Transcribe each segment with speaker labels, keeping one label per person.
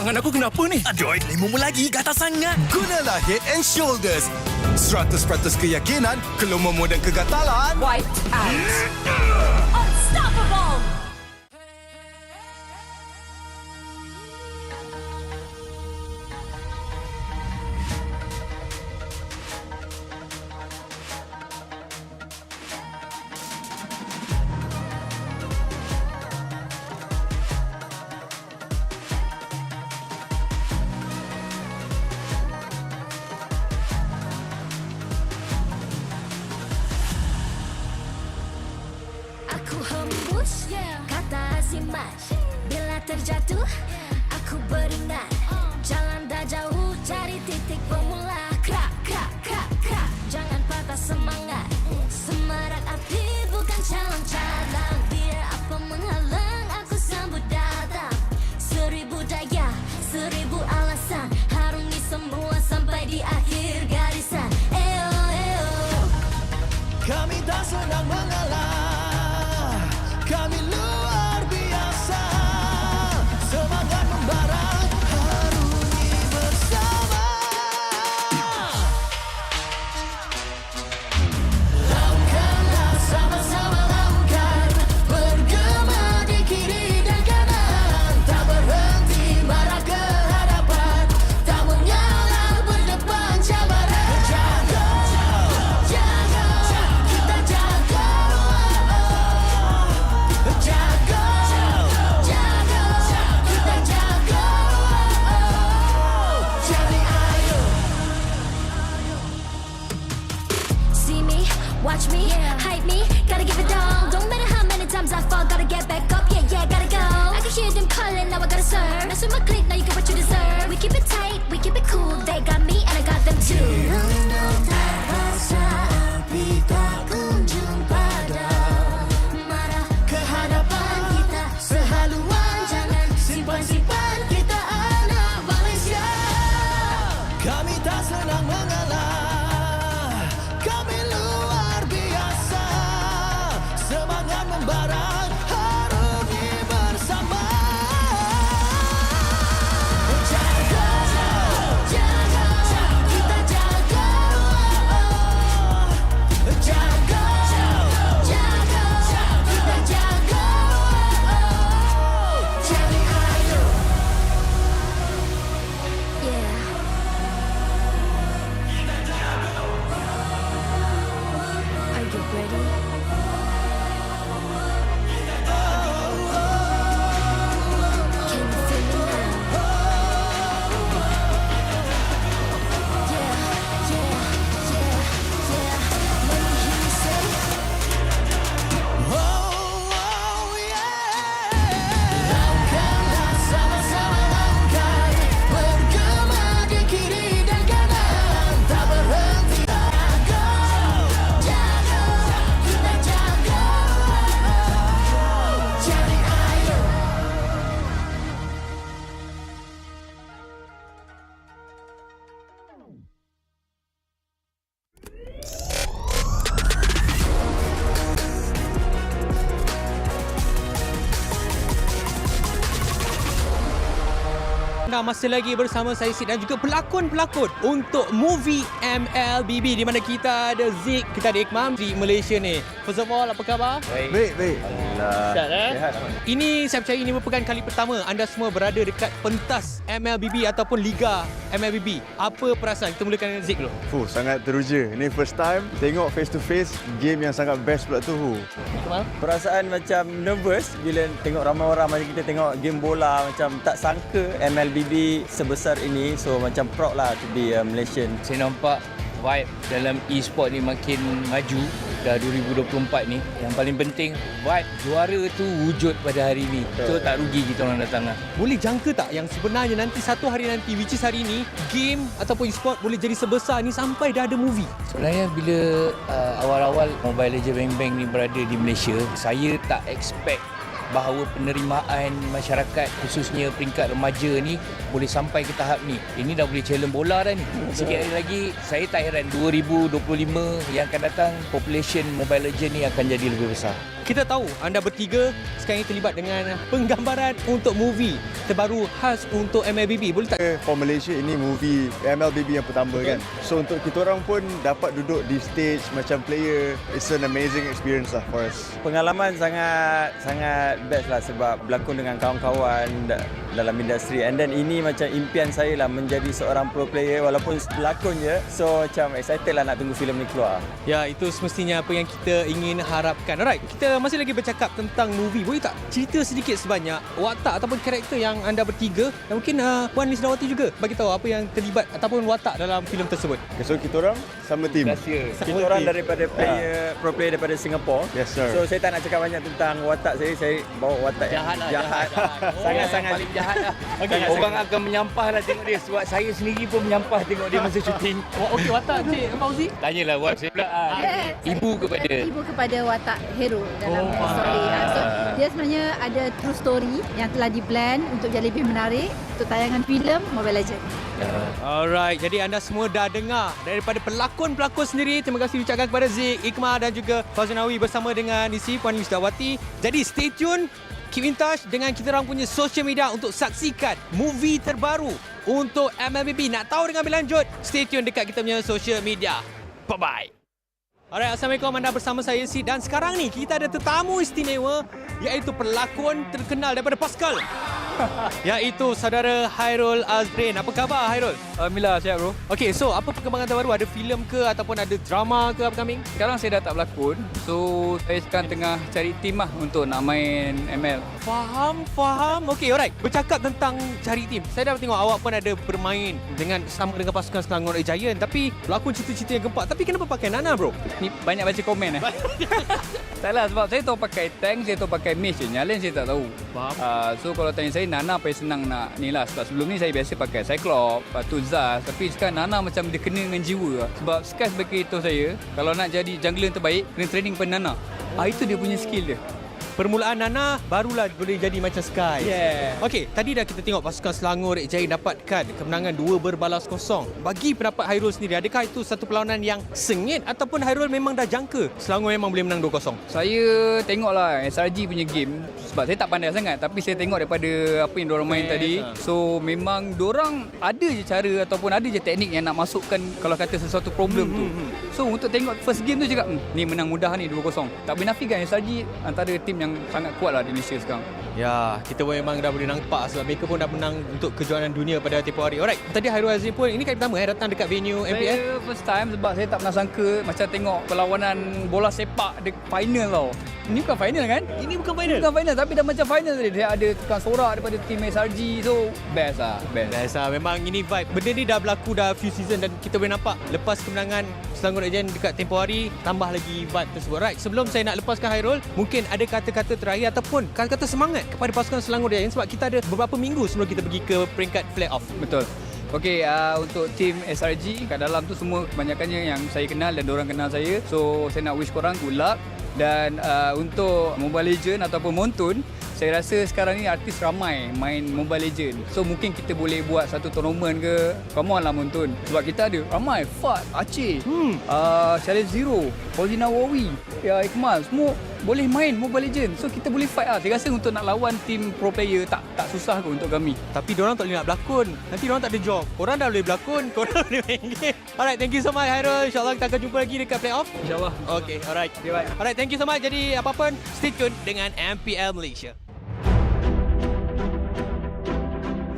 Speaker 1: Tangan aku kenapa ni?
Speaker 2: Aduh, lemu lagi, gatal sangat.
Speaker 3: Gunalah Head and Shoulders. 100% keyakinan, kelumamu dan kegatalan.
Speaker 4: Wiped out. Unstoppable.
Speaker 5: Aku hembus kata azimat. Bila terjatuh aku beringat. Jalan dah jauh cari titik bermula. Krak, krak, krak, krak. Jangan patah semangat. Semarak api bukan calang-calang. Biar apa menghalang aku sambut datang. 1000 daya, 1000 alasan. Harungi semua sampai di akhir garisan. Eo, eo.
Speaker 2: Kami tak senang mengalah. Kami luar biasa. Semangat membara, harungi bersama. Lakukanlah sama-sama lakukan. Bergema di kiri dan kanan. Tak berhenti marah ke hadapan. Tak mengalah berdepan cabaran. Jaga, jaga, kita jaga. Jaga, jaga, kita jaga. Jadi ayo.
Speaker 5: See me, watch me, hype me, gotta give it all. Don't matter how many times I fall, gotta get back up, yeah, yeah, gotta go. I can hear them calling, now I gotta serve. Mess with my clique, now you get what you deserve. We keep it tight, we keep it cool. They got me and I got them too. Rasa api tak kunjung padam. Marah ke hadapan kita sehaluan. Jangan simpan-simpan, kita anak Malaysia.
Speaker 2: Kami tak senang mengalah. Kami luar biasa. Semangat membara, harungi bersama. Jaga, jaga, kita jaga. Jaga, jaga, kita jaga. Jadi ayo.
Speaker 5: Yeah. Are you ready? Can you feel me now? Yeah, yeah, yeah, yeah. Let me hear you say.
Speaker 2: Lakukanlah sama-sama lakukan. Bergema di kiri dan kanan. Tak berhenti. Jaga, jaga, kita jaga. Jadi ayo.
Speaker 1: Masih lagi bersama saya Sid dan juga pelakon-pelakon untuk movie MLBB di mana kita ada Zik, kita ada Ikmam di Malaysia ni. First of all, apa khabar?
Speaker 3: Baik.
Speaker 1: Sihat, Ini saya percaya ini merupakan kali pertama anda semua berada dekat pentas MLBB ataupun Liga MLBB. Apa perasaan? Kita mulakan dengan Zik dulu.
Speaker 6: Sangat teruja. Ini first time tengok face to face game yang sangat best pula tu.
Speaker 1: Ikmal?
Speaker 7: Perasaan macam nervous bila tengok ramai orang macam kita tengok game bola, macam tak sangka MLBB sebesar ini. So macam proud lah to be a Malaysian.
Speaker 8: Saya nampak vibe dalam e-sport ni makin maju dah 2024 ni. Yang paling penting vibe juara tu wujud pada hari ni. So tak rugi kita orang datang lah.
Speaker 1: Boleh jangka tak yang sebenarnya nanti satu hari nanti, which is hari ni, game ataupun e-sport boleh jadi sebesar ni sampai dah ada movie?
Speaker 8: Sebenarnya bila awal-awal Mobile Legends Bang Bang ni berada di Malaysia, saya tak expect bahawa penerimaan masyarakat khususnya peringkat remaja ni boleh sampai ke tahap ni. Ini dah boleh challenge bola dah ni. Sikit hari lagi saya tak heran 2025 yang akan datang population Mobile Legends ni akan jadi lebih besar.
Speaker 1: Kita tahu anda bertiga sekarang ini terlibat dengan penggambaran untuk movie terbaru khas untuk MLBB. Boleh tak?
Speaker 6: For Malaysia ini movie MLBB yang pertama kan. So untuk kita orang pun dapat duduk di stage macam player, it's an amazing experience lah for us.
Speaker 7: Pengalaman sangat best lah sebab berlakon dengan kawan-kawan dalam industri, and then ini macam impian saya lah menjadi seorang pro player walaupun berlakon je. So macam excited lah nak tunggu filem ni keluar.
Speaker 1: Ya, itu semestinya apa yang kita ingin harapkan. Alright, kita masih lagi bercakap tentang movie. Boleh tak cerita sedikit sebanyak watak ataupun karakter yang anda bertiga, dan mungkin Puan Lisdawati juga bagi tahu apa yang terlibat ataupun watak dalam filem tersebut.
Speaker 6: Okay, so kita orang sama team.
Speaker 7: Kita orang daripada pro player daripada Singapore.
Speaker 6: Yes sir.
Speaker 7: So saya tak nak cakap banyak tentang watak saya bawa watak
Speaker 8: Jahat lah.
Speaker 7: jahat. Sangat-sangat
Speaker 8: paling jahat lah.
Speaker 1: Okay,
Speaker 8: Orang akan menyampah lah tengok dia. Sebab saya sendiri pun menyampah tengok dia masa syuting.
Speaker 1: Okey, watak Cik Fauzi.
Speaker 8: Tanyalah buat saya pula. Ibu kepada
Speaker 4: watak hero dalam story. So dia sebenarnya ada true story yang telah di-plan untuk jadi lebih menarik untuk tayangan filem Mobile Legends.
Speaker 1: Alright, jadi anda semua dah dengar daripada pelakon-pelakon sendiri. Terima kasih diucapkan kepada Zik, Iqmah dan juga Fauzunawi bersama dengan isi Puan Lisdawati. Jadi stay tune, keep in touch dengan kita orang punya social media untuk saksikan movie terbaru untuk MLBB. Nak tahu dengan lebih lanjut, stay tune dekat kita punya social media. Bye-bye. Alright, Assalamualaikum, anda bersama saya Sid, dan sekarang ni kita ada tetamu istimewa iaitu pelakon terkenal daripada Pascal. Iaitu saudara Hairul Azrin. Apa khabar Hairul?
Speaker 9: Alhamdulillah, sihat bro.
Speaker 1: Okey, so apa perkembangan terbaru? Ada filem ke ataupun ada drama ke upcoming?
Speaker 9: Sekarang saya dah tak berlakon. So saya sekarang tengah cari tim lah untuk nak main ML.
Speaker 1: Faham. Okey, alright. Bercakap tentang cari tim, saya dah tengok awak pun ada bermain sama dengan pasukan Selangor Giant, tapi berlakon cerita-cerita yang gempak. Tapi kenapa pakai Nana bro?
Speaker 9: Ni banyak baca komen Tak lah, sebab saya tahu pakai tank, saya tahu pakai mage je. Yang lain saya tak tahu.
Speaker 1: Faham.
Speaker 9: So kalau tanya saya, Nana paling senang nak ni lah. Sebab sebelum ni saya biasa pakai Cyclops, lepas tu Zaz. Tapi sekarang Nana macam dia kena dengan jiwa lah. Sebab Sky sebagai itu saya, kalau nak jadi jungler yang terbaik, kena training pada Nana. Itu dia punya skill dia.
Speaker 1: Permulaan Nana barulah boleh jadi macam Sky.
Speaker 9: Yeah.
Speaker 1: Okey, tadi dah kita tengok pasukan Selangor Giant dapatkan kemenangan 2-0. Bagi pendapat Hairul sendiri, adakah itu satu perlawanan yang sengit ataupun Hairul memang dah jangka Selangor memang boleh menang 2-0?
Speaker 9: Saya tengoklah SRG punya game sebab saya tak pandai sangat, tapi saya tengok daripada apa yang diorang main tadi. So memang diorang ada je cara ataupun ada je teknik yang nak masukkan kalau kata sesuatu problem tu. So untuk tengok first game tu cakap ni menang mudah ni 2-0. Tak boleh nafikan SRG antara tim yang sangat kuat lah di Malaysia sekarang.
Speaker 1: Ya, kita pun memang dah boleh nampak sebab mereka pun dah menang untuk kejuaraan dunia pada tempoh hari. Alright, tadi Hairul Azrin pun ini kali pertama datang dekat venue MPL.
Speaker 9: Saya first time sebab saya tak pernah sangka macam tengok perlawanan bola sepak di final tau. Ini bukan final kan?
Speaker 1: Ini bukan final.
Speaker 9: Bukan final tapi dah macam final tadi. Dia ada tukang sorak daripada tim SRG. So best lah.
Speaker 1: Best lah. Memang ini vibe. Benda ni dah berlaku dah few season dan kita boleh nampak lepas kemenangan Selangor Giant dekat tempoh hari, tambah lagi vibe tersebut. Right, sebelum saya nak lepaskan Hairul, mungkin ada kata-kata terakhir ataupun kata-kata semangat kepada pasukan Selangor Giant sebab kita ada beberapa minggu sebelum kita pergi ke peringkat play-off.
Speaker 9: Betul. Okey, untuk tim SRG kat dalam tu semua kebanyakannya yang saya kenal dan diorang kenal saya. So saya nak wish korang good luck. Dan untuk Mobile Legend ataupun Montun, saya rasa sekarang ni artis ramai main Mobile Legend. So mungkin kita boleh buat satu tournament ke. Come on lah Montun. Sebab kita ada ramai Fat, Aceh, Challenge Zero, Fauzi Nawawi, Iqmal, semua boleh main Mobile Legend. So kita boleh fight lah. Saya rasa untuk nak lawan tim pro player tak susah kot untuk kami.
Speaker 1: Tapi diorang tak boleh nak berlakon. Nanti diorang tak ada job. Korang dah boleh berlakon, korang boleh main game. Alright, thank you so much Hairul. InsyaAllah kita akan jumpa lagi dekat playoff.
Speaker 9: InsyaAllah.
Speaker 1: Okay, alright.
Speaker 9: Okay, bye.
Speaker 1: Alright, thank you so much. Jadi apa-apa, stay tune dengan MPL Malaysia.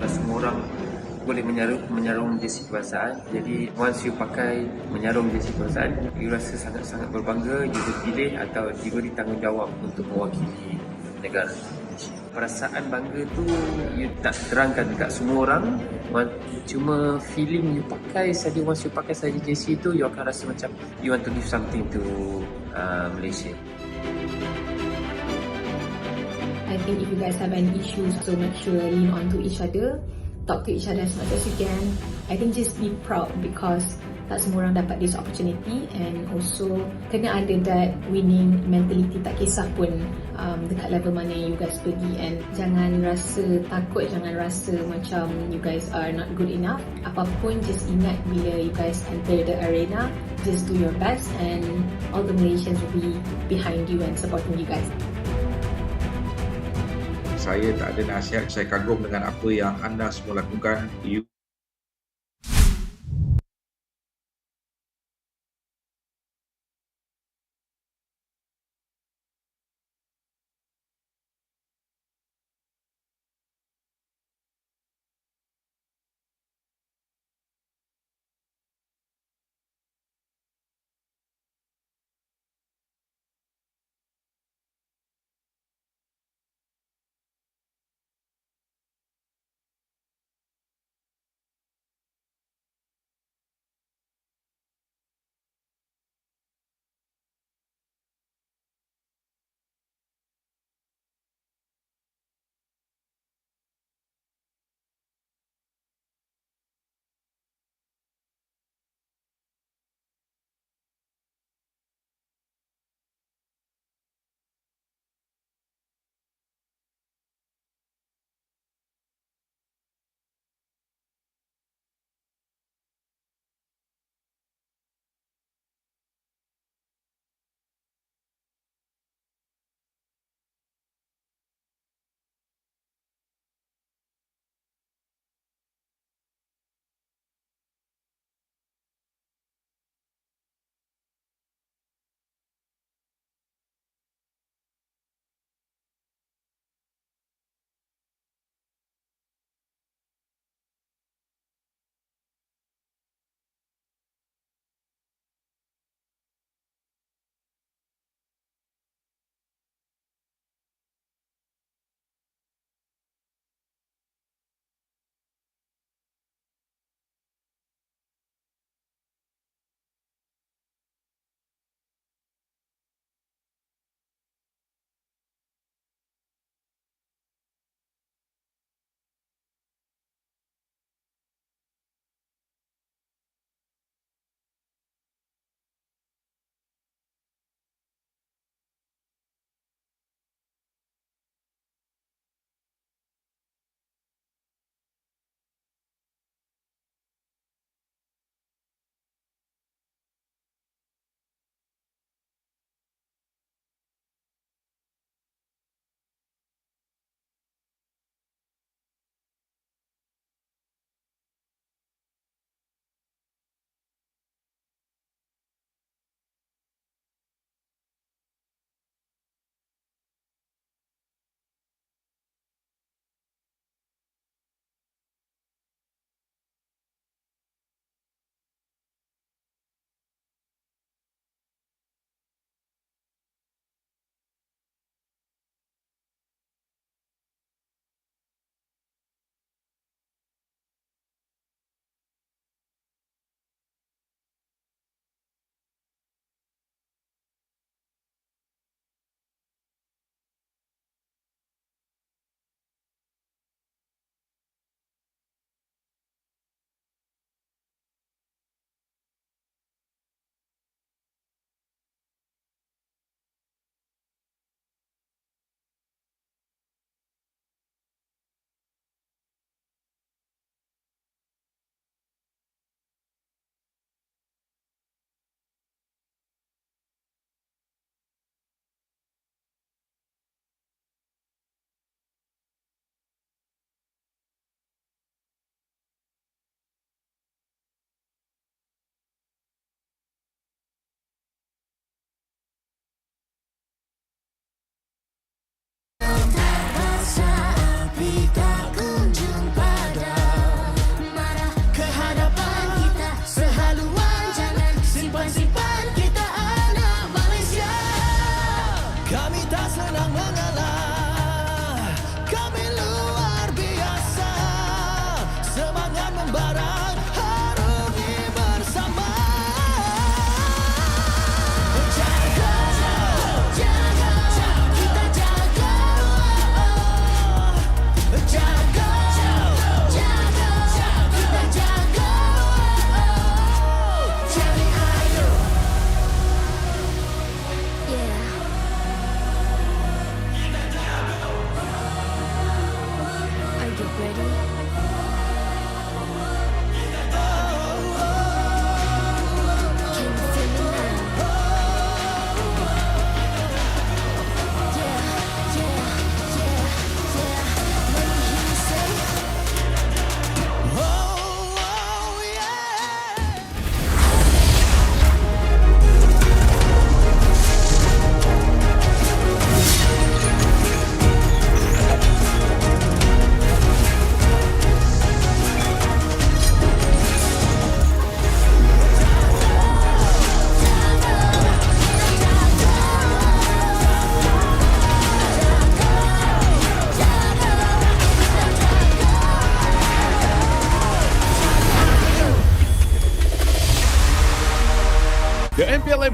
Speaker 10: Semua orang boleh menyarung jersey kebangsaan. Jadi once you pakai menyarung jersey kebangsaan, you rasa sangat-sangat berbangga, you dipilih atau diberi tanggungjawab untuk mewakili negara. Perasaan bangga tu you tak terangkan dekat semua orang. Cuma feeling you pakai saja, once you pakai saja jersey tu, you akan rasa macam you want to give something to Malaysia.
Speaker 4: I think if you guys have any issues, so make sure lean on to each other, talk to each other as much as you can. I think just be proud because tak semua orang dapat this opportunity, and also kena ada that winning mentality, tak kisah pun dekat level mana you guys pergi, and jangan rasa takut, jangan rasa macam you guys are not good enough. Apapun, just ingat bila you guys enter the arena, just do your best and all the Malaysians will be behind you and supporting you guys.
Speaker 11: Saya tak ada nasihat, saya kagum dengan apa yang anda semua lakukan. You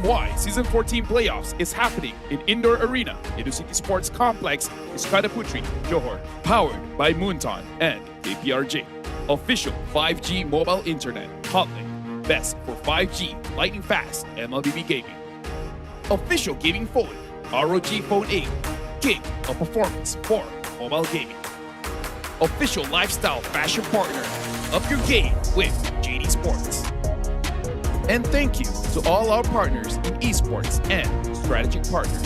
Speaker 12: why Season 14 Playoffs is happening in Indoor Arena, Educity Sports Complex, Iskandar Puteri, Johor. Powered by Moonton and KPRJ. Official 5G mobile internet, Hotlink. Best for 5G, lightning fast, MLBB gaming. Official gaming phone, ROG Phone 8. King of performance for mobile gaming. Official lifestyle fashion partner. Up your game with JD Sports. And thank you to all our partners in esports and strategic partners.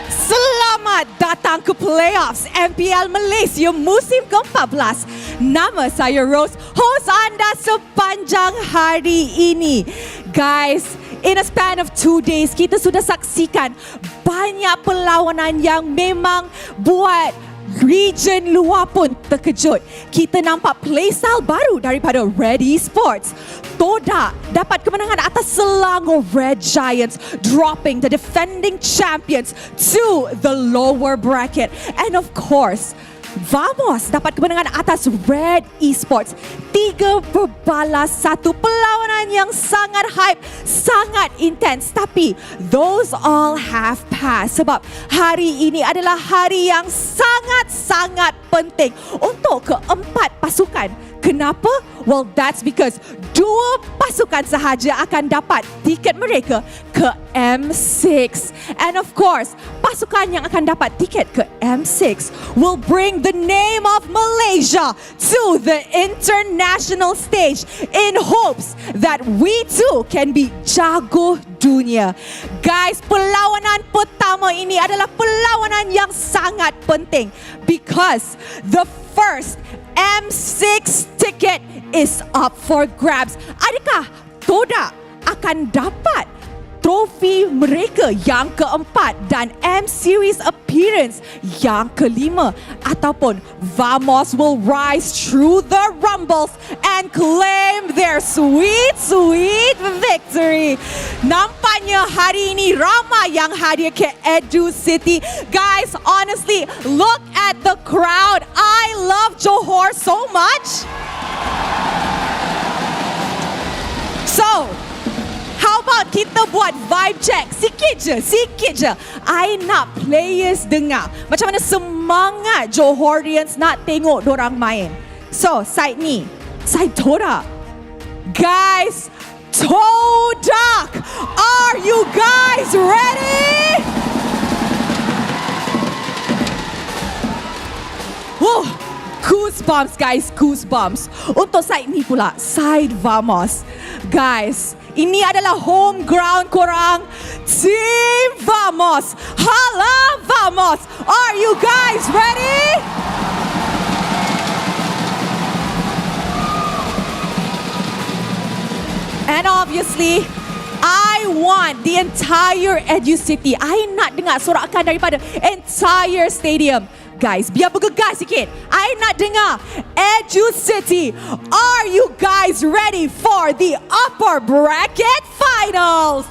Speaker 13: Selamat datang ke Playoffs MPL Malaysia musim ke-14. Nama saya Rose, host anda sepanjang hari ini. Guys, in a span of 2 days, kita sudah saksikan banyak perlawanan yang memang buat region luar pun terkejut. Kita nampak playstyle baru daripada Red Esports. Todak dapat kemenangan atas Selangor Red Giants, dropping the defending champions to the lower bracket. And of course, Vamos dapat kemenangan atas Red Esports 3-1. Perlawanan yang sangat hype, sangat intens. Tapi those all have passed. Sebab hari ini adalah hari yang sangat-sangat penting untuk keempat pasukan. Kenapa? Well, that's because 2 pasukan sahaja akan dapat tiket mereka ke M6. And of course, pasukan yang akan dapat tiket ke M6 will bring the name of Malaysia to the international stage in hopes that we too can be jago dunia. Guys, perlawanan pertama ini adalah perlawanan yang sangat penting because the first M6 ticket is up for grabs. Adakah Todak akan dapat trofi mereka yang keempat dan M-Series appearance yang kelima, ataupun Vamos will rise through the rumbles and claim their sweet victory? Nampaknya hari ini ramai yang hadir ke Edu City. Guys, honestly, look at the crowd. I love Johor so much. So, how about kita buat vibe check sikit je. I nak players dengar macam mana semangat Johorians nak tengok dorang main. So, side ni, side Todak. Guys, Todak, are you guys ready? Whoa, goosebumps guys, goosebumps. Untuk side ni pula, side Vamos. Guys, ini adalah home ground korang, Team Vamos. Hala Vamos, are you guys ready? And obviously, I want the entire Edu City. I nak dengar sorakan daripada entire stadium. Guys, biar bergegas sikit. I nak dengar Edu City. Are you guys ready for the upper bracket finals?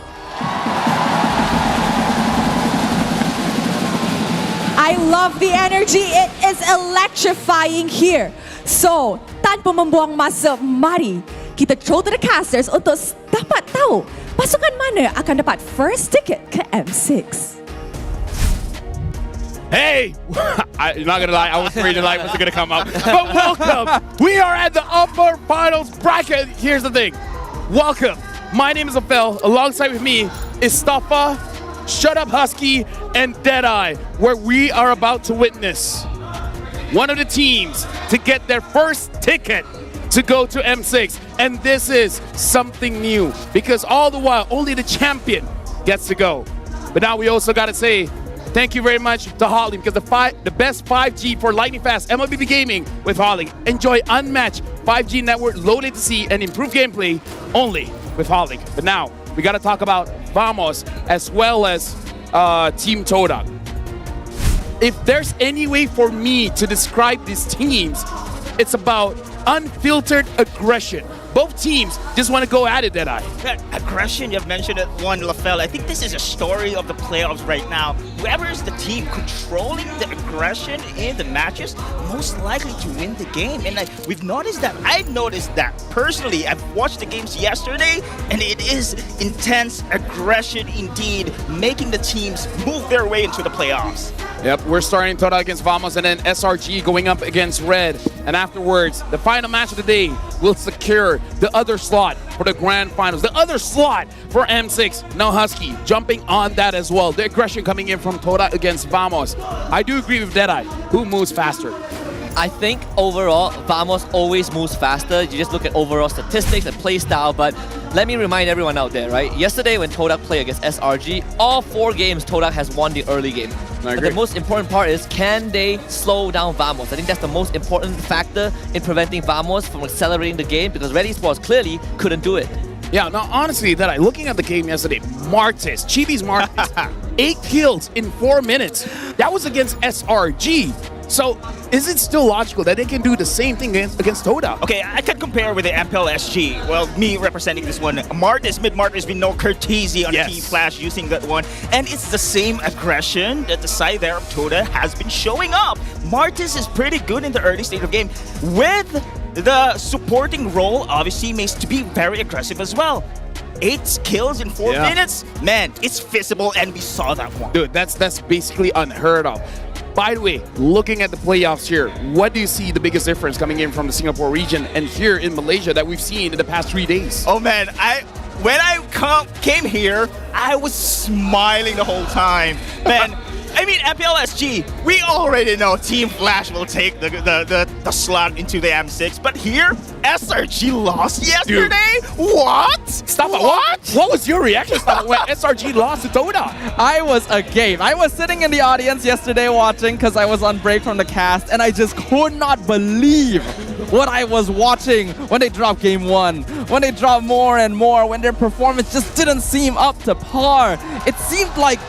Speaker 13: I love the energy. It is electrifying here. So, tanpa membuang masa, mari kita throw to the casters untuk dapat tahu pasukan mana akan dapat first ticket ke M6.
Speaker 12: Hey, I'm not gonna lie, I was afraid the light wasn't gonna come up. But welcome, we are at the upper finals bracket. Here's the thing, welcome. My name is Abel. Alongside with me is Staffa, Shut Up Husky, and Deadeye, where we are about to witness one of the teams to get their first ticket to go to M6. And this is something new because all the while only the champion gets to go. But now we also gotta say thank you very much to Holly because the best 5G for lightning fast MLBB gaming with Holly. Enjoy unmatched 5G network, low latency, and improved gameplay only with Holly. But now we got to talk about Vamos as well as Team Todak. If there's any way for me to describe these teams, it's about unfiltered aggression, both teams just want to go at it, Deadeye.
Speaker 14: That aggression, you've mentioned it, one LaFell. I think this is a story of the playoffs right now. Whoever is the team controlling the aggression in the matches, most likely to win the game. And we've noticed that. I've noticed that personally. I've watched the games yesterday, and it is intense aggression indeed, making the teams move their way into the playoffs.
Speaker 12: Yep, we're starting Todak against Vamos and then SRG going up against Red. And afterwards, the final match of the day will secure the other slot for the grand finals. The other slot for M6. Now Husky jumping on that as well. The aggression coming in from Todak against Vamos. I do agree with Deadeye. Who moves faster?
Speaker 15: I think overall, Vamos always moves faster. You just look at overall statistics and play style, but let me remind everyone out there, right? Yesterday when Todak played against SRG, all 4 games Todak has won the early game. But the most important part is, can they slow down Vamos? I think that's the most important factor in preventing Vamos from accelerating the game, because Red Esports clearly couldn't do it.
Speaker 12: Yeah, no, honestly, Deadeye, looking at the game yesterday, Chibi's Martes, 8 kills in 4 minutes. That was against SRG. So, is it still logical that they can do the same thing against Todak?
Speaker 14: Okay, I can compare with the MPL SG. Well, me representing this one. Martes, mid-Martes, been no courtesy on Team Flash using that one. And it's the same aggression that the side there of Todak has been showing up. Martes is pretty good in the early stage of the game. With the supporting role, obviously, makes to be very aggressive as well. 8 kills in 4 minutes? Man, it's visible, and we saw that one.
Speaker 12: Dude, that's basically unheard of. By the way, looking at the playoffs here, what do you see the biggest difference coming in from the Singapore region and here in Malaysia that we've seen in the past 3 days?
Speaker 14: Oh man, when I came here, I was smiling the whole time. Man, I mean, MPLSG, we already know Team Flash will take the slot into the M6, but here, SRG lost yesterday? Dude. What?
Speaker 12: Stop it. What was your reaction when SRG lost to Todak?
Speaker 16: I was agape. I was sitting in the audience yesterday watching because I was on break from the cast, and I just could not believe what I was watching when they dropped game 1, when they dropped more and more, when their performance just didn't seem up to par. It seemed like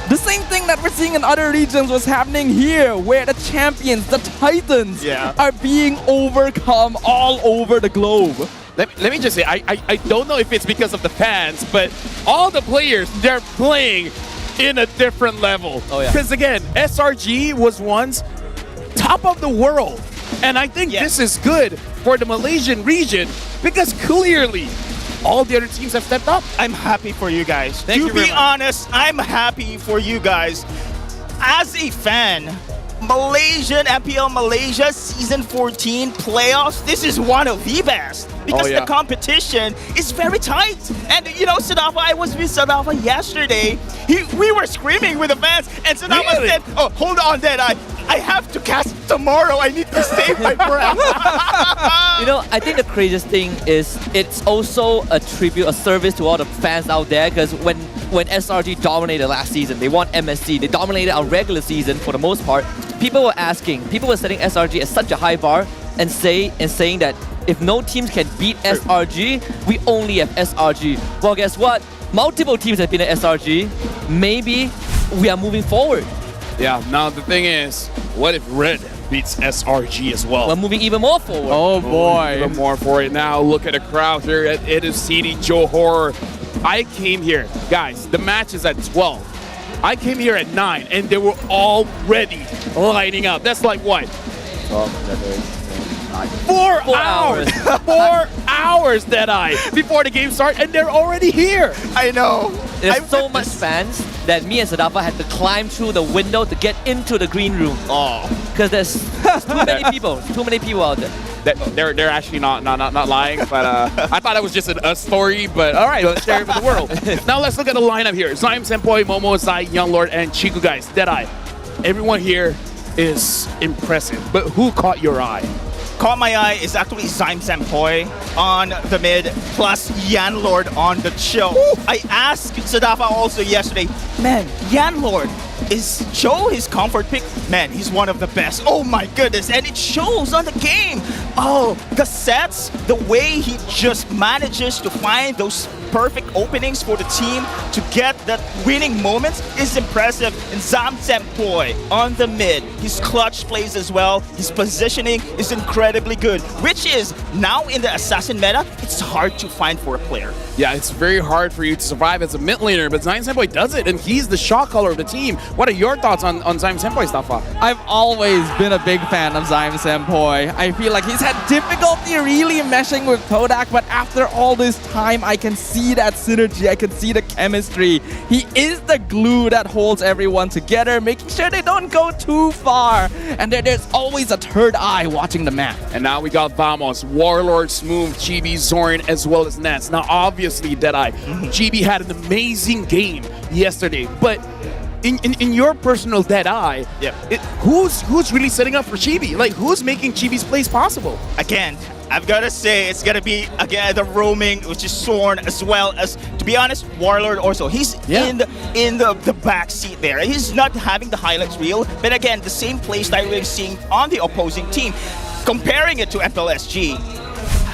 Speaker 16: the same thing that we're seeing in other regions was happening here, where the champions, the titans, are being overcome all over the globe.
Speaker 12: Let me just say, I don't know if it's because of the fans, but all the players, they're playing in a different level.
Speaker 15: Oh, yeah.
Speaker 12: Because again, SRG was once top of the world. And I think this is good for the Malaysian region, because clearly all the other teams have stepped up.
Speaker 14: I'm happy for you guys. To be honest, I'm happy for you guys. As a fan, Malaysian MPL Malaysia Season 14 playoffs, this is one of the best. Because the competition is very tight. And you know, Sadafa, I was with Sadafa yesterday. We were screaming with the fans, and Sadafa said, oh, hold on, Deadeye. I have to cast tomorrow. I need to save my breath.
Speaker 15: You know, I think the craziest thing is it's also a tribute, a service to all the fans out there, because when SRG dominated last season, they won MSC, they dominated our regular season for the most part, people were setting SRG at such a high bar and saying that if no teams can beat SRG, we only have SRG. Well, guess what? Multiple teams have been at SRG. Maybe we are moving forward.
Speaker 12: Yeah, now the thing is, what if Red beats SRG as well?
Speaker 15: We're moving even more forward.
Speaker 16: Oh boy.
Speaker 12: Even more for it now. Look at the crowd here at Educity Johor. I came here, guys, the match is at 12. I came here at 9 and they were already lining up. That's like what? 4 hours! 4 hours, Deadeye, before the game starts, and they're already here.
Speaker 14: I know.
Speaker 15: There's so much fans that me and Sadafa had to climb through the window to get into the green room.
Speaker 12: Oh,
Speaker 15: because there's too many people out there.
Speaker 12: They're actually not lying, but I thought it was just a story, but all right, let's share it with the world. Now let's look at the lineup here. Zyme Senpoi, Momo, Zai, Young Lord, and Chiku, guys. Deadeye. Everyone here is impressive, but who caught your eye?
Speaker 14: Caught my eye is actually Zyme Senpoi on the mid, plus Yan Lord on the show. I asked Sadafa also yesterday, man, Yan Lord, is Joe his comfort pick? Man, he's one of the best. Oh my goodness, and it shows on the game. Oh, the sets, the way he just manages to find those perfect openings for the team to get that winning moments is impressive. And Zam Sempoy on the mid, his clutch plays as well, his positioning is incredibly good, which is now in the assassin meta, it's hard to find for a player.
Speaker 12: Yeah, it's very hard for you to survive as a mid laner, but Zam Sempoy does it, and he's the shot caller of the team. What are your thoughts on Zam Sempoy, Stafa?
Speaker 16: I've always been a big fan of Zam Sempoy. I feel like he's had difficulty really meshing with Todak, but after all this time, I can see that synergy, I can see the chemistry. He is the glue that holds everyone together, making sure they don't go too far. And there's always a third eye watching the map.
Speaker 12: And now we got Vamos, Warlord, Smooth, GB, Zorn, as well as Nets. Now, obviously, Deadeye, GB had an amazing game yesterday, but in your personal Deadeye, who's really setting up for GB? Like, who's making GB's plays possible?
Speaker 14: Again, I've got to say, it's going to be, again, the roaming, which is Sorn, as well as, to be honest, Warlord also. He's in the back seat there. He's not having the highlights reel, but again, the same playstyle we're seeing on the opposing team. Comparing it to MPLSG,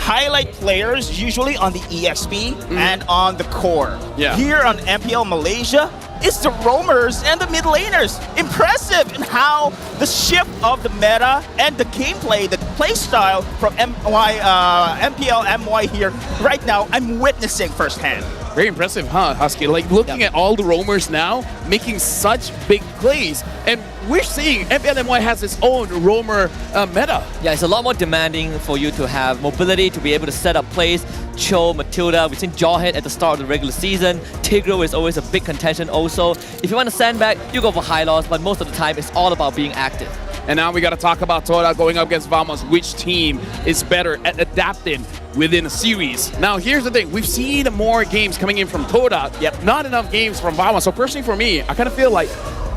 Speaker 14: highlight players usually on the EXP and on the core. Here on MPL Malaysia, it's the roamers and the mid laners. Impressive in how the shift of the meta and the gameplay, the play style from MPL MY here right now, I'm witnessing firsthand.
Speaker 12: Very impressive, huh, Husky? Like, looking at all the roamers now, making such big plays. And we're seeing MPLMY has its own roamer meta.
Speaker 15: Yeah, it's a lot more demanding for you to have mobility, to be able to set up plays. Cho, Matilda, we've seen Jawhead at the start of the regular season. Tigro is always a big contention also. If you want to sandbag, you go for high loss, but most of the time, it's all about being active.
Speaker 12: And now we got to talk about Todak going up against Vamos. Which team is better at adapting within a series? Now, here's the thing. We've seen more games coming in from Todak, not enough games from Vamos. So personally for me, I kind of feel like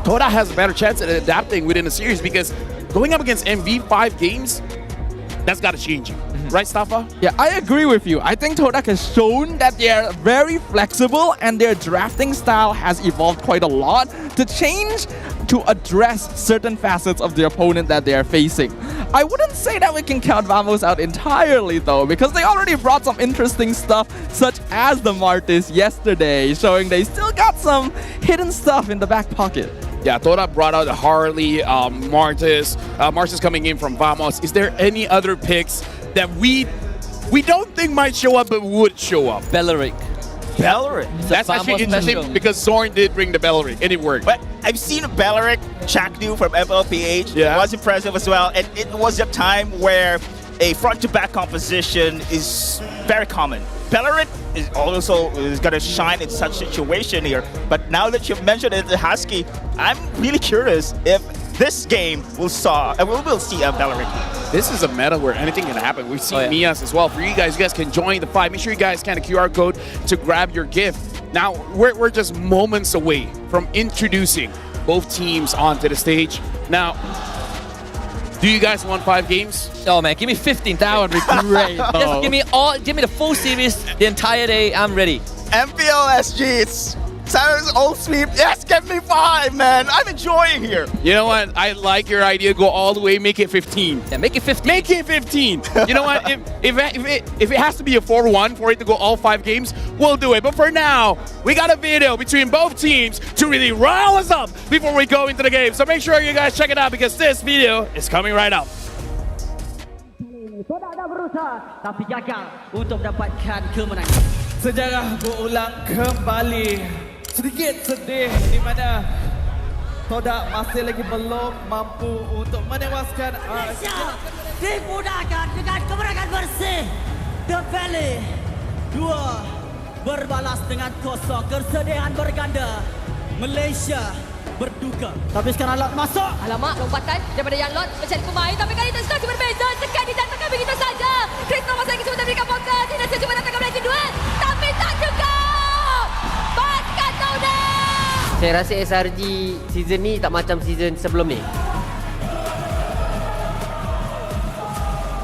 Speaker 12: Todak has a better chance at adapting within a series, because going up against MV 5 games, that's got to change. Right, Stafa?
Speaker 16: Yeah, I agree with you. I think Todak has shown that they're very flexible and their drafting style has evolved quite a lot to change to address certain facets of the opponent that they are facing. I wouldn't say that we can count Vamos out entirely though, because they already brought some interesting stuff, such as the Martis yesterday, showing they still got some hidden stuff in the back pocket.
Speaker 12: Yeah, Todak brought out Harley, Martis. Martis coming in from Vamos. Is there any other picks that we don't think might show up but would show up?
Speaker 15: Belleric.
Speaker 14: Belleric?
Speaker 12: That's actually interesting because Zorn did bring the Belleric and it worked.
Speaker 14: But I've seen Belleric, Chakdu from MLPH. It was impressive as well. And it was a time where a front-to-back composition is very common. Belleric is also going to shine in such situation here. But now that you've mentioned it, Husky, I'm really curious if this game we'll see a Belleric.
Speaker 12: This is a meta where anything can happen. We've seen Mias as well. For you guys can join the fight. Make sure you guys scan a QR code to grab your gift. Now, we're just moments away from introducing both teams onto the stage. Now, do you guys want 5 games?
Speaker 15: Oh man, give me 15.
Speaker 16: That would be great.
Speaker 15: Just give me the full series, the entire day. I'm ready.
Speaker 14: MPLSG, it's Sarah's old sweep. Yes, give me 5, man. I'm enjoying here.
Speaker 12: You know what? I like your idea. Go all the way. Make it 15.
Speaker 15: Yeah, make it 15.
Speaker 12: Make it 15. You know what? If it has to be a 4-1 for it to go all 5 games, we'll do it. But for now, we got a video between both teams to really rile us up before we go into the game. So make sure you guys check it out because this video is coming right up.
Speaker 17: Todak dah berusaha tapi gagal untuk mendapatkan kemenangan. Sejarah berulang kembali. Sedikit sedih di mana Todak masih lagi belum mampu untuk menewaskan Malaysia dimudahkan dengan kemenangan bersih. The Valley 2 berbalas dengan 0. Kesedihan berganda. Malaysia berduka. Tapi sekarang Lot masuk.
Speaker 5: Alamak, lompatan daripada yang Lot mencari pemain. Tapi kali ini situasi berbeza. Sekali didatangkan begitu saja. Chris masih lagi cuba memberikan fokus. Indonesia cuba datangkan Malaysia 2. Tapi tak cukup. Basket Todak.
Speaker 18: Saya rasa SRG season ni tak macam season sebelum ni.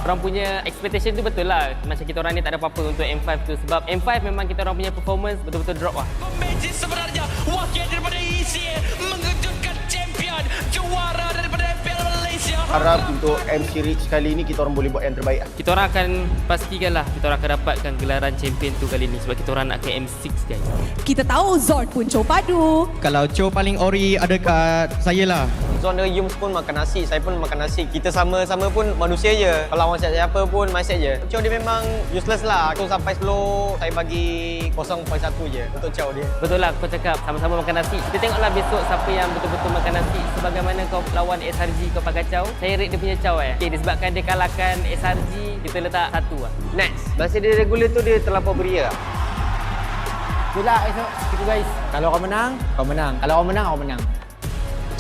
Speaker 18: Orang punya expectation tu betul lah. Macam kita orang ni tak ada apa-apa untuk M5 tu. Sebab M5 memang kita orang punya performance betul-betul drop lah.
Speaker 17: Magic sebenarnya wakil daripada ECA mengejutkan champion juara daripada MPL Malaysia
Speaker 19: harap untuk M Series kali ini kita orang boleh buat yang terbaik.
Speaker 18: Kita orang akan pastikanlah kita orang akan dapatkan gelaran champion tu kali ni sebab kita orang nak ke M6 guys.
Speaker 13: Kita tahu Zord pun cow padu.
Speaker 20: Kalau cow paling ori ada kat saya lah.
Speaker 21: Zon dengan Yums pun makan nasi, saya pun makan nasi. Kita sama-sama pun manusia je. Kalau orang siapa pun mindset je. Chow dia memang useless lah. Aku sampai 10, saya bagi 0.1 je untuk Chow dia.
Speaker 18: Betul lah kau cakap, sama-sama makan nasi. Kita tengoklah besok siapa yang betul-betul makan nasi. Sebagaimana kau lawan SRG kau pakai Chow, saya rate dia punya Chow Okay, disebabkan dia kalahkan SRG, kita letak 1 lah.
Speaker 21: Next. Bahasa dia regular tu dia terlampau beria.
Speaker 22: Itulah esok kita guys. Kalau kau menang, kau menang. Kalau kau menang, kau menang.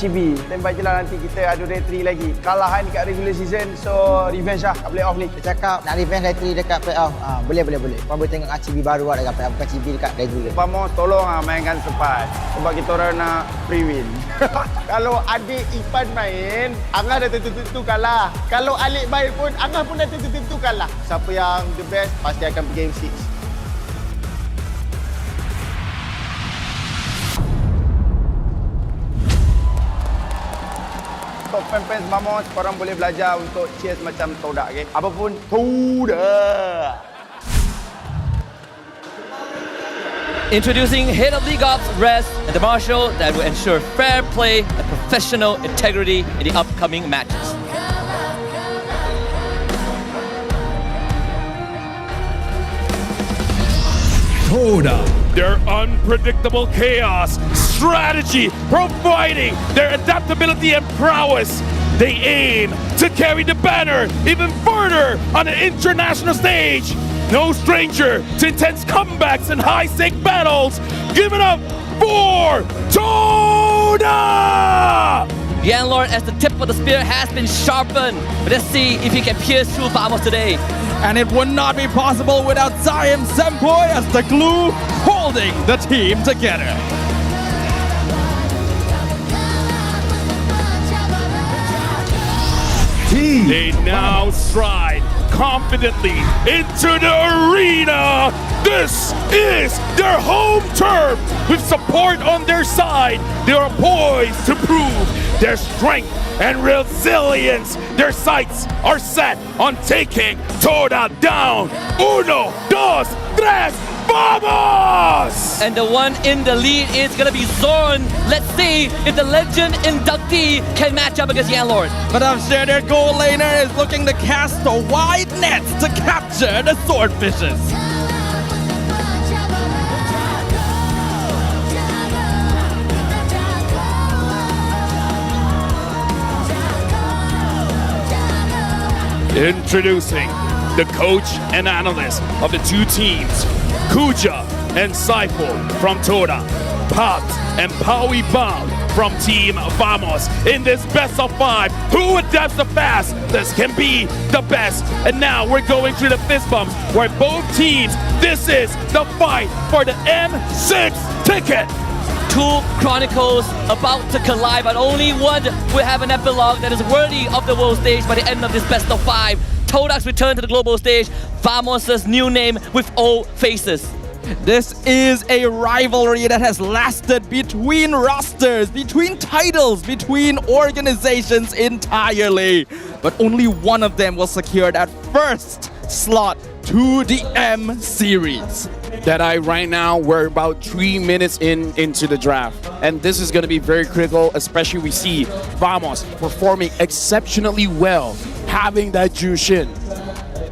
Speaker 19: Cibi, standby je lah nanti kita adu retri lagi. Kalahan dekat regular season, so revenge lah kat playoff ni.
Speaker 22: Dia cakap nak revenge retri dekat playoff. Boleh. Kau boleh tengok Cibi baru dekat playoff, bukan Cibi dekat regular.
Speaker 19: Vamos, tolong mainkan cepat. Sebab kita orang nak free win. Kalau adik Ipan main, Angah dah tentu-tentu kalah. Kalau Alik main pun, Angah pun dah tentu-tentu kalah. Siapa yang the best, pasti akan pergi game 6. Untuk fans-fans Vamos, korang boleh belajar untuk cheers macam Todak, okay? Apapun, Todak!
Speaker 15: Introducing Head of League Ops, Res, and the Marshal that will ensure fair play and professional integrity in the upcoming matches.
Speaker 12: Todak. Their unpredictable chaos, strategy, providing their adaptability and prowess. They aim to carry the banner even further on the international stage. No stranger to intense comebacks and high-stake battles. Give it up for Todak!
Speaker 15: Yanlord as the tip of the spear has been sharpened. Let's see if he can pierce through Vamos today.
Speaker 16: And it would not be possible without Zion Sempoy as the glue holding the team together.
Speaker 12: They now stride confidently into the arena. This is their home turf. With support on their side, they are poised to prove their strength and resilience. Their sights are set on taking Todak down. 1, 2, 3, vamos!
Speaker 15: And the one in the lead is gonna be Zorn. Let's see if the legend inductee can match up against Yanlord.
Speaker 16: But I'm sure their goal laner is looking to cast a wide net to capture the swordfishes.
Speaker 12: Introducing the coach and analyst of the two teams, Kuja and Saiful from Todak, Pat and Paui Bam from Team Vamos. In this best of 5, who adapts the fastest can be the best. And now we're going through the fist bumps where both teams, this is the fight for the M6 ticket.
Speaker 15: Two chronicles about to collide, but only one will have an epilogue that is worthy of the world stage by the end of this best of 5. Todak's return to the global stage, Vamos' new name with old faces.
Speaker 16: This is a rivalry that has lasted between rosters, between titles, between organizations entirely. But only one of them will secure that first slot to the M Series.
Speaker 12: Right now we're about 3 minutes into the draft, and this is going to be very critical, especially we see Vamos performing exceptionally well, having that Jushin.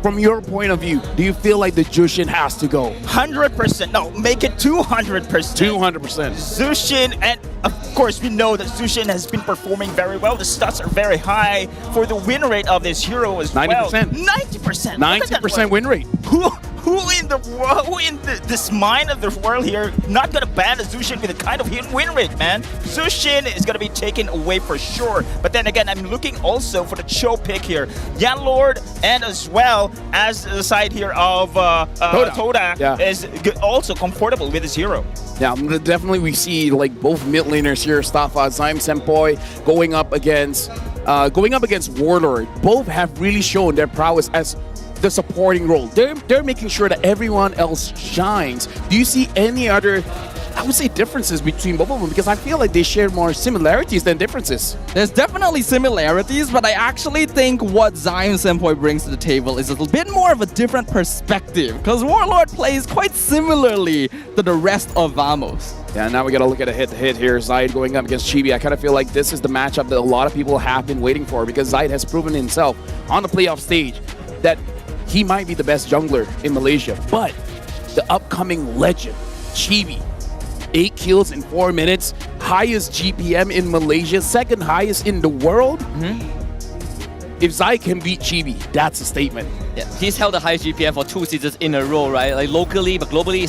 Speaker 12: From your point of view, do you feel like the Jushin has to go?
Speaker 14: 100%. No, make it 200%.
Speaker 12: 200%.
Speaker 14: Zushin, and of course we know that Zushin has been performing very well. The stats are very high for the win rate of this hero as
Speaker 12: 90%.
Speaker 14: well. 90%.
Speaker 12: 90% win rate.
Speaker 14: Who in the world, this mind of the world here, not gonna ban a Zushin with a kind of win rate, man? Zushin is gonna be taken away for sure. But then again, I'm looking also for the Cho pick here. Yanlord and as well as the side here of Todak is also comfortable with his hero.
Speaker 12: Yeah, definitely we see like both mid laners here, Stafa, Zaim Senpoi going up against Warlord. Both have really shown their prowess as the supporting role. They're making sure that everyone else shines. Do you see any other I would say differences between both of them because I feel like they share more similarities than differences.
Speaker 16: There's definitely similarities, but I actually think what Zion Senpai brings to the table is a little bit more of a different perspective because Warlord plays quite similarly to the rest of Vamos.
Speaker 12: Yeah, now we got to look at a head-to-head here. Zaid going up against Chibi. I kind of feel like this is the matchup that a lot of people have been waiting for because Zaid has proven himself on the playoff stage that he might be the best jungler in Malaysia. But the upcoming legend, Chibi, 8 kills in 4 minutes, highest GPM in Malaysia, second highest in the world. If Zaid can beat Chibi, that's a statement.
Speaker 15: Yeah, he's held the highest GPM for 2 seasons in a row, right? Like locally, but globally,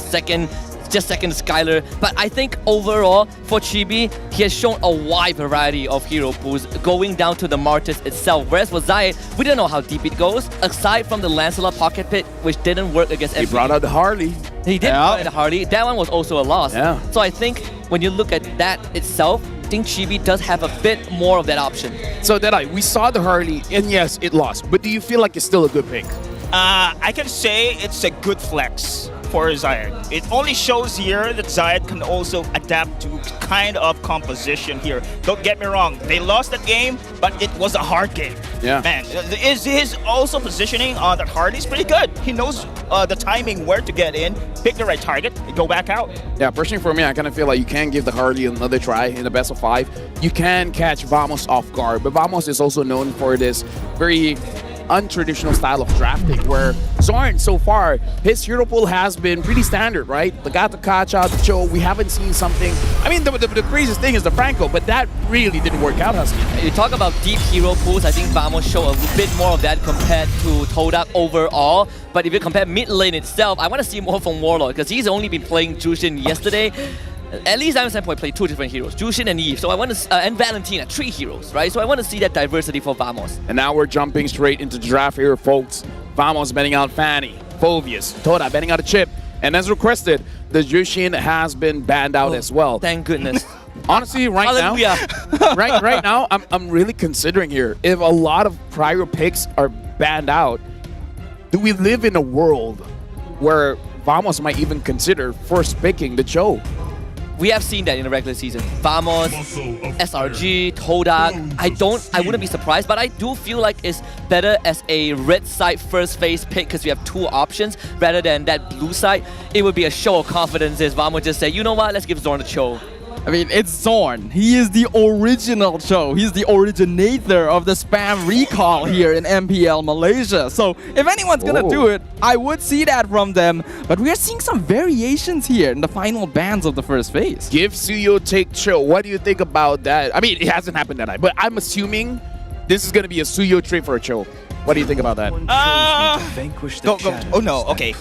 Speaker 15: just second to Skylar. But I think overall, for Chibi, he has shown a wide variety of hero pools, going down to the Martyrs itself. Whereas for Zaid, we don't know how deep it goes, aside from the Lancelot Pocket Pit, which didn't work against
Speaker 12: He brought out the Harley.
Speaker 15: He did bring out the Harley. That one was also a loss.
Speaker 12: Yeah.
Speaker 15: So I think when you look at that itself, I think Chibi does have a bit more of that option.
Speaker 12: So Deadeye, we saw the Harley, and yes, it lost. But do you feel like it's still a good pick?
Speaker 14: I can say it's a good flex for Zayed. It only shows here that Zayed can also adapt to kind of composition here. Don't get me wrong, they lost that game, but it was a hard game.
Speaker 12: Yeah.
Speaker 14: Man, his also positioning on that Harley is pretty good. He knows the timing where to get in, pick the right target, and go back out.
Speaker 12: Yeah, personally for me, I kind of feel like you can give the Harley another try in the best of 5. You can catch Vamos off guard, but Vamos is also known for this very untraditional style of drafting where Zorn, so far, his hero pool has been pretty standard, right? The Gata Kacha, the Cho, we haven't seen something. I mean, the craziest thing is the Franco, but that really didn't work out, Husky.
Speaker 15: You talk about deep hero pools, I think Vamos show a bit more of that compared to Todak overall. But if you compare mid lane itself, I want to see more from Warlord because he's only been playing Jushin yesterday. At least Iron Senpai played 2 different heroes, Jushin and Eve. So I want to, and Valentina, 3 heroes, right? So I want to see that diversity for Vamos.
Speaker 12: And now we're jumping straight into the draft here, folks. Vamos betting out Fanny, Phovius, Toda betting out a chip. And as requested, the Jushin has been banned out as well.
Speaker 15: Thank goodness.
Speaker 12: Honestly, right now, I'm really considering here, if a lot of prior picks are banned out, do we live in a world where Vamos might even consider first picking the Cho?
Speaker 15: We have seen that in the regular season. Vamos, SRG, Todak. I wouldn't be surprised, but I do feel like it's better as a red side first phase pick because we have 2 options rather than that blue side. It would be a show of confidence if Vamos just say, you know what, let's give Zorn a Cho.
Speaker 16: I mean, it's Zorn. He is the original Cho. He's the originator of the spam recall here in MPL Malaysia. So if anyone's gonna do it, I would see that from them. But we are seeing some variations here in the final bans of the first phase.
Speaker 12: Give Suyo, take Cho. What do you think about that? I mean, it hasn't happened that night, but I'm assuming this is gonna be a Suyo trade for a Cho. What do you think about that?
Speaker 14: Go. Oh no, okay.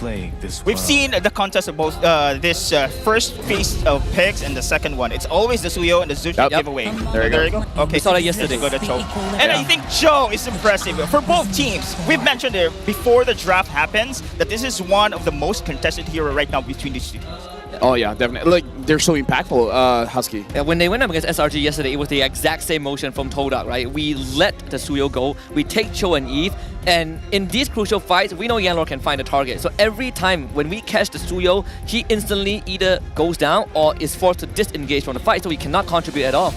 Speaker 14: We've seen the contest of both this first phase of picks and the second one. It's always the Suyo and the Zuchi giveaway.
Speaker 12: There you go.
Speaker 14: Okay,
Speaker 15: we saw that yesterday.
Speaker 14: Go to Cho. And I think Cho is impressive for both teams. We've mentioned it before the draft happens that this is one of the most contested hero right now between these 2 teams.
Speaker 12: Oh yeah, definitely. Like, they're so impactful, Husky.
Speaker 15: Yeah, when they went up against SRG yesterday, it was the exact same motion from Todak, right? We let the Suyo go, we take Cho and Eve, and in these crucial fights, we know Yanlor can find a target. So every time when we catch the Suyo, he instantly either goes down or is forced to disengage from the fight, so he cannot contribute at all.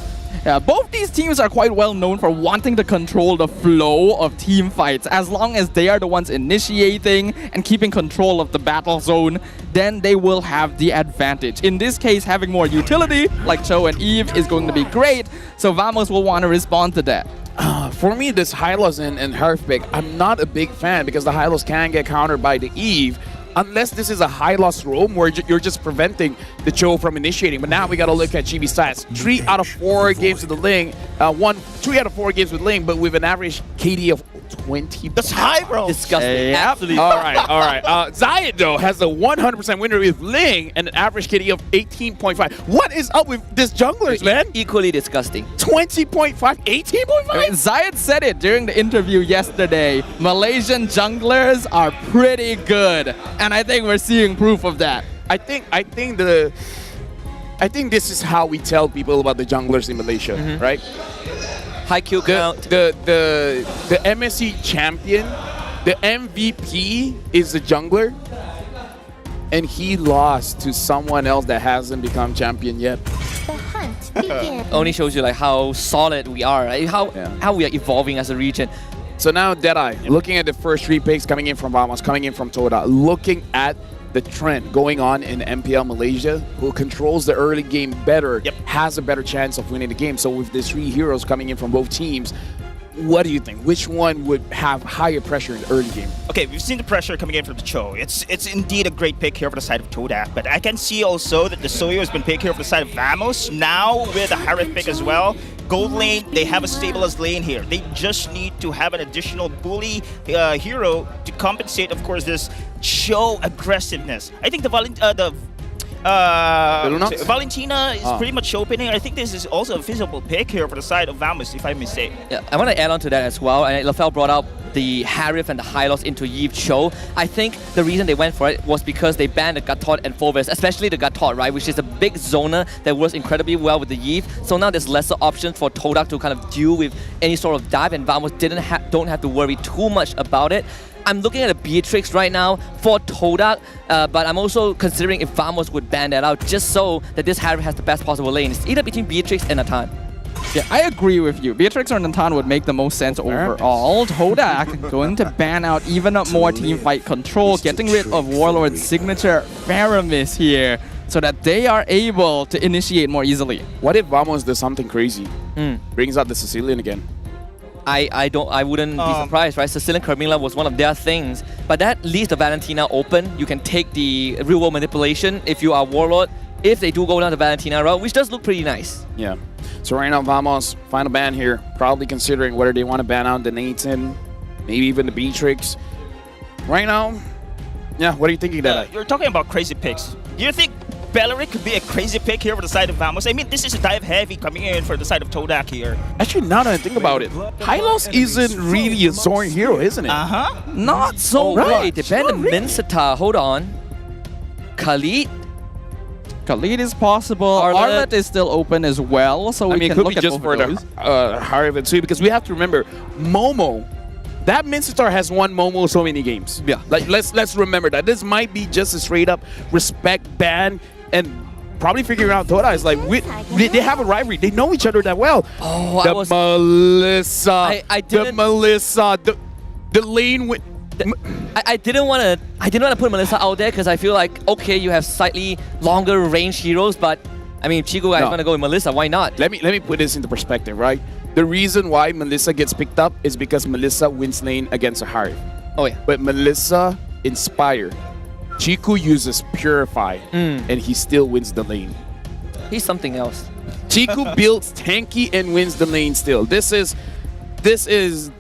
Speaker 16: Yeah, both these teams are quite well known for wanting to control the flow of team fights. As long as they are the ones initiating and keeping control of the battle zone, then they will have the advantage. In this case, having more utility, like Cho and Eve, is going to be great, so Vamos will want to respond to that.
Speaker 12: For me, this Hylos and Herf pick, I'm not a big fan because the Hylos can get countered by the Eve. Unless this is a high-loss roam where you're just preventing the Cho from initiating. But now we got to look at Chibi's stats. 3 out of 4 games with the Ling. 3 out of 4 games with Ling, but with an average KD of 20.
Speaker 14: That's high, bro.
Speaker 15: Disgusting. Absolutely.
Speaker 12: All right. Zayed, though, has a 100% win rate with Ling and an average KD of 18.5. What is up with this junglers, man?
Speaker 15: Equally disgusting.
Speaker 12: 20.5, 18.5?
Speaker 16: I mean, Zayed said it during the interview yesterday. Malaysian junglers are pretty good. And I think we're seeing proof of that.
Speaker 12: I think this is how we tell people about the junglers in Malaysia, right?
Speaker 15: High kill count.
Speaker 12: The MSC champion, the MVP is the jungler. and he lost to someone else that hasn't become champion yet.
Speaker 5: The hunt begins.
Speaker 15: Only shows you like how solid we are, right? How we are evolving as a region.
Speaker 12: So now Deadeye, looking at the first 3 picks coming in from Vamos, coming in from Todak, looking at the trend going on in MPL Malaysia, who controls the early game better, has a better chance of winning the game. So with these 3 heroes coming in from both teams, what do you think? Which one would have higher pressure in the early game?
Speaker 14: Okay, we've seen the pressure coming in from the Cho. It's indeed a great pick here for the side of Todak, but I can see also that the Soyo has been picked here for the side of Vamos. Now with the Harith pick as well, gold lane, they have a stabilized lane here. They just need to have an additional bully hero to compensate, of course, this Cho aggressiveness. I think the Valentina is pretty much opening. I think this is also a visible pick here for the side of Vamos, if I may say.
Speaker 15: Yeah, I want to add on to that as well. And Lafel brought up the Harith and the Hylos into Yves Cho. I think the reason they went for it was because they banned the Gatot and Foves, especially the Gatot, right, which is a big zoner that works incredibly well with the Yves. So now there's lesser options for Todak to kind of deal with any sort of dive, and Vamos don't have to worry too much about it. I'm looking at a Beatrix right now for Todak, but I'm also considering if Vamos would ban that out just so that this Harith has the best possible lane. It's either between Beatrix and Natan.
Speaker 16: Yeah, I agree with you. Beatrix or Natan would make the most sense overall. Todak going to ban out even more team fight control, getting rid of Warlord's signature Faramis here, so that they are able to initiate more easily.
Speaker 12: What if Vamos does something crazy? Brings out the Sicilian again.
Speaker 15: I wouldn't be surprised, right? Sicilian Carmilla was one of their things, but that leaves the Valentina open. You can take the real world manipulation if you are Warlord, if they do go down the Valentina route, which does look pretty nice.
Speaker 12: Yeah. So right now, Vamos, final ban here, probably considering whether they want to ban out the Nathan, maybe even the Beatrix. Right now, yeah, what are you thinking, Dada?
Speaker 14: You're talking about crazy picks. Do you think Beleric could be a crazy pick here for the side of Vamos? I mean, this is a dive heavy coming in for the side of Todak here.
Speaker 12: Actually, now that I think about it, Hylos isn't really a Zorn hero, isn't it?
Speaker 16: Not so
Speaker 15: right. They banned the Minsata. Hold on. Khalid
Speaker 16: is possible. Arlet is still open as well, so we can look at both of those.
Speaker 12: The Harith and Sui, because we have to remember, Momo, that Mincetar has won Momo so many games.
Speaker 16: Yeah.
Speaker 12: Like let's remember that. This might be just a straight up respect ban, and probably figuring out Toda is like they have a rivalry. They know each other that well.
Speaker 15: Oh,
Speaker 12: Melissa. The lane with
Speaker 15: I didn't want to put Melissa out there because I feel like, okay, you have slightly longer range heroes, but I mean, Chico guys want to go with Melissa. Why not?
Speaker 12: Let me put this into perspective, right? The reason why Melissa gets picked up is because Melissa wins lane against a Harith.
Speaker 15: Oh yeah.
Speaker 12: But Melissa Inspire. Chico uses Purify, and he still wins the lane.
Speaker 15: He's something else.
Speaker 12: Chico builds tanky and wins the lane still. This is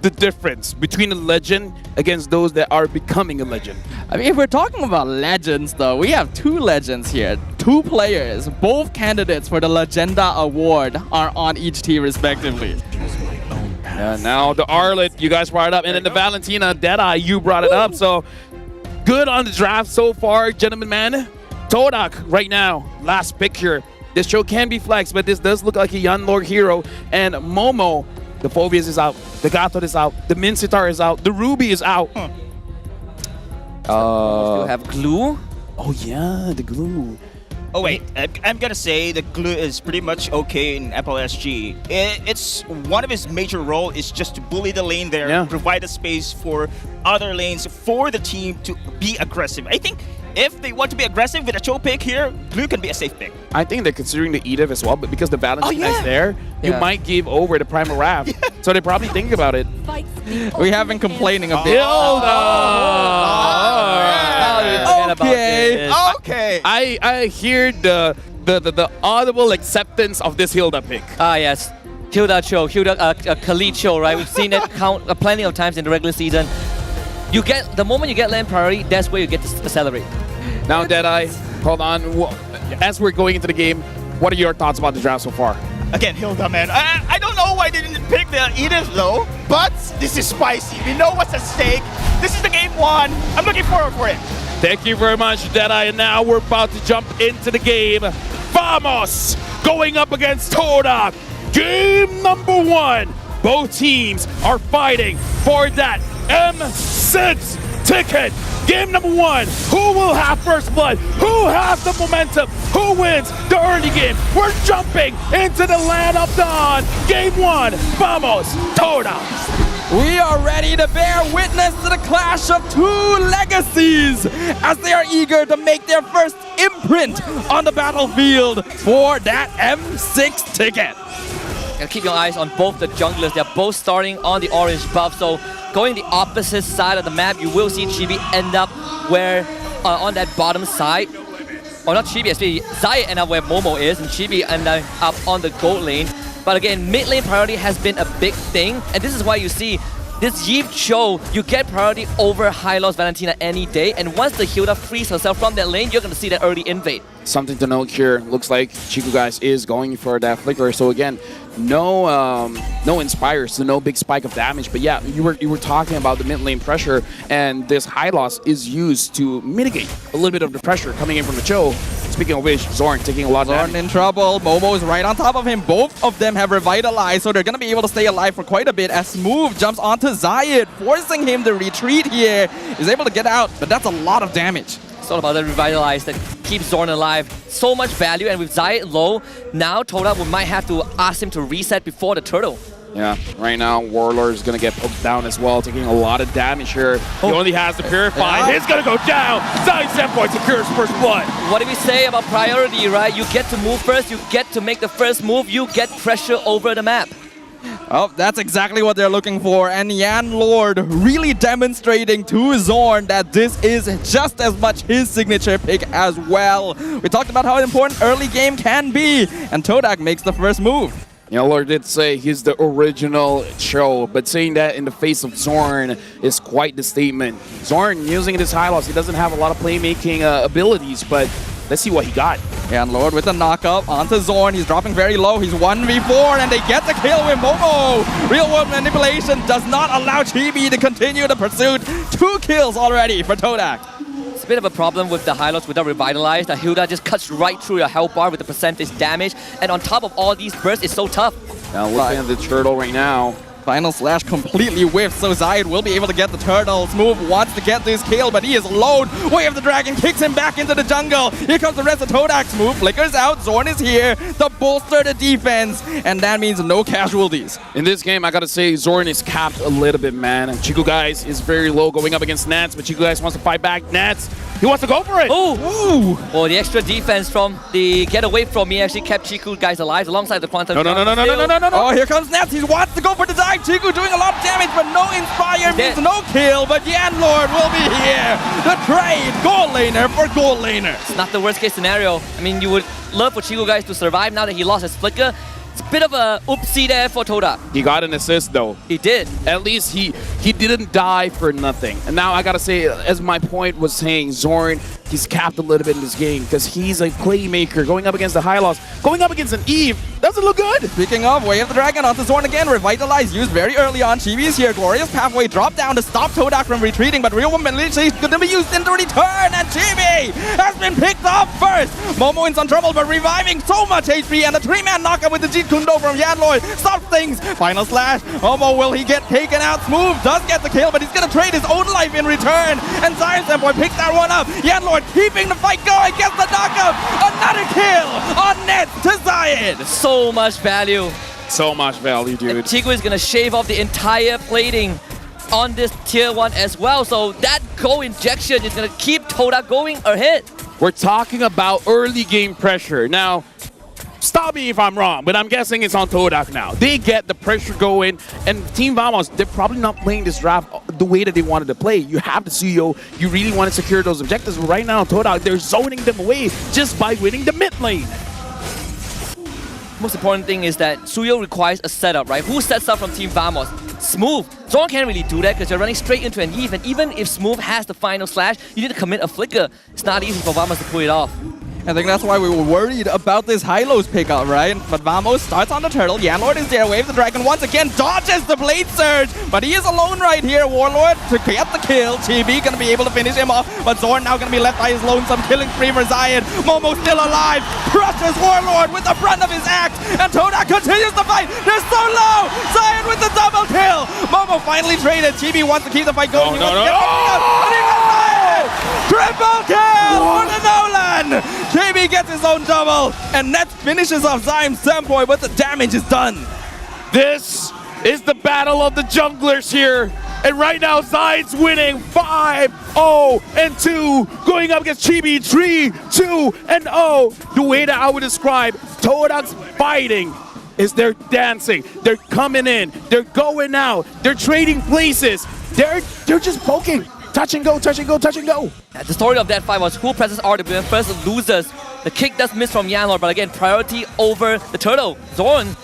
Speaker 12: the difference between a legend against those that are becoming a legend.
Speaker 16: I mean, if we're talking about legends, though, we have 2 legends here. 2 players, both candidates for the Legenda Award are on each team respectively.
Speaker 12: Now the Arlet, you guys brought it up, and then the Valentina, Deadeye, you brought it up. So good on the draft so far, gentlemen, man. Todak right now, last pick here. This show can be flexed, but this does look like a young Lord hero. And Momo, the Phobias is out, the Gatot is out, the Mincitar is out, the Ruby is out.
Speaker 15: Still have Glue?
Speaker 12: Oh yeah, the Glue.
Speaker 14: Oh wait, I'm gonna say the Glue is pretty much okay in FLSG. It's one of his major role is just to bully the lane there, provide a space for other lanes for the team to be aggressive. I think if they want to be aggressive with a Cho pick here, Glue can be a safe pick.
Speaker 12: I think they're considering the Edith as well, but because the Valentina is there, you might give over the Primal Wrath. So they probably think about it.
Speaker 16: We have been complaining a bit.
Speaker 14: Okay.
Speaker 12: I hear the audible acceptance of this Hilda pick.
Speaker 15: Ah yes, Hilda Cho, Khalid Cho, right? We've seen it count plenty of times in the regular season. The moment you get lane priority, that's where you get to accelerate.
Speaker 12: Now Deadeye, hold on. As we're going into the game, what are your thoughts about the draft so far?
Speaker 14: Again, Hilda, man. I don't know why they didn't pick the Edith though, but this is spicy. We know what's at stake. This is the game 1. I'm looking forward for it.
Speaker 12: Thank you very much, Deadeye. And now we're about to jump into the game. Vamos going up against Todak. Game number 1. Both teams are fighting for that M6 ticket. Game number 1. Who will have first blood? Who has the momentum? Who wins the early game? We're jumping into the land of dawn. Game 1. Vamos, Todak.
Speaker 16: We are ready to bear witness to the clash of two legacies as they are eager to make their first imprint on the battlefield for that M6 ticket.
Speaker 15: And keep your eyes on both the junglers. They're both starting on the orange buff. So going the opposite side of the map, you will see Chibi end up where on that bottom side. Or not Chibi, actually Zayed end up where Momo is, and Chibi end up on the gold lane. But again, mid lane priority has been a big thing, and this is why you see this Yeep Cho, you get priority over Hylos Valentina any day, and once the Hilda frees herself from that lane, you're going to see that early invade.
Speaker 12: Something to note here, looks like Chiku guys is going for that flicker. So again, no inspires, so no big spike of damage. But yeah, you were talking about the mid lane pressure, and this high loss is used to mitigate a little bit of the pressure coming in from the Cho. Speaking of which, Zorn taking a lot of damage.
Speaker 16: Zorn in trouble. Momo is right on top of him. Both of them have revitalized, so they're going to be able to stay alive for quite a bit as Smooth jumps onto Zayed, forcing him to retreat here. He's able to get out, but that's a lot of damage.
Speaker 15: It's all about the revitalize that keeps Zorn alive. So much value, and with Zayed low, now Todak might have to ask him to reset before the turtle.
Speaker 12: Yeah, right now Warlord is going to get poked down as well, taking a lot of damage here. He only has the Purify. It's going to go down. Zayed Senpai secures first blood.
Speaker 15: What do we say about priority, right? You get to move first, you get to make the first move, you get pressure over the map.
Speaker 16: Oh, that's exactly what they're looking for. And Yan Lord really demonstrating to Zorn that this is just as much his signature pick as well. We talked about how important early game can be, and Todak makes the first move.
Speaker 12: Lord did say he's the original Cho, but saying that in the face of Zorn is quite the statement. Zorn using this high loss, he doesn't have a lot of playmaking abilities, but let's see what he got.
Speaker 16: And Lord with the knockup onto Zorn. He's dropping very low. He's 1v4, and they get the kill with Momo. Real world manipulation does not allow Chibi to continue the pursuit. 2 kills already for Todak.
Speaker 15: It's a bit of a problem with the Hylos without Revitalize. The Hilda just cuts right through your health bar with the percentage damage, and on top of all these bursts, it's so tough.
Speaker 12: Now looking at the turtle right now.
Speaker 16: Final slash completely whiffed, so Zayed will be able to get the turtle. Smooth wants to get this kill, but he is alone. Way of the Dragon kicks him back into the jungle. Here comes the rest of Todak. Smooth flickers out. Zorn is here to bolster the defense, and that means no casualties.
Speaker 12: In this game, I gotta say, Zorn is capped a little bit, man. Chiku guys is very low going up against Nats, but Chiku guys wants to fight back. Nats, he wants to go for it.
Speaker 15: Oh, oh, the extra defense from the get away from me actually kept Chiku guys alive alongside the Quantum.
Speaker 12: No.
Speaker 16: Oh, here comes Nats. He wants to go for the dive. Chiku doing a lot of damage, but no inspire means no kill. But Yan Lord will be here. The trade, gold laner for gold laner.
Speaker 15: It's not the worst case scenario. I mean, you would love for Chiku guys to survive now that he lost his flicker. It's a bit of a oopsie there for Todak.
Speaker 12: He got an assist though.
Speaker 15: He did.
Speaker 12: At least he didn't die for nothing. And now I gotta say, as my point was saying, Zorn, he's capped a little bit in this game because he's a playmaker going up against the high loss, going up against an Eve. Doesn't look good.
Speaker 16: Speaking of, Way of the Dragon onto Zorn again. Revitalize used very early on. Chibi is here. Glorious Pathway drop down to stop Todak from retreating, but Real Woman is going to be used in the return, and Chibi has been picked off first. Momo in some trouble, but reviving so much HP, and the 3-man knockup with the Jeet Kundo from Yan Lord stops things. Final slash. Momo, will he get taken out? Smooth does get the kill, but he's going to trade his own life in return, and Zion Senpai picks that one up. Yan Lord keeping the fight going, gets the knockup. Another kill on net to Zion.
Speaker 15: So much value.
Speaker 12: So much value, dude.
Speaker 15: And Chiku is going to shave off the entire plating on this tier 1 as well. So that goal injection is going to keep Todak going ahead.
Speaker 12: We're talking about early game pressure. Now, stop me if I'm wrong, but I'm guessing it's on Todak now. They get the pressure going, and Team Vamos, they're probably not playing this draft the way that they wanted to play. You have the Suyo, you really want to secure those objectives, but right now, Todak, they're zoning them away just by winning the mid lane.
Speaker 15: Most important thing is that Suyo requires a setup, right? Who sets up from Team Vamos? Smooth. Zorn can't really do that because you're running straight into an Eve, and even if Smooth has the final slash, you need to commit a flicker. It's not easy for Vamos to pull it off.
Speaker 16: I think that's why we were worried about this Hylos pickup, right? But Vamos starts on the turtle. Yan Lord is there. Wave the Dragon once again dodges the Blade Surge, but he is alone right here. Warlord to get the kill. Chibi gonna be able to finish him off, but Zorn now gonna be left by his lonesome killing spree for Zion. Momo still alive. Crushes Warlord with the front of his axe, and Todak continues the fight. They're so low. Zion with the double kill. Momo finally traded. Chibi wants to keep the fight going. He wants to get and he got Zion. Triple kill for the Nolan! KB gets his own double, and Nets finishes off Zaim Sempoy, but the damage is done.
Speaker 12: This is the battle of the junglers here. And right now, Zaid's winning 5-0-2, going up against Chibi 3-2-0. The way that I would describe Todak's fighting is they're dancing, they're coming in, they're going out, they're trading places, they're just poking. Touch and go, touch and go, touch and go.
Speaker 15: The story of that fight was who presses RWM first loses. The kick does miss from Yanlor, but again, priority over the turtle. Zorn.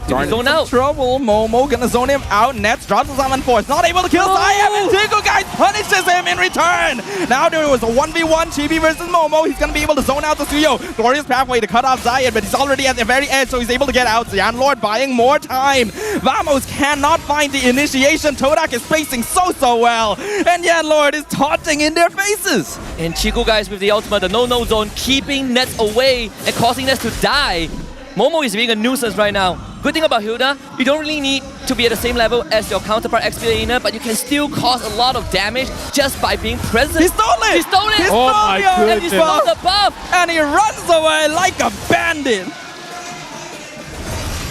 Speaker 15: Zone out.
Speaker 16: Trouble. Momo gonna zone him out. Nets drops the Summon Force. Not able to kill Zaim, and Tico guys punishes him in return. Now there was a 1v1 Chibi versus Momo. He's gonna be able to zone out the studio. Glorious pathway to cut off Zayn, but he's already at the very edge, so he's able to get out. Zian Lord buying more time. Vamos cannot find the initiation. Todak is spacing so well, and Yan Lord is taunting in their faces.
Speaker 15: And Chico guys with the ultimate, the no-no zone, keeping Nets away and causing Nets to die. Momo is being a nuisance right now. Good thing about Hilda, you don't really need to be at the same level as your counterpart XP laner, but you can still cause a lot of damage just by being present.
Speaker 16: He stole it!
Speaker 15: He stole it!
Speaker 16: He stole
Speaker 12: my
Speaker 16: it!
Speaker 15: And he stole the buff!
Speaker 16: And he runs away like a bandit.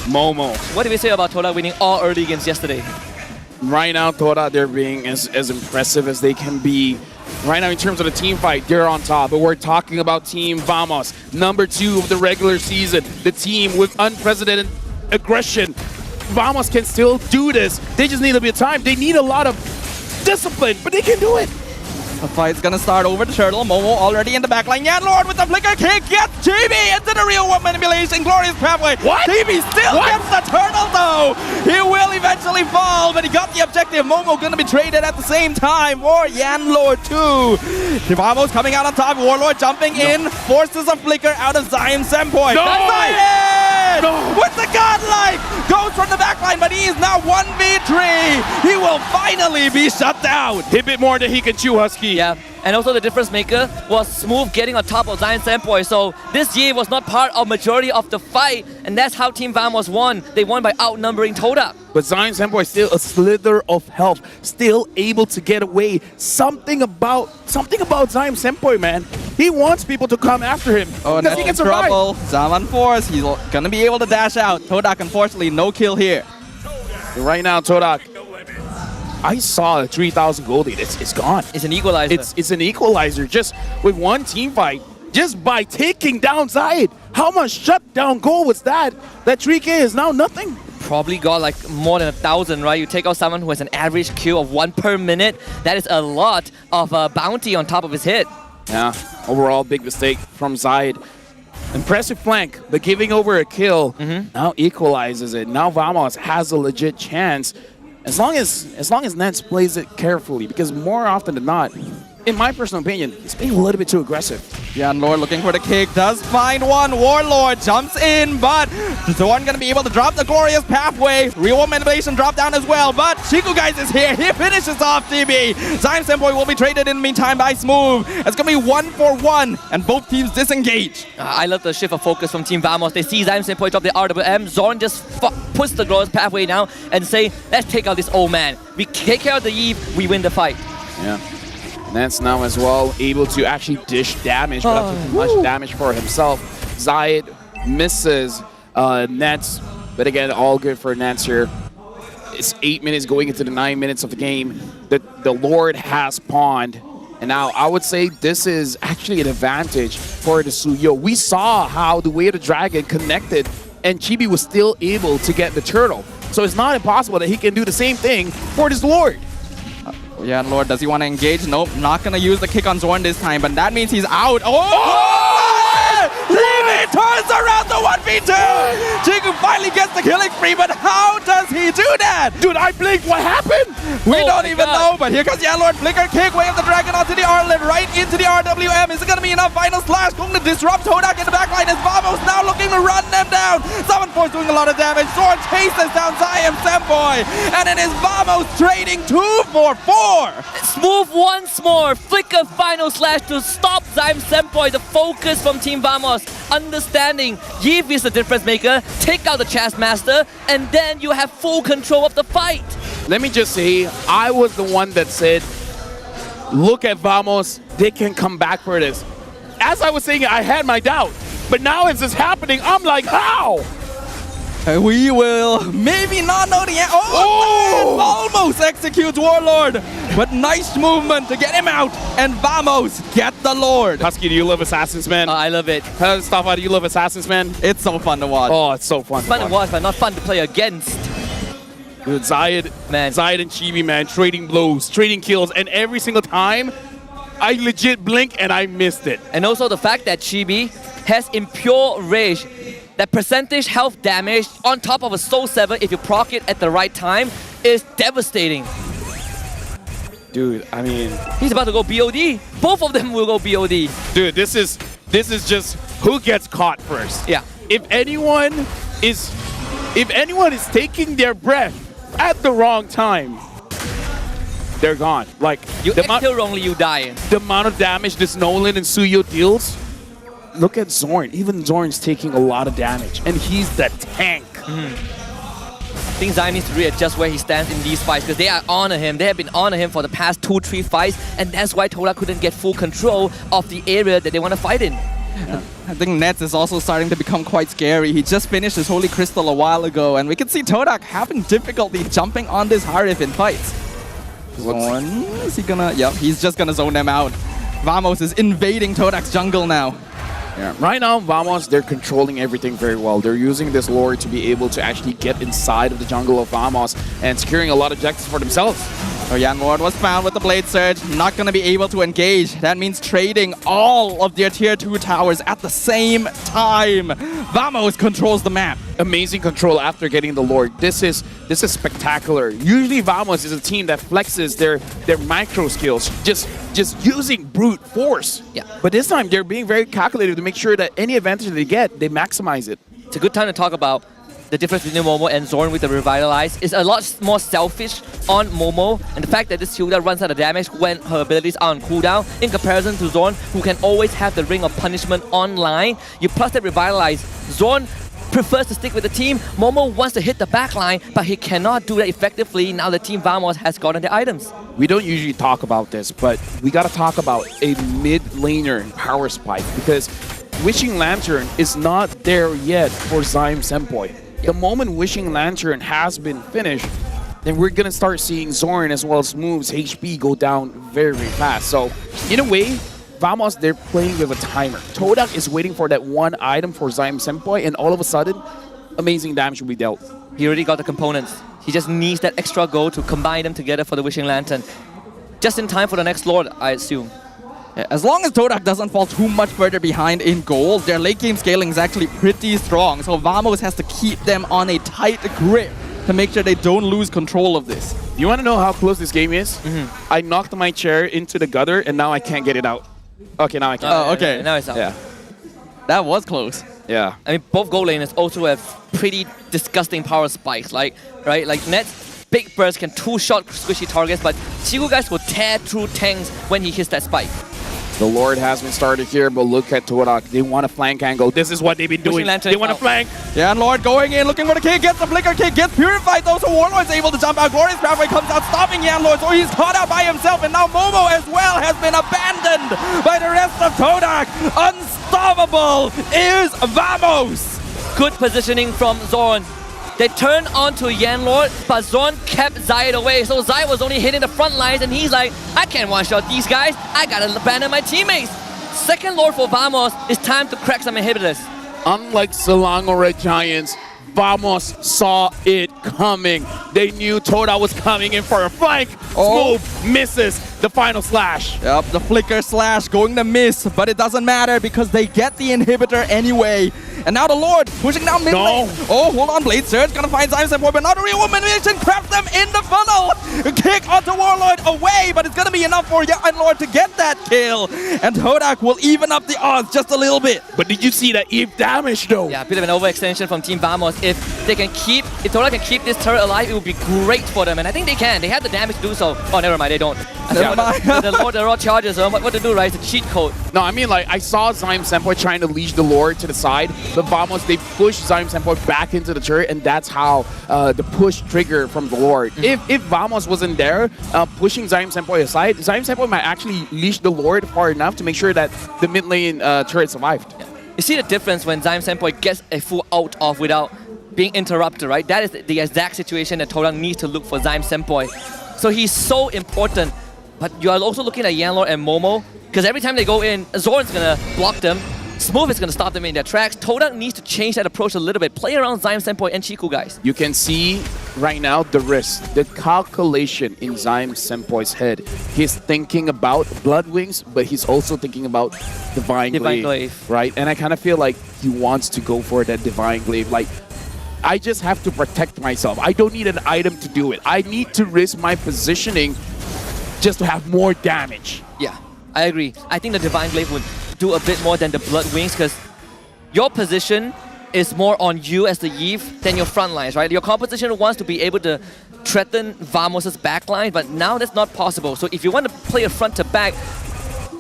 Speaker 12: Momo.
Speaker 15: What did we say about Todak winning all early games yesterday?
Speaker 12: Right now, Todak, they're being as impressive as they can be. Right now, in terms of the team fight, they're on top. But we're talking about Team Vamos, number 2 of the regular season. The team with unprecedented aggression. Vamos can still do this. They just need a bit of time. They need a lot of discipline, but they can do it.
Speaker 16: The fight's gonna start over the turtle. Momo already in the backline. Yan Lord with the flicker kick gets GB into the real world manipulation. Glorious pathway.
Speaker 12: What?
Speaker 16: GB still gets the turtle though. He will eventually fall, but he got the objective. Momo gonna be traded at the same time for Yan Lord too. Vamos coming out on top. Warlord jumping in, forces a flicker out of Zaim Sempoy.
Speaker 12: No!
Speaker 16: Zayn with the godlike goes from the backline, but he is now 1v3. He will finally be shut down.
Speaker 12: Hit bit more than he can chew, Husky.
Speaker 15: Yeah, and also the difference maker was Smooth getting on top of Zion Sempoy, so this Ye was not part of majority of the fight, and that's how Team Vamos won. They won by outnumbering Todak.
Speaker 12: But Zion Sempoy still a slither of health, still able to get away. Something about Zion Sempoy, man. He wants people to come after him because he can survive.
Speaker 16: Trouble. Zaman Force, he's gonna be able to dash out. Todak, unfortunately, no kill here.
Speaker 12: Right now, Todak, I saw a 3,000 gold lead. It's gone.
Speaker 15: It's an equalizer.
Speaker 12: It's an equalizer just with one team fight. Just by taking down Zaid. How much shutdown goal was that? That 3K is now nothing.
Speaker 15: Probably got like more than 1,000, right? You take out someone who has an average kill of 1 per minute. That is a lot of bounty on top of his hit.
Speaker 12: Yeah, overall big mistake from Zaid. Impressive flank, but giving over a kill now equalizes it. Now Vamos has a legit chance. As long as Nets plays it carefully, because more often than not, in my personal opinion, he's being a little bit too aggressive.
Speaker 16: Yan Lord looking for the kick, does find one. Warlord jumps in, but Zorn gonna be able to drop the glorious pathway. Real manipulation drop down as well, but Chico guys is here. He finishes off TB. Zion Sempoy will be traded in the meantime by Smooth. It's gonna be 1-for-1, and both teams disengage.
Speaker 15: I love the shift of focus from Team Vamos. They see Zion Sempoy drop the RWM. Zorn just puts the glorious pathway down and say, let's take out this old man. We take care of the Eve, we win the fight.
Speaker 12: Yeah. Nets now as well able to actually dish damage, but not too much damage for himself. Zaid misses Nets, but again, all good for Nets here. It's 8 minutes going into the 9 minutes of the game. The Lord has pawned, and now I would say this is actually an advantage for the Suyo. We saw how the Way of the Dragon connected, and Chibi was still able to get the turtle. So it's not impossible that he can do the same thing for this Lord.
Speaker 16: Yeah, Lord, does he want to engage? Nope, not going to use the kick on Zorn this time, but that means he's out. He turns around the 1v2! Chiku finally gets the killing spree, but how does he do that?
Speaker 12: Dude, I blinked. What happened?
Speaker 16: We don't even know, but here comes Yan Lord. Flicker kick, Way of the Dragon onto the Arlet, right into the RWM. Is it going to be enough? Final slash going to disrupt Todak in the backline as Vamos now looking to run them down. Summon Force doing a lot of damage. Zorn chases down Zion Sempoy, and it is Vamos trading 2 for 4.
Speaker 15: Smooth once more. Flicker final slash to stop Zion Sempoy. The focus from Team Vamos. Understanding Yiv is the difference maker. Take out the Chess Master, and then you have full control of the fight.
Speaker 12: Let me just say, I was the one that said look at Vamos. They can come back for this. As I was saying, I had my doubt. But now as it's happening, I'm like, how?
Speaker 16: We will maybe not know the end. Oh, man, almost executes Warlord. But nice movement to get him out. And Vamos get the Lord.
Speaker 12: Husky, do you love Assassins, man?
Speaker 15: I love it.
Speaker 12: Stafa, do you love Assassins, man?
Speaker 16: It's so fun to watch.
Speaker 12: Oh, it's so fun.
Speaker 15: It's fun to watch, but not fun to play against.
Speaker 12: Dude, Zayed and Chibi, man, trading blows, trading kills, and every single time, I legit blink and I missed it.
Speaker 15: And also the fact that Chibi has Impure Rage, that percentage health damage on top of a Soul 7 if you proc it at the right time is devastating.
Speaker 12: Dude, I mean...
Speaker 15: He's about to go BOD. Both of them will go BOD.
Speaker 12: Dude, this is just who gets caught first.
Speaker 15: Yeah.
Speaker 12: If anyone is taking their breath at the wrong time, they're gone. Like,
Speaker 15: you exhale wrongly, you die.
Speaker 12: The amount of damage this Nolan and Suyo deals. Look at Zorn. Even Zorn's taking a lot of damage, and he's the tank.
Speaker 15: I think Zai needs to readjust where he stands in these fights because they are on him. They have been on him for the past 2-3 fights, and that's why Todak couldn't get full control of the area that they want to fight in.
Speaker 16: Yeah. I think Nets is also starting to become quite scary. He just finished his Holy Crystal a while ago, and we can see Todak having difficulty jumping on this Harif in fights. Zorn, is he gonna... Yep, he's just gonna zone them out. Vamos is invading Todak's jungle now.
Speaker 12: Yeah. Right now, Vamos, they're controlling everything very well. They're using this lore to be able to actually get inside of the jungle of Vamos and securing a lot of objectives for themselves.
Speaker 16: So Yan Ward was found with the Blade Surge, not going to be able to engage. That means trading all of their tier 2 towers at the same time. Vamos controls the map.
Speaker 12: Amazing control after getting the Lord. This is spectacular. Usually Vamos is a team that flexes their micro skills, just using brute force.
Speaker 15: Yeah.
Speaker 12: But this time they're being very calculated to make sure that any advantage they get, they maximize it.
Speaker 15: It's a good time to talk about the difference between Momo and Zorn with the Revitalize. Is a lot more selfish on Momo, and the fact that this Hilda runs out of damage when her abilities are on cooldown in comparison to Zorn, who can always have the Ring of Punishment online. You plus that Revitalize. Zorn prefers to stick with the team. Momo wants to hit the backline, but he cannot do that effectively now the Team Vamos has gotten the items.
Speaker 12: We don't usually talk about this, but we gotta talk about a mid-laner power spike because Wishing Lantern is not there yet for Zyme Senpai. The moment Wishing Lantern has been finished, then we're gonna start seeing Zorn as well as Move's HP go down very, very fast. So, in a way, Vamos, they're playing with a timer. Todak is waiting for that one item for Zyme Senpai, and all of a sudden, amazing damage will be dealt.
Speaker 15: He already got the components. He just needs that extra gold to combine them together for the Wishing Lantern. Just in time for the next Lord, I assume.
Speaker 16: Yeah, as long as Todak doesn't fall too much further behind in gold, their late game scaling is actually pretty strong. So Vamos has to keep them on a tight grip to make sure they don't lose control of this.
Speaker 12: You want to know how close this game is? I knocked my chair into the gutter and now I can't get it out. Okay, now I can.
Speaker 16: Oh, okay.
Speaker 15: Now it's out.
Speaker 12: Yeah.
Speaker 16: That was close.
Speaker 12: Yeah.
Speaker 15: I mean, both gold laners also have pretty disgusting power spikes. Like Nets, big burst can two-shot squishy targets, but Chigu guys will tear through tanks when he hits that spike.
Speaker 12: The Lord has been started here, but look at Todak. They want a flank angle. This is what they've been doing. They want to flank.
Speaker 16: Yeah, and Lord going in, looking for the kick, gets the flicker kick, gets purified though, so Warlord's able to jump out. Glorious Pathway comes out, stopping Yan Lord, so he's caught out by himself, and now Momo as well has been abandoned by the rest of Todak. Unstoppable is Vamos.
Speaker 15: Good positioning from Zorn. They turned onto Yan Lord, but Zorn kept Zayed away. So Zayed was only hitting the front lines, and he's like, I can't one-shot these guys. I gotta abandon my teammates. Second Lord for Vamos, it's time to crack some inhibitors.
Speaker 12: Unlike Selangor Red Giants, Vamos saw it coming. They knew Todak was coming in for a flank. Smooth misses the final slash.
Speaker 16: Yep, the flicker slash going to miss, but it doesn't matter because they get the inhibitor anyway. And now the Lord pushing down mid lane. Oh, hold on, Blade Surge gonna find Zyme Senpai, but not a real elimination. Traps them in the funnel. Kick onto Warlord away, but it's gonna be enough for Yan Lord to get that kill. And Todak will even up the odds just a little bit.
Speaker 12: But did you see that Eve damage though?
Speaker 15: Yeah, a bit of an overextension from Team Vamos. If Todak can keep this turret alive, it would be great for them. And I think they can. They have the damage to do so. Oh, never mind, they don't. The Lord charges, what to do, right? It's a cheat code.
Speaker 12: No, I mean, like, I saw Zyme Senpai trying to leash the Lord to the side, but Vamos, they push Zyme Senpai back into the turret, and that's how the push trigger from the Lord. If Vamos wasn't there, pushing Zaim Senpai aside. Zaim Senpai might actually leash the Lord far enough to make sure that the mid lane turret survived.
Speaker 15: You see the difference when Zaim Senpai gets a full out off without being interrupted, right? That is the exact situation that Todak needs to look for Zaim Senpai. So he's so important. But you are also looking at Yanlord and Momo, because every time they go in, Zoran's going to block them. Smooth is going to stop them in their tracks. Todak needs to change that approach a little bit. Play around Zaim Senpai and Chiku, guys.
Speaker 12: You can see right now the risk, the calculation in Zaim Senpai's head. He's thinking about Blood Wings, but he's also thinking about Divine Glaive, right? And I kind of feel like he wants to go for that Divine Glaive. Like, I just have to protect myself. I don't need an item to do it. I need to risk my positioning just to have more damage.
Speaker 15: Yeah, I agree. I think the Divine Glaive would do a bit more than the Blood Wings, because your position is more on you as the Eve than your front lines, right? Your composition wants to be able to threaten Vamos' backline, but now that's not possible. So if you want to play a front to back,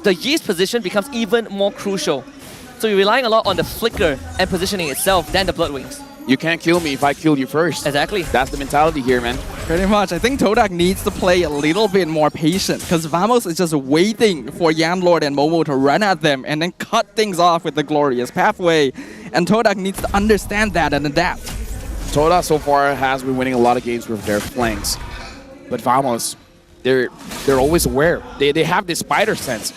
Speaker 15: the Yee's position becomes even more crucial. So you're relying a lot on the flicker and positioning itself than the Blood Wings.
Speaker 12: You can't kill me if I kill you first.
Speaker 15: Exactly.
Speaker 12: That's the mentality here, man.
Speaker 16: Pretty much. I think Todak needs to play a little bit more patient, because Vamos is just waiting for Yanlord and Momo to run at them and then cut things off with the glorious pathway. And Todak needs to understand that and adapt.
Speaker 12: Todak so far has been winning a lot of games with their flanks. But Vamos, they're always aware. They have this spider sense.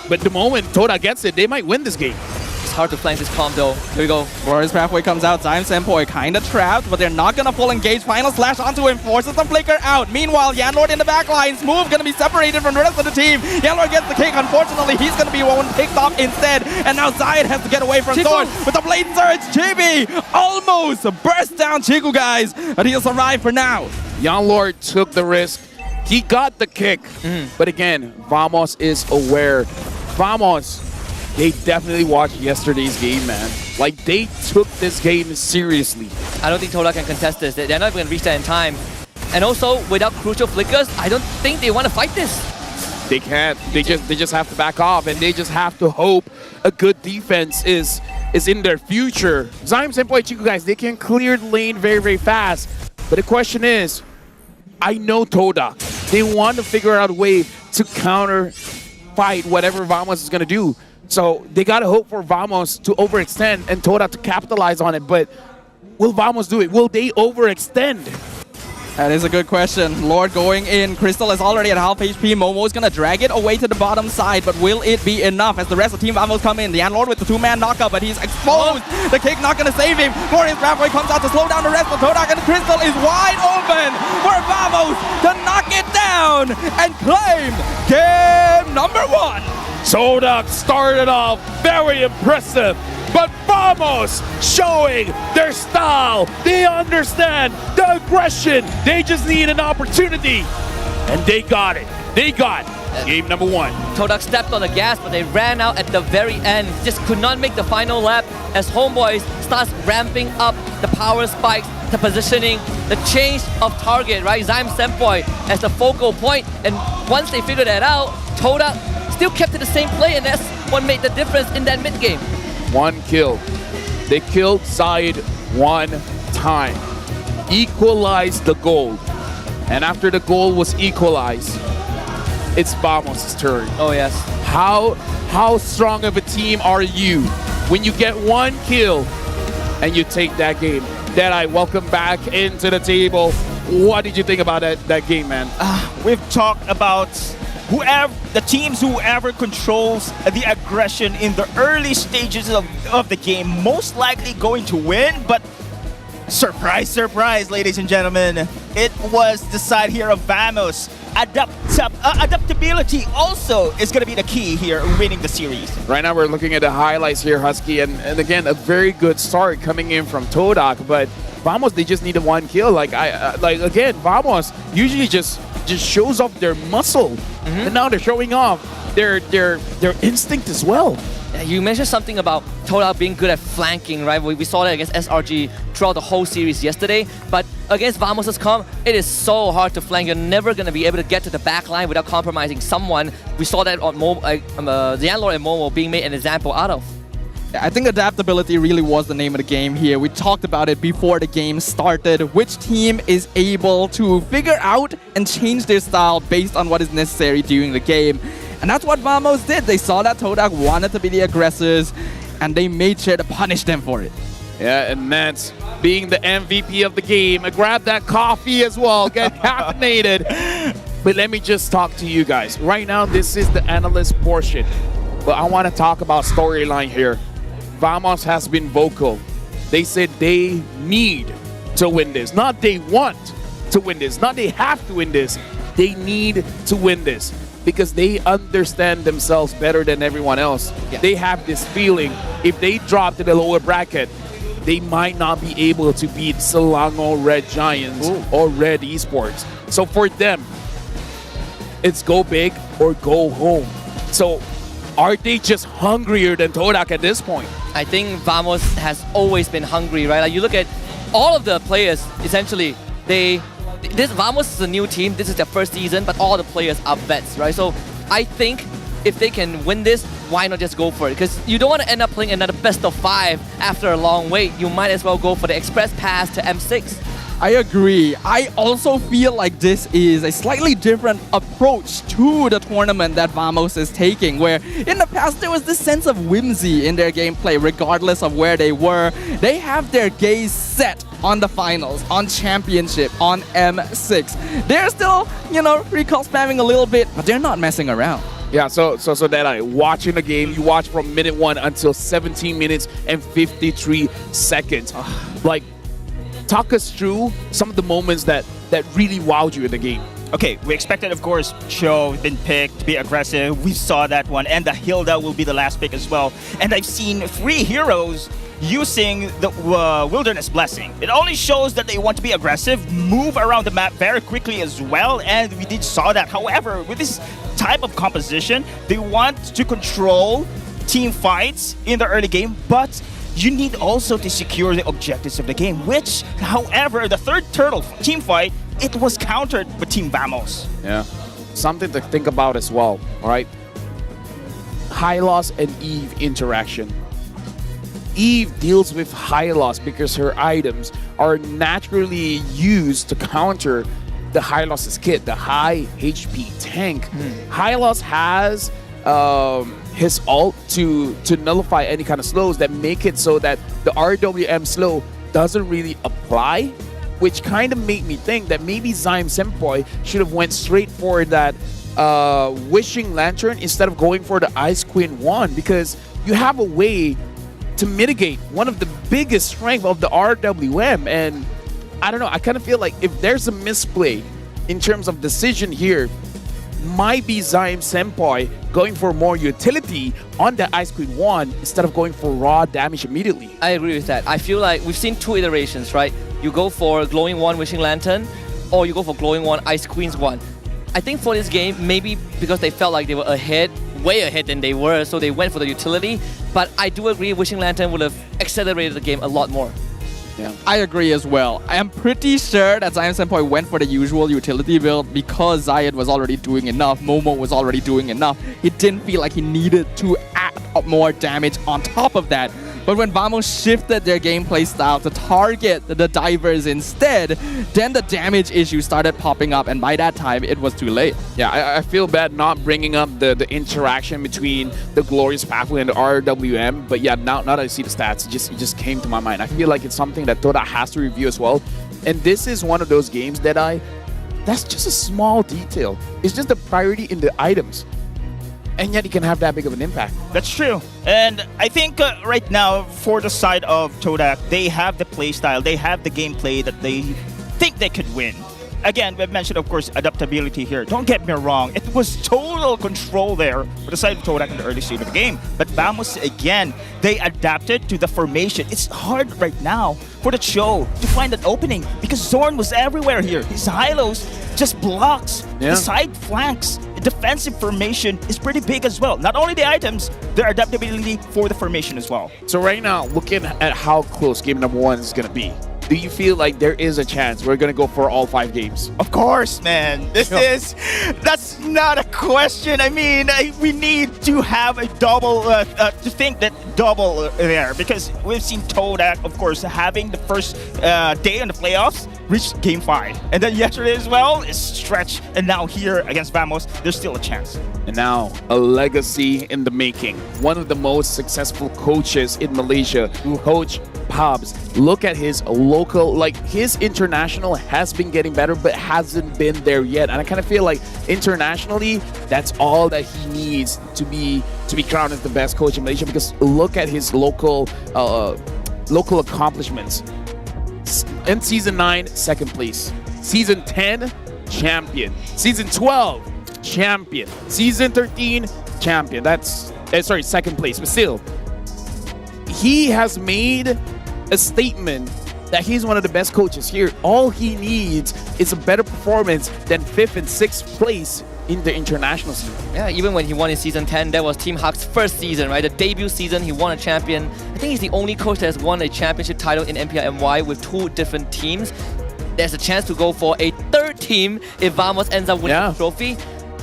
Speaker 12: But the moment Todak gets it, they might win this game.
Speaker 15: It's hard to flank this comp though. Here we go.
Speaker 16: Glorious pathway comes out. Zaim Senpai kind of trapped, but they're not going to full engage. Final slash onto him, forces the flicker out. Meanwhile, Yanlord in the back line. Smooth going to be separated from the rest of the team. Yanlord gets the kick. Unfortunately, he's going to be one picked off instead. And now Zayed has to get away from Sword with the blade surge. Chibi almost burst down Chiku, guys, but he'll survive for now.
Speaker 12: Yanlord took the risk. He got the kick. But again, Vamos is aware. Vamos, they definitely watched yesterday's game, man. Like, they took this game seriously.
Speaker 15: I don't think Todak can contest this. They're not going to reach that in time. And also, without crucial flickers, I don't think they want to fight this.
Speaker 12: They can't. They just have to back off, and they just have to hope a good defense is in their future. Zaim Senpai, Chiku, guys, they can clear the lane very, very fast. But the question is, I know Todak. They want to figure out a way to counter fight whatever Vamos is going to do. So they got to hope for Vamos to overextend and Todak to capitalize on it. But will Vamos do it? Will they overextend?
Speaker 16: That is a good question. Lord going in. Crystal is already at half HP. Momo is going to drag it away to the bottom side, but will it be enough as the rest of Team Vamos come in? The Lord with the two-man knockup, but he's exposed. The kick not going to save him. Glorious pathway comes out to slow down the rest, but Todak and Crystal is wide open for Vamos to knock it down and claim game number 1.
Speaker 12: Todak started off very impressive, but Vamos showing their style. They understand the aggression. They just need an opportunity, and they got it. They got game number 1.
Speaker 15: Todak stepped on the gas, but they ran out at the very end. Just could not make the final lap as Homeboys starts ramping up the power spikes, the positioning, the change of target, right? Zaim Senpai as the focal point, and once they figured that out, Todak still kept it the same play, and that's what made the difference in that mid game.
Speaker 12: 1 kill. They killed Zayed 1 time. Equalized the goal. And after the goal was equalized, it's Vamos' turn.
Speaker 15: Oh yes.
Speaker 12: How strong of a team are you when you get 1 kill and you take that game? Deadeye, welcome back into the table. What did you think about that game, man?
Speaker 14: We've talked about the teams whoever controls the aggression in the early stages of the game most likely going to win, but surprise, surprise, ladies and gentlemen, it was the side here of Vamos. Adaptability also is going to be the key here winning the series.
Speaker 12: Right now we're looking at the highlights here, Husky, and again, a very good start coming in from Todak, but Vamos, they just needed 1 kill. Like again, Vamos usually just shows off their muscle, and now they're showing off their instinct as well.
Speaker 15: You mentioned something about Todak being good at flanking, right? We saw that against SRG throughout the whole series yesterday, but against Vamos' comp, it is so hard to flank. You're never going to be able to get to the back line without compromising someone. We saw that on Zianlord and Momo being made an example out of.
Speaker 16: I think adaptability really was the name of the game here. We talked about it before the game started. Which team is able to figure out and change their style based on what is necessary during the game. And that's what Vamos did. They saw that Todak wanted to be the aggressors, and they made sure to punish them for it.
Speaker 12: Yeah, and Nance being the MVP of the game. Grab that coffee as well. Get caffeinated. But let me just talk to you guys. Right now, this is the analyst portion. But I want to talk about storyline here. Vamos has been vocal. They said they need to win this. Not they want to win this. Not they have to win this. They need to win this because they understand themselves better than everyone else. Yeah. They have this feeling if they drop to the lower bracket, they might not be able to beat Selangor Red Giants or Red Esports. So for them, it's go big or go home. So are they just hungrier than Todak at this point?
Speaker 15: I think Vamos has always been hungry, right? Like you look at all of the players, essentially, this Vamos is a new team. This is their first season, but all the players are vets, right? So I think if they can win this, why not just go for it? Because you don't want to end up playing another best of 5 after a long wait. You might as well go for the express pass to M6.
Speaker 16: I agree. I also feel like this is a slightly different approach to the tournament that Vamos is taking, where in the past there was this sense of whimsy in their gameplay, regardless of where they were. They have their gaze set on the finals, on championship, on M6. They're still, recall spamming a little bit, but they're not messing around.
Speaker 12: Yeah, so that watching the game, you watch from minute 1 until 17 minutes and 53 seconds. Like, talk us through some of the moments that really wowed you in the game.
Speaker 14: Okay, we expected, of course, Cho been picked to be aggressive. We saw that one, and the Hilda will be the last pick as well. And I've seen 3 heroes using the Wilderness Blessing. It only shows that they want to be aggressive, move around the map very quickly as well, and we did saw that. However, with this type of composition, they want to control team fights in the early game, but you need also to secure the objectives of the game, which, however, the third turtle team fight, it was countered by Team Vamos.
Speaker 12: Yeah, something to think about as well, all right? Hylos and Eve interaction. Eve deals with Hylos because her items are naturally used to counter the Hylos' kit, the high HP tank. Hylos has his ult to nullify any kind of slows that make it so that the RWM slow doesn't really apply, which kind of made me think that maybe Zyme Senpai should have went straight for that Wishing Lantern instead of going for the Ice Queen 1, because you have a way to mitigate one of the biggest strengths of the RWM. And I don't know, I kind of feel like if there's a misplay in terms of decision here, might be Zyme Senpai going for more utility on the Ice Queen 1 instead of going for raw damage immediately.
Speaker 15: I agree with that. I feel like we've seen 2 iterations, right? You go for Glowing 1 Wishing Lantern, or you go for Glowing 1 Ice Queen's 1. I think for this game, maybe because they felt like they were ahead, way ahead than they were, so they went for the utility. But I do agree Wishing Lantern would have accelerated the game a lot more.
Speaker 16: Yeah. I agree as well. I am pretty sure that Zyme Senpai went for the usual utility build because Zayed was already doing enough, Momo was already doing enough. He didn't feel like he needed to add up more damage on top of that. But when Vamos shifted their gameplay style to target the divers instead, then the damage issue started popping up, and by that time, it was too late.
Speaker 12: Yeah, I feel bad not bringing up the interaction between the Glorious Pathway and the RWM, but yeah, now that I see the stats, it just came to my mind. I feel like it's something that Todak has to review as well. And this is one of those games that that's just a small detail. It's just the priority in the items. And yet it can have that big of an impact.
Speaker 14: That's true. And I think right now, for the side of Todak, they have the play style, they have the gameplay that they think they could win. Again, we've mentioned, of course, adaptability here. Don't get me wrong, it was total control there for the side of Todak in the early stage of the game. But Vamos, again, they adapted to the formation. It's hard right now for the Cho to find an opening because Zorn was everywhere here. His Hylos just blocks the side flanks. The defensive formation is pretty big as well. Not only the items, their adaptability for the formation as well.
Speaker 12: So right now, looking at how close game number 1 is going to be, do you feel like there is a chance we're going to go for all 5 games?
Speaker 14: Of course, man. That's not a question. I mean, we need to have a double, to think that double there, because we've seen Todak, of course, having the first day in the playoffs reach game 5. And then yesterday as well is stretched. And now here against Vamos, there's still a chance.
Speaker 12: And now a legacy in the making. One of the most successful coaches in Malaysia, Coach Pabs. Look at his local, like his international has been getting better, but hasn't been there yet. And I kind of feel like internationally, that's all that he needs to be crowned as the best coach in Malaysia. Because look at his local accomplishments. In season 9, 2nd place. Season 10, champion. Season 12, champion. Season 13, champion. That's 2nd place. But still, he has made a statement that he's one of the best coaches here. All he needs is a better performance than 5th and 6th place in the international scene.
Speaker 15: Yeah, even when he won in season 10, that was Team Huck's first season, right? The debut season, he won a champion. I think he's the only coach that has won a championship title in MPL MY with 2 different teams. There's a chance to go for a 3rd team if Vamos ends up winning the trophy.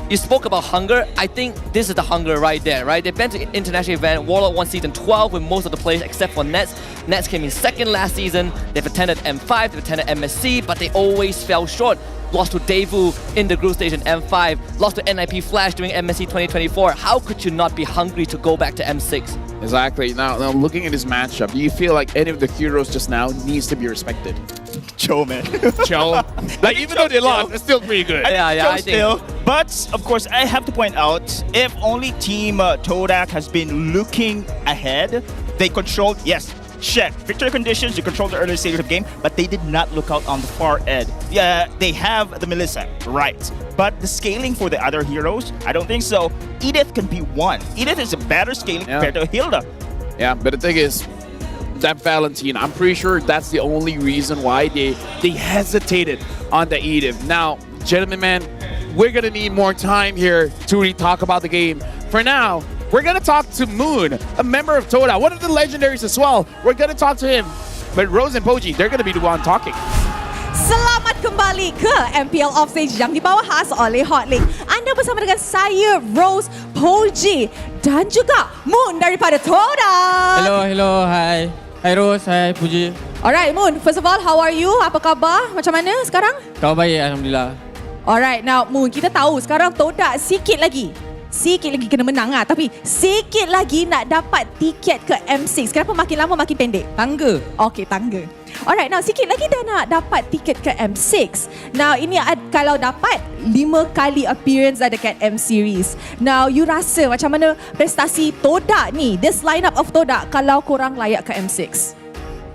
Speaker 15: You spoke about hunger. I think this is the hunger right there, right? They've been to an international event. Warlock won season 12 with most of the players except for Nets. Nets came in 2nd last season. They've attended M5, they've attended MSC, but they always fell short. Lost to Daewoo in the group stage in M5. Lost to NIP Flash during MSC 2024. How could you not be hungry to go back to M6?
Speaker 12: Exactly. Now looking at this matchup, do you feel like any of the heroes just now needs to be respected?
Speaker 14: Joe, man.
Speaker 12: Joe. Like, even though they lost, it's still pretty good.
Speaker 14: I think. But, of course, I have to point out, if only Team Todak has been looking ahead, they controlled, yes, check. Victory conditions, they controlled the early stage of the game, but they did not look out on the far edge. Yeah, they have the Melissa, right. But the scaling for the other heroes, I don't think so. Edith can be one. Edith is a better scaling compared to Hilda.
Speaker 12: Yeah, but the thing is, that Valentine, I'm pretty sure that's the only reason why they hesitated on the Edith. Now, gentlemen, man, we're going to need more time here to really talk about the game. For now, we're going to talk to Moon, a member of Todak, one of the legendaries as well. We're going to talk to him. But Rose and Poji, they're going to be the one talking.
Speaker 13: Selamat kembali ke MPL Offstage yang dibawa khas oleh Hotlink. Anda bersama dengan saya, Rose, Poji dan juga Moon daripada Todak.
Speaker 20: Hello, hi. Hi Rose, hi Puji.
Speaker 13: Alright Moon, first of all, how are you? Apa khabar? Macam mana sekarang?
Speaker 20: Kau baik, Alhamdulillah.
Speaker 13: Alright, now Moon, kita tahu sekarang Todak sikit lagi kena menang lah. Tapi sikit lagi nak dapat tiket ke M6. Kenapa makin lama makin pendek?
Speaker 20: Tangga.
Speaker 13: Okay, tangga. Alright, now sikit lagi dah nak dapat tiket ke M6. Now ini kalau dapat 5 kali appearance dah dekat M Series. Now you rasa macam mana prestasi Todak ni, this lineup of Todak kalau korang layak ke M6?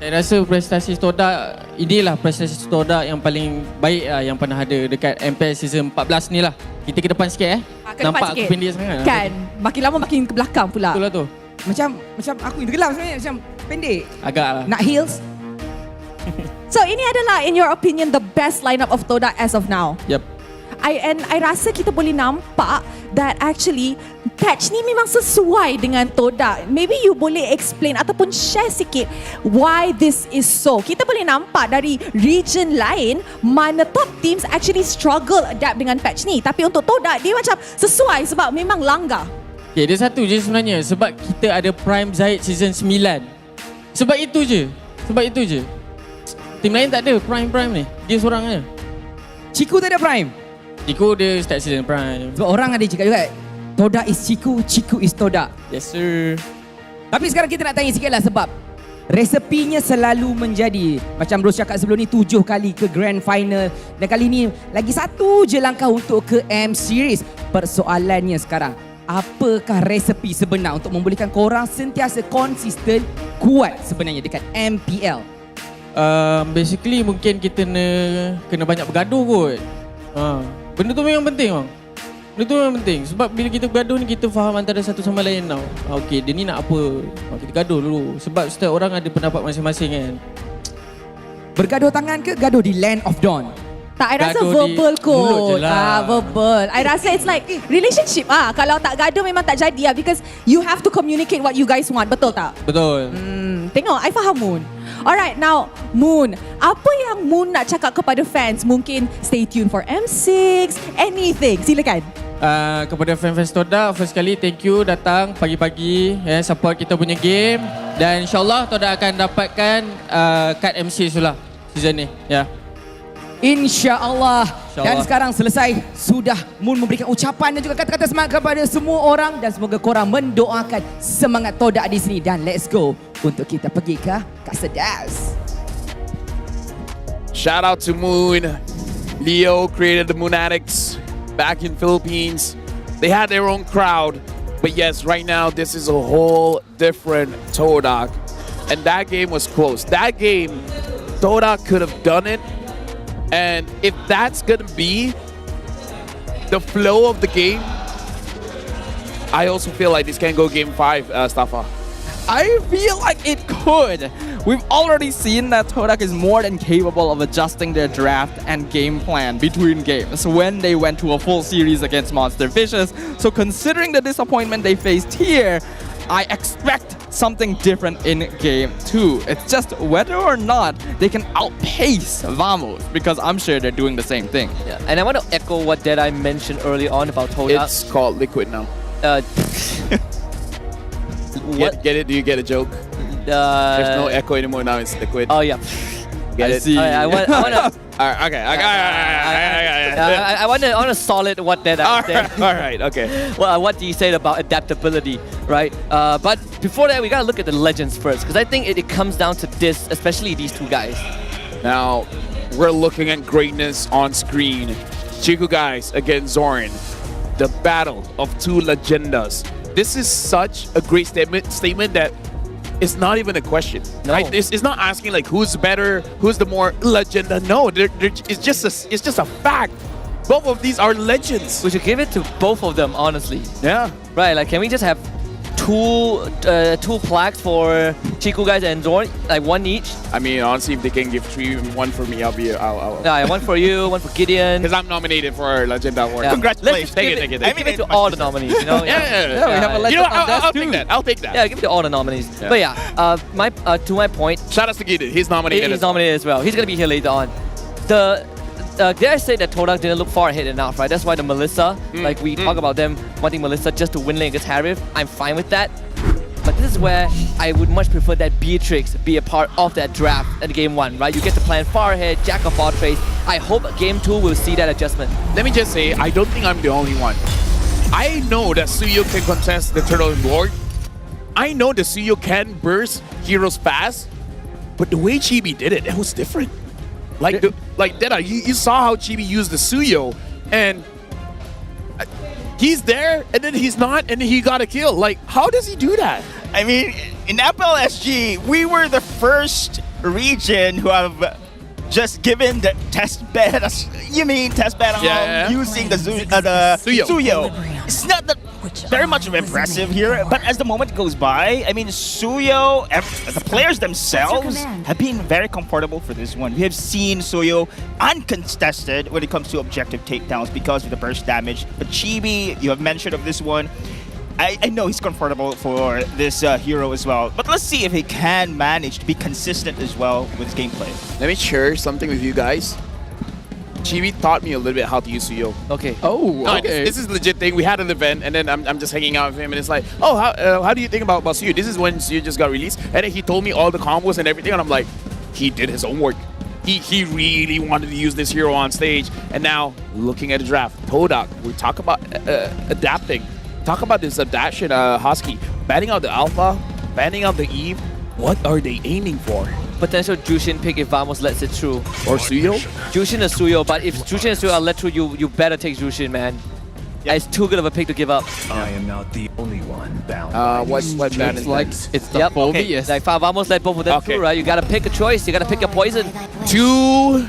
Speaker 20: Saya rasa prestasi Todak, inilah prestasi Todak yang paling baik lah yang pernah ada dekat MPL season 14 ni lah. Kita ke depan sikit Nampak aku pendek sangat.
Speaker 13: Kan, makin lama makin ke belakang pula.
Speaker 20: Betul lah tu.
Speaker 2: Macam aku yang tenggelam sebenarnya, macam pendek.
Speaker 20: Agak lah.
Speaker 2: Nak heels.
Speaker 13: So ini adalah in your opinion the best lineup of Todak as of now.
Speaker 20: Yep.
Speaker 13: I rasa kita boleh nampak that actually patch ni memang sesuai dengan Todak. Maybe you boleh explain ataupun share sikit why this is so. Kita boleh nampak dari region lain mana top teams actually struggle adapt dengan patch ni. Tapi untuk Todak dia macam sesuai sebab memang langgar.
Speaker 20: Okay, dia satu je sebenarnya. Sebab kita ada Prime Zahid season 9. Sebab itu je. Tim lain tak ada Prime ni. Dia seorang je.
Speaker 2: Ciku tak ada Prime?
Speaker 20: Ciku dia start season Prime.
Speaker 2: Sebab orang ada cakap juga, Todak is Ciku, Ciku is Todak.
Speaker 20: Yes sir.
Speaker 2: Tapi sekarang kita nak tanya sikit lah sebab resepinya selalu menjadi, macam Rose cakap sebelum ni 7 kali ke Grand Final. Dan kali ni lagi satu je langkah untuk ke M Series. Persoalannya sekarang, apakah resepi sebenar untuk membolehkan korang sentiasa konsisten kuat sebenarnya dekat MPL?
Speaker 20: Basically mungkin kita kena banyak bergaduh kot. Benda tu memang penting bang. Benda tu memang penting. Sebab bila kita bergaduh ni kita faham antara satu sama lain tau. Okay, dia ni nak apa? Kita gaduh dulu. Sebab setiap orang ada pendapat masing-masing kan.
Speaker 2: Bergaduh tangan ke gaduh di Land of Dawn?
Speaker 13: Tak, I rasa verbal kot. Verbal. I rasa it's like relationship kalau tak gaduh memang tak jadi because you have to communicate what you guys want. Betul tak?
Speaker 20: Betul.
Speaker 13: Tengok, I faham Moon. Alright, now Moon, apa yang Moon nak cakap kepada fans? Mungkin stay tuned for M6, anything. Silakan.
Speaker 20: Kepada fan-fans Todak, first kali thank you datang pagi-pagi support kita punya game, dan insyaAllah Todak akan dapatkan kad MC lah season ni.
Speaker 2: InsyaAllah. Dan sekarang selesai, sudah Moon memberikan ucapan dan juga kata-kata semangat kepada semua orang, dan semoga korang mendoakan semangat Todak di sini. Dan let's go untuk kita pergi ke Kasedas.
Speaker 12: Shout out to Moon. Leo created the Moon Addicts back in Philippines. They had their own crowd, but yes, right now this is a whole different Todak. And that game was close. That game, Todak could have done it. And if that's gonna be the flow of the game, I also feel like this can go game 5, Stafa.
Speaker 16: I feel like it could. We've already seen that Todak is more than capable of adjusting their draft and game plan between games when they went to a full series against Monster Fishes. So considering the disappointment they faced here, I expect something different in game 2. It's just whether or not they can outpace Vamos, because I'm sure they're doing the same thing.
Speaker 15: Yeah. And I want to echo what Deadeye mentioned early on about Todak.
Speaker 12: It's called Liquid now. Get it? Do you get a joke? There's no echo anymore now, it's Liquid.
Speaker 15: Oh yeah.
Speaker 12: Get it?
Speaker 15: See. I want to.
Speaker 12: Okay.
Speaker 15: I want to solid what that.
Speaker 12: All right. Okay.
Speaker 15: Well, what do you say about adaptability, right? But before that, we gotta look at the legends first, because I think it comes down to this, especially these two guys.
Speaker 12: Now, we're looking at greatness on screen. Chiku guys against Zoran. The battle of two legendas. This is such a great statement that it's not even a question.
Speaker 15: No.
Speaker 12: Right? It's not asking like who's better, who's the more legenda. No, it's just a fact. Both of these are legends.
Speaker 15: We should give it to both of them, honestly.
Speaker 12: Yeah.
Speaker 15: Right, like can we just have two plaques for Chiku guys and Zorn, like one each?
Speaker 12: I mean, honestly, if they can give one for me, I'll.
Speaker 15: Yeah, one for you, one for Gideon.
Speaker 12: Because I'm nominated for Legenda Award.
Speaker 15: Yeah.
Speaker 12: Congratulations.
Speaker 15: Take it. Give it to all the nominees. You know?
Speaker 12: Yeah,
Speaker 16: we have a legend on that
Speaker 12: I'll
Speaker 16: too.
Speaker 12: take that. I'll take that.
Speaker 15: Yeah, give it to all the nominees.
Speaker 12: Yeah.
Speaker 15: But yeah, to my point.
Speaker 12: Shout out to Gideon. He's nominated.
Speaker 15: He's nominated as well. He's gonna be here later on. Did I say that Todak didn't look far ahead enough, right? That's why the Melissa, like we talk about them wanting Melissa just to win lane against Harif. I'm fine with that. But this is where I would much prefer that Beatrix be a part of that draft at game 1, right? You get to plan far ahead, jack of all trades. I hope game 2 will see that adjustment.
Speaker 12: Let me just say, I don't think I'm the only one. I know that Suyo can contest the Turtle and Lord. I know that Suyo can burst heroes fast, but the way Chibi did it was different. Like Deda, you saw how Chibi used the Suyo, and he's there, and then he's not, and then he got a kill. Like, how does he do that?
Speaker 14: I mean, in MPL we were the first region who have just given the test bed. You mean test bed on using the Suyo. It's not that very much impressive here, but as the moment goes by, I mean, Suyo, the players themselves have been very comfortable for this one. We have seen Suyo uncontested when it comes to objective takedowns because of the burst damage. But Chibi, you have mentioned of this one, I know he's comfortable for this hero as well. But let's see if he can manage to be consistent as well with his gameplay.
Speaker 12: Let me share something with you guys. Chibi taught me a little bit how to use Suyo.
Speaker 15: Okay.
Speaker 16: Oh,
Speaker 12: No,
Speaker 16: okay.
Speaker 12: this is a legit thing. We had an event, and then I'm just hanging out with him, and it's like, oh, how do you think about Suyo? This is when Suyo just got released, and then he told me all the combos and everything, and I'm like, he did his own work. He really wanted to use this hero on stage, and now looking at the draft, Todak, we talk about adapting. Talk about this adaptation, Husky. Banning out the Alpha, banning out the Eve. What are they aiming for?
Speaker 15: Potential Jushin pick if Vamos lets it through.
Speaker 12: Or Suyo?
Speaker 15: Jushin or Suyo, but if Jushin and Suyo are let through, you better take Jushin, man. Yeah. It's too good of a pick to give up.
Speaker 3: I am not the only one bound.
Speaker 12: What ban is
Speaker 16: like
Speaker 12: that?
Speaker 16: it's the obvious.
Speaker 15: Like Vamos let both of them through, right? You gotta pick a choice. You gotta pick a poison.
Speaker 12: Two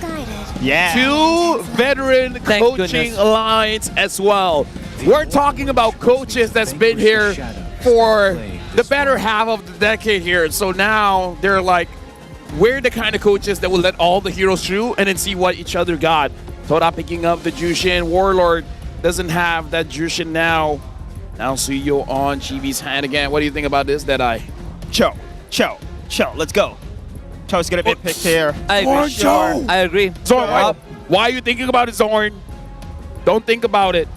Speaker 12: veteran
Speaker 15: Thank
Speaker 12: coaching
Speaker 15: goodness.
Speaker 12: lines as well. We're talking about coaches that's been here for the better half of the decade here. So now they're like, we're the kind of coaches that will let all the heroes through and then see what each other got. Toda picking up the Jushin. Warlord doesn't have that Jushin now. Now Suyo on Chibi's hand again. What do you think about this, Deadeye?
Speaker 14: Chill. Let's go. Cho's gonna be picked here.
Speaker 15: I agree.
Speaker 12: Cho!
Speaker 15: I agree.
Speaker 12: Zorn, why are you thinking about it, Zorn? Don't think about it.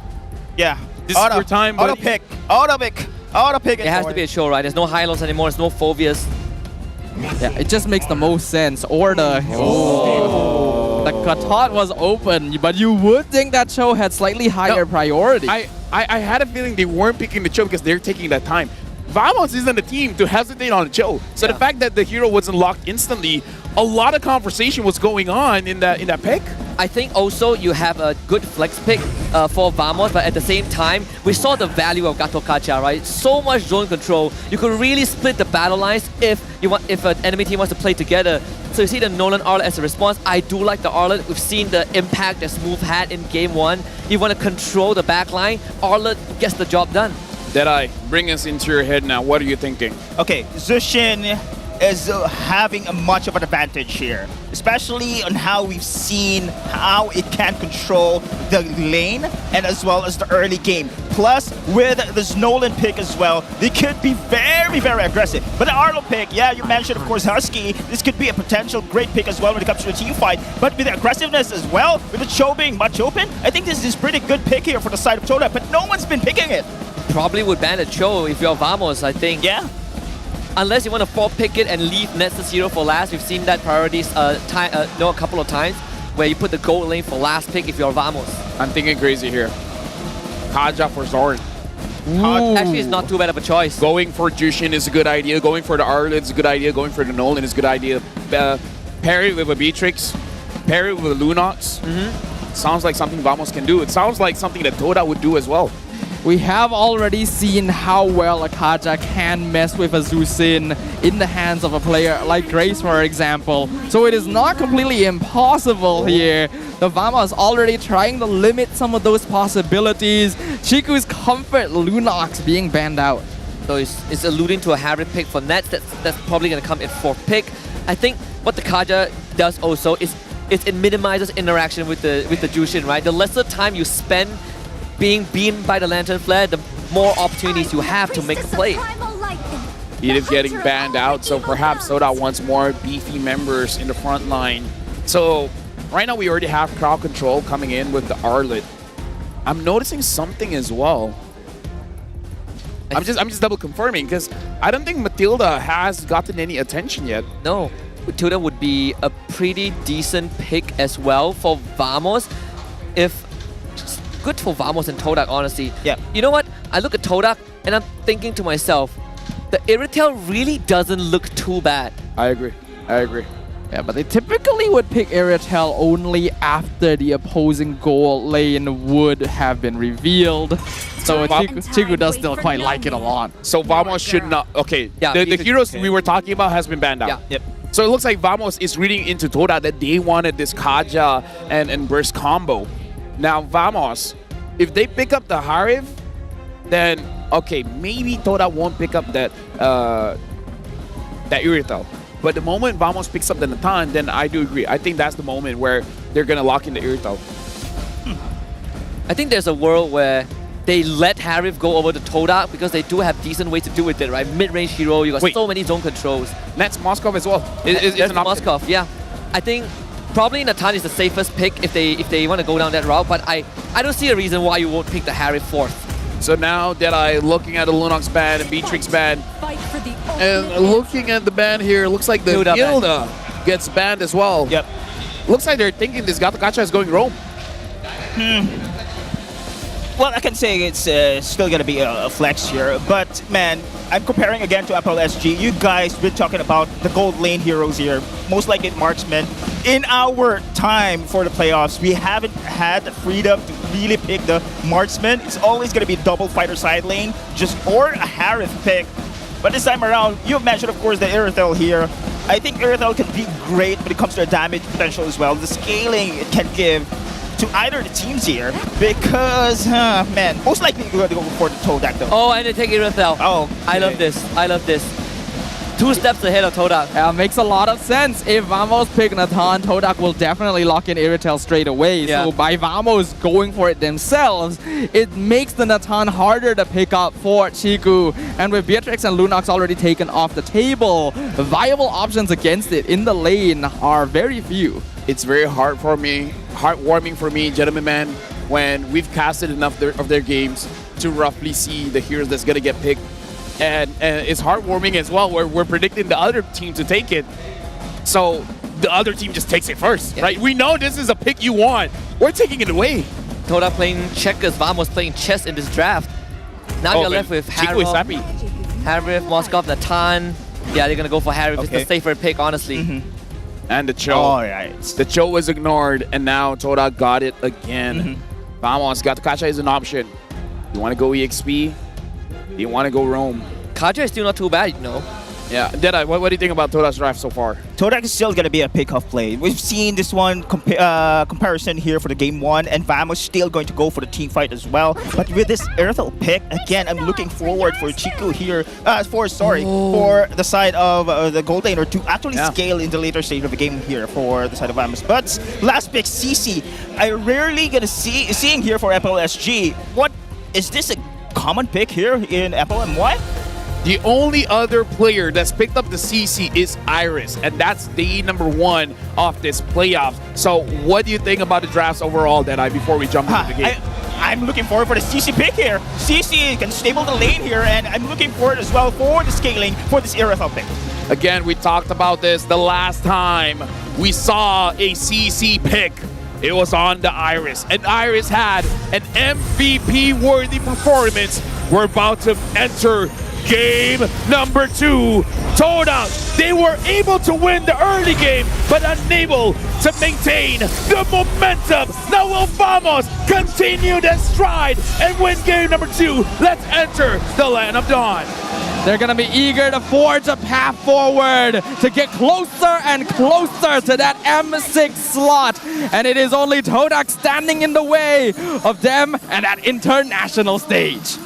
Speaker 14: Yeah.
Speaker 12: This is your time, buddy.
Speaker 14: Auto pick. Auto pick. Auto pick.
Speaker 15: It has to be a show, right? There's no high-lows anymore. There's no phobias.
Speaker 16: Yeah, it just makes the most sense. Order. Oh. The cutout was open, but you would think that Cho had slightly higher priority.
Speaker 12: I had a feeling they weren't picking the Cho because they're taking that time. Vamos isn't a team to hesitate on the Cho. So the fact that the hero wasn't locked instantly, a lot of conversation was going on in that pick.
Speaker 15: I think also you have a good flex pick for Vamos, but at the same time, we saw the value of Gato Kacha, right? So much zone control. You could really split the battle lines if an enemy team wants to play together. So you see the Nolan Arlet as a response. I do like the Arlet. We've seen the impact that Smooth had in game 1. You want to control the backline, Arlet gets the job done.
Speaker 12: Deadeye, bring us into your head now. What are you thinking?
Speaker 14: Okay, Zushin is having a much of an advantage here, especially on how we've seen how it can control the lane and as well as the early game. Plus, with this Nolan pick as well, they could be very, very aggressive. But the Arlo pick, yeah, you mentioned, of course, Husky. This could be a potential great pick as well when it comes to the team fight. But with the aggressiveness as well, with the Cho being much open, I think this is a pretty good pick here for the side of Todak, but no one's been picking it.
Speaker 15: Probably would ban a Cho if you're Vamos, I think.
Speaker 14: Yeah.
Speaker 15: Unless you want to 4-pick it and leave Nets 0 for last. We've seen that priorities a couple of times where you put the gold lane for last pick if you're Vamos.
Speaker 12: I'm thinking crazy here. Kaja for Zorn.
Speaker 15: Actually, it's not too bad of a choice.
Speaker 12: Going for Jushin is a good idea. Going for the Arlet is a good idea. Going for the Nolan is a good idea. Pair it with a Beatrix. Pair it with a Lunox. Sounds like something Vamos can do. It sounds like something that Toda would do as well.
Speaker 16: We have already seen how well a Kaja can mess with a Zusin in the hands of a player like Grace, for example. So it is not completely impossible here. The Vama is already trying to limit some of those possibilities. Chiku's Comfort Lunox being banned out.
Speaker 15: So it's alluding to a Harry pick for Nets. That's probably going to come in 4th pick. I think what the Kaja does also is it minimizes interaction with the Jushin, right? The lesser time you spend being beamed by the Lantern Flare, the more opportunities you have to make a play.
Speaker 12: Edith getting banned out, so perhaps Soda wants more beefy members in the front line. So right now we already have crowd control coming in with the Arlet. I'm noticing something as well. I'm just double confirming because I don't think Matilda has gotten any attention yet.
Speaker 15: No, Matilda would be a pretty decent pick as well for Vamos. Good for Vamos and Todak, honestly.
Speaker 14: Yeah.
Speaker 15: You know what? I look at Todak and I'm thinking to myself, the Irritel really doesn't look too bad.
Speaker 12: I agree.
Speaker 16: Yeah, but they typically would pick Irritel only after the opposing goal lane would have been revealed. So Chiku does still quite like it a lot.
Speaker 12: So Vamos should not... Okay,
Speaker 15: yeah,
Speaker 12: the heroes we were talking about has been banned out.
Speaker 15: Yeah.
Speaker 12: Yep. So it looks like Vamos is reading into Toda that they wanted this Kaja and Burst combo. Now Vamos, if they pick up the Harif, then okay, maybe Toda won't pick up that Irritel. But the moment Vamos picks up the Natan, then I do agree. I think that's the moment where they're gonna lock in the Irritel.
Speaker 15: I think there's a world where they let Harif go over to Todak because they do have decent ways to do with it, right? Mid-range hero, you got so many zone controls.
Speaker 12: Nets Moskov as well. It's an
Speaker 15: Moskov, yeah. I think probably Natan is the safest pick if they want to go down that route, but I don't see a reason why you won't pick the Harif 4th.
Speaker 12: So now Deadeye looking at the Lunox ban and Beatrix ban. And looking at the ban here, looks like the Hilda gets banned as well.
Speaker 14: Yep.
Speaker 12: Looks like they're thinking this Gato Kacha is going roam.
Speaker 14: Well, I can say it's still going to be a flex here, but man, I'm comparing again to MPL SG. You guys been talking about the gold lane heroes here, most likely marksmen. In our time for the playoffs, we haven't had the freedom to really pick the marksman. It's always going to be double fighter side lane, or a Harith pick. But this time around, you mentioned, of course, the Irritel here. I think Irritel can be great when it comes to the damage potential as well. The scaling it can give to either the teams here, because, man, most likely you're going to go for the Todak though.
Speaker 15: Oh, and they take Irritel.
Speaker 14: Oh,
Speaker 15: I love this. 2 steps ahead of Todak.
Speaker 16: Yeah, makes a lot of sense. If Vamos pick Nathan, Todak will definitely lock in Iritel straight away.
Speaker 15: Yeah.
Speaker 16: So by Vamos going for it themselves, it makes the Nathan harder to pick up for Chiku. And with Beatrix and Lunox already taken off the table, viable options against it in the lane are very few.
Speaker 12: It's very heartwarming for me, gentlemen, man, when we've casted enough of their games to roughly see the heroes that's gonna get picked. And it's heartwarming as well, where we're predicting the other team to take it. So the other team just takes it first, right? We know this is a pick you want. We're taking it away.
Speaker 15: Todak playing checkers, Vamos playing chess in this draft. Now you're left with
Speaker 12: Chiku is happy.
Speaker 15: Harif, Moskov, Natan. Yeah, they're gonna go for Harif. It's the safer pick, honestly.
Speaker 12: And the Cho. The Cho was ignored, and now Todak got it again. Vamos, got the Kacha is an option. You want to go EXP? You want to go Rome?
Speaker 15: Kaja is still not too bad, you know.
Speaker 12: Yeah, Deadeye, what do you think about Todak's draft so far?
Speaker 14: Todak is still going to be a pick-off play. We've seen this one comparison here for the game 1, and Vamos still going to go for the team fight as well. But with this Earthel pick, again, I'm looking forward for Chiku here, for the side of the gold laner to actually scale in the later stage of the game here for the side of Vamos. But last pick, CC, I rarely going to seeing here for FLSG. What is this a common pick here in FLMY?
Speaker 12: The only other player that's picked up the CC is Iris, and that's the #1 of this playoffs. So what do you think about the drafts overall, Deadeye, before we jump into the game?
Speaker 14: I'm looking forward for the CC pick here. CC can stable the lane here, and I'm looking forward as well for the scaling for this Earthel pick.
Speaker 12: Again, we talked about this the last time we saw a CC pick. It was on the Iris, and Iris had an MVP-worthy performance. We're about to enter game number 2. Todak, they were able to win the early game, but unable to maintain the momentum. Now will Vamos continue their stride and win game number 2? Let's enter the Land of Dawn.
Speaker 16: They're going to be eager to forge a path forward to get closer and closer to that M6 slot. And it is only Todak standing in the way of them and that international stage.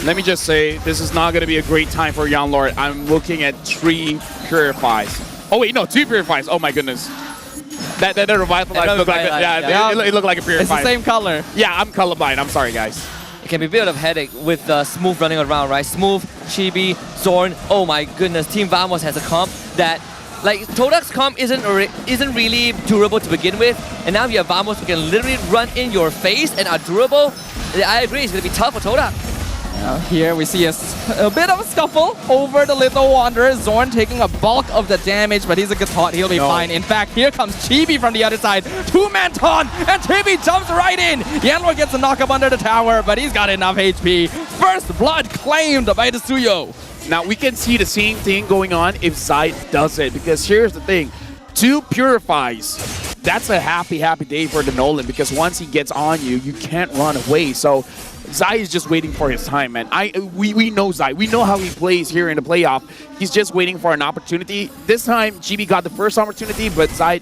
Speaker 12: Let me just say, this is not going to be a great time for Young Lord. I'm looking at 3 Purifies. Oh wait, no, 2 Purifies. Oh my goodness. That revitalized looked like it looked like a Purify.
Speaker 16: It's the same color.
Speaker 12: Yeah, I'm colorblind. I'm sorry, guys.
Speaker 15: It can be a bit of a headache with Smooth running around, right? Smooth, Chibi, Zorn. Oh my goodness, Team Vamos has a comp that, like, Todak's comp isn't really durable to begin with, and now you have Vamos who can literally run in your face and are durable. I agree, it's going to be tough for Todak.
Speaker 16: Here we see a bit of a scuffle over the Little Wanderer. Zorn taking a bulk of the damage, but he's a good thought. He'll be fine. In fact, here comes Chibi from the other side. 2-man taunt, and Chibi jumps right in. Yanlor gets a knock up under the tower, but he's got enough HP. First blood claimed by the Suyo.
Speaker 12: Now, we can see the same thing going on if Zide does it, because here's the thing. 2 Purifies. That's a happy day for the Nolan, because once he gets on you, you can't run away. So Zai is just waiting for his time, man. We know Zai. We know how he plays here in the playoff. He's just waiting for an opportunity. This time, GB got the first opportunity, but Zai,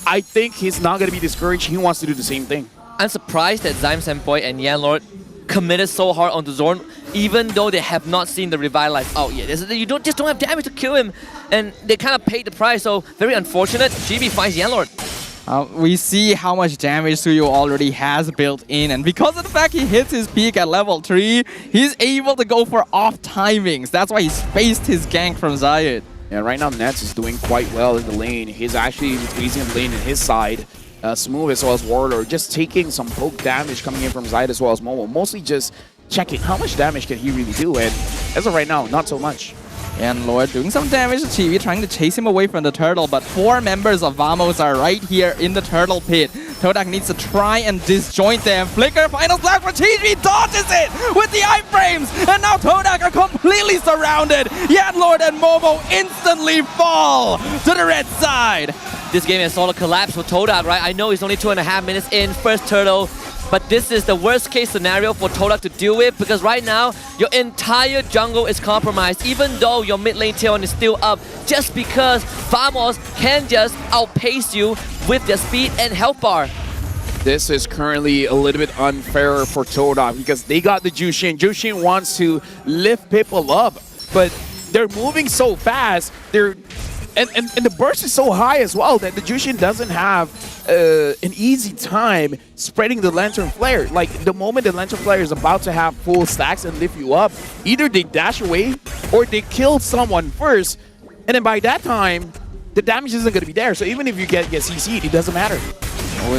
Speaker 12: I think he's not going to be discouraged. He wants to do the same thing.
Speaker 15: I'm surprised that Zyme Senpai and Yanlord committed so hard onto Zorn, even though they have not seen the Revitalize out yet. You just don't have damage to kill him, and they kind of paid the price, so very unfortunate. GB finds Yanlord.
Speaker 16: We see how much damage Suyo already has built in, and because of the fact he hits his peak at level 3, he's able to go for off timings. That's why he spaced his gank from Zayed.
Speaker 12: Yeah, right now Nets is doing quite well in the lane. He's actually increasing the lane in his side. Smooth as well as Warlord, just taking some poke damage coming in from Zayed as well as Momo. Mostly just checking how much damage can he really do, and as of right now, not so much.
Speaker 16: And Lord doing some damage to Chibi, trying to chase him away from the turtle, but 4 members of Vamos are right here in the turtle pit. Todak needs to try and disjoint them. Flicker, final slash for Chibi, dodges it with the iframes, and now Todak are completely surrounded. Yanlord and Momo instantly fall to the red side.
Speaker 15: This game has sort of collapsed for Todak, right? I know it's only 2.5 minutes in, first turtle, but this is the worst case scenario for Todak to deal with, because right now, your entire jungle is compromised, even though your mid lane Taeon is still up, just because Vamos can just outpace you with their speed and health bar.
Speaker 12: This is currently a little bit unfair for Todak, because they got the Jushin. Jushin wants to lift people up, but they're moving so fast. And the burst is so high as well that the Jushin doesn't have an easy time spreading the Lantern Flare. Like, the moment the Lantern Flare is about to have full stacks and lift you up, either they dash away or they kill someone first, and then by that time, the damage isn't going to be there. So even if you get CC'd, it doesn't matter.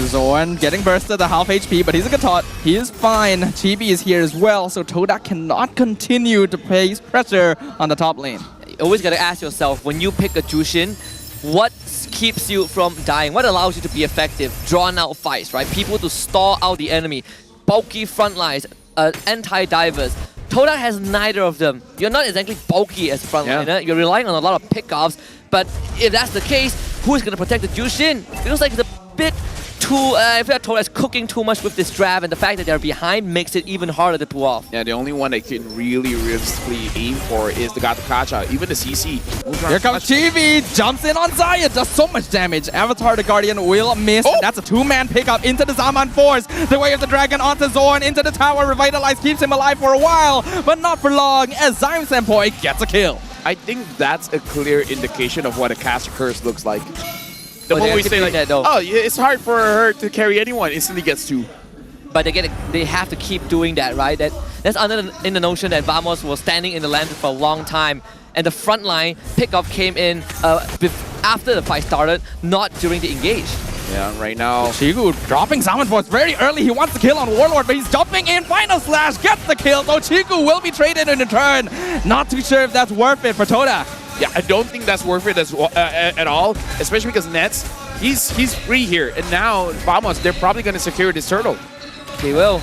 Speaker 16: Zorn getting bursted at half HP, but he's a good tot. He is fine. Chibi is here as well, so Todak cannot continue to place pressure on the top lane.
Speaker 15: You always gotta ask yourself, when you pick a Jushin, what keeps you from dying? What allows you to be effective? Drawn out fights, right? People to stall out the enemy. Bulky front lines, anti-divers. Todak has neither of them. You're not exactly bulky as a frontliner. You're relying on a lot of pickoffs. But if that's the case, who's gonna protect the Jushin? It looks like it's a bit too, I feel like Todak's cooking too much with this draft, and the fact that they're behind makes it even harder to pull off.
Speaker 12: Yeah, the only one they can really realistically aim for is the Gatakacha, even the CC.
Speaker 16: Here comes Chibi, jumps in on Zayat, does so much damage. Avatar the Guardian will miss. That's a two-man pickup into the Zaman Force. The Way of the Dragon onto Zorn, into the tower. Revitalize keeps him alive for a while, but not for long, as Zyme Senpai gets a kill.
Speaker 12: I think that's a clear indication of what a Caster Curse looks like. The moment we say like, oh, it's hard for her to carry anyone, instantly gets two.
Speaker 15: But they have to keep doing that, right? That's in the notion that Vamos was standing in the lantern for a long time, and the front line pickup came in after the fight started, not during the engage.
Speaker 12: Yeah, right now.
Speaker 16: Chigu dropping Zaman Force very early. He wants to kill on Warlord, but he's jumping in. Final Slash gets the kill, so Chigu will be traded in return. Not too sure if that's worth it for Todak.
Speaker 12: Yeah, I don't think that's worth it at all, especially because Nets, he's free here. And now, Vamos, they're probably going to secure this turtle.
Speaker 15: They will.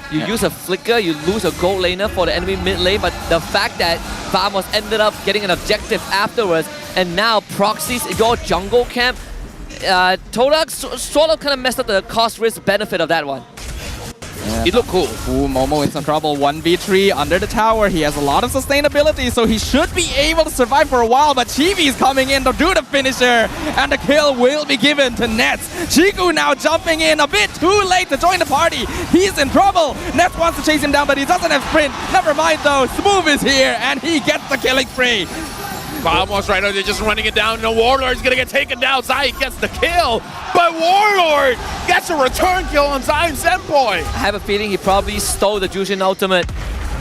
Speaker 15: You use a flicker, you lose a gold laner for the enemy mid lane, but the fact that Vamos ended up getting an objective afterwards, and now proxies your jungle camp, Todak sort of kind of messed up the cost-risk benefit of that one.
Speaker 12: It looked cool.
Speaker 16: Ooh, Momo in some trouble. 1v3 under the tower. He has a lot of sustainability, so he should be able to survive for a while, but Chibi is coming in to do the finisher, and the kill will be given to Nets. Chiku now jumping in a bit too late to join the party. He's in trouble. Nets wants to chase him down, but he doesn't have sprint. Never mind though, Smooth is here, and he gets the killing spree.
Speaker 12: Vamos right now, they're just running it down. No, Warlord's gonna get taken down. Zai gets the kill, but Warlord gets a return kill on Zyme Senpai.
Speaker 15: I have a feeling he probably stole the Jushin ultimate,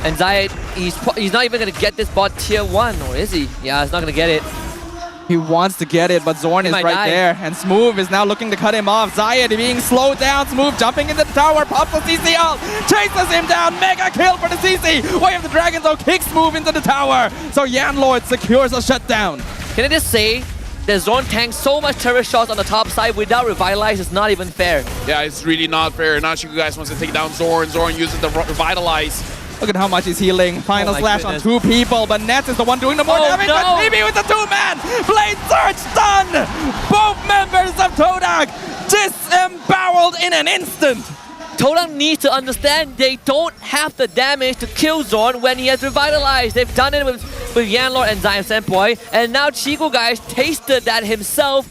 Speaker 15: and Zayat, he's not even gonna get this bot tier 1, or is he? Yeah, he's not gonna get it.
Speaker 16: He wants to get it, but Zorn is right there, and Smooth is now looking to cut him off. Zayat being slowed down. Smooth jumping into the tower, pops the CC out, chases him down, mega kill for the CC. Way of the Dragon though kicks Smooth into the tower, so Yan Lord secures a shutdown.
Speaker 15: Can I just say that Zorn tanks so much terror shots on the top side without Revitalize is not even fair.
Speaker 12: Yeah, it's really not fair. Now you guys wants to take down Zorn. Zorn uses the Revitalize.
Speaker 16: Look at how much he's healing. Final slash on 2 people, but Nets is the one doing the more damage.
Speaker 15: No.
Speaker 16: But Chibi with the 2-man! Blade Surge done! Both members of Todak disemboweled in an instant!
Speaker 15: Todak needs to understand they don't have the damage to kill Zorn when he has Revitalized. They've done it with Yanlord and Zyme Senpai, and now Chico guys tasted that himself.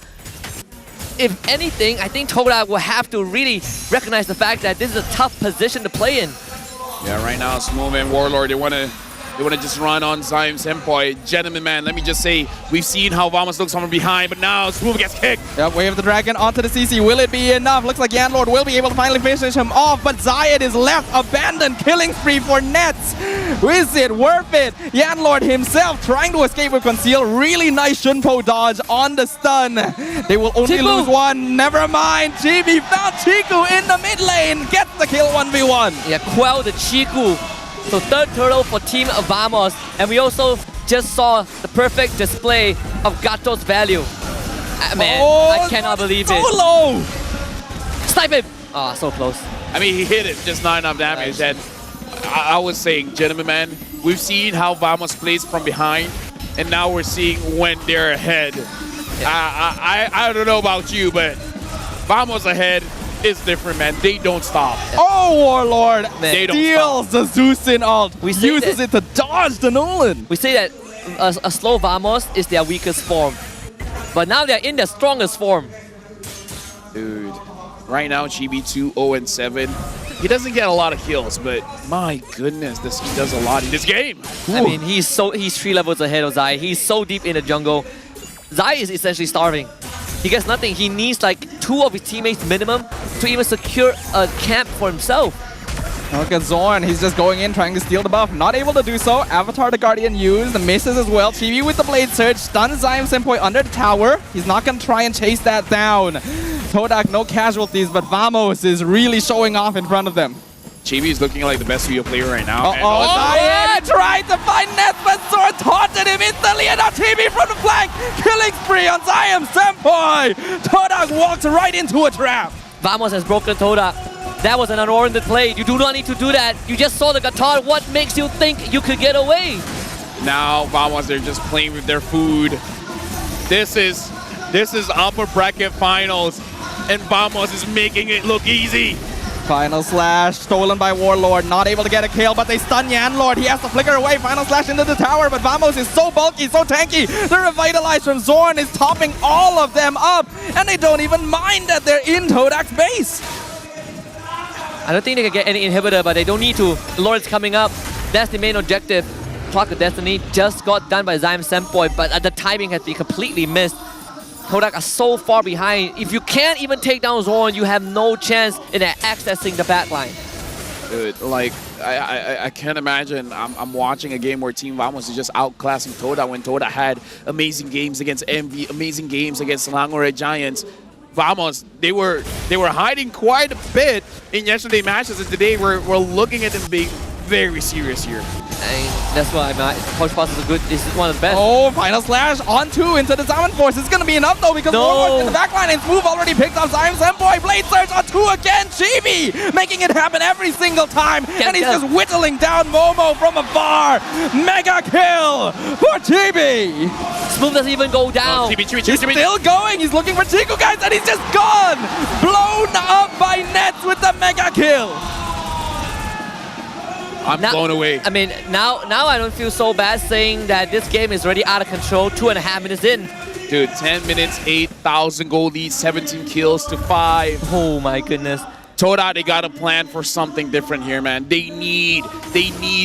Speaker 15: If anything, I think Todak will have to really recognize the fact that this is a tough position to play in.
Speaker 12: Yeah, right now, Smooth and Warlord, they want to just run on Zyme Senpai. Gentlemen, man, let me just say, we've seen how Vamos looks from behind, but now Smooth gets kicked.
Speaker 16: Yep, Way of the Dragon onto the CC. Will it be enough? Looks like Yanlord will be able to finally finish him off, but Zayat is left abandoned. Killing spree for Nets. Is it worth it? Yanlord himself trying to escape with Conceal. Really nice Shunpo dodge on the stun. They will only lose one. Never mind. Chibi found Chiku in the mid lane. Gets the kill 1v1.
Speaker 15: Yeah, quell the Chiku. So third turtle for Team Vamos, and we also just saw the perfect display of Gato's value. Man, I cannot believe it.
Speaker 16: So low!
Speaker 15: Snipe him! Ah, so close.
Speaker 12: I mean, he hit it, just not enough damage. And I was saying, gentlemen, man, we've seen how Vamos plays from behind, and now we're seeing when they're ahead. Yeah. I don't know about you, but Vamos ahead is different, man. They don't stop.
Speaker 16: Oh, Warlord
Speaker 12: they don't
Speaker 16: steals the Zeus in ult. Uses it to dodge the Nolan.
Speaker 15: We say that a slow Vamos is their weakest form, but now they're in their strongest form.
Speaker 12: Dude, right now Chibi 2-0-7. He doesn't get a lot of kills, but my goodness, he does a lot in this game.
Speaker 15: I mean, he's 3 levels ahead of Zai. He's so deep in the jungle. Zai is essentially starving. He gets nothing. He needs like 2 of his teammates minimum to even secure a camp for himself.
Speaker 16: Look at Zorn, he's just going in, trying to steal the buff. Not able to do so. Avatar the Guardian used, misses as well. Chibi with the Blade Surge, stuns Zion Senpoi under the tower. He's not going to try and chase that down. Todak, no casualties, but Vamos is really showing off in front of them.
Speaker 12: Chibi is looking like the best Rio player right now.
Speaker 16: Zion tried to find Ness, but Zorn taunted him instantly, and now Chibi from the flank, killing spree on Zion Senpoi. Todak walks right into a trap.
Speaker 15: Vamos has broken Todak. That was an unwarranted play. You do not need to do that. You just saw the guitar. What makes you think you could get away?
Speaker 12: Now Vamos, they're just playing with their food. This is upper bracket finals, and Vamos is making it look easy.
Speaker 16: Final Slash stolen by Warlord, not able to get a kill, but they stun Yanlord. He has to flicker away. Final Slash into the tower, but Vamos is so bulky, so tanky. The Revitalize from Zorn is topping all of them up, and they don't even mind that they're in Todak's base.
Speaker 15: I don't think they can get any inhibitor, but they don't need to. The Lord's coming up. That's the main objective. Clock of Destiny just got done by Zion Senpoi, but the timing has been completely missed. Todak are so far behind. If you can't even take down Zorn, you have no chance in accessing the backline.
Speaker 12: Dude, like, I can't imagine I'm watching a game where Team Vamos is just outclassing Todak when Todak had amazing games against MV, amazing games against Selangor Red Giants. Vamos, they were hiding quite a bit in yesterday's matches, and today we're looking at them being very serious here.
Speaker 15: That's why Pouch Pass is is one of the best.
Speaker 16: Oh, Final Slash on 2 into the Diamond Force. It's going to be enough though, because Warlord's in the backline, and Smooth already picked up Zion Senpoi. Blade Surge on 2 again. Chibi making it happen every single time. And he's just whittling down Momo from afar. Mega kill for Chibi.
Speaker 15: Smooth doesn't even go down.
Speaker 16: He's still going. He's looking for Chiku, guys, and he's just gone. Blown up by Nets with the mega kill.
Speaker 12: I'm blown away.
Speaker 15: I mean, now I don't feel so bad saying that this game is already out of control 2.5 minutes in.
Speaker 12: Dude, 10 minutes, 8,000 gold lead, 17 kills to 5.
Speaker 15: Oh my goodness.
Speaker 12: Todak, they got a plan for something different here, man. They need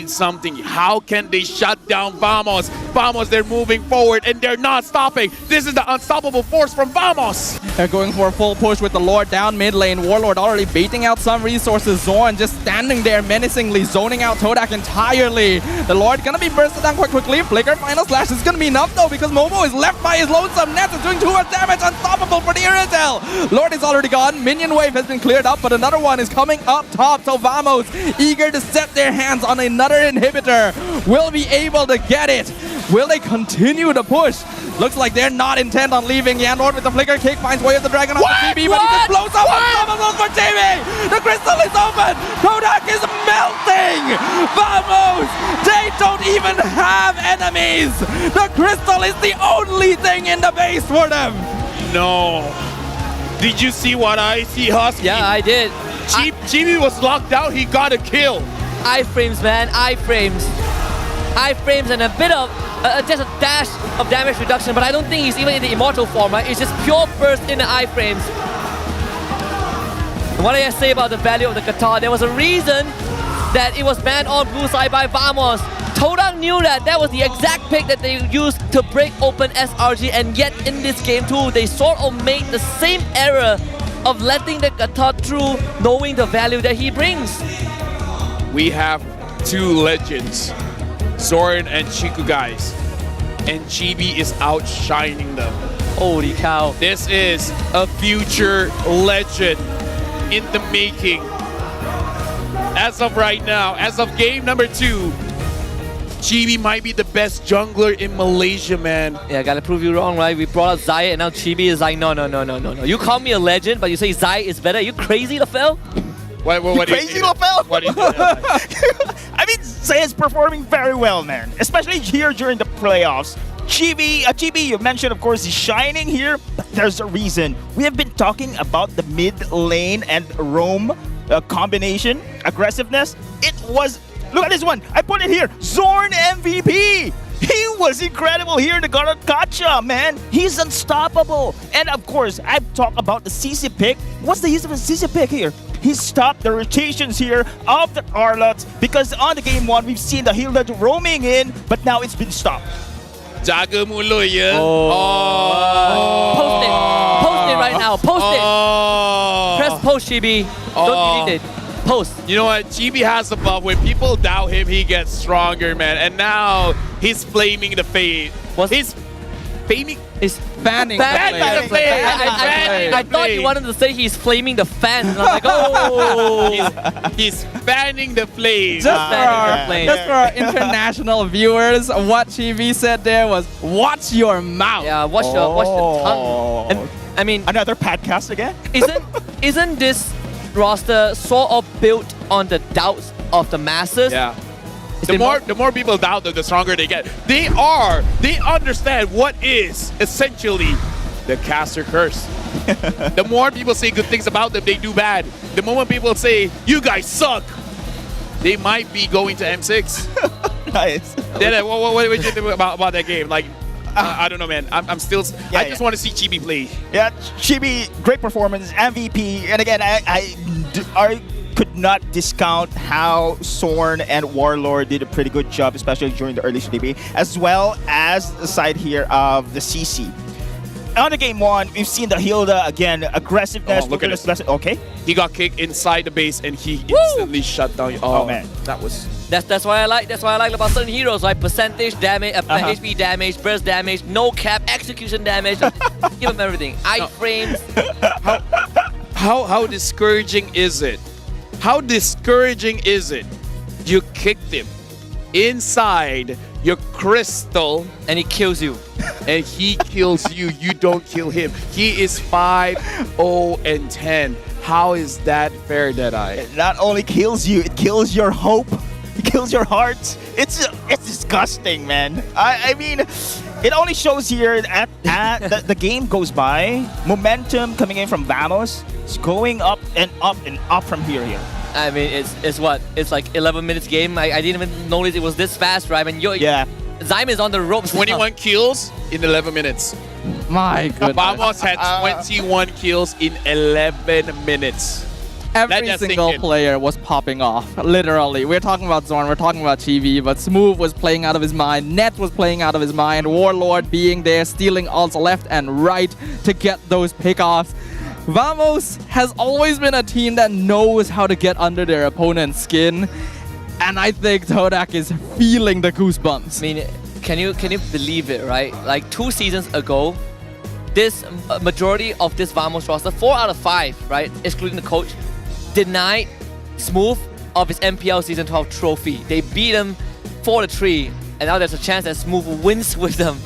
Speaker 12: something. How can they shut down Vamos? Vamos, they're moving forward and they're not stopping. This is the unstoppable force from Vamos.
Speaker 16: They're going for a full push with the Lord down mid lane. Warlord already baiting out some resources. Zorn just standing there menacingly, zoning out Todak entirely. The Lord gonna be bursted down quite quickly. Flicker, Final Slash is gonna be enough though, because Momo is left by his lonesome. Nets is doing too much damage. Unstoppable for the Irizel. Lord is already gone. Minion wave has been cleared up, but another one is coming up top. So Vamos, eager to set their hands on another inhibitor, will be able to get it. Will they continue to push? Looks like they're not intent on leaving. Yanlord with the flicker kick finds way of the dragon on the TB, but he just blows up unstoppable for TV. The crystal is open. Todak is melting. Vamos, they don't even have enemies. The crystal is the only thing in the base for them.
Speaker 12: No. Did you see what I see, Husky?
Speaker 15: Yeah, I did.
Speaker 12: Chibi was locked out. He got a kill.
Speaker 15: Iframes, man. Iframes. Iframes and a bit of just a dash of damage reduction, but I don't think he's even in the immortal form, right? It's just pure burst in the iframes. And what did I say about the value of the Qatar? There was a reason that it was banned on blue side by Vamos. Todak knew that was the exact pick that they used to break open SRG, and yet in this game too, they sort of made the same error of letting the Qatar through, knowing the value that he brings.
Speaker 12: We have 2 legends, Zorn and Chiku, guys, and Chibi is outshining them.
Speaker 15: Holy cow.
Speaker 12: This is a future legend in the making. As of right now, as of game number 2, Chibi might be the best jungler in Malaysia, man.
Speaker 15: Yeah, gotta prove you wrong, right? We brought up Zai, and now Chibi is like, no. You call me a legend, but you say Zai is better. Are you crazy, Lafel?
Speaker 12: What
Speaker 14: crazy, Lafel?
Speaker 12: What do you do?
Speaker 14: I mean, Zai is performing very well, man. Especially here during the playoffs. Chibi, you mentioned, of course, he's shining here, but there's a reason. We have been talking about the mid lane and roam combination, aggressiveness. It was... Look at this one. I put it here. Zorn MVP. He was incredible here in the Gacha, man. He's unstoppable. And of course, I've talked about the CC pick. What's the use of a CC pick here? he stopped the rotations here of the Arlots because on the game 1, we've seen the Hilda roaming in, but now it's been stopped.
Speaker 12: Jaga mulut ya.
Speaker 15: Post it. Post it right now. Post it. Press post, Chibi. Don't delete it. Post.
Speaker 12: You know what? GB has the buff. When people doubt him, he gets stronger, man. And now he's flaming the fade. He's flaming.
Speaker 15: He's
Speaker 16: fanning
Speaker 15: the flame. I thought you wanted to say he's flaming the fan. And I'm like, oh.
Speaker 12: he's fanning the flame.
Speaker 16: Just for our international viewers, what Chibi said there was, watch your mouth.
Speaker 15: Yeah, watch the tongue. And, I mean,
Speaker 14: another podcast again?
Speaker 15: Isn't this roster sort of built on the doubts of the masses?
Speaker 12: Yeah. The more people doubt them, the stronger they get. They understand what is essentially the caster curse. The more people say good things about them, they do bad. The moment people say, you guys suck, they might be going to M6.
Speaker 14: Nice.
Speaker 12: Then, what do you think about that game? Like, I don't know, man. I just want to see Chibi play.
Speaker 14: Yeah, Chibi, great performance, MVP. And again, I could not discount how Sorn and Warlord did a pretty good job, especially during the early CDB, as well as the side here of the CC. On the game 1, we've seen the Hilda again, aggressiveness.
Speaker 12: Look at this.
Speaker 14: Okay.
Speaker 12: He got kicked inside the base and he instantly shut down. Oh man, that was.
Speaker 15: That's what I like about certain heroes, like percentage damage, HP damage, burst damage, no cap, execution damage. Give them everything. Iframes.
Speaker 12: How discouraging is it? How discouraging is it? You kicked him inside your crystal
Speaker 15: and he kills you.
Speaker 12: And he kills you. You don't kill him. He is 5-0-10. How is that fair, Deadeye?
Speaker 14: It not only kills you, it kills your hope. It kills your heart. It's disgusting, man. I mean, it only shows here that the game goes by. Momentum coming in from Vamos. It's going up and up and up from here.
Speaker 15: I mean, it's what? It's like 11 minutes game. I didn't even notice it was this fast, right? I mean, Zyme is on the ropes.
Speaker 12: 21 kills in 11 minutes.
Speaker 16: My goodness.
Speaker 12: Vamos had 21 kills in 11 minutes.
Speaker 16: Every single player was popping off, literally. We're talking about Zorn, we're talking about Chibi, but Smooth was playing out of his mind, Net was playing out of his mind, Warlord being there, stealing ults left and right to get those pickoffs. Vamos has always been a team that knows how to get under their opponent's skin, and I think Todak is feeling the goosebumps.
Speaker 15: I mean, can you believe it, right? Like 2 seasons ago, this majority of this Vamos roster, 4 out of 5, right, excluding the coach, denied Smooth of his MPL Season 12 trophy. They beat him 4-3, and now there's a chance that Smooth wins with them.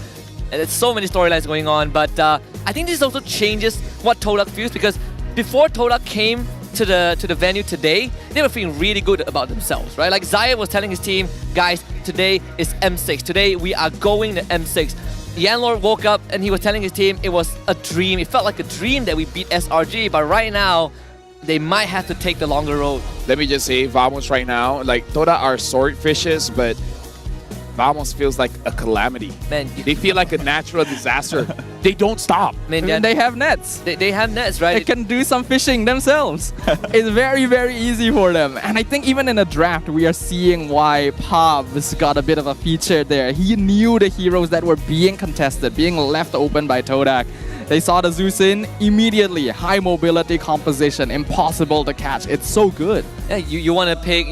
Speaker 15: And there's so many storylines going on, but I think this also changes what Todak feels, because before Todak came to the venue today, they were feeling really good about themselves, right? Like Zaya was telling his team, guys, today is M6. Today we are going to M6. Yanlord woke up and he was telling his team it was a dream. It felt like a dream that we beat SRG, but right now, they might have to take the longer road.
Speaker 12: Let me just say, Vamos right now, like Toda are swordfishes, but Vamos feels like a calamity.
Speaker 15: Man,
Speaker 12: they feel like a natural disaster. They don't stop.
Speaker 15: Man,
Speaker 16: they have nets.
Speaker 15: They have nets, right?
Speaker 16: They can do some fishing themselves. It's very, very easy for them. And I think even in a draft, we are seeing why Pav's got a bit of a feature there. He knew the heroes that were being contested, being left open by Todak. They saw the Zeus in immediately. High mobility composition, impossible to catch. It's so good.
Speaker 15: Yeah, you want to pick,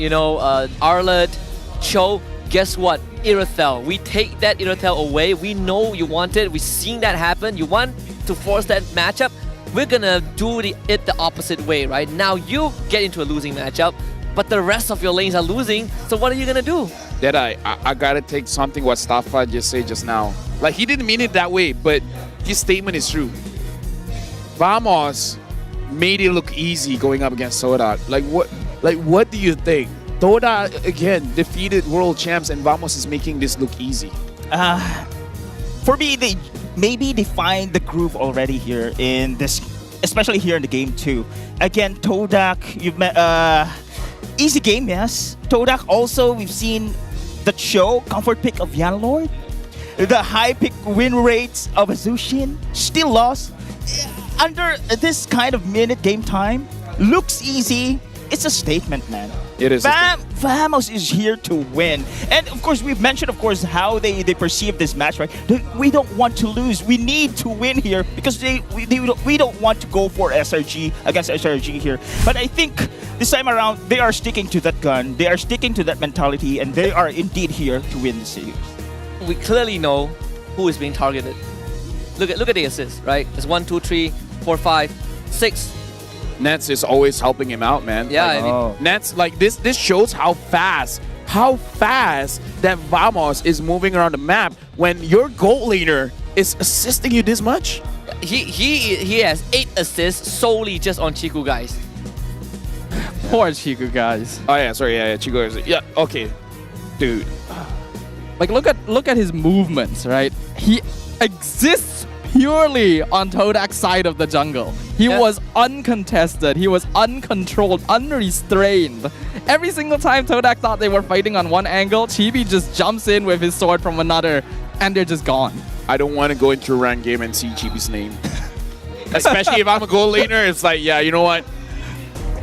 Speaker 15: Arlet, Cho. Guess what? Irithel. We take that Irithel away. We know you want it. We've seen that happen. You want to force that matchup. We're gonna do it the opposite way, right? Now you get into a losing matchup, but the rest of your lanes are losing. So what are you gonna do?
Speaker 12: Deadeye, I gotta take something what Stafa just said just now. Like, he didn't mean it that way, but his statement is true. Vamos made it look easy going up against Todak. Like what do you think? Todak again defeated world champs and Vamos is making this look easy.
Speaker 14: For me, they find the groove already here in this, especially here in the game 2. Again, Todak, you've met easy game, yes. Todak also, we've seen the show comfort pick of Yanlord. The high pick win rates of Azushin, still lost. Under this kind of minute game time, looks it's easy. It's a statement, man.
Speaker 12: It is.
Speaker 14: Vamos is here to win. And of course, we've mentioned, of course, how they perceive this match, right? We don't want to lose. We need to win here because we don't want to go for SRG against SRG here. But I think this time around, they are sticking to that gun. They are sticking to that mentality, and they are indeed here to win the series.
Speaker 15: We clearly know who is being targeted. Look at the assists, right? There's 1, 2, 3, 4, 5, 6.
Speaker 12: Nets is always helping him out, man.
Speaker 15: Yeah,
Speaker 12: like,
Speaker 15: I mean,
Speaker 12: Nets, like this shows how fast that Vamos is moving around the map when your goal laner is assisting you this much.
Speaker 15: He has 8 assists solely just on Chiku, guys.
Speaker 16: Poor Chiku, guys.
Speaker 12: Oh yeah, sorry, yeah, Chiku. Yeah, okay, dude.
Speaker 16: Like look at his movements, right? He exists purely on Todak's side of the jungle. He was uncontested, he was uncontrolled, unrestrained. Every single time Todak thought they were fighting on one angle, Chibi just jumps in with his sword from another, and they're just gone.
Speaker 12: I don't want to go into a rank game and see Chibi's name. Especially if I'm a goal laner, it's like, yeah, you know what?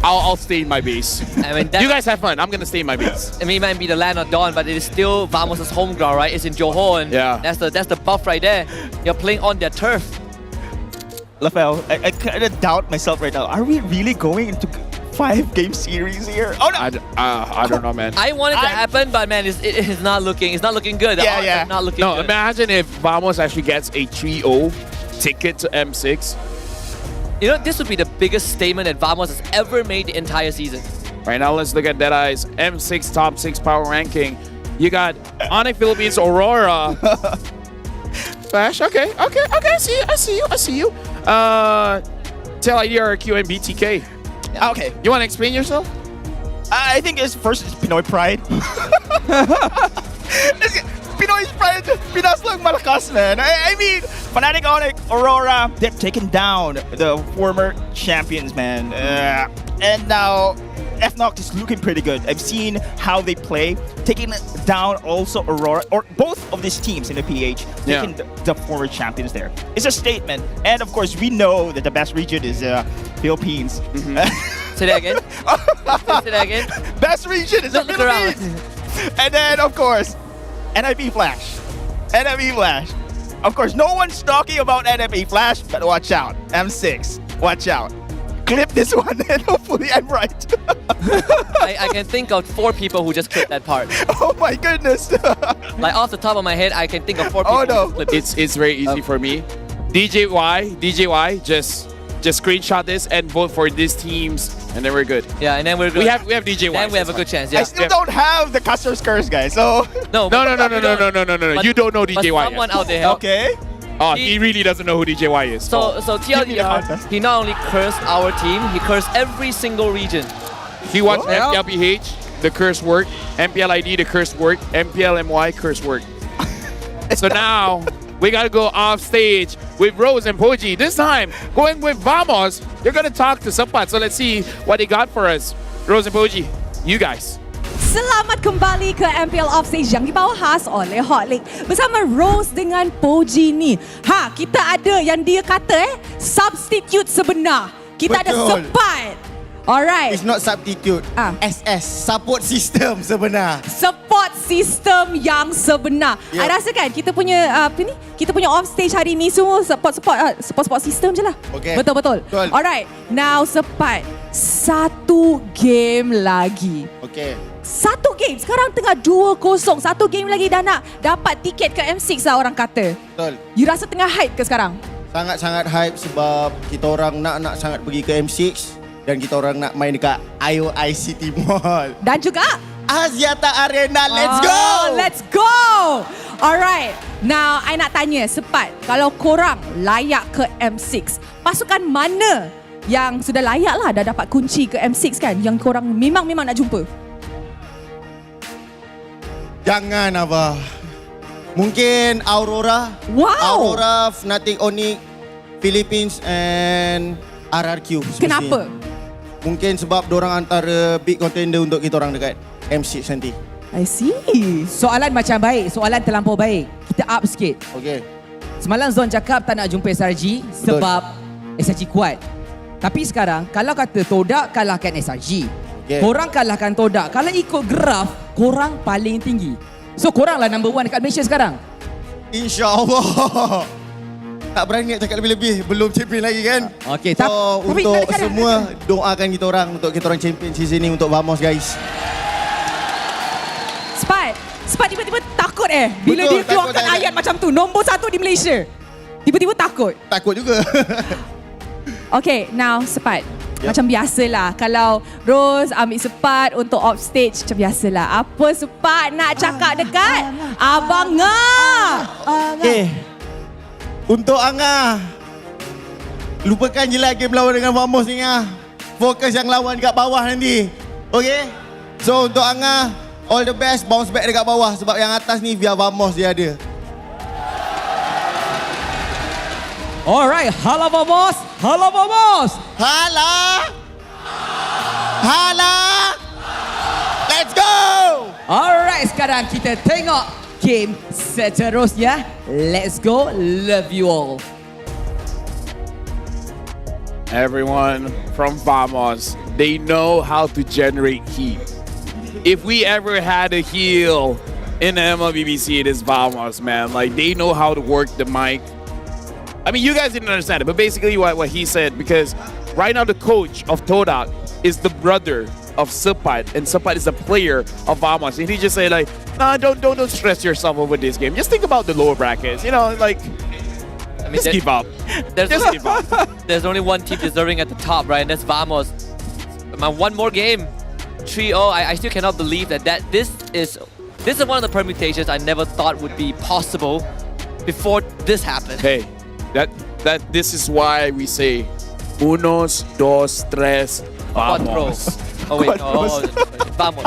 Speaker 12: I'll stay in my base.
Speaker 15: I mean,
Speaker 12: you guys have fun. I'm gonna stay in my base.
Speaker 15: I mean, it might be the land of dawn, but it is still Vamos' home ground, right? It's in Johor, and that's the buff right there. You're playing on their turf.
Speaker 14: Lafel, I kind of doubt myself right now. Are we really going into 5-game series here? Oh no!
Speaker 12: I don't know, man.
Speaker 15: I want it to happen, but man, it's not looking good. The odds are not looking good.
Speaker 12: No, imagine if Vamos actually gets a 3-0 ticket to M6.
Speaker 15: You know, this would be the biggest statement that Vamos has ever made the entire season.
Speaker 12: Right now, let's look at Deadeye's M6 top 6 power ranking. You got Onyx Philippines Aurora. Flash, okay, I see you. Tell ID RQ and BTK.
Speaker 14: Okay.
Speaker 12: You want to explain yourself?
Speaker 14: I think first is Pinoy Pride. Pinoy's Pride, Pinas lang malakas, man. I mean, Fnatic, Onyx, Aurora, they've taken down the former champions, man. And now FNOC is looking pretty good. I've seen how they play, taking down also Aurora, or both of these teams in the PH, taking the former champions there. It's a statement. And of course, we know that the best region is Philippines.
Speaker 15: Say that again. Say that again.
Speaker 14: Best region is the Philippines. And then, of course, NIP Flash. NIP Flash. Of course, no one's talking about NIP Flash, but watch out. M6, watch out. Clip this one and hopefully I'm right.
Speaker 15: I can think of 4 people who just clipped that part.
Speaker 14: Oh my goodness.
Speaker 15: Like off the top of my head, I can think of 4 people who clipped it.
Speaker 12: It's very easy for me. DJY, just screenshot this and vote for these teams, and then we're good.
Speaker 15: Yeah, and then we're good.
Speaker 12: We have DJY.
Speaker 15: Then we have a good chance. Yeah.
Speaker 14: I still don't have the customer's curse, guys. So
Speaker 12: no. You don't know DJY.
Speaker 15: But someone out there.
Speaker 14: Okay.
Speaker 12: Oh, he really doesn't know who DJY is.
Speaker 15: So TLDR, he not only cursed our team, he cursed every single region.
Speaker 12: He watched MPLPH, the curse work. MPL ID, the curse work. MPL MY, curse work. So now we gotta go off stage with Rose and Poji. This time, going with Vamos, they're gonna talk to Sapat. So let's see what they got for us. Rose and Poji, you guys.
Speaker 13: Selamat kembali ke MPL Offstage yang dibawa khas oleh Hotlink bersama Rose dengan Poji ni. Kita ada yang dia kata substitute sebenar. Kita ada Sepat. Alright.
Speaker 19: It's not substitute. SS, support system sebenar.
Speaker 13: Support system yang sebenar.
Speaker 19: Yep.
Speaker 13: I rasa kan kita punya kita punya offstage hari ni semua support system je lah.
Speaker 19: Okay.
Speaker 13: Betul. Alright. Now Sepat, 1 game lagi.
Speaker 19: Okay.
Speaker 13: 1 game. Sekarang tengah 2-0. 1 game lagi dah nak dapat tiket ke M6 lah orang kata.
Speaker 19: Betul.
Speaker 13: You rasa tengah hype ke sekarang?
Speaker 19: Sangat-sangat hype sebab kita orang nak sangat pergi ke M6 dan kita orang nak main dekat ICT Mall.
Speaker 13: Dan juga
Speaker 19: Axiata Arena. Let's go!
Speaker 13: Let's go! Alright. Now, I nak tanya Sepat, kalau korang layak ke M6, pasukan mana yang sudah layak lah dah dapat kunci ke M6 kan? Yang korang memang nak jumpa?
Speaker 19: Jangan Abah. Mungkin Aurora.
Speaker 13: Wow.
Speaker 19: Aurora, Fnatic, Onyx, Philippines and RRQ.
Speaker 13: Kenapa?
Speaker 19: Mungkin sebab dorang antara big contender untuk kita orang dekat M6 nanti.
Speaker 2: I see. Soalan macam baik, soalan terlampau baik. Kita up sikit.
Speaker 19: Okay.
Speaker 2: Semalam Zon cakap tak nak jumpa SRG sebab SRG kuat. Tapi sekarang kalau kata Todak kalahkan SRG, korang kalahkan Todak, kalau ikut graf korang paling tinggi. So korang lah number 1 dekat Malaysia sekarang.
Speaker 19: InsyaAllah. Tak berani nak cakap lebih-lebih, belum champion lagi kan.
Speaker 2: Okey,
Speaker 19: so untuk semua doakan kita orang untuk kita orang champion season ni untuk Vamos guys.
Speaker 13: Spat tiba-tiba takut bila
Speaker 19: Betul,
Speaker 13: dia keluarkan ayat macam tu. Nombor 1 di Malaysia. Tiba-tiba takut.
Speaker 19: Takut juga.
Speaker 13: Okay, now Spat. Macam biasalah kalau Rose ambil Spat untuk off stage, macam biasalah. Apa Spat nak cakap dekat Abang Ngah?
Speaker 19: Untuk Angah, lupakan je lah game lawan dengan Vamos ni Angah. Fokus yang lawan kat bawah nanti. Okay? So untuk Angah, all the best, bounce back dekat bawah sebab yang atas ni via Vamos dia ada.
Speaker 2: Alright, hala Vamos, hala Vamos.
Speaker 19: Hala. Hala. Let's go.
Speaker 2: Alright, sekarang kita tengok game seterusnya. Let's go, love you all.
Speaker 12: Everyone from Vamos, they know how to generate heat. If we ever had a heel in the MLBBC, it is Vamos, man. Like, they know how to work the mic. I mean, you guys didn't understand it, but basically what he said, because right now the coach of Todak is the brother of Sepat, and Sepat is a player of Vamos. And he just said, like, nah, don't stress yourself over this game. Just think about the lower brackets, you know, like, I mean, just keep up. Just keep up.
Speaker 15: There's only one team deserving at the top, right? And that's Vamos. One more game. 3-0. I still cannot believe that this is one of the permutations I never thought would be possible before this happened.
Speaker 12: Hey, this is why we say unos, dos, tres, vamos.
Speaker 15: Oh wait, vamos,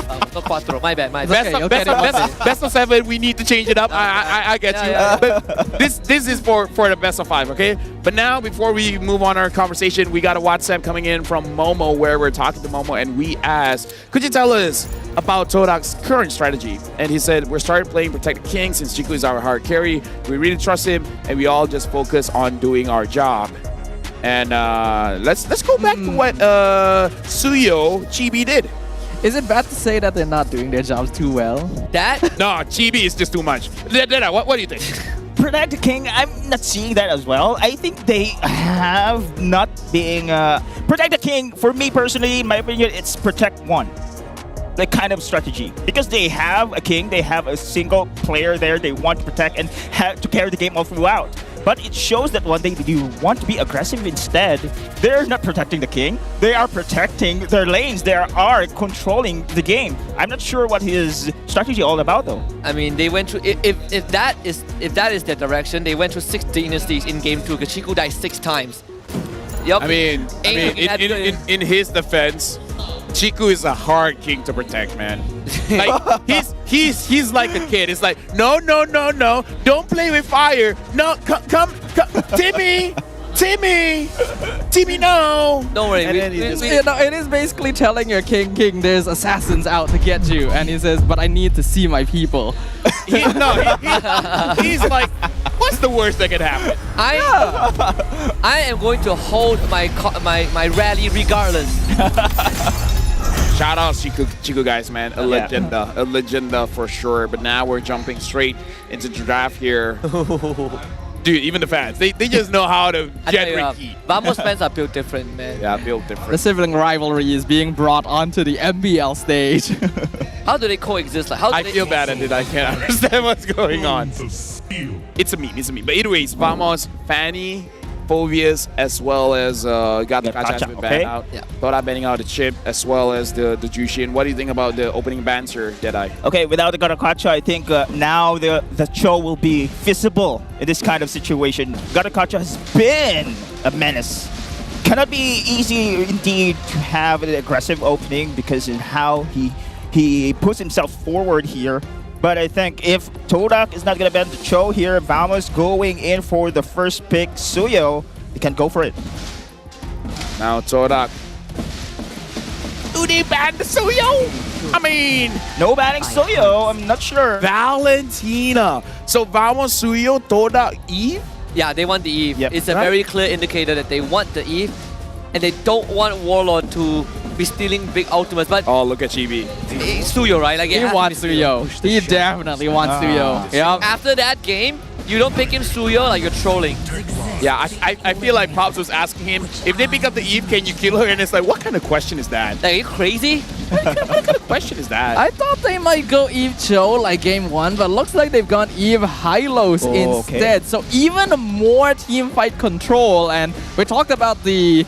Speaker 15: not cuatro. My bad.
Speaker 12: Best of 7. We need to change it up. I get you.
Speaker 15: Yeah.
Speaker 12: But this is for the best of 5, okay? But now, before we move on our conversation, we got a WhatsApp coming in from Momo where we're talking to Momo, and we asked, could you tell us about Todak's current strategy? And he said, we're starting playing Protect the King since Chiku is our hard carry. We really trust him, and we all just focus on doing our job. And let's go back to what Suyo Chibi did.
Speaker 16: Is it bad to say that they're not doing their jobs too well?
Speaker 12: No, Chibi is just too much. What do you think?
Speaker 14: Protect the King, I'm not seeing that as well. I think they have not being... Protect the King, for me personally, in my opinion, it's protect one. The kind of strategy. Because they have a king, they have a single player there they want to protect and have to carry the game all throughout. But it shows that when they do want to be aggressive instead, they're not protecting the king. They are protecting their lanes. They are controlling the game. I'm not sure what his strategy all about though.
Speaker 15: I mean, they went through if that is their direction, they went through 6 dynasties in game 2 because Chiku died 6 times. Yep.
Speaker 12: I mean, in his defense, Chiku is a hard king to protect, man. Like he's like a kid. It's like no, don't play with fire. No, come, Timmy, no.
Speaker 15: Don't worry.
Speaker 16: It is basically telling your king, there's assassins out to get you, and he says, but I need to see my people.
Speaker 12: He's like, what's the worst that could happen?
Speaker 15: I am going to hold my rally regardless.
Speaker 12: Shout out Chiku guys, man. A legenda for sure. But now we're jumping straight into the draft here. Dude, even the fans, they just know how to generate heat.
Speaker 15: Vamos fans are built different, man.
Speaker 12: Yeah, built different.
Speaker 16: The sibling rivalry is being brought onto the MPL stage.
Speaker 15: How do they coexist? Like,
Speaker 12: I feel bad at it. I can't understand what's going on. It's a meme. But anyways, Vamos, Fanny, Phobius, as well as Gata Kacha has been banned out.
Speaker 15: Yeah.
Speaker 12: Todak banning out the chip, as well as the Jushin. What do you think about the opening banter, Deadeye?
Speaker 14: Okay, without the Gata Kacha, I think now the Cho will be visible in this kind of situation. Gata Kacha has been a menace. Cannot be easy indeed to have an aggressive opening because in how he puts himself forward here. But I think if Todak is not going to ban the Cho here, Vamos going in for the first pick, Suyo, they can go for it.
Speaker 12: Now Todak. Do they ban the Suyo? I mean...
Speaker 14: No banning Suyo, I'm not sure.
Speaker 12: Valentina. So Vamos, Suyo, Todak, Eve?
Speaker 15: Yeah, they want the Eve.
Speaker 14: Yep.
Speaker 15: It's a very clear indicator that they want the Eve. and they don't want Warlord to be stealing big ultimates. But
Speaker 12: oh, look at Chibi.
Speaker 15: Suyo, right? Like
Speaker 16: he wants Suyo. He definitely wants Suyo. Yeah.
Speaker 15: After that game, you don't pick him Suyo, like you're trolling.
Speaker 12: Yeah, I feel like Pops was asking him, if they pick up the Eve, can you kill her? And it's like, what kind of question is that?
Speaker 15: Like, are you crazy?
Speaker 12: What kind of question is that?
Speaker 16: I thought they might go Eve Cho like game 1, but looks like they've gone Eve Hylos instead. So even more team fight control, and we talked about the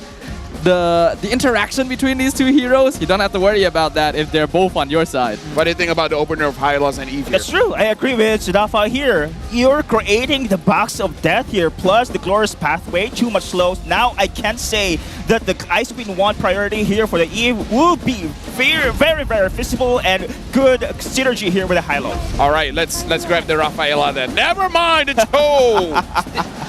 Speaker 16: interaction between these two heroes. You don't have to worry about that if they're both on your side.
Speaker 12: What do you think about the opener of Hylos and Eve here?
Speaker 14: That's true. I agree with Sudafa here. You're creating the box of death here, plus the glorious pathway, too much slows. Now I can say that the Ice Queen 1 priority here for the Eve will be very, very, very visible and good synergy here with the Hylos.
Speaker 12: All right, let's grab the Rafaela then. Never mind, it's Cho!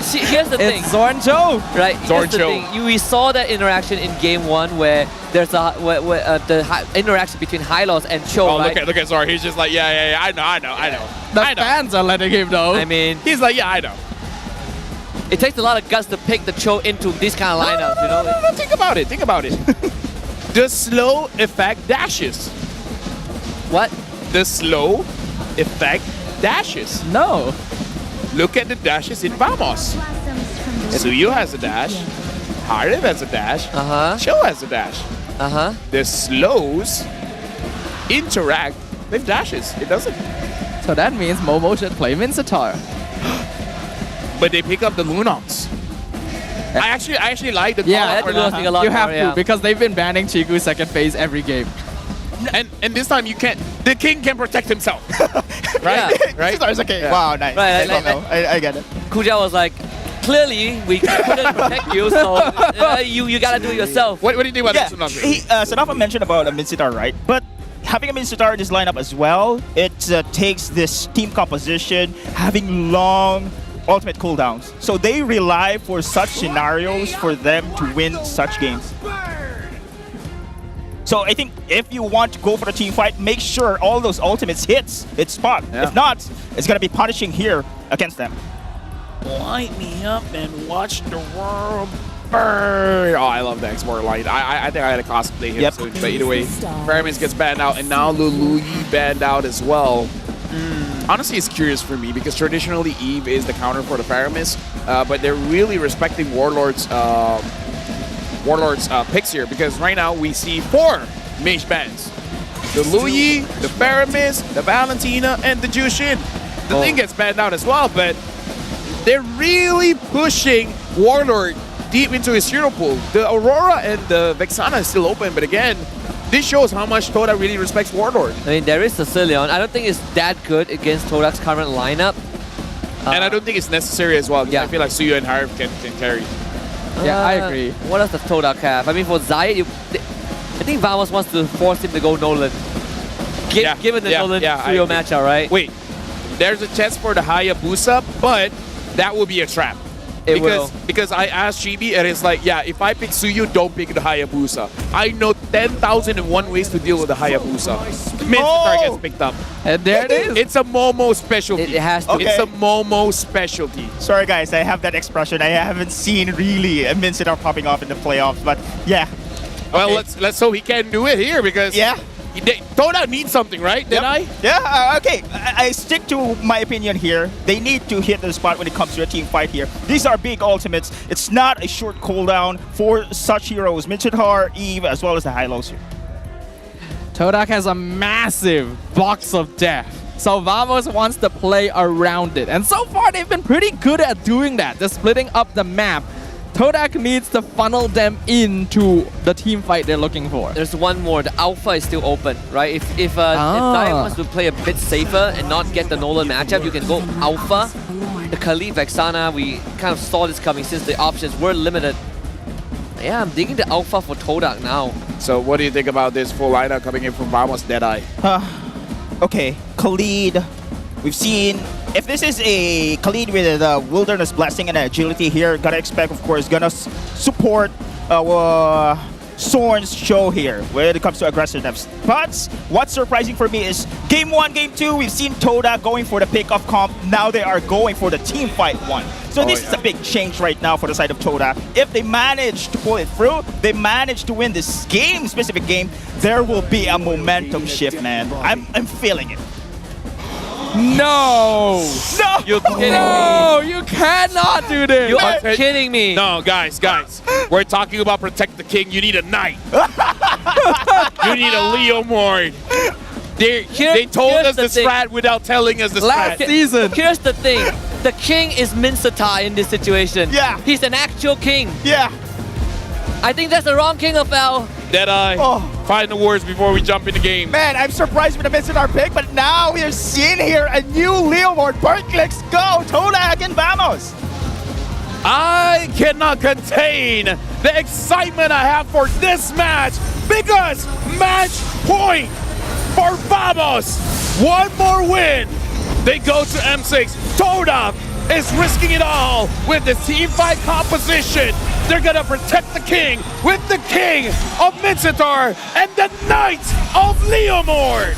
Speaker 15: See, here's the thing.
Speaker 16: It's Zorn Cho.
Speaker 15: Right,
Speaker 12: Zorn
Speaker 15: here's the
Speaker 12: Cho.
Speaker 15: thing. We saw that interaction in game 1 where there's the interaction between Hylos and Cho,
Speaker 12: Oh,
Speaker 15: right?
Speaker 12: look at Zor. He's just like, yeah, I know.
Speaker 16: The fans are letting him know.
Speaker 15: I mean,
Speaker 12: he's like, yeah, I know.
Speaker 15: It takes a lot of guts to pick the Cho into these kind of lineups, you know?
Speaker 12: No, think about it. The slow effect dashes.
Speaker 15: What?
Speaker 12: The slow effect dashes.
Speaker 16: No.
Speaker 12: Look at the dashes in Vamos. Suyo has a dash. Hardev has a dash. Cho has a dash. The slows interact with dashes. It doesn't.
Speaker 16: So that means Momo should play Mincetar.
Speaker 12: But they pick up the Lunons. I actually like the
Speaker 16: Yeah,
Speaker 12: call out for that.
Speaker 16: you have to, because they've been banning Chigu second phase every game.
Speaker 12: And this time you can't. The king can protect himself. Right?
Speaker 15: Yeah.
Speaker 12: Right?
Speaker 14: It's okay.
Speaker 12: Yeah.
Speaker 14: Wow, nice.
Speaker 15: Right,
Speaker 14: I get it.
Speaker 15: Kuja was like, clearly we couldn't protect you, so you gotta do it yourself.
Speaker 12: What do you think about this?
Speaker 14: Sanafa mentioned about a Mincetar, right? But having a Mincetar in this lineup as well, it takes this team composition, having long ultimate cooldowns. So they rely for such scenarios for them to win such games. So I think if you want to go for the team fight, make sure all those ultimates hits its spot.
Speaker 12: Yeah.
Speaker 14: If not, it's going to be punishing here against them.
Speaker 12: Light me up and watch the world burn. Oh, I love the export light. I think I had a cosplay him soon. But either way, Faramis gets banned out, and now Luluyi banned out as well. Honestly, it's curious for me because traditionally Eve is the counter for the Faramis, but they're really respecting Warlord's picks here because right now we see 4 mage bans. The Luyi, the Faramis, the Valentina, and the Jushin. The thing gets banned out as well, but they're really pushing Warlord deep into his hero pool. The Aurora and the Vexana is still open, but again, this shows how much Todak really respects Warlord.
Speaker 15: I mean, there is Sicilian. I don't think it's that good against Todak's current lineup.
Speaker 12: And I don't think it's necessary as well. I feel like Suyo and Harv can carry.
Speaker 16: Yeah, I agree.
Speaker 15: What else does Todak have? I mean, for Zayed, I think Vamos wants to force him to go Nolan. Given the Nolan Suyo matchup, right?
Speaker 12: Wait, there's a chance for the Hayabusa, but that will be a trap. Because I asked Chibi and it's like, yeah, if I pick Suyu, don't pick the Hayabusa. I know 10,001 ways to deal with the Hayabusa. Mincetar gets picked up.
Speaker 16: And there it is.
Speaker 12: It's a Momo specialty.
Speaker 15: It has to.
Speaker 12: It's a Momo specialty.
Speaker 14: Sorry guys, I have that expression. I haven't seen really a Mincetar popping off in the playoffs, but yeah.
Speaker 12: Well, let's hope he can do it here because Todak needs something, right?
Speaker 14: Yeah, okay. I stick to my opinion here. They need to hit the spot when it comes to a team fight here. These are big ultimates. It's not a short cooldown for such heroes. Mincetar, Eve, as well as the Hylos here.
Speaker 16: Todak has a massive box of death. So Vamos wants to play around it. And so far, they've been pretty good at doing that. They're splitting up the map. Todak needs to funnel them into the team fight they're looking for.
Speaker 15: There's one more. The Alpha is still open, right? If Dai wants to play a bit safer and not get the Nolan matchup, you can go Alpha. The Khalid Vexana, we kind of saw this coming since the options were limited. Yeah, I'm digging the Alpha for Todak now.
Speaker 12: So what do you think about this full lineup coming in from Vamos Deadeye?
Speaker 14: Okay, Khalid. We've seen, if this is a Khalid with a Wilderness Blessing and agility here, gotta expect, of course, gonna support Zorn's show here when it comes to aggressiveness. But what's surprising for me is game 1, game 2, we've seen Todak going for the pick-off comp. Now they are going for the team fight one. So this is a big change right now for the side of Todak. If they manage to pull it through, they manage to win this game, specific game, there will be a momentum shift, man. I'm feeling it.
Speaker 16: No!
Speaker 14: No!
Speaker 15: You're kidding me.
Speaker 16: No, you cannot do this.
Speaker 15: You are kidding me.
Speaker 12: No, guys, we're talking about protect the king. You need a knight. You need a Leo Mord. They told us the strat without telling us the strat.
Speaker 16: Last season.
Speaker 15: Here's the thing. The king is Minsata in this situation.
Speaker 14: Yeah.
Speaker 15: He's an actual king.
Speaker 14: Yeah.
Speaker 15: I think that's the wrong king of L.
Speaker 12: Deadeye. Final words before we jump in the game.
Speaker 14: Man, I'm surprised with the miss in our pick, but now we are seeing here a new Leo Mord. Let's go, Todak and Vamos.
Speaker 12: I cannot contain the excitement I have for this match because match point for Vamos. One more win. They go to M6. Todak is risking it all with the team fight composition. They're gonna protect the king with the king of Mincetar and the knight of Leomord.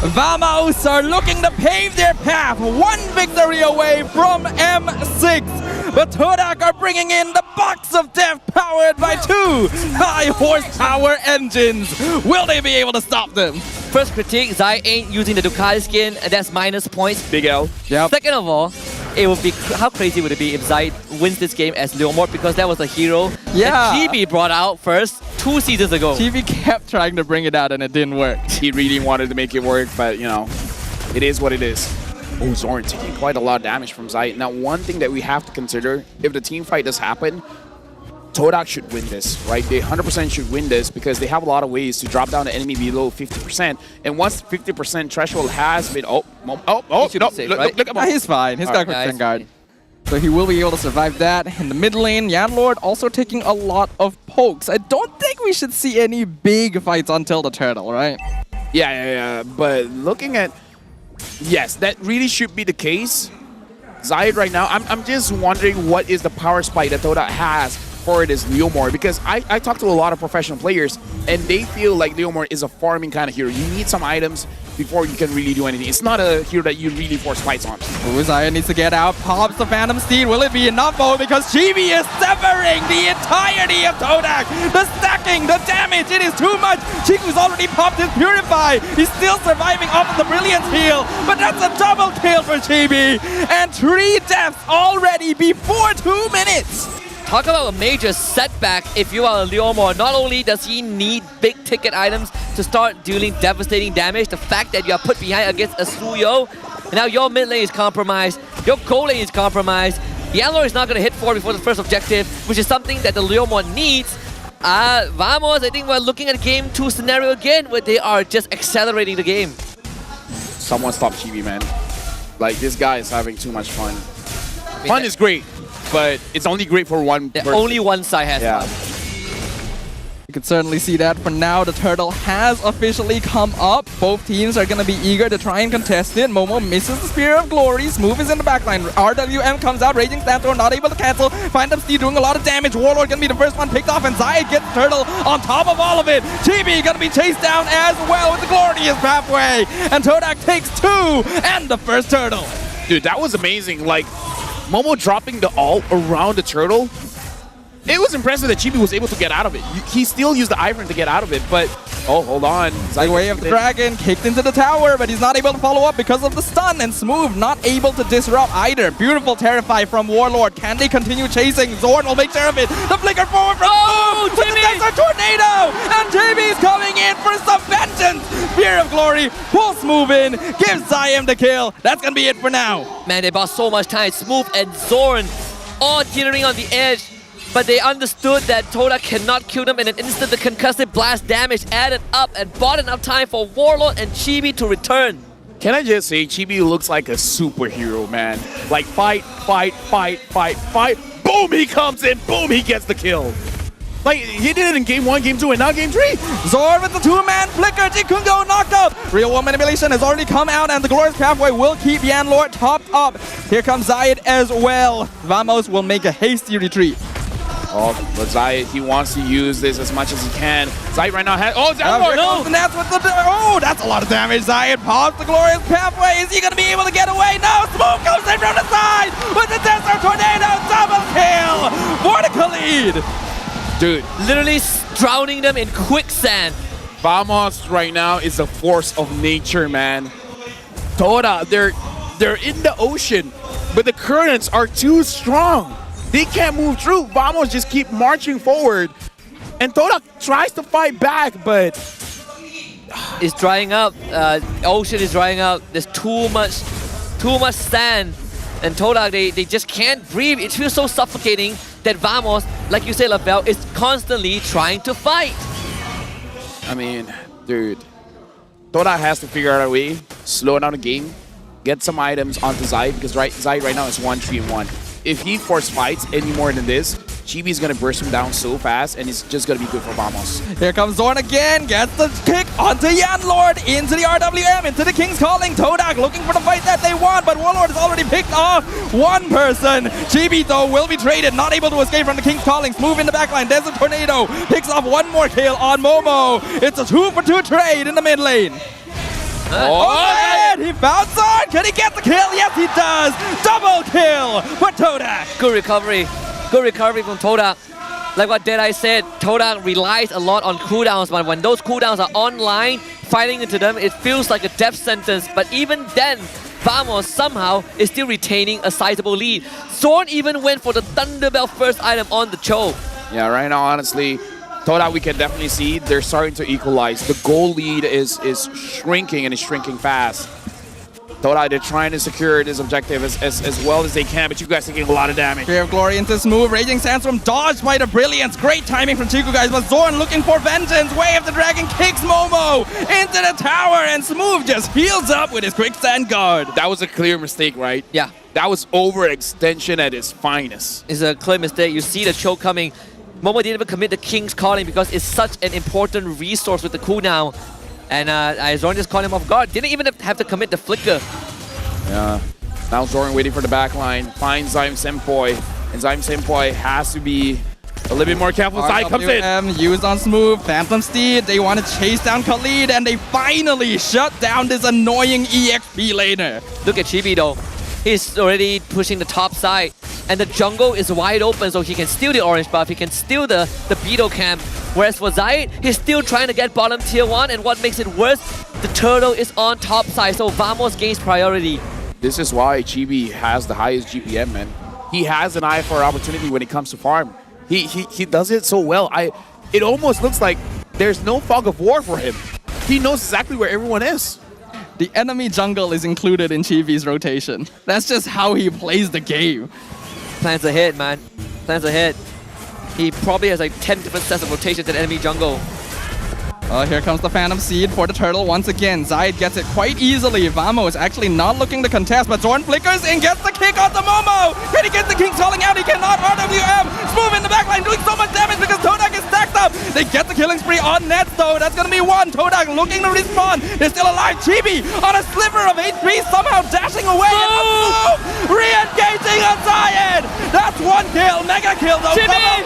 Speaker 16: Vamos are looking to pave their path, one victory away from M6. But Todak are bringing in the box of death powered by 2 high horsepower engines. Will they be able to stop them?
Speaker 15: First critique, Zai ain't using the Ducati skin, and that's minus points.
Speaker 12: Big L.
Speaker 16: Yep.
Speaker 15: Second of all, it would be how crazy would it be if Zai wins this game as Leomord, because that was a hero that Chibi brought out first 2 seasons ago.
Speaker 16: Chibi kept trying to bring it out and it didn't work.
Speaker 12: He really wanted to make it work, but you know, it is what it is. Oh, Zorn taking quite a lot of damage from Zai. Now, one thing that we have to consider, if the team fight does happen, Todak should win this, right? They 100% should win this because they have a lot of ways to drop down the enemy below 50%. And once the 50% threshold has been... look at him.
Speaker 16: He's fine. He's got a quick trend guard. So he will be able to survive that. In the mid lane, Yanlord also taking a lot of pokes. I don't think we should see any big fights until the turtle, right?
Speaker 12: Yeah. But looking at... Yes, that really should be the case. Zayed right now, I'm just wondering what is the power spike that Todak has for this Leomord, because I talk to a lot of professional players and they feel like Leomord is a farming kind of hero. You need some items before you can really do anything. It's not a hero that you really force fights on.
Speaker 16: Zaya needs to get out, pops the Phantom Steed. Will it be enough though? Because Chibi is severing the entirety of Todak. The stacking, the damage, it is too much. Chiku's already popped his Purify. He's still surviving off of the Brilliance heal, but that's a double kill for Chibi. And 3 deaths already before 2 minutes.
Speaker 15: Talk about a major setback if you are a Leomord. Not only does he need big ticket items to start dealing devastating damage, the fact that you are put behind against a Suyo, and now your mid lane is compromised, your goal lane is compromised, Yanlord is not going to hit 4 before the first objective, which is something that the Leomord needs. Vamos, I think we're looking at game 2 scenario again, where they are just accelerating the game.
Speaker 12: Someone stop Chibi, man. Like, this guy is having too much fun. Fun is great, but it's only great for one person.
Speaker 15: Only one side has fun.
Speaker 16: You can certainly see that. For now, the turtle has officially come up. Both teams are going to be eager to try and contest it. Momo misses the Spear of Glory. Smooth is in the backline. RWM comes out. Raging Sandstorm not able to cancel. Phantom Steed doing a lot of damage. Warlord going to be the first one picked off, and Zayed gets the turtle on top of all of it. Chibi going to be chased down as well with the glorious pathway. And Todak takes 2 and the first turtle.
Speaker 12: Dude, that was amazing. Like, Momo dropping the ult around the turtle. It was impressive that Chibi was able to get out of it. He still used the Ivern to get out of it, but... Oh, hold on.
Speaker 16: Way of the Dragon kicked into the tower, but he's not able to follow up because of the stun, and Smooth not able to disrupt either. Beautiful Terrify from Warlord. Can they continue chasing? Zorn will make sure of it. The flicker forward from Smooth with the Desert Tornado! And JB's coming in for some vengeance! Spear of Glory pulls Smooth in, gives Ziam the kill. That's gonna be it for now.
Speaker 15: Man, they bought so much time. Smooth and Zorn all teetering on the edge. But they understood that Todak cannot kill them in an instant. The concussive blast damage added up and bought enough time for Warlord and Chibi to return.
Speaker 12: Can I just say, Chibi looks like a superhero, man. Like, fight. Boom, he comes in. Boom, he gets the kill. Like, he did it in game 1, game 2, and now game 3.
Speaker 16: Zorn with the 2-man flicker. Jikungo knocked up. Real World Manipulation has already come out, and the Glorious Pathway will keep Yanlord topped up. Here comes Zayed as well. Vamos will make a hasty retreat.
Speaker 12: Oh, but Zayed, he wants to use this as much as he can. Zayed right now has... Oh, Zayed!
Speaker 16: No! And that's with the... Oh, that's a lot of damage. Zayed pops the glorious pathway. Is he going to be able to get away? No! Smooth comes in from the side with the Desert Tornado. Double kill for the Khalid.
Speaker 12: Dude.
Speaker 15: Literally drowning them in quicksand.
Speaker 12: Vamos right now is a force of nature, man. Todak, they're in the ocean, but the currents are too strong. They can't move through. Vamos just keep marching forward. And Todak tries to fight back, but...
Speaker 15: It's drying up. Ocean is drying up. There's too much sand. And Todak, they just can't breathe. It feels so suffocating that Vamos, like you say, LaBelle, is constantly trying to fight.
Speaker 12: I mean, dude, Todak has to figure out a way, slow down the game, get some items onto Zayed, because Zayed right now is 1-3-1. If he force fights any more than this, Chibi is going to burst him down so fast, and it's just going to be good for Vamos.
Speaker 16: Here comes Zorn again, gets the kick onto Yanlord, into the RWM, into the King's Calling. Todak looking for the fight that they want, but Warlord has already picked off one person. Chibi, though, will be traded, not able to escape from the King's Calling. Move in the backline, Desert Tornado picks off one more kill on Momo. It's a 2-for-2 trade in the mid lane. Oh, man! He found Zorn! Can he get the kill? Yes, he does! Double kill for Todak!
Speaker 15: Good recovery. Good recovery from Todak. Like what Deadeye said, Todak relies a lot on cooldowns, but when those cooldowns are online, fighting into them, it feels like a death sentence. But even then, Vamos somehow is still retaining a sizable lead. Zorn even went for the Thunderbell first item on the choke.
Speaker 12: Yeah, right now, honestly, Todak, we can definitely see they're starting to equalize. The goal lead is shrinking, and it's shrinking fast. Todak, they're trying to secure this objective as well as they can, but you guys are taking a lot of damage.
Speaker 16: Fear of Glory into Smooth, Raging Sandstorm dodged by the Brilliance. Great timing from Chiku, guys, but Zorn looking for vengeance. Way of the Dragon kicks Momo into the tower, and Smooth just heals up with his Quicksand Guard.
Speaker 12: That was a clear mistake, right?
Speaker 15: Yeah.
Speaker 12: That was overextension at its finest.
Speaker 15: It's a clear mistake. You see the choke coming. Momo didn't even commit the King's Calling because it's such an important resource with the cooldown. And Zorn just caught him off guard. Didn't even have to commit the flicker.
Speaker 12: Yeah. Now Zorn waiting for the backline. Finds Zyme Senpoi. And Zyme Senpoi has to be a little bit more careful. Zai comes in.
Speaker 16: Used on Smooth. Phantom Steed. They want to chase down Khalid. And they finally shut down this annoying EXP laner.
Speaker 15: Look at Chibi though. He's already pushing the top side. And the jungle is wide open, so he can steal the orange buff, he can steal the Beetle camp. Whereas for Zayed, he's still trying to get bottom tier 1, and what makes it worse, the turtle is on top side, so Vamos gains priority.
Speaker 12: This is why Chibi has the highest GPM, man. He has an eye for opportunity when it comes to farm. He does it so well. It almost looks like there's no fog of war for him. He knows exactly where everyone is.
Speaker 16: The enemy jungle is included in Chibi's rotation. That's just how he plays the game.
Speaker 15: Plans ahead, man. Plans ahead. He probably has like 10 different sets of rotations in enemy jungle.
Speaker 16: Here comes the Phantom Seed for the turtle once again. Zayed gets it quite easily. Vamo is actually not looking to contest, but Zorn flickers and gets the kick on the Momo. Can he get the King's Calling out? He cannot. RWM. Smooth in the backline doing so much damage because Todak is stacked up. They get the killing spree on Nets though. That's going to be one. Todak looking to respawn. They're still alive. Chibi on a sliver of HP somehow dashing away. And re-engaging on Zayed. That's one kill. Mega kill though. Chibi!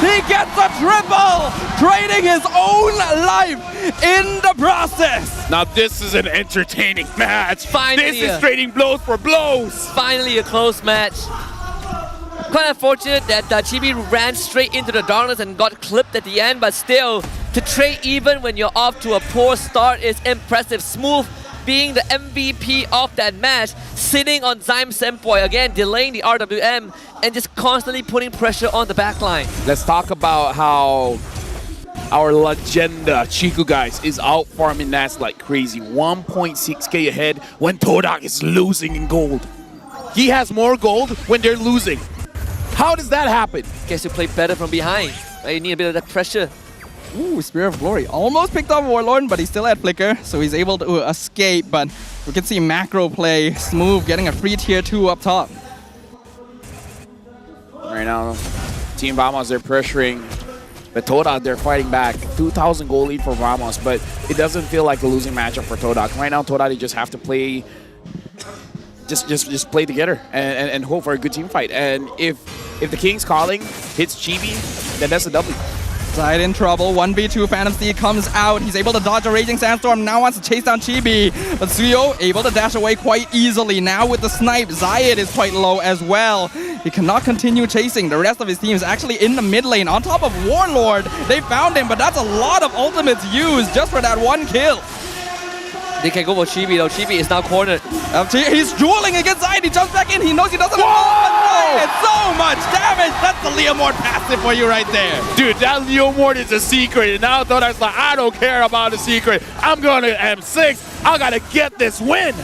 Speaker 16: He gets a triple. Trading his own life in the process.
Speaker 12: Now this is an entertaining match.
Speaker 15: Finally,
Speaker 12: this is trading blows for blows.
Speaker 15: Finally a close match. Quite unfortunate that Chibi ran straight into the darkness and got clipped at the end, but still, to trade even when you're off to a poor start is impressive. Smooth being the MVP of that match, sitting on Zyme Senpoi, again delaying the RWM and just constantly putting pressure on the backline.
Speaker 12: Let's talk about how our legenda Chiku, guys, is out farming Nats like crazy. 1.6k ahead when Todak is losing in gold. He has more gold when they're losing. How does that happen?
Speaker 15: Guess you play better from behind. You need a bit of that pressure.
Speaker 16: Ooh, Spear of Glory. Almost picked off Warlord, but he still had Flicker, so he's able to escape. But we can see macro play. Smooth getting a free tier 2 up top.
Speaker 12: Right now, Team Vamos, they're pressuring. But Todak, they're fighting back. 2,000 goal lead for Vamos, but it doesn't feel like a losing matchup for Todak. Right now, Todak, they just have to play just play together and hope for a good team fight. And if the King's Calling hits Chibi, then that's a W.
Speaker 16: Zayed in trouble. 1v2. Phantom Steed comes out. He's able to dodge a Raging Sandstorm. Now wants to chase down Chibi. But Suyo able to dash away quite easily. Now with the snipe, Zayed is quite low as well. He cannot continue chasing. The rest of his team is actually in the mid lane. On top of Warlord, they found him, but that's a lot of ultimates used just for that one kill.
Speaker 15: They can go for Chibi though. Chibi is now cornered.
Speaker 16: He's dueling against Zayed. He jumps back in. He knows he doesn't have so much damage. That's the Leomord passive for you right there.
Speaker 12: Dude, that Leomord is a secret. And now Todak's like, I don't care about the secret. I'm going to M6. I got to get this win.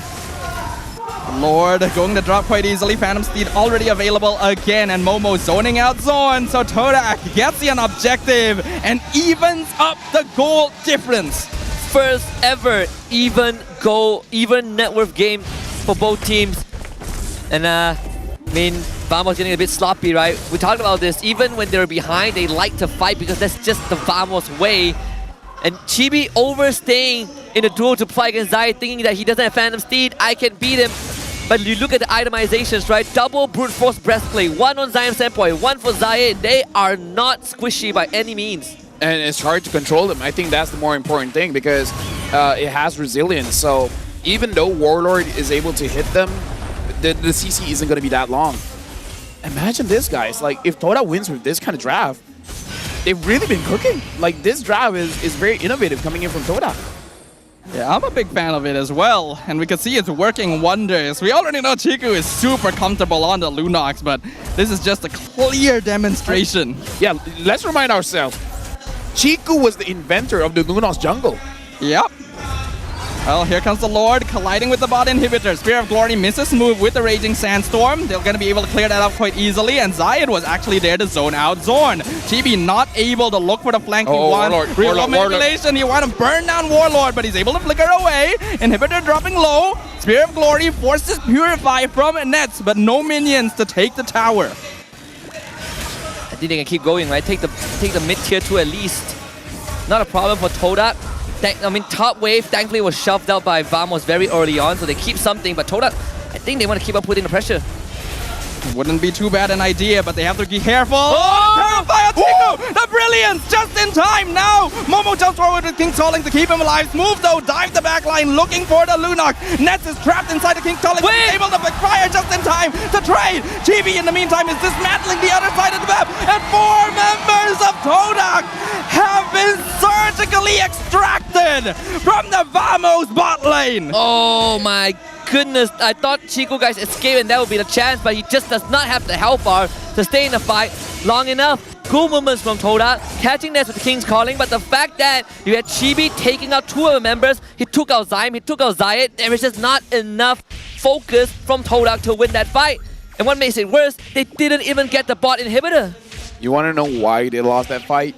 Speaker 16: Lord going to drop quite easily. Phantom Steed already available again. And Momo zoning out Zorn. So Todak gets an objective and evens up the goal difference.
Speaker 15: First ever even net worth game for both teams. And I mean, Vamos getting a bit sloppy, right? We talked about this. Even when they're behind, they like to fight because that's just the Vamos way. And Chibi overstaying in a duel to fight against Zayed, thinking that he doesn't have Phantom Steed, I can beat him. But you look at the itemizations, right? Double Brute Force Breastplate, one on Zayed Senpoi, one for Zayed. They are not squishy by any means.
Speaker 12: And it's hard to control them. I think that's the more important thing because it has resilience. So even though Warlord is able to hit them, the CC isn't going to be that long. Imagine this, guys. Like, if Todak wins with this kind of draft, they've really been cooking. Like, this draft is very innovative coming in from Todak.
Speaker 16: Yeah, I'm a big fan of it as well, and we can see it's working wonders. We already know Chiku is super comfortable on the Lunox, but this is just a clear demonstration.
Speaker 12: Yeah, let's remind ourselves, Chiku was the inventor of the Lunox jungle.
Speaker 16: Yep. Well, here comes the Lord colliding with the bot inhibitor. Spear of Glory misses move with the Raging Sandstorm. They're going to be able to clear that up quite easily, and Zayed was actually there to zone out Zorn. Chibi not able to look for the flank he wants. Real manipulation, he wants to burn down Warlord, but he's able to flicker away. Inhibitor dropping low. Spear of Glory forces Purify from Nets, but no minions to take the tower.
Speaker 15: I think they can keep going, right? Take the mid tier 2 at least. Not a problem for Todak. I mean, top wave thankfully was shoved out by Vamos very early on, so they keep something. But Todak, I think they want to keep up putting the pressure.
Speaker 16: Wouldn't be too bad an idea, but they have to be careful. Terrify Chiku! The brilliance just in time now! Momo jumps forward with King's Calling to keep him alive. Smooth though, dive the back line looking for the Lunox. Nets is trapped inside the King's Calling. He's able to fire just in time to trade. Chibi in the meantime is dismantling the other side of the map. And 4 members of Todak have been surgically extracted from the Vamos bot lane.
Speaker 15: Oh my goodness, I thought Chiku guys escaped and that would be the chance, but he just does not have the health bar to stay in the fight long enough. Good movements from Todak, catching this with the King's Calling, but the fact that you had Chibi taking out 2 of the members, he took out Zyme, he took out Zayed, there is just not enough focus from Todak to win that fight. And what makes it worse, they didn't even get the bot inhibitor.
Speaker 12: You want to know why they lost that fight?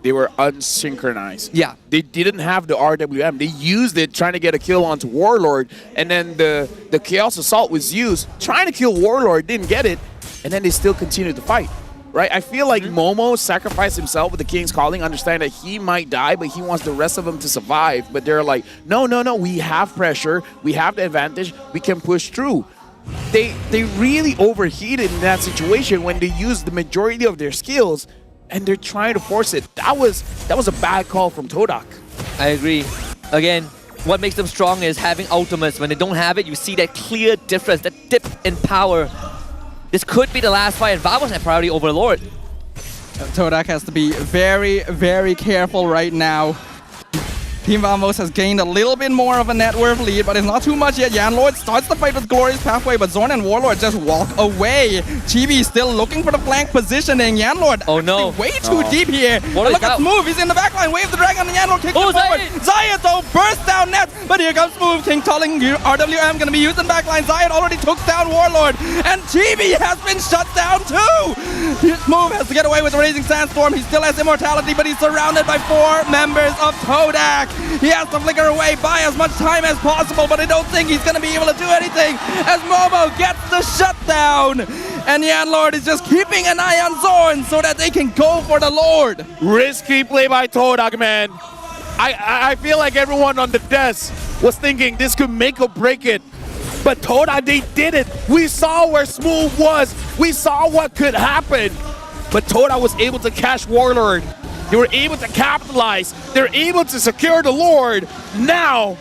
Speaker 12: They were unsynchronized.
Speaker 15: Yeah.
Speaker 12: They didn't have the RWM. They used it trying to get a kill onto Warlord, and then the Chaos Assault was used trying to kill Warlord, didn't get it, and then they still continued to fight. Right? I feel like Momo sacrificed himself with the King's Calling, understand that he might die, but he wants the rest of them to survive. But they're like, no, we have pressure, we have the advantage, we can push through. They really overheated in that situation when they used the majority of their skills, and they're trying to force it. That was a bad call from Todak.
Speaker 15: I agree. Again, what makes them strong is having ultimates. When they don't have it, you see that clear difference, that dip in power. This could be the last fight, and Vamos had priority over Lord.
Speaker 16: Todak has to be very, very careful right now. Team Vamos has gained a little bit more of a net worth lead, but it's not too much yet. Yanlord starts the fight with Glorious Pathway, but Zorn and Warlord just walk away. Chibi still looking for the flank positioning. Yanlord way too deep here. Look at Smooth, he's in the backline. Wave the dragon, and Yanlord kicks it forward. Zayed though bursts down Nets, but here comes Smooth. King Calling RWM gonna be used in backline. Zayed already took down Warlord, and Chibi has been shut down too. Smooth has to get away with the Raging Sandstorm. He still has immortality, but he's surrounded by 4 members of Todak. He has to flicker away, buy as much time as possible, but I don't think he's going to be able to do anything as Momo gets the shutdown. And Yanlord is just keeping an eye on Zorn so that they can go for the Lord.
Speaker 12: Risky play by Todak, man. I feel like everyone on the desk was thinking this could make or break it. But Todak, they did it. We saw where Smooth was. We saw what could happen. But Todak was able to catch Warlord. They were able to capitalize. They're able to secure the Lord. Now,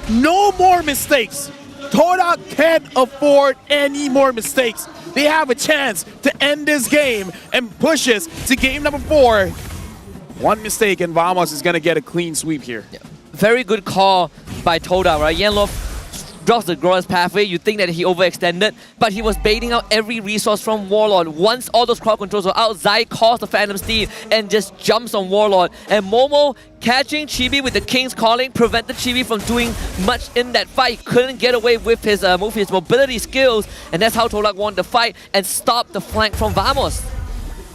Speaker 12: no more mistakes. Todak can't afford any more mistakes. They have a chance to end this game and push us to game number 4. One mistake and Vamos is going to get a clean sweep here.
Speaker 15: Yeah. Very good call by Todak, right? Yanlor drops the Growers pathway. You think that he overextended, but he was baiting out every resource from Warlord. Once all those crowd controls were out, Zai calls the Phantom Steed and just jumps on Warlord. And Momo catching Chibi with the King's Calling prevented Chibi from doing much in that fight. He couldn't get away with his mobility skills, and that's how Todak won the fight and stopped the flank from Vamos.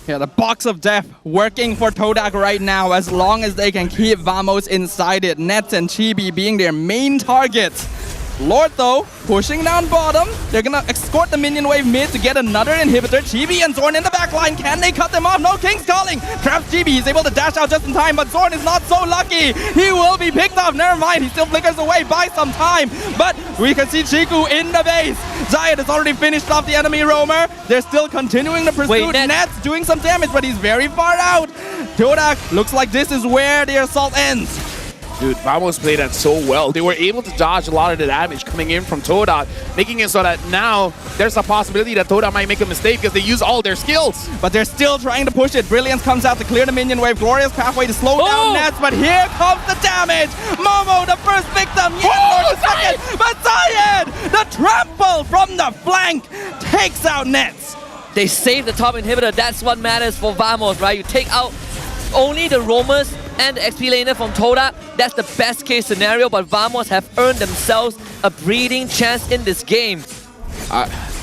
Speaker 16: Yeah, the box of death working for Todak right now as long as they can keep Vamos inside it. Nets and Chibi being their main targets. Lord though, pushing down bottom. They're gonna escort the minion wave mid to get another inhibitor. Chibi and Zorn in the back line. Can they cut them off? No, King's Calling. Traps Chibi. He's able to dash out just in time, but Zorn is not so lucky. He will be picked off. Never mind. He still flickers away by some time. But we can see Chiku in the base. Zayed has already finished off the enemy roamer. They're still continuing the pursuit. Nets doing some damage, but he's very far out. Todak looks like this is where the assault ends.
Speaker 12: Dude, Vamos played that so well. They were able to dodge a lot of the damage coming in from Todak, making it so that now there's a possibility that Todak might make a mistake because they use all their skills.
Speaker 16: But they're still trying to push it. Brilliance comes out to clear the minion wave. Glorious pathway to slow down Nets, but here comes the damage. Momo, the first victim. The second. But Zayed, the trample from the flank, takes out Nets.
Speaker 15: They save the top inhibitor. That's what matters for Vamos, right? You take out only the roamers and the XP laner from Todak. That's the best case scenario, but Vamos have earned themselves a breathing chance in this game.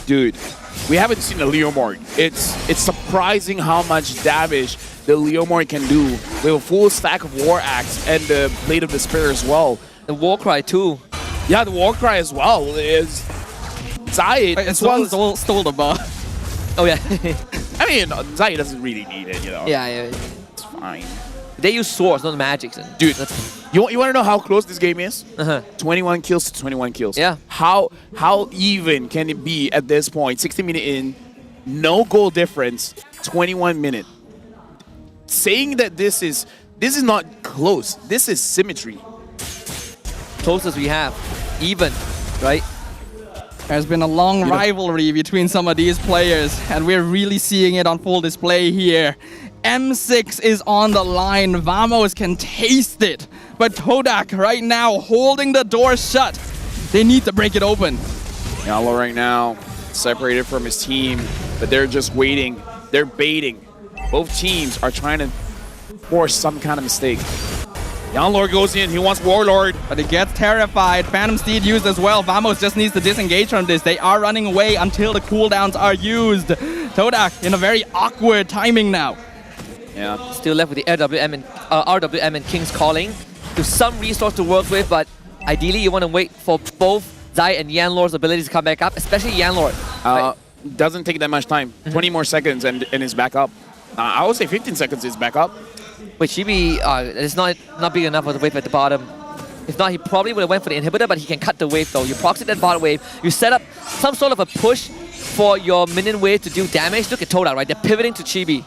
Speaker 12: Dude, we haven't seen the Leomord. It's surprising how much damage the Leomord can do with a full stack of War Axe and the Blade of Despair as well.
Speaker 15: The Warcry too.
Speaker 12: Yeah, the Warcry as well. Is Zayed
Speaker 16: stole the bar.
Speaker 15: Oh yeah.
Speaker 12: I mean, Zayed doesn't really need it, you know.
Speaker 15: Yeah.
Speaker 12: It's fine.
Speaker 15: They use swords, not magics.
Speaker 12: Dude, you want to know how close this game is? 21 kills to 21 kills.
Speaker 15: Yeah.
Speaker 12: How even can it be at this point? 60 minutes in, no goal difference, 21 minutes. Saying that this is not close. This is symmetry.
Speaker 15: Closest we have, even, right?
Speaker 16: There's been a long rivalry between some of these players, and we're really seeing it on full display here. M6 is on the line. Vamos can taste it. But Todak right now holding the door shut. They need to break it open.
Speaker 12: Yalo right now separated from his team, but they're just waiting. They're baiting. Both teams are trying to force some kind of mistake. Yanlord goes in, he wants Warlord.
Speaker 16: But he gets terrified. Phantom Steed used as well. Vamos just needs to disengage from this. They are running away until the cooldowns are used. Todak in a very awkward timing now.
Speaker 15: Yeah. Still left with the RWM and King's Calling. To some resource to work with, but ideally you want to wait for both Zai and Yanlord's abilities to come back up, especially Yanlord.
Speaker 12: Right? Doesn't take that much time. 20 more seconds and it's back up. I would say 15 seconds is back up.
Speaker 15: Wait, Chibi is not big enough for the wave at the bottom. If not, he probably would have went for the inhibitor, but he can cut the wave though. You proxy that bottom wave, you set up some sort of a push for your minion wave to do damage. Look at Todak, right? They're pivoting to Chibi.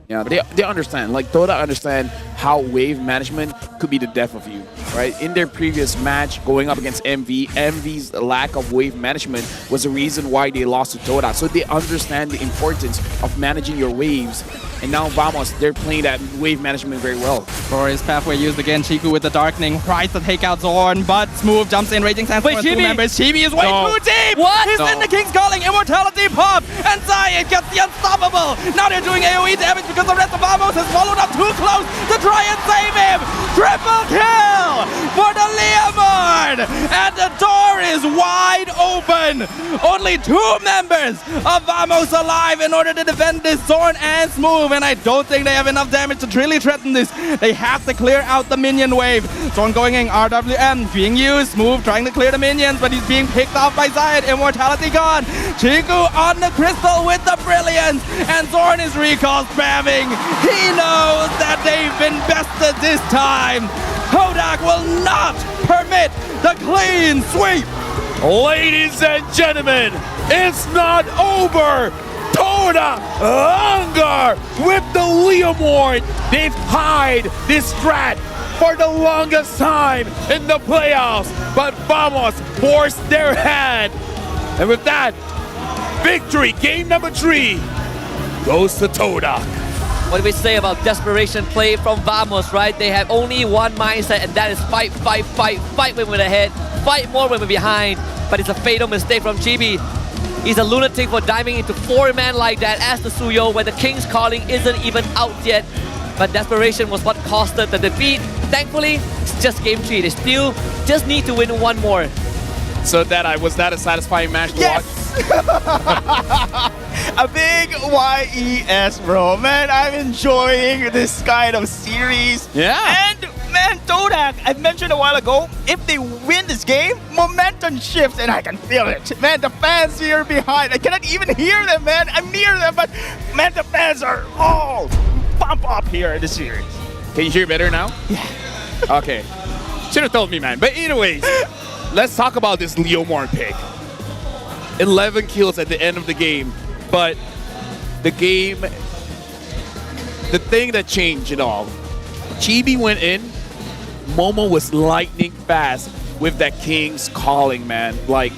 Speaker 12: Yeah, they understand. Like, Todak understand how wave management could be the death of you, right? In their previous match, going up against MV, MV's lack of wave management was the reason why they lost to Todak. So they understand the importance of managing your waves. And now Vamos, they're playing that wave management very well.
Speaker 16: Glorious pathway used again. Chiku with the Darkening. Tries to take out Zorn, but Smooth jumps in. Raging Sandstorm with two members. Chibi is way too deep!
Speaker 15: What?
Speaker 16: He's in the King's Calling. Immortality pop! And Zayed gets the Unstoppable! Now they're doing AoE damage because the rest of Vamos has followed up too close to try and save him! Triple kill for the Leomord! And the door is wide open! Only 2 members of Vamos alive in order to defend this Zorn and Smooth, and I don't think they have enough damage to really threaten this. They have to clear out the minion wave. Zorn going in, RWM being used. Smooth trying to clear the minions, but he's being picked off by Zayed. Immortality gone. Chiku on the crystal with the Brilliance, and Zorn is recall spamming. He knows that they've been bested this time. Todak will not permit the clean sweep.
Speaker 12: Ladies and gentlemen, it's not over. Todak Angar with the Leomord. They've hid this strat for the longest time in the playoffs, but Vamos forced their hand. And with that, victory, game number 3, goes to Todak.
Speaker 15: What do we say about desperation play from Vamos, right? They have only one mindset, and that is fight, fight, fight, fight when we're ahead, fight more when we're behind. But it's a fatal mistake from Chibi. He's a lunatic for diving into 4-man like that as the Suyo when the King's Calling isn't even out yet. But desperation was what costed the defeat. Thankfully, it's just game 3. They still just need to win one more.
Speaker 12: So was that a satisfying match to watch?
Speaker 14: A big YES, bro. Man, I'm enjoying this kind of series.
Speaker 12: Yeah.
Speaker 14: And man, Todak, I mentioned a while ago, if they win this game, momentum shifts and I can feel it. Man, the fans here behind, I cannot even hear them, man. I'm near them, but man, the fans are all pump up here in the series.
Speaker 12: Can you hear better now?
Speaker 14: Yeah.
Speaker 12: Okay. Should have told me, man. But anyways, let's talk about this Leomord pick. 11 kills at the end of the game, but the thing that changed it all, Chibi went in, Momo was lightning fast with that King's Calling, man. Like,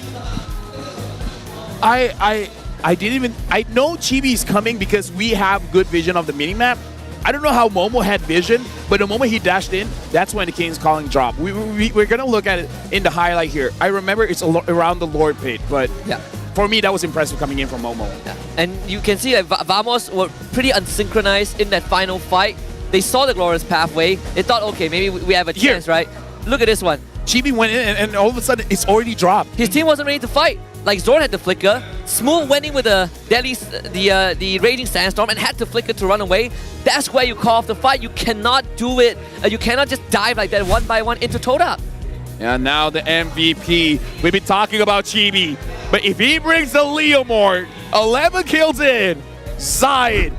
Speaker 12: I know Chibi's coming because we have good vision of the minimap. I don't know how Momo had vision, but the moment he dashed in, that's when the King's Calling dropped. We're going to look at it in the highlight here. I remember it's around the Lord Pit, but
Speaker 15: yeah,
Speaker 12: for me, that was impressive coming in from Momo.
Speaker 15: Yeah. And you can see that Vamos were pretty unsynchronized in that final fight. They saw the glorious pathway. They thought, okay, maybe we have a chance, right? Look at this one.
Speaker 12: Chibi went in, and all of a sudden, it's already dropped.
Speaker 15: His team wasn't ready to fight. Like, Zorn had the flicker. Smooth went in with the Raging Sandstorm and had to flicker to run away. That's where you call off the fight. You cannot do it. You cannot just dive like that one by one into Todak.
Speaker 12: And now the MVP. We've been talking about Chibi, but if he brings the Leomord, 11 kills in, Zayed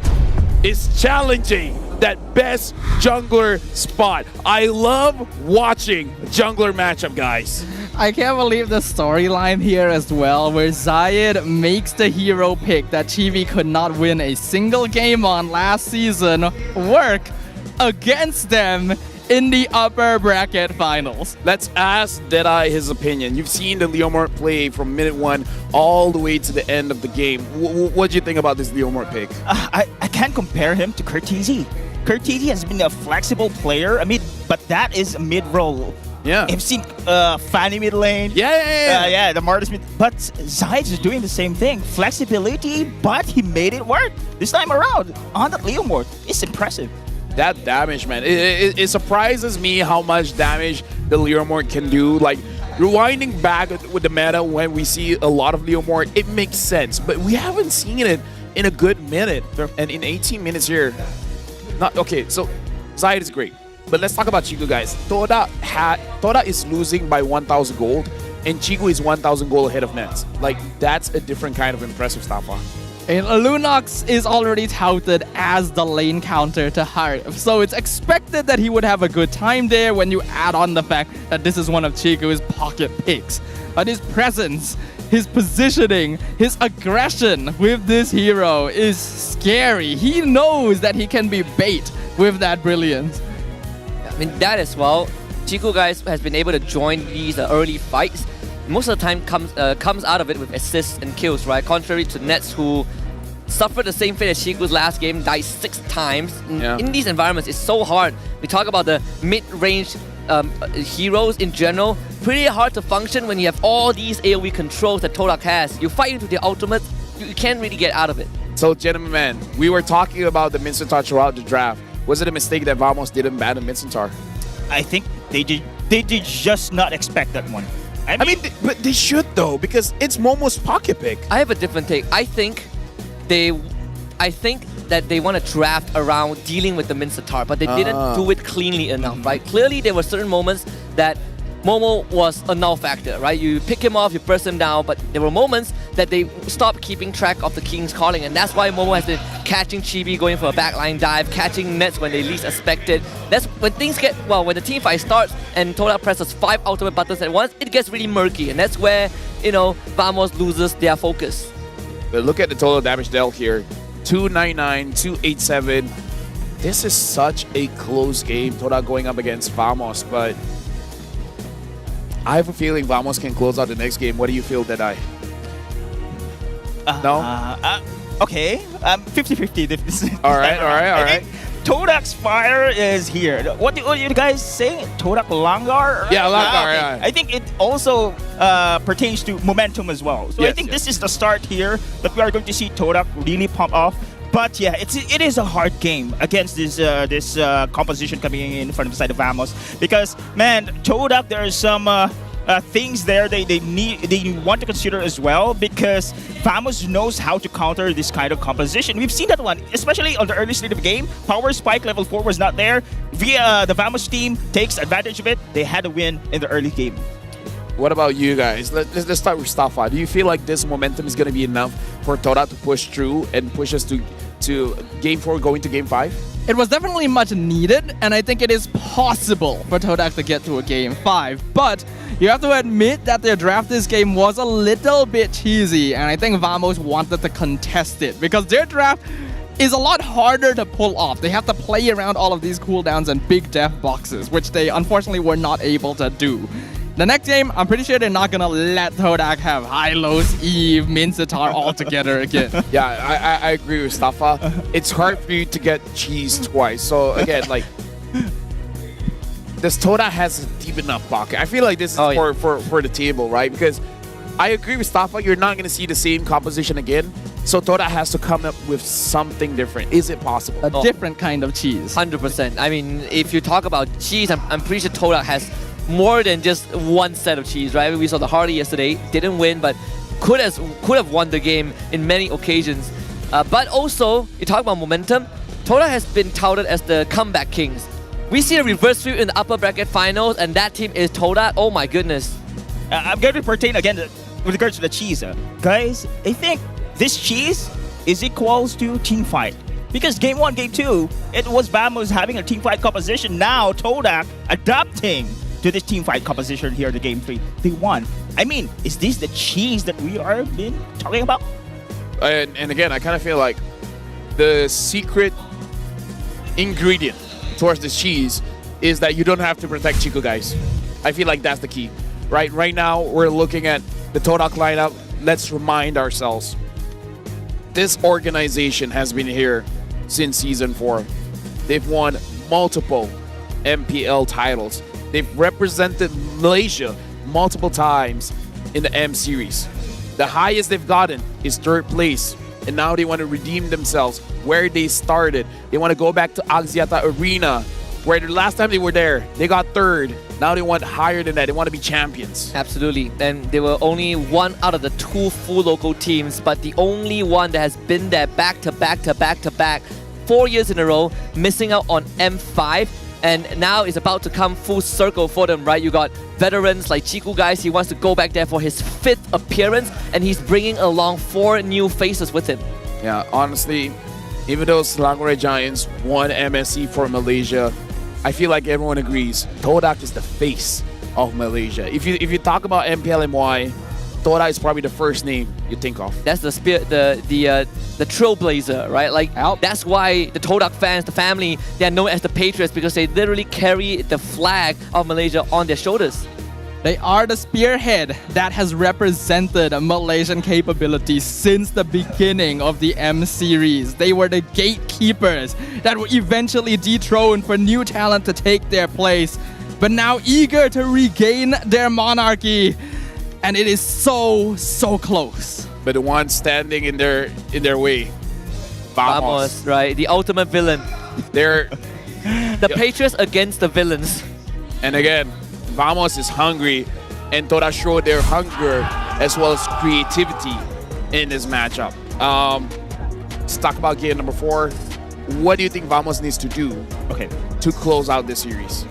Speaker 12: is challenging that best jungler spot. I love watching jungler matchup, guys.
Speaker 16: I can't believe the storyline here as well, where Zayed makes the hero pick that Chibi could not win a single game on last season work against them in the upper bracket finals.
Speaker 12: Let's ask Deadeye his opinion. You've seen the Leomord play from minute 1 all the way to the end of the game. What do you think about this Leomord pick?
Speaker 14: I can't compare him to Curtizi. Curtizi has been a flexible player, but that is mid-roll.
Speaker 12: Yeah.
Speaker 14: I've seen Fanny mid lane.
Speaker 12: Yeah.
Speaker 14: The Martis mid. But Zayed is doing the same thing. Flexibility, but he made it work. This time around, on the Leomord, it's impressive.
Speaker 12: That damage, man. It surprises me how much damage the Leomord can do. Like, rewinding back with the meta when we see a lot of Leomord, it makes sense. But we haven't seen it in a good minute. And in 18 minutes here. Okay, so Zayed is great. But let's talk about Chico, guys. Todak is losing by 1,000 gold, and Chico is 1,000 gold ahead of Nets. Like, that's a different kind of impressive stuff.
Speaker 16: And Lunox is already touted as the lane counter to Harv, so it's expected that he would have a good time there when you add on the fact that this is one of Chico's pocket picks. But his presence, his positioning, his aggression with this hero is scary. He knows that he can be bait with that brilliance.
Speaker 15: I mean, that as well. Chico, guys, has been able to join these early fights. Most of the time comes out of it with assists and kills, right? Contrary to Nets, who suffered the same fate as Chico's last game, died 6 times.
Speaker 12: Yeah.
Speaker 15: In these environments, it's so hard. We talk about the mid-range heroes in general. Pretty hard to function when you have all these AoE controls that Todak has. You fight into the ultimate, you can't really get out of it.
Speaker 12: So, gentlemen, we were talking about the Mincentar throughout the draft. Was it a mistake that Vamos didn't ban the Mincentar?
Speaker 14: I think they did just not expect that one.
Speaker 12: I mean, but they should though, because it's Momo's pocket pick.
Speaker 15: I have a different take. I think that they want to draft around dealing with the Mincetar, but they didn't do it cleanly enough, right? Clearly, there were certain moments that Momo was a null factor, right? You pick him off, you burst him down, but there were moments that they stopped keeping track of the King's calling, and that's why Momo has been catching Chibi, going for a backline dive, catching nets when they least expect it. That's when things get, well, when the team fight starts and Todak presses 5 ultimate buttons at once, it gets really murky, and that's where, you know, Vamos loses their focus.
Speaker 12: But look at the total damage dealt here. 299, 287. This is such a close game. Todak going up against Vamos, but I have a feeling Vamos can close out the next game. What do you feel, Deadeye? No?
Speaker 14: Okay, 50-50.
Speaker 12: All right.
Speaker 14: Todak's fire is here. What you guys saying? Todak Langar?
Speaker 12: Yeah, Langar, yeah.
Speaker 14: I think it also pertains to momentum as well. So I think this is the start here that we are going to see Todak really pump off. But yeah, it is a hard game against this composition coming in from the side of Vamos, because man, Todak, there are some things there they want to consider as well, because Vamos knows how to counter this kind of composition. We've seen that one, especially on the early stage of the game. Power spike level 4 was not there. The Vamos team takes advantage of it. They had a win in the early game.
Speaker 12: What about you guys? Let's start with Stafa. Do you feel like this momentum is going to be enough for Todak to push through and push us to Game 4 going to Game 5?
Speaker 16: It was definitely much needed, and I think it is possible for Todak to get to a Game 5. But you have to admit that their draft this game was a little bit cheesy, and I think Vamos wanted to contest it because their draft is a lot harder to pull off. They have to play around all of these cooldowns and big death boxes, which they unfortunately were not able to do. The next game, I'm pretty sure they're not gonna let Todak have Hylos, Eve, Mincetar all together again.
Speaker 12: Yeah, I agree with Stafa. It's hard for you to get cheese twice. So again, like, does Todak has a deep enough pocket? I feel like this is for the table, right? Because I agree with Stafa, you're not gonna see the same composition again. So Todak has to come up with something different. Is it possible?
Speaker 16: A different kind of cheese.
Speaker 15: 100%. I mean, if you talk about cheese, I'm pretty sure Todak has more than just one set of cheese, right? We saw the Hardy yesterday, didn't win, but could have won the game in many occasions. But also, you talk about momentum, Todak has been touted as the comeback kings. We see a reverse sweep in the upper bracket finals, and that team is Todak. Oh my goodness.
Speaker 14: I'm going to pertain again with regards to the cheese. Guys, I think this cheese is equals to team fight. Because Game 1, Game 2, it was Vamos having a team fight composition. Now Todak adapting to this team fight composition here in the Game 3. They won. I mean, is this the cheese that we are been talking about?
Speaker 12: And again, I kind of feel like the secret ingredient towards this cheese is that you don't have to protect Chico, guys. I feel like that's the key. Right now, we're looking at the Todak lineup. Let's remind ourselves, this organization has been here since Season 4. They've won multiple MPL titles. They've represented Malaysia multiple times in the M Series. The highest they've gotten is 3rd place, and now they want to redeem themselves where they started. They want to go back to Axiata Arena, where the last time they were there, they got 3rd. Now they want higher than that. They want to be champions.
Speaker 15: Absolutely. And they were only one out of the 2 full local teams, but the only one that has been there back to back 4 years in a row, missing out on M5. And now it's about to come full circle for them, right? You got veterans like Chiku, guys. He wants to go back there for his 5th appearance, and he's bringing along 4 new faces with him.
Speaker 12: Yeah, honestly, even though Selangor Giants won MSC for Malaysia, I feel like everyone agrees Todak is the face of Malaysia. If you talk about MPL MY, Todak is probably the first name you think of.
Speaker 15: That's the spirit, the trailblazer, right? Like, that's why the Todak fans, the family, they are known as the Patriots, because they literally carry the flag of Malaysia on their shoulders.
Speaker 16: They are the spearhead that has represented Malaysian capabilities since the beginning of the M Series. They were the gatekeepers that were eventually dethroned for new talent to take their place, but now eager to regain their monarchy. And it is so close.
Speaker 12: But the one standing in their way, Vamos,
Speaker 15: right? The ultimate villain.
Speaker 12: They're
Speaker 15: the Patriots against the villains.
Speaker 12: And again, Vamos is hungry, and Todak showed their hunger as well as creativity in this matchup. Let's talk about game number 4. What do you think Vamos needs to do to close out this series?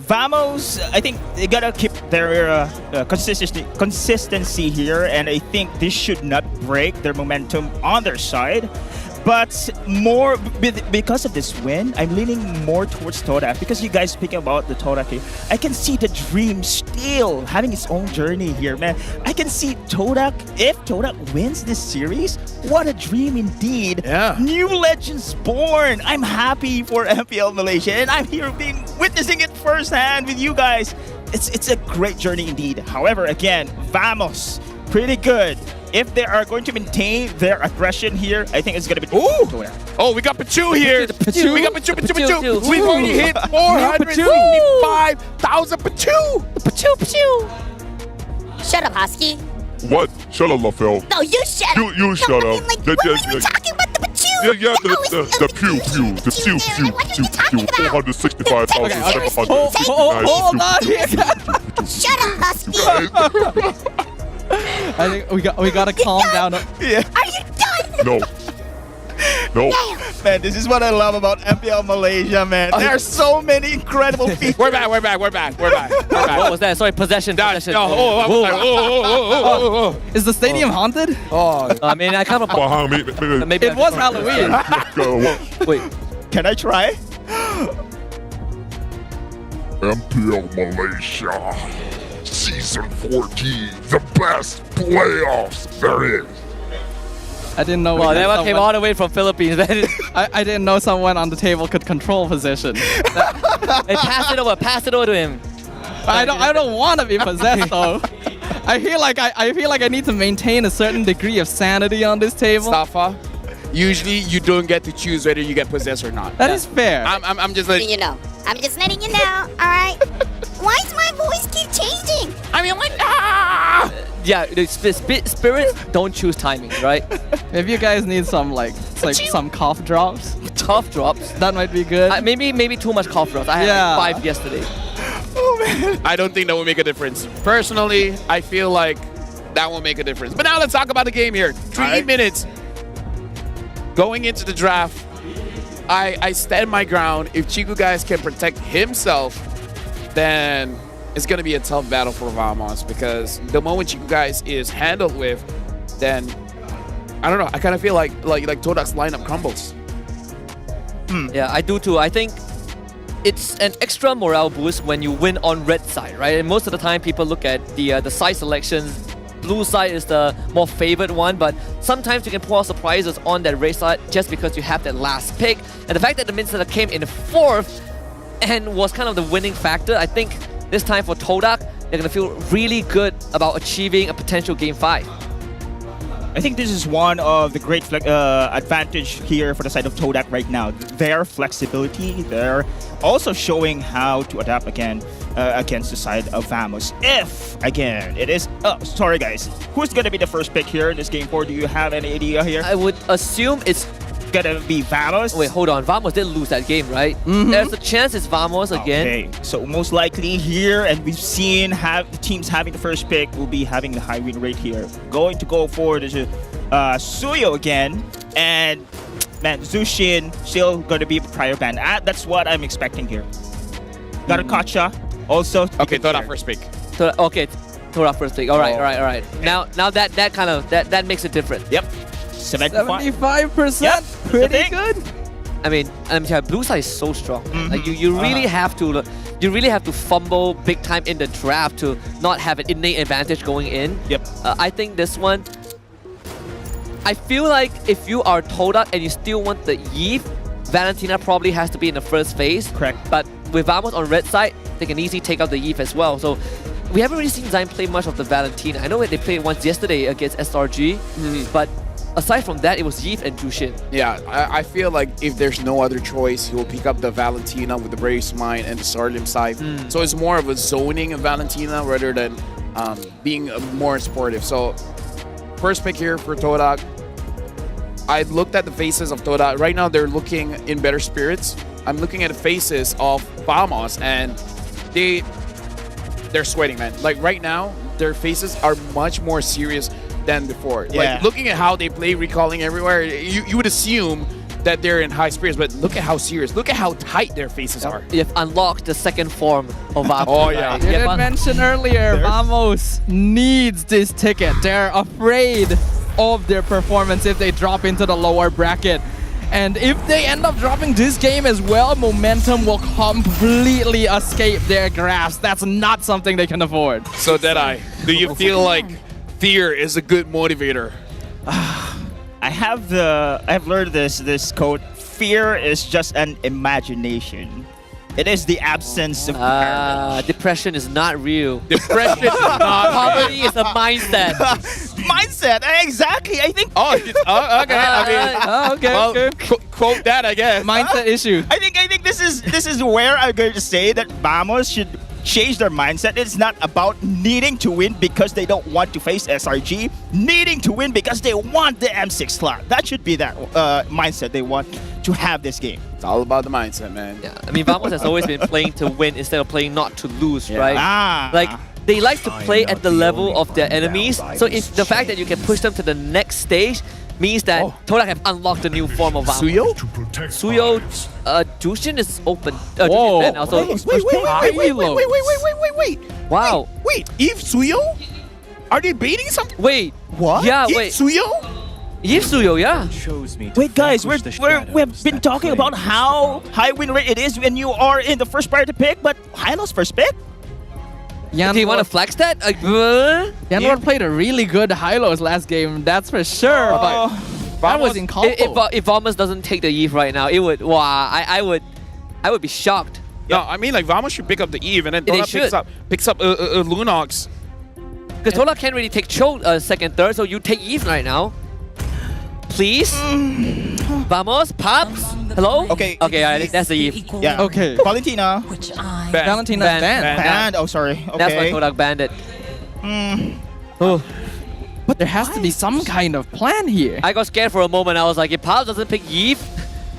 Speaker 14: Vamos, I think they gotta keep their consistency here, and I think this should not break their momentum on their side. But more because of this win, I'm leaning more towards Todak, because you guys speaking about the Todak here. I can see the dream still having its own journey here, man. I can see Todak, if Todak wins this series, what a dream indeed.
Speaker 12: Yeah.
Speaker 14: New legends born. I'm happy for MPL Malaysia, and I'm here witnessing it firsthand with you guys. It's a great journey indeed. However, again, Vamos, pretty good. If they are going to maintain their aggression here, I think it's going to be...
Speaker 12: Ooh! Oh, we got Pachu here.
Speaker 15: Pachu.
Speaker 12: We got Pachu. We've already hit 455,000 Pachu.
Speaker 5: Pachu. Shut up, Husky.
Speaker 6: What? Shut up, LaFell.
Speaker 5: No, you shut up.
Speaker 6: You shut up.
Speaker 5: Like, what are you talking about? The Pachu?
Speaker 6: Yeah, the pew. 465,000.
Speaker 16: Hold on here.
Speaker 5: Shut up, Husky.
Speaker 16: I think we gotta calm down.
Speaker 14: Yeah.
Speaker 5: Are you done?
Speaker 6: No.
Speaker 14: Man, this is what I love about MPL Malaysia, man. There are so many incredible features.
Speaker 12: We're back.
Speaker 15: What was that? Sorry, possession.
Speaker 12: Oh.
Speaker 16: Is the stadium haunted?
Speaker 12: Oh.
Speaker 15: I mean, I kind of...
Speaker 16: Maybe it was Halloween.
Speaker 15: Wait.
Speaker 14: Can I try?
Speaker 6: MPL Malaysia. Season 14, the best playoffs there is.
Speaker 16: I didn't know.
Speaker 15: Well, that one came all the way from Philippines.
Speaker 16: I didn't know someone on the table could control position.
Speaker 15: Hey, pass it over to him.
Speaker 16: I don't want to be possessed though. I feel like I need to maintain a certain degree of sanity on this table.
Speaker 12: Safa, usually you don't get to choose whether you get possessed or not.
Speaker 16: That is fair.
Speaker 12: I'm just like...
Speaker 5: You know. I'm just letting you know, alright? Why does my voice keep changing?
Speaker 12: I mean, like,
Speaker 15: Yeah, the spirits don't choose timing, right?
Speaker 16: If you guys need some some cough drops, that might be good.
Speaker 15: Maybe too much cough drops. I had like 5 yesterday.
Speaker 14: Oh man.
Speaker 12: I don't think that will make a difference. Personally, I feel like that will make a difference. But now let's talk about the game here. 3 minutes going into the draft. I stand my ground. If Chiku guys can protect himself, then it's going to be a tough battle for Vamos, because the moment Chiku guys is handled with, then I don't know. I kind of feel like Todak's lineup crumbles.
Speaker 15: Yeah, I do too. I think it's an extra morale boost when you win on red side, right? And most of the time, people look at the side selections. Blue side is the more favored one, but sometimes you can pull out surprises on that red side just because you have that last pick. And the fact that the Minnesota came in 4th and was kind of the winning factor, I think this time for Todak, they're going to feel really good about achieving a potential Game 5.
Speaker 14: I think this is one of the great advantage here for the side of Todak right now. Their flexibility, they're also showing how to adapt again against the side of Vamos. If, again, it is... Oh, sorry guys. Who's going to be the first pick here in this Game 4? Do you have any idea here?
Speaker 15: I would assume it's
Speaker 14: gonna be Vamos.
Speaker 15: Wait, hold on. Vamos did lose that game, right? There's a chance it's Vamos again.
Speaker 14: Okay, so most likely here, and we've seen teams having the first pick will be having the high win rate here. Going to go for the Suyo again, and man, Zushin still going to be prior ban. That's what I'm expecting here. Got a Kacha also.
Speaker 12: Okay, Todak first pick.
Speaker 15: Okay, Todak first pick. All right. Now that makes it different.
Speaker 14: Yep.
Speaker 16: 75%.
Speaker 14: Yep.
Speaker 16: Pretty good.
Speaker 15: I mean, blue side is so strong. Like you really have to fumble big time in the draft to not have an innate advantage going in.
Speaker 14: Yep.
Speaker 15: I think this one, I feel like if you are Todak and you still want the Eve, Valentina probably has to be in the first phase.
Speaker 14: Correct.
Speaker 15: But with Vamos on red side, they can easily take out the Eve as well. So we haven't really seen Zion play much of the Valentina. I know they played once yesterday against SRG, but aside from that, it was Yeef and Jushin.
Speaker 12: Yeah, I feel like if there's no other choice, he will pick up the Valentina with the Brave Mind and the Sarlim side. So it's more of a zoning of Valentina rather than being more sportive. So first pick here for Todak. I looked at the faces of Todak. Right now, they're looking in better spirits. I'm looking at the faces of Vamos, and they're sweating, man. Like right now, their faces are much more serious than before.
Speaker 14: Yeah.
Speaker 12: Like looking at how they play, recalling everywhere, you would assume that they're in high spirits, but look at how serious. Look at how tight their faces are.
Speaker 15: You've unlocked the second form of Vamos.
Speaker 12: Oh, yeah.
Speaker 15: Right?
Speaker 16: You did mention earlier, Vamos needs this ticket. They're afraid of their performance if they drop into the lower bracket. And if they end up dropping this game as well, momentum will completely escape their grasp. That's not something they can afford.
Speaker 12: So Deadeye, do you feel like fear is a good motivator?
Speaker 14: I have learned this quote. Fear is just an imagination. It is the absence of
Speaker 15: depression is not real.
Speaker 12: Depression is not
Speaker 15: Poverty is a mindset.
Speaker 14: mindset. Exactly. I think.
Speaker 12: Okay. I mean,
Speaker 16: okay.
Speaker 12: Quote that, I guess.
Speaker 16: Mindset issue.
Speaker 14: I think this is where I'm going to say that Vamos should change their mindset. It's not about needing to win because they don't want to face SRG. Needing to win because they want the M6 slot. That should be that mindset they want to have this game.
Speaker 12: It's all about the mindset, man.
Speaker 15: Yeah, I mean, Vamos has always been playing to win instead of playing not to lose, right? Like, they like to play at the level of their enemies. So if the fact that you can push them to the next stage means that Todak have unlocked a new form of Vamos. Suyo, Jushin is open.
Speaker 16: Whoa.
Speaker 15: Jushin also.
Speaker 14: Wait.
Speaker 15: Wow.
Speaker 12: Wait, Eve Suyo? Are they baiting something?
Speaker 15: Wait.
Speaker 14: What?
Speaker 15: Yeah,
Speaker 12: Eve
Speaker 15: wait.
Speaker 12: Suyo?
Speaker 15: Eve Suyo, yeah.
Speaker 14: Wait, guys, we've been talking about how high win rate it is when you are in the first priority pick, but Hylo's first pick?
Speaker 15: Do you want to flex that?
Speaker 16: Yanwar played a really good Hylos last game, that's for sure. But that was in combo.
Speaker 15: If Vamos doesn't take the Eve right now, it would. Wow, I would be shocked.
Speaker 12: No, I mean like Vamos should pick up the Eve and then Todak picks up Lunox.
Speaker 15: Because Todak can't really take Cho second, third, so you take Eve right now. Please? Vamos, Pops? Hello?
Speaker 14: Okay.
Speaker 15: Okay, I think that's the Eve.
Speaker 14: Yeah.
Speaker 16: Okay.
Speaker 14: Valentina.
Speaker 16: Valentina's banned.
Speaker 14: Banned. Oh, sorry. Okay.
Speaker 15: That's why Todak banned it.
Speaker 16: Oh. But there has to be some kind of plan here.
Speaker 15: I got scared for a moment. I was like, if Pops doesn't pick Eve,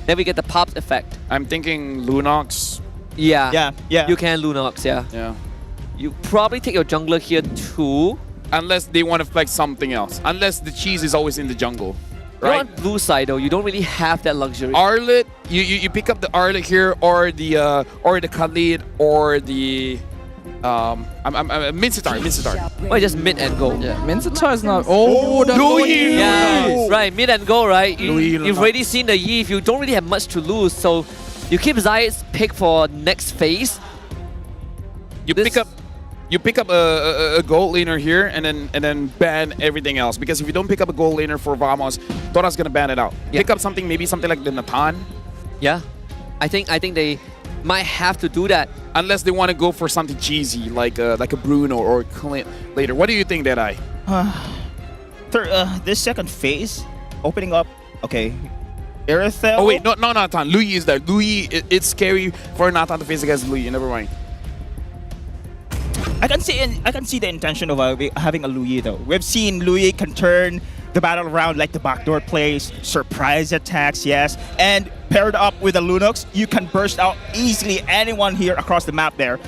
Speaker 15: then we get the Pops effect.
Speaker 12: I'm thinking Lunox.
Speaker 15: Yeah.
Speaker 14: Yeah.
Speaker 15: You can Lunox, yeah.
Speaker 12: Yeah.
Speaker 15: You probably take your jungler here too.
Speaker 12: Unless they want to flex something else. Unless the cheese is always in the jungle.
Speaker 15: You're
Speaker 12: Right?
Speaker 15: on blue side though. You don't really have that luxury.
Speaker 12: Arlet, you pick up the Arlet here, or the Khalid, or the Mincetar.
Speaker 15: Why just mid and go?
Speaker 16: Yeah, Mincetar is not. Oh, the
Speaker 12: Louis!
Speaker 15: Yeah, right. Mid and go, right?
Speaker 12: Louis
Speaker 15: You've already seen the Eve. You don't really have much to lose, so you keep Zayed's pick for next phase.
Speaker 12: You pick up a gold laner here and then ban everything else, because if you don't pick up a gold laner for Vamos, Todak's gonna ban it out.
Speaker 15: Yeah.
Speaker 12: Pick up something like the Nathan.
Speaker 15: Yeah, I think they might have to do that.
Speaker 12: Unless they want to go for something cheesy like a Bruno or Clint later. What do you think, Deadeye?
Speaker 14: This second phase, opening up. Okay. Irithel.
Speaker 12: Oh wait, no Nathan. Louis is there. Louis, it's scary for Nathan to face against Louis. Never mind.
Speaker 14: I can see the intention of having a Louis though. We've seen Louis can turn the battle around like the backdoor plays, surprise attacks, yes, and paired up with a Lunox, you can burst out easily anyone here across the map there.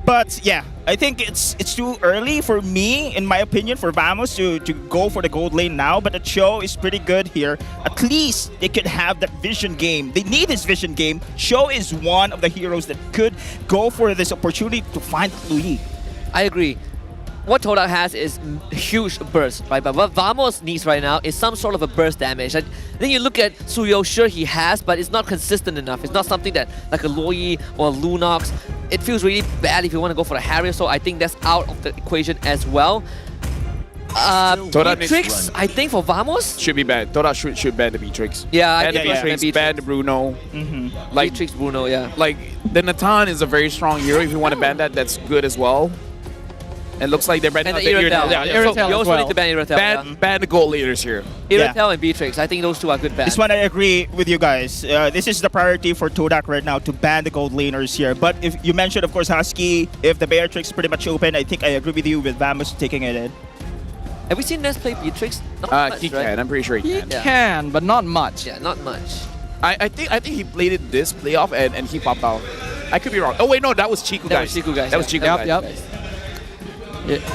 Speaker 14: But yeah, I think it's too early for me, in my opinion, for Vamos to go for the gold lane now. But the Cho is pretty good here. At least they could have that vision game. They need this vision game. Cho is one of the heroes that could go for this opportunity to find Louis.
Speaker 15: I agree. What Todak has is huge burst, right? But what Vamos needs right now is some sort of a burst damage. Then you look at Suyo, sure he has, but it's not consistent enough. It's not something that, like a Loi or a Lunox, it feels really bad if you want to go for the Harrier, so I think that's out of the equation as well. Beatrix, I think for Vamos?
Speaker 12: Should be banned. Todak should ban the Beatrix.
Speaker 15: Yeah, I
Speaker 12: ban the
Speaker 15: think
Speaker 12: Beatrix, ban the Bruno. Like,
Speaker 15: Beatrix, Bruno, yeah.
Speaker 12: Like, the Nathan is a very strong hero. If you want to ban that, that's good as well. It looks like they're banning
Speaker 15: the Irithel.
Speaker 12: Yeah,
Speaker 15: you also need to ban Irithel.
Speaker 12: Ban the gold leaders here.
Speaker 15: Irithel and Beatrix, I think those two are good bans.
Speaker 14: This one I agree with you guys. This is the priority for Todak right now, to ban the gold laners here. But if you mentioned, of course, Husky, if the Beatrix is pretty much open, I think I agree with you with Vamos taking it in.
Speaker 15: Have we seen Ness play Beatrix? Not much,
Speaker 12: He
Speaker 15: right?
Speaker 12: can. I'm pretty sure he can.
Speaker 16: He can, but not much.
Speaker 15: Yeah, not much.
Speaker 12: I think he played it this playoff and he popped out. I could be wrong. Oh wait, no, that was Chiku guys. That was Chiku guys.
Speaker 16: Yep.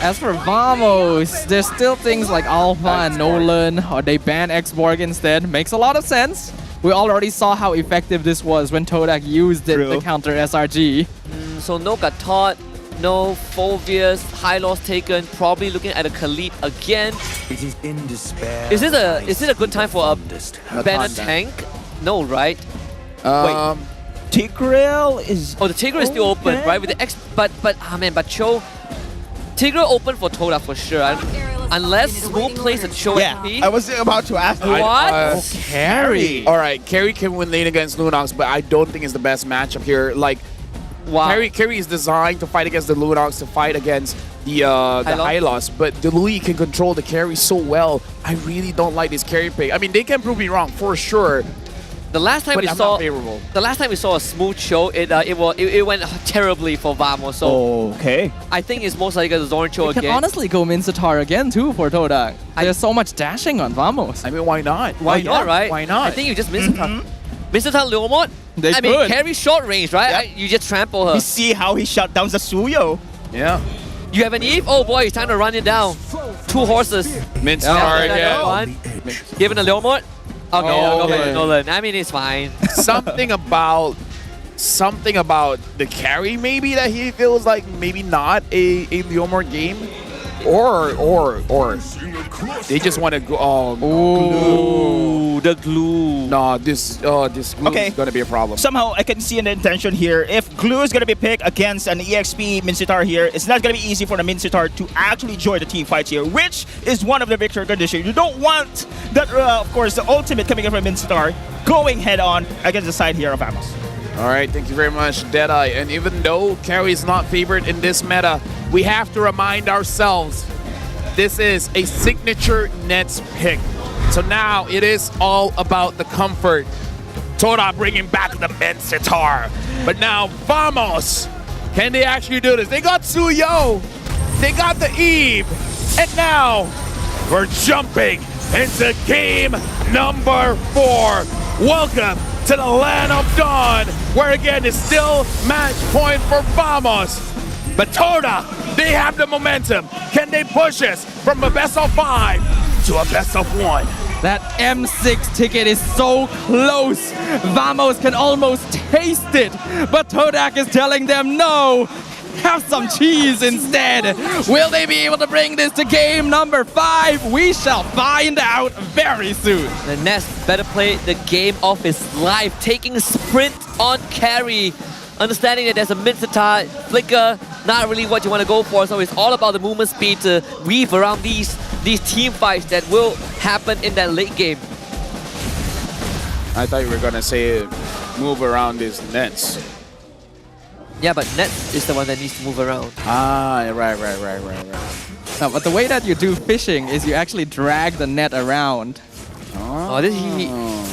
Speaker 16: As for Vamos, there's still things like Alpha and Nolan, or they ban X-Borg instead. Makes a lot of sense. We already saw how effective this was when Todak used it
Speaker 14: True.
Speaker 16: to counter SRG.
Speaker 15: So no got taught, no Phobias, high loss taken, probably looking at a Khalid again.
Speaker 3: It is in despair.
Speaker 15: Is it a good time for a banner tank? No, right?
Speaker 14: Wait. Tigreal is...
Speaker 15: Oh, the Tigreal is still open, right? With the but Cho... Tigreal open for Toda for sure. Unless Smooth plays a Cho MP.
Speaker 14: I was about to ask.
Speaker 15: What?
Speaker 12: Carry. All right, Carry can win lane against Lunox, but I don't think it's the best matchup here. Like,
Speaker 15: wow.
Speaker 12: Carry is designed to fight against the Lunox, to fight against the Hylos, but the Louis can control the carry so well. I really don't like this carry pick. I mean, they can prove me wrong for sure.
Speaker 15: The last time
Speaker 12: but
Speaker 15: we
Speaker 12: I'm
Speaker 15: saw
Speaker 12: not favorable.
Speaker 15: The last time we saw a Smooth Cho, it went terribly for Vamos. So
Speaker 14: okay.
Speaker 15: I think it's most likely the Zorn Cho
Speaker 16: It can
Speaker 15: again.
Speaker 16: honestly go Mincetar again too for Todak. There's so much dashing on Vamos.
Speaker 12: I mean, why not?
Speaker 15: Why not, right?
Speaker 12: Why not?
Speaker 15: I think you just Mincetar. Mincetar Leomot.
Speaker 16: They
Speaker 15: I mean,
Speaker 16: could.
Speaker 15: carry short range, right? You just trample her.
Speaker 14: We see how he shut down Zasuyo.
Speaker 12: Yeah.
Speaker 15: You have an Eve? Oh boy, it's time to run it down. 2 horses.
Speaker 12: Mincetar again.
Speaker 15: One. Given a Leomot. Okay, I'll go back to Nolan. I mean, it's fine.
Speaker 12: something about the carry maybe that he feels like maybe not a Leomor game, or they just want to go.
Speaker 15: Ooh, the glue.
Speaker 12: No, this glue is gonna be a problem.
Speaker 14: Somehow I can see an intention here. If glue is gonna be picked against an EXP Mincetar here, it's not gonna be easy for the Mincetar to actually join the team fights here, which is one of the victory conditions. You don't want that, of course, the ultimate coming in from Mincetar going head on against the side here of Amos.
Speaker 12: All right, thank you very much, Deadeye. And even though carry is not favored in this meta, we have to remind ourselves this is a signature Nets pick. So now it is all about the comfort. Toda bringing back the Mincetar. But now Vamos, can they actually do this? They got Suyo, they got the Eve, and now we're jumping into game number 4. Welcome to the land of dawn, where again it's still match point for Vamos. But Toda, they have the momentum. Can they push us from a best of 5 to a best of 1?
Speaker 16: That M6 ticket is so close. Vamos can almost taste it, but Todak is telling them no. Have some cheese instead. Will they be able to bring this to game number 5? We shall find out very soon.
Speaker 15: The Nets better play the game of his life, taking sprint on carry. Understanding that there's a Mincetar flicker, not really what you want to go for, so it's all about the movement speed to weave around these team fights that will happen in that late game.
Speaker 12: I thought you were gonna say move around these nets.
Speaker 15: Yeah, but Nets is the one that needs to move around.
Speaker 12: Ah, right.
Speaker 16: No, but the way that you do fishing is you actually drag the net around.
Speaker 15: Oh, this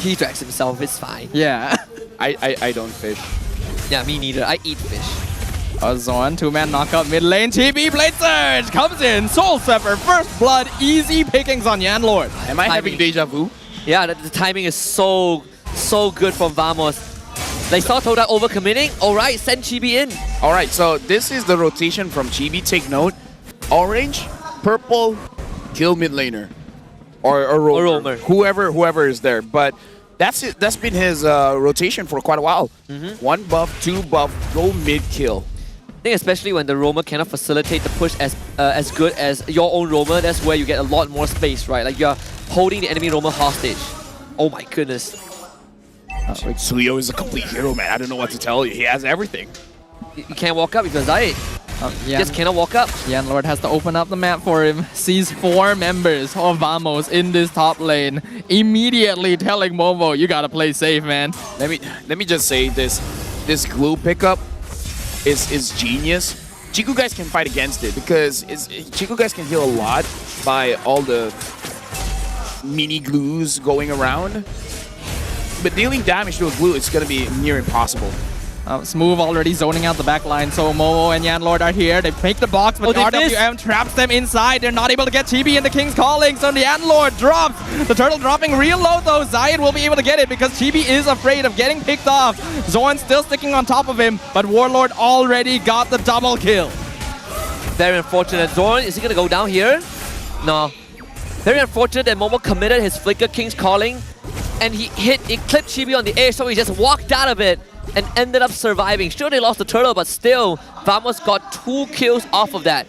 Speaker 15: he drags himself, it's fine.
Speaker 16: Yeah.
Speaker 12: I don't fish.
Speaker 15: Yeah, me neither. I eat fish.
Speaker 16: Zorn, 2-man knockout mid lane. TB Blade Surge comes in. Soul Sever, first blood, easy pickings on Yan Lord.
Speaker 12: Am I having deja vu?
Speaker 15: Yeah, the timing is so good from Vamos. They saw Todak overcommitting. All right, send Chibi in.
Speaker 12: All right, so this is the rotation from Chibi. Take note. Orange, purple, kill mid laner. Or roamer. Whoever is there. But that's it. That's been his rotation for quite a while. 1 buff, 2 buff, go mid kill.
Speaker 15: I think especially when the roamer cannot facilitate the push as good as your own roamer, that's where you get a lot more space, right? Like you're holding the enemy roamer hostage. Oh my goodness.
Speaker 12: Suyo is a complete hero, man. I don't know what to tell you. He has everything.
Speaker 15: You can't walk up because I just cannot walk up.
Speaker 16: Yan Lord has to open up the map for him. Sees 4 members of Vamos in this top lane. Immediately telling Momo, you gotta play safe, man.
Speaker 12: Let me just say this glue pickup is genius. Chiku guys can fight against it because Chiku guys can heal a lot by all the mini glues going around. But dealing damage to a glue is going to be near impossible.
Speaker 16: Smooth already zoning out the back line, so Momo and Yan Lord are here. They make the box, but RWM traps them inside. They're not able to get Chibi into King's Calling, so the Yan Lord drops. The turtle dropping real low though. Zayed will be able to get it because Chibi is afraid of getting picked off. Zorn still sticking on top of him, but Warlord already got the double kill.
Speaker 15: Very unfortunate. Zorn, is he going to go down here? No. Very unfortunate that Momo committed his Flicker King's Calling. and he clipped Chibi on the edge, so he just walked out of it and ended up surviving. Sure, they lost the turtle, but still, Vamos got 2 kills off of that.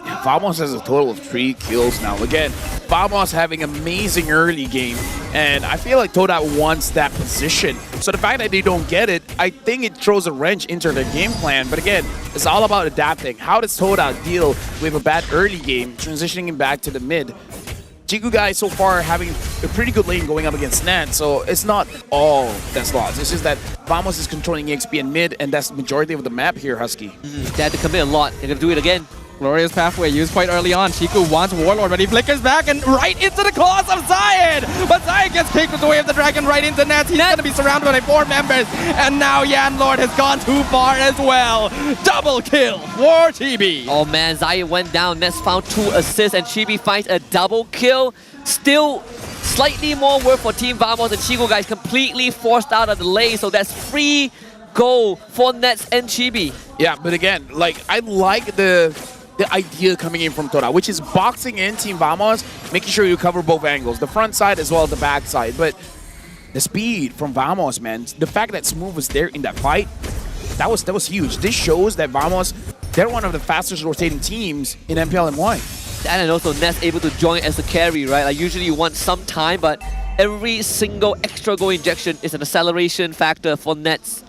Speaker 12: Yeah, Vamos has a total of 3 kills now. Again, Vamos having amazing early game, and I feel like Todak wants that position. So the fact that they don't get it, I think it throws a wrench into their game plan. But again, it's all about adapting. How does Todak deal with a bad early game, transitioning him back to the mid? Chiku guys so far having a pretty good lane going up against Nat, so it's not all that's lost. It's just that Vamos is controlling EXP and mid, and that's the majority of the map here, Husky.
Speaker 15: They had to commit a lot. They're gonna do it again.
Speaker 16: Glorious pathway used quite early on. Chiku wants Warlord, but he flickers back and right into the claws of Zayed. But Zayed gets kicked with the way of the dragon right into Nets. He's going to be surrounded by 4 members. And now Yanlord has gone too far as well. Double kill for Chibi.
Speaker 15: Oh man, Zayed went down. Nets found 2 assists and Chibi finds a double kill. Still slightly more work for Team Vamos, and Chiku guys completely forced out of the lane. So that's free goal for Nets and Chibi.
Speaker 12: Yeah, but again, like I like the idea coming in from Todak, which is boxing in Team Vamos, making sure you cover both angles, the front side as well as the back side. But the speed from Vamos, man, the fact that Smooth was there in that fight, that was huge. This shows that Vamos, they're one of the fastest rotating teams in MPL M1.
Speaker 15: And also Nets able to join as a carry, right? Like usually you want some time, but every single extra goal injection is an acceleration factor for Nets.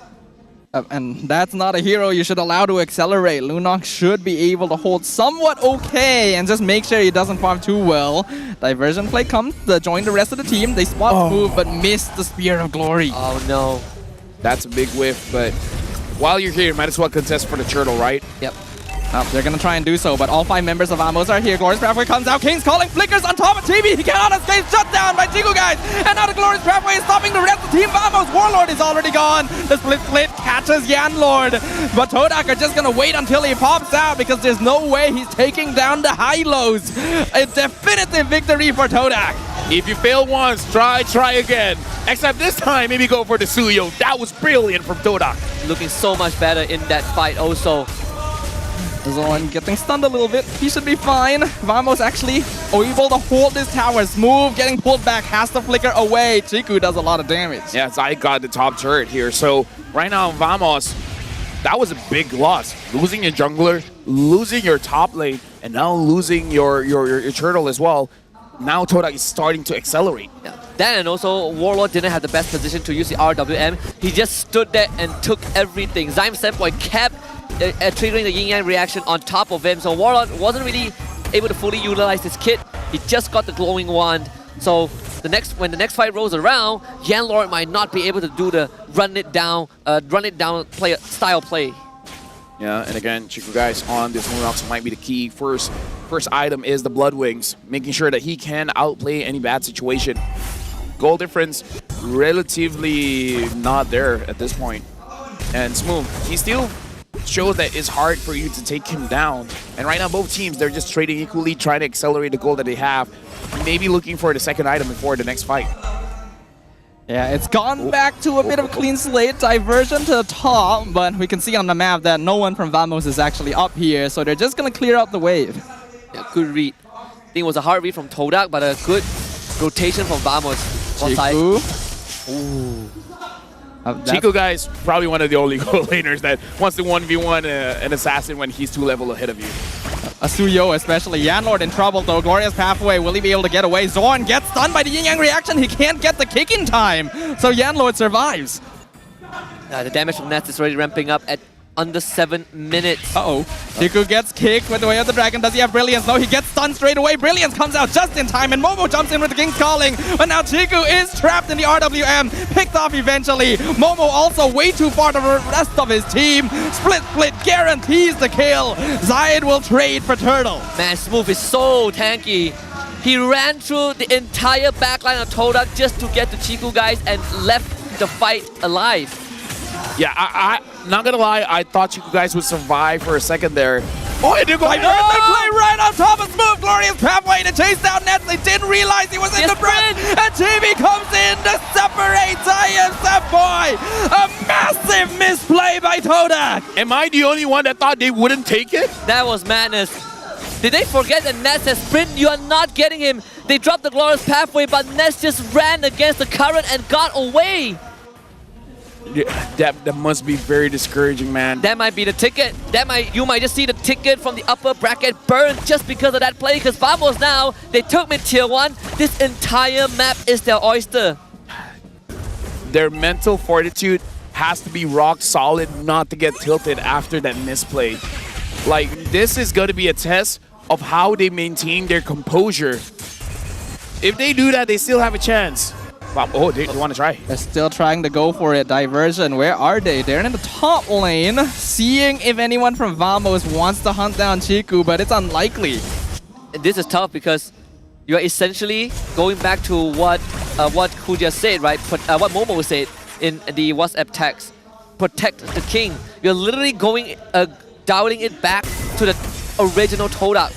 Speaker 16: And that's not a hero you should allow to accelerate. Lunox should be able to hold somewhat okay and just make sure he doesn't farm too well. Diversion play comes to join the rest of the team. They spot Move but miss the Spear of Glory.
Speaker 15: Oh no.
Speaker 12: That's a big whiff, but while you're here, you might as well contest for the turtle, right?
Speaker 15: Yep.
Speaker 16: They're going to try and do so, but all 5 members of Amos are here. Glorious Pathway comes out. King's calling flickers on top of Chibi. He cannot escape. Shut down by Chiku guys. And now the Glorious Pathway is stopping the rest of Team Vamos. Warlord is already gone. The split catches Yanlord. But Todak are just going to wait until he pops out because there's no way he's taking down the high-lows. A definitive victory for Todak.
Speaker 12: If you fail once, try again. Except this time, maybe go for the Suyo. That was brilliant from Todak.
Speaker 15: Looking so much better in that fight also.
Speaker 16: Zorn getting stunned a little bit. He should be fine. Vamos actually able to hold this tower. Smooth getting pulled back. Has to flicker away. Chiku does a lot of damage.
Speaker 12: Yeah, Zai got the top turret here. So right now, Vamos, that was a big loss. Losing your jungler, losing your top lane, and now losing your turtle as well. Now Todak is starting to accelerate.
Speaker 15: Yeah. That and also Warlord didn't have the best position to use the RWM. He just stood there and took everything. Zyme Sandpoint kept triggering the yin-yang reaction on top of him. So Warlord wasn't really able to fully utilize his kit. He just got the glowing wand. So when the next fight rolls around, Yanlord might not be able to do the run it down style play.
Speaker 12: Yeah, and again, Chiku guys on this Lunox might be the key. First item is the Blood Wings, making sure that he can outplay any bad situation. Goal difference relatively not there at this point. And Smooth, he still shows that it's hard for you to take him down. And right now, both teams, they're just trading equally, trying to accelerate the goal that they have. Maybe looking for the second item before the next fight.
Speaker 16: Yeah, it's gone back to a bit of a clean slate, diversion to the top, but we can see on the map that no one from Vamos is actually up here, so they're just going to clear out the wave.
Speaker 15: Yeah, good read. I think it was a hard read from Todak, but a good rotation from Vamos.
Speaker 16: Chiku.
Speaker 12: Ooh. Chiku guys, probably one of the only goal laners that wants to 1v1 an assassin when he's 2 levels ahead of you.
Speaker 16: Asuyo especially. Yanlord in trouble though. Glorious Pathway, will he be able to get away? Zorn gets stunned by the yin-yang reaction. He can't get the kick in time. So Yanlord survives.
Speaker 15: The damage from Nets is already ramping up at under 7 minutes.
Speaker 16: Uh-oh. Chiku gets kicked with the way of the dragon. Does he have Brilliance? No, he gets stunned straight away. Brilliance comes out just in time, and Momo jumps in with the King's Calling. But now Chiku is trapped in the RWM. Picked off eventually. Momo also way too far to the rest of his team. Split guarantees the kill. Zayed will trade for Turtle.
Speaker 15: Man, Smooth is so tanky. He ran through the entire backline of Todak just to get the Chiku guys and left the fight alive.
Speaker 12: Yeah, I not gonna lie, I thought you guys would survive for a second there. Oh, they go
Speaker 16: play right on top of Smooth. Glorious Pathway to chase down Nets. They didn't realize he was in the front. And Chibi comes in to separate ISF Boy. A massive misplay by Todak.
Speaker 12: Am I the only one that thought they wouldn't take it?
Speaker 15: That was madness. Did they forget that Nets has sprint? You are not getting him. They dropped the glorious pathway, but Nets just ran against the current and got away.
Speaker 12: Yeah, that must be very discouraging, man.
Speaker 15: That might be the ticket. You might just see the ticket from the upper bracket burn just because of that play. Because Vamos now, they took mid tier 1. This entire map is their oyster.
Speaker 12: Their mental fortitude has to be rock solid not to get tilted after that misplay. Like, this is going to be a test of how they maintain their composure. If they do that, they still have a chance. Wow. Oh, they want to try.
Speaker 16: They're still trying to go for it. Diversion, where are they? They're in the top lane, seeing if anyone from Vamos wants to hunt down Chiku, but it's unlikely.
Speaker 15: This is tough because you're essentially going back to what Kuja said, right? What Momo said in the WhatsApp text. Protect the king. You're literally going, dialing it back to the original Todak,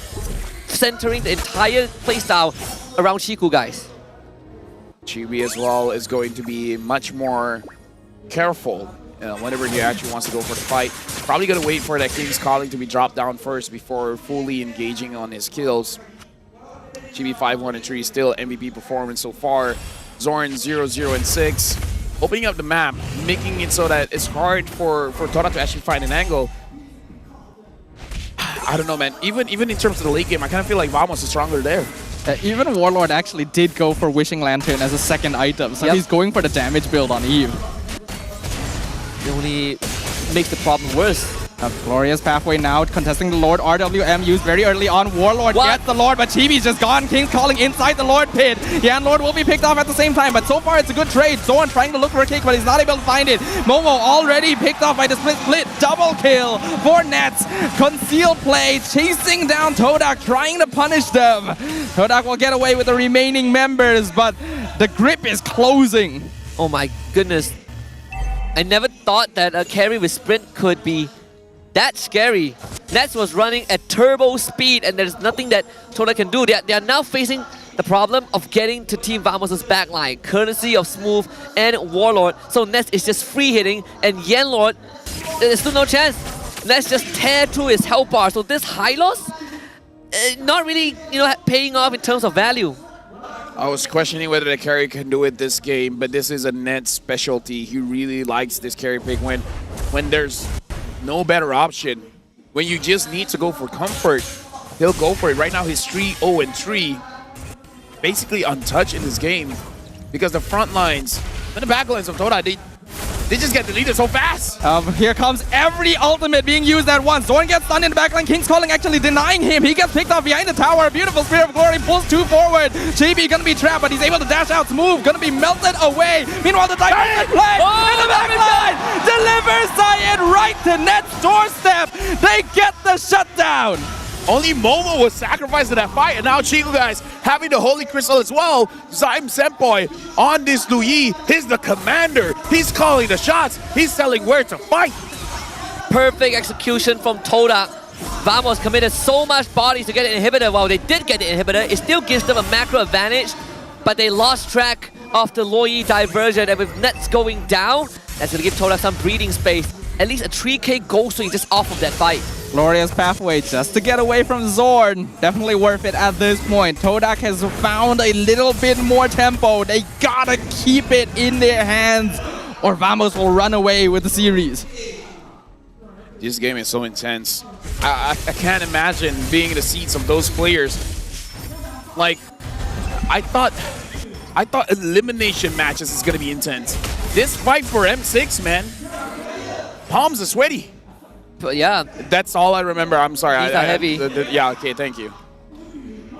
Speaker 15: centering the entire playstyle around Chiku, guys.
Speaker 12: Chibi as well is going to be much more careful whenever he actually wants to go for the fight. Probably going to wait for that King's Calling to be dropped down first before fully engaging on his kills. Chibi 5-1-3, still MVP performance so far. Zorn 0-0-6. Opening up the map, making it so that it's hard for Todak to actually find an angle. I don't know, man. Even in terms of the late game, I kind of feel like Vamos is stronger there.
Speaker 16: Even Warlord actually did go for Wishing Lantern as a second item, so he's going for the damage build on Eve.
Speaker 15: It only makes the problem worse.
Speaker 16: A glorious pathway now, contesting the Lord. RWM used very early on. Warlord gets the Lord, but Chibi's just gone. King's Calling inside the Lord pit. Yan Lord will be picked off at the same time, but so far it's a good trade. Zorn trying to look for a kick, but he's not able to find it. Momo already picked off by the split. Double kill for Nets. Concealed play, chasing down Todak, trying to punish them. Todak will get away with the remaining members, but the grip is closing.
Speaker 15: Oh my goodness. I never thought that a carry with sprint could be that scary. Nets was running at turbo speed and there's nothing that Todak can do. They are now facing the problem of getting to Team Vamos' backline, courtesy of Smooth and Warlord. So Nets is just free hitting and Yenlord, there's still no chance. Nets just tear through his health bar. So this high loss, not really, paying off in terms of value.
Speaker 12: I was questioning whether the carry can do it this game, but this is a Nets specialty. He really likes this carry pick when there's no better option. When you just need to go for comfort, he'll go for it. Right now, he's 3-0-3, basically untouched in this game because the front lines and the back lines of Todak, they just get deleted so fast.
Speaker 16: Here comes every ultimate being used at once. Zorn gets stunned in the backline. King's Calling actually denying him. He gets picked off behind the tower. A beautiful Spear of Glory pulls 2 forward. Chibi gonna be trapped, but he's able to dash out. Smooth gonna be melted away. Meanwhile, the Diversion play in the backline delivers Syed right to Net's doorstep. They get the shutdown.
Speaker 12: Only Momo was sacrificed in that fight, and now Chiku, guys, having the Holy Crystal as well. Zaim Senpai on this Lui. He's the commander. He's calling the shots. He's telling where to fight.
Speaker 15: Perfect execution from Todak. Vamos committed so much bodies to get an inhibitor. While they did get the inhibitor, it still gives them a macro advantage, but they lost track of the Loi diversion, and with Nets going down, that's going to give Todak some breathing space. At least a 3k gold swing just off of that fight.
Speaker 16: Glorious pathway just to get away from Zorn. Definitely worth it at this point. Todak has found a little bit more tempo. They gotta keep it in their hands or Vamos will run away with the series.
Speaker 12: This game is so intense. I can't imagine being in the seats of those players. Like, I thought elimination matches is gonna be intense. This fight for M6, man, palms are sweaty.
Speaker 15: But yeah.
Speaker 12: That's all I remember. I'm sorry.
Speaker 15: These are heavy.
Speaker 12: Yeah, okay, thank you.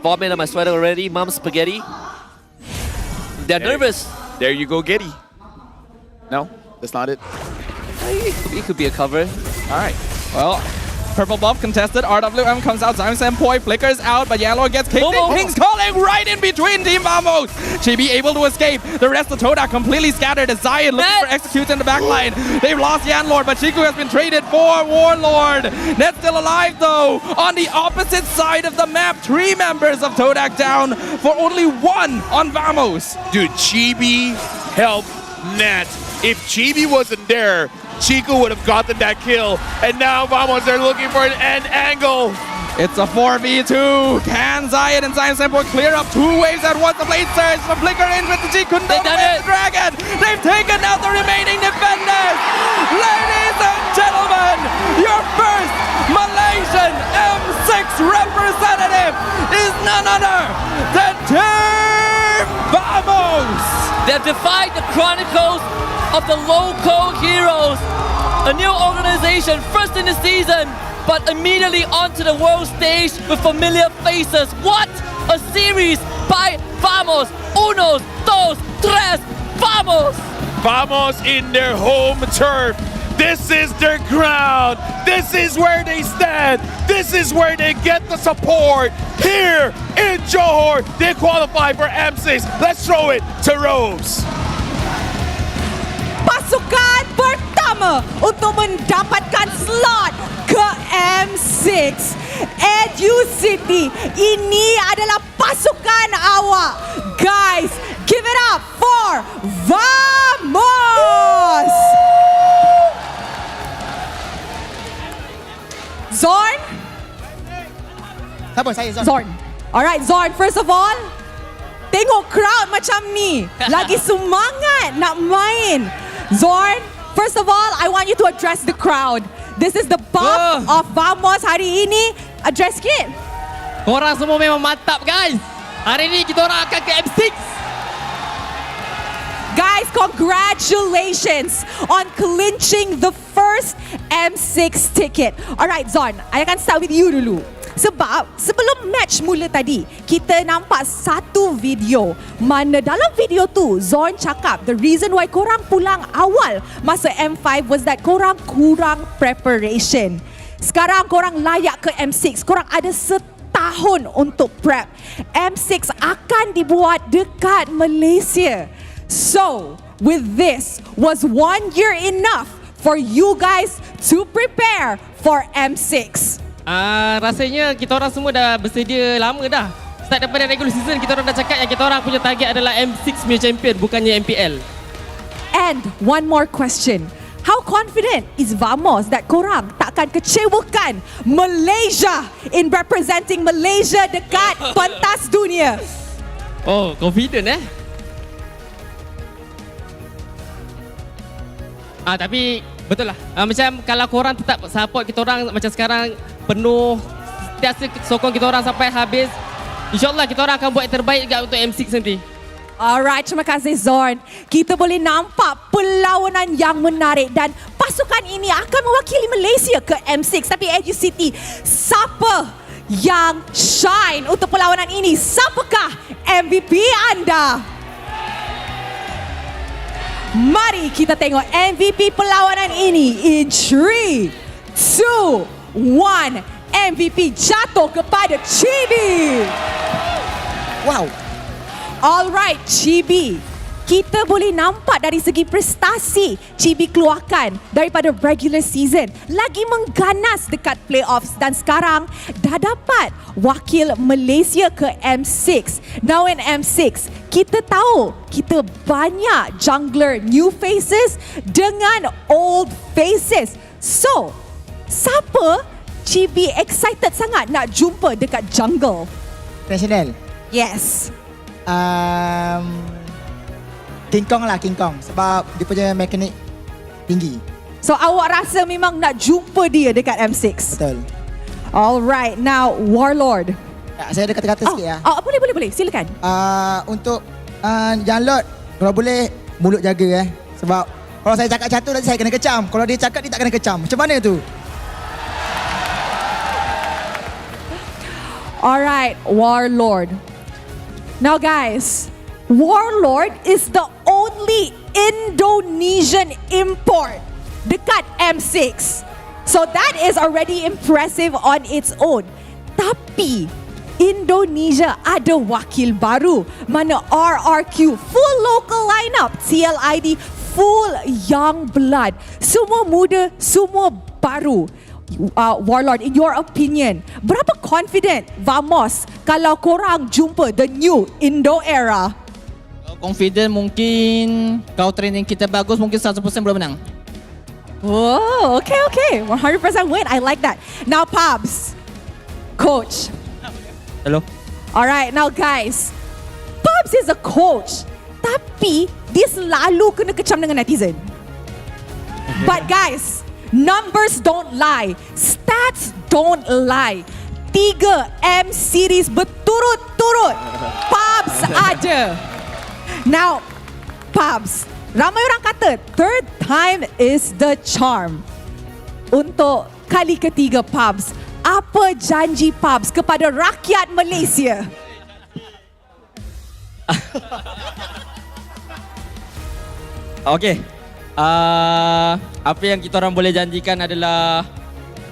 Speaker 15: Vomit on my sweater already. Mom's spaghetti. They're nervous.
Speaker 12: There you go, Getty. No, that's not it.
Speaker 15: It could be a cover.
Speaker 16: All right. Well, purple buff contested. RWM comes out. Zaim Senpai flickers out, but Yellow gets kicked in. King's Calling right in between Team Vamos. Chibi able to escape. The rest of Todak completely scattered as Zion looking for execute in the back line. They've lost Yanlord, but Chiku has been traded for Warlord. Net's still alive though. On the opposite side of the map, 3 members of Todak down for only 1 on Vamos.
Speaker 12: Dude, Chibi helped Net. If Chibi wasn't there, Chiku would have gotten that kill. And now Vamos, they're looking for an end angle.
Speaker 16: It's a 4v2. Can Zion and Zion Sempo clear up 2 waves at once? The blade surge, the flicker in with the G. Couldn't
Speaker 15: They've done
Speaker 16: the
Speaker 15: it.
Speaker 16: dragon. They've taken out the remaining defenders. Ladies and gentlemen, your first Malaysian M6 representative is none other than Team Vamos.
Speaker 15: They've defied the chronicles of the local heroes. A new organization, first in the season, but immediately onto the world stage with familiar faces. What a series by Vamos! Unos, dos, tres, Vamos!
Speaker 12: Vamos in their home turf. This is their ground. This is where they stand. This is where they get the support. Here in Johor, they qualify for M6. Let's throw it to Rose.
Speaker 13: Pasukan pertama untuk mendapatkan slot ke M6 Educity. Ini adalah pasukan awak. Guys, give it up for Vamos! Zorn?
Speaker 22: Siapa? Saya Zorn.
Speaker 13: Zorn. Alright, Zorn, first of all, tengok crowd macam ni. Lagi semangat nak main. Zorn, first of all, I want you to address the crowd. This is the buff of Vamos hari ini. Address sikit.
Speaker 20: Korang semua memang mantap guys. Hari ini kita orang akan ke M6.
Speaker 13: Guys, congratulations on clinching the first M6 ticket. Alright, Zorn, I akan start with you dulu. Sebab sebelum match mula tadi, kita nampak satu video mana dalam video tu Zorn cakap the reason why korang pulang awal masa M5 was that korang kurang preparation. Sekarang korang layak ke M6. Korang ada setahun untuk prep. M6 akan dibuat dekat Malaysia. So, with this, was 1 year enough for you guys to prepare for M6?
Speaker 20: Rasanya kita orang semua dah bersedia lama dah. Start daripada regular season, kita orang dah cakap yang kita orang punya target adalah M6 punya champion, bukannya MPL.
Speaker 13: And one more question. How confident is Vamos that korang takkan kecewakan Malaysia in representing Malaysia dekat pentas dunia?
Speaker 20: Oh, confident tapi betul lah. Macam kalau korang tetap support kita orang macam sekarang penuh, sentiasa sokong kita orang sampai habis, InsyaAllah kita orang akan buat yang terbaik juga untuk M6 nanti.
Speaker 13: Alright, terima kasih Zorn. Kita boleh nampak perlawanan yang menarik dan pasukan ini akan mewakili Malaysia ke M6. Tapi Educity, siapa yang shine untuk perlawanan ini? Siapakah MVP anda? Mari kita tengok MVP perlawanan ini in 3, 2, 1. MVP jatuh kepada Chibi.
Speaker 22: Wow.
Speaker 13: Alright, Chibi. Kita boleh nampak dari segi prestasi Chibi keluarkan daripada regular season. Lagi mengganas dekat playoffs dan sekarang dah dapat wakil Malaysia ke M6. Now in M6, kita tahu kita banyak jungler new faces dengan old faces. So, siapa Chibi excited sangat nak jumpa dekat jungle?
Speaker 22: National.
Speaker 13: Yes.
Speaker 22: King Kong lah, King Kong. Sebab dia punya mekanik tinggi.
Speaker 13: So awak rasa memang nak jumpa dia dekat M6?
Speaker 22: Betul.
Speaker 13: Alright, now Warlord.
Speaker 22: Saya ada kata-kata sikit ya.
Speaker 13: Boleh, silakan.
Speaker 22: Untuk Young Lord, kalau boleh mulut jaga Sebab kalau saya cakap satu nanti saya kena kecam. Kalau dia cakap dia tak kena kecam. Macam mana tu?
Speaker 13: Alright, Warlord. Now guys, Warlord is the only Indonesian import dekat M6. So that is already impressive on its own. Tapi Indonesia ada wakil baru, mana RRQ full local lineup, CLID full young blood, semua muda, semua baru. Warlord, in your opinion, berapa confident Vamos kalau korang jumpa the new Indo era?
Speaker 7: Confident mungkin, kalau training kita bagus mungkin 100% boleh menang.
Speaker 13: Oh, okay. 100% win. I like that. Now, Pabs, Coach.
Speaker 15: Hello.
Speaker 13: Alright, now guys. Pubs is a coach. Tapi, dia selalu kena kecam dengan netizen. But guys, numbers don't lie. Stats don't lie. 3 M series berturut-turut Pubs ada. Now, Pubs, ramai orang kata third time is the charm. Untuk kali ketiga Pubs, apa janji Pubs kepada rakyat Malaysia?
Speaker 15: Okay. Apa yang kita orang boleh janjikan adalah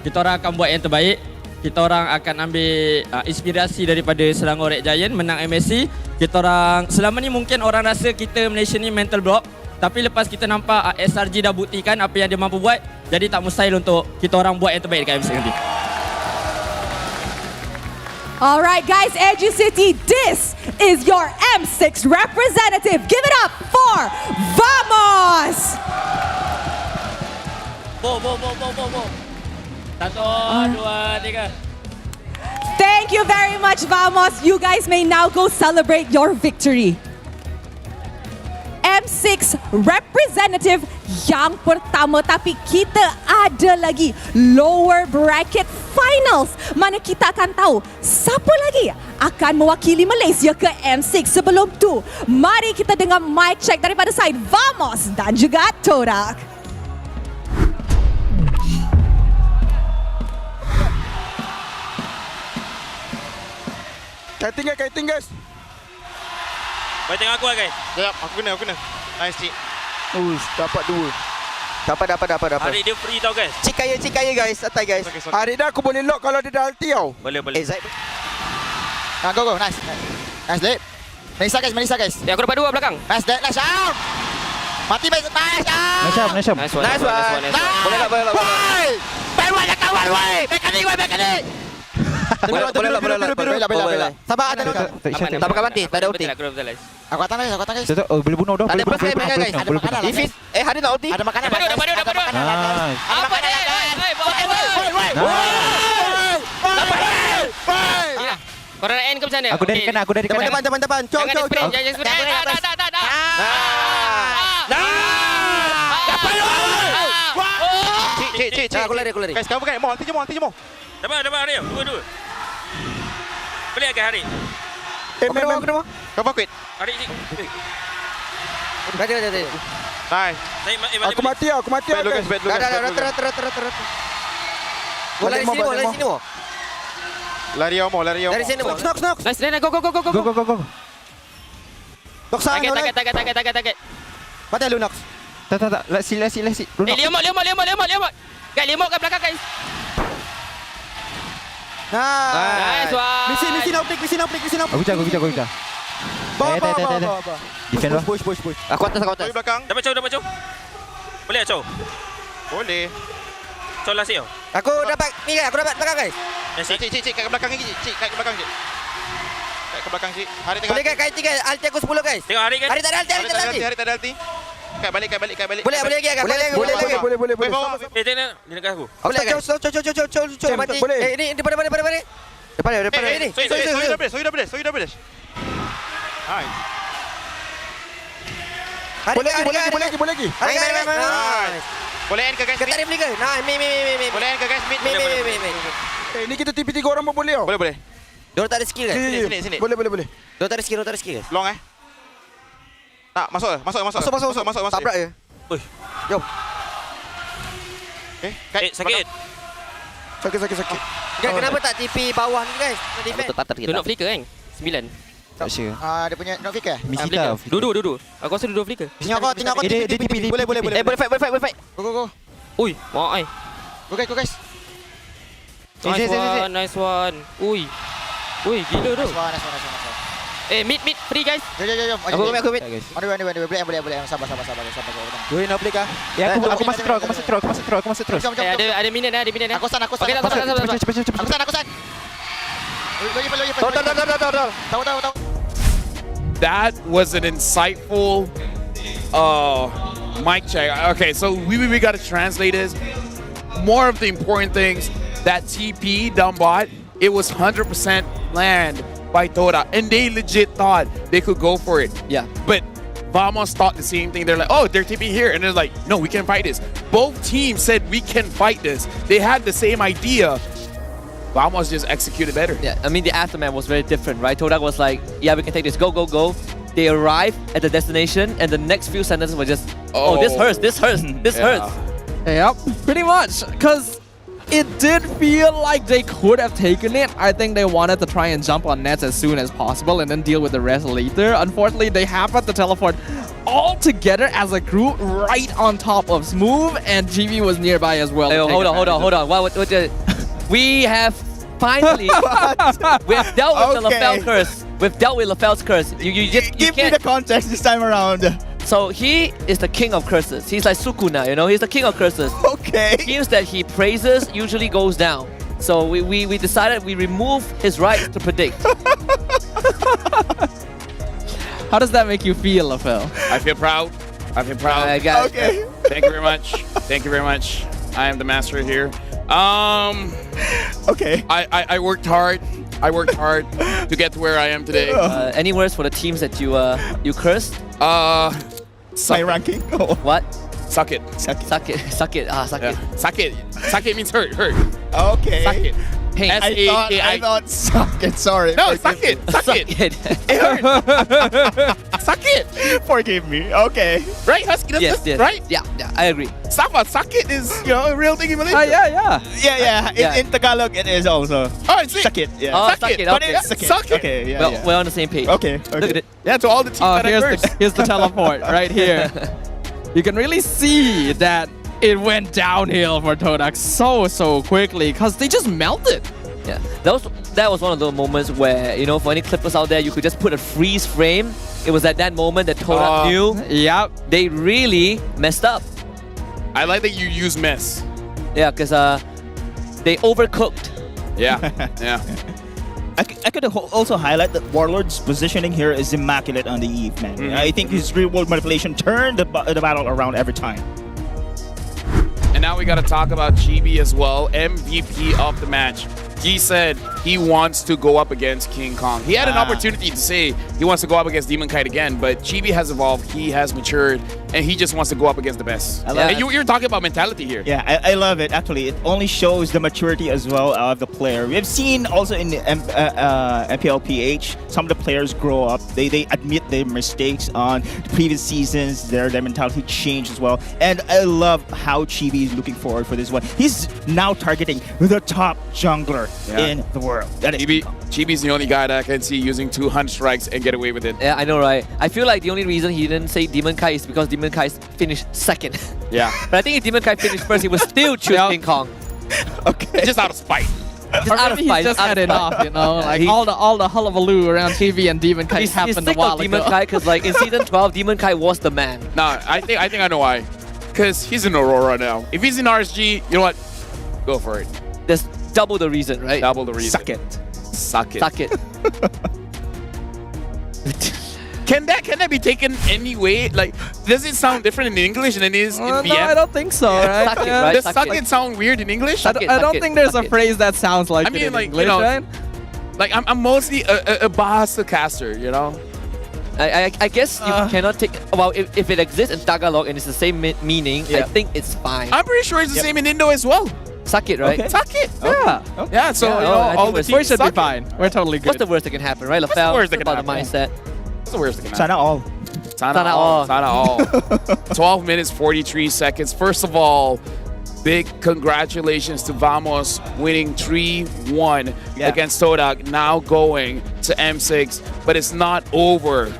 Speaker 15: kita orang akan buat yang terbaik. Kita orang akan ambil inspirasi daripada Selangor Red Giant menang MSC. Kita orang selama ni mungkin orang rasa kita Malaysia ni mental block, tapi lepas kita nampak SRG dah buktikan apa yang dia mampu buat, jadi tak mustahil untuk kita orang buat yang terbaik dekat MSC nanti.
Speaker 13: Alright guys, Educity, this is your M6 representative. Give it up for Vamos!
Speaker 15: Bo. 1, 2, 3.
Speaker 13: Thank you very much, Vamos. You guys may now go celebrate your victory. M6 representative yang pertama, tapi kita ada lagi lower bracket finals mana kita akan tahu siapa lagi akan mewakili Malaysia ke M6. Sebelum tu, mari kita dengar mic check daripada side Vamos dan juga Todak.
Speaker 19: Kaiting guys.
Speaker 8: Baik tengok aku lah guys.
Speaker 19: Sekejap, aku kena. Nice cik. Dapat 2. Dapat.
Speaker 8: Hari dia free tau guys.
Speaker 19: Cik kaya guys. Atas guys. Hari dah aku boleh lock kalau dia dah ulti tau.
Speaker 8: Boleh.
Speaker 19: Zaid. Go. Nice. Nice, Lip. Melissa guys.
Speaker 18: Ya, aku dapat 2 belakang.
Speaker 19: Nice, out. Mati baik. Nice, out.
Speaker 18: Nice one.
Speaker 19: Boleh tak? Baik lah kawan, woi. Mekanik. Boleh. Sabar, ada dekat. Tak pakai mati, tak ada ulti. Aku atas guys.
Speaker 11: Boleh bunuh dah.
Speaker 19: Ada makanan guys. Ada makanan. Hari nak ulti. Ada makanan.
Speaker 18: Dapat dua.
Speaker 19: Apa ni?
Speaker 18: Korang nak end ke macam mana?
Speaker 11: Aku dari kanan.
Speaker 19: Depan. Cok.
Speaker 18: Jangan sprint. Dah.
Speaker 19: Cik. Aku lari. Guys, kamu pakai. Mau ulti je.
Speaker 8: Dapat hari. 2. Boleh agak hari.
Speaker 19: Kenapa? Kau pakai.
Speaker 8: Hari ni.
Speaker 19: Ada. Nice.
Speaker 8: Aku mati.
Speaker 19: Guys. Dah. Lari sini. Lari Omo. Dari sini Omo. Knock.
Speaker 18: Nice, go.
Speaker 19: Doksan.
Speaker 18: Target.
Speaker 19: Mati lu Knox.
Speaker 11: Tak. Lesi.
Speaker 18: Liamot. Guys, liamot kat belakang guys. Nice one.
Speaker 19: Misi nak pick.
Speaker 11: Aku kejar.
Speaker 19: Bawa.
Speaker 11: Defend lah.
Speaker 19: Push.
Speaker 18: Aku atas.
Speaker 8: Dari belakang. Dapat Chow. Boleh tak Chow?
Speaker 19: Boleh.
Speaker 8: Chow lah siap.
Speaker 19: Aku dapat belakang guys.
Speaker 8: Cik, kat belakang ni cik. Kat belakang cik. Hari tengah.
Speaker 19: Boleh kait 3. Alti aku 10 guys.
Speaker 8: Tengok hari kan.
Speaker 19: Hari tak ada alti.
Speaker 8: Hari tak ada alti. Kait balik.
Speaker 19: Boleh lagi agak. Boleh.
Speaker 8: Tengok dia dekat aku.
Speaker 19: Boleh guys. Cok mati. Ini depan ni. Depan ni.
Speaker 8: Sorry dah boleh. Hai.
Speaker 19: Boleh lagi. Hai.
Speaker 8: Boleh end ke guys?
Speaker 19: Kita replay ke? Nah, mi.
Speaker 8: Boleh end ke guys? Mid.
Speaker 19: Ni kita TP 3 orang pun boleh tau. Boleh. Diorang tak ada skill guys.
Speaker 8: Sini.
Speaker 19: Boleh. Diorang tak ada skill guys.
Speaker 8: Long Tak, masuk.
Speaker 19: Tabrak je.
Speaker 8: Oi.
Speaker 19: Jom.
Speaker 8: Sakit.
Speaker 19: Sakit. Kenapa tak TP bawah ni guys? Nak defend.
Speaker 18: Tu nak flicker kan? 9.
Speaker 11: Tak sure.
Speaker 19: Dia punya nak flicker?
Speaker 11: Misita.
Speaker 18: Duduk. Aku rasa duduk flicker.
Speaker 19: Tengok kau
Speaker 11: Dia TP.
Speaker 19: Boleh.
Speaker 18: Boleh fight.
Speaker 19: Go.
Speaker 18: Ui, mak ai.
Speaker 19: Go guys.
Speaker 18: Nice one. Ui, gila tu. Mid, free guys.
Speaker 19: Jom. Aku mid. Boleh. Sabar. Dua nak flicker.
Speaker 11: Ya, aku masih terus.
Speaker 18: Ada minute dah.
Speaker 19: Aku san.
Speaker 18: Okey, sabar.
Speaker 19: Aku san. Tahu.
Speaker 12: That was an insightful mic check. Okay, so we got to translate this. More of the important things that TP Dumbot it was 100% planned by Todak, and they legit thought they could go for it.
Speaker 15: Yeah.
Speaker 12: But Vamos thought the same thing. They're like, oh, they're tipping here. And they're like, no, we can fight this. Both teams said we can fight this. They had the same idea. Vamos just executed better.
Speaker 15: Yeah, I mean, the aftermath was very different, right? Todak was like, yeah, we can take this, go, go, go. They arrive at the destination, and the next few sentences were just, oh this hurts, this hurts, this hurts.
Speaker 16: Yep, pretty much. Because it did feel like they could have taken it. I think they wanted to try and jump on nets as soon as possible and then deal with the rest later. Unfortunately, they happened to teleport all together as a group right on top of Smooth, and GB was nearby as well.
Speaker 15: Hey, hold on. What we have finally we have dealt with the LaFell curse. We've dealt with LaFell's curse. You
Speaker 14: Give me the context this time around.
Speaker 15: So he is the king of curses. He's like Sukuna, you know? He's the king of curses.
Speaker 14: Okay.
Speaker 15: Teams that he praises usually goes down. So we decided we remove his right to predict.
Speaker 16: How does that make you feel, LaFell?
Speaker 12: I feel proud. I feel proud.
Speaker 14: Okay.
Speaker 12: Thank you very much. Thank you very much. I am the master here.
Speaker 14: Okay.
Speaker 12: I worked hard. I worked hard to get to where I am today.
Speaker 15: Any words for the teams that you cursed?
Speaker 14: My ranking?
Speaker 15: What?
Speaker 12: Suck it.
Speaker 15: Suck it. Suck it. Suck it. Suck it.
Speaker 12: Suck it. Suck it means hurt.
Speaker 14: Okay.
Speaker 12: Suck it.
Speaker 15: Pain.
Speaker 14: I thought suck it. Sorry.
Speaker 12: No, suck it. Suck it.
Speaker 15: it.
Speaker 12: It hurts. Suck it.
Speaker 14: Forgive me. Okay.
Speaker 12: Right, Husky?
Speaker 15: Yes.
Speaker 12: Right?
Speaker 15: Yeah, I agree.
Speaker 12: Suck it is, a real thing in Malaysia.
Speaker 14: Yeah. In Tagalog, it is also.
Speaker 12: Oh, see?
Speaker 14: Suck it. Yeah.
Speaker 15: Oh,
Speaker 12: suck it.
Speaker 14: But
Speaker 15: Okay.
Speaker 14: it's suck it.
Speaker 12: Suck it.
Speaker 14: Okay. Yeah.
Speaker 15: Well,
Speaker 14: yeah.
Speaker 15: we're on the same page.
Speaker 14: Okay.
Speaker 15: Look at it.
Speaker 12: Yeah, to all the teams that I cursed.
Speaker 16: Here's the teleport right here. You can really see that it went downhill for Todak so quickly because they just melted.
Speaker 15: Yeah, that was one of those moments where, you know, for any Clippers out there, you could just put a freeze frame. It was at that moment that Todak knew.
Speaker 16: Yep.
Speaker 15: They really messed up.
Speaker 12: I like that you use mess.
Speaker 15: Yeah, because they overcooked.
Speaker 12: Yeah. Yeah.
Speaker 14: I could also highlight that Warlord's positioning here is immaculate on the eve, man. I think his real-world manipulation turned the battle around every time.
Speaker 12: And now we got to talk about Chibi as well, MVP of the match. He said he wants to go up against King Kong. He had an opportunity to say he wants to go up against Demon Kite again, but Chibi has evolved, he has matured, and he just wants to go up against the best. And you're talking about mentality here.
Speaker 14: Yeah, I love it. Actually, it only shows the maturity as well of the player. We have seen also in the MPL PH, some of the players grow up. They admit their mistakes on the previous seasons. Their mentality changed as well. And I love how Chibi is looking forward for this one. He's now targeting the top jungler in the world. That is
Speaker 12: Chibi's the only guy that I can see using 200 strikes and get away with it.
Speaker 15: Yeah, I know, right? I feel like the only reason he didn't say Demon Kai is because Demon Kai finished second.
Speaker 12: Yeah.
Speaker 15: But I think if Demon Kai finished first, he would still choose King Kong.
Speaker 14: Okay.
Speaker 12: Just out of spite.
Speaker 15: Just
Speaker 16: Or
Speaker 15: out of
Speaker 16: maybe
Speaker 15: spite.
Speaker 16: he's just
Speaker 15: out
Speaker 16: had
Speaker 15: of spite.
Speaker 16: enough, you know? Like
Speaker 15: He-
Speaker 16: all the hullabaloo around TV and Demon Kite
Speaker 15: He's
Speaker 16: happened a
Speaker 15: sick
Speaker 16: while
Speaker 15: of Demon
Speaker 16: ago.
Speaker 15: Kai because, like, in season 12, Demon Kai was the man.
Speaker 12: No, I think I know why. Because he's in Aurora now. If he's in RSG, you know what? Go for it.
Speaker 15: There's double the reason, right?
Speaker 12: Double the reason.
Speaker 14: suck it.
Speaker 12: Suck it.
Speaker 15: Suck it.
Speaker 12: Can that be taken any way? Like, does it sound different in English than it is in VM?
Speaker 16: No, I don't think so, right?
Speaker 15: Suck it, right?
Speaker 12: Does
Speaker 15: Suck
Speaker 12: suck
Speaker 15: it.
Speaker 12: it sound weird in English?
Speaker 15: Suck it,
Speaker 16: I
Speaker 15: suck
Speaker 16: don't
Speaker 15: it,
Speaker 16: think there's
Speaker 15: suck
Speaker 16: a
Speaker 15: it.
Speaker 16: phrase that sounds like
Speaker 12: I
Speaker 16: it
Speaker 12: mean,
Speaker 16: in
Speaker 12: like,
Speaker 16: English,
Speaker 12: you know,
Speaker 16: right?
Speaker 12: Like, I'm mostly a Bahasa caster, you know?
Speaker 15: I guess you cannot take... Well, if it exists in Tagalog and it's the same meaning, I think it's fine.
Speaker 12: I'm pretty sure it's the same in Indo as well.
Speaker 15: Suck it, right?
Speaker 14: Okay.
Speaker 12: Suck it.
Speaker 16: Yeah.
Speaker 12: Yeah, so
Speaker 15: Yeah,
Speaker 12: you know,
Speaker 15: I think
Speaker 12: all the
Speaker 15: we're-
Speaker 12: teams
Speaker 16: We should be
Speaker 12: suck it.
Speaker 16: fine. We're totally good.
Speaker 15: What's the worst that can happen, right?
Speaker 12: What's the
Speaker 15: LaFell,
Speaker 12: worst that can
Speaker 15: about the
Speaker 12: happen?
Speaker 15: mindset.
Speaker 12: What's the worst that can happen?
Speaker 14: Sana all.
Speaker 12: Sana all. Sana all. 12 minutes, 43 seconds. First of all, big congratulations to Vamos winning 3-1 against Todak, now going to M6. But it's not over.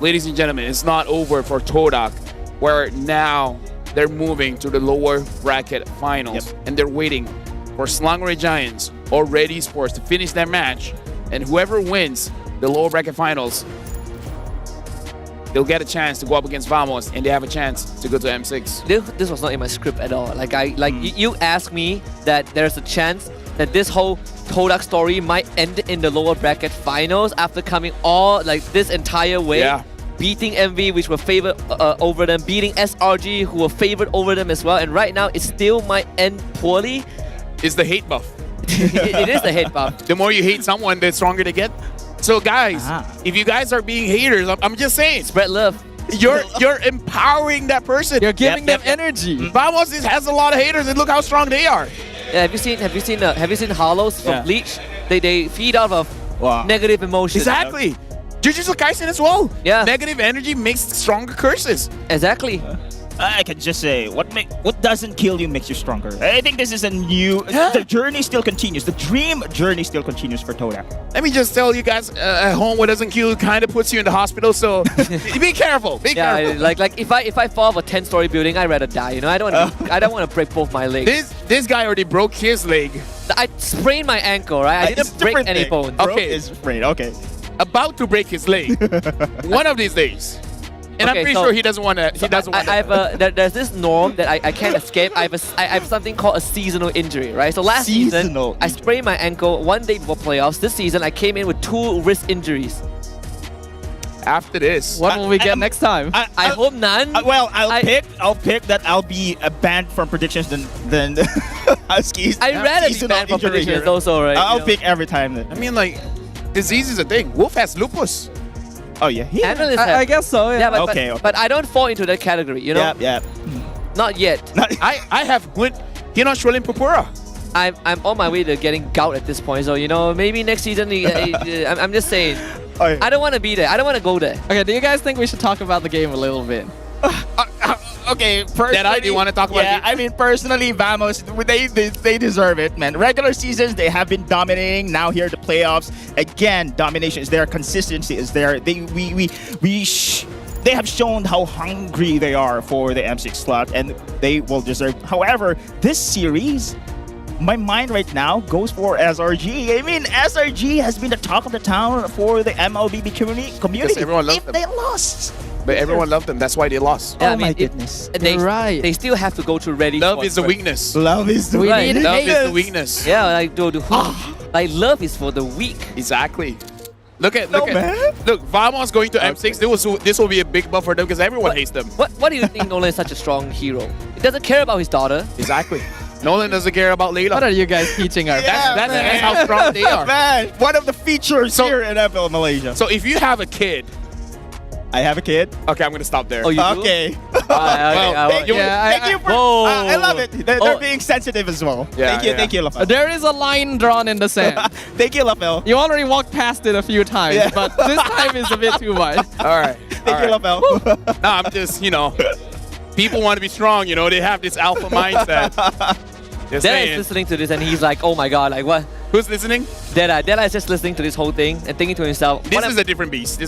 Speaker 12: Ladies and gentlemen, it's not over for Todak, where now they're moving to the lower bracket finals. And they're waiting for Selangor Giants or Red Esports to finish their match. And whoever wins the lower bracket finals, they'll get a chance to go up against Vamos, and they have a chance to go to M6.
Speaker 15: This was not in my script at all. Like you asked me that there's a chance that this whole Todak story might end in the lower bracket finals after coming all like this entire way.
Speaker 12: Yeah.
Speaker 15: Beating MV, which were favored over them, beating SRG, who were favored over them as well, and right now it still might end poorly.
Speaker 12: It's the hate buff.
Speaker 15: it is the hate buff.
Speaker 12: The more you hate someone, the stronger they get. So guys, if you guys are being haters, I'm just saying,
Speaker 15: spread love.
Speaker 12: You're empowering that person.
Speaker 16: You're giving them energy.
Speaker 12: Vamos has a lot of haters, and look how strong they are.
Speaker 15: Yeah, have you seen Hollows from Bleach? They feed off of negative emotions.
Speaker 12: Exactly. Jujutsu Kaisen as well.
Speaker 15: Yeah.
Speaker 12: Negative energy makes stronger curses.
Speaker 15: Exactly.
Speaker 14: I can just say, what doesn't kill you makes you stronger. I think this is a new... The journey still continues. The dream journey still continues for Todak.
Speaker 12: Let me just tell you guys at home, what doesn't kill you kind of puts you in the hospital. So be careful. Be careful.
Speaker 15: Like if I fall off a 10-story building, I'd rather die. You know, I don't want to break both my legs.
Speaker 12: This guy already broke his leg.
Speaker 15: I sprained my ankle, right? I didn't break any bones.
Speaker 12: Okay,
Speaker 14: is sprained. Okay.
Speaker 12: About to break his leg. One of these days. And I'm pretty sure he doesn't want to.
Speaker 15: There's this norm that I can't escape. I have something called a seasonal injury, right? So last season, I sprained my ankle one day before playoffs. This season, I came in with 2 wrist injuries.
Speaker 12: After this,
Speaker 16: what will we get next time?
Speaker 15: I hope none.
Speaker 14: I'll pick that I'll be banned from predictions than Huskies.
Speaker 15: I'd rather be banned from predictions also, right?
Speaker 14: I'll pick every time then.
Speaker 12: I mean, like, disease is a thing. Wolf has lupus.
Speaker 14: Oh yeah,
Speaker 15: Analyst
Speaker 16: I guess so. Yeah.
Speaker 15: But I don't fall into that category, you know.
Speaker 14: Yeah.
Speaker 15: Not yet.
Speaker 12: I have Hinashwalin Pupura.
Speaker 15: I'm on my way to getting gout at this point, so you know maybe next season. I'm just saying. I don't want to be there. I don't want to go there.
Speaker 16: Okay, do you guys think we should talk about the game a little bit?
Speaker 14: Okay, personally,
Speaker 12: do you want to talk about it?
Speaker 14: I mean, personally, Vamos, they deserve it, man. Regular seasons, they have been dominating. Now here, the playoffs, again, domination is there, consistency is there. They have shown how hungry they are for the M6 slot, and they will deserve. However, this series, my mind right now goes for SRG. I mean, SRG has been the talk of the town for the MLBB community.
Speaker 12: Because everyone loves them.
Speaker 14: They lost.
Speaker 12: But everyone loved them. That's why they lost.
Speaker 15: Yeah,
Speaker 14: my goodness.
Speaker 15: They still have to go through ready.
Speaker 12: Love is the weakness.
Speaker 14: Love is the weakness.
Speaker 12: Love is the weakness.
Speaker 15: Yeah, like dude, like love is for the weak.
Speaker 12: Exactly. Look, Vamos going to M6. This will be a big buff for them because everyone hates them.
Speaker 15: What do you think Nolan is such a strong hero? He doesn't care about his daughter.
Speaker 12: Exactly. Nolan doesn't care about Layla.
Speaker 16: What are you guys teaching our
Speaker 12: that's how strong they are.
Speaker 14: Man, one of the features here in MPL Malaysia.
Speaker 12: So if you have a kid,
Speaker 14: I have a kid.
Speaker 12: Okay, I'm gonna stop there.
Speaker 15: Oh, you do?
Speaker 14: Okay.
Speaker 15: Thank
Speaker 14: you for. I love it. They're being sensitive as well.
Speaker 12: Yeah,
Speaker 14: Thank you, Lafel.
Speaker 16: There is a line drawn in the sand.
Speaker 14: Thank you, Lafel.
Speaker 16: You already walked past it a few times, but this time is a bit too much.
Speaker 12: All right.
Speaker 14: Thank you, Lafel.
Speaker 12: No, I'm just, people want to be strong. They have this alpha mindset.
Speaker 15: Deadeye is listening to this and he's like, oh my god, like what?
Speaker 12: Who's listening?
Speaker 15: Deadeye is just listening to this whole thing and thinking to himself,
Speaker 12: This is a different beast.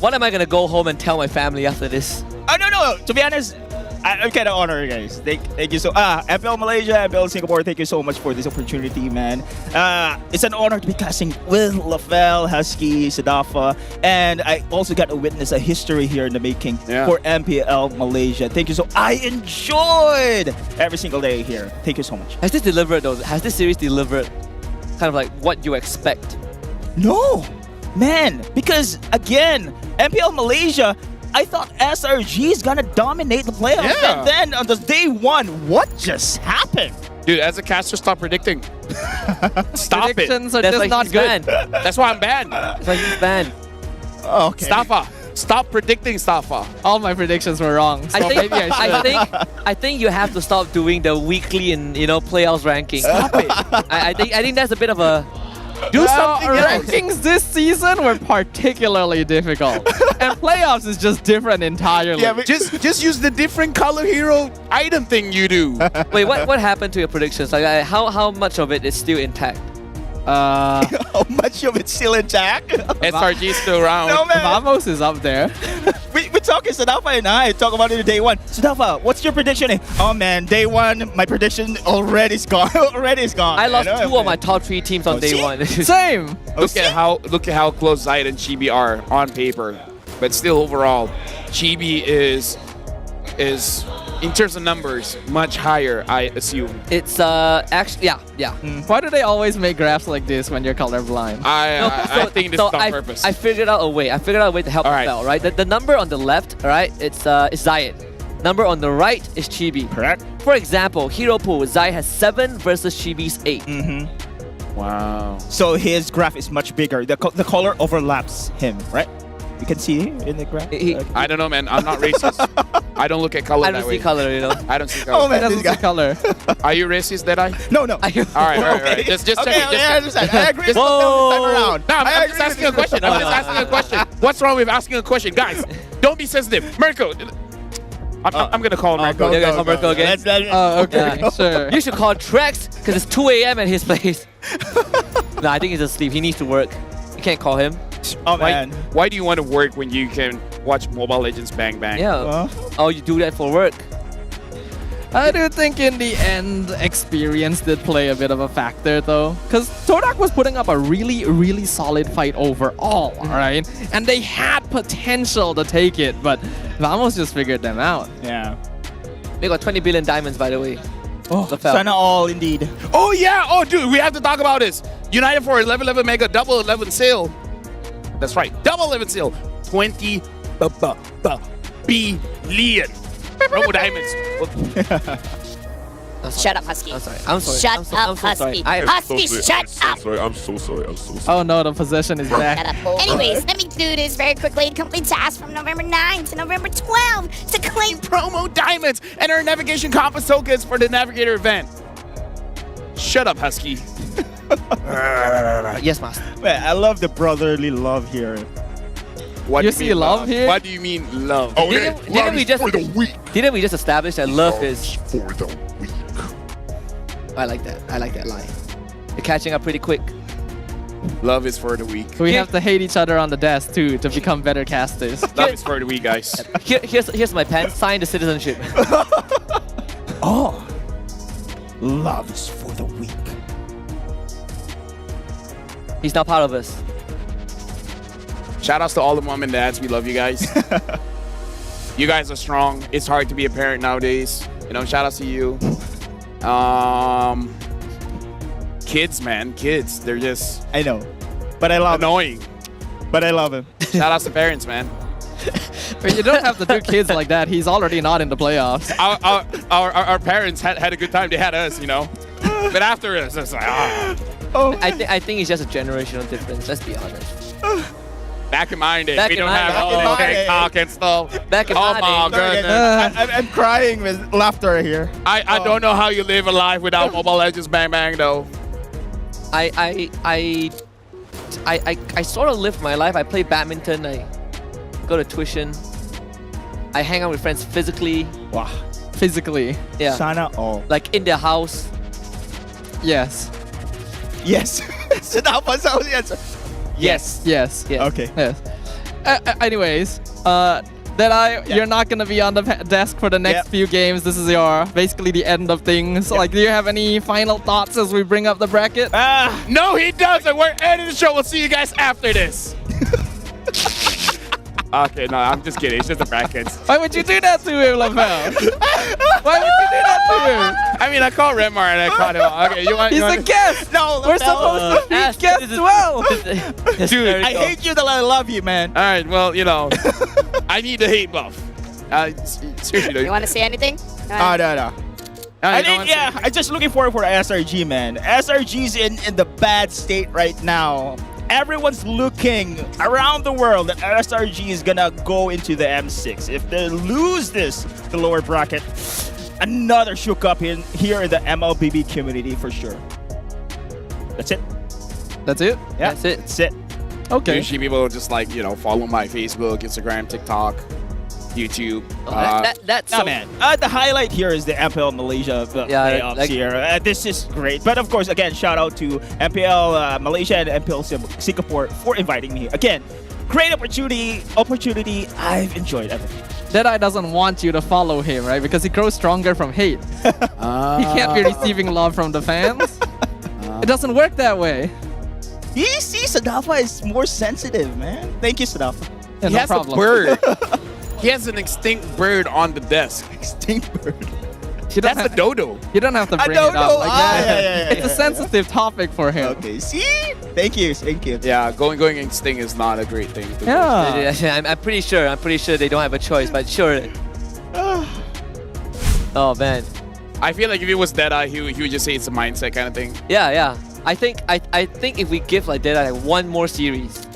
Speaker 15: What am I gonna go home and tell my family after this?
Speaker 14: Oh, no. To be honest, I'm kind of honored, guys. Thank you so MPL Malaysia, MPL Singapore, thank you so much for this opportunity, man. It's an honor to be classing with Lafel, Husky, Sadafa, and I also got to witness a history here in the making for MPL Malaysia. Thank you so I enjoyed every single day here. Thank you so much.
Speaker 15: Has this delivered though? Has this series delivered kind of like what you expect?
Speaker 14: No, man, because again, MPL Malaysia, I thought SRG is gonna dominate the playoffs, and then on the day 1, what just happened?
Speaker 12: Dude, as a caster, stop predicting. Stop it.
Speaker 16: Predictions are just not good.
Speaker 12: That's why I'm banned.
Speaker 15: That's why he's banned.
Speaker 14: Okay.
Speaker 12: Staffa, stop predicting, Staffa.
Speaker 16: All my predictions were wrong. So maybe I should.
Speaker 15: I think you have to stop doing the weekly and playoffs ranking.
Speaker 12: Stop it.
Speaker 15: I think that's a bit of a.
Speaker 12: Do something else.
Speaker 16: Rankings this season were particularly difficult. And playoffs is just different entirely.
Speaker 12: Yeah, but just use the different color hero item thing you do.
Speaker 15: Wait, what happened to your predictions? Like, how much of it is still intact?
Speaker 14: How much of it's still intact?
Speaker 12: SRG is still around.
Speaker 14: No, man.
Speaker 16: Vamos is up there.
Speaker 14: We're talking, Sadafa and I talk about it in day 1. Sadafa, what's your prediction? Oh man, day 1, my prediction already is gone.
Speaker 15: I lost 2 of my top 3 teams on day 1.
Speaker 16: Same.
Speaker 12: Look at how close Zayed and Chibi are on paper, but still overall, Chibi is in terms of numbers much higher, I assume.
Speaker 15: It's actually yeah.
Speaker 16: Why do they always make graphs like this when you're colorblind?
Speaker 12: I think this is on purpose.
Speaker 15: I figured out a way. to help Mel, right? The number on the left, right? It's Zayed. Number on the right is Chibi.
Speaker 14: Correct.
Speaker 15: For example, Hero Pool, Zayed has 7 versus Chibi's 8.
Speaker 12: Wow.
Speaker 14: So his graph is much bigger. The color overlaps him, right? You can see in the graph.
Speaker 12: I don't know, man. I'm not racist. I don't look at color
Speaker 15: I
Speaker 12: that
Speaker 15: don't
Speaker 12: way.
Speaker 15: see color, you know.
Speaker 12: I don't see color.
Speaker 14: Oh man,
Speaker 16: He
Speaker 14: this
Speaker 16: doesn't
Speaker 14: guy.
Speaker 16: see color.
Speaker 12: Are you racist, Deadeye?
Speaker 14: No, no.
Speaker 12: All right. Just check
Speaker 14: Okay,
Speaker 12: it.
Speaker 14: okay, I understand. I agree.
Speaker 12: Just-
Speaker 14: This time around.
Speaker 12: No, I'm
Speaker 14: I
Speaker 12: just
Speaker 14: agree
Speaker 12: asking a
Speaker 14: with you.
Speaker 12: question. I'm just asking a question. What's wrong with asking a question? Guys, don't be sensitive. Mirko, I'm going to call Mirko.
Speaker 15: You guys call Mirko again?
Speaker 16: Oh, okay, sure.
Speaker 15: You should call Trex because it's 2 a.m. at his place. No, I think he's asleep. He needs to work. You can't call him.
Speaker 14: Oh man.
Speaker 12: Why do you want to work when you can watch Mobile Legends bang bang?
Speaker 15: Yeah. Oh, you do that for work.
Speaker 16: I do think in the end, experience did play a bit of a factor though. Because Todak was putting up a really, really solid fight overall, right? And they had potential to take it, but Vamos just figured them out.
Speaker 14: Yeah.
Speaker 15: They got 20 billion diamonds, by the way.
Speaker 14: Oh, Sana all indeed.
Speaker 12: Oh, yeah. Oh, dude, we have to talk about this. United for 11 mega double 11 sale. That's right. Double 11 sale. 20 billion. Robo diamonds.
Speaker 18: Shut up, Husky.
Speaker 15: I'm sorry. I'm sorry.
Speaker 18: Shut
Speaker 15: I'm so
Speaker 18: up,
Speaker 15: sorry.
Speaker 18: Husky. Husky, shut up.
Speaker 6: I'm so sorry. I'm so sorry.
Speaker 16: Oh no, the possession is back.
Speaker 18: Shut up. Anyways, let me do this very quickly. Complete task from November 9 to November 12 to claim
Speaker 12: promo diamonds and our navigation compass tokens for the Navigator event. Shut up, Husky.
Speaker 15: Yes, master.
Speaker 14: Man, I love the brotherly love here.
Speaker 12: What
Speaker 16: You
Speaker 12: do
Speaker 16: see
Speaker 12: mean
Speaker 16: love here?
Speaker 12: What do you mean love?
Speaker 6: Oh,
Speaker 15: Didn't we just Didn't we just establish that love is
Speaker 6: for the weak.
Speaker 15: I like that. I like that line. You're catching up pretty quick.
Speaker 12: Love is for the weak.
Speaker 16: We have to hate each other on the desk too to become better casters.
Speaker 12: Love is for the weak, guys.
Speaker 15: Here's my pen. Sign the citizenship.
Speaker 14: Oh. Love is for the weak.
Speaker 15: He's not part of us.
Speaker 12: Shout outs to all the mom and dads. We love you guys. You guys are strong. It's hard to be a parent nowadays. You know, shout outs to you. Kids, man. Kids. They're just
Speaker 14: I know. But I love
Speaker 12: annoying.
Speaker 14: But I love him.
Speaker 12: Shout outs to parents, man.
Speaker 16: But you don't have to do kids like that. He's already not in the playoffs.
Speaker 12: Our parents had a good time. They had us, you know. But after us, it's like,
Speaker 15: I think it's just a generational difference. Let's be honest.
Speaker 12: Back in my day,
Speaker 15: Back
Speaker 12: we
Speaker 15: in
Speaker 12: don't
Speaker 15: my
Speaker 12: have
Speaker 15: day.
Speaker 12: all TikTok and stuff.
Speaker 15: Back in
Speaker 12: oh
Speaker 15: my
Speaker 12: my
Speaker 15: day.
Speaker 12: goodness.
Speaker 14: I'm crying with laughter here.
Speaker 12: I don't know how you live a life without Mobile Legends bang bang though.
Speaker 15: I sort of live my life. I play badminton. I go to tuition. I hang out with friends physically.
Speaker 14: Wow.
Speaker 16: Physically.
Speaker 15: Yeah.
Speaker 14: Sana all.
Speaker 15: Like in their house.
Speaker 16: Yes.
Speaker 14: Yes. So that was the answer.
Speaker 15: Yes.
Speaker 16: Yes.
Speaker 15: Yes.
Speaker 14: Okay.
Speaker 16: Yes. Anyways, you're not gonna be on the desk for the next few games. This is basically the end of things. Like, do you have any final thoughts as we bring up the bracket?
Speaker 12: No, he doesn't. We're ending the show. We'll see you guys after this. Okay, no, I'm just kidding. It's just the brackets.
Speaker 16: Why would you do that to him, LaFell? Why would you do that to him?
Speaker 12: I mean, I called Remar and I called him. Okay, you want?
Speaker 16: He's
Speaker 12: you
Speaker 16: a
Speaker 12: want
Speaker 16: guest.
Speaker 14: No,
Speaker 16: We're supposed to be guests well.
Speaker 12: Dude,
Speaker 14: I hate you that I love you, man.
Speaker 12: All right, well, you know, I need the hate buff. Seriously, though.
Speaker 18: You want to say anything?
Speaker 14: No.
Speaker 12: I
Speaker 14: think, I'm just looking forward for SRG, man. SRG's in the bad state right now. Everyone's looking around the world that SRG is gonna go into the M6. If they lose the lower bracket, another shook up here in the MLBB community for sure. That's it.
Speaker 16: That's it?
Speaker 14: Yeah,
Speaker 15: that's it.
Speaker 14: That's it.
Speaker 16: Okay.
Speaker 12: Usually people just like, you know, follow my Facebook, Instagram, TikTok, YouTube.
Speaker 15: That's
Speaker 14: no, man. The highlight here is the MPL Malaysia playoffs here. This is great. But of course, again, shout out to MPL Malaysia and MPL Singapore for inviting me. Again, great opportunity. I've enjoyed everything.
Speaker 16: Deadeye doesn't want you to follow him, right? Because he grows stronger from hate. He can't be receiving love from the fans. It doesn't work that way.
Speaker 14: You see, Sadafa is more sensitive, man. Thank you, Sadafa.
Speaker 16: Yeah,
Speaker 12: He
Speaker 16: no
Speaker 12: has
Speaker 16: problem.
Speaker 12: a bird. He has an extinct bird on the desk.
Speaker 14: Extinct bird.
Speaker 12: That's a dodo.
Speaker 16: You don't have to bring it
Speaker 14: dodo?
Speaker 16: up like that.
Speaker 14: Yeah,
Speaker 16: It's a sensitive topic for him.
Speaker 14: Okay, see? Thank you.
Speaker 12: Yeah, going extinct is not a great thing.
Speaker 15: I'm pretty sure they don't have a choice, but sure. Oh man.
Speaker 12: I feel like if it was Deadeye, he would just say it's a mindset kind of thing.
Speaker 15: Yeah. I think if we give like that like one more series,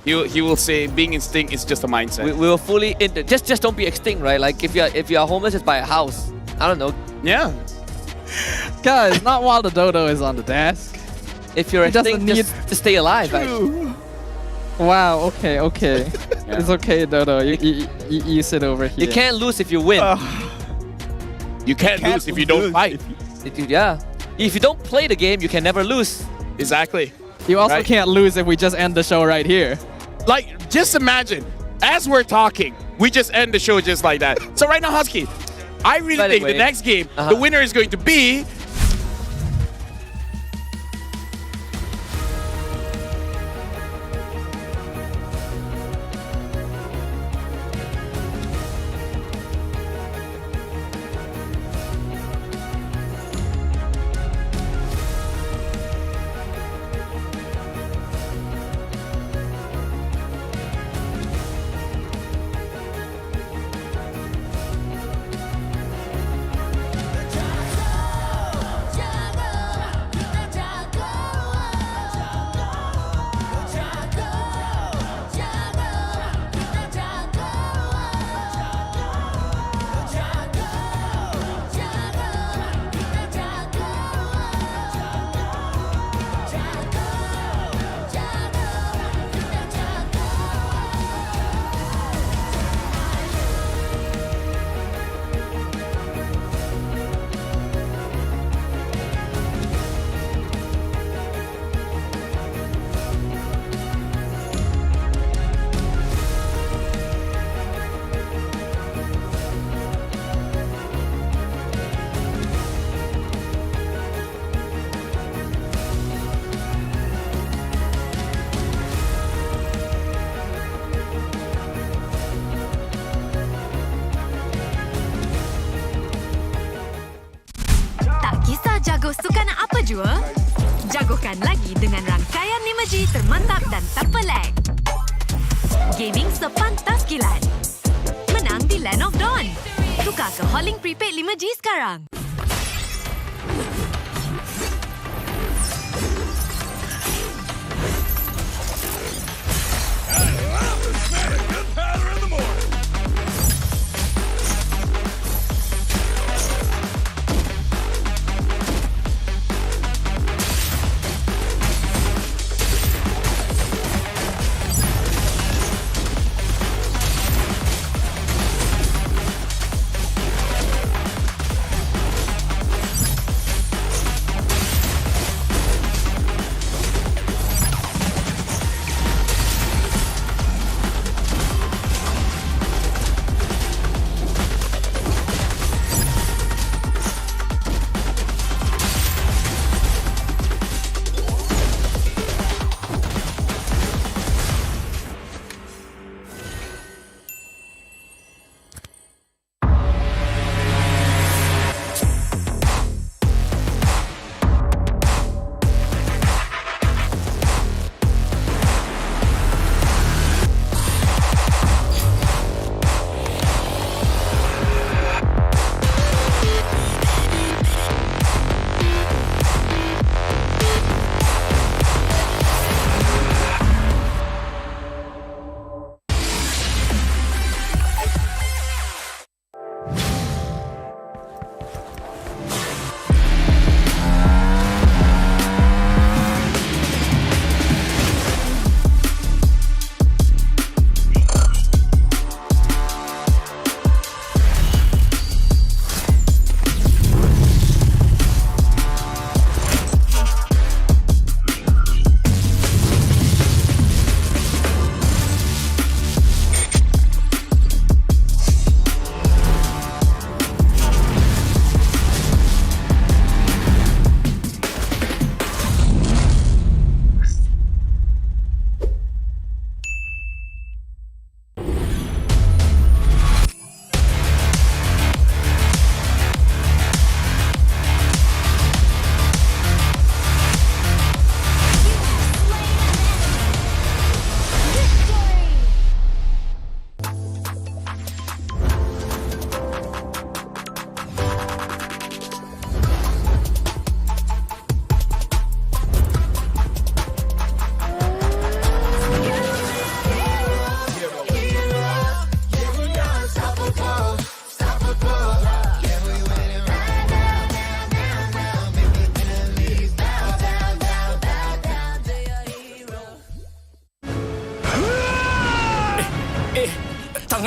Speaker 12: he will say being extinct is just a mindset.
Speaker 15: we will fully just don't be extinct, right? Like if you're homeless, just buy a house. I don't know.
Speaker 12: Yeah.
Speaker 16: Guys, not while the dodo is on the desk.
Speaker 15: If you're
Speaker 16: He doesn't
Speaker 15: extinct, just to stay alive.
Speaker 16: Wow, okay. It's okay, Dodo. You sit over here.
Speaker 15: You can't lose if you win.
Speaker 12: You can't lose if you don't fight.
Speaker 15: If you don't play the game, you can never lose.
Speaker 12: Exactly.
Speaker 16: You also can't lose if we just end the show right here.
Speaker 12: Like, just imagine, as we're talking, we just end the show just like that. So right now, Husky, I really think the next game, the winner is going to be...
Speaker 1: Jago sukan apa jua? Jagokan lagi dengan rangkaian 5G termantap dan tanpa lag. Gaming sepantas kilat. Menang di Land of Dawn. Tukar ke Holling Prepaid 5G sekarang.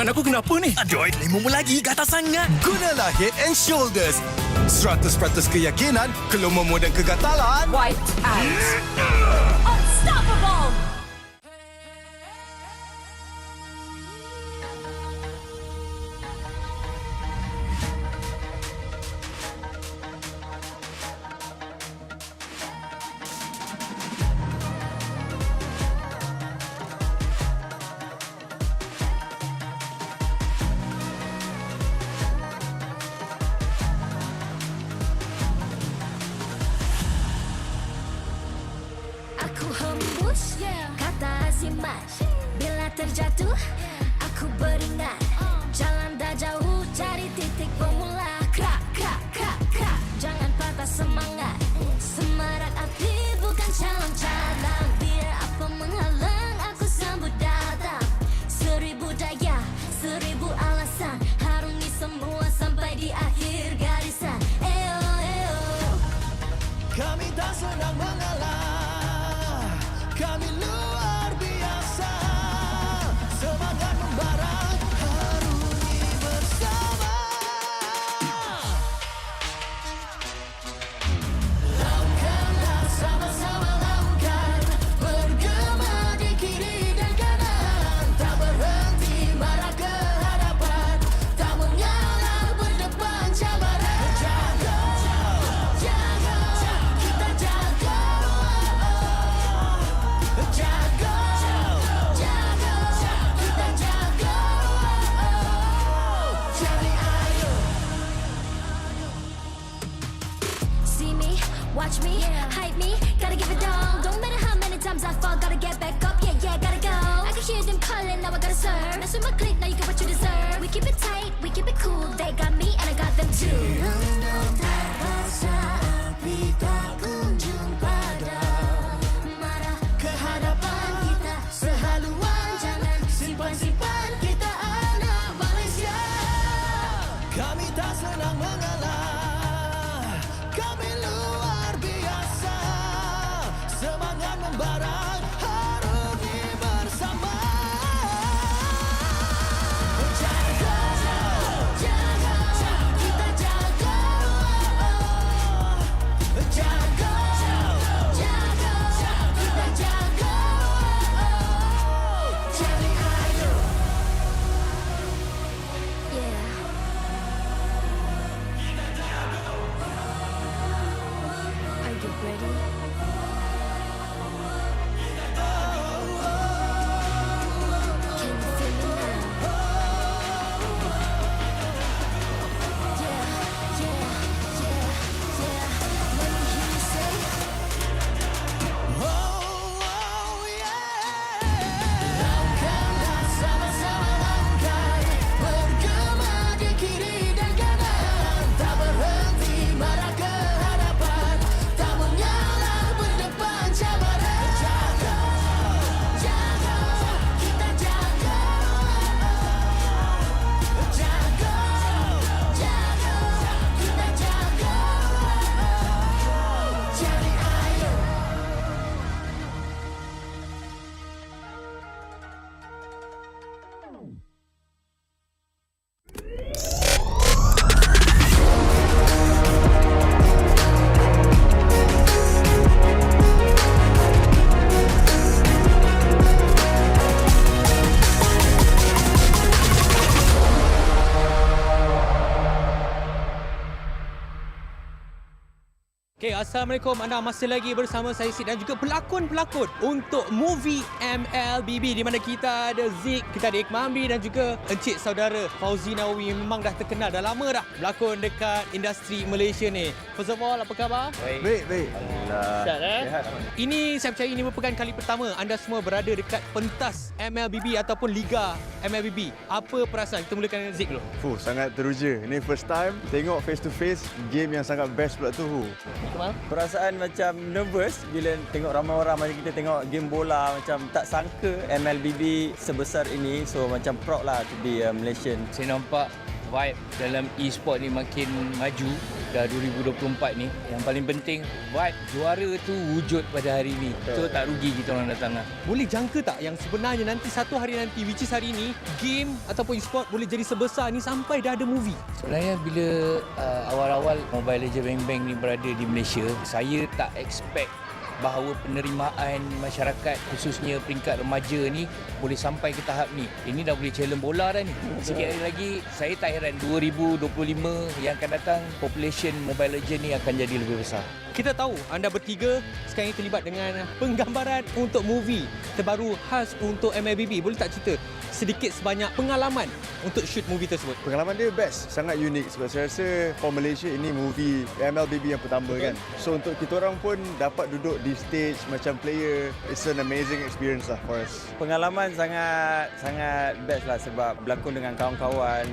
Speaker 9: Tangan aku kenapa ni? Aduh, 5 lagi gatal sangat. Gunalah Head and Shoulders. 100% keyakinan, kelomomo dan kegatalan.
Speaker 1: White out. Unstoppable.
Speaker 5: Aku hembus kata azimat. Bila terjatuh, aku beringat. Jalan dah jauh, cari titik bermula. Krak, krak, krak, krak. Jangan patah semangat. Semarak api bukan calon cadangan. Biar apa menghalang, aku sambut datang. 1000 daya, 1000 alasan. Harungi semua sampai di akhir garisan. Eo, eo.
Speaker 9: Kami tak senang mengalah. Kami luar biasa. Semangat membara, harungi bersama. Lakukanlah sama-sama lakukan. Bergema di kiri dan kanan. Tak berhenti marah ke hadapan. Tak mengalah berdepan cabaran. Jaga, jaga, kita jaga. Jaga, jaga, kita jaga. Jadi ayo.
Speaker 5: See me, watch me, hype me, gotta give it all. Don't matter how many times I fall, gotta get back up, yeah, yeah, gotta go. I can hear them calling, now I gotta serve. Now swim my click, now you get what you deserve. We keep it tight, we keep it cool, they got me and I got them too. Api tak kunjung padam. Marah ke hadapan kita, sehaluan jangan simpan-simpan. Kita anak Malaysia.
Speaker 9: Kami tak senang mengalah. Kami luar biasa. Semangat membara, harungi bersama. Jaga, jaga, kita jaga. Jaga, jaga, kita jaga. Jadi ayo.
Speaker 5: Are you ready? Can you feel me now? Yeah, yeah, yeah, yeah. Let me hear you say.
Speaker 9: Lakukanlah sama-sama lakukan. Bergema di kiri dan kanan. Tak berhenti marah ke hadapan. Tak mengalah berdepan cabaran. Jaga, jaga, kita jaga. Jaga, jaga, kita jaga. Jadi ayo.
Speaker 10: Okay, Assalamualaikum. Anda masih lagi bersama saya Sid dan juga pelakon-pelakon untuk movie MLBB, di mana kita ada Zik, kita ada Ikmambi dan juga encik saudara Fauzi Nawawi. Memang dah terkenal, dah lama dah berlakon dekat industri Malaysia ni. First of all, apa khabar?
Speaker 19: Baik. Alhamdulillah.
Speaker 10: Sihat Ini saya percaya ini merupakan kali pertama anda semua berada dekat pentas MLBB ataupun Liga MLBB. Apa perasaan? Kita mulakan dengan Zik dulu.
Speaker 23: Sangat teruja. Ini first time tengok face to face game yang sangat best pula tu.
Speaker 21: Perasaan macam nervous bila tengok ramai orang, macam kita tengok game bola, macam tak sangka MLBB sebesar ini. So macam proud lah to be a Malaysian.
Speaker 24: Saya nampak vibe dalam e-sport ni makin maju
Speaker 2: dah 2024 ni. Yang paling penting, vibe juara tu wujud pada hari ni. So tak rugi kita orang datang lah.
Speaker 10: Boleh jangka tak yang sebenarnya nanti satu hari nanti, which is hari ni, game ataupun e-sport boleh jadi sebesar ni sampai dah ada movie?
Speaker 2: Sebenarnya bila awal-awal Mobile Legends Bang Bang ni berada di Malaysia, saya tak expect bahawa penerimaan masyarakat khususnya peringkat remaja ni boleh sampai ke tahap ni. Ini dah boleh challenge bola dah ni. Sikit hari lagi saya tak heran 2025 yang akan datang population Mobile Legends ni akan jadi lebih besar.
Speaker 10: Kita tahu anda bertiga sekarang ini terlibat dengan penggambaran untuk movie terbaru khas untuk MLBB. Boleh tak cerita sedikit sebanyak pengalaman untuk shoot movie tersebut?
Speaker 23: Pengalaman dia best, sangat unik sebab saya rasa for Malaysia ini movie MLBB yang pertama kan. So untuk kita orang pun dapat duduk di stage macam player, it's an amazing experience lah for us.
Speaker 4: Pengalaman sangat best lah sebab berlakon dengan kawan-kawan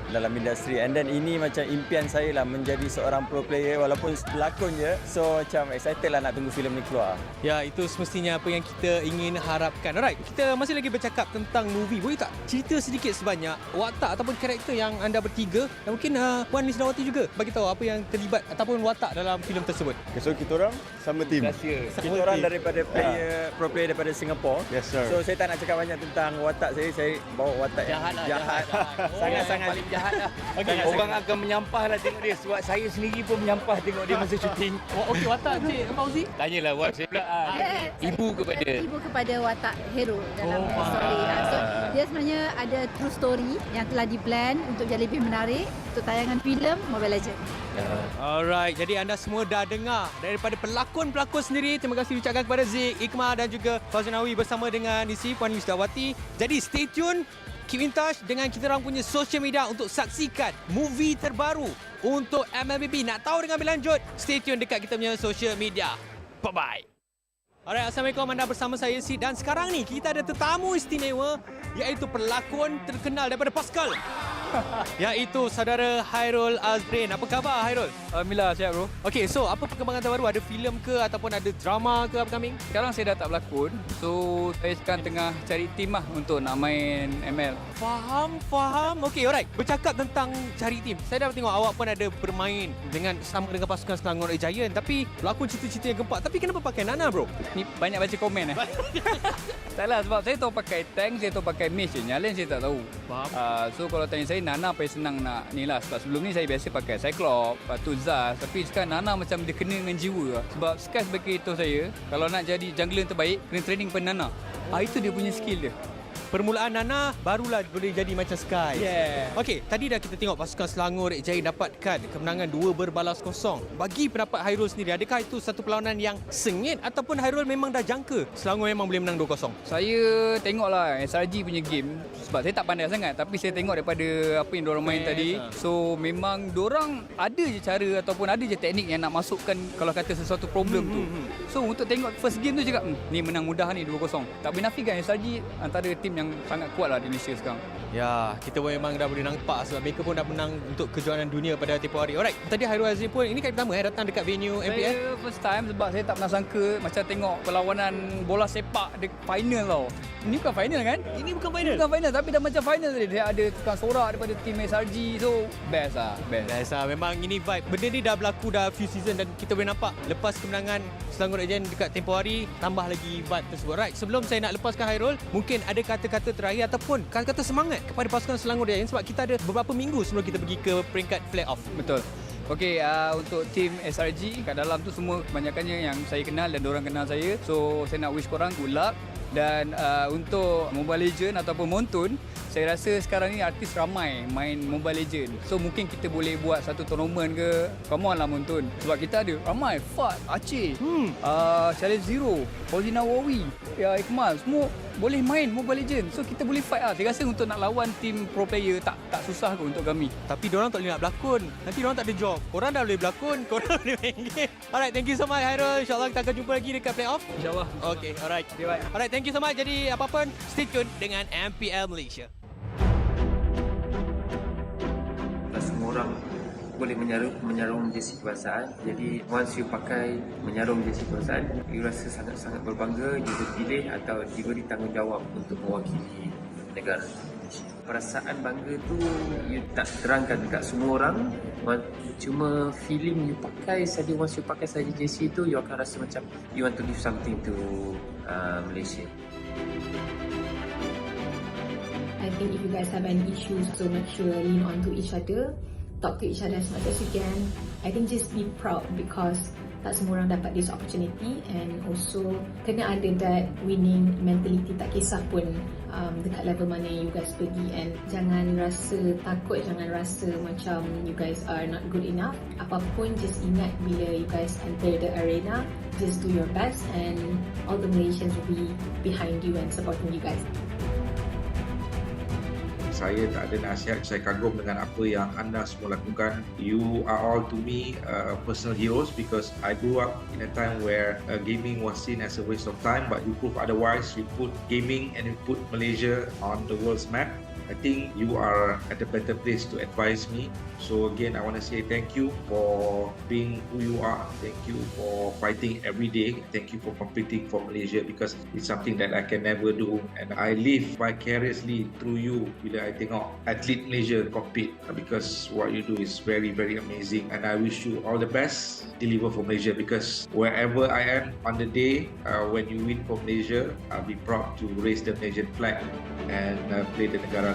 Speaker 4: dalam industri, and then ini macam impian saya lah menjadi seorang pro player walaupun pelakon je. So macam excited lah nak tunggu filem ni keluar.
Speaker 10: Ya, itu semestinya apa yang kita ingin harapkan. Alright, kita masih lagi bercakap tentang movie. Boleh tak cerita sedikit sebanyak watak ataupun karakter yang anda bertiga dan mungkin Puan Miss Dawati juga bagi tahu apa yang terlibat ataupun watak dalam filem tersebut.
Speaker 23: Okay, so kita orang sama team.
Speaker 4: Kita orang daripada pro player daripada Singapore.
Speaker 23: Yes sir.
Speaker 4: So saya tak nak cakap banyak tentang watak saya bawa watak
Speaker 2: jahat lah,
Speaker 4: jahat. Sangat-sangat
Speaker 2: paling jahat lah. Orang akan menyampah lah tengok dia sebab saya sendiri pun menyampah tengok dia masa syuting.
Speaker 10: Okey, watak Cik Fauzi?
Speaker 2: Tanyalah buat saya pula. Ibu
Speaker 17: kepada watak hero dalam story. So dia sebenarnya ada true story yang telah di-plan untuk jadi lebih menarik untuk tayangan filem Mobile Legends.
Speaker 10: Alright, jadi anda semua dah dengar daripada pelakon-pelakon sendiri. Terima kasih ucapkan kepada Zik, Ikmah dan juga Fauzi bersama dengan isi Puan Miss Dawati. Jadi stay tune, keep in touch dengan kita orang punya social media untuk saksikan movie terbaru untuk MLBB. Nak tahu dengan lebih lanjut, stay tune dekat kita punya social media. Bye-bye. Alright, Assalamualaikum, anda bersama saya Sid dan sekarang ni kita ada tetamu istimewa iaitu pelakon terkenal daripada Pascal. Iaitu saudara Hairul Azrin. Apa khabar Hairul?
Speaker 24: Alhamdulillah, sihat bro.
Speaker 10: Okay, so apa perkembangan terbaru? Ada filem ke ataupun ada drama ke upcoming?
Speaker 24: Sekarang saya dah tak berlakon. So saya sekarang tengah cari tim lah untuk nak main ML.
Speaker 10: Faham. Okay, alright. Bercakap tentang cari tim, saya dah tengok awak pun ada bermain sama dengan pasukan Selangor Giant, tapi lakon cerita-cerita yang gempak. Tapi kenapa pakai Nana bro?
Speaker 24: Ni banyak baca komen Tak lah, sebab saya tahu pakai tank, saya tahu pakai mage je. Yang lain saya tak tahu.
Speaker 10: Faham.
Speaker 24: So kalau tanya saya, Nana paling senang nak ni lah. Sebab sebelum ni saya biasa pakai Cyclops, lepas tu Zaz. Tapi sekarang Nana macam dia kena dengan jiwa lah. Sebab Sky sebagai itu saya, kalau nak jadi jungler terbaik, kena training pada Nana. Itu dia punya skill dia.
Speaker 10: Permulaan Nana barulah boleh jadi macam Sky.
Speaker 24: Yeah.
Speaker 10: Okey, tadi dah kita tengok pasukan Selangor Giant dapatkan kemenangan 2-0. Bagi pendapat Hairul sendiri, adakah itu satu perlawanan yang sengit ataupun Hairul memang dah jangka Selangor memang boleh menang 2-0?
Speaker 24: Saya tengoklah SRG punya game sebab saya tak pandai sangat, tapi saya tengok daripada apa yang diorang main tadi. So memang diorang ada je cara ataupun ada je teknik yang nak masukkan kalau kata sesuatu problem tu. So untuk tengok first game tu cakap ni menang mudah ni 2-0. Tak boleh nafikan SRG antara tim yang sangat kuat lah di Malaysia sekarang.
Speaker 10: Ya, kita pun memang dah boleh nampak sebab mereka pun dah menang untuk kejuaraan dunia pada tempoh hari. Alright, tadi Hairul Azrin pun ini kali pertama datang dekat venue MPL.
Speaker 24: Saya first time sebab saya tak pernah sangka macam tengok perlawanan bola sepak di final tau. Ini bukan final kan?
Speaker 10: Ini bukan final.
Speaker 24: Bukan final tapi dah macam final tadi. Dia ada tukang sorak daripada tim SRG. So best lah.
Speaker 10: Best lah. Memang ini vibe. Benda ni dah berlaku dah few season dan kita boleh nampak lepas kemenangan Selangor Giant dekat tempoh hari, tambah lagi vibe tersebut. Right, sebelum saya nak lepaskan Hairul, mungkin ada kata-kata terakhir ataupun kata-kata semangat kepada pasukan Selangor Giant sebab kita ada beberapa minggu sebelum kita pergi ke peringkat play-off.
Speaker 24: Betul. Okey, untuk tim SRG kat dalam tu semua kebanyakannya yang saya kenal dan diorang kenal saya. So saya nak wish korang good luck. Dan untuk Mobile Legend ataupun Montun, saya rasa sekarang ni artis ramai main Mobile Legend. So mungkin kita boleh buat satu tournament ke. Come on lah Montun. Sebab kita ada ramai. Fat, Aceh, Challenge Zero, Fauzi Nawawi, Ikmal, semua boleh main Mobile Legend. So kita boleh fight lah. Saya rasa untuk nak lawan tim pro player tak susah kot untuk kami.
Speaker 10: Tapi diorang tak boleh nak berlakon. Nanti diorang tak ada job. Korang dah boleh berlakon, korang boleh main game. Alright, thank you so much Hairul. InsyaAllah kita akan jumpa lagi dekat playoff.
Speaker 24: InsyaAllah.
Speaker 10: Okay, alright. Alright, thank you so much. Jadi apa-apa, stay tune dengan MPL Malaysia.
Speaker 25: Semua orang boleh menyarung jersey kebangsaan. Jadi once you pakai menyarung jersey kebangsaan, you rasa sangat-sangat berbangga you dipilih atau diberi tanggungjawab untuk mewakili negara Malaysia. perasaan bangga tu you tak terangkan dekat semua orang, cuma feeling you pakai saja, once you pakai saja jersey tu, you akan rasa macam you want to give something to Malaysia.
Speaker 3: I think if you guys have any issues, so make sure lean on to each other, talk to each other as much as you can. I think just be proud because tak semua orang dapat this opportunity, and also kena ada that winning mentality, tak kisah pun dekat level mana you guys pergi, and jangan rasa takut, jangan rasa macam you guys are not good enough. Apapun, just ingat bila you guys enter the arena, just do your best and all the Malaysians will be behind you and supporting you guys.
Speaker 11: Saya tak ada nasihat, saya kagum dengan apa yang anda semua lakukan. You are all to me personal heroes because I grew up in a time where gaming was seen as a waste of time, but you prove otherwise. You put gaming and you put Malaysia on the world's map. I think you are at a better place to advise me. So again, I want to say thank you for being who you are. Thank you for fighting every day. Thank you for competing for Malaysia because it's something that I can never do. And I live vicariously through you bila I tengok atlet Malaysia compete because what you do is very, very amazing. And I wish you all the best. Deliver for Malaysia because wherever I am on the day when you win for Malaysia, I'll be proud to raise the Malaysian flag and play the negara.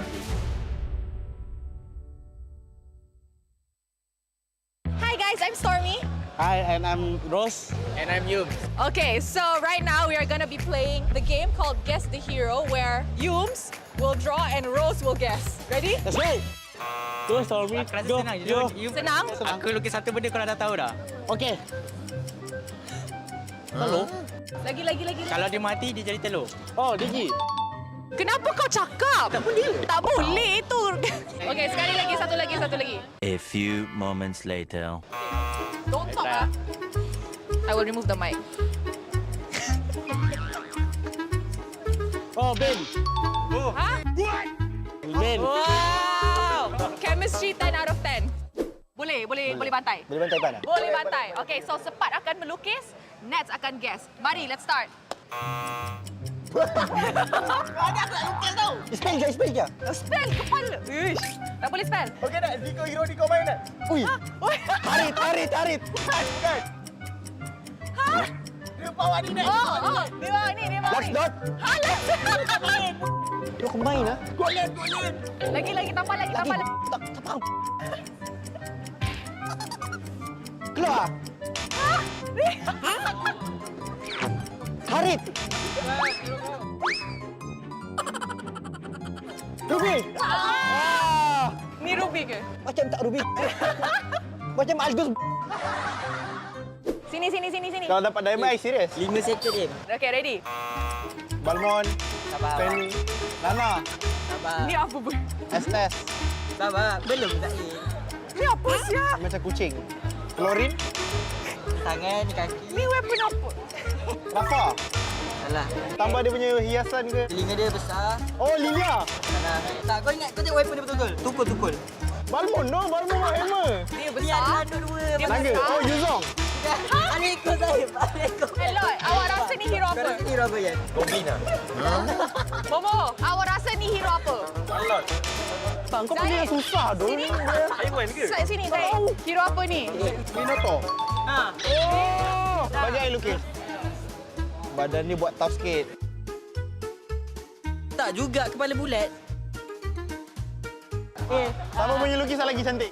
Speaker 7: Hi guys, I'm Stormy.
Speaker 19: Hi, and I'm Rose.
Speaker 7: And I'm Yum. Okay, so right now we are going to be playing the game called Guess the Hero, where Yums will draw and Rose will guess. Ready?
Speaker 19: Let's go! Go, Stormy. Go.
Speaker 7: Senang?
Speaker 21: Aku lukis satu benda kau dah tahu dah.
Speaker 19: Okay. Telur?
Speaker 7: Lagi.
Speaker 21: Kalau dia mati, dia jadi telur.
Speaker 19: Oh, Digi.
Speaker 7: Kenapa kau cakap? Tak boleh. Tak boleh itu. Okay, sekali lagi, satu lagi.
Speaker 13: A few moments later.
Speaker 7: Don't talk. I will remove the mic.
Speaker 19: Oh, Ben.
Speaker 7: Oh. Huh? What?
Speaker 19: Ben.
Speaker 7: Wow. Chemistry 10 out of 10. Boleh bantai.
Speaker 19: Boleh bantai mana?
Speaker 7: Boleh bantai. Okay, so Sepat akan melukis, Nets akan guess. Mari, let's start.
Speaker 19: Ada aku nak lukis tau. Spell je.
Speaker 7: Spell kepala. Ish. Tak boleh spell.
Speaker 19: Okey dah, Diko hero Diko main dah. Ui. Tarit. Bukan.
Speaker 7: Ha?
Speaker 19: Dia bawa ni dah.
Speaker 7: Oh. Dia bawa ni.
Speaker 19: Last dot.
Speaker 7: Halas.
Speaker 19: Dia main ah. Golen.
Speaker 7: Lagi tambah lagi.
Speaker 19: Tak faham. Keluar. Tarit. Ruby.
Speaker 7: Ni Ruby ke?
Speaker 19: Macam tak Ruby. Macam Aldous.
Speaker 7: Sini.
Speaker 19: Kalau dapat diamond, serius.
Speaker 21: 5 settle dia.
Speaker 7: Okay, ready?
Speaker 19: Balmon.
Speaker 21: Sabar.
Speaker 19: Penny. Nana.
Speaker 21: Sabar.
Speaker 7: Ni apa pun?
Speaker 19: Estes.
Speaker 21: Sabar. Belum tak ni.
Speaker 7: Ni apa sia?
Speaker 19: Macam kucing. Klorin.
Speaker 21: Tangan, kaki.
Speaker 7: Ni weapon apa?
Speaker 19: Rafa.
Speaker 21: Salah.
Speaker 19: Tambah dia punya hiasan ke?
Speaker 21: Telinga dia besar.
Speaker 19: Oh, Lilia.
Speaker 21: Salah. Tak, kau ingat, kau tengok weapon dia betul-betul. Tukul.
Speaker 19: Balmon buat hammer.
Speaker 7: Dia besar.
Speaker 21: Dia
Speaker 19: Naga. Oh, Yuzong.
Speaker 21: Aleko saya.
Speaker 7: Hello, awak rasa ni hero apa?
Speaker 21: Hero apa ya?
Speaker 19: Goblin lah.
Speaker 7: Momo, awak rasa ni hero apa?
Speaker 19: Alot. Tak, kau punya yang susah tu.
Speaker 7: Sini.
Speaker 19: Iwan ke?
Speaker 7: Sini, Zai. Hero apa ni?
Speaker 19: Minotaur.
Speaker 7: Ha.
Speaker 19: Oh. Bagi air lukis. Badan ni buat tough sikit.
Speaker 21: Tak juga, kepala bulat.
Speaker 19: Sama punya lukisan lagi cantik.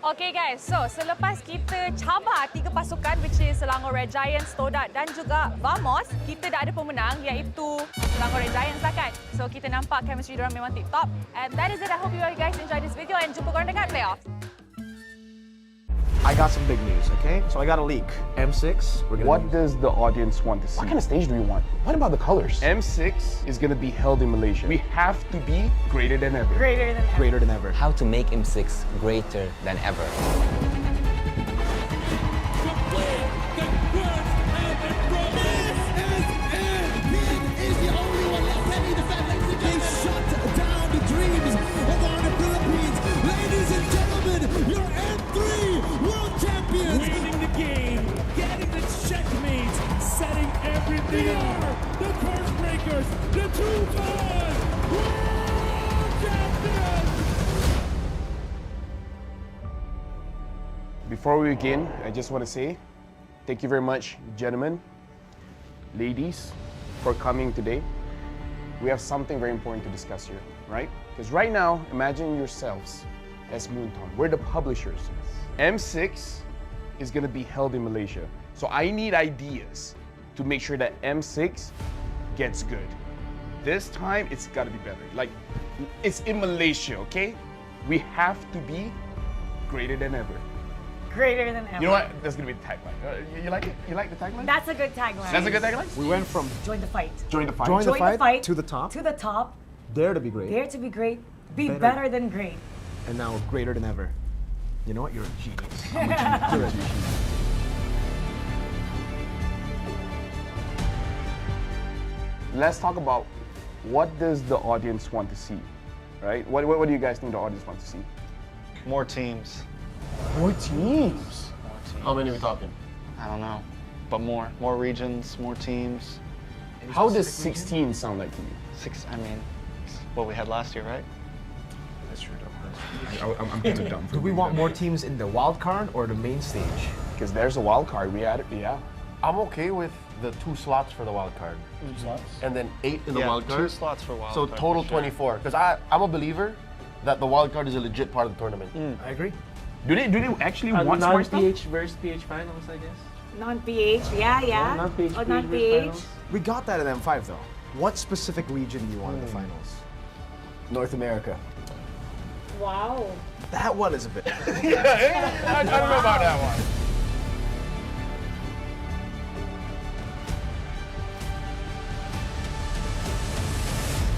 Speaker 7: Okay guys, so selepas kita cabar 3 pasukan which is Selangor Red Giants, Todak dan juga Vamos, kita dah ada pemenang iaitu Selangor Red Giants lah kan. So kita nampak chemistry diorang memang tip-top. And that is it. I hope you guys enjoy this video and jumpa korang dekat playoff.
Speaker 20: I got some big news, okay? So I got a leak. M6, we're gonna...
Speaker 6: What does the audience want to see?
Speaker 20: What kind of stage do we want? What about the colors?
Speaker 6: M6 is going to be held in Malaysia. We have to be greater than ever.
Speaker 20: Greater than ever.
Speaker 22: How to make M6 greater than ever.
Speaker 26: Everything are the curse breakers, the two-time world
Speaker 6: Before we begin, I just want to say thank you very much, gentlemen, ladies, for coming today. We have something very important to discuss here, right? Because right now, imagine yourselves as Moonton. We're the publishers. M6 is going to be held in Malaysia. So I need ideas to make sure that M6 gets good. This time, it's got to be better. Like, it's in Malaysia, okay? We have to be greater than ever.
Speaker 8: Greater than ever.
Speaker 6: You know what? That's going to be the tagline. You like it? You like the tagline?
Speaker 8: That's a good tagline.
Speaker 6: That's a good tagline?
Speaker 20: We went from
Speaker 8: Join the fight.
Speaker 6: Join the fight.
Speaker 20: Join the fight to the top.
Speaker 8: To the top.
Speaker 20: Dare to be great.
Speaker 8: Dare to be great. Be better than great.
Speaker 20: And now greater than ever. You know what? You're a genius. I'm a genius. You're a genius.
Speaker 6: Let's talk about what does the audience want to see, right? What do you guys think the audience wants to see?
Speaker 14: More teams.
Speaker 6: More teams?
Speaker 14: How many are we talking? I don't know, but more. More regions, more teams.
Speaker 6: How does 16 sound like to you?
Speaker 14: I mean, it's what we had last year, right?
Speaker 6: That's true, though. I'm too dumb.
Speaker 20: Do we want more teams in the wild card or the main stage?
Speaker 6: Because there's a wild card. We had it, yeah.
Speaker 15: I'm okay with the 2 slots for the wild card.
Speaker 14: 2 slots?
Speaker 15: And then 8 in the
Speaker 14: Yeah,
Speaker 15: wild card.
Speaker 14: 2 slots for wild
Speaker 15: so
Speaker 14: card,
Speaker 15: total
Speaker 14: for sure.
Speaker 15: 24. Because I'm a believer that the wild card is a legit part of the tournament.
Speaker 20: I agree.
Speaker 6: Do they actually want smart stuff?
Speaker 16: Non-PH versus PH finals, I guess.
Speaker 8: Non-PH, yeah.
Speaker 16: Non-PH,
Speaker 8: Oh, non-PH.
Speaker 20: We got that in M5 though. What specific region do you want in the finals?
Speaker 15: North America.
Speaker 8: Wow.
Speaker 20: That one is a bit.
Speaker 6: I don't know about that one.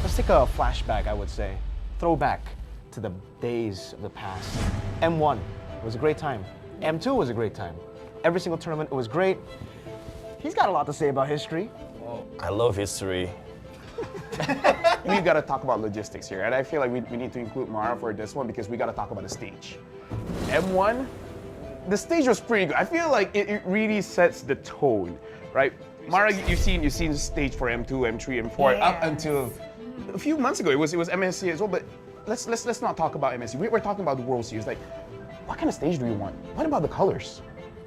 Speaker 20: Let's take a flashback, I would say. Throwback to the days of the past. M1 was a great time. M2 was a great time. Every single tournament, it was great. He's got a lot to say about history.
Speaker 15: I love history.
Speaker 6: We got to talk about logistics here, and I feel like we need to include Mara for this one because we got to talk about the stage. M1, the stage was pretty good. I feel like it really sets the tone, right? Mara, you've seen the stage for M2, M3, M4 up until a few months ago. It was MSC as well, but let's not talk about MSC. We're talking about the World Series. Like, what kind of stage do we want? What about the colors?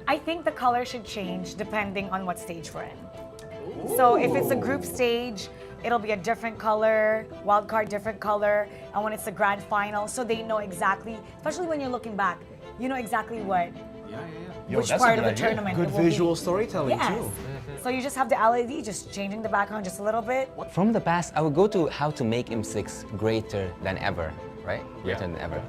Speaker 8: I think the color should change depending on what stage we're in. So if it's a group stage, it'll be a different color, wild card different color, and when it's the grand final, so they know exactly, especially when you're looking back, you know exactly what, which part of the tournament
Speaker 20: Good
Speaker 8: it will
Speaker 20: visual
Speaker 8: be.
Speaker 20: storytelling
Speaker 8: Yes.
Speaker 20: too.
Speaker 8: So you just have the LED, just changing the background just a little bit.
Speaker 22: From the past, I would go to how to make M6 greater than ever, right? Greater than ever.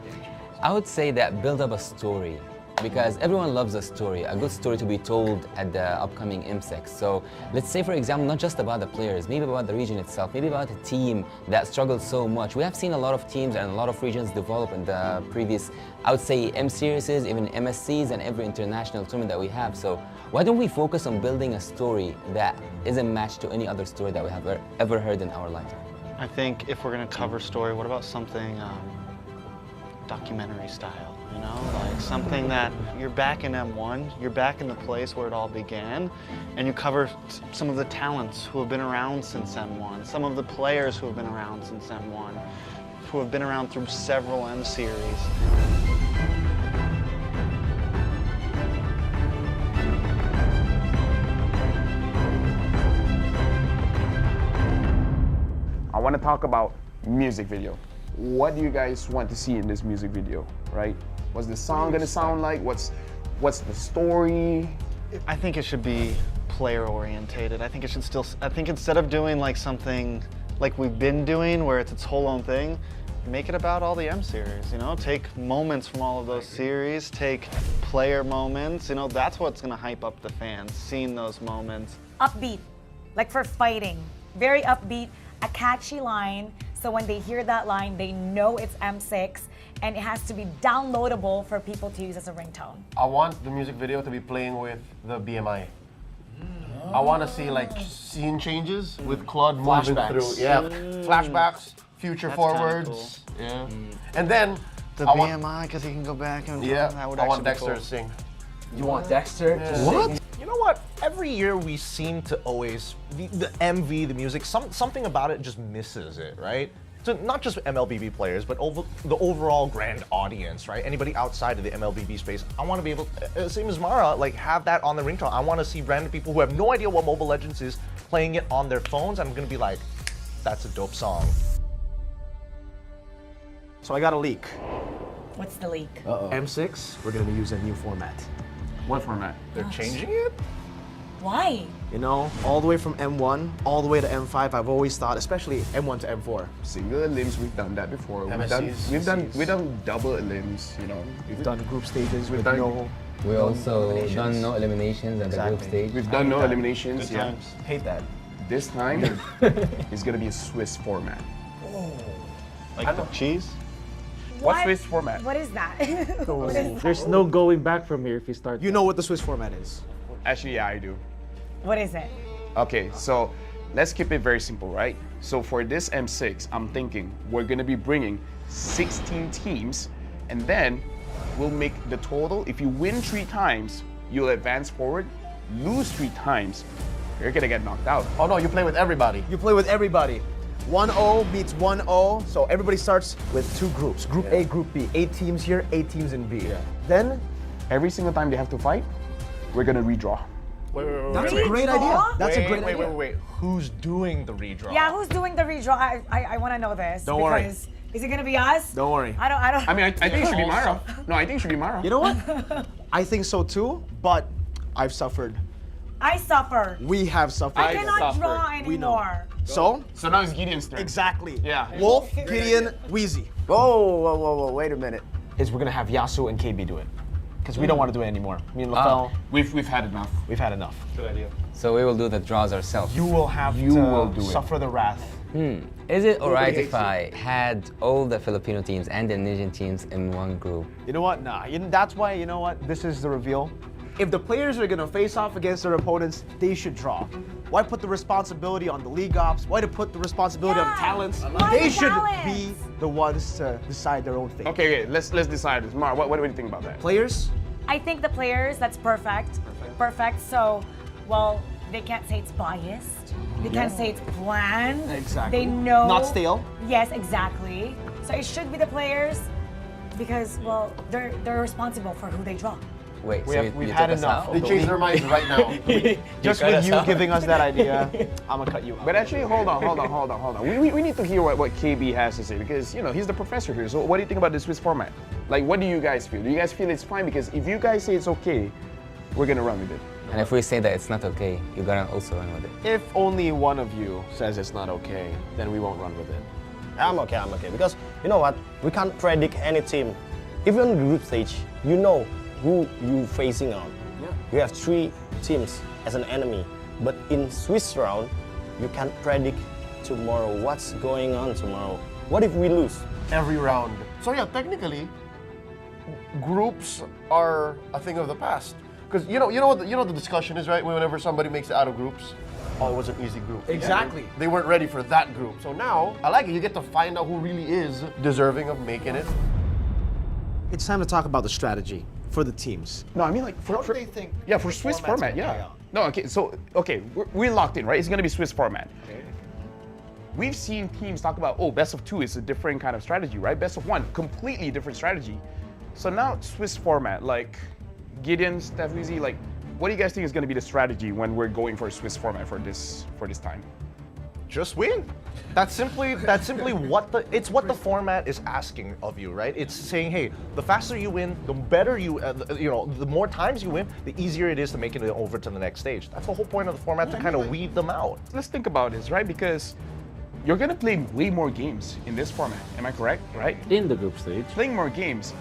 Speaker 22: I would say that build up a story, because everyone loves a story, a good story to be told at the upcoming M6. So let's say, for example, not just about the players, maybe about the region itself, maybe about a team that struggled so much. We have seen a lot of teams and a lot of regions develop in the previous, I would say, M series, even MSCs and every international tournament that we have. So why don't we focus on building a story that isn't matched to any other story that we have ever heard in our lifetime?
Speaker 14: I think if we're going to cover story, what about something documentary style? You know, like something that you're back in M1, you're back in the place where it all began, and you cover some of the talents who have been around since M1, some of the players who have been around since M1, who have been around through several M series.
Speaker 6: I want to talk about music video. What do you guys want to see in this music video, right? What's the song gonna sound like? What's the story?
Speaker 14: I think it should be player orientated. I think instead of doing like something like we've been doing where it's its whole own thing, make it about all the M series, you know? Take moments from all of those series, take player moments, you know, that's what's gonna hype up the fans, seeing those moments.
Speaker 8: Upbeat, like for fighting, very upbeat, a catchy line, so when they hear that line, they know it's M6, and it has to be downloadable for people to use as a ringtone.
Speaker 15: I want the music video to be playing with the BMI. I want to see like scene changes with Claude moving through. Yeah, flashbacks, future
Speaker 14: That's
Speaker 15: forwards.
Speaker 14: kinda cool.
Speaker 15: Yeah, and then
Speaker 14: The
Speaker 15: I
Speaker 14: BMI, because he can go back and that would
Speaker 15: I want
Speaker 14: actually be
Speaker 15: Dexter
Speaker 14: cool.
Speaker 15: to sing.
Speaker 20: You want Dexter to sing?
Speaker 15: What?
Speaker 20: You know what? Every year we seem to always, the MV, the music, something about it just misses it, right?
Speaker 1: to not just MLBB players, but the overall grand audience, right? Anybody outside of the MLBB space, I want to be able, same as Mara, like have that on the ringtone. I want to see random people who have no idea what Mobile Legends is playing it on their phones. I'm going to be like, that's a dope song. So I got a leak.
Speaker 8: What's the leak?
Speaker 20: M6, we're going to use a new format.
Speaker 6: What format?
Speaker 1: They're changing it?
Speaker 8: Why?
Speaker 20: You know, all the way from M1, all the way to M5, I've always thought, especially M1 to M4.
Speaker 6: Single limbs, we've done that before.
Speaker 20: MSCs,
Speaker 6: We've done double limbs, you know.
Speaker 20: We've done group stages with
Speaker 6: done-
Speaker 20: no...
Speaker 22: We
Speaker 20: no
Speaker 22: also
Speaker 20: eliminations.
Speaker 22: done no eliminations at the group stage.
Speaker 6: We've done no eliminations,
Speaker 20: Good
Speaker 6: yeah.
Speaker 20: times. Hate that.
Speaker 6: This time, it's gonna be a Swiss format.
Speaker 1: Like the cheese?
Speaker 6: What's Swiss format?
Speaker 8: What is that? What is
Speaker 16: There's no going back from here if you start.
Speaker 20: You know what the Swiss format is.
Speaker 6: Actually, yeah, I do.
Speaker 8: What is it?
Speaker 6: Okay, so let's keep it very simple, right? So for this M6, I'm thinking we're gonna be bringing 16 teams, and then we'll make the total. If you win 3 times, you'll advance forward. Lose 3 times, you're gonna get knocked out.
Speaker 20: Oh no, you play with everybody. You play with everybody. 1-0 beats 1-0, so everybody starts with 2 groups. Group A, Group B. 8 teams here, 8 teams in B. Then,
Speaker 6: every single time they have to fight, we're gonna redraw.
Speaker 1: Wait.
Speaker 20: That's a great idea. That's a great idea.
Speaker 1: Wait. Who's doing the redraw?
Speaker 8: Yeah, who's doing the redraw? I want to know this.
Speaker 20: Don't worry.
Speaker 8: Because is it gonna be us?
Speaker 20: Don't worry.
Speaker 8: I don't.
Speaker 6: I mean, I think it should be Mara. No, I think it should be Mara.
Speaker 20: You know what? I think so too, but I've suffered.
Speaker 8: I suffer.
Speaker 20: We have suffered.
Speaker 8: I cannot
Speaker 6: suffered.
Speaker 8: draw
Speaker 20: We know.
Speaker 8: anymore.
Speaker 20: So
Speaker 6: now it's Gideon's turn.
Speaker 20: Exactly.
Speaker 6: Yeah.
Speaker 20: Wolf, Gideon, Wheezy.
Speaker 19: Whoa, wait a minute.
Speaker 20: Is we're gonna have Yasu and KB do it. Because we don't want to do it anymore. Me and LaFell,
Speaker 6: We've had enough.
Speaker 20: we've had enough.
Speaker 1: Good idea.
Speaker 22: So we will do the draws ourselves.
Speaker 20: You will have
Speaker 6: You
Speaker 20: to
Speaker 6: will do it.
Speaker 20: suffer the wrath.
Speaker 22: Is it alright if I had all the Filipino teams and the Indonesian teams in one group?
Speaker 20: You know what? Nah. That's why, you know what? This is the reveal. If the players are gonna face off against their opponents, they should draw. Why put the responsibility on the league ops? Why to put the responsibility on the talents? They should be the ones to decide their own fate.
Speaker 6: Okay, let's decide this. Mara, what do you think about that?
Speaker 20: Players?
Speaker 8: I think the players. That's perfect. Perfect. So, well, they can't say it's biased. They can't say it's planned.
Speaker 20: Exactly.
Speaker 8: They know.
Speaker 20: Not stale.
Speaker 8: Yes, exactly. So it should be the players because, well, they're responsible for who they draw.
Speaker 22: Wait,
Speaker 20: We've had enough.
Speaker 15: They changed their minds right now.
Speaker 20: Just with you giving us that idea, I'm gonna cut you out.
Speaker 6: But actually, hold on. We need to hear what KB has to say because, you know, he's the professor here. So what do you think about the Swiss format? Like, what do you guys feel? Do you guys feel it's fine? Because if you guys say it's okay, we're gonna run with it.
Speaker 22: And if we say that it's not okay, you're gonna also run with it.
Speaker 20: If only one of you says it's not okay, then we won't run with it.
Speaker 21: I'm okay. Because you know what? We can't predict any team. Even group stage, you know who you facing on.
Speaker 20: Yeah.
Speaker 21: You have 3 teams as an enemy. But in Swiss round, you can't predict tomorrow what's going on tomorrow. What if we lose?
Speaker 15: Every round. So yeah, technically, groups are a thing of the past. Because you know what the discussion is, right? Whenever somebody makes it out of groups, oh, it was an easy group.
Speaker 20: Exactly.
Speaker 15: They weren't ready for that group. So now, I like it. You get to find out who really is deserving of making it.
Speaker 20: It's time to talk about the strategy for the teams.
Speaker 6: No, I mean like for
Speaker 15: What do they think?
Speaker 6: yeah, for
Speaker 15: the
Speaker 6: Swiss
Speaker 15: format's
Speaker 6: format,
Speaker 15: gonna
Speaker 6: yeah.
Speaker 15: play out?
Speaker 6: No, okay, so we're locked in, right? It's gonna be Swiss format.
Speaker 15: Okay.
Speaker 6: We've seen teams talk about, oh, best of 2 is a different kind of strategy, right? Best of 1, completely different strategy. So now Swiss format, like Gideon, Steffizy, like what do you guys think is gonna be the strategy when we're going for a Swiss format for this time?
Speaker 1: Just win. That's simply what the format is asking of you, right? It's saying, hey, the faster you win, the better the more times you win, the easier it is to make it over to the next stage. That's the whole point of the format, to kind of weed them out.
Speaker 6: Let's think about this, right? Because you're gonna play way more games in this format. Am I correct? Right?
Speaker 16: In the group stage.
Speaker 6: Playing more games.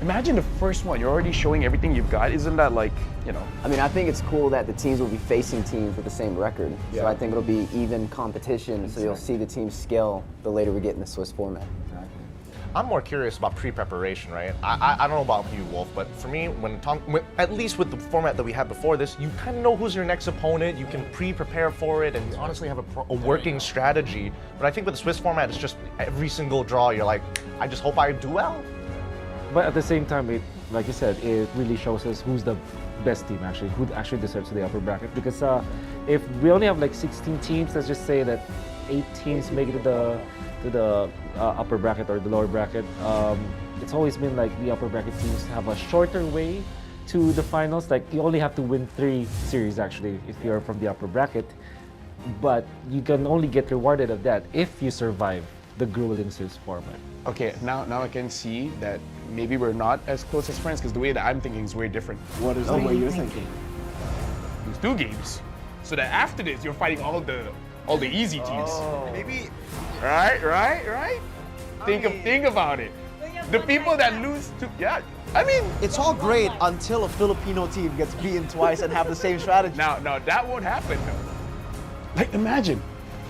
Speaker 6: Imagine the first one, you're already showing everything you've got. Isn't that like, you know?
Speaker 5: I mean, I think it's cool that the teams will be facing teams with the same record. So I think it'll be even competition, so you'll see the teams scale the later we get in the Swiss format.
Speaker 1: I'm more curious about pre-preparation, right? I don't know about you, Wolf, but for me, at least with the format that we had before this, you kind of know who's your next opponent, you can pre-prepare for it, and you honestly have a working strategy. But I think with the Swiss format, it's just every single draw, you're like, I just hope I do well.
Speaker 16: But at the same time, like you said, it really shows us who's the best team who actually deserves the upper bracket. Because if we only have like 16 teams, let's just say that 8 teams make it to the upper bracket or the lower bracket, it's always been like the upper bracket teams have a shorter way to the finals. Like you only have to win 3 series actually if you're from the upper bracket, but you can only get rewarded of that if you survive the grueling series format.
Speaker 6: Okay, now I can see that maybe we're not as close as friends because the way that I'm thinking is very different.
Speaker 20: What is the way you're thinking?
Speaker 6: There's 2 games, so that after this you're fighting all the easy teams.
Speaker 19: Maybe.
Speaker 6: Right. Think about it. The people that lose to I mean,
Speaker 20: It's all great until a Filipino team gets beaten twice and have the same strategy.
Speaker 6: now that won't happen though. Like imagine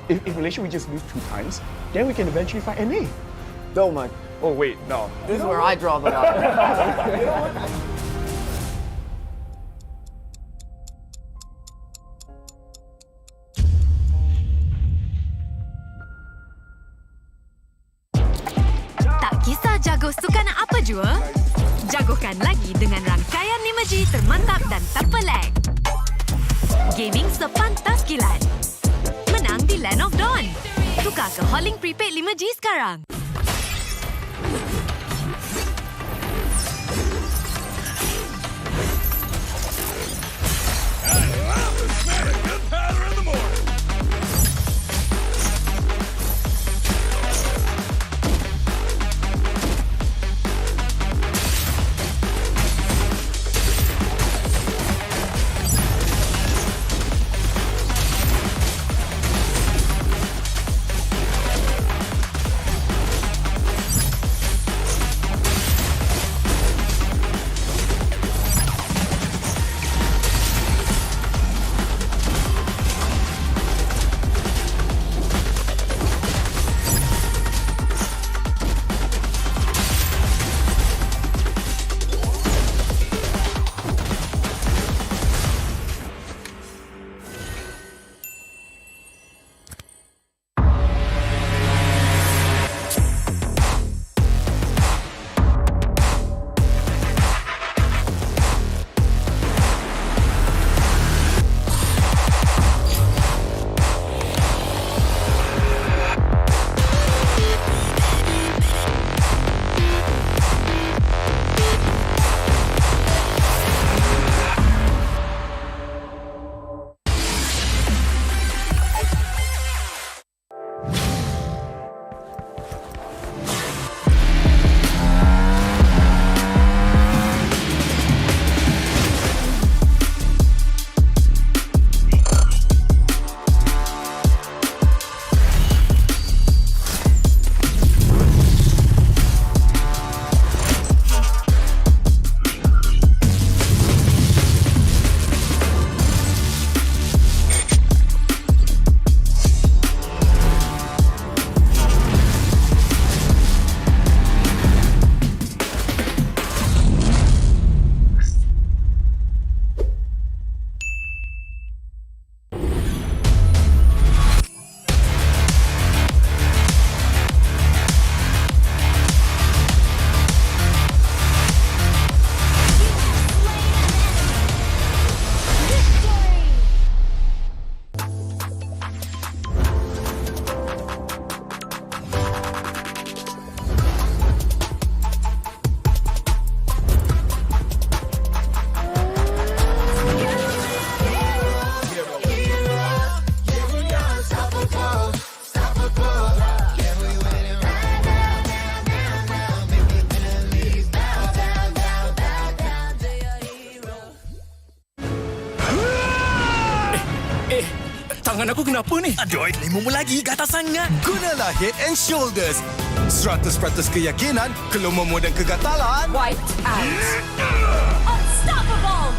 Speaker 6: if Malaysia we just lose 2 times, then we can eventually fight NA.
Speaker 19: Don't mind.
Speaker 6: Oh wait, no.
Speaker 19: This is where I draw the line.
Speaker 4: Tak kisah jago sukan apa jua, jagokan lagi dengan rangkaian 5G termantap dan tanpa lag. Gaming sepantas kilat. Menang di Land of Dawn. Tukar ke Holling Prepaid 5G sekarang.
Speaker 9: Tangan aku kenapa ni? Aduh, lemu lagi, gatal sangat. Gunalah Head and Shoulders. 100% keyakinan, kelumamu dan kegatalan.
Speaker 4: Wiped out. Unstoppable.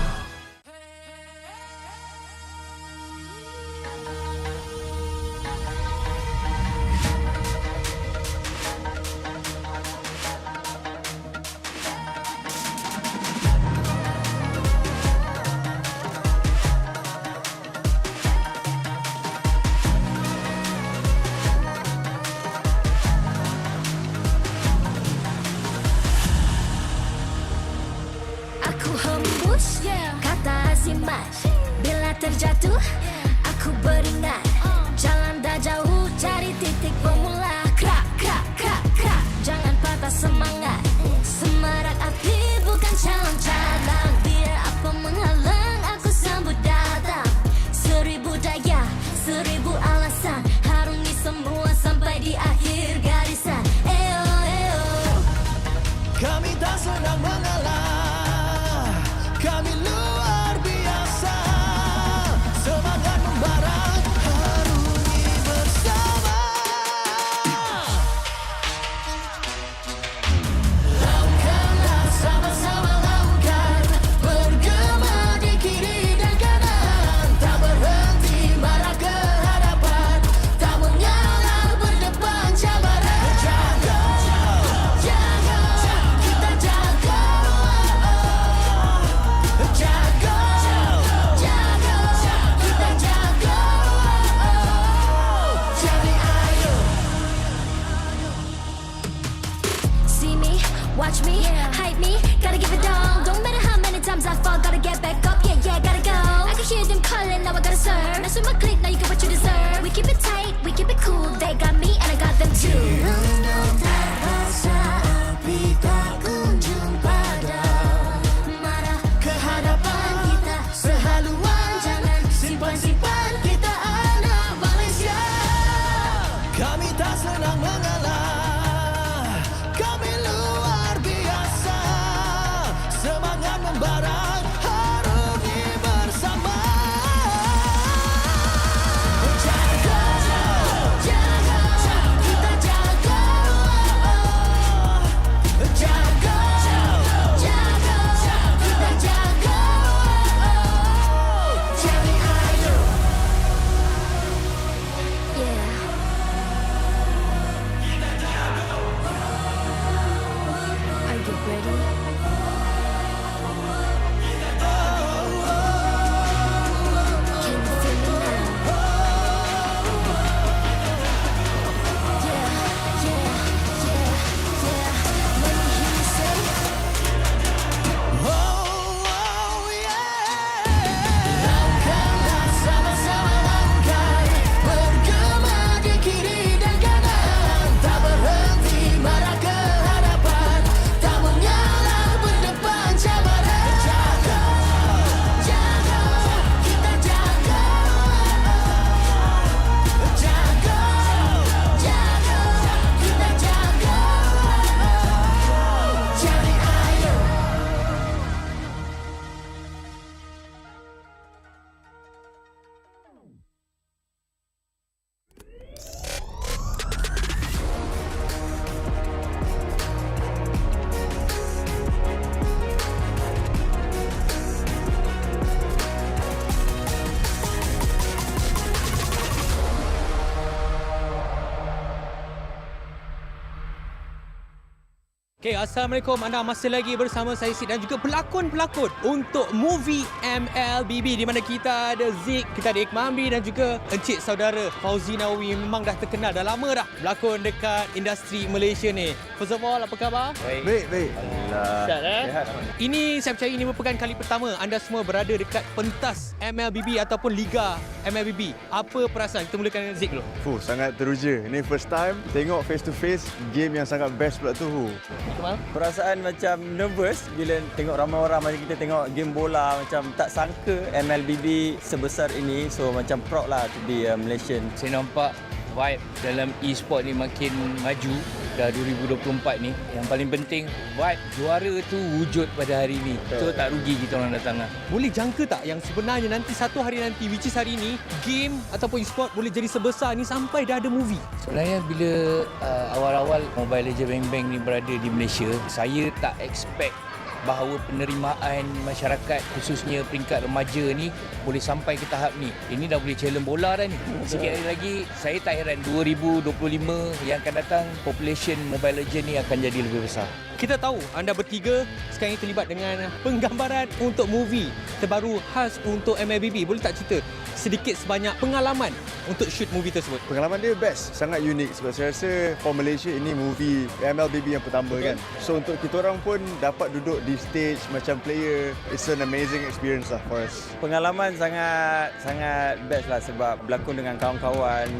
Speaker 4: Kata azimat bila terjatuh aku beringat jalan dah jauh.
Speaker 9: tak senang mengalah, kami luar biasa. Semangat membara, harungi bersama. Lakukanlah sama-sama lakukan, bergema di kiri dan kanan, tak berhenti marah ke hadapan, tak mengalah berdepan cabaran. Jaga, jaga, kita jaga. Jaga, jaga, kita jaga. Jadi ayo.
Speaker 2: See me, watch me, hype me, gotta give it all. Don't matter how many times I fall, gotta get back up, yeah, yeah, gotta go. I can hear them calling, now I gotta serve. Mess with my clique, now you get what you deserve. We keep it tight, we keep it cool, they got me and I got them too. Renung tak rasa api tak kunjung padam. Marah ke hadapan kita sehaluan, jangan simpan-simpan kita anak Malaysia.
Speaker 9: Kami tak senang mengalah, kami luar biasa. Semangat membara, harungi bersama. Jaga, jaga, kita jaga. Jaga, jaga, kita jaga. Jadi ayo.
Speaker 2: Are you ready? Can you feel me now? Yeah, yeah, yeah, yeah. Let me hear you say.
Speaker 9: Lakukanlah sama-sama lakukan, bergema di kiri dan kanan, tak berhenti marah ke hadapan, tak mengalah berdepan cabaran. Jaga, jaga, kita jaga. Jaga, jaga, kita jaga. Jadi ayo.
Speaker 10: Okay, Assalamualaikum. Anda masih lagi bersama saya Sid dan juga pelakon-pelakon untuk movie MLBB di mana kita ada Zik, kita ada Iqmam Amri dan juga encik saudara Fauzi Nawawi. Memang dah terkenal, dah lama dah berlakon dekat industri Malaysia ni. First of all, apa khabar?
Speaker 19: Baik.
Speaker 10: Sihat Ini saya percaya ini merupakan kali pertama anda semua berada dekat pentas MLBB ataupun Liga MLBB. Apa perasaan? Kita mulakan dengan Zik dulu.
Speaker 19: Sangat teruja. Ini first time tengok face to face game yang sangat best pula tu.
Speaker 21: Perasaan macam nervous bila tengok ramai orang macam kita tengok game bola, macam tak sangka MLBB sebesar ini. So macam proud lah to be a Malaysian.
Speaker 12: Saya nampak vibe dalam e-sport ni makin maju dah 2024 ni. Yang paling penting vibe juara tu wujud pada hari ni. So tak rugi kita orang datang lah.
Speaker 10: Boleh jangka tak yang sebenarnya nanti satu hari nanti, which is hari ni, game ataupun e-sport boleh jadi sebesar ni sampai dah ada movie?
Speaker 12: Sebenarnya bila awal-awal Mobile Legends Bang Bang ni berada di Malaysia, saya tak expect bahawa penerimaan masyarakat khususnya peringkat remaja ni boleh sampai ke tahap ni. Ini dah boleh challenge bola dah ni. Sikit hari lagi saya tak heran 2025 yang akan datang population Mobile Legends ni akan jadi lebih besar.
Speaker 10: Kita tahu anda bertiga sekarang ini terlibat dengan penggambaran untuk movie terbaru khas untuk MLBB. Boleh tak cerita sedikit sebanyak pengalaman untuk shoot movie tersebut?
Speaker 19: Pengalaman dia best, sangat unik sebab saya rasa for Malaysia ini movie MLBB yang pertama kan. So untuk kita orang pun dapat duduk di stage macam player, it's an amazing experience lah for us.
Speaker 21: Pengalaman sangat best lah sebab berlakon dengan kawan-kawan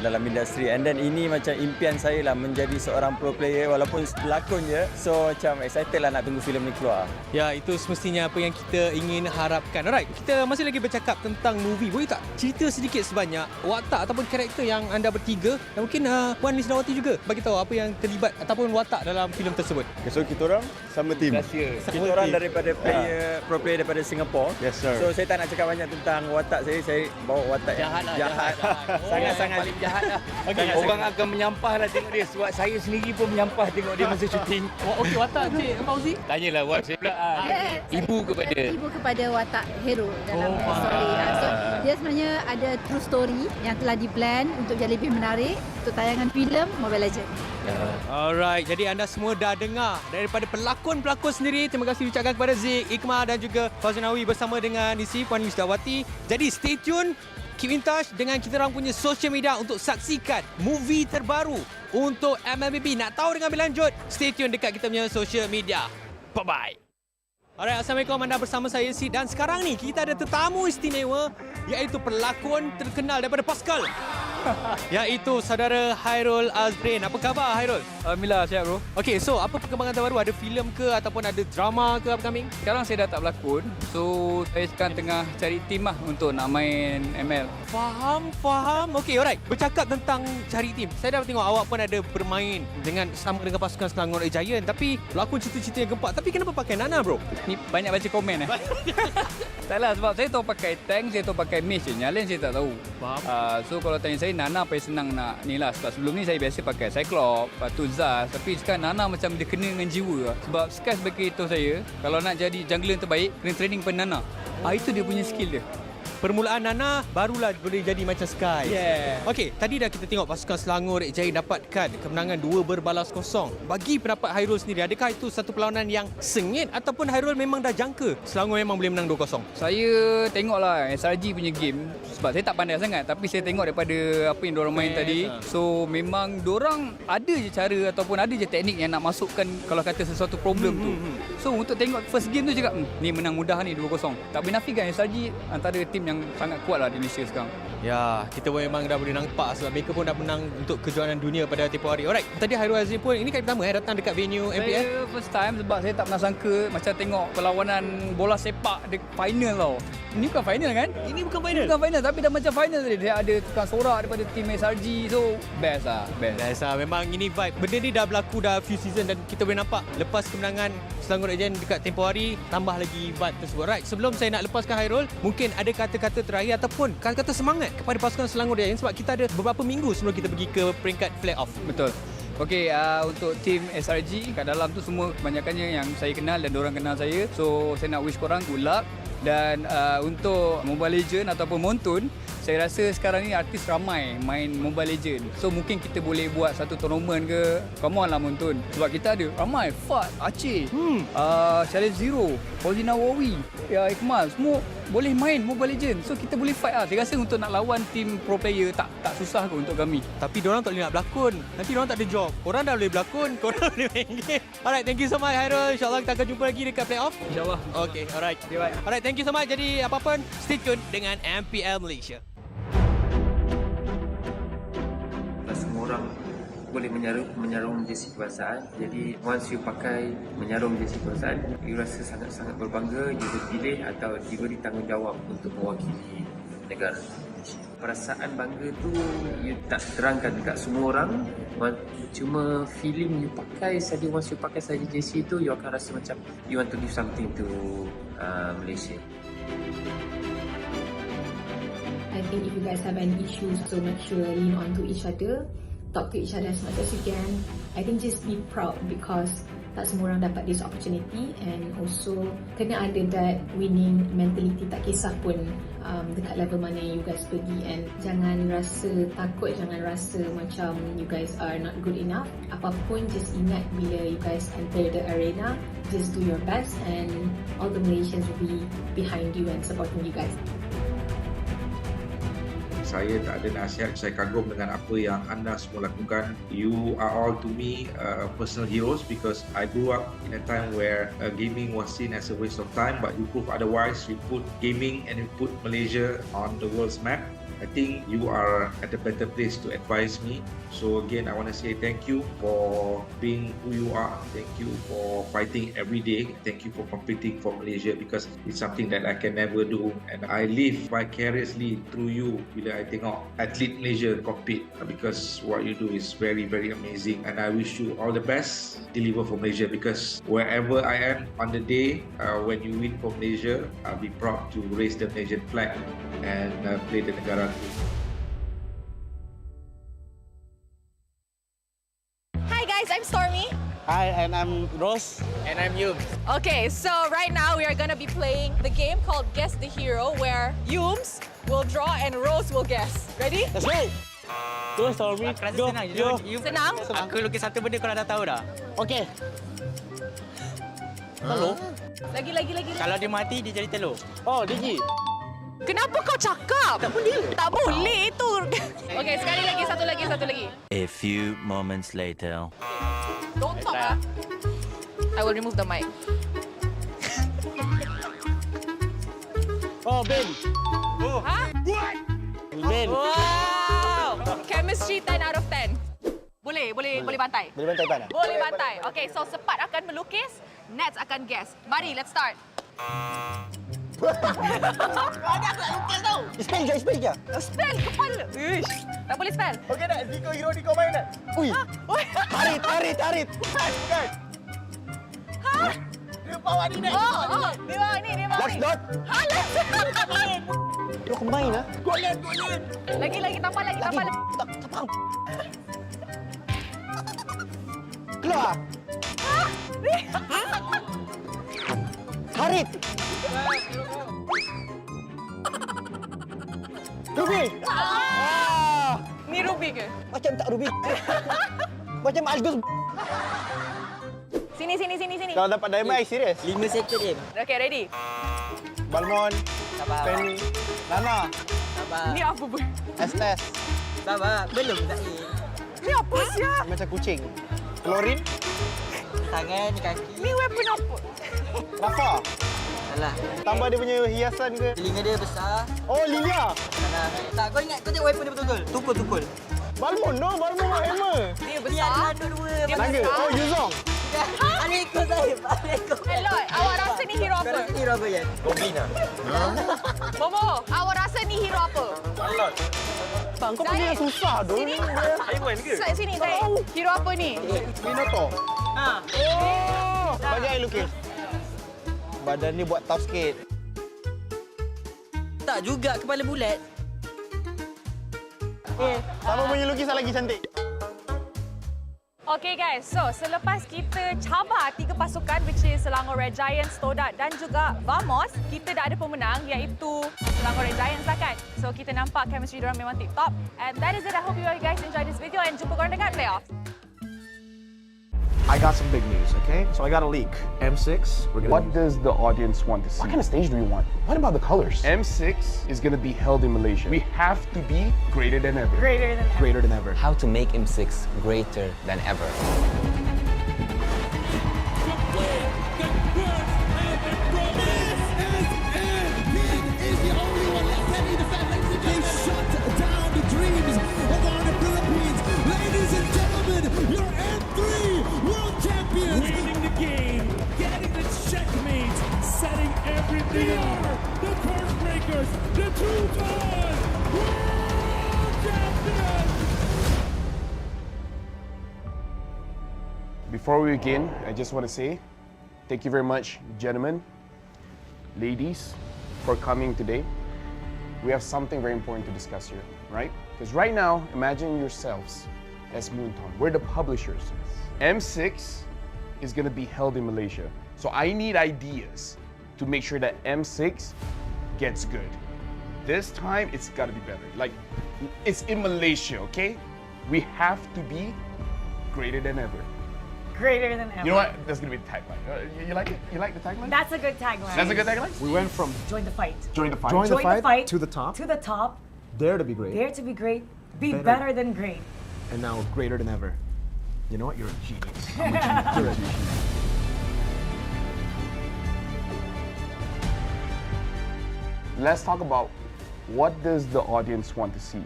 Speaker 17: dalam industri. And then ini macam impian saya lah menjadi seorang pro player walaupun pelakon je. So macam excited lah nak tunggu filem ni keluar.
Speaker 10: Ya, itu semestinya apa yang kita ingin harapkan. Alright, kita masih lagi bercakap tentang movie. Boleh tak cerita sedikit sebanyak watak ataupun karakter yang anda bertiga dan mungkin Puan Lisdawati juga bagi tahu apa yang terlibat ataupun watak dalam filem tersebut.
Speaker 17: Okay, so kita orang sama tim. Kita orang daripada pro player daripada Singapore.
Speaker 20: Yes sir.
Speaker 17: So saya tak nak cakap banyak tentang watak saya bawa watak
Speaker 10: jahat.
Speaker 17: Sangat-sangat
Speaker 10: jahat lah.
Speaker 12: Okay, orang akan menyampah lah tengok dia sebab saya sendiri pun menyampah tengok dia masa syuting.
Speaker 10: Okey, watak Cik Fauzi.
Speaker 12: Tanyalah buat saya pula. Ibu
Speaker 18: kepada watak hero dalam story. So, dia sebenarnya ada true story yang telah di-plan untuk jadi lebih menarik untuk tayangan filem Mobile Legends.
Speaker 10: Alright, jadi anda semua dah dengar daripada pelakon-pelakon sendiri. Terima kasih ucapkan kepada Zik, Iqmah dan juga Fauzi bersama dengan isi Puan Lisdawati. Jadi stay tune, keep in touch dengan kita orang punya social media untuk saksikan movie terbaru untuk MLBB. Nak tahu dengan lebih lanjut, stay tune dekat kita punya social media. Bye-bye. Alright, Assalamualaikum, anda bersama saya Sid dan sekarang ni kita ada tetamu istimewa iaitu pelakon terkenal daripada Pascal. Iaitu saudara Hairul Azrin. Apa khabar Hairul?
Speaker 23: Alhamdulillah, sihat bro.
Speaker 10: Okay, so apa perkembangan terbaru? Ada filem ke ataupun ada drama ke upcoming?
Speaker 23: Sekarang saya dah tak berlakon. So, saya sekarang tengah cari tim lah untuk nak main ML.
Speaker 10: Faham. Okay, alright. Bercakap tentang cari tim. Saya dah tengok awak pun ada bermain sama dengan pasukan Selangor Giant. Tapi pelakon cerita-cerita yang gempak. Tapi kenapa pakai Nana bro?
Speaker 23: Ni banyak baca komen Tak lah, sebab saya tahu pakai tank, saya tahu pakai mage je. Yang lain saya tak tahu.
Speaker 10: Faham.
Speaker 23: So, kalau tanya saya, Nana paling senang nak ni lah. Sebab sebelum ni saya biasa pakai Cyclops, lepas tu Zaz. Tapi sekarang Nana macam dia kena dengan jiwa lah. Sebab Sky sebagai itu saya, kalau nak jadi jungler yang terbaik, kena training pada Nana. Itu dia punya skill dia.
Speaker 10: Permulaan Nana barulah boleh jadi macam Sky.
Speaker 23: Yeah.
Speaker 10: Okey, tadi dah kita tengok pasukan Selangor Giant dapatkan kemenangan 2-0. Bagi pendapat Hairul sendiri, adakah itu satu perlawanan yang sengit ataupun Hairul memang dah jangka Selangor memang boleh menang 2-0?
Speaker 23: Saya tengoklah SRG punya game sebab saya tak pandai sangat tapi saya tengok daripada apa yang diorang main tadi. So memang diorang ada je cara ataupun ada je teknik yang nak masukkan kalau kata sesuatu problem tu. So untuk tengok first game tu cakap ni menang mudah ni 2-0. Tak boleh nafikan SRG antara tim yang sangat kuat lah di Malaysia sekarang.
Speaker 10: Ya, kita pun memang dah boleh nampak sebab mereka pun dah menang untuk kejuaraan dunia pada tempoh hari. Alright, tadi Hairul Azrin pun ini kali pertama datang dekat venue MPL.
Speaker 23: Saya first time sebab saya tak pernah sangka macam tengok perlawanan bola sepak di final tau. Ini bukan final kan?
Speaker 10: Ini bukan final.
Speaker 23: Bukan final tapi dah macam final tadi. Dia ada tukang sorak daripada tim SRG. So best lah.
Speaker 10: Best lah. Memang ini vibe. Benda ni dah berlaku dah few season dan kita boleh nampak lepas kemenangan Selangor Giant dekat tempoh hari tambah lagi vibe tersebut. Right, sebelum saya nak lepaskan Hairul, mungkin ada kata-kata terakhir ataupun kata-kata semangat kepada pasukan Selangor Giant sebab kita ada beberapa minggu sebelum kita pergi ke peringkat play-off.
Speaker 23: Betul. Okey, untuk tim SRG kat dalam tu semua kebanyakannya yang saya kenal dan diorang kenal saya. So saya nak wish korang good luck. Dan untuk Mobile Legend ataupun Montun, saya rasa sekarang ni artis ramai main Mobile Legend. So mungkin kita boleh buat satu tournament ke. Come on lah Montun. Sebab kita ada ramai. Fat, Aceh, Challenge Zero, Fauzi Nawawi, Iqmal, semua boleh main Mobile Legend. So kita boleh fight lah. Saya rasa untuk nak lawan tim pro player tak susah kot untuk kami.
Speaker 10: Tapi diorang tak boleh nak berlakon. Nanti diorang tak ada job. Korang dah boleh berlakon, korang boleh main game. Alright, thank you so much Hairul. InsyaAllah kita akan jumpa lagi dekat playoff.
Speaker 23: InsyaAllah.
Speaker 10: Okay, alright. Okay, bye. Alright, thank you so much. Jadi apa-apa, stay tune dengan MPL Malaysia.
Speaker 24: Semua orang boleh menyarung jersey kebangsaan. Jadi once you pakai menyarung jersey kebangsaan, you rasa sangat-sangat berbangga you dipilih atau diberi tanggungjawab untuk mewakili negara. Perasaan bangga tu you tak terangkan dekat semua orang. Cuma feeling you pakai saja, once you pakai saja jersey tu, you akan rasa macam you want to give something to Malaysia.
Speaker 3: I think if you guys have any issues, so make sure lean on to each other, talk to each other as much as you can. I think just be proud because tak semua orang dapat this opportunity, and also kena ada that winning mentality, tak kisah pun dekat level mana you guys pergi, and jangan rasa takut, jangan rasa macam you guys are not good enough. Apapun, just ingat bila you guys enter the arena, just do your best and all the Malaysians will be behind you and supporting you guys.
Speaker 11: Saya tak ada nasihat, saya kagum dengan apa yang anda semua lakukan. You are all to me personal heroes because I grew up in a time where gaming was seen as a waste of time, but you prove otherwise. You put gaming and you put Malaysia on the world's map. I think you are at a better place to advise me. So again, I want to say thank you for being who you are. Thank you for fighting every day. Thank you for competing for Malaysia, because it's something that I can never do, and I live vicariously through you bila I tengok atlet Malaysia compete, because what you do is very, very amazing, and I wish you all the best. Deliver for Malaysia, because wherever I am on the day when you win for Malaysia, I'll be proud to raise the Malaysian flag and play the negara.
Speaker 7: Hi guys, I'm Stormy.
Speaker 19: Hi, and I'm Rose.
Speaker 21: And I'm Yum.
Speaker 7: Okay, so right now we are going to be playing the game called Guess the Hero, where Yums will draw and Rose will guess. Ready?
Speaker 19: Let's go! Go, Stormy. Go.
Speaker 7: Senang?
Speaker 21: Aku lukis satu benda kau dah tahu dah.
Speaker 19: Okay. Telur?
Speaker 7: Lagi.
Speaker 21: Kalau dia mati, dia jadi telur.
Speaker 19: Oh, Digi.
Speaker 7: Kenapa kau cakap? Tak boleh. Tak boleh itu. Okay, sekali lagi, satu lagi.
Speaker 8: A few moments later.
Speaker 7: Don't talk, ah. I will remove the mic.
Speaker 19: Oh, Ben.
Speaker 7: Oh. Huh?
Speaker 19: Ben.
Speaker 7: Wow! Chemistry 10 out of 10. Boleh bantai.
Speaker 19: Boleh bantai pan?
Speaker 7: Boleh bantai. Okay, so Sepat akan melukis, Nets akan guess. Mari, let's start.
Speaker 19: Ada aku nak lukis tau. Spell je.
Speaker 7: Spell kepala. Ish. Tak boleh spell.
Speaker 19: Okey tak? Ziko hero ni kau main tak? Ui. Tarit. Bukan.
Speaker 7: Ha?
Speaker 19: Dia bawa ni nak.
Speaker 7: Oh. Dia bawa ni.
Speaker 19: Last dot.
Speaker 7: Ha, last dot.
Speaker 19: Lu combine ah. Golden.
Speaker 7: Lagi, tambah lagi.
Speaker 19: Tak faham. Keluar. Tarit. Ruby.
Speaker 7: Ni Ruby ke?
Speaker 19: Macam tak Ruby. Macam Algus.
Speaker 7: Sini.
Speaker 19: Kalau dapat diamond, serius.
Speaker 21: 5 second je.
Speaker 7: Okay, ready?
Speaker 19: Balmon.
Speaker 21: Sabar.
Speaker 19: Penny. Nana.
Speaker 21: Sabar.
Speaker 7: Ni apa pun?
Speaker 19: Estes.
Speaker 21: Sabar. Belum tak ni.
Speaker 7: Ni apa siap?
Speaker 19: Macam kucing. Klorin.
Speaker 21: Tangan, kaki.
Speaker 7: Ni weapon apa?
Speaker 19: Rafa.
Speaker 21: Alah.
Speaker 19: Tambah dia punya hiasan ke?
Speaker 21: Telinga dia besar.
Speaker 19: Oh, Lilia.
Speaker 21: Tak, kau ingat kau tengok weapon dia betul-betul. Tukul.
Speaker 19: Balmon hammer.
Speaker 7: Dia besar.
Speaker 21: Dia
Speaker 19: Naga. Oh, Yuzong.
Speaker 21: Aleko saya.
Speaker 7: Hello, awak rasa ni hero apa?
Speaker 21: Hero apa ya?
Speaker 19: Goblin ah.
Speaker 7: Momo, awak rasa ni hero apa?
Speaker 19: Alot. Bang, kau punya susah doh.
Speaker 7: Sini.
Speaker 19: Haiwan ke?
Speaker 7: Sini, Zai. Hero apa ni?
Speaker 19: Minotaur.
Speaker 7: Ha.
Speaker 19: Oh. Bagi air lukis. Badan ni buat tough sikit.
Speaker 21: Tak juga, kepala bulat.
Speaker 19: Siapa punya lukisan lagi cantik?
Speaker 7: Okay guys, so selepas kita cabar 3 pasukan which is Selangor Red Giants, Todak dan juga Vamos, kita dah ada pemenang iaitu Selangor Red Giants lah kan. So kita nampak chemistry diorang memang tip-top. And that is it. I hope you guys enjoy this video and jumpa korang dekat playoff.
Speaker 15: I got some big news, okay? So I got a leak. M6, we're gonna...
Speaker 6: What does the audience want to see?
Speaker 15: What kind of stage do we want? What about the colors?
Speaker 6: M6 is going to be held in Malaysia. We have to be greater than ever.
Speaker 15: Greater than ever.
Speaker 22: How to make M6 greater than ever.
Speaker 13: They are the curse breakers, the two-time world champions!
Speaker 6: Before we begin, I just want to say thank you very much, gentlemen, ladies, for coming today. We have something very important to discuss here, right? Because right now, imagine yourselves as Moonton. We're the publishers. M6 is going to be held in Malaysia. So I need ideas to make sure that M6 gets good. This time, it's gotta be better. Like, it's in Malaysia, okay? We have to be greater than ever.
Speaker 14: Greater than ever.
Speaker 6: You know what? That's gonna be the tagline. You like it? You like the tagline?
Speaker 14: That's a good tagline.
Speaker 6: That's a good tagline?
Speaker 15: We went from...
Speaker 14: Join the fight.
Speaker 6: Join the fight.
Speaker 15: Join the fight to the top.
Speaker 14: To the top.
Speaker 15: Dare to be great.
Speaker 14: Dare to be great. Be better than great.
Speaker 15: And now greater than ever. You know what? You're a genius. I'm a genius. You're a genius.
Speaker 6: Let's talk about what does the audience want to see,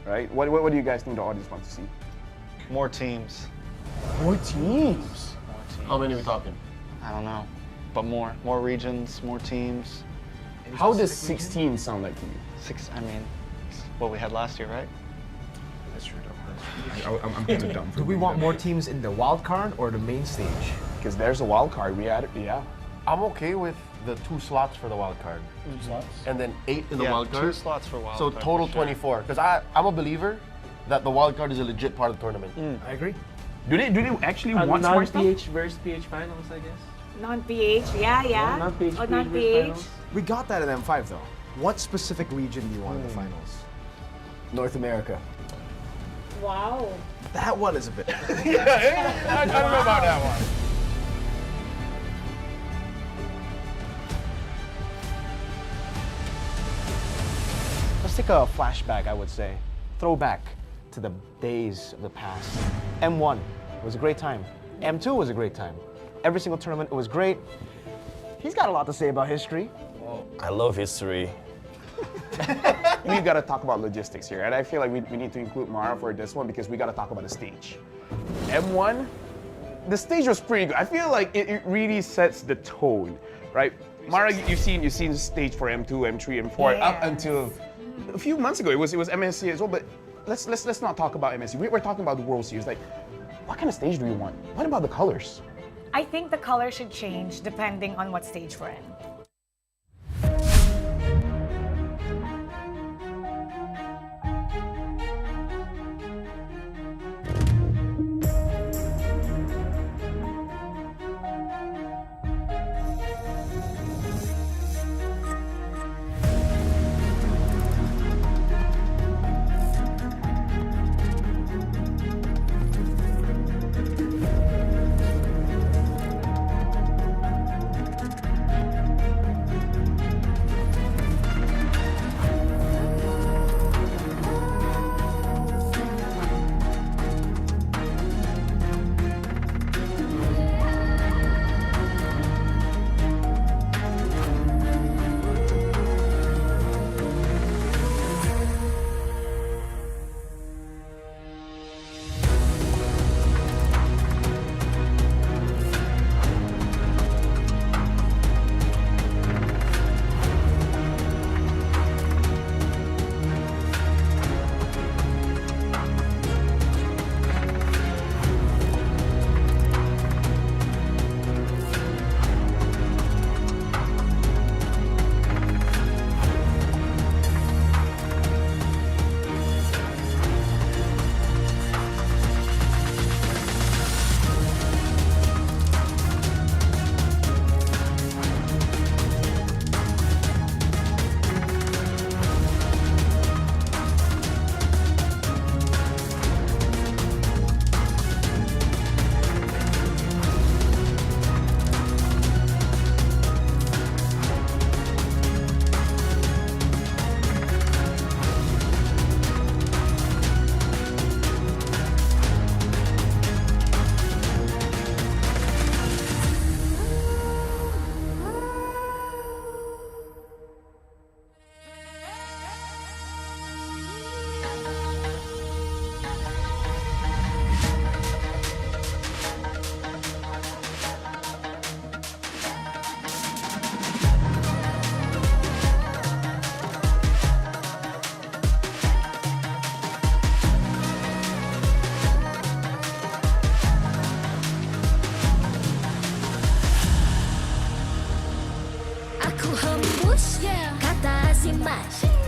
Speaker 6: right? What do you guys think the audience wants to see?
Speaker 20: More teams.
Speaker 6: More teams?
Speaker 15: How many are we talking?
Speaker 20: I don't know. But more regions, more teams.
Speaker 6: How does 16 sound like to you?
Speaker 20: I mean, it's what we had last year, right?
Speaker 6: That's true, though. I'm too dumb for
Speaker 1: Do we want more teams in the wild card or the main stage?
Speaker 6: Because there's a wild card. We had it, yeah.
Speaker 15: I'm okay with the 2 slots for the wild card.
Speaker 6: 2 slots?
Speaker 15: And then 8 in the
Speaker 20: Yeah,
Speaker 15: wild card.
Speaker 20: 2 slots for wild
Speaker 15: so
Speaker 20: card,
Speaker 15: total
Speaker 20: for sure.
Speaker 15: 24. Because I'm a believer that the wild card is a legit part of the tournament.
Speaker 1: I agree.
Speaker 6: Do they actually want smart stuff?
Speaker 4: non-PH versus PH finals, I guess.
Speaker 14: Non-PH, yeah.
Speaker 4: Non-PH,
Speaker 14: Oh,
Speaker 4: PH
Speaker 14: non-PH.
Speaker 4: finals.
Speaker 1: We got that in M5 though. What specific region do you want in the finals?
Speaker 15: North America.
Speaker 14: Wow.
Speaker 1: That one is a bit.
Speaker 15: I don't know about that one.
Speaker 20: Let's take a flashback, I would say. Throwback to the days of the past. M1 was a great time. M2 was a great time. Every single tournament, it was great. He's got a lot to say about history.
Speaker 5: I love history.
Speaker 6: We gotta talk about logistics here, and I feel like we need to include Mara for this one because we gotta talk about the stage. M1, the stage was pretty good. I feel like it really sets the tone, right? Mara, you've seen the stage for M2, M3, M4 up until a few months ago. It was MSC as well, but let's not talk about MSC. We're talking about the World Series. Like, what kind of stage do we want? What about the colors?
Speaker 14: I think the color should change depending on what stage we're in.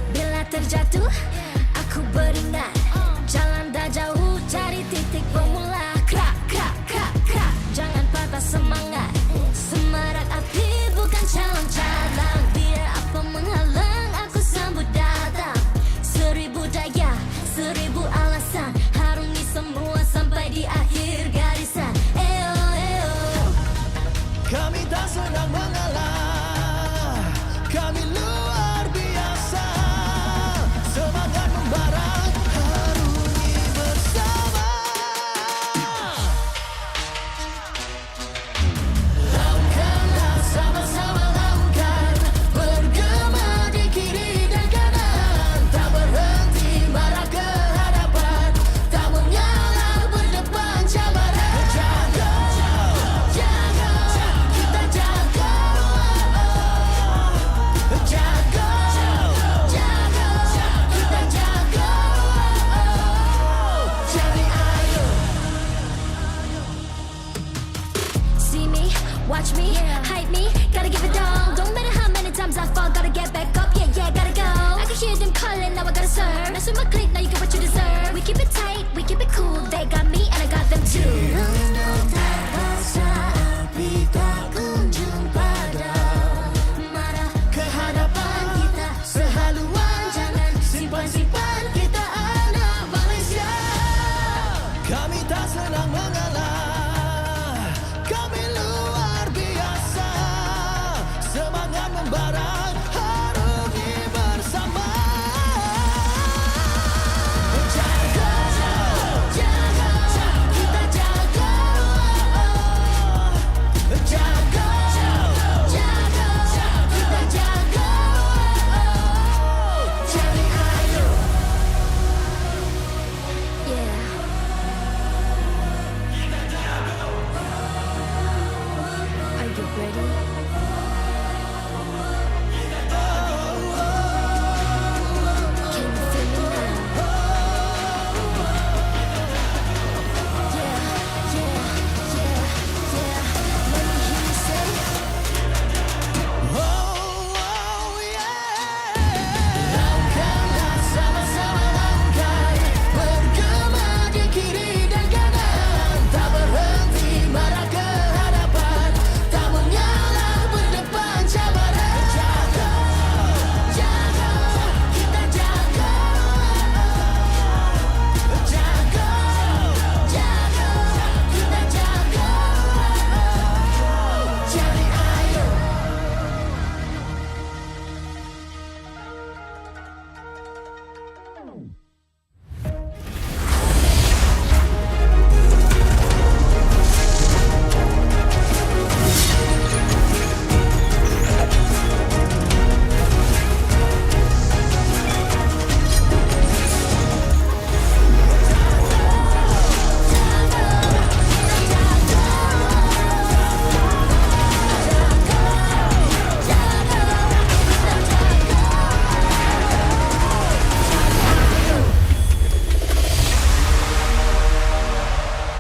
Speaker 2: Bila terjatuh, aku beringat jalan dah jauh, cari titik bermula. Krak, krak, krak, krak. Jangan patah semangat. Semarak api bukan calon cadangan. Biar apa menghalang, aku sambut datang. 1000 daya, 1000 alasan. Harungi semua sampai di akhir garisan. Eo, eo.
Speaker 9: Kami tak sedang mengalah, kami luar biasa. Semangat membara, harungi bersama. Lakukanlah sama-sama, lakukan. Bergema di kiri dan kanan.
Speaker 2: Hype me, gotta give it all. Don't matter how many times I fall, gotta get back up. Yeah, yeah, gotta go. I can hear them calling, now I gotta serve. Mess with my clique, now you get what you deserve. We keep it tight, we keep it cool. They got me and I got them too.
Speaker 9: Kami tak senang mengalah, kami luar biasa. Semangat membara, harungi bersama. Jaga, jaga, kita jaga. Jaga, jaga, kita jaga. Jadi ayo.
Speaker 2: Yeah. Are you ready? Can you feel me now? Yeah, yeah, yeah, yeah. Let me hear you say.
Speaker 9: Langkahlah sama-sama langkah, bergema di kiri dan kanan, tak berhenti marah ke hadapan, tak mengalah berdepan cabaran. Jaga, jaga, kita jaga. Jaga, jaga, kita jaga. Jadi ayo.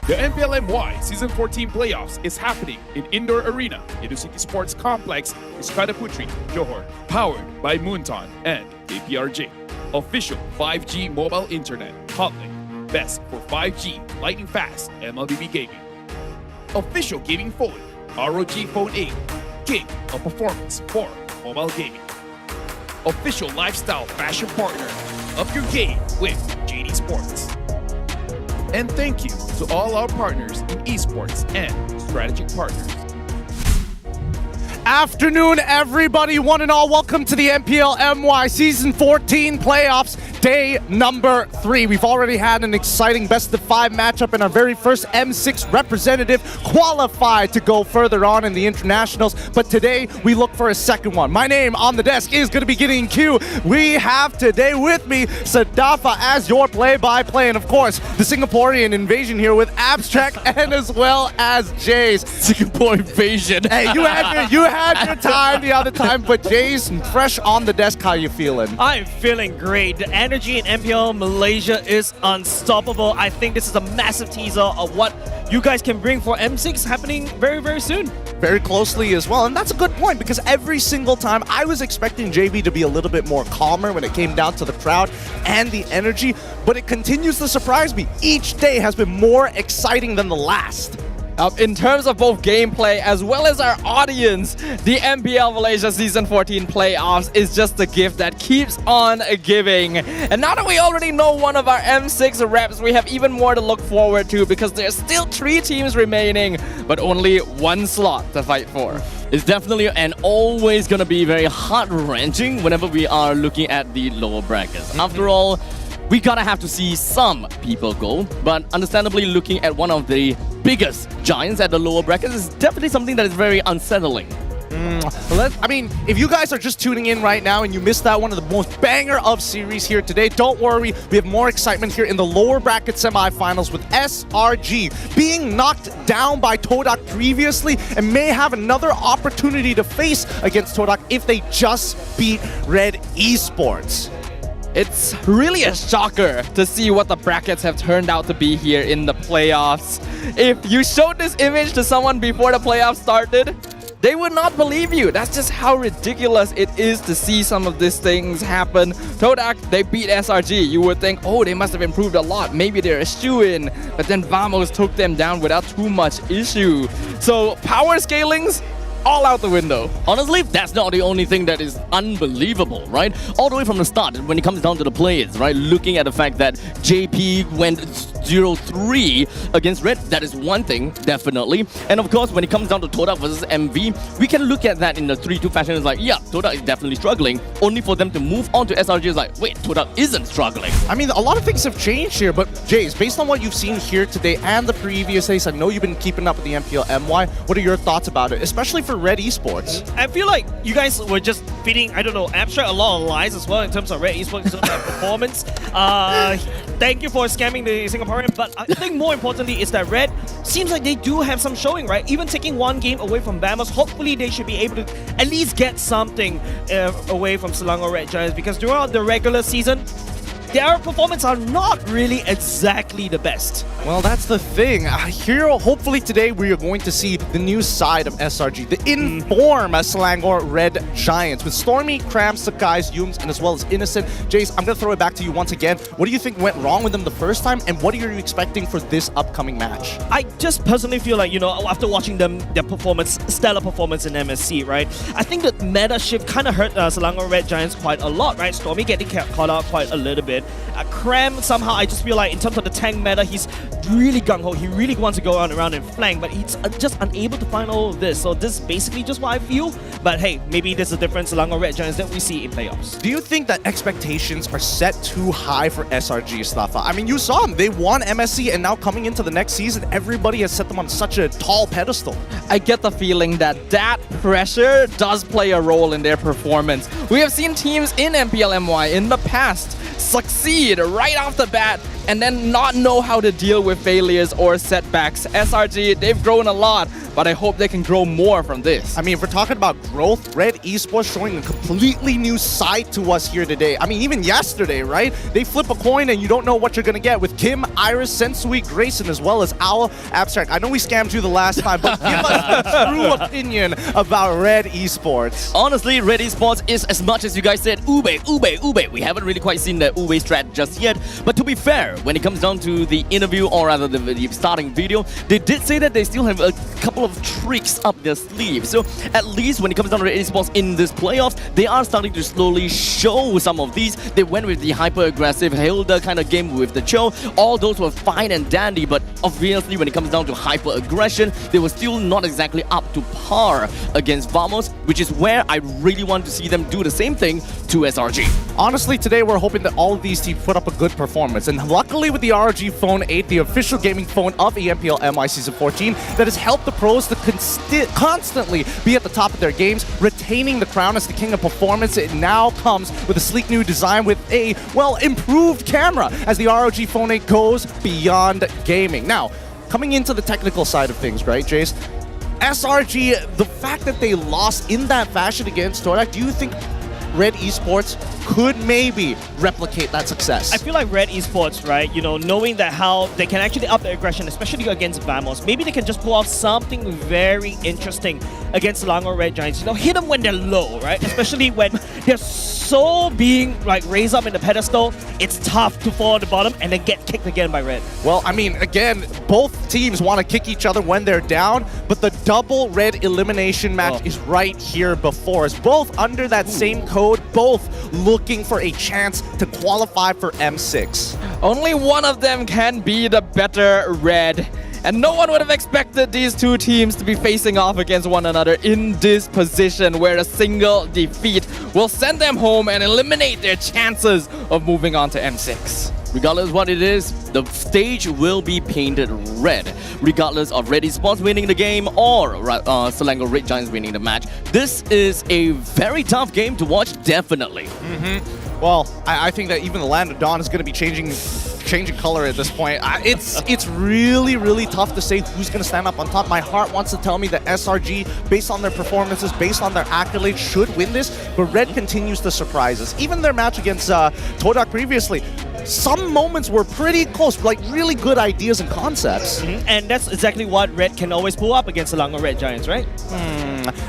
Speaker 13: The MPL MY Season 14 Playoffs is happening in Indoor Arena, Educity Sports Complex, Iskandar Puteri, Johor. Powered by Moonton and APRJ. Official 5G mobile internet, hotlink, best for 5G, lightning fast, MLBB gaming. Official gaming phone, ROG Phone 8, king of performance for mobile gaming. Official lifestyle fashion partner, up your game with JD Sports. And thank you to all our partners in esports and strategic partners.
Speaker 1: Afternoon, everybody, one and all. Welcome to the MPL MY Season 14 Playoffs, day number 3. We've already had an exciting best-of-5 matchup, and our very first M6 representative qualified to go further on in the internationals. But today, we look for a second one. My name on the desk is going to be getting Q. We have today with me Sadafa as your play-by-play, and of course, the Singaporean invasion here with Abstract and as well as Jace.
Speaker 10: Singapore invasion.
Speaker 1: Hey, you had your time the other time, but Jace, fresh on the desk, how you feeling?
Speaker 12: I'm feeling great. The energy in MPL Malaysia is unstoppable. I think this is a massive teaser of what you guys can bring for M6 happening very, very soon.
Speaker 1: Very closely as well, and that's a good point because every single time I was expecting JB to be a little bit more calmer when it came down to the crowd and the energy, but it continues to surprise me. Each day has been more exciting than the last.
Speaker 10: In terms of both gameplay as well as our audience, the MPL Malaysia Season 14 Playoffs is just a gift that keeps on giving. And now that we already know one of our M6 reps, we have even more to look forward to because there's still 3 teams remaining, but only 1 slot to fight for.
Speaker 12: It's definitely and always going to be very heart-wrenching whenever we are looking at the lower brackets. After all, we gotta have to see some people go, but understandably looking at one of the biggest giants at the lower brackets is definitely something that is very unsettling.
Speaker 1: I mean, if you guys are just tuning in right now and you missed out one of the most banger of series here today, don't worry, we have more excitement here in the lower bracket semifinals with SRG being knocked down by Todak previously and may have another opportunity to face against Todak if they just beat Red Esports.
Speaker 10: It's really a shocker to see what the brackets have turned out to be here in the playoffs. If you showed this image to someone before the playoffs started,
Speaker 12: they would not believe you. That's just how ridiculous it is to see some of these things happen. Todak, they beat SRG. You would think, oh, they must have improved a lot. Maybe they're a shoo-in. But then Vamos took them down without too much issue. So power scalings, all out the window. Honestly, that's not the only thing that is unbelievable, right? All the way from the start, when it comes down to the players, right? Looking at the fact that JP went 0-3 against Red, that is one thing, definitely. And of course, when it comes down to Todak versus MV, we can look at that in the 3-2 fashion. It's like, yeah, Todak is definitely struggling, only for them to move on to SRG. It's like, wait, Todak isn't struggling.
Speaker 1: I mean, a lot of things have changed here, but Jace, based on what you've seen here today and the previous days, I know you've been keeping up with the MPL MY. What are your thoughts about it, especially for Red Esports?
Speaker 16: I feel like you guys were just feeding, I don't know, Abstract a lot of lies as well in terms of Red Esports performance. Thank you for scamming the Singaporean, but I think more importantly is that Red seems like they do have some showing, right? Even taking one game away from Vamos, hopefully they should be able to at least get something away from Selangor Red Giants, because throughout the regular season, their performance are not really exactly the best.
Speaker 1: Well, that's the thing. Here, hopefully today, we are going to see the new side of SRG, the inform Selangor Red Giants, with Stormy, Cram, Sakai's, Yums, and as well as Innocent. Jace, I'm going to throw it back to you once again. What do you think went wrong with them the first time, and what are you expecting for this upcoming match?
Speaker 16: I just personally feel like, you know, after watching them, their performance, stellar performance in MSC, right? I think that meta shift kind of hurt Selangor Red Giants quite a lot, right? Stormy getting caught out quite a little bit. Cram, somehow, I just feel like in terms of the tank meta, he's really gung-ho. He really wants to go around and flank, but he's just unable to find all of this. So this is basically just what I feel. But hey, maybe there's a different Selangor Red Giants that we see in playoffs.
Speaker 1: Do you think that expectations are set too high for SRG, Stafa? I mean, you saw them. They won MSC, and now coming into the next season, everybody has set them on such a tall pedestal.
Speaker 12: I get the feeling that that pressure does play a role in their performance. We have seen teams in MPL MY in the past succeed right off the bat and then not know how to deal with failures or setbacks. SRG, they've grown a lot, but I hope they can grow more from this.
Speaker 1: I mean, if we're talking about growth, Red Esports showing a completely new side to us here today. I mean, even yesterday, right? They flip a coin and you don't know what you're going to get with Kim, Iris, Sensui, Grayson, as well as Owl, Abstract. I know we scammed you the last time, but give us the true opinion about Red Esports.
Speaker 12: Honestly, Red Esports is, as much as you guys said, Ube. We haven't really quite seen the Ube strat just yet. But to be fair, when it comes down to the interview, or rather the starting video, they did say that they still have a couple of tricks up their sleeve. So at least when it comes down to Red Esports in this playoffs, they are starting to slowly show some of these. They went with the hyper-aggressive Hilda kind of game with the Cho. All those were fine and dandy, but obviously when it comes down to hyper-aggression, they were still not exactly up to par against Vamos, which is where I really want to see them do the same thing to SRG.
Speaker 1: Honestly, today we're hoping that all of these teams put up a good performance, and luckily with the ROG Phone 8, the official gaming phone of EMPL MY Season 14, that has helped the pros to constantly be at the top of their games, retaining the crown as the king of performance. It now comes with a sleek new design with a, well, improved camera as the ROG Phone 8 goes beyond gaming. Now, coming into the technical side of things, right, Jace? SRG, the fact that they lost in that fashion against Todak, do you think Red Esports could maybe replicate that success?
Speaker 16: I feel like Red Esports, right, you know, knowing that how they can actually up their aggression, especially against Vamos, maybe they can just pull off something very interesting against Selangor Red Giants. You know, hit them when they're low, right? Especially when they're so being like raised up in the pedestal, it's tough to fall at the bottom and then get kicked again by Red.
Speaker 1: Well, I mean, again, both teams want to kick each other when they're down, but the double Red elimination match is right here before us. Both under that same code, both looking for a chance to qualify for M6.
Speaker 12: Only one of them can be the better Red. And no one would have expected these two teams to be facing off against one another in this position, where a single defeat will send them home and eliminate their chances of moving on to M6. Regardless of what it is, the stage will be painted red, regardless of Red Esports winning the game or Selangor Red Giants winning the match. This is a very tough game to watch, definitely.
Speaker 1: Well, I think that even the Land of Dawn is going to be changing color at this point. It's really, really tough to say who's going to stand up on top. My heart wants to tell me that SRG, based on their performances, based on their accolades, should win this, but Red continues to surprise us. Even their match against Todak previously, some moments were pretty close, like really good ideas and concepts.
Speaker 16: And that's exactly what Red can always pull up against Selangor Red Giants, right?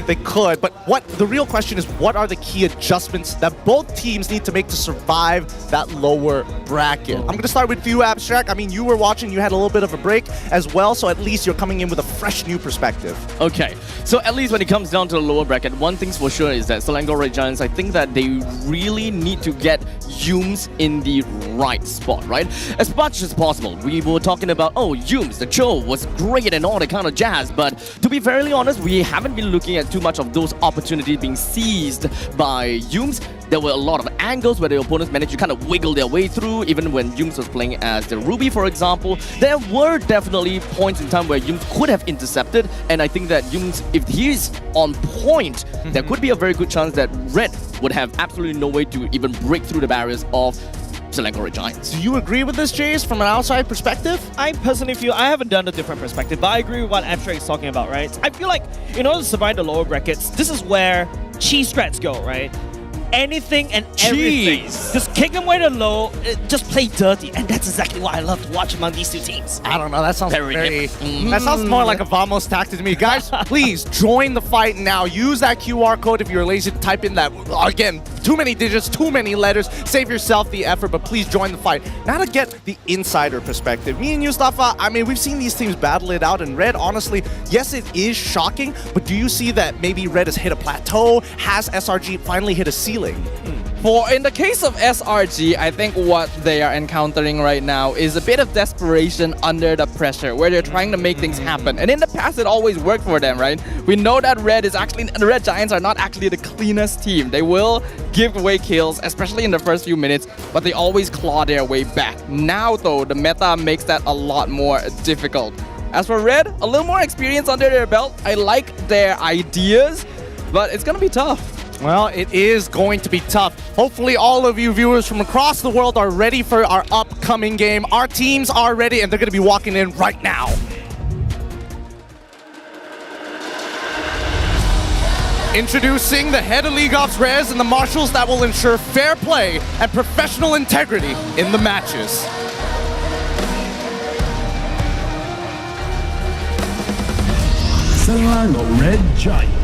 Speaker 1: They could, but what the real question is, what are the key adjustments that both teams need to make to survive that lower bracket? I'm going to start with you, Abstract. I mean, you were watching, you had a little bit of a break as well, so at least you're coming in with a fresh new perspective.
Speaker 12: Okay, so at least when it comes down to the lower bracket, one thing's for sure is that Selangor Red Giants, I think that they really need to get Yums in the right spot, right? As much as possible. We were talking about, oh, Yums, the show was great and all that kind of jazz, but to be fairly honest, we haven't been looking at too much of those opportunities being seized by Yums. There were a lot of angles where the opponents managed to kind of wiggle their way through, even when Yums was playing as the Ruby, for example. There were definitely points in time where Yums could have intercepted, and I think that Yums, if he's on point, there could be a very good chance that Red would have absolutely no way to even break through the barriers of Selangor Red Giants.
Speaker 1: Do you agree with this, Jace, from an outside perspective?
Speaker 16: I personally feel, I haven't done a different perspective, but I agree with what Abstract is talking about, right? I feel like in order to survive the lower brackets, this is where cheese strats go, right? Anything and everything. Just kick them way to low, just play dirty, and that's exactly what I love to watch among these two teams.
Speaker 1: I don't know, that sounds that sounds more like a Vamos tactic to me. Guys, please join the fight now. Use that QR code if you're lazy to type in that, again, too many digits, too many letters. Save yourself the effort, but please join the fight. Now to get the insider perspective. Me and Mustafa, I mean, we've seen these teams battle it out, and Red, honestly, yes, it is shocking, but do you see that maybe Red has hit a plateau? Has SRG finally hit a ceiling?
Speaker 17: In the case of SRG, I think what they are encountering right now is a bit of desperation under the pressure, where they're trying to make things happen. And in the past, it always worked for them, right? We know that the Red Giants are not actually the cleanest team. They will give away kills, especially in the first few minutes, but they always claw their way back. Now, though, the meta makes that a lot more difficult. As for Red, a little more experience under their belt. I like their ideas, but it's gonna be tough.
Speaker 1: Well, it is going to be tough. Hopefully all of you viewers from across the world are ready for our upcoming game. Our teams are ready, and they're going to be walking in right now. Introducing the head of League Ops Rez and the marshals that will ensure fair play and professional integrity in the matches.
Speaker 13: Selangor Red Giants.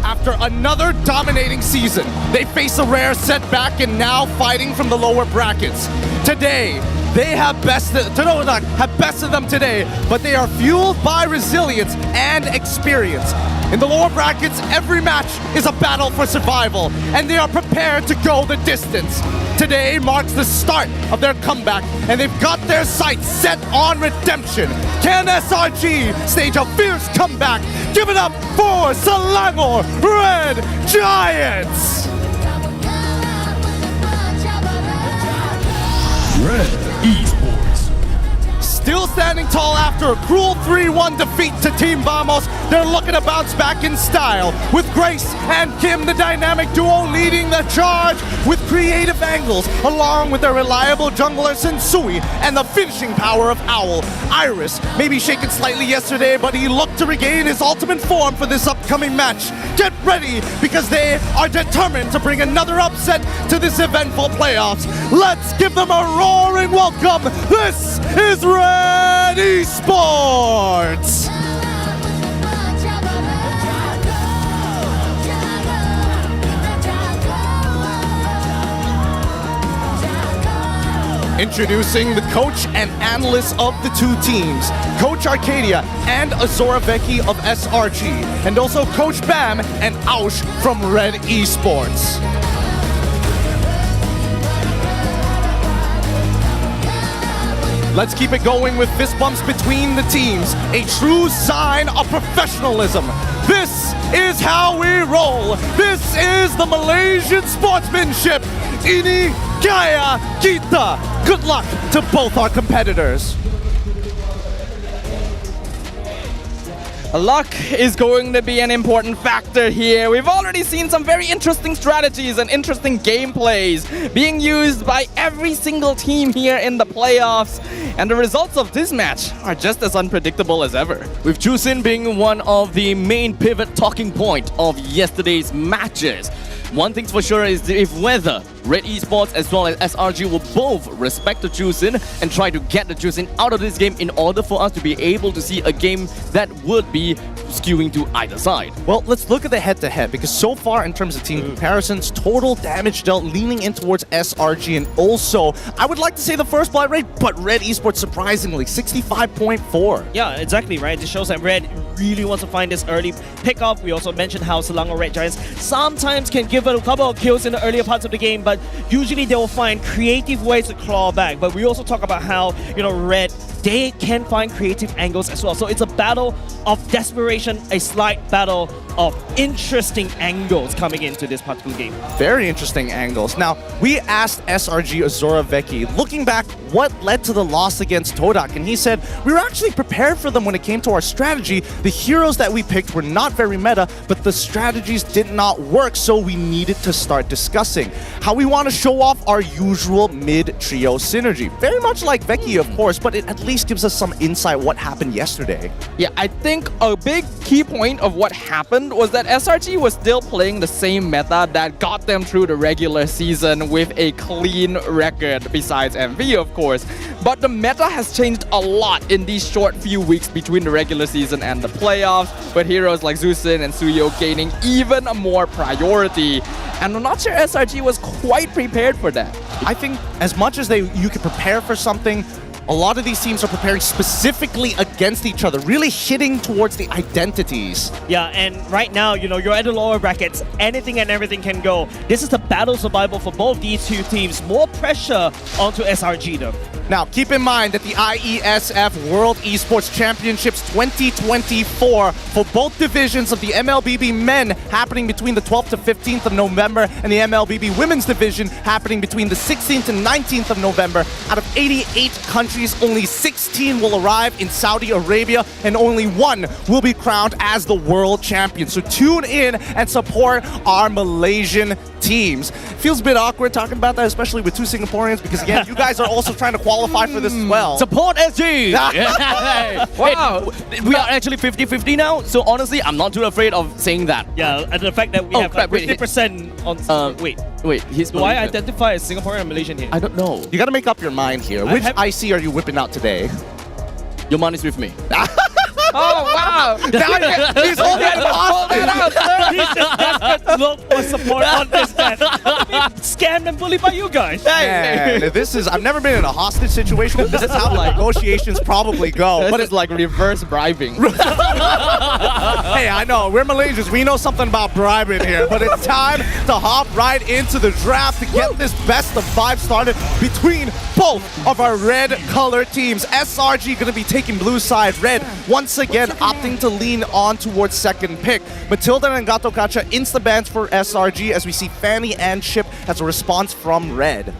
Speaker 1: After another dominating season, they face a rare setback and now fighting from the lower brackets. Today, they have Todak have bested them today, but they are fueled by resilience and experience. In the lower brackets, every match is a battle for survival, and they are prepared to go the distance. Today marks the start of their comeback, and they've got their sights set on redemption. Can SRG stage a fierce comeback? Give it up for Selangor Red Giants!
Speaker 13: Red Esports.
Speaker 1: Still standing tall after a cruel 3-1 defeat to Team Vamos, they're looking to bounce back in style, with Grace and Kim, the dynamic duo, leading the charge with creative angles, along with their reliable jungler Sensui and the finishing power of Owl. Iris may be shaken slightly yesterday, but he looked to regain his ultimate form for this upcoming match. Get ready, because they are determined to bring another upset to this eventful playoffs. Let's give them a roaring welcome. This is Red Esports! Introducing the coach and analysts of the two teams, Coach Arcadia and Azora Vecchi of SRG, and also Coach Bam and Aush from Red Esports. Let's keep it going with fist bumps between the teams, a true sign of professionalism. This is how we roll. This is the Malaysian sportsmanship. Ini kaya kita. Good luck to both our competitors.
Speaker 17: Luck is going to be an important factor here. We've already seen some very interesting strategies and interesting gameplays being used by every single team here in the playoffs. And the results of this match are just as unpredictable as ever.
Speaker 12: With Jusin being one of the main pivot talking point of yesterday's matches. One thing's for sure is if whether Red Esports as well as SRG will both respect the Juicin and try to get the Juicin out of this game in order for us to be able to see a game that would be skewing to either side.
Speaker 1: Well, let's look at the head-to-head, because so far in terms of team comparisons, total damage dealt leaning in towards SRG, and also, I would like to say the first blood rate, but Red Esports surprisingly, 65.4.
Speaker 16: Yeah, exactly, right? This shows that Red really wants to find this early pickup. We also mentioned how Selangor Red Giants sometimes can give a couple of kills in the earlier parts of the game, but usually they will find creative ways to claw back. But we also talk about how, Red, they can find creative angles as well. So it's a battle of desperation, a slight battle of interesting angles coming into this particular game.
Speaker 1: Very interesting angles. Now, we asked SRG Azora Vecchi, looking back, what led to the loss against Todak? And he said, we were actually prepared for them when it came to our strategy. The heroes that we picked were not very meta, but the strategies did not work, so we needed to start discussing how we want to show off our usual mid-trio synergy. Very much like Vecchi, of course, but it at least gives us some insight what happened yesterday.
Speaker 17: Yeah, I think a big key point of what happened was that SRG was still playing the same meta that got them through the regular season with a clean record, besides MV, of course. But the meta has changed a lot in these short few weeks between the regular season and the playoffs, with heroes like Zusin and Suyo gaining even more priority. And I'm not sure SRG was quite prepared for that.
Speaker 1: I think as much as you could prepare for something, a lot of these teams are preparing specifically against each other, really hitting towards the identities.
Speaker 16: Yeah, and right now, you're at the lower brackets. Anything and everything can go. This is the battle survival for both these two teams. More pressure onto SRG, though.
Speaker 1: Now, keep in mind that the IESF World Esports Championships 2024 for both divisions of the MLBB men happening between the 12th to 15th of November and the MLBB Women's Division happening between the 16th and 19th of November. Out of 88 countries, only 16 will arrive in Saudi Arabia and only one will be crowned as the world champion. So tune in and support our Malaysian teams. Feels a bit awkward talking about that, especially with two Singaporeans, because again, you guys are also trying to qualify for this as well.
Speaker 12: Support SG!
Speaker 16: Wow!
Speaker 12: We are actually 50-50 now, so honestly, I'm not too afraid of saying that.
Speaker 16: Yeah, and the fact that we have 50% on...
Speaker 12: Wait, he's
Speaker 16: Do I identify as Singaporean or Malaysian here?
Speaker 12: I don't know.
Speaker 1: You gotta make up your mind here. Which IC are you whipping out today?
Speaker 12: Your money's with me.
Speaker 17: Oh, wow!
Speaker 1: He's holding it hostage!
Speaker 16: He's just desperate to look for support on this man. I'm being scammed and bullied by you guys.
Speaker 1: Man, I've never been in a hostage situation, but this is how negotiations probably go.
Speaker 17: But it's like reverse bribing.
Speaker 1: Hey, I know, we're Malaysians, we know something about bribing here, but it's time to hop right into the draft to get this best of 5 started between both of our red color teams. SRG gonna be taking blue side, red once again opting to lean on towards second pick. Matilda and Gato Kacha insta-bans for SRG as we see Fanny and Chip as a response from red.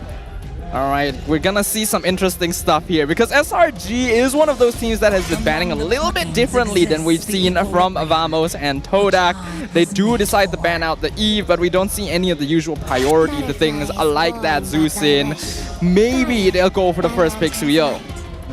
Speaker 17: Alright, we're gonna see some interesting stuff here because SRG is one of those teams that has been banning a little bit differently than we've seen from Vamos and Todak. They do decide to ban out the Eve, but we don't see any of the usual priority, the things like that Zusin. Maybe they'll go for the first pick, Suyo.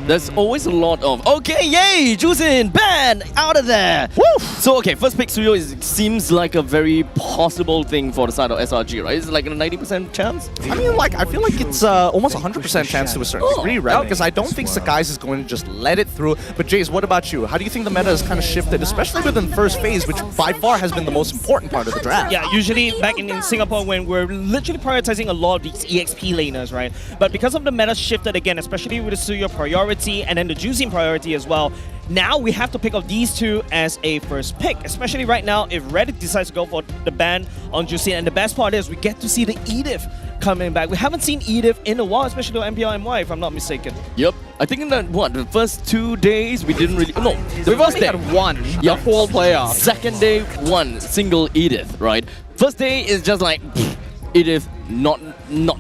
Speaker 12: There's always a lot of, okay, yay, Juicin, ban, out of there. Woo! So, okay, first pick Suyo seems like a very possible thing for the side of SRG, right? Is it like a 90% chance?
Speaker 1: I mean, I feel like it's almost 100% chance to a certain degree, right? Because I don't think Sakai's is going to just let it through. But Jace, what about you? How do you think the meta has kind of shifted, especially within the first phase, which by far has been the most important part of the draft?
Speaker 16: Yeah, usually back in Singapore when we're literally prioritizing a lot of these EXP laners, right? But because of the meta shifted again, especially with the Suyo priority and then the Juicin priority as well, now we have to pick up these two as a first pick, especially right now if Red decides to go for the ban on Juicin. And the best part is we get to see the Edith coming back. We haven't seen Edith in a while, especially on MPL MY, if I'm not mistaken.
Speaker 12: Yep. I think in the first 2 days we didn't really... No,
Speaker 17: the first day had one.
Speaker 12: Yeah,
Speaker 17: whole playoff.
Speaker 12: Second day, one single Edith, right? First day is just like... Edith not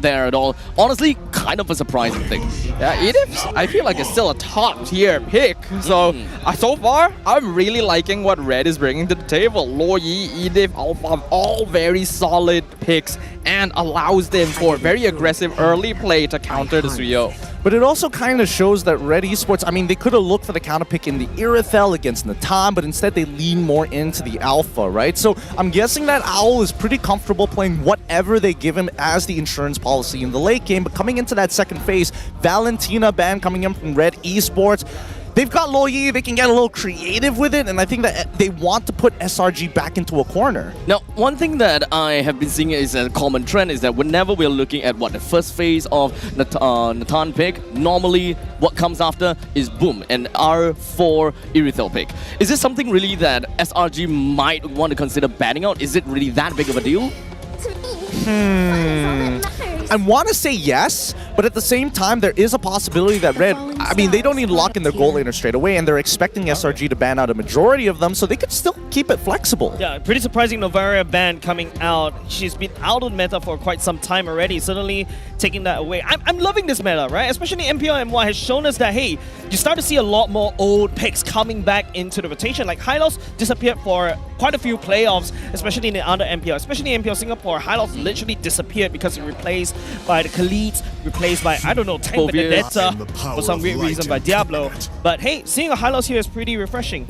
Speaker 12: there at all. Honestly, kind of a surprising thing.
Speaker 17: Yeah, Edith, I feel like it's still a top tier pick. So, so far, I'm really liking what Red is bringing to the table. Lo Yi, Edith, Alpha, all very solid picks and allows them for very aggressive early play to counter the Suyo.
Speaker 1: But it also kind of shows that Red Esports, I mean, they could have looked for the counter pick in the Irithel against Natan, but instead they lean more into the Alpha, right? So I'm guessing that Owl is pretty comfortable playing whatever they give him as the insurance policy in the late game. But coming into that second phase, Valentina ban coming in from Red Esports. They've got Loyi, they can get a little creative with it, and I think that they want to put SRG back into a corner.
Speaker 12: Now, one thing that I have been seeing is a common trend is that whenever we're looking at the first phase of Natan pick, normally what comes after is boom, an R4 Irithel pick. Is this something really that SRG might want to consider banning out? Is it really that big of a deal?
Speaker 1: I want to say yes, but at the same time, there is a possibility that Red, I mean, they don't need to lock in their goal laner straight away, and they're expecting SRG to ban out a majority of them, so they could still keep it flexible.
Speaker 16: Yeah, pretty surprising Novaria ban coming out. She's been out of meta for quite some time already, suddenly taking that away. I'm loving this meta, right? Especially MPL MY has shown us that, hey, you start to see a lot more old picks coming back into the rotation. Like Hylos disappeared for quite a few playoffs, especially in the under MPL, especially in MPL Singapore. Hylos literally disappeared because it replaced by the Khaleeds, replaced by, I don't know, Tank Benedetta, for some weird reason by Diablo. But hey, seeing a Hylos here is pretty refreshing.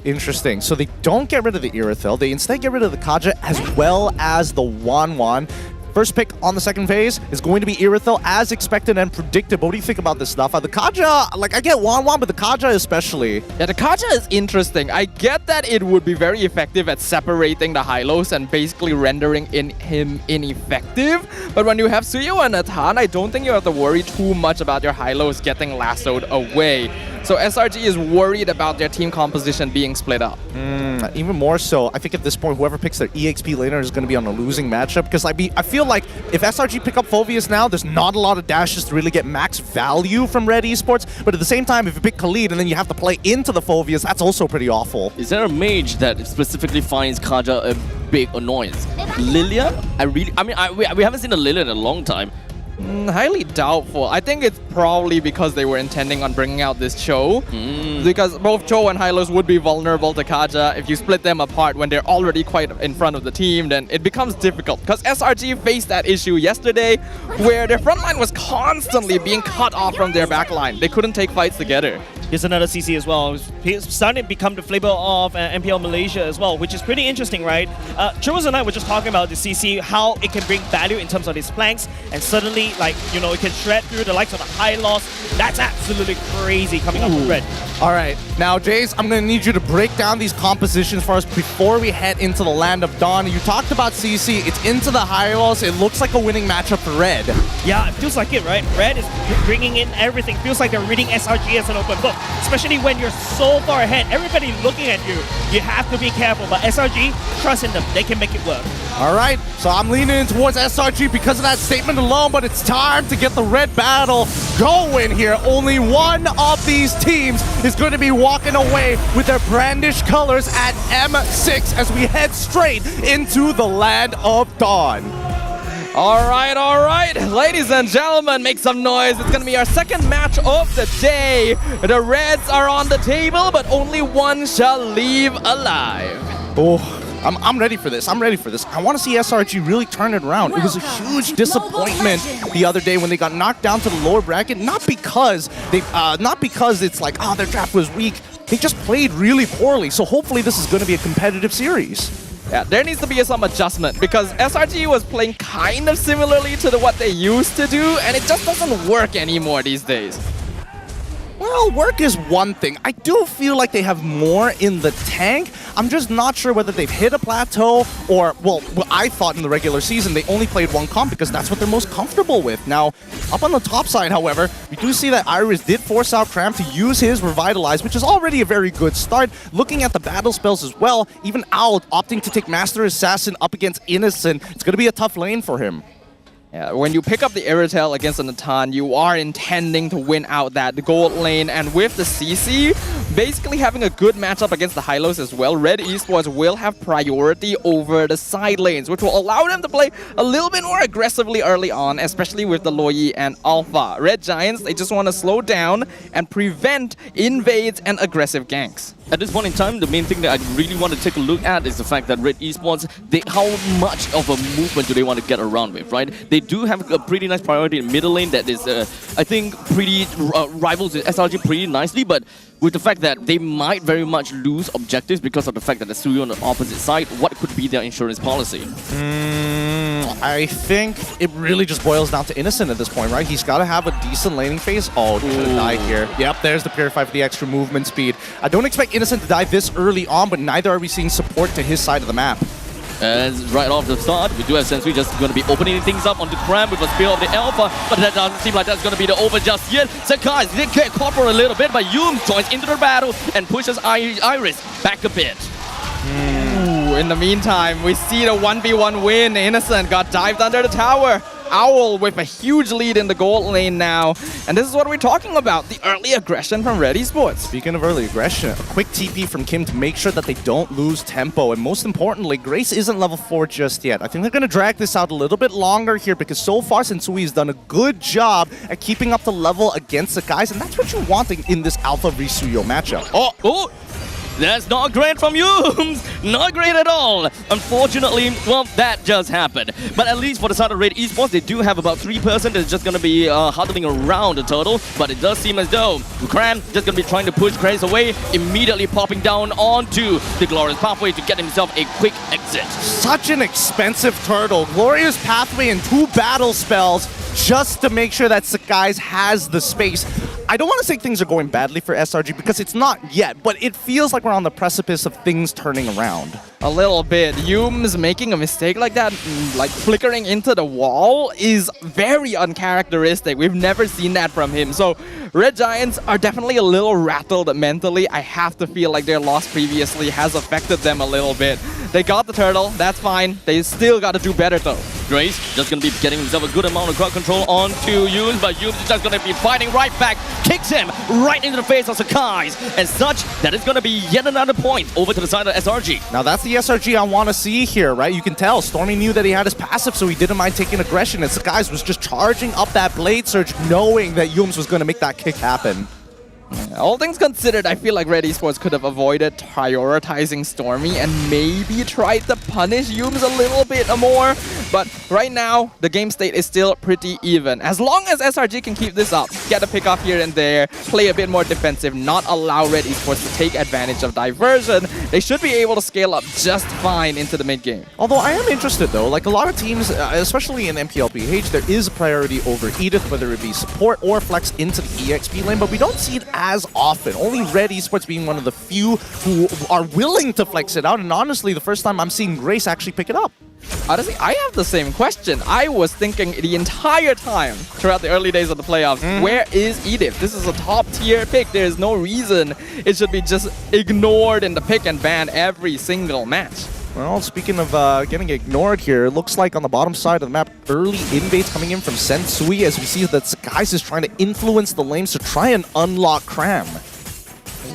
Speaker 1: Interesting. So they don't get rid of the Irithel, they instead get rid of the Kaja as well as the Wanwan. First pick on the second phase is going to be Irithel, as expected and predicted. But what do you think about this stuff? The Kaja, like, I get Wanwan, but the Kaja especially.
Speaker 17: Yeah, the Kaja is interesting. I get that it would be very effective at separating the Hylos and basically rendering him ineffective. But when you have Suyo and Natan, I don't think you have to worry too much about your Hylos getting lassoed away. So SRG is worried about their team composition being split up.
Speaker 1: Even more so, I think at this point, whoever picks their EXP laner is going to be on a losing matchup, because I feel like if SRG pick up Phoveus now, there's not a lot of dashes to really get max value from Red Esports. But at the same time, if you pick Khalid and then you have to play into the Phoveus, that's also pretty awful.
Speaker 12: Is there a mage that specifically finds Kaja a big annoyance? Lilia? We haven't seen a Lilia in a long time.
Speaker 17: Highly doubtful. I think it's probably because they were intending on bringing out this Cho. Because both Cho and Hylos would be vulnerable to Kaja. If you split them apart when they're already quite in front of the team, then it becomes difficult. Because SRG faced that issue yesterday where their front line was constantly being cut off from their back line. They couldn't take fights together.
Speaker 16: Here's another CC as well. It's starting to become the flavor of MPL Malaysia as well, which is pretty interesting, right? Churros and I were just talking about the CC, how it can bring value in terms of its flanks, and suddenly, like, you know, it can shred through the likes of the high loss. That's absolutely crazy coming up from Red.
Speaker 1: All right, now, Jace, I'm going to need you to break down these compositions for us before we head into the Land of Dawn. You talked about CC. It's into the Hylos. It looks like a winning matchup for Red.
Speaker 16: Yeah, it feels like it, right? Red is bringing in everything. Feels like they're reading SRG as an open book, especially when you're so far ahead. Everybody looking at you. You have to be careful, but SRG, trust in them. They can make it work.
Speaker 1: All right, so I'm leaning in towards SRG because of that statement alone, but it's time to get the Red battle going here. Only one of these teams is going to be walking away with their brandished colors at M6 as we head straight into the Land of Dawn.
Speaker 17: All right. Ladies and gentlemen, make some noise. It's going to be our second match of the day. The Reds are on the table, but only one shall leave alive.
Speaker 1: Oh, I'm ready for this. I want to see SRG really turn it around. It was a huge disappointment the other day when they got knocked down to the lower bracket. Not because it's like, oh, their draft was weak. They just played really poorly. So hopefully this is going to be a competitive series.
Speaker 17: Yeah, there needs to be some adjustment because SRG was playing kind of similarly to what they used to do, and it just doesn't work anymore these days.
Speaker 1: Well, work is one thing. I do feel like they have more in the tank. I'm just not sure whether they've hit a plateau or, well, I thought in the regular season they only played one comp because that's what they're most comfortable with. Now, up on the top side, however, we do see that Iris did force out Cram to use his Revitalize, which is already a very good start. Looking at the battle spells as well, even Owl opting to take Master Assassin up against Innocent. It's going to be a tough lane for him.
Speaker 17: Yeah, when you pick up the Irithel against a Natan, you are intending to win out that gold lane, and with the CC, basically having a good matchup against the Hylos as well, Red Esports will have priority over the side lanes, which will allow them to play a little bit more aggressively early on, especially with the Loyi and Alpha. Red Giants, they just want to slow down and prevent invades and aggressive ganks.
Speaker 12: at this point in time, the main thing that I really want to take a look at is the fact that Red Esports, how much of a movement do they want to get around with, right? They do have a pretty nice priority in middle lane that is, I think, pretty rivals with SRG pretty nicely, but with the fact that they might very much lose objectives because of the fact that the Suyo on the opposite side, what could be their insurance policy?
Speaker 1: I think it really just boils down to Innocent at this point, right? He's got to have a decent laning phase. Oh, gonna die here. Yep, there's the Purify for the extra movement speed. I don't expect Innocent to die this early on, but neither are we seeing support to his side of the map.
Speaker 12: As right off the start, we do have Sensui just going to be opening things up on the Cram with a Spear of the Alpha, but that doesn't seem like that's going to be the over just yet. Sakai did get caught for a little bit, but Yum joins into the battle and pushes Iris back a bit.
Speaker 17: In the meantime, we see the 1v1 win. Innocent got dived under the tower. Owl with a huge lead in the gold lane now. And this is what we're talking about, the early aggression from Red Esports.
Speaker 1: Speaking of early aggression, a quick TP from Kim to make sure that they don't lose tempo. And most importantly, Grace isn't level 4 just yet. I think they're going to drag this out a little bit longer here because so far Sensui has done a good job at keeping up the level against the guys. And that's what you're wanting in this Alpha Risuyo matchup.
Speaker 12: Oh! That's not great from you! Not great at all! Unfortunately, well, that just happened. But at least for the side of Red Esports, they do have about 3% that's just going to be huddling around the turtle. But it does seem as though Kran just going to be trying to push Grace away, immediately popping down onto the Glorious Pathway to get himself a quick exit.
Speaker 1: Such an expensive turtle. Glorious Pathway and 2 battle spells just to make sure that Sakai's has the space. I don't want to say things are going badly for SRG because it's not yet, but it feels like we're on the precipice of things turning around.
Speaker 17: A little bit. Yum's making a mistake like that, like flickering into the wall, is very uncharacteristic. We've never seen that from him. So Red Giants are definitely a little rattled mentally. I have to feel like their loss previously has affected them a little bit. They got the turtle, that's fine. They still got to do better though.
Speaker 12: Grace just going to be getting himself a good amount of crowd control onto Yoon, but Yoon is just going to be fighting right back, kicks him right into the face of Sakai's. As such, that is going to be yet another point over to the side of SRG.
Speaker 1: Now that's the SRG I want to see here, right? You can tell Stormy knew that he had his passive, so he didn't mind taking aggression, and Sakai's was just charging up that Blade Surge, knowing that Yums was going to make that kick happen.
Speaker 17: All things considered, I feel like Red Esports could have avoided prioritizing Stormy and maybe tried to punish Yums a little bit more. But right now, the game state is still pretty even. As long as SRG can keep this up, get a pick off here and there, play a bit more defensive, not allow Red Esports to take advantage of diversion, they should be able to scale up just fine into the mid game.
Speaker 1: Although I am interested though, like a lot of teams, especially in MPLPH, there is a priority over Edith, whether it be support or flex into the EXP lane, but we don't see it as often. Only Red Esports being one of the few who are willing to flex it out, and honestly, the first time I'm seeing Grace actually pick it up.
Speaker 17: Honestly, I have the same question. I was thinking the entire time throughout the early days of the playoffs, where is Edith? This is a top tier pick. There is no reason it should be just ignored in the pick and ban every single match.
Speaker 1: Well, speaking of getting ignored here, it looks like on the bottom side of the map, early invades coming in from Sensui as we see that Sakai's is trying to influence the lanes to try and unlock Cram.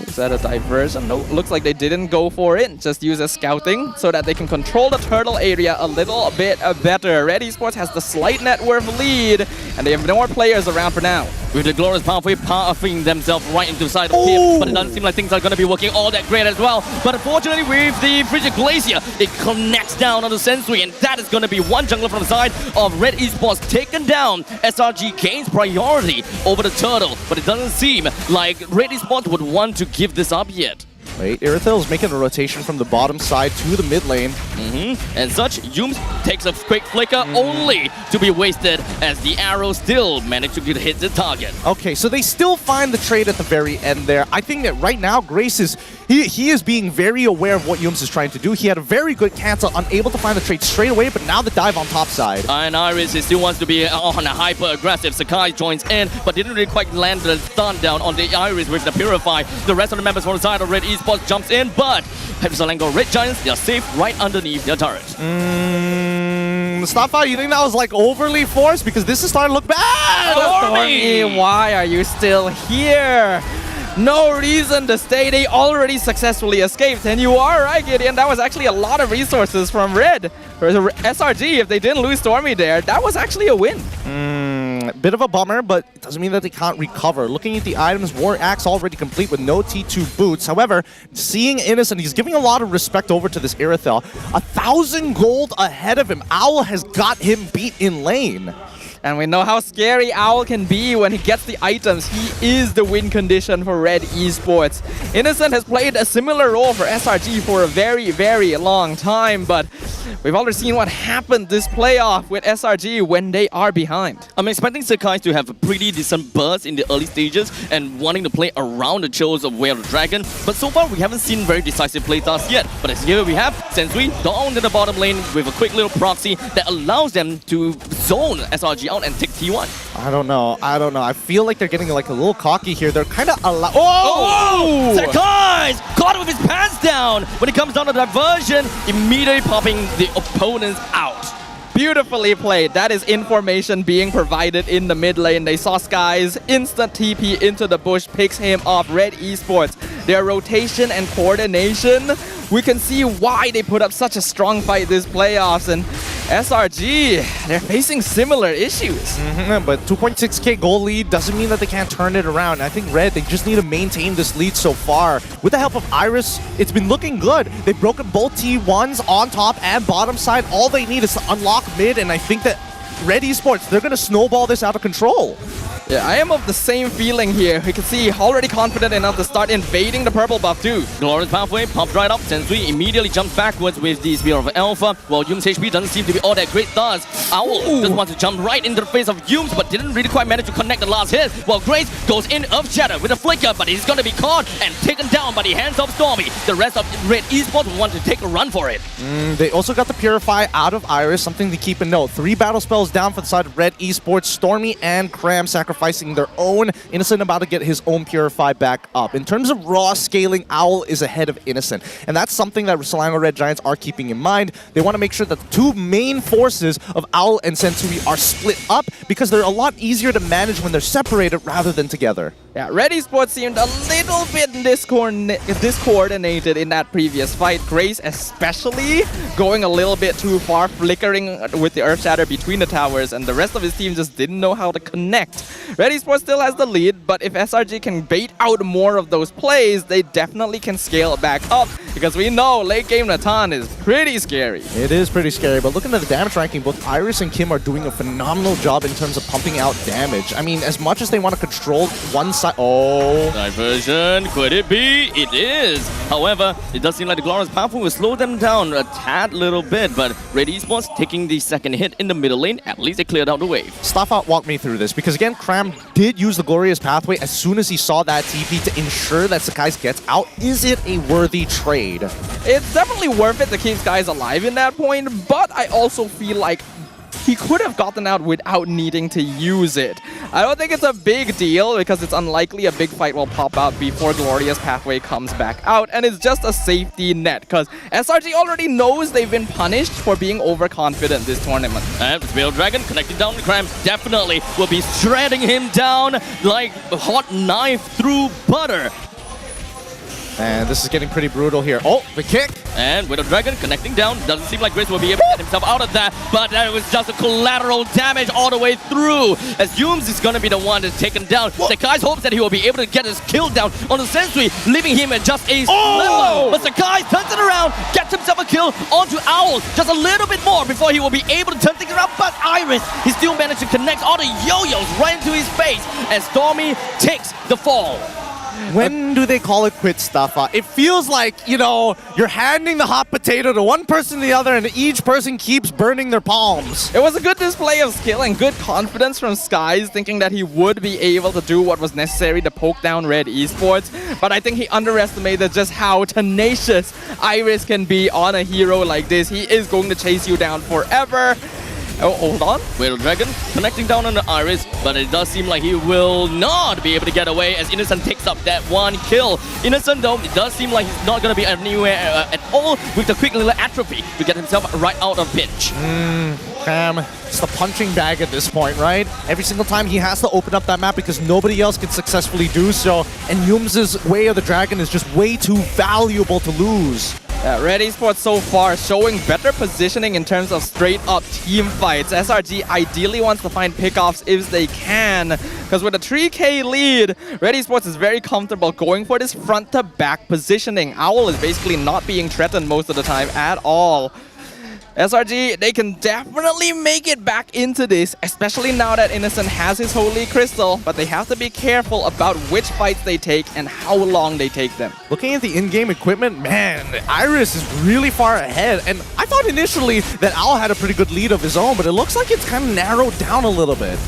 Speaker 17: Is that a diversion? No, looks like they didn't go for it. Just use a scouting so that they can control the turtle area a little bit better. Red Esports has the slight net worth lead, and they have no more players around for now.
Speaker 12: With the Glorious Pathway pathing themselves right into the side of him, but it doesn't seem like things are going to be working all that great as well. But unfortunately, with the Frigid Glacier, it connects down onto Sensui, and that is going to be one jungler from the side of Red Esports taken down. SRG gains priority over the turtle, but it doesn't seem like Red Esports would want to give this up yet.
Speaker 1: Wait, Irithel is making a rotation from the bottom side to the mid lane.
Speaker 12: And such, Yums takes a quick flicker only to be wasted as the arrow still managed to hit the target.
Speaker 1: Okay, so they still find the trade at the very end there. I think that right now, Grace is, he is being very aware of what Yums is trying to do. He had a very good cancel, unable to find the trade straight away, but now the dive on top side.
Speaker 12: And Iris still wants to be on a hyper-aggressive. Sakai joins in, but didn't really quite land the stun down on the Iris with the Purify. The rest of the members from the side of Red Esports jumps in, but Selangor Red Giants, they are safe right underneath their turret.
Speaker 1: Mustafa, you think that was like overly forced? Because this is starting to look bad!
Speaker 17: Stormy, why are you still here? No reason to stay. They already successfully escaped. And you are right, Gideon. That was actually a lot of resources from Red. For SRG, if they didn't lose Stormy there, that was actually a win.
Speaker 1: Bit of a bummer, but it doesn't mean that they can't recover. Looking at the items, War Axe already complete with no T2 boots. However, seeing Innocent, he's giving a lot of respect over to this Irithel. 1,000 gold ahead of him. Owl has got him beat in lane.
Speaker 17: And we know how scary Owl can be when he gets the items. He is the win condition for Red Esports. Innocent has played a similar role for SRG for a very, very long time, but we've already seen what happened this playoff with SRG when they are behind.
Speaker 12: I'm expecting Sakai to have a pretty decent burst in the early stages and wanting to play around the chose of Way of the Dragon, but so far we haven't seen very decisive playstyles yet. But as here we have Sensui down to the bottom lane with a quick little proxy that allows them to zone SRG out and take T1.
Speaker 1: I don't know. I feel like they're getting like a little cocky here. They're kind of allowed.
Speaker 12: Oh! Sakai's caught with his pants down. When it comes down to diversion, immediately popping the opponents out.
Speaker 17: Beautifully played. That is information being provided in the mid lane. They saw Skies instant TP into the bush, picks him off. Red Esports, their rotation and coordination, we can see why they put up such a strong fight this playoffs. And SRG, they're facing similar issues.
Speaker 1: But 2.6k goal lead doesn't mean that they can't turn it around. I think Red, they just need to maintain this lead so far. With the help of Iris, it's been looking good. They've broken both T1s on top and bottom side. All they need is to unlock mid, and I think that Red Esports, they're going to snowball this out of control.
Speaker 17: Yeah, I am of the same feeling here. We can see already confident enough to start invading the purple buff too.
Speaker 12: Glorious pathway popped right up. Sensui immediately jumps backwards with the Spear of Alpha, while Yum's HP doesn't seem to be all that great thus. Owl just wants to jump right into the face of Yums, but didn't really quite manage to connect the last hit, while Grace goes in Earth Shatter with a flicker, but he's going to be caught and taken down by the hands of Stormy. The rest of Red Esports will want to take a run for it.
Speaker 1: They also got the Purify out of Iris, something to keep in note. 3 battle spells down for the side of Red Esports. Stormy and Cram sacrificing their own. Innocent about to get his own Purify back up. In terms of raw scaling, Owl is ahead of Innocent. And that's something that Selangor Red Giants are keeping in mind. They want to make sure that the 2 main forces of Owl and Sensui are split up because they're a lot easier to manage when they're separated rather than together.
Speaker 17: Yeah, Red Esports seemed a little bit discoordinated in that previous fight. Grace especially going a little bit too far, flickering with the Earth Shatter between the towers, and the rest of his team just didn't know how to connect. Red Esports still has the lead, but if SRG can bait out more of those plays, they definitely can scale it back up, because we know late game Natan is pretty scary.
Speaker 1: It is pretty scary, but looking at the damage ranking, both Iris and Kim are doing a phenomenal job in terms of pumping out damage. I mean, as much as they want to control one side... Oh!
Speaker 12: Diversion, could it be? It is! However, it does seem like the Glorious Pathway will slow them down a tad little bit, but Red Esports taking the second hit in the middle lane, at least they cleared out the wave.
Speaker 1: Staffat walked me through this, because again, Cram did use the Glorious Pathway as soon as he saw that TP to ensure that Sakai gets out. Is it a worthy trade?
Speaker 17: It's definitely worth it to keep Skies alive in that point, but I also feel like he could have gotten out without needing to use it. I don't think it's a big deal because it's unlikely a big fight will pop out before Glorious Pathway comes back out, and it's just a safety net because SRG already knows they've been punished for being overconfident this tournament.
Speaker 12: And Veil Dragon connecting down to Cram definitely will be shredding him down like a hot knife through butter.
Speaker 1: And this is getting pretty brutal here. Oh, the kick!
Speaker 12: And with a Dragon connecting down, doesn't seem like Grace will be able to get himself out of that, but that was just a collateral damage all the way through, as Yums is going to be the one that's taken down. Sakai's hopes that he will be able to get his kill down on the Sensui, leaving him at just a sliver. But Sakai turns it around, gets himself a kill onto Owl, just a little bit more before he will be able to turn things around, but Iris, he still managed to connect all the yo-yos right into his face, as Stormy takes the fall.
Speaker 1: When do they call it quits, Staffat? It feels like, you know, you're handing the hot potato to one person to the other and each person keeps burning their palms.
Speaker 17: It was a good display of skill and good confidence from Skies, thinking that he would be able to do what was necessary to poke down Red Esports, but I think he underestimated just how tenacious Iris can be on a hero like this. He is going to chase you down forever. Oh, hold on.
Speaker 12: Whale Dragon connecting down on the Iris, but it does seem like he will not be able to get away as Innocent takes up that one kill. Innocent, though, it does seem like he's not going to be anywhere at all with the quick little atrophy to get himself right out of pinch.
Speaker 1: Cram, it's the punching bag at this point, right? Every single time he has to open up that map because nobody else can successfully do so, and Yums' Way of the Dragon is just way too valuable to lose.
Speaker 17: Red Esports so far showing better positioning in terms of straight up team fights. SRG ideally wants to find pickoffs if they can, because with a 3K lead, Red Esports is very comfortable going for this front to back positioning. Owl is basically not being threatened most of the time at all. SRG, they can definitely make it back into this, especially now that Innocent has his Holy Crystal, but they have to be careful about which fights they take and how long they take them.
Speaker 1: Looking at the in-game equipment, man, Iris is really far ahead, and I thought initially that Owl had a pretty good lead of his own, but it looks like it's kind of narrowed down a little bit.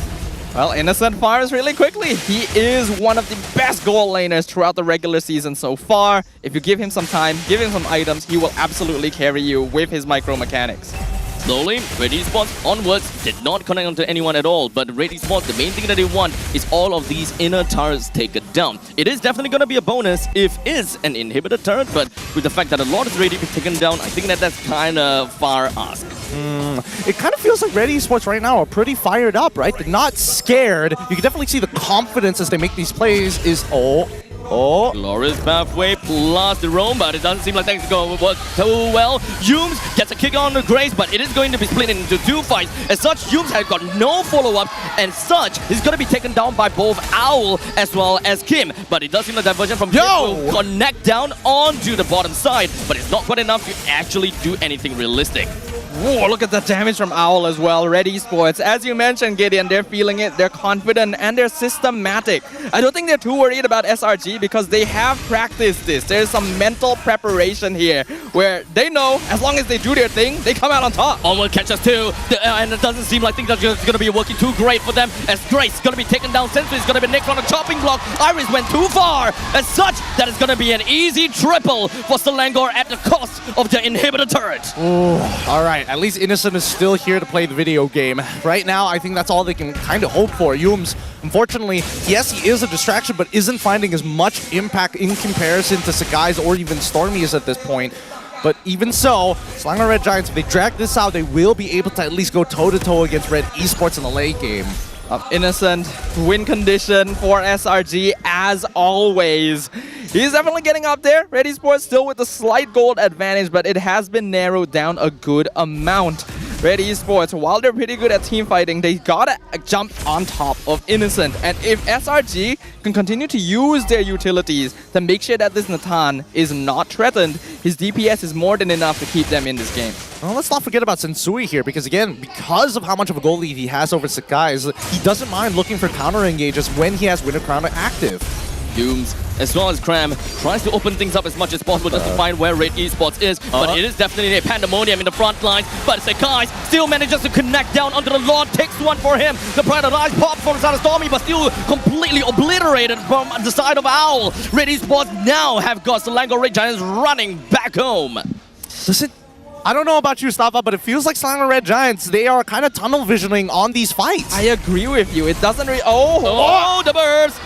Speaker 17: Well, Innocent fires really quickly. He is one of the best goal laners throughout the regular season so far. If you give him some time, give him some items, he will absolutely carry you with his micro mechanics.
Speaker 12: Slowly, Red Esports onwards did not connect onto anyone at all, but Red Esports, the main thing that they want is all of these inner turrets taken down. It is definitely going to be a bonus if it's an inhibitor turret, but with the fact that a lot is already been taken down, I think that that's kind of far asked.
Speaker 1: It kind of feels like Red Esports right now are pretty fired up, right? They're not scared. You can definitely see the confidence as they make these plays is...
Speaker 12: Glorious pathway plus the roam, but it doesn't seem like things are going to work too well. Yums gets a kick on the Grace, but it is going to be split into two fights. As such, Yums has got no follow-up, and such is going to be taken down by both Owl as well as Kim. But it does seem like diversion from Kim will connect down onto the bottom side, but it's not quite enough to actually do anything realistic.
Speaker 17: Whoa, look at the damage from Owl as well. Red Esports, as you mentioned, Gideon, they're feeling it, they're confident, and they're systematic. I don't think they're too worried about SRG because they have practiced this. There's some mental preparation here where they know as long as they do their thing, they come out on top.
Speaker 12: Onward catches too, and it doesn't seem like things are going to be working too great for them as Grace is going to be taken down. Sensei is going to be next on a chopping block. Iris went too far. As such, that is going to be an easy triple for Selangor at the cost of the inhibitor turret.
Speaker 1: All right. At least Innocent is still here to play the video game. Right now, I think that's all they can kind of hope for. Yums, unfortunately, yes, he is a distraction, but isn't finding as much impact in comparison to Sakai's or even Stormy's at this point. But even so, Selangor Red Giants, if they drag this out, they will be able to at least go toe-to-toe against Red Esports in the late game.
Speaker 17: Innocent, win condition for SRG as always. He's definitely getting up there. Red Esports still with a slight gold advantage, but it has been narrowed down a good amount. Red Esports, while they're pretty good at team fighting, they gotta jump on top of Innocent. And if SRG can continue to use their utilities to make sure that this Nathan is not threatened, his DPS is more than enough to keep them in this game.
Speaker 1: Well, let's not forget about Sensui here, because again, because of how much of a goal lead he has over Sakai, he doesn't mind looking for counter engages when he has Winter Crown active.
Speaker 12: Dooms, as well as Cram, tries to open things up as much as possible just to find where Red Esports is. But it is definitely a pandemonium in the front line. But Sakai still manages to connect down onto the Lord, takes one for him. The Pride of Eyes pops from the side of Stormy, but still completely obliterated from the side of Owl. Red Esports now have got Selangor Red Giants running back home.
Speaker 1: I don't know about you, Stafa, but it feels like Selangor Red Giants, they are kind of tunnel visioning on these fights.
Speaker 17: I agree with you. It doesn't really...
Speaker 12: the burst!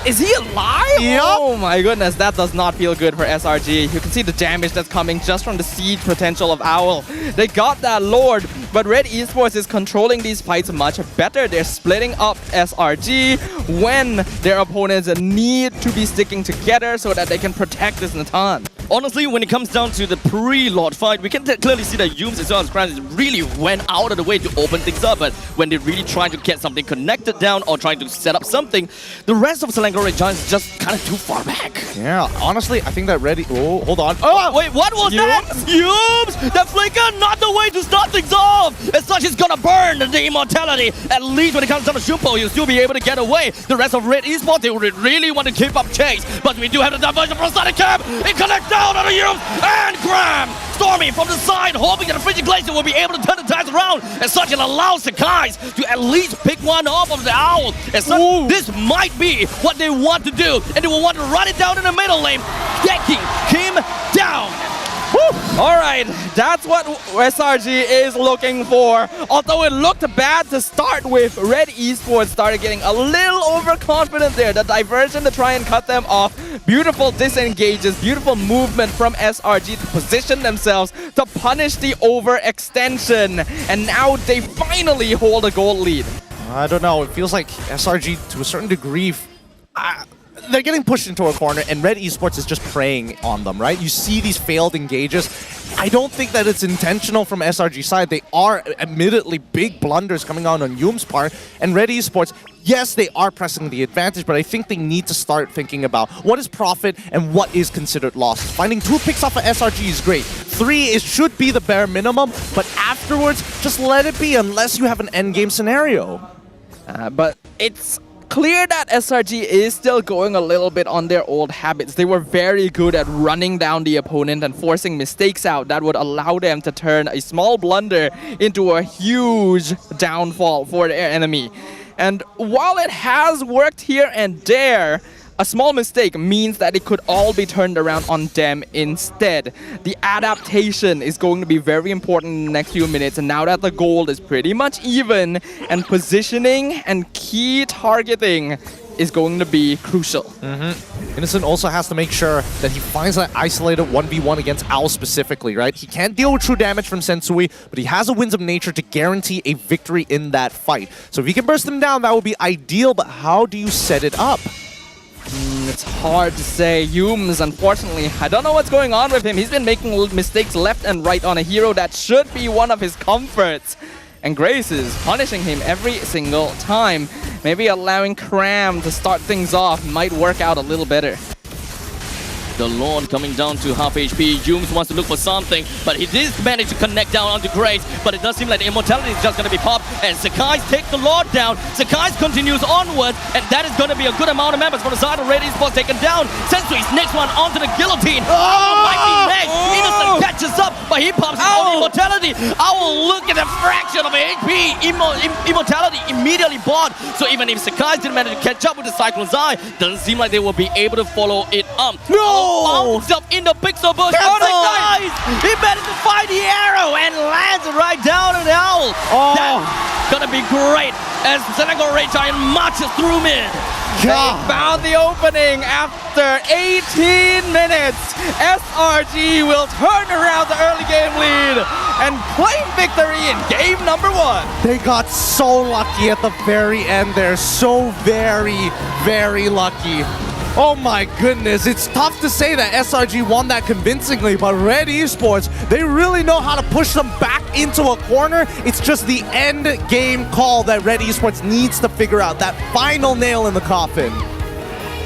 Speaker 17: Is he alive?
Speaker 1: Yep.
Speaker 17: Oh my goodness, that does not feel good for SRG. You can see the damage that's coming just from the siege potential of Owl. They got that Lord, but Red Esports is controlling these fights much better. They're splitting up SRG when their opponents need to be sticking together so that they can protect this Nathan.
Speaker 12: Honestly, when it comes down to the pre-Lord fight, we can clearly see that Yums as well as Kranz really went out of the way to open things up, but when they really try to get something connected down or trying to set up something, the rest of Selangor Red Giants is just kind of too far back.
Speaker 1: Yeah, honestly, I think that Oh, hold on.
Speaker 12: Oh, wait, what was that? Yums! The flicker, not the way to start things off! As such, he's gonna burn the immortality. At least when it comes down to Shumpo, he'll still be able to get away. The rest of Red Esports, they would really want to keep up chase, but we do have the diversion from Static Cab. It connects down on the Yums and Graham! Stormy from the side, hoping that the Frigid Glacier will be able to turn the tides around. As such, it allows the guys to at least pick one off of the Owl. As such, this might be what they want to do, and they will want to run it down in the middle lane, taking him down.
Speaker 17: Alright, that's what SRG is looking for. Although it looked bad to start with, Red Esports started getting a little overconfident there. The diversion to try and cut them off. Beautiful disengages, beautiful movement from SRG to position themselves to punish the overextension. And now they finally hold a gold lead.
Speaker 1: I don't know, it feels like SRG to a certain degree, they're getting pushed into a corner, and Red Esports is just preying on them, right? You see these failed engages. I don't think that it's intentional from SRG's side. They are admittedly big blunders coming out on Yoom's part, and Red Esports, yes, they are pressing the advantage, but I think they need to start thinking about what is profit and what is considered loss. Finding 2 picks off of SRG is great. 3 should be the bare minimum, but afterwards, just let it be unless you have an endgame scenario.
Speaker 17: But it's clear that SRG is still going a little bit on their old habits. They were very good at running down the opponent and forcing mistakes out that would allow them to turn a small blunder into a huge downfall for their enemy. And while it has worked here and there, a small mistake means that it could all be turned around on them instead. The adaptation is going to be very important in the next few minutes, and now that the gold is pretty much even, and positioning and key targeting is going to be crucial.
Speaker 1: Innocent also has to make sure that he finds that isolated 1v1 against Owl specifically, right? He can't deal with true damage from Sensui, but he has a Winds of Nature to guarantee a victory in that fight. So if he can burst them down, that would be ideal, but how do you set it up?
Speaker 17: It's hard to say. Yooms, unfortunately, I don't know what's going on with him. He's been making mistakes left and right on a hero that should be one of his comforts. And Grace is punishing him every single time. Maybe allowing Cram to start things off might work out a little better.
Speaker 12: The Lord coming down to half HP. Yooms wants to look for something, but he did manage to connect down onto Grace, but it does seem like the immortality is just going to be popped, and Sakai's take the Lord down. Sakai's continues onwards, and that is going to be a good amount of members from the side of Red Esports taken down. Sensui's next one onto the guillotine. Might be next. Innocent catches up, but he pops his own immortality. I will look at the fraction of HP. Immortality immediately bought, so even if Sakai didn't manage to catch up with the Cyclone's Eye, doesn't seem like they will be able to follow it up.
Speaker 1: No!
Speaker 12: Bounced up in the pixel bush. Oh, nice! He managed to find the arrow and lands right down on the Owl. That's gonna be great as Selangor Red Giant marches through mid.
Speaker 17: They found the opening after 18 minutes. SRG will turn around the early game lead and claim victory in game number 1.
Speaker 1: They got so lucky at the very end there. So very, very lucky. Oh my goodness, it's tough to say that SRG won that convincingly, but Red Esports, they really know how to push them back into a corner. It's just the end game call that Red Esports needs to figure out, that final nail in the coffin.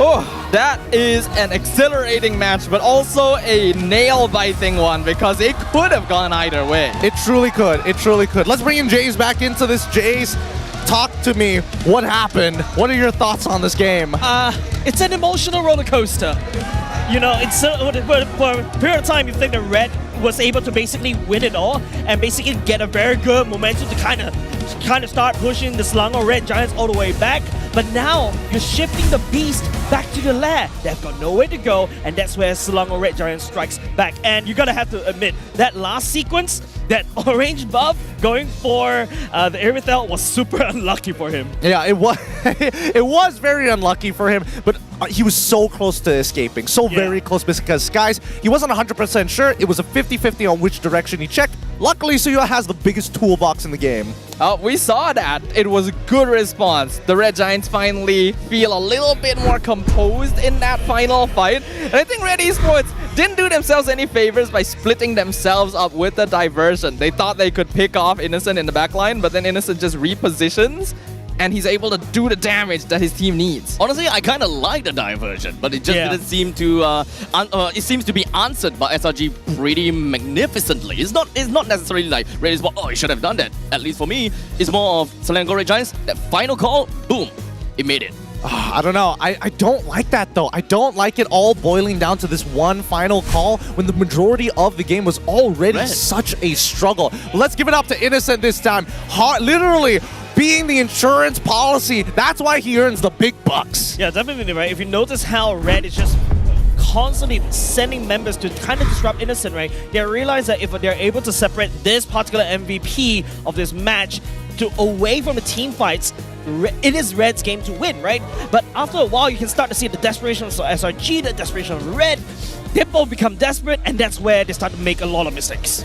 Speaker 17: Oh, that is an exhilarating match, but also a nail-biting one because it could have gone either way.
Speaker 1: It truly could, it truly could. Let's bring in Jace back into this. Jace, talk to me. What happened? What are your thoughts on this game?
Speaker 16: It's an emotional roller coaster. You know, it's for a period of time you think that Red was able to basically win it all and basically get a very good momentum to kind of start pushing the Selangor Red Giants all the way back. But now you're shifting the beast back to the lair. They've got nowhere to go, and that's where Selangor Red Giants strikes back. And you gotta have to admit that last sequence, that orange buff going for the Irithel was super unlucky for him.
Speaker 1: Yeah, it was. It was very unlucky for him, but he was so close to escaping. So very close because Skies, he wasn't 100% sure. It was a 50-50 on which direction he checked. Luckily, Suya has the biggest toolbox in the game.
Speaker 17: We saw that. It was a good response. The Red Giants finally feel a little bit more composed in that final fight. And I think Red Esports didn't do themselves any favors by splitting themselves up with the diversion. They thought they could pick off Innocent in the backline, but then Innocent just repositions, and he's able to do the damage that his team needs.
Speaker 12: Honestly, I kind of like the diversion, but it just didn't seem to. It seems to be answered by SRG pretty magnificently. It's not necessarily like Red Esports, oh, you should have done that. At least for me, it's more of Selangor Red Giants. That final call, boom, it made it.
Speaker 1: I don't know. I don't like that though. I don't like it all boiling down to this one final call when the majority of the game was already such a struggle. Well, let's give it up to Innocent this time. Literally being the insurance policy. That's why he earns the big bucks.
Speaker 16: Yeah, definitely right. If you notice how Red is just constantly sending members to kind of disrupt Innocent, right? They realize that if they're able to separate this particular MVP of this match away from the team fights, it is Red's game to win, right? But after a while, you can start to see the desperation of SRG, the desperation of Red. They both become desperate, and that's where they start to make a lot of mistakes.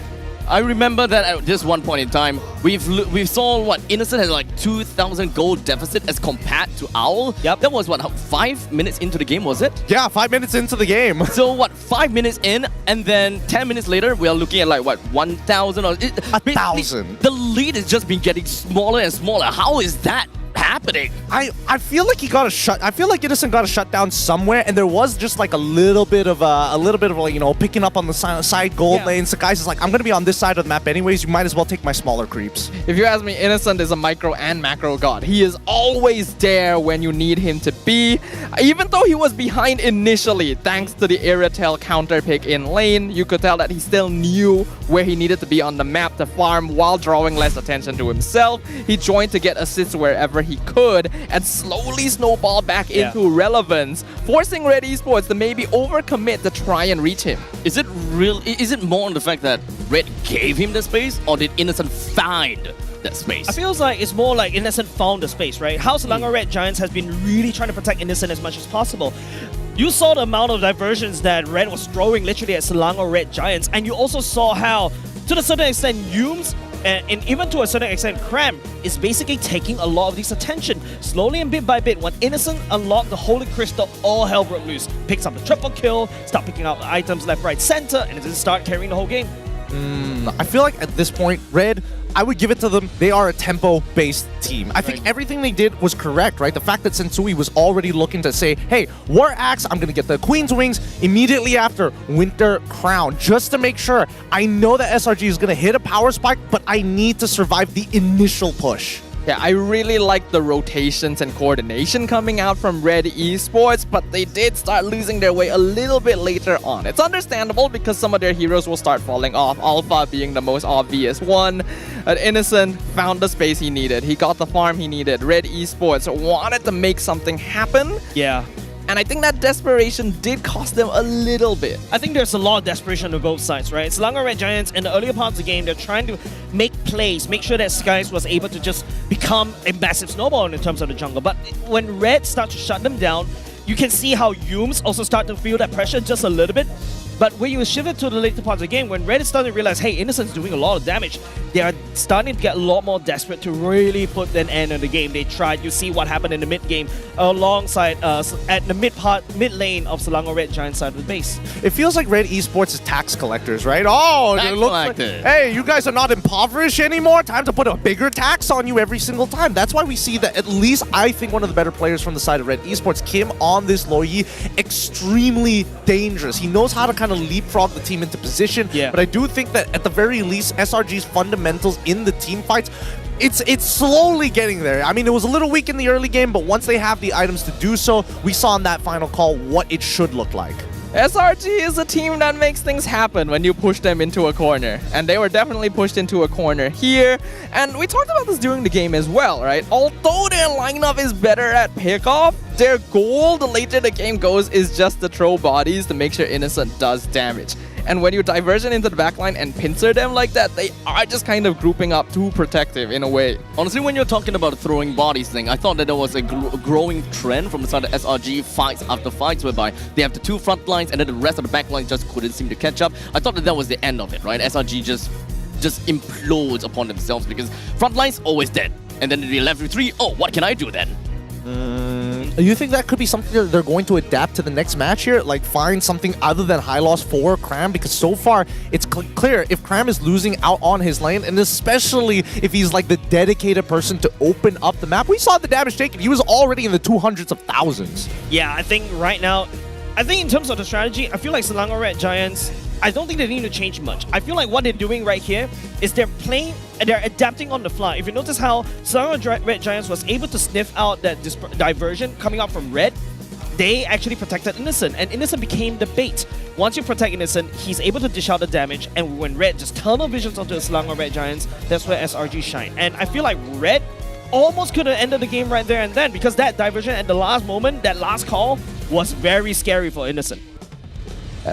Speaker 12: I remember that at this one point in time, we saw what Innocent had like 2,000 gold deficit as compared to Owl.
Speaker 16: Yep.
Speaker 12: That was what 5 minutes into the game, was it?
Speaker 1: Yeah, 5 minutes into the game.
Speaker 12: So what? 5 minutes in, and then 10 minutes later, we are looking at like what 1,000 or
Speaker 1: 1,000.
Speaker 12: The lead has just been getting smaller and smaller. How is that happening?
Speaker 1: I feel like I feel like Innocent got a shutdown somewhere, and there was just like a little bit of like, you know, picking up on the side gold lanes. The guys is like, I'm gonna be on this side of the map anyways. You might as well take my smaller creeps.
Speaker 17: If you ask me, Innocent is a micro and macro god. He is always there when you need him to be. Even though he was behind initially, thanks to the Iratel counter pick in lane, you could tell that he still knew where he needed to be on the map to farm while drawing less attention to himself. He joined to get assists wherever he could and slowly snowball back into relevance, forcing Red Esports to maybe overcommit to try and reach him.
Speaker 12: Is it real? Is it more on the fact that Red gave him the space, or did Innocent find that space?
Speaker 16: I feels like it's more like Innocent found the space, right? How Selangor Red Giants has been really trying to protect Innocent as much as possible. You saw the amount of diversions that Red was throwing literally at Selangor Red Giants, and you also saw how, to a certain extent, Yumes and even to a certain extent, Cram is basically taking a lot of this attention. Slowly and bit by bit, when Innocent unlocked the Holy Crystal, all hell broke loose. Picks up the triple kill, start picking up items left, right, center, and then start carrying the whole game.
Speaker 1: I feel like at this point, Red, I would give it to them. They are a tempo-based team. I think everything they did was correct, right? The fact that Sensui was already looking to say, hey, War Axe, I'm going to get the Queen's Wings immediately after Winter Crown, just to make sure. I know that SRG is going to hit a power spike, but I need to survive the initial push.
Speaker 17: Yeah, I really like the rotations and coordination coming out from Red Esports, but they did start losing their way a little bit later on. It's understandable because some of their heroes will start falling off, Alpha being the most obvious one. Innocent found the space he needed. He got the farm he needed. Red Esports wanted to make something happen.
Speaker 16: Yeah.
Speaker 17: And I think that desperation did cost them a little bit.
Speaker 16: I think there's a lot of desperation on both sides, right? Selangor Red Giants, in the earlier parts of the game, they're trying to make plays, make sure that Skies was able to just become a massive snowball in terms of the jungle. But when Red starts to shut them down, you can see how Yumes also start to feel that pressure just a little bit. But when you shift it to the later parts of the game, when Red is starting to realize, hey, Innocent's doing a lot of damage, they are starting to get a lot more desperate to really put an end in the game. They tried, you see what happened in the mid game alongside at the mid lane of Selangor Red Giants side of the base.
Speaker 1: It feels like Red Esports is tax collectors, right? Oh,
Speaker 12: Tax
Speaker 1: it looks like,
Speaker 12: collectors.
Speaker 1: hey, you guys are not impoverished anymore. Time to put a bigger tax on you every single time. That's why we see that at least I think one of the better players from the side of Red Esports, Kim on this Loyi, extremely dangerous. He knows how to kind of leapfrog the team into position.
Speaker 16: Yeah.
Speaker 1: But I do think that at the very least, SRG's fundamentals in the team fights, it's slowly getting there. I mean, it was a little weak in the early game, but once they have the items to do so, we saw in that final call what it should look like.
Speaker 17: SRG is a team that makes things happen when you push them into a corner. And they were definitely pushed into a corner here. And we talked about this during the game as well, right? Although their lineup is better at pickoff, their goal the later the game goes is just to throw bodies to make sure Innocent does damage. And when you diversion into the backline and pincer them like that, they are just kind of grouping up too protective in a way.
Speaker 12: Honestly, when you're talking about the throwing bodies thing, I thought that there was a growing trend from the side of SRG fights after fights, whereby they have the two front lines and then the rest of the back line just couldn't seem to catch up. I thought that that was the end of it, right? SRG just implodes upon themselves because front line's always dead. And then they left with 3, oh, what can I do then?
Speaker 1: You think that could be something that they're going to adapt to the next match here? Like find something other than high loss for Cram? Because so far, it's clear if Cram is losing out on his lane, and especially if he's like the dedicated person to open up the map. We saw the damage taken. He was already in the 200s of thousands.
Speaker 16: Yeah, I think right now, in terms of the strategy, I feel like Selangor Red Giants, I don't think they need to change much. I feel like what they're doing right here is they're playing and they're adapting on the fly. If you notice how Selangor Red Giants was able to sniff out that diversion coming out from Red, they actually protected Innocent, and Innocent became the bait. Once you protect Innocent, he's able to dish out the damage, and when Red just tunnel visions onto the Selangor Red Giants, that's where SRG shine. And I feel like Red almost could have ended the game right there and then, because that diversion at the last moment, that last call, was very scary for Innocent.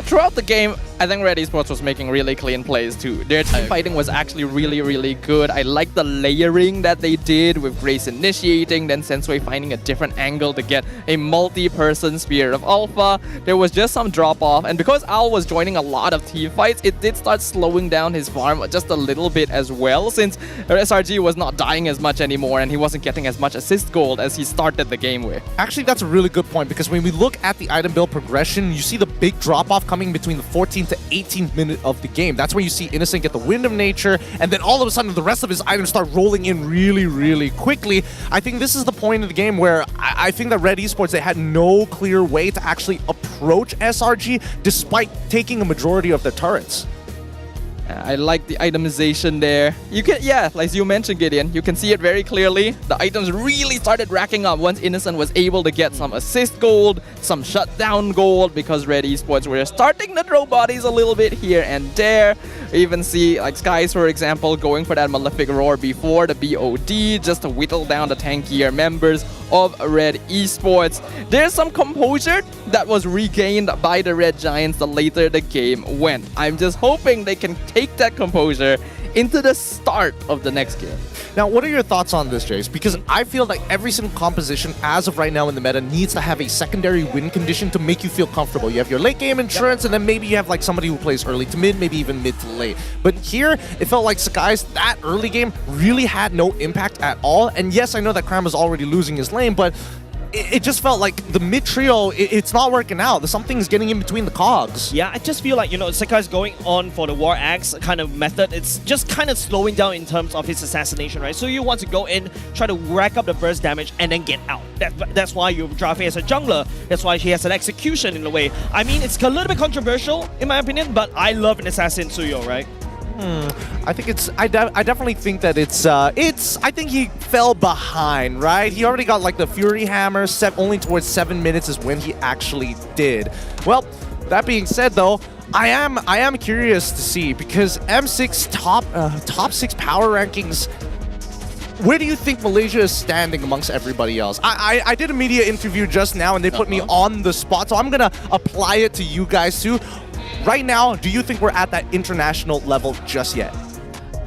Speaker 17: Throughout the game, I think Red Esports was making really clean plays too. Their team fighting was actually really good. I like the layering that they did with Grace initiating, then Sensui finding a different angle to get a multi-person Spirit of Alpha. There was just some drop-off, and because Al was joining a lot of team fights, it did start slowing down his farm just a little bit as well, since SRG was not dying as much anymore and he wasn't getting as much assist gold as he started the game with.
Speaker 1: Actually, that's a really good point, because when we look at the item build progression, you see the big drop-off coming between the 14th to 18th minute of the game. That's where you see Innocent get the Wind of Nature, and then all of a sudden the rest of his items start rolling in really quickly. I think this is the point of the game where I think that Red Esports, they had no clear way to actually approach SRG despite taking a majority of their turrets.
Speaker 17: I like the itemization there. You can, yeah, like you mentioned, Gideon, you can see it very clearly. The items really started racking up once Innocent was able to get some assist gold, some shutdown gold, because Red Esports were starting to throw bodies a little bit here and there. We even see like Skies, for example, going for that Malefic Roar before the BOD just to whittle down the tankier members of Red Esports. There's some composure that was regained by the Red Giants the later the game went. I'm just hoping they can take that composure into the start of the next game.
Speaker 1: Now, what are your thoughts on this, Jace? Because I feel like every single composition as of right now in the meta needs to have a secondary win condition to make you feel comfortable. You have your late game insurance, and then maybe you have like somebody who plays early to mid, maybe even mid to late. But here, it felt like Sakai's that early game really had no impact at all. And yes, I know that Cram was already losing his lane, but it just felt like the mid trio, it's not working out. Something's getting in between the cogs.
Speaker 16: Yeah, I just feel like, you know, Sakai's going on for the War Axe kind of method. It's just kind of slowing down in terms of his assassination, right? So you want to go in, try to rack up the burst damage, and then get out. That's why you drive him as a jungler. That's why he has an execution in a way. I mean, it's a little bit controversial, in my opinion, but I love an assassin Suyo, right?
Speaker 1: I think it's. I definitely think that it's. I think he fell behind, right? He already got like the Fury Hammer. Only towards 7 minutes is when he actually did. Well, that being said, though, I am curious to see, because M6 top 6 power rankings. Where do you think Malaysia is standing amongst everybody else? I did a media interview just now, and they put me on the spot, so I'm gonna apply it to you guys too. Right now, do you think we're at that international level just yet?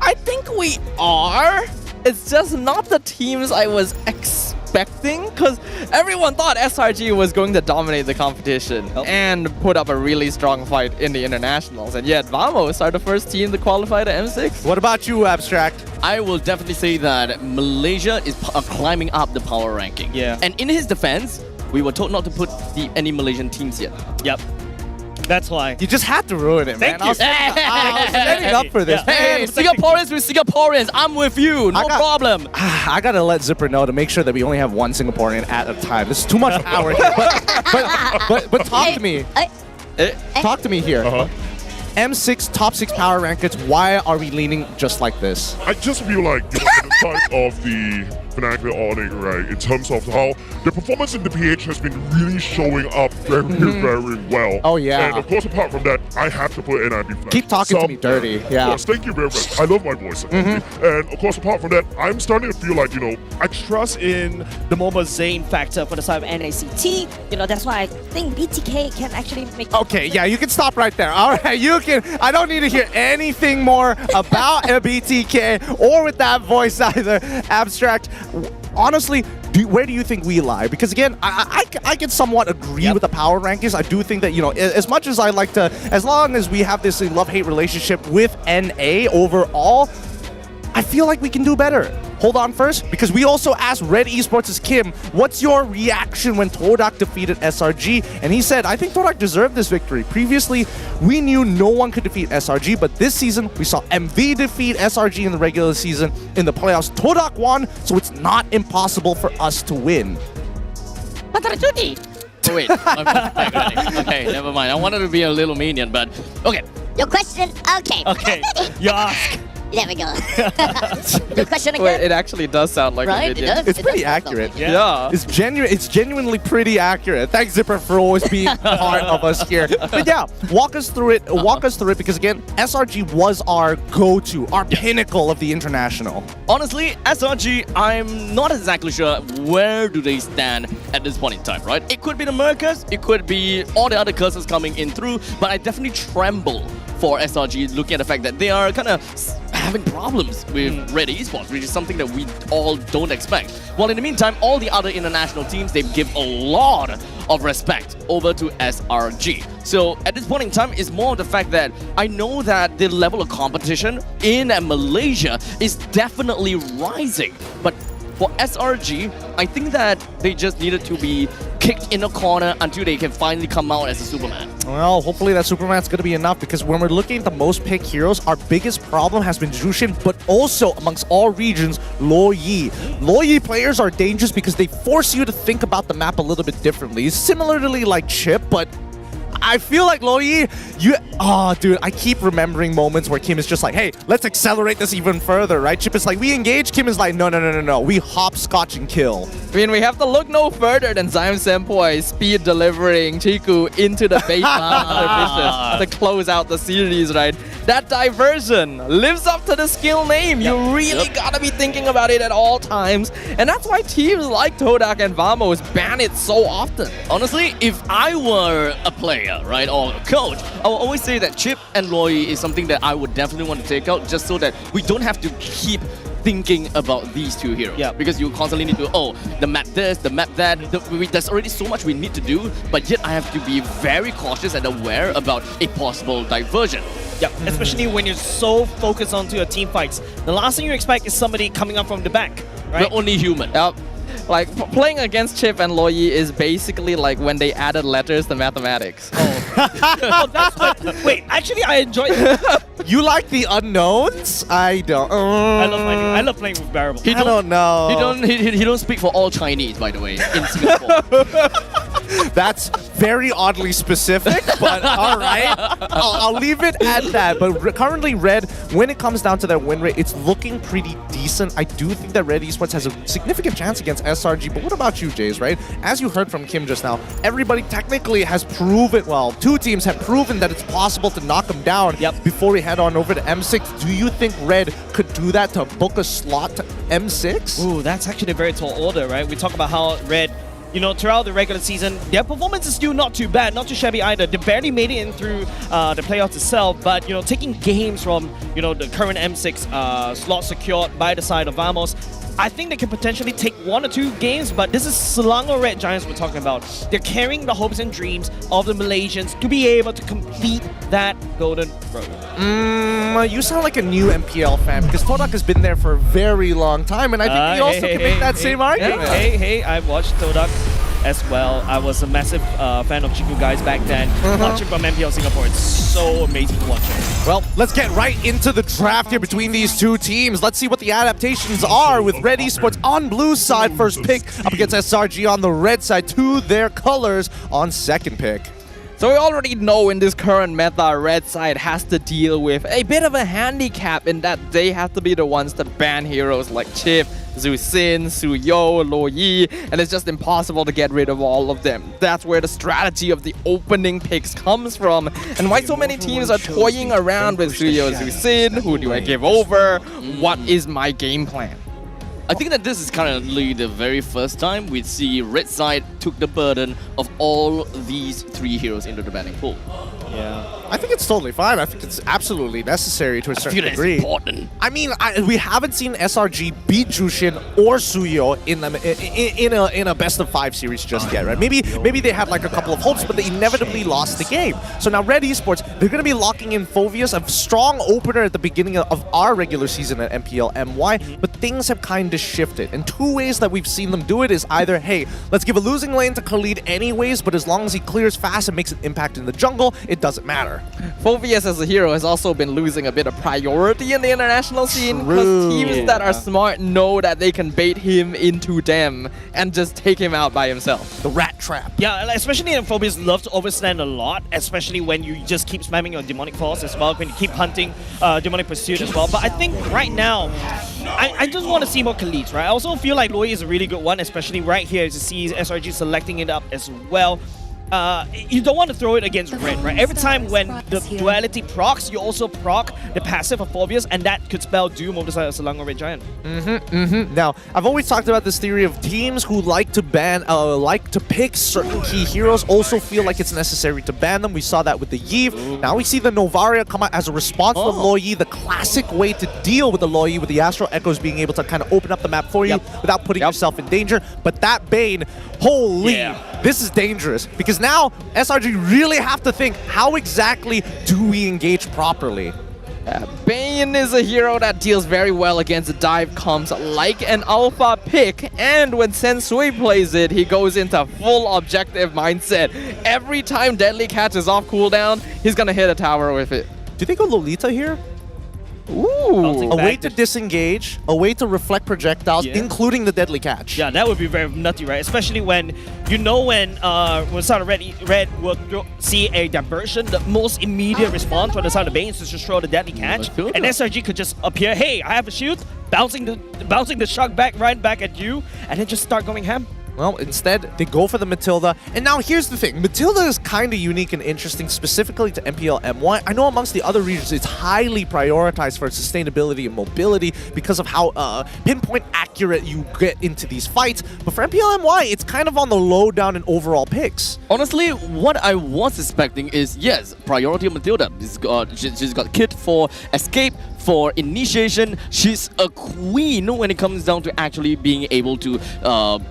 Speaker 17: I think we are. It's just not the teams I was expecting, because everyone thought SRG was going to dominate the competition and put up a really strong fight in the internationals, and yet Vamos are the first team to qualify to M6.
Speaker 1: What about you, Abstract?
Speaker 12: I will definitely say that Malaysia is climbing up the power ranking.
Speaker 16: Yeah.
Speaker 12: And in his defense, we were told not to put any Malaysian teams yet.
Speaker 16: Yep. That's why.
Speaker 1: You just had to ruin it, man.
Speaker 16: Thank you.
Speaker 1: I was setting up for this.
Speaker 12: Yeah. Hey, Singaporeans with Singaporeans, I'm with you. No problem.
Speaker 1: I gotta let Zipper know to make sure that we only have one Singaporean at a time. This is too much power. But talk to me. Talk to me here. M6 top 6 power rankings. Why are we leaning just like this?
Speaker 3: I just feel like, you know, at the time of the Fnatic Onyx, right, in terms of how the performance in the PH has been really showing up very well.
Speaker 1: Oh, yeah.
Speaker 3: And of course, apart from that, I have to put NIB Fnatic.
Speaker 1: Keep talking to me dirty. Yeah.
Speaker 3: Yes, thank you very much. I love my voice. And of course, apart from that, I'm starting to feel like, you know,
Speaker 16: I trust in the Momo Zane factor for the side of NACT.
Speaker 18: You know, that's why I think BTK can actually make...
Speaker 1: Okay, yeah, you can stop right there. All right, you can. I don't need to hear anything more about a BTK or with that voice either. Abstract. Honestly, where do you think we lie? Because again, I can somewhat agree with the power rankings. I do think that, you know, as much as I like to, as long as we have this love-hate relationship with NA overall, I feel like we can do better. Hold on first, because we also asked Red Esports' Kim, what's your reaction when Todak defeated SRG? And he said, I think Todak deserved this victory. Previously, we knew no one could defeat SRG, but this season, we saw MV defeat SRG in the regular season. In the playoffs, Todak won, so it's not impossible for us to win.
Speaker 12: Oh, wait. Okay, never mind. I wanted to be a little minion, but okay.
Speaker 18: Your question? Okay.
Speaker 16: Okay, you ask.
Speaker 18: There we go. Good question again.
Speaker 17: Wait, it actually does sound like
Speaker 18: Right,
Speaker 17: a
Speaker 18: it
Speaker 17: minion.
Speaker 18: does.
Speaker 1: It's
Speaker 18: It
Speaker 1: pretty
Speaker 18: does sound
Speaker 1: accurate.
Speaker 18: like it.
Speaker 17: Yeah.
Speaker 1: It's genuinely pretty accurate. Thanks, Zipper, for always being part of us here. But yeah, walk us through it. Walk us through it because again, SRG was our go-to, our pinnacle of the international.
Speaker 12: Honestly, SRG, I'm not exactly sure where do they stand at this point in time, right? It could be the Mercas, it could be all the other curses coming in through, but I definitely tremble for SRG looking at the fact that they are kind of having problems with Red Esports, which is something that we all don't expect. While in the meantime, all the other international teams, they give a lot of respect over to SRG. So at this point in time, it's more of the fact that I know that the level of competition in Malaysia is definitely rising. But for SRG, I think that they just needed to be kicked in a corner until they can finally come out as a Superman.
Speaker 1: Well, hopefully that Superman's going to be enough because when we're looking at the most picked heroes, our biggest problem has been Jushin, but also amongst all regions, Lo Yi. Lo Yi players are dangerous because they force you to think about the map a little bit differently. Similarly like Chip, but I feel like Lo Yi, dude, I keep remembering moments where Kim is just like, hey, let's accelerate this even further, right? Chip is like, we engage. Kim is like, no. We hopscotch and kill.
Speaker 17: I mean, we have to look no further than Zion Senpai speed delivering Chiku into the base to close out the series, right? That diversion lives up to the skill name. You really gotta be thinking about it at all times. And that's why teams like Todak and Vamos ban it so often.
Speaker 12: Honestly, if I were a player, right, or a coach, I would always say that Chip and Lo Yi is something that I would definitely want to take out just so that we don't have to keep thinking about these two heroes.
Speaker 16: Yeah.
Speaker 12: Because you constantly need to, the map this, the map that. There's already so much we need to do, but yet I have to be very cautious and aware about a possible diversion.
Speaker 16: Yeah, especially when you're so focused onto your team fights. The last thing you expect is somebody coming up from the back, right?
Speaker 12: We're only human.
Speaker 17: Yep. Like, playing against Chip and Lo Yi is basically like when they added letters to mathematics.
Speaker 16: Oh, that's what, wait, actually I enjoyed it.
Speaker 1: You like the unknowns? I don't.
Speaker 16: I love playing with Bearable.
Speaker 1: I don't know.
Speaker 12: He don't speak for all Chinese, by the way, in Singapore.
Speaker 1: That's very oddly specific, but all right. I'll leave it at that. But currently, Red, when it comes down to their win rate, it's looking pretty decent. I do think that Red Esports has a significant chance against SRG. But what about you, Jays, right? As you heard from Kim just now, everybody technically has proven, well, two teams have proven that it's possible to knock them down before we head on over to M6. Do you think Red could do that to book a slot to M6?
Speaker 16: Ooh, that's actually a very tall order, right? We talk about how Red, you know, throughout the regular season, their performance is still not too bad, not too shabby either. They barely made it in through the playoffs itself, but, you know, taking games from, you know, the current M6 slot secured by the side of Vamos, I think they can potentially take 1 or 2 games, but this is Selangor Red Giants we're talking about. They're carrying the hopes and dreams of the Malaysians to be able to complete that golden road.
Speaker 1: You sound like a new MPL fan because Todak has been there for a very long time, and I think he also can make that same argument.
Speaker 16: Hey, I've watched Todak as well. I was a massive fan of Chiku guys back then. Watching from MPL Singapore, it's so amazing to watch it.
Speaker 1: Well, let's get right into the draft here between these two teams. Let's see what the adaptations are with Red Esports on blue side first pick up against SRG on the red side to their colors on second pick.
Speaker 17: So we already know in this current meta, red side has to deal with a bit of a handicap in that they have to be the ones to ban heroes like Chip, Zusin, Suyo, Lo Yi, and it's just impossible to get rid of all of them. That's where the strategy of the opening picks comes from, and why so many teams are toying around with Suyo, Zusin. Who do I give over? What is my game plan?
Speaker 12: I think that this is currently the very first time we see red side took the burden of all these 3 heroes into the banning pool.
Speaker 16: Yeah.
Speaker 1: I think it's totally fine. I think it's absolutely necessary to a certain
Speaker 12: it's
Speaker 1: degree.
Speaker 12: Important.
Speaker 1: I mean, we haven't seen SRG beat Jushin or Suyo in a best of 5 series just yet, right? Maybe they had like a couple of hopes, but they inevitably lost the game. So now Red Esports, they're going to be locking in Phoveus, a strong opener at the beginning of our regular season at MPL MY, but things have kind of shifted. And 2 ways that we've seen them do it is either, hey, let's give a losing lane to Khalid anyways, but as long as he clears fast and makes an impact in the jungle, it doesn't matter. here.
Speaker 17: Phobius as a hero has also been losing a bit of priority in the international scene because teams that are smart know that they can bait him into them and just take him out by himself.
Speaker 1: The rat trap.
Speaker 16: Yeah, like, especially in Phobius love to overstand a lot, especially when you just keep spamming your Demonic Force as well, when you keep hunting Demonic Pursuit as well. But I think right now, I just want to see more Khaleeds, right? I also feel like Loi is a really good one, especially right here to see SRG selecting it up as well. You don't want to throw it against Red, right? Every time when the duality procs, you also proc the passive of Phobius, and that could spell doom over the side of Selangor Red Giant.
Speaker 1: Now, I've always talked about this theory of teams who like to ban, like to pick certain key heroes, also feel like it's necessary to ban them. We saw that with the Yve. Now we see the Novaria come out as a response to Loi, the classic way to deal with the Loi, with the Astral Echoes being able to kind of open up the map for you without putting yourself in danger. But that Bane, holy, this is dangerous, because now SRG really have to think, how exactly do we engage properly?
Speaker 17: Bane is a hero that deals very well against dive comps like an alpha pick, and when Sensui plays it, he goes into full objective mindset. Every time Deadly Catch is off cooldown, he's gonna hit a tower with it.
Speaker 1: Do you think of Lolita here?
Speaker 17: Ooh.
Speaker 1: A way to disengage, a way to reflect projectiles, including the Deadly Catch.
Speaker 16: Yeah, that would be very nutty, right? Especially when you know when side of Red will see a diversion, the most immediate response from the side of Bane is to just throw the Deadly Catch, and SRG could just appear, hey, I have a shield, bouncing the shock right back at you, and then just start going ham.
Speaker 1: Well, instead, they go for the Matilda. And now here's the thing. Matilda is kind of unique and interesting, specifically to MPL M1. I know amongst the other regions, it's highly prioritized for sustainability and mobility because of how pinpoint accurate you get into these fights. But for MPL M1, it's kind of on the low down in overall picks.
Speaker 12: Honestly, what I was expecting is, yes, priority of Matilda. She's got kit for escape, for initiation. She's a queen when it comes down to actually being able to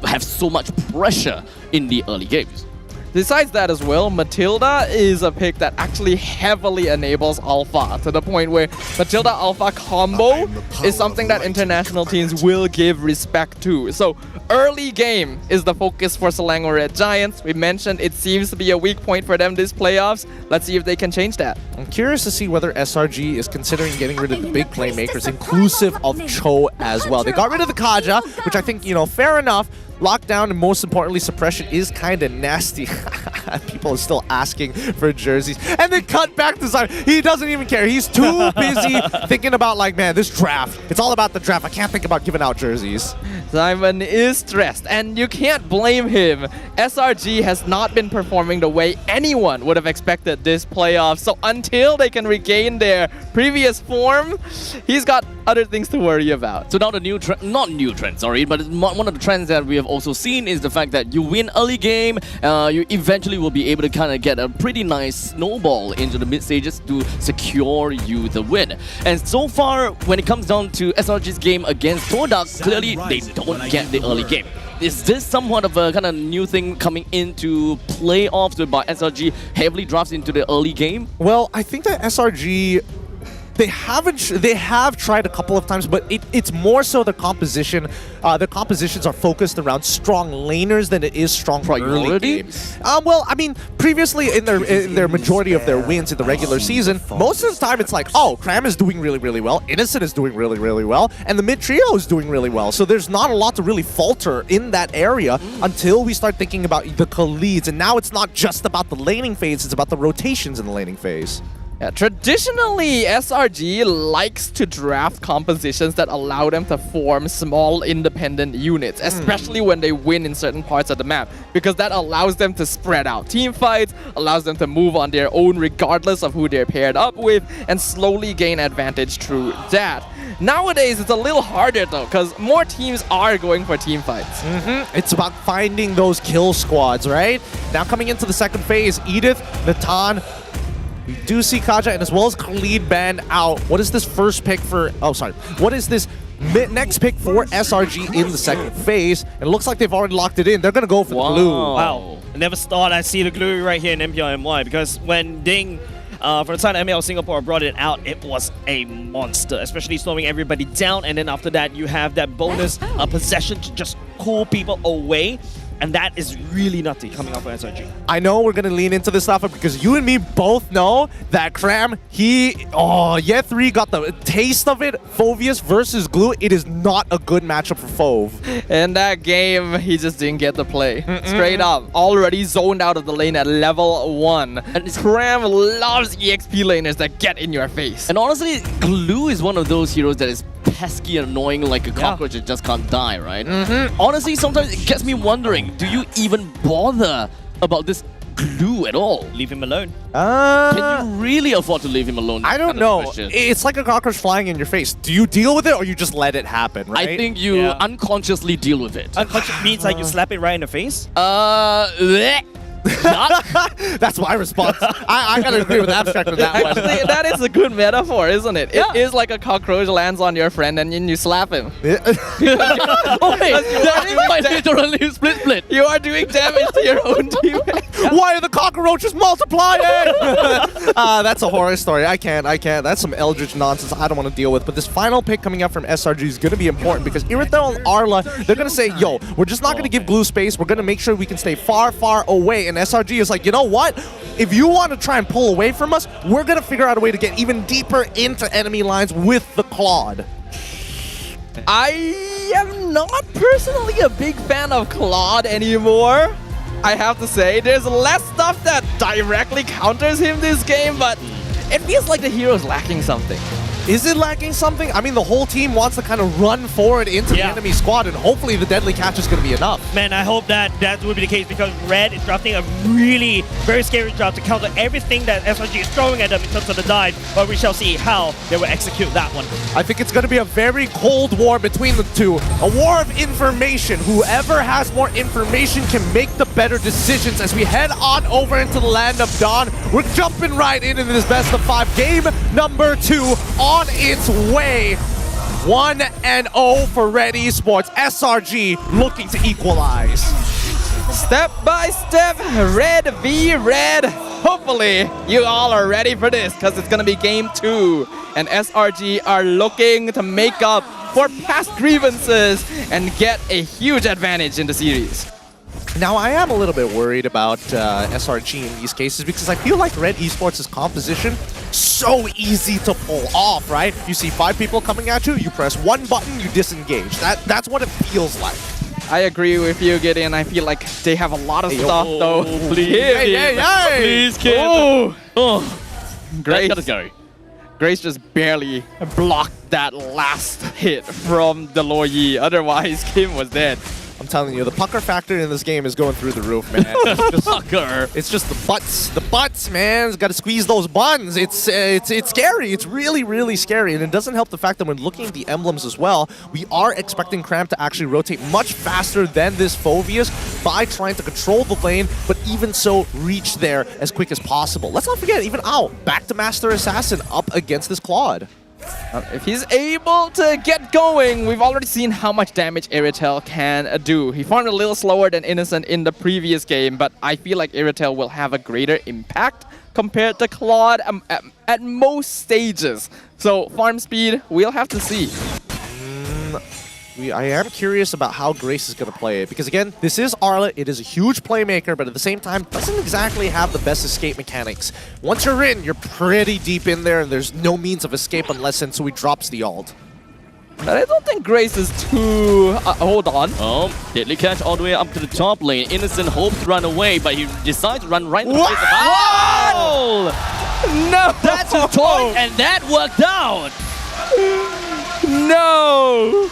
Speaker 12: have so much pressure in the early games.
Speaker 17: Besides that as well, Matilda is a pick that actually heavily enables Alpha, to the point where Matilda Alpha combo is something that international teams will give respect to. So early game is the focus for Selangor Red Giants. We mentioned it seems to be a weak point for them this playoffs. Let's see if they can change that.
Speaker 1: I'm curious to see whether SRG is considering getting rid of the big playmakers, inclusive of Cho as well. They got rid of the Kaja, which I think, you know, fair enough. Lockdown and most importantly suppression is kind of nasty. People are still asking for jerseys. And then cut back to Simon. He doesn't even care. He's too busy thinking about, like, man, this draft. It's all about the draft. I can't think about giving out jerseys.
Speaker 17: Simon is stressed, and you can't blame him. SRG has not been performing the way anyone would have expected this playoff. So until they can regain their previous form, he's got other things to worry about.
Speaker 12: So now the new trend, not new trend, sorry, but one of the trends that we have also seen is the fact that you win early game, you eventually will be able to kind of get a pretty nice snowball into the mid stages to secure you the win. And so far, when it comes down to SRG's game against Todak, clearly they don't get the early game. Is this somewhat of a kind of new thing coming into playoffs by SRG heavily drafts into the early game?
Speaker 1: Well, I think that SRG, they have tried a couple of times, but it's more so the composition. Their compositions are focused around strong laners than it is strong early games. Well, I mean, previously in their majority of their wins in the regular season, most of the time it's like, oh, Cram is doing really, really well, Innocent is doing really, really well, and the mid trio is doing really well. So there's not a lot to really falter in that area until we start thinking about the Khaleeds. And now it's not just about the laning phase, it's about the rotations in the laning phase.
Speaker 17: Yeah, traditionally, SRG likes to draft compositions that allow them to form small independent units, especially when they win in certain parts of the map, because that allows them to spread out team fights, allows them to move on their own regardless of who they're paired up with, and slowly gain advantage through that. Nowadays, it's a little harder though, because more teams are going for team fights.
Speaker 1: It's about finding those kill squads, right? Now coming into the second phase, Edith, Natan, we do see Kaja and as well as Khalid banned out. What is this first pick for... Oh, sorry. What is this next pick for SRG in the second phase? And it looks like they've already locked it in. They're going to go for the glue.
Speaker 16: Wow. I never thought I'd see the glue right here in MPL MY, because when Ding from the side of MPL Singapore brought it out, it was a monster, especially slowing everybody down. And then after that, you have that bonus possession to just cool people away. And that is really nutty coming out from SRG.
Speaker 1: I know we're gonna lean into this stuff because you and me both know that Cram, Ye3 got the taste of it. Fovius versus Glue, it is not a good matchup for Fove.
Speaker 17: In that game, he just didn't get the play. Straight up, already zoned out of the lane at level 1. And Cram loves EXP laners that get in your face.
Speaker 12: And honestly, Glue is one of those heroes that is pesky and annoying like a cockroach that just can't die, right? Honestly, sometimes it gets me wondering, do you even bother about this Glue at all?
Speaker 16: Leave him alone.
Speaker 12: Can you really afford to leave him alone?
Speaker 1: I don't know. It's like a cockroach flying in your face. Do you deal with it or you just let it happen, right?
Speaker 12: I think you unconsciously deal with it.
Speaker 16: Unconscious means like you slap it right in the face?
Speaker 1: That's my response. I gotta agree with Abstract with that one.
Speaker 17: Actually, that is a good metaphor, isn't it? It is like a cockroach lands on your friend and then you slap him.
Speaker 12: Oh wait, that is quite literally split.
Speaker 17: You are doing damage to your own teammate.
Speaker 1: Why are the cockroaches multiplying? That's a horror story. I can't. That's some eldritch nonsense I don't want to deal with. But this final pick coming up from SRG is going to be important because Irithel and Arla, they're going to say, yo, we're just not going to give Glue space. We're going to make sure we can stay far, far away. And SRG is like, you know what? If you want to try and pull away from us, we're going to figure out a way to get even deeper into enemy lines with the Claude.
Speaker 17: I am not personally a big fan of Claude anymore. I have to say, there's less stuff that directly counters him this game, but it feels like the hero's lacking something.
Speaker 1: Is it lacking something? I mean, the whole team wants to kind of run forward into the enemy squad, and hopefully the deadly catch is going to be enough.
Speaker 16: Man, I hope that would be the case because Red is drafting a really very scary draft to counter everything that SRG is throwing at them in terms of the dive, but we shall see how they will execute that one.
Speaker 1: I think it's going to be a very cold war between the two. A war of information. Whoever has more information can make the better decisions as we head on over into the land of Dawn. We're jumping right into this best of 5. Game number 2 on its way. 1-0 for Red Esports. SRG looking to equalize.
Speaker 17: Step by step, Red v Red. Hopefully, you all are ready for this because it's going to be game 2. And SRG are looking to make up for past grievances and get a huge advantage in the series.
Speaker 1: Now, I am a little bit worried about SRG in these cases because I feel like Red Esports' composition so easy to pull off, right? You see 5 people coming at you, you press 1 button, you disengage. That's what it feels like.
Speaker 17: I agree with you, Gideon. I feel like they have a lot of stuff, though.
Speaker 12: Please, please, kid. Oh,
Speaker 17: Grace.
Speaker 12: Gotta go.
Speaker 17: Grace just barely blocked that last hit from the Loyi. Otherwise, Kim was dead.
Speaker 1: I'm telling you, the pucker factor in this game is going through the roof, man. It's just the butts, man. It's got to squeeze those buns. It's scary. It's really, really scary. And it doesn't help the fact that when looking at the emblems as well, we are expecting Cram to actually rotate much faster than this Fovius by trying to control the lane, but even so, reach there as quick as possible. Let's not forget, even Ao, back to Master Assassin up against this Claude.
Speaker 17: If he's able to get going, we've already seen how much damage Irithel can do. He farmed a little slower than Innocent in the previous game, but I feel like Irithel will have a greater impact compared to Claude at most stages. So farm speed, we'll have to see.
Speaker 1: I am curious about how Grace is going to play it because, again, this is Arla. It is a huge playmaker, but at the same time, doesn't exactly have the best escape mechanics. Once you're in, you're pretty deep in there, and there's no means of escape unless Sensui drops the ult.
Speaker 17: But I don't think Grace is too... hold on.
Speaker 12: Oh, deadly catch all the way up to the top lane. Innocent hopes to run away, but he decides to run right in the face of Owl!
Speaker 17: No!
Speaker 12: That's his toy, and that worked out!
Speaker 17: No!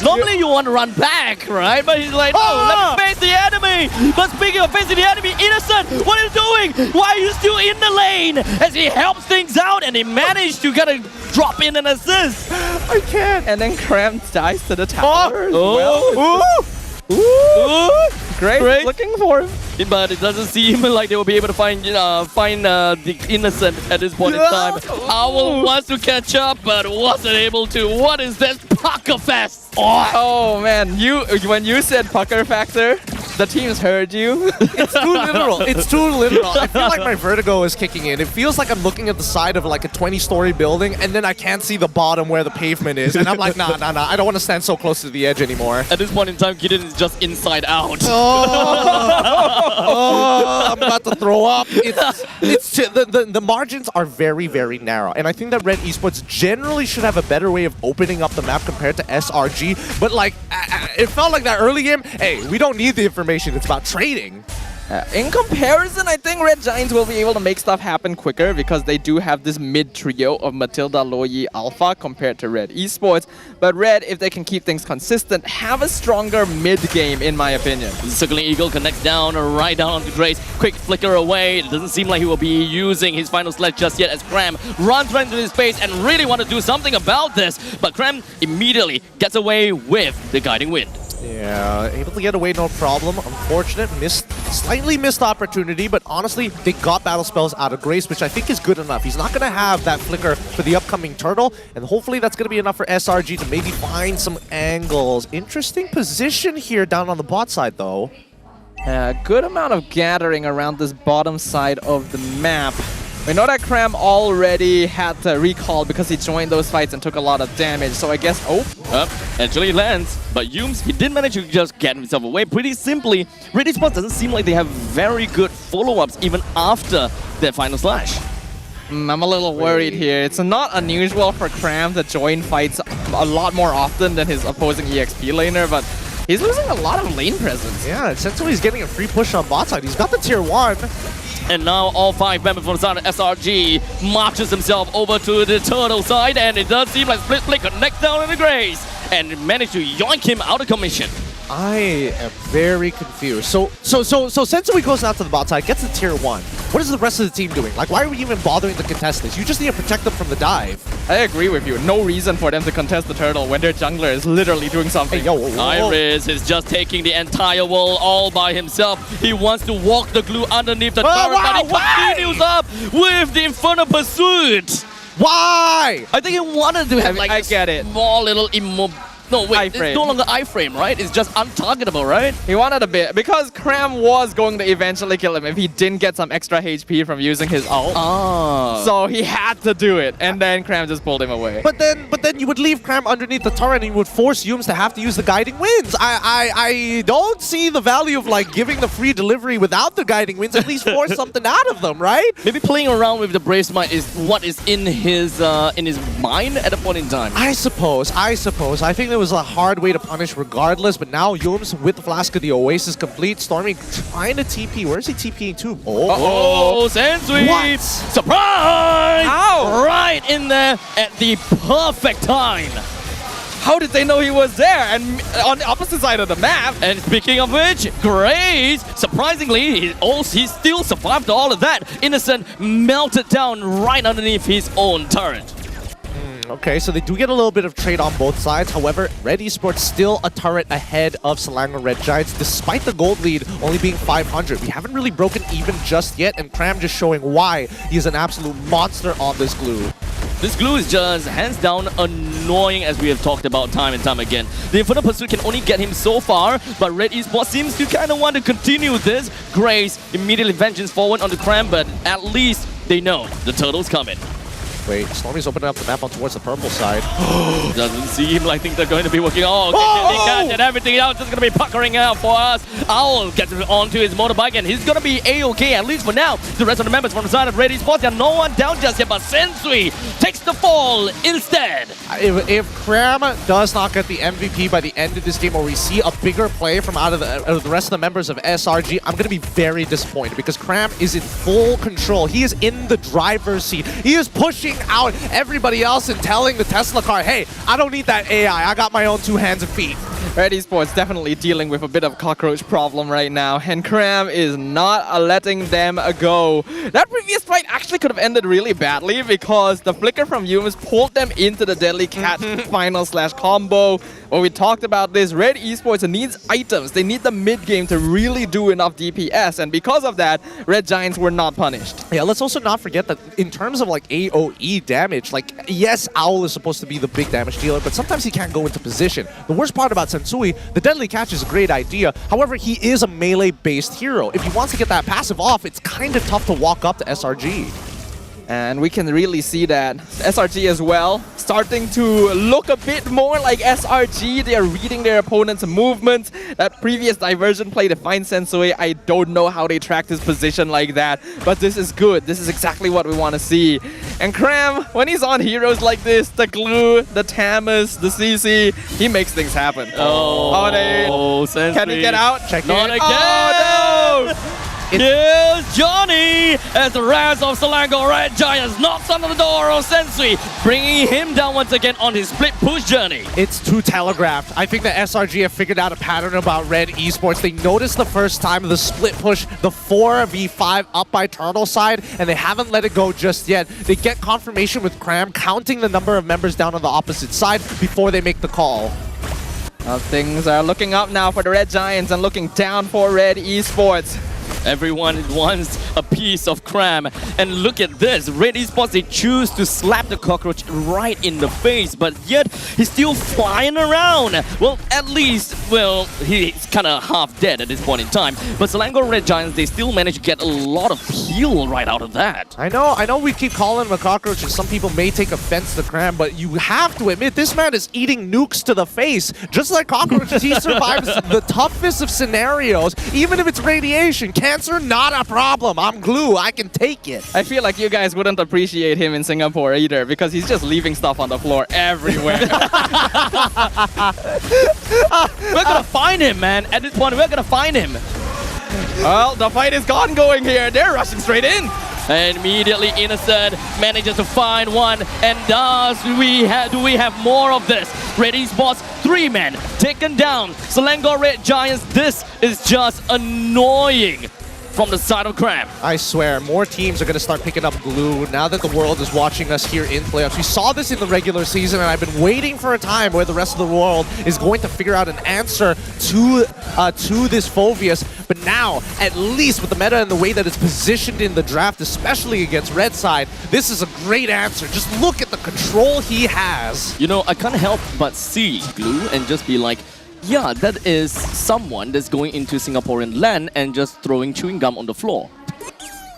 Speaker 12: Normally you want to run back, right? But he's like, no, let me face the enemy! But speaking of facing the enemy, Innocent, what are you doing? Why are you still in the lane? As he helps things out and he managed to kind of drop in an assist.
Speaker 1: I can't.
Speaker 17: And then Cram dies to the tower as well. Great, looking for him.
Speaker 12: But it doesn't seem like they will be able to find the Innocent at this point in time. Owl wants to catch up, but wasn't able to. What is this Pucker Fest?
Speaker 17: Oh man, when you said Pucker Factor, The team's heard you.
Speaker 1: It's too literal. It's too literal. I feel like my vertigo is kicking in. It feels like I'm looking at the side of like a 20-story building, and then I can't see the bottom where the pavement is. And I'm like, nah. I don't want to stand so close to the edge anymore.
Speaker 12: At this point in time, Gideon is just inside out.
Speaker 1: I'm about to throw up. The margins are very, very narrow. And I think that Red Esports generally should have a better way of opening up the map compared to SRG. But like, it felt like that early game, hey, we don't need the information. It's about trading.
Speaker 17: In comparison, I think Red Giants will be able to make stuff happen quicker because they do have this mid trio of Matilda, Loyi, Alpha compared to Red Esports. But Red, if they can keep things consistent, have a stronger mid game, in my opinion.
Speaker 12: Circling Eagle connects down, right down onto Grace. Quick flicker away. It doesn't seem like he will be using his final sledge just yet as Cram runs right into his face and really want to do something about this. But Cram immediately gets away with the guiding wind.
Speaker 1: Yeah, able to get away, no problem. Unfortunate, slightly missed opportunity, but honestly, they got battle spells out of Grace, which I think is good enough. He's not going to have that flicker for the upcoming turtle, and hopefully that's going to be enough for SRG to maybe find some angles. Interesting position here down on the bot side, though.
Speaker 17: Good amount of gathering around this bottom side of the map. We know that Cram already had to recall because he joined those fights and took a lot of damage, so I guess...
Speaker 12: Actually lands, but Yums, he did manage to just get himself away pretty simply. Red Esports doesn't seem like they have very good follow-ups even after their final slash.
Speaker 17: I'm a little worried here. It's not unusual for Cram to join fights a lot more often than his opposing EXP laner, but he's losing a lot of lane presence.
Speaker 1: Yeah, Sensui's getting a free push on bot side. He's got the tier 1.
Speaker 12: And now all 5 members from the side of SRG marches himself over to the turtle side, and it does seem like Split connects down in the Grace and managed to yoink him out of commission.
Speaker 1: I am very confused. So Sensui goes out to the bot side, gets the tier 1. What is the rest of the team doing? Like, why are we even bothering to contest this? You just need to protect them from the dive.
Speaker 17: I agree with you. No reason for them to contest the turtle when their jungler is literally doing something.
Speaker 1: Hey, yo,
Speaker 12: Iris is just taking the entire wall all by himself. He wants to walk the glue underneath the turret, but he continues up with the Infernal Pursuit.
Speaker 1: Why?
Speaker 12: I think he wanted to have like
Speaker 17: I get it.
Speaker 12: Small little No, wait,
Speaker 17: iframe.
Speaker 12: It's no longer iframe, right? It's just untargetable, right?
Speaker 17: He wanted a bit, because Cram was going to eventually kill him if he didn't get some extra HP from using his ult. So he had to do it, and then Cram just pulled him away.
Speaker 1: But then you would leave Cram underneath the turret and you would force Yums to have to use the guiding winds. I don't see the value of like giving the free delivery without the guiding winds. At least force something out of them, right?
Speaker 12: Maybe playing around with the Brave Smite is what is in his mind at a point in time.
Speaker 1: I suppose. I think there was a hard way to punish regardless, but now Yums with the Flask of the Oasis complete. Stormy trying to TP. Where is he TPing to?
Speaker 12: Oh, Sensui!
Speaker 1: What?
Speaker 12: Surprise!
Speaker 17: Ow!
Speaker 12: Right in there at the perfect time.
Speaker 17: How did they know he was there and on the opposite side of the map?
Speaker 12: And speaking of which, Grace, surprisingly, he still survived all of that. Innocent melted down right underneath his own turret.
Speaker 1: Okay, so they do get a little bit of trade on both sides. However, Red Esports still a turret ahead of Selangor Red Giants, despite the gold lead only being 500. We haven't really broken even just yet, and Cram just showing why he's an absolute monster on this glue.
Speaker 12: This glue is just hands down annoying, as we have talked about time and time again. The Infernal Pursuit can only get him so far, but Red Esports seems to kind of want to continue this. Grace immediately vengeance forward on the Cram, but at least they know the turtle's coming.
Speaker 1: Wait, Stormy's opening up the map on towards the purple side.
Speaker 12: Doesn't seem like things are going to be working. And everything else is going to be puckering out for us. Owl gets onto his motorbike and he's going to be A-okay, at least for now. The rest of the members from the side of Red Esports, there's no one down just yet, but Sensui takes the fall instead.
Speaker 1: If Cram does not get the MVP by the end of this game, or we see a bigger play from out of the rest of the members of SRG, I'm going to be very disappointed because Cram is in full control. He is in the driver's seat. He is pushing out everybody else and telling the Tesla car, hey, I don't need that AI. I got my own 2 hands and feet.
Speaker 17: Red Esports definitely dealing with a bit of cockroach problem right now, and Cram is not letting them go. That previous fight actually could have ended really badly because the flicker from Yums pulled them into the Deadly Cat final slash combo. When we talked about this, Red Esports needs items. They need the mid game to really do enough DPS, and because of that, Red Giants were not punished.
Speaker 1: Yeah, let's also not forget that in terms of like AoE damage, like yes, Owl is supposed to be the big damage dealer, but sometimes he can't go into position. The worst part about Sensui, the Deadly Catch is a great idea. However, he is a melee-based hero. If he wants to get that passive off, it's kind of tough to walk up to SRG.
Speaker 17: And we can really see that SRG as well, starting to look a bit more like SRG. They are reading their opponent's movements. That previous diversion play to find Sensui, I don't know how they tracked his position like that, but this is good. This is exactly what we want to see. And Cram, when he's on heroes like this, the Glue, the Tamus, the CC, he makes things happen.
Speaker 12: Sensui.
Speaker 17: Can he get out?
Speaker 1: Check
Speaker 12: Not
Speaker 1: in.
Speaker 12: again!
Speaker 17: Oh, no!
Speaker 12: Here's Johnny as the Raz of Selangor Red Giants knocks on the door of Sensui, bringing him down once again on his split push journey.
Speaker 1: It's too telegraphed. I think the SRG have figured out a pattern about Red Esports. They noticed the first time of the split push, the 4v5 up by Turtle side, and they haven't let it go just yet. They get confirmation with Cram counting the number of members down on the opposite side before they make the call.
Speaker 17: Things are looking up now for the Red Giants and looking down for Red Esports.
Speaker 12: Everyone wants a piece of Cram. And look at this. Red Esports, they choose to slap the cockroach right in the face, but yet he's still flying around. Well, at least, well, he's kind of half dead at this point in time. But Selangor Red Giants, they still manage to get a lot of heal right out of that.
Speaker 1: I know we keep calling him a cockroach, and some people may take offense to Cram, but you have to admit, this man is eating nukes to the face. Just like cockroaches, he survives the toughest of scenarios, even if it's radiation. Cancer, not a problem. I'm Glue. I can take it.
Speaker 17: I feel like you guys wouldn't appreciate him in Singapore either, because he's just leaving stuff on the floor everywhere.
Speaker 12: We're gonna find him, man. At this point, we're gonna find him.
Speaker 17: Well, the fight is going here. They're rushing straight in.
Speaker 12: And immediately Innocent manages to find one. And do we have more of this? Red Esports, 3 men taken down. Selangor Red Giants, this is just annoying from the side of Cram.
Speaker 1: I swear, more teams are going to start picking up Glue now that the world is watching us here in playoffs. We saw this in the regular season, and I've been waiting for a time where the rest of the world is going to figure out an answer to this Phoveus. But now, at least with the meta and the way that it's positioned in the draft, especially against Red side, this is a great answer. Just look at the control he has.
Speaker 12: You know, I can't help but see Glue and just be like, yeah, that is someone that's going into Singaporean land and just throwing chewing gum on the floor.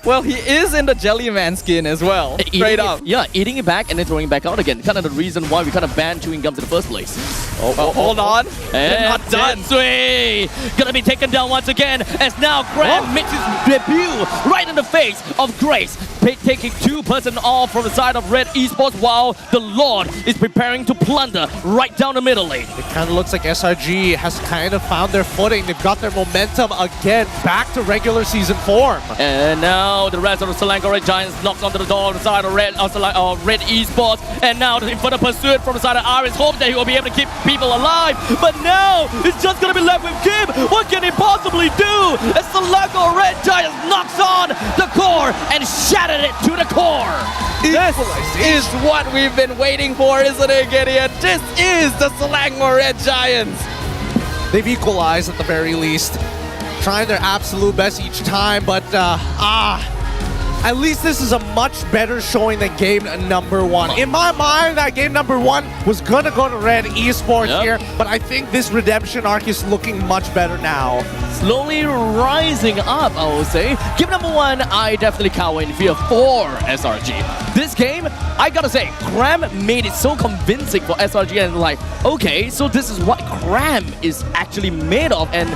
Speaker 17: Well, he is in the Jellyman skin as well, straight up.
Speaker 12: Yeah, eating it back and then throwing it back out again. Kind of the reason why we kind of banned chewing gums in the first place.
Speaker 17: Hold on.
Speaker 12: And
Speaker 17: not done.
Speaker 12: Sensui gonna be taken down once again as now Cram makes his debut right in the face of Grace, taking 2% off from the side of Red Esports while the Lord is preparing to plunder right down the middle lane.
Speaker 1: It kind of looks like SRG has kind of found their footing. They've got their momentum again back to regular season form.
Speaker 12: And now the rest of the Selangor Red Giants knocks onto the door on the side of Red Esports. And now the further pursuit from the side of Iris hopes that he will be able to keep people alive. But now it's just going to be left with Kim. What can he possibly do? As Selangor Red Giants knocks on the core and shattered it to the core.
Speaker 17: This is what we've been waiting for, isn't it, Gideon? This is the Selangor Red Giants.
Speaker 1: They've equalized at the very least. Trying their absolute best each time, but at least this is a much better showing than game number 1. In my mind, that game number 1 was gonna go to Red Esports here, but I think this redemption arc is looking much better now.
Speaker 12: Slowly rising up, I will say. Game number 1, I definitely can't wait in fear for SRG. This game, I gotta say, Cram made it so convincing for SRG and like, okay, so this is what Cram is actually made of, and,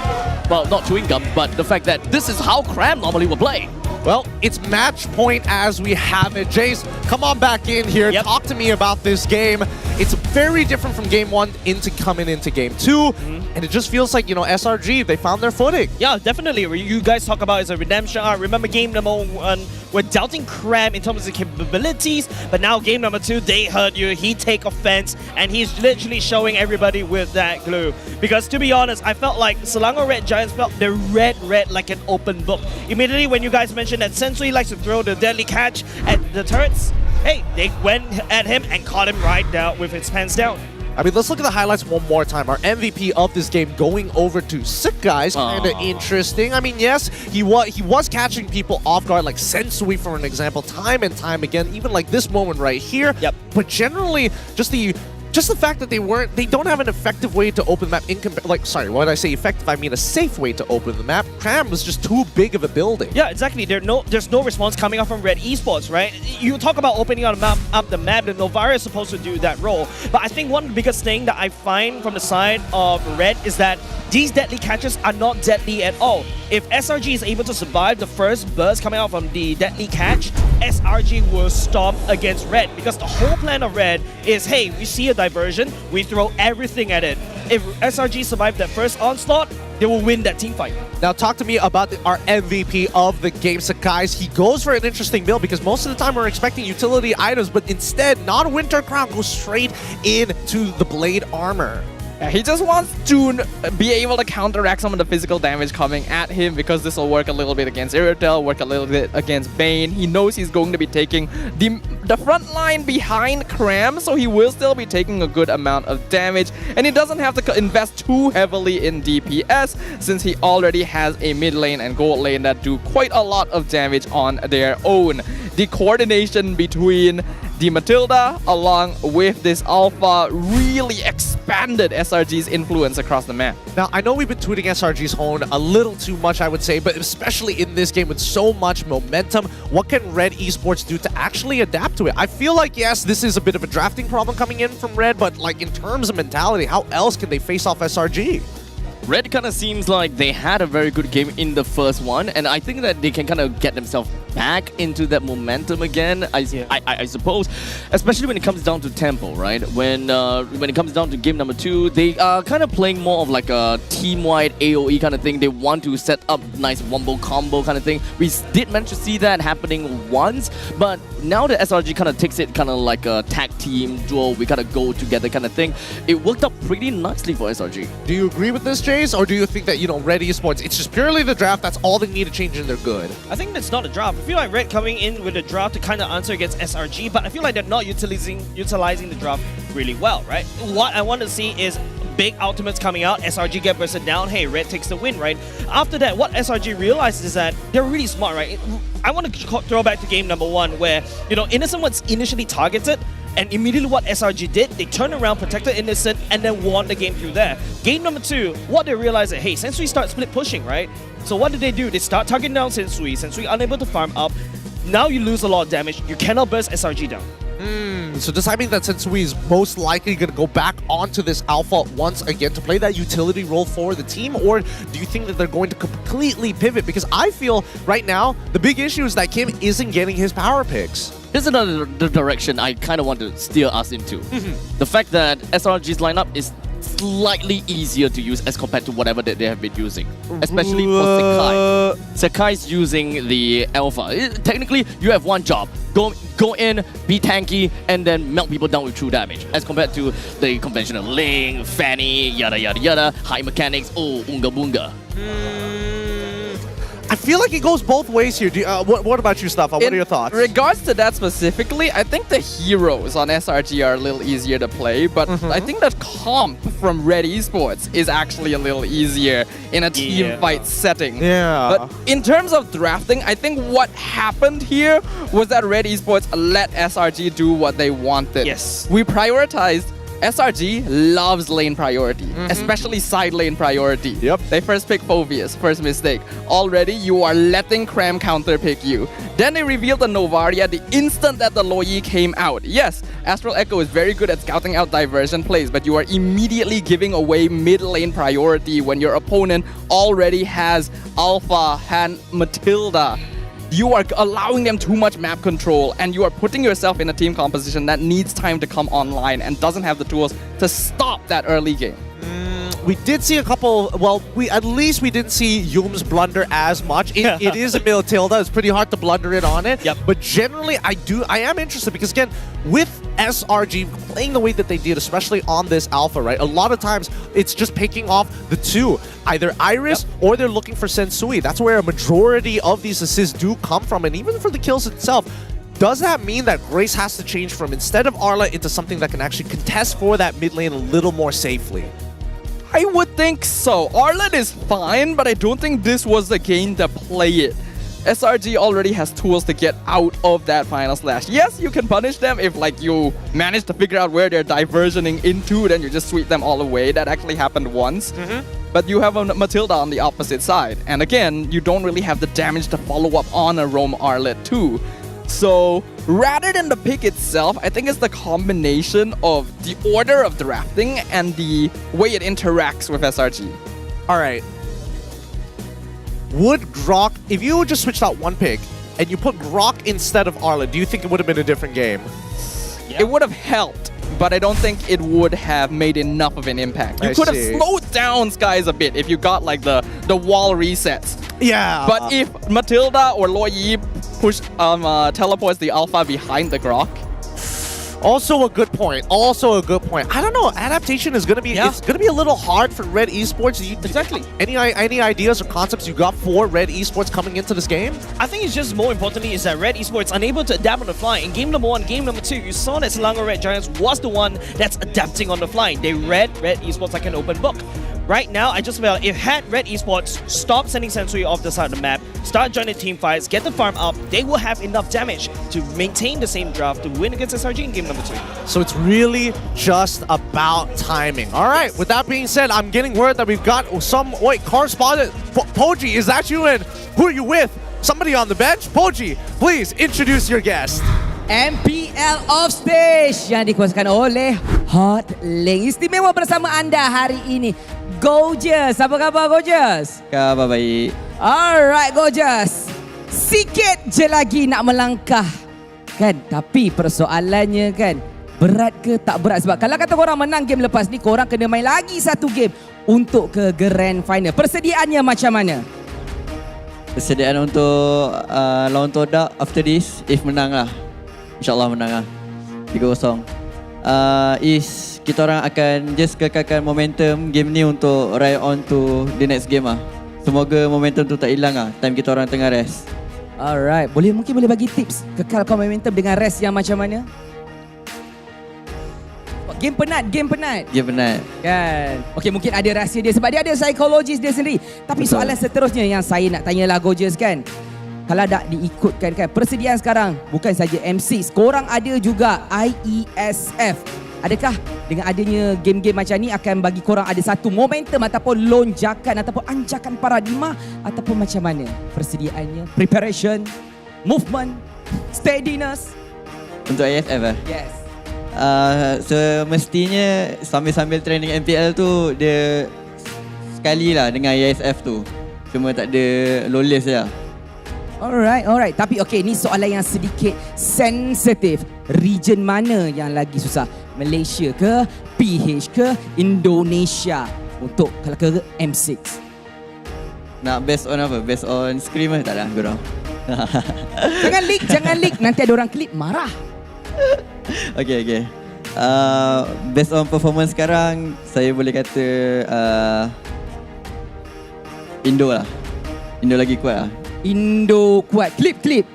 Speaker 12: well, not chewing gum, but the fact that this is how Cram normally would play.
Speaker 1: Well, it's match point as we have it. Jace, come on back in here.
Speaker 16: Yep.
Speaker 1: Talk to me about this game. It's very different from game 1 coming into game 2. And it just feels like, you know, SRG, they found their footing.
Speaker 16: Yeah, definitely. You guys talk about it's a redemption arc. Remember game number 1, we're doubting Cram in terms of capabilities, but now game number 2, they heard you, he take offense, and he's literally showing everybody with that glue. Because to be honest, I felt like Selangor Red Giants felt the red like an open book. Immediately when you guys mentioned that Sensui likes to throw the deadly catch at the turrets, hey, they went at him and caught him right down with his pants down.
Speaker 1: I mean, let's look at the highlights one more time. Our MVP of this game going over to Sick Guys, kind of interesting. I mean, yes, he was catching people off guard, like Sensui, for an example, time and time again, even like this moment right here.
Speaker 16: Yep.
Speaker 1: But generally, just the just the fact that they don't have an effective way to open the map sorry, when I say effective, I mean a safe way to open the map. Cram was just too big of a building.
Speaker 16: Yeah, exactly. There's no response coming up from Red Esports, right? You talk about opening up the map, and Novara is supposed to do that role. But I think one of the biggest thing that I find from the side of Red is that these deadly catches are not deadly at all. If SRG is able to survive the first burst coming out from the deadly catch, SRG will stomp against Red, because the whole plan of Red is, hey, we see a diversion, we throw everything at it. If SRG survive that first onslaught, they will win that team fight.
Speaker 1: Now talk to me about our MVP of the game, Sakai's. He goes for an interesting build because most of the time we're expecting utility items, but instead, not Winter Crown, goes straight into the blade armor.
Speaker 17: Yeah, he just wants to be able to counteract some of the physical damage coming at him, because this will work a little bit against Irritel, work a little bit against Bane. He knows he's going to be taking the front line behind Cram, so he will still be taking a good amount of damage, and he doesn't have to invest too heavily in DPS, since he already has a mid lane and gold lane that do quite a lot of damage on their own. The coordination between the Matilda along with this Alpha really expanded SRG's influence across the map.
Speaker 1: Now, I know we've been tooting SRG's horn a little too much, I would say, but especially in this game with so much momentum, what can Red Esports do to actually adapt to it? I feel like, yes, this is a bit of a drafting problem coming in from Red, but like in terms of mentality, how else can they face off SRG?
Speaker 12: Red kind of seems like they had a very good game in the first one, and I think that they can kind of get themselves back into that momentum again, I suppose, especially when it comes down to tempo, right? When it comes down to game number 2, they are kind of playing more of like a team-wide AoE kind of thing. They want to set up nice wombo combo kind of thing. We did manage to see that happening once, but now that SRG kind of takes it kind of like a tag team duel, we kind of go together kind of thing, it worked out pretty nicely for SRG.
Speaker 1: Do you agree with this, Jace? Or do you think that, Red Esports, it's just purely the draft, that's all they need to change and they're good?
Speaker 16: I think that's not a draft. I feel like Red coming in with a draft to kind of answer against SRG, but I feel like they're not utilizing the draft really well, right? What I want to see is big ultimates coming out, SRG get bursted down, hey, Red takes the win, right? After that, what SRG realizes is that they're really smart, right? I want to throw back to game number 1 where, Innocent was initially targeted, and immediately what SRG did, they turned around, protected Innocent, and then won the game through there. Game number 2, what they realized that, hey, Sensui starts split pushing, right? So what did they do? They start targeting down Sensui. Sensui unable to farm up. Now you lose a lot of damage. You cannot burst SRG down.
Speaker 1: So does that mean that Sensui is most likely going to go back onto this Alpha once again to play that utility role for the team? Or do you think that they're going to completely pivot? Because I feel right now, the big issue is that Kim isn't getting his power picks.
Speaker 12: This is another direction I kind of want to steer us into. The fact that SRG's lineup is slightly easier to use as compared to whatever that they have been using. Especially for Sakai. Sakai's using the Alpha. Technically, you have one job. Go in, be tanky, and then melt people down with true damage. As compared to the conventional Ling, Fanny, yada yada yada, high mechanics, Unga Bunga.
Speaker 1: I feel like it goes both ways here. What about you, Stafa? What are your thoughts?
Speaker 17: In regards to that specifically, I think the heroes on SRG are a little easier to play, but I think that comp from Red Esports is actually a little easier in a team fight setting.
Speaker 1: Yeah.
Speaker 17: But in terms of drafting, I think what happened here was that Red Esports let SRG do what they wanted.
Speaker 16: Yes.
Speaker 17: We prioritized. SRG loves lane priority, especially side lane priority.
Speaker 1: Yep.
Speaker 17: They first pick Phoveus, first mistake. Already you are letting Cram counter pick you. Then they revealed the Novaria the instant that the Loyi came out. Yes, Astral Echo is very good at scouting out diversion plays, but you are immediately giving away mid lane priority when your opponent already has Alpha and Matilda. You are allowing them too much map control, and you are putting yourself in a team composition that needs time to come online and doesn't have the tools to stop that early game.
Speaker 1: We did see a couple, well, at least we didn't see Yum's blunder as much. It is a Matilda, it's pretty hard to blunder it on it.
Speaker 16: Yep.
Speaker 1: But generally, I am interested because again, with SRG playing the way that they did, especially on this Alpha, right? A lot of times, it's just picking off the two. Either Iris or they're looking for Sensui. That's where a majority of these assists do come from, and even for the kills itself. Does that mean that Grace has to change from instead of Arla into something that can actually contest for that mid lane a little more safely?
Speaker 17: I would think so. Arlen is fine, but I don't think this was the game to play it. SRG already has tools to get out of that final slash. Yes, you can punish them if like you manage to figure out where they're diversioning into, then you just sweep them all away. That actually happened once. But you have a Matilda on the opposite side. And again, you don't really have the damage to follow up on a Roam Arlet too. So rather than the pick itself, I think it's the combination of the order of drafting and the way it interacts with SRG.
Speaker 1: All right. Would Grok, if you just switched out one pick and you put Grok instead of Arlet, do you think it would have been a different game?
Speaker 17: It would have helped, but I don't think it would have made enough of an impact. You
Speaker 1: I
Speaker 17: could have
Speaker 1: see.
Speaker 17: slowed down Skies a bit if you got like the wall resets.
Speaker 1: Yeah.
Speaker 17: But if Matilda or Lo Yi push teleports the Alpha behind the Grok.
Speaker 1: Also a good point. I don't know. Adaptation is gonna be it's gonna be a little hard for Red Esports.
Speaker 17: Exactly.
Speaker 1: Any ideas or concepts you got for Red Esports coming into this game?
Speaker 16: I think it's just more importantly is that Red Esports unable to adapt on the fly. In game number 1, game number 2, you saw that Selangor Red Giants was the one that's adapting on the fly. They read Red Esports like an open book. Right now, I just felt if had Red Esports stop sending Sensui off the side of the map, start joining team fights, get the farm up, they will have enough damage to maintain the same draft to win against SRG in game number 2.
Speaker 1: So it's really just about timing. All right, with that being said, I'm getting word that we've got some correspondent. Poji, is that you, and who are you with? Somebody on the bench? Poji, please introduce your guest.
Speaker 8: MPL Offstage yang dikuasakan oleh Hot Link. Istimewa bersama anda hari ini. Gorgeous, apa khabar Gorgeous?
Speaker 11: Khabar baik.
Speaker 8: Alright Gorgeous. Sikit je lagi nak melangkah. Kan? Tapi persoalannya kan, berat ke tak berat? Sebab kalau kata korang menang game lepas ni, korang kena main lagi satu game untuk ke Grand Final. Persediaannya macam mana?
Speaker 11: Persediaan untuk lawan Todak after this, if menang lah. InsyaAllah menang lah. 3-0. Kita orang akan just kekalkan momentum game ni untuk ride on to the next game lah. Semoga momentum tu tak hilang lah time kita orang tengah rest.
Speaker 8: Alright, mungkin boleh bagi tips kekalkan momentum dengan rest yang macam mana? Game penat.
Speaker 11: Game penat.
Speaker 8: Kan. Okey, mungkin ada rahsia dia sebab dia ada psikologis dia sendiri. Tapi betul. Soalan seterusnya yang saya nak tanyalah Gorgeous kan. Kalau tak diikutkan kan, persediaan sekarang bukan saja M6, korang ada juga IESF. Adakah dengan adanya game-game macam ni akan bagi korang ada satu momentum ataupun lonjakan ataupun anjakan paradigma ataupun macam mana persediaannya, preparation, movement, steadiness?
Speaker 11: Untuk IESF lah?
Speaker 8: Yes.
Speaker 11: Semestinya sambil-sambil training MPL tu dia sekali lah dengan IESF tu. Cuma tak ada lawless je lah.
Speaker 8: Alright. Tapi okey, ni soalan yang sedikit sensitif. Region mana yang lagi susah? Malaysia ke, PH ke, Indonesia untuk kalau ke M6?
Speaker 11: Nak based on apa? Based on scrim ke? Tak lah, korang.
Speaker 8: Jangan leak. Nanti ada orang klip marah.
Speaker 11: Okay. Based on performance sekarang, saya boleh kata Indo lah. Indo lagi kuat lah.
Speaker 8: Indo kuat. Clip.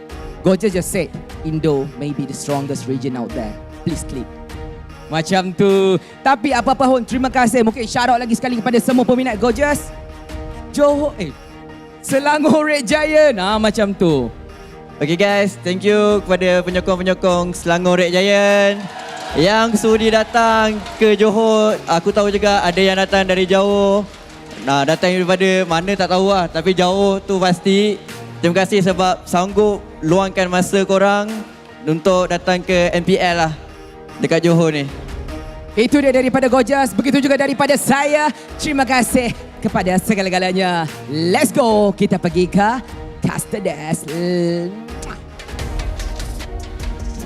Speaker 8: Gorgeous just said Indo may be the strongest region out there. Please clip. Macam tu. Tapi apa-apa pun, terima kasih. Mungkin shout out lagi sekali kepada semua peminat Gorgeous. Johor, Selangor Red Giant. Macam tu.
Speaker 11: Okay guys, thank you kepada penyokong-penyokong Selangor Red Giant yang sudi datang ke Johor. Aku tahu juga ada yang datang dari jauh. Datang daripada mana tak tahu lah. Tapi jauh tu pasti. Terima kasih sebab sanggup luangkan masa korang untuk datang ke MPL lah dekat Johor ni.
Speaker 8: Itu dia daripada Gorgeous. Begitu juga daripada saya. Terima kasih kepada segala-galanya. Let's go. Kita pergi ke Castades.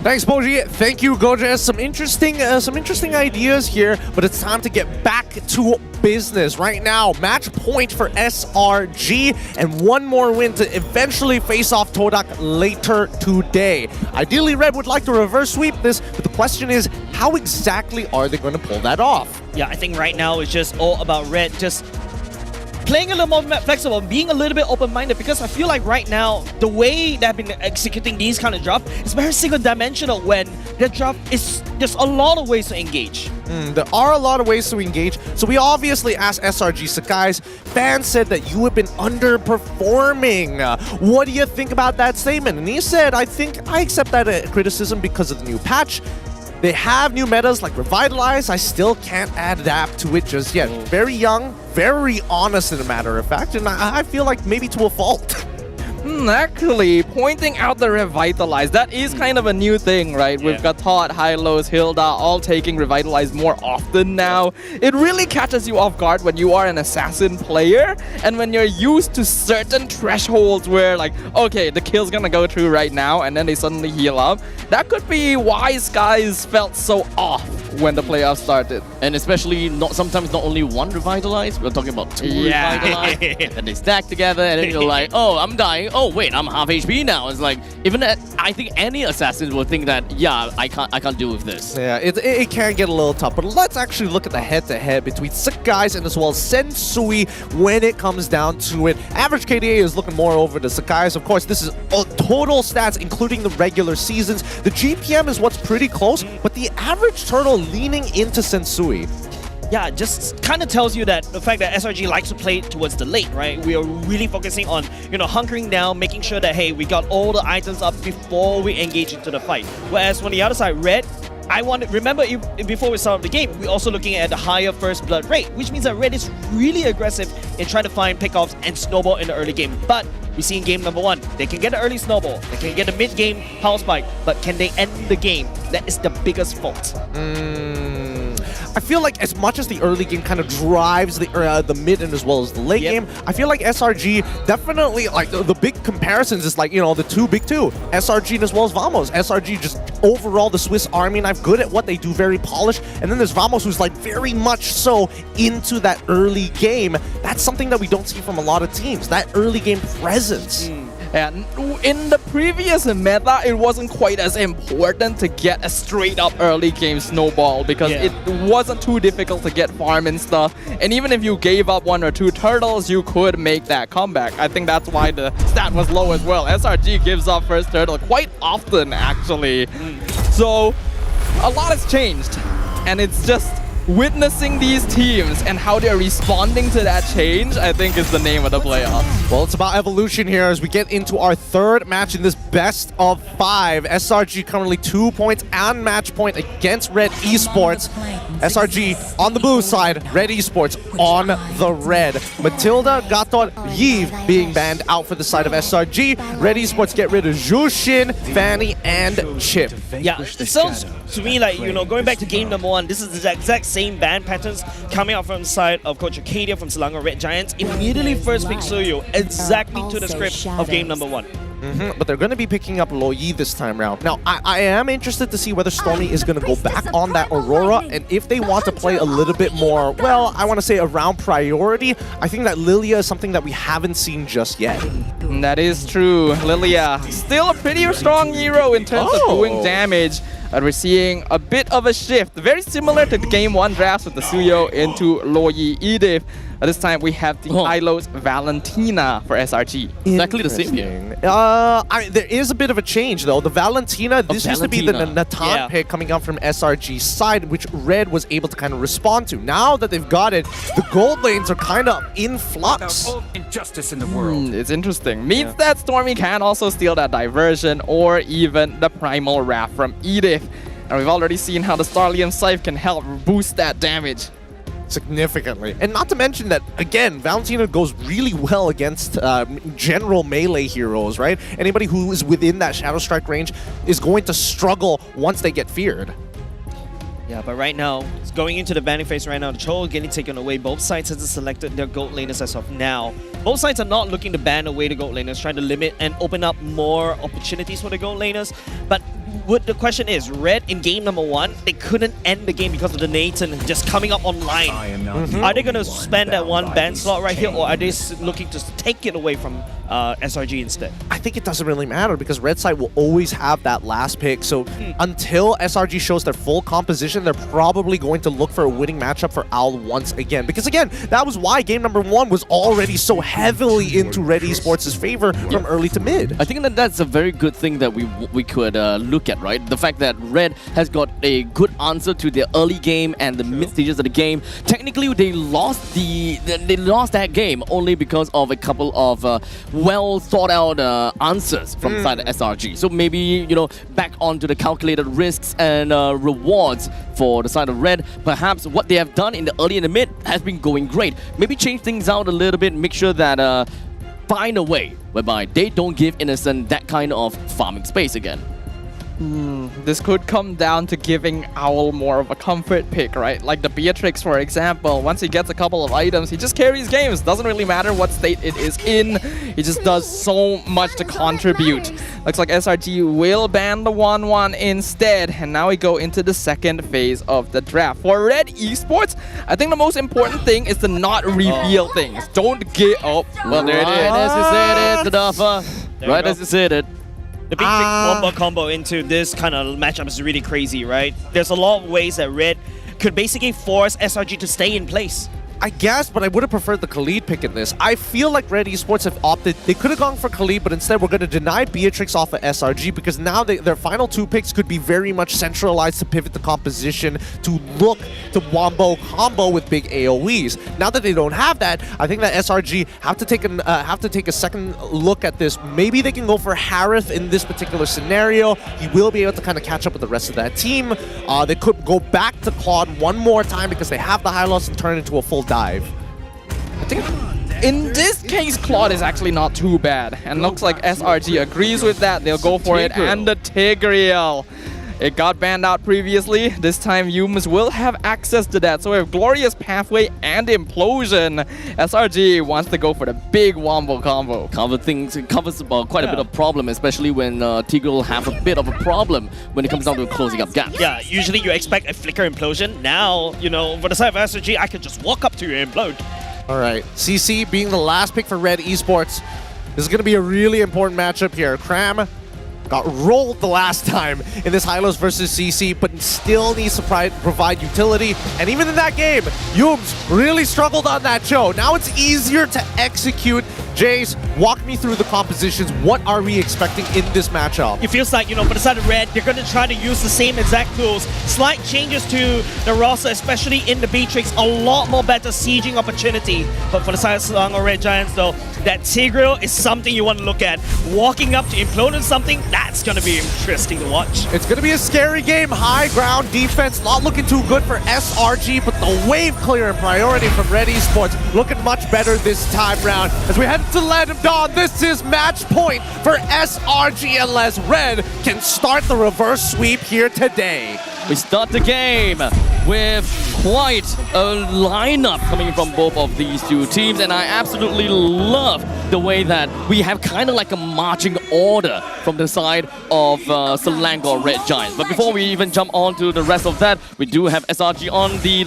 Speaker 1: Thanks, Poji. Thank you, Gorgeous. Some interesting ideas here, but it's time to get back to business right now. Match point for SRG and one more win to eventually face off Todak later today. Ideally, Red would like to reverse sweep this, but the question is, how exactly are they going to pull that off?
Speaker 16: Yeah, I think right now it's just all about Red just playing a little more flexible, being a little bit open-minded, because I feel like right now, the way they've been executing these kind of drop is very single-dimensional when the drop is, there's a lot of ways to engage.
Speaker 1: There are a lot of ways to engage. So we obviously asked SRG Sakai's fans said that you have been underperforming. What do you think about that statement? And he said, I think I accept that criticism because of the new patch. They have new metas like Revitalize. I still can't adapt to it just yet. Very young, very honest in a matter of fact, and I feel like maybe to a fault.
Speaker 17: Actually, pointing out the Revitalize, that is kind of a new thing, right? We've got Todd, Hylos, Hilda all taking Revitalize more often now. It really catches you off guard when you are an assassin player and when you're used to certain thresholds where like, okay, the kill's gonna go through right now and then they suddenly heal up. That could be why Skies felt so off when the playoffs started.
Speaker 12: And especially sometimes not only one Revitalize, we're talking about two Revitalize, and they stack together and then you're like, oh, I'm dying. Oh wait, I'm half HP now. It's like, even I think any assassin will think that, yeah, I can't deal with this.
Speaker 1: Yeah, it can get a little tough, but let's actually look at the head-to-head between Sakai's and as well as Sensui when it comes down to it. Average KDA is looking more over to Sakai's. Of course, this is total stats, including the regular seasons. The GPM is what's pretty close, but the average turtle leaning into Sensui.
Speaker 16: Yeah, just kind of tells you that the fact that SRG likes to play towards the late, right? We are really focusing on, hunkering down, making sure that, hey, we got all the items up before we engage into the fight. Whereas on the other side, Red, remember before we started the game, we're also looking at the higher first blood rate, which means that Red is really aggressive in trying to find pickoffs and snowball in the early game. But we see in game number 1, they can get an early snowball, they can get a mid-game power spike, but can they end the game? That is the biggest fault.
Speaker 1: I feel like as much as the early game kind of drives the mid and as well as the late game, I feel like SRG definitely, like the big comparisons is like, the two big two, SRG and as well as Vamos. SRG just overall the Swiss Army knife, good at what they do, very polished. And then there's Vamos who's like very much so into that early game. That's something that we don't see from a lot of teams, that early game presence.
Speaker 17: And in the previous meta, it wasn't quite as important to get a straight-up early game snowball because it wasn't too difficult to get farm and stuff. And even if you gave up 1 or 2 turtles, you could make that comeback. I think that's why the stat was low as well. SRG gives up first turtle quite often, actually. So, a lot has changed. And it's just witnessing these teams and how they're responding to that change, I think is the name of the playoffs.
Speaker 1: Well, it's about evolution here as we get into our third match in this best of 5. SRG currently 2 points and match point against Red Esports. SRG on the blue side, Red Esports on the red. Matilda, Gatot, Yves being banned out for the side of SRG. Red Esports get rid of Jushin, Fanny, and Chip.
Speaker 16: Yeah, it sounds to me like, going back to game number 1, this is the exact same ban patterns coming out from the side of Coach Arcadia from Selangor Red Giants. Immediately first pick Suyo, exactly to the script of game number 1.
Speaker 1: But they're going to be picking up Loyi this time around. Now, I am interested to see whether Stormy is going to go back on that Aurora, and if they want to play a little bit more, well, I want to say around priority, I think that Lilia is something that we haven't seen just yet.
Speaker 17: That is true. Lilia, still a pretty strong hero in terms of doing damage. And we're seeing a bit of a shift, very similar to the game 1 drafts with the Suyo into Loyi Edith. This time we have the Hylos Valentina for SRG.
Speaker 12: Exactly the same here.
Speaker 1: There is a bit of a change though. The Valentina, this used to be the Natan pick coming out from SRG's side, which Red was able to kind of respond to. Now that they've got it, the gold lanes are kind of in flux.
Speaker 9: Injustice in the world.
Speaker 17: It's interesting. Means that Stormy can also steal that diversion or even the Primal Wrath from Edith. And we've already seen how the Starlium Scythe can help boost that damage
Speaker 1: significantly. And not to mention that, again, Valentina goes really well against general melee heroes, right? Anybody who is within that Shadow Strike range is going to struggle once they get feared.
Speaker 16: Yeah, but right now, it's going into the banning phase right now. The Chol getting taken away. Both sides have selected their gold laners as of now. Both sides are not looking to ban away the gold laners, trying to limit and open up more opportunities for the gold laners. But the question is, Red in game number 1, they couldn't end the game because of the Nathan just coming up online. Are they going to spend that one ban slot right here, or are they looking to take it away from SRG instead?
Speaker 1: I think it doesn't really matter because Red side will always have that last pick. So until SRG shows their full composition, they're probably going to look for a winning matchup for Owl once again. Because again, that was why game number 1 was already so heavily into Red Esports' favor from early to mid.
Speaker 12: I think that that's a very good thing that we could look at, right? The fact that Red has got a good answer to their early game and the mid stages of the game. Technically, they lost that game only because of a couple of well thought out answers from the side of SRG. So maybe, you know, back onto the calculated risks and rewards for the side of Red. Perhaps what they have done in the early and the mid has been going great. Maybe change things out a little bit, make sure that find a way whereby they don't give Innocent that kind of farming space again.
Speaker 17: This could come down to giving Owl more of a comfort pick, right? Like the Beatrix, for example. Once he gets a couple of items, he just carries games. Doesn't really matter what state it is in. He just does so much to contribute. Looks like SRG will ban the 1-1 instead. And now we go into the second phase of the draft. For Red Esports, I think the most important thing is to not reveal things. Don't get up.
Speaker 12: Well, there it is. As you said it, Tadafa. Right as you said it.
Speaker 16: The big wombo combo into this kind of matchup is really crazy, right? There's a lot of ways that Red could basically force SRG to stay in place.
Speaker 1: I guess, but I would have preferred the Khalid pick in this. I feel like Red Esports have opted, they could have gone for Khalid, but instead we're going to deny Beatrix off of SRG because now their final 2 picks could be very much centralized to pivot the composition to look to wombo combo with big AoEs. Now that they don't have that, I think that SRG have to take a second look at this. Maybe they can go for Harith in this particular scenario. He will be able to kind of catch up with the rest of that team. They could go back to Claude one more time because they have the high loss and turn it into a full dive.
Speaker 17: I think in this case, Claude is actually not too bad. And looks like SRG agrees with that. They'll go for it. And the Tigreal. It got banned out previously. This time, humans will have access to that. So we have Glorious Pathway and Implosion. SRG wants to go for the big wombo combo.
Speaker 12: It covers quite a bit of problem, especially when Tigreal have a bit of a problem when it comes down to closing up gaps.
Speaker 16: Yeah, usually you expect a flicker implosion. Now, you know, for the side of SRG, I can just walk up to you and implode.
Speaker 1: All right, CC being the last pick for Red Esports. This is going to be a really important matchup here. Cram got rolled the last time in this Hylos versus CC, but still needs to provide utility. And even in that game, Yums really struggled on that show. Now it's easier to execute. Jace, walk me through the compositions. What are we expecting in this matchup?
Speaker 16: It feels like, you know, for the side of Red, they're going to try to use the same exact tools. Slight changes to the roster, especially in the Beatrix. A lot more better sieging opportunity. But for the side of Selangor Red Giants, though, that Tigreal is something you want to look at. Walking up to implode on something, that's going to be interesting to watch.
Speaker 1: It's going to be a scary game. High ground defense, not looking too good for SRG, but the wave clear and priority from Red Esports looking much better this time round. As we head to let him down, this is match point for SRG unless Red can start the reverse sweep here today.
Speaker 12: We start the game with quite a lineup coming from both of these two teams, and I absolutely love the way that we have kind of like a marching order from the side of Selangor Red Giants. But before we even jump on to the rest of that, we do have SRG on the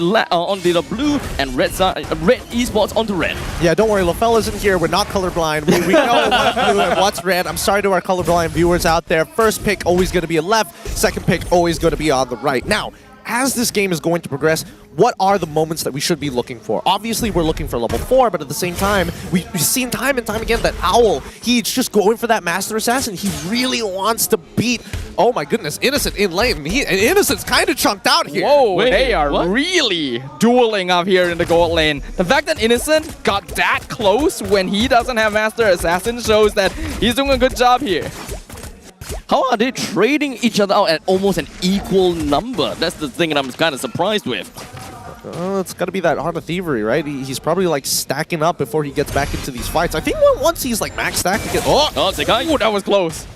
Speaker 12: blue and Red Esports on the red.
Speaker 1: Yeah, don't worry, LaFell isn't here. We're not colorblind. We know what's blue and what's red. I'm sorry to our colorblind viewers out there. First pick always going to be a left. Second pick always going to be on the right. Now, as this game is going to progress, what are the moments that we should be looking for? Obviously, we're looking for level 4, but at the same time, we've seen time and time again that Owl, he's just going for that Master Assassin. He really wants to beat, oh my goodness, Innocent in lane. And Innocent's kind of chunked out here.
Speaker 17: Whoa, they are really dueling up here in the gold lane. The fact that Innocent got that close when he doesn't have Master Assassin shows that he's doing a good job here.
Speaker 12: How are they trading each other out at almost an equal number? That's the thing that I'm kind of surprised with.
Speaker 1: It's got to be that Heart of Thievery, right? He's probably like stacking up before he gets back into these fights. I think once he's like max stacked, he gets...
Speaker 12: Oh,
Speaker 17: that was close.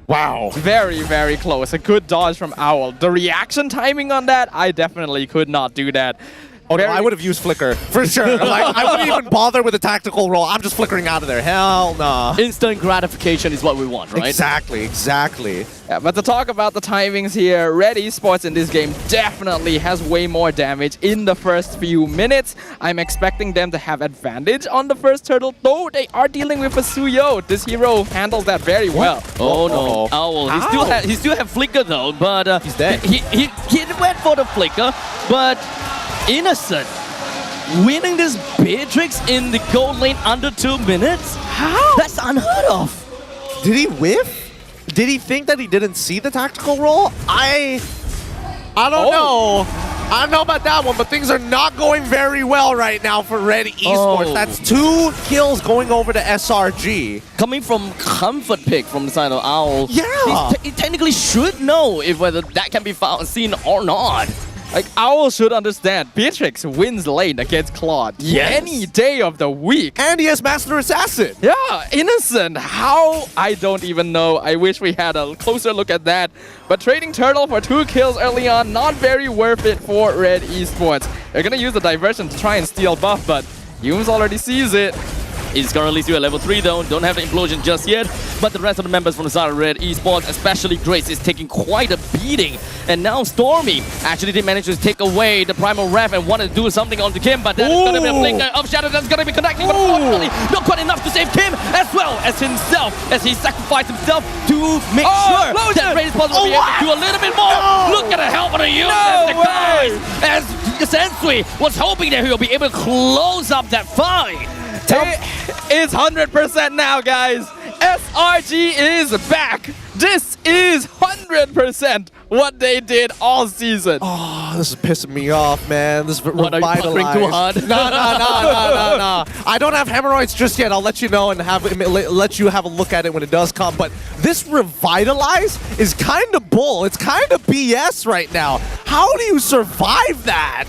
Speaker 1: Wow.
Speaker 17: Very, very close. A good dodge from Owl. The reaction timing on that, I definitely could not do that.
Speaker 1: Oh, no, I would have used Flicker, for sure. Like, I wouldn't even bother with a tactical roll. I'm just flickering out of there. Hell nah.
Speaker 12: Instant gratification is what we want, right?
Speaker 1: Exactly, exactly.
Speaker 17: Yeah, but to talk about the timings here, Red Esports in this game definitely has way more damage in the first few minutes. I'm expecting them to have advantage on the first turtle, though they are dealing with a Suyo. This hero handles that very well.
Speaker 12: Oh no, Owl. He still have Flicker though, but
Speaker 1: he's dead.
Speaker 12: He went for the Flicker, but Innocent winning this Beatrix in the gold lane under 2 minutes?
Speaker 1: How?
Speaker 12: That's unheard of.
Speaker 1: Did he whiff? Did he think that he didn't see the tactical roll? I don't know. I don't know about that one, but things are not going very well right now for Red Esports. That's 2 kills going over to SRG.
Speaker 12: Coming from comfort pick from the side of Owl.
Speaker 1: Yeah.
Speaker 12: He technically should know if whether that can be seen or not.
Speaker 17: Like, Owl should understand, Beatrix wins lane against Claude any day of the week.
Speaker 1: And he has Master Assassin.
Speaker 17: Yeah, Innocent. How? I don't even know. I wish we had a closer look at that. But trading Turtle for 2 kills early on, not very worth it for Red Esports. They're gonna use the diversion to try and steal buff, but Yums already sees it.
Speaker 12: He's currently still at level 3 though, don't have the implosion just yet, but the rest of the members from the side of Red Esports, especially Grace, is taking quite a beating. And now Stormy actually did manage to take away the Primal Wrath and wanted to do something onto Kim, but that is going to be a flicker of Shadow that's going to be connecting, but unfortunately not quite enough to save Kim as well as himself, as he sacrificed himself to make sure that Red Esports will be able to do a little bit more. Look at the help of the unit as Sensui was hoping that he will be able to close up that fight.
Speaker 17: It's 100% now, guys. SRG is back. This is 100% what they did all season.
Speaker 1: Oh, this is pissing me off, man. This is
Speaker 12: What, are you puckering too hard?
Speaker 1: No. I don't have hemorrhoids just yet. I'll let you know and let you have a look at it when it does come. But this Revitalize is kind of bull. It's kind of BS right now. How do you survive that?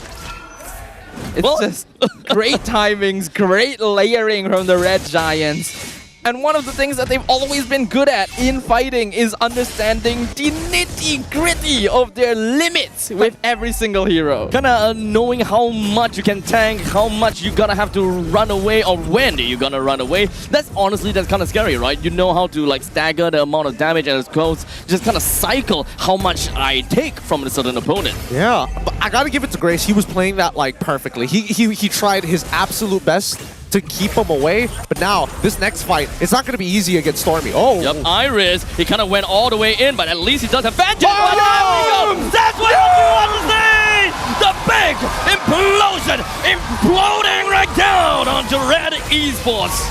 Speaker 17: It's just great timings, great layering from the Red Giants. And one of the things that they've always been good at in fighting is understanding the nitty-gritty of their limits with every single hero.
Speaker 12: Kinda knowing how much you can tank, how much you're gonna have to run away, or when you're gonna run away. That's kind of scary, right? You know how to like stagger the amount of damage and it goes, just kind of cycle how much I take from a certain opponent.
Speaker 1: Yeah, but I gotta give it to Grace. He was playing that like perfectly. He tried his absolute best to keep him away, but now this next fight, it's not going to be easy against Stormy. Oh,
Speaker 12: yep, Iris, he kind of went all the way in, but at least he does have Phantom. Oh, there we go. That's what you want to see! The big implosion, imploding right down onto Red Esports.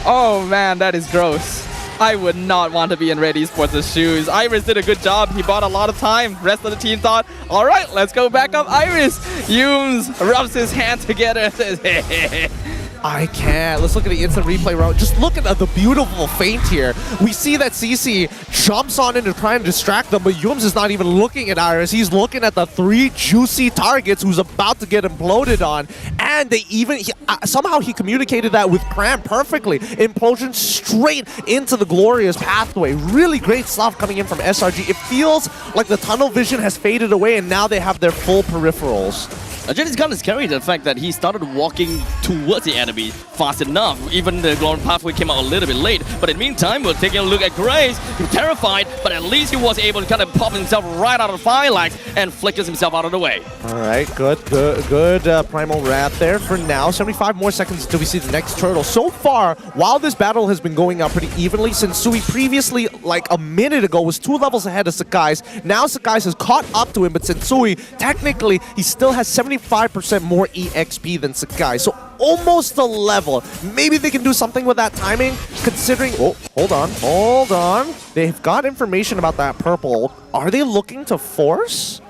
Speaker 17: Oh man, that is gross. I would not want to be in Red Esports' shoes. Iris did a good job. He bought a lot of time. Rest of the team thought, all right, let's go back up Iris. Yums rubs his hand together and says,
Speaker 1: I can't. Let's look at the instant replay round. Just look at the beautiful feint here. We see that CC jumps on in to try and distract them, but Yums is not even looking at Iris. He's looking at the 3 juicy targets who's about to get imploded on. And they even, somehow he communicated that with Cram perfectly. Implosion straight into the glorious pathway. Really great stuff coming in from SRG. It feels like the tunnel vision has faded away and now they have their full peripherals.
Speaker 12: It's kind of scary, the fact that he started walking towards the enemy fast enough. Even the ground pathway came out a little bit late. But in the meantime, we're taking a look at Grace. He's terrified, but at least he was able to kind of pop himself right out of the firelight and flickers himself out of the way.
Speaker 1: All right, good Primal Wrath there for now. 75 more seconds until we see the next turtle. So far, while this battle has been going out pretty evenly, Sensui previously, like a minute ago, was 2 levels ahead of Sakai's. Now Sakai's has caught up to him, but Sensui, technically, he still has 75% more EXP than Sakai. So almost a level. Maybe they can do something with that timing, considering... Oh, hold on. They've got information about that purple. Are they looking to force?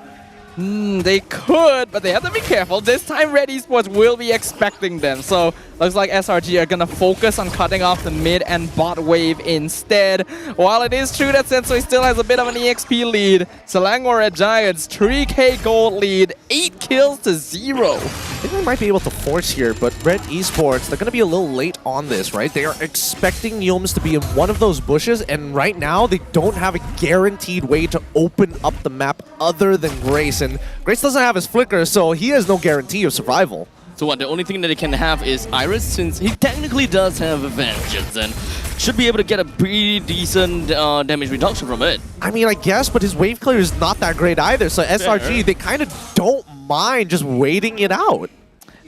Speaker 17: They could, but they have to be careful. This time Red Esports will be expecting them. So Looks like SRG are gonna focus on cutting off the mid and bot wave instead. While it is true that Sensui still has a bit of an EXP lead, Selangor Red Giants 3k gold lead, 8 kills to 0.
Speaker 1: I think they might be able to force here, but Red Esports, they're going to be a little late on this, right? They are expecting Yoms to be in one of those bushes, and right now they don't have a guaranteed way to open up the map other than Grace. And Grace doesn't have his flicker, so he has no guarantee of survival.
Speaker 12: So what, the only thing that he can have is Iris, since he technically does have a Vengeance and should be able to get a pretty decent damage reduction from it.
Speaker 1: I mean, I guess, but his wave clear is not that great either, so SRG, they kind of don't mind just waiting it out.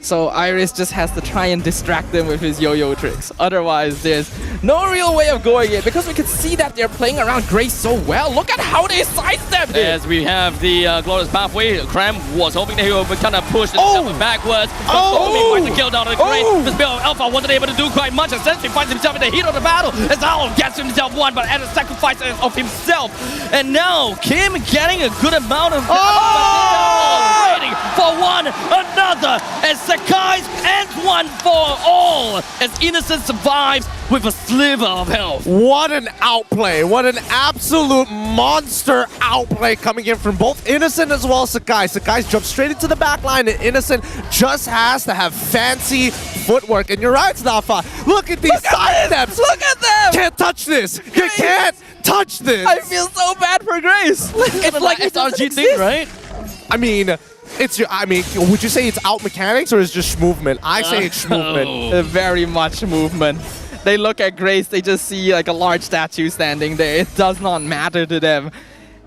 Speaker 17: So Iris just has to try and distract them with his yo-yo tricks. Otherwise, there's no real way of going it because we can see that they're playing around Grace so well. Look at how they sidestepped it.
Speaker 12: As we have the Glorious Pathway, Cram was hoping that he would kind of push himself backwards. Stormy finds the kill down on Grace. This Bill Alpha wasn't able to do quite much. Essentially finds himself in the heat of the battle as Owl gets himself one, but at a sacrifice of himself. And now Kim getting a good amount of waiting for one another as Sakai's ends one for all as Innocent survives with a sliver of health.
Speaker 1: What an outplay. What an absolute monster outplay coming in from both Innocent as well as Sakai. Sakai's jumped straight into the back line, and Innocent just has to have fancy footwork. And you're right, Snafa. Look at these side steps.
Speaker 17: Look at them.
Speaker 1: Can't touch this. You can't touch this.
Speaker 17: I feel so bad for Grace. It's like
Speaker 12: it's SRG thing, right?
Speaker 1: I mean, would you say it's out mechanics or is it just movement? I say it's movement.
Speaker 17: Very much movement. They look at Grace, they just see like a large statue standing there. It does not matter to them.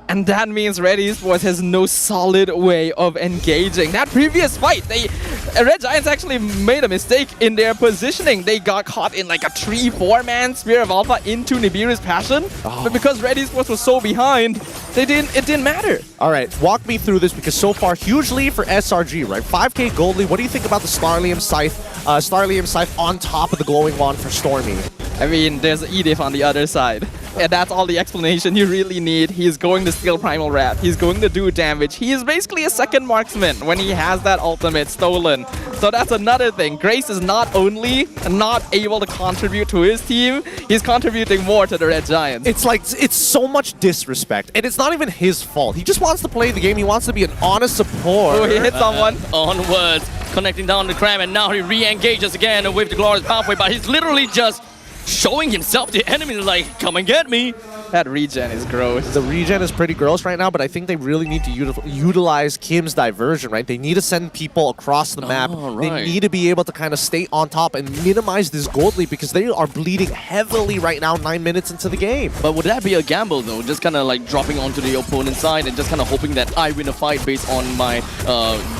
Speaker 17: And that means Red Esports has no solid way of engaging. That previous fight, Red Giants actually made a mistake in their positioning. They got caught in like a 3-4-man Spear of Alpha into Nibiru's Passion. But because Red Esports was so behind, it didn't matter.
Speaker 1: All right, walk me through this because so far, huge lead for SRG, right? 5k gold lead. What do you think about the Starlium Scythe on top of the Glowing Wand for Stormy?
Speaker 17: I mean, there's Edith on the other side. And that's all the explanation you really need. He's going to steal Primal Wrath. He's going to do damage. He is basically a second marksman when he has that ultimate stolen. So that's another thing. Grace is not only not able to contribute to his team, he's contributing more to the Red Giants.
Speaker 1: It's like, it's so much disrespect. And it's not even his fault. He just wants to play the game. He wants to be an honest support.
Speaker 17: Oh, he hit someone.
Speaker 12: Onwards, connecting down the Cram, and now he re-engages again with the Glorious Pathway, but he's literally just showing himself to enemies like, come and get me.
Speaker 17: That regen is gross.
Speaker 1: The regen is pretty gross right now, but I think they really need to utilize Kim's diversion, right? They need to send people across the map.
Speaker 12: Right.
Speaker 1: They need to be able to kind of stay on top and minimize this gold lead because they are bleeding heavily right now 9 minutes into the game.
Speaker 12: But would that be a gamble though? Just kind of like dropping onto the opponent's side and just kind of hoping that I win a fight based on my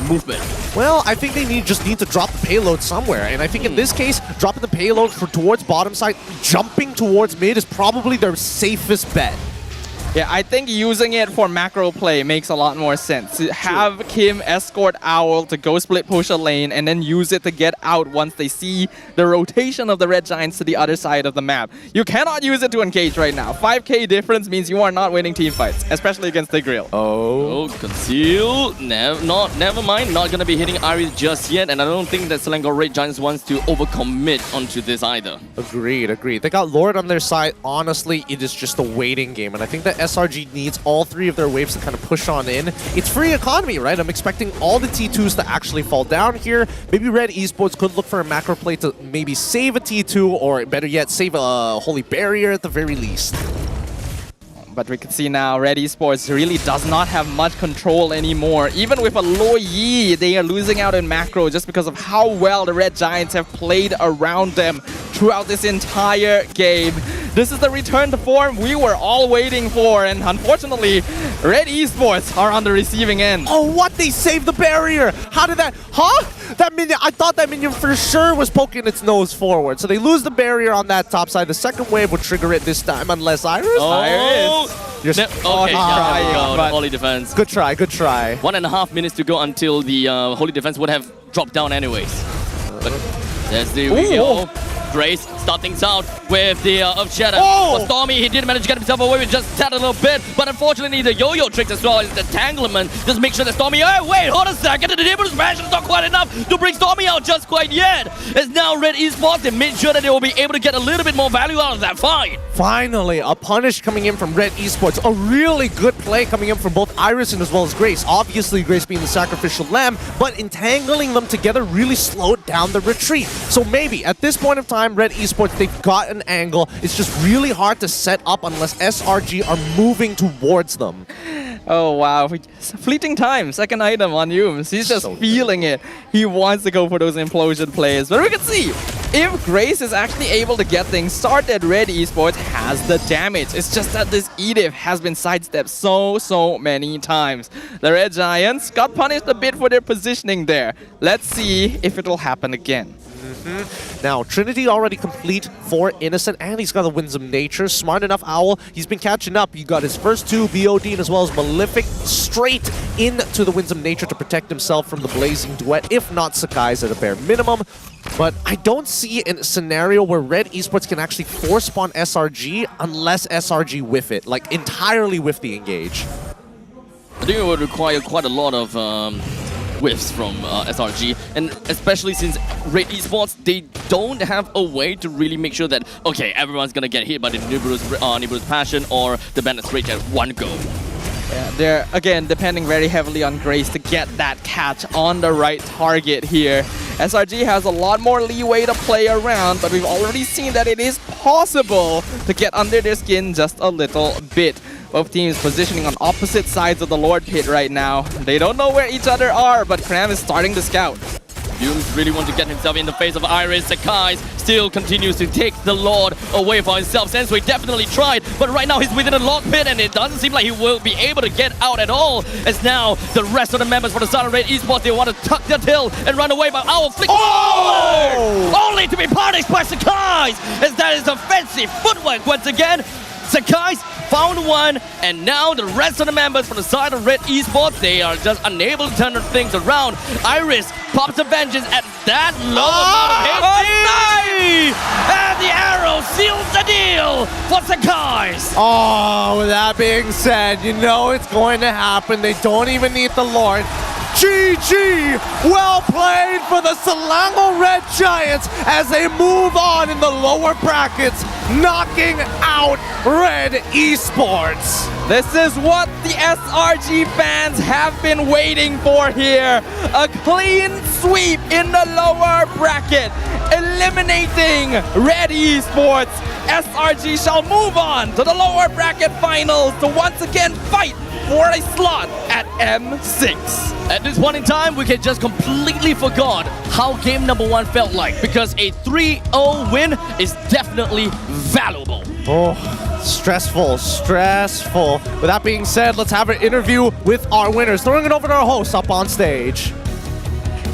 Speaker 12: movement?
Speaker 1: Well, I think they just need to drop the payload somewhere. And I think in this case, dropping the payload towards bottom side, jumping towards mid is probably their safest bet.
Speaker 17: Yeah, I think using it for macro play makes a lot more sense. Have Kim escort Owl to go split push a lane and then use it to get out once they see the rotation of the Red Giants to the other side of the map. You cannot use it to engage right now. 5k difference means you are not winning team fights, especially against the Grill.
Speaker 12: Oh, conceal. Never mind. Not gonna be hitting Iris just yet, and I don't think that Selangor Red Giants wants to overcommit onto this either.
Speaker 1: Agreed. They got Lord on their side. Honestly, it is just a waiting game, and I think that SRG needs all 3 of their waves to kind of push on in. It's free economy, right? I'm expecting all the T2s to actually fall down here. Maybe Red Esports could look for a macro play to maybe save a T2, or better yet, save a Holy Barrier at the very least.
Speaker 17: But we can see now Red Esports really does not have much control anymore. Even with a low Yi, they are losing out in macro just because of how well the Red Giants have played around them throughout this entire game. This is the return to form we were all waiting for, and unfortunately, Red Esports are on the receiving end.
Speaker 1: Oh, what? They saved the barrier! How did that... Huh? That minion... I thought that minion for sure was poking its nose forward. So they lose the barrier on that top side. The second wave would trigger it this time, unless Iris...
Speaker 12: Oh!
Speaker 1: You're
Speaker 12: Holy Defense.
Speaker 1: Good try.
Speaker 12: 1.5 minutes to go until the Holy Defense would have dropped down anyways. But there's the Grace start things out with the Earth Shatter.
Speaker 1: Oh!
Speaker 12: For Stormy, he did manage to get himself away with just that a little bit, but unfortunately the yo-yo tricks as well as the entanglement just make sure that Stormy, oh wait, hold a second, the Neighbor's Smash is not quite enough to bring Stormy out just quite yet. As now Red Esports, they made sure that they will be able to get a little bit more value out of that fight.
Speaker 1: Finally, a punish coming in from Red Esports. A really good play coming in from both Iris and as well as Grace. Obviously, Grace being the sacrificial lamb, but entangling them together really slowed down the retreat. So maybe at this point of time, Red Esports, they've got an angle. It's just really hard to set up unless SRG are moving towards them.
Speaker 17: Oh wow, fleeting time, second item on Yums. He's just feeling it. He wants to go for those implosion plays. But we can see, if Grace is actually able to get things started, Red Esports has the damage. It's just that this Edith has been sidestepped so many times. The Red Giants got punished a bit for their positioning there. Let's see if it will happen again.
Speaker 1: Now, Trinity already complete for Innocent, and he's got the Winsome Nature. Smart enough Owl, he's been catching up. He got his first two BOD and as well as Malefic straight into the Winsome Nature to protect himself from the Blazing Duet, if not Sakai's at a bare minimum. But I don't see a scenario where Red Esports can actually force spawn SRG unless SRG whiff it, like entirely whiff the engage.
Speaker 12: I think it would require quite a lot of whiffs from SRG, and especially since Red Esports, they don't have a way to really make sure that, okay, everyone's gonna get hit by the Nibiru's Passion or the Bandit's Rage at one go.
Speaker 17: Yeah, they're, again, depending very heavily on Grace to get that catch on the right target here. SRG has a lot more leeway to play around, but we've already seen that it is possible to get under their skin just a little bit. Both teams positioning on opposite sides of the Lord Pit right now. They don't know where each other are, but Kram is starting to scout.
Speaker 12: Yums really wants to get himself in the face of Iris. Sakai still continues to take the Lord away for himself. Sensui definitely tried, but right now he's within the Lord Pit and it doesn't seem like he will be able to get out at all. As now the rest of the members for the Southern Red Esports, they want to tuck their tail and run away, but Owl flicks forward! Only to be punished by Sakai, as that is offensive footwork once again. Sakai's found one, and now the rest of the members from the side of Red Esports, they are just unable to turn things around. Iris pops a vengeance at that low amount of HP! And the arrow seals the deal for Sakai's!
Speaker 1: Oh, with that being said, you know it's going to happen. They don't even need the Lord. GG! Well played for the Selangor Red Giants as they move on in the lower brackets, knocking out Red Esports.
Speaker 17: This is what the SRG fans have been waiting for here. A clean sweep in the lower bracket, eliminating Red Esports. SRG shall move on to the lower bracket finals to once again fight for a slot at M6.
Speaker 12: At this point in time, we can just completely forgot how game number one felt like, because a 3-0 win is definitely valuable.
Speaker 1: Oh, stressful. With that being said, let's have an interview with our winners. Throwing it over to our host up on stage.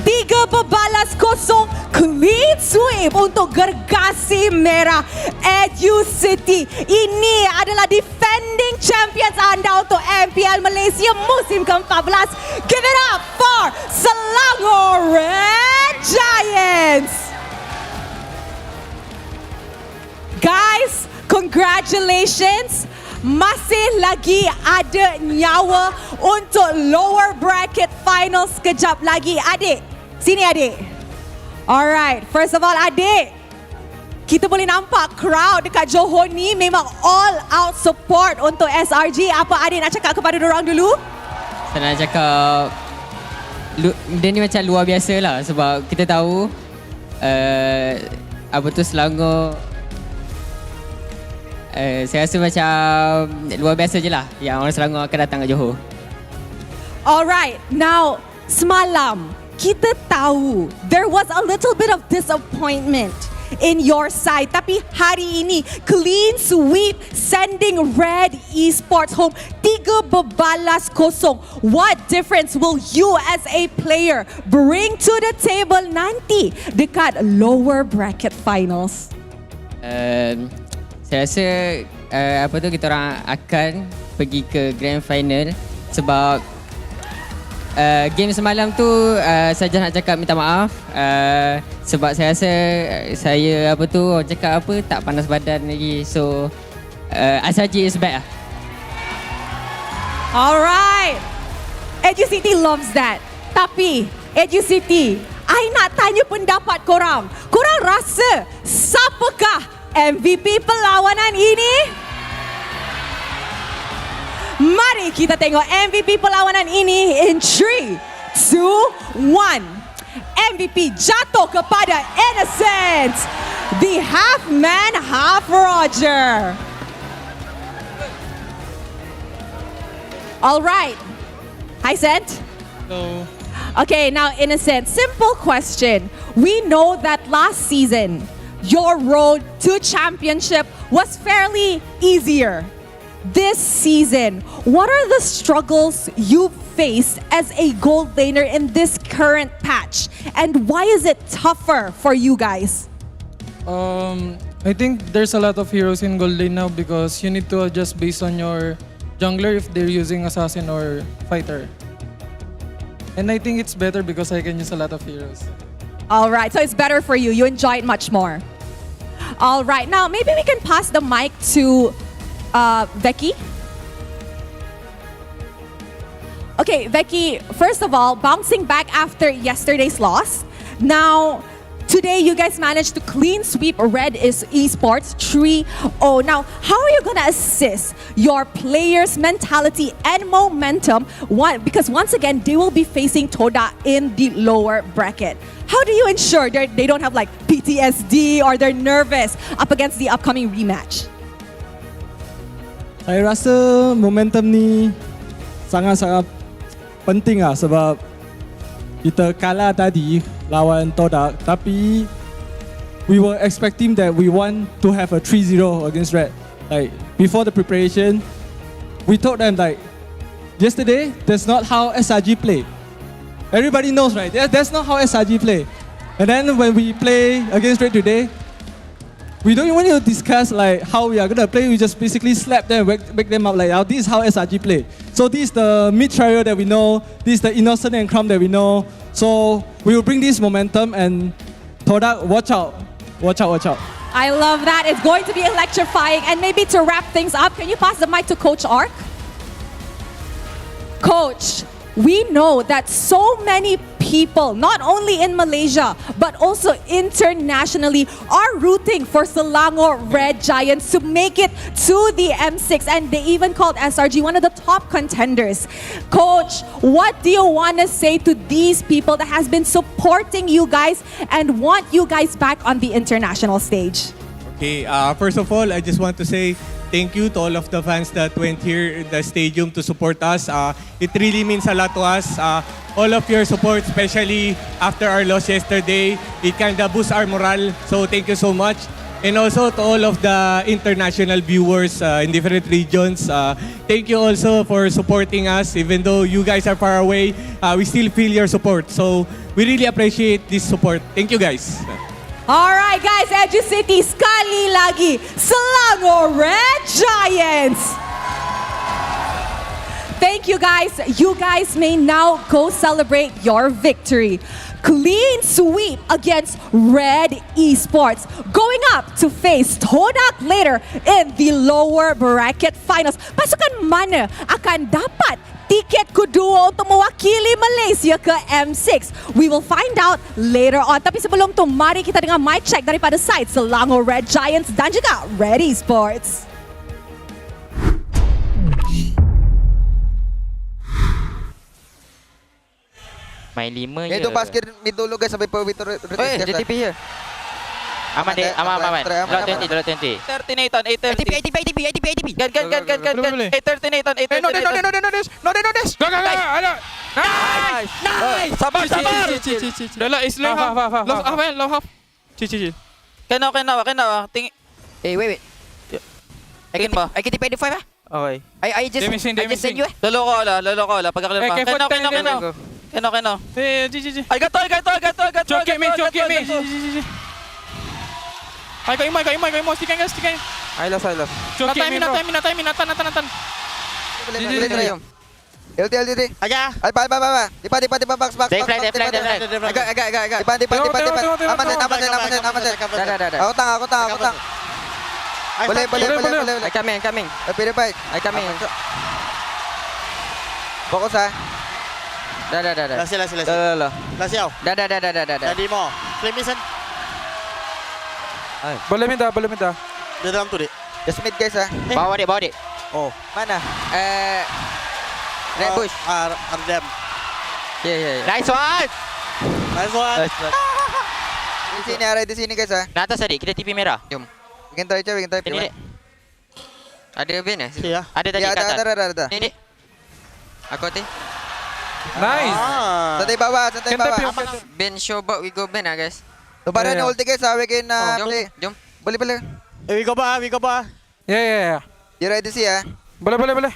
Speaker 19: 3-0 clean sweep untuk gergasi merah Educity. Ini adalah defending champions anda untuk MPL Malaysia musim ke-14. Give it up for Selangor Red Giants. Guys, congratulations. Masih lagi ada nyawa untuk lower bracket final sekejap lagi. Adik, sini adik. Alright, first of all adik, kita boleh nampak crowd dekat Johor ni memang all out support untuk SRG. Apa adik nak cakap kepada dorang dulu?
Speaker 21: Saya nak cakap, dia ni macam luar biasa lah sebab kita tahu apa tu Selangor. Saya rasa macam luar biasa je lah yang orang Selangor akan datang ke Johor.
Speaker 19: Alright, now semalam kita tahu there was a little bit of disappointment in your side, tapi hari ini clean sweep sending Red Esports home 3-0. What difference will you as a player bring to the table nanti dekat lower bracket finals?
Speaker 21: Saya rasa apa tu kita orang akan pergi ke grand final sebab game semalam tu saya just nak cakap minta maaf. Sebab saya rasa saya apa tu orang cakap apa tak panas badan lagi. So SRG is back.
Speaker 19: Alright. Educity loves that. Tapi Educity, I nak tanya pendapat korang. Korang rasa siapakah MVP perlawanan ini? Mari kita tengok MVP perlawanan ini in 3, 2, 1. MVP jatuh kepada Innocent, the half man, half Roger. Alright. Hi, Sent.
Speaker 17: Hello.
Speaker 19: Okay, now Innocent, simple question. We know that last season, your road to championship was fairly easier. This season, what are the struggles you faced as a gold laner in this current patch? And why is it tougher for you guys?
Speaker 7: I think there's a lot of heroes in gold lane now because you need to adjust based on your jungler if they're using assassin or fighter. And I think it's better because I can use a lot of heroes.
Speaker 19: All right, so it's better for you. You enjoy it much more. All right, now maybe we can pass the mic to Becky. Okay, Becky, first of all, bouncing back after yesterday's loss. Now, today you guys managed to clean sweep Red Esports 3-0. Now, how are you gonna assist your players' mentality and momentum? Because once again, they will be facing Todak in the lower bracket. How do you ensure they don't have like PTSD or they're nervous up against the upcoming rematch?
Speaker 22: Saya rasa momentum ni sangat-sangat penting lah sebab kita kalah tadi lawan Todak, tapi we were expecting that we want to have a 3-0 against Red. Like before the preparation, we told them like yesterday that's not how SRG play. Everybody knows, right? That's not how SRG play. And then when we play against Red today, we don't even need to discuss like how we are gonna play. We just basically slap them, wake them up like, oh, this is how SRG play. So this is the mid trio that we know. This is the Innocent and Crumb that we know. So we will bring this momentum and Todak, watch out. Watch out, watch out.
Speaker 19: I love that. It's going to be electrifying. And maybe to wrap things up, can you pass the mic to Coach Ark? Coach, we know that so many people, not only in Malaysia, but also internationally, are rooting for Selangor Red Giants to make it to the M6. And they even called SRG one of the top contenders. Coach, what do you want to say to these people that has been supporting you guys and want you guys back on the international stage?
Speaker 23: Okay, first of all, I just want to say thank you to all of the fans that went here in the stadium to support us. It really means a lot to us. All of your support, especially after our loss yesterday, it kind of boosts our morale. So thank you so much. And also to all of the international viewers in different regions, thank you also for supporting us. Even though you guys are far away, we still feel your support. So we really appreciate this support. Thank you guys.
Speaker 19: Alright guys, Educity sekali lagi, Selangor Red Giants. Thank you guys. You guys may now go celebrate your victory. Clean sweep against Red Esports. Going up to face Todak later in the lower bracket finals. Pasukan mana akan dapat tiket kedua untuk mewakili Malaysia ke M6? We will find out later on. Tapi sebelum tu, mari kita dengar mic check daripada side Selangor Red Giants dan juga Red Esports.
Speaker 24: Main 5 je.
Speaker 25: Itu basket mid dulu guys sampai per Victor.
Speaker 24: JTP here. Aman deh, aman. Dollar 20. 13 Nathan, 830. ATP. Gan. 830 Nathan, 830.
Speaker 17: No this. Go. Nice.
Speaker 24: Sabar.
Speaker 17: Dollar is low half. Chill.
Speaker 24: Kena.
Speaker 25: Hey, wait.
Speaker 24: I can TP 85 ah.
Speaker 25: Okay. I just send you.
Speaker 24: Lolo ko ala. Pagka-clear pa. Kena.
Speaker 17: GG.
Speaker 24: I got to.
Speaker 17: Choke me. I got him. Stick.
Speaker 25: I lost.
Speaker 17: Choke me. Natan.
Speaker 25: LT.
Speaker 24: Aja.
Speaker 25: Bye. Dipa, box.
Speaker 24: They fly.
Speaker 25: Agak. Dipa. Aman. Aku tang. Boleh.
Speaker 24: I coming.
Speaker 25: Tapi baik.
Speaker 24: I coming.
Speaker 25: Fokus ah.
Speaker 24: Dah.
Speaker 25: Lasi.
Speaker 24: Dah. Dah.
Speaker 25: Jadi mau. Play mission.
Speaker 17: Boleh minta.
Speaker 25: Di dalam tu, Dik. Just mid guys ah.
Speaker 24: Bawa dik.
Speaker 25: Oh, mana?
Speaker 24: Red bush.
Speaker 25: Ardem.
Speaker 24: Yeah. Nice one.
Speaker 25: Di sini guys ah.
Speaker 24: Nak atas adik, kita TP merah. Jom.
Speaker 25: Bikin try.
Speaker 24: Sini, Dik. Ada bin eh?
Speaker 25: Ya.
Speaker 24: Ada tadi kat atas.
Speaker 25: Ada.
Speaker 24: Ni, Dik. Aku hati.
Speaker 17: Nice.
Speaker 25: Santai bawah.
Speaker 24: Ben show back, we go Ben lah guys.
Speaker 25: Lebaran ulti guys ah. We can play.
Speaker 24: Jom.
Speaker 25: Boleh.
Speaker 24: We go ba.
Speaker 17: Yeah.
Speaker 25: You ready to see ah?
Speaker 17: Boleh.
Speaker 25: One,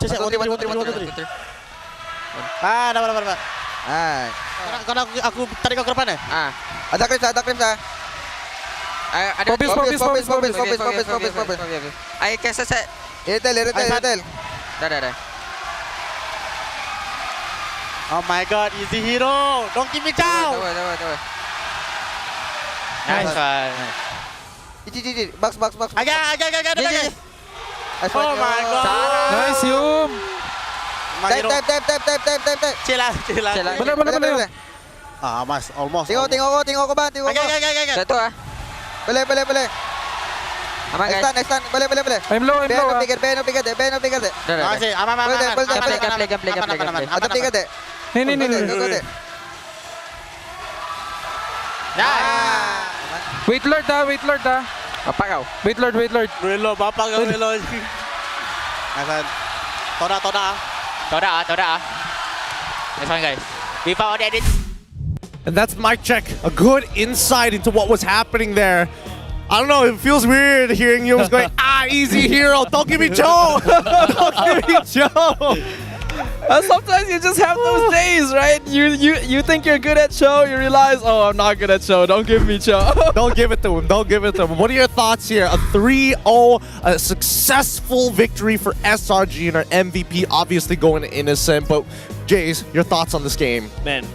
Speaker 25: two, three. Dapat.
Speaker 24: Kau aku tarik kau ke depan eh?
Speaker 25: Ada Crips ah.
Speaker 24: Ada
Speaker 25: Fokus.
Speaker 24: I can set.
Speaker 25: Irtel.
Speaker 24: Dah.
Speaker 25: Oh my god, easy hero. Don't give me down.
Speaker 24: Tahu. Nice one.
Speaker 25: Box.
Speaker 24: Agak.
Speaker 25: Oh my god.
Speaker 17: Nice Yum.
Speaker 25: Tap. Chill lah.
Speaker 17: Boleh.
Speaker 25: Mas, almost. Tengok ko ba?
Speaker 24: Satu ah.
Speaker 25: Boleh.
Speaker 24: Aman guys.
Speaker 25: Next stand. Boleh.
Speaker 17: I'm low.
Speaker 25: Ben pikir.
Speaker 24: Dah. Aman.
Speaker 25: Ada pikir deh.
Speaker 17: Ni. Wait Lord dah.
Speaker 24: Bapak kau.
Speaker 17: Wait Lord.
Speaker 25: Relo, bapak kau relo. Asan.
Speaker 24: Todak. Nice one guys. We found edit.
Speaker 1: And that's mic check. A good insight into what was happening there. I don't know, it feels weird hearing Yums going, easy hero. Don't give me Joe.
Speaker 17: Sometimes you just have those days, right? You think you're good at show, you realize, oh, I'm not good at show. Don't give me show.
Speaker 1: Don't give it to him. What are your thoughts here? A 3-0, a successful victory for SRG and our MVP obviously going to Innocent. But Jays, your thoughts on this game?
Speaker 16: Man,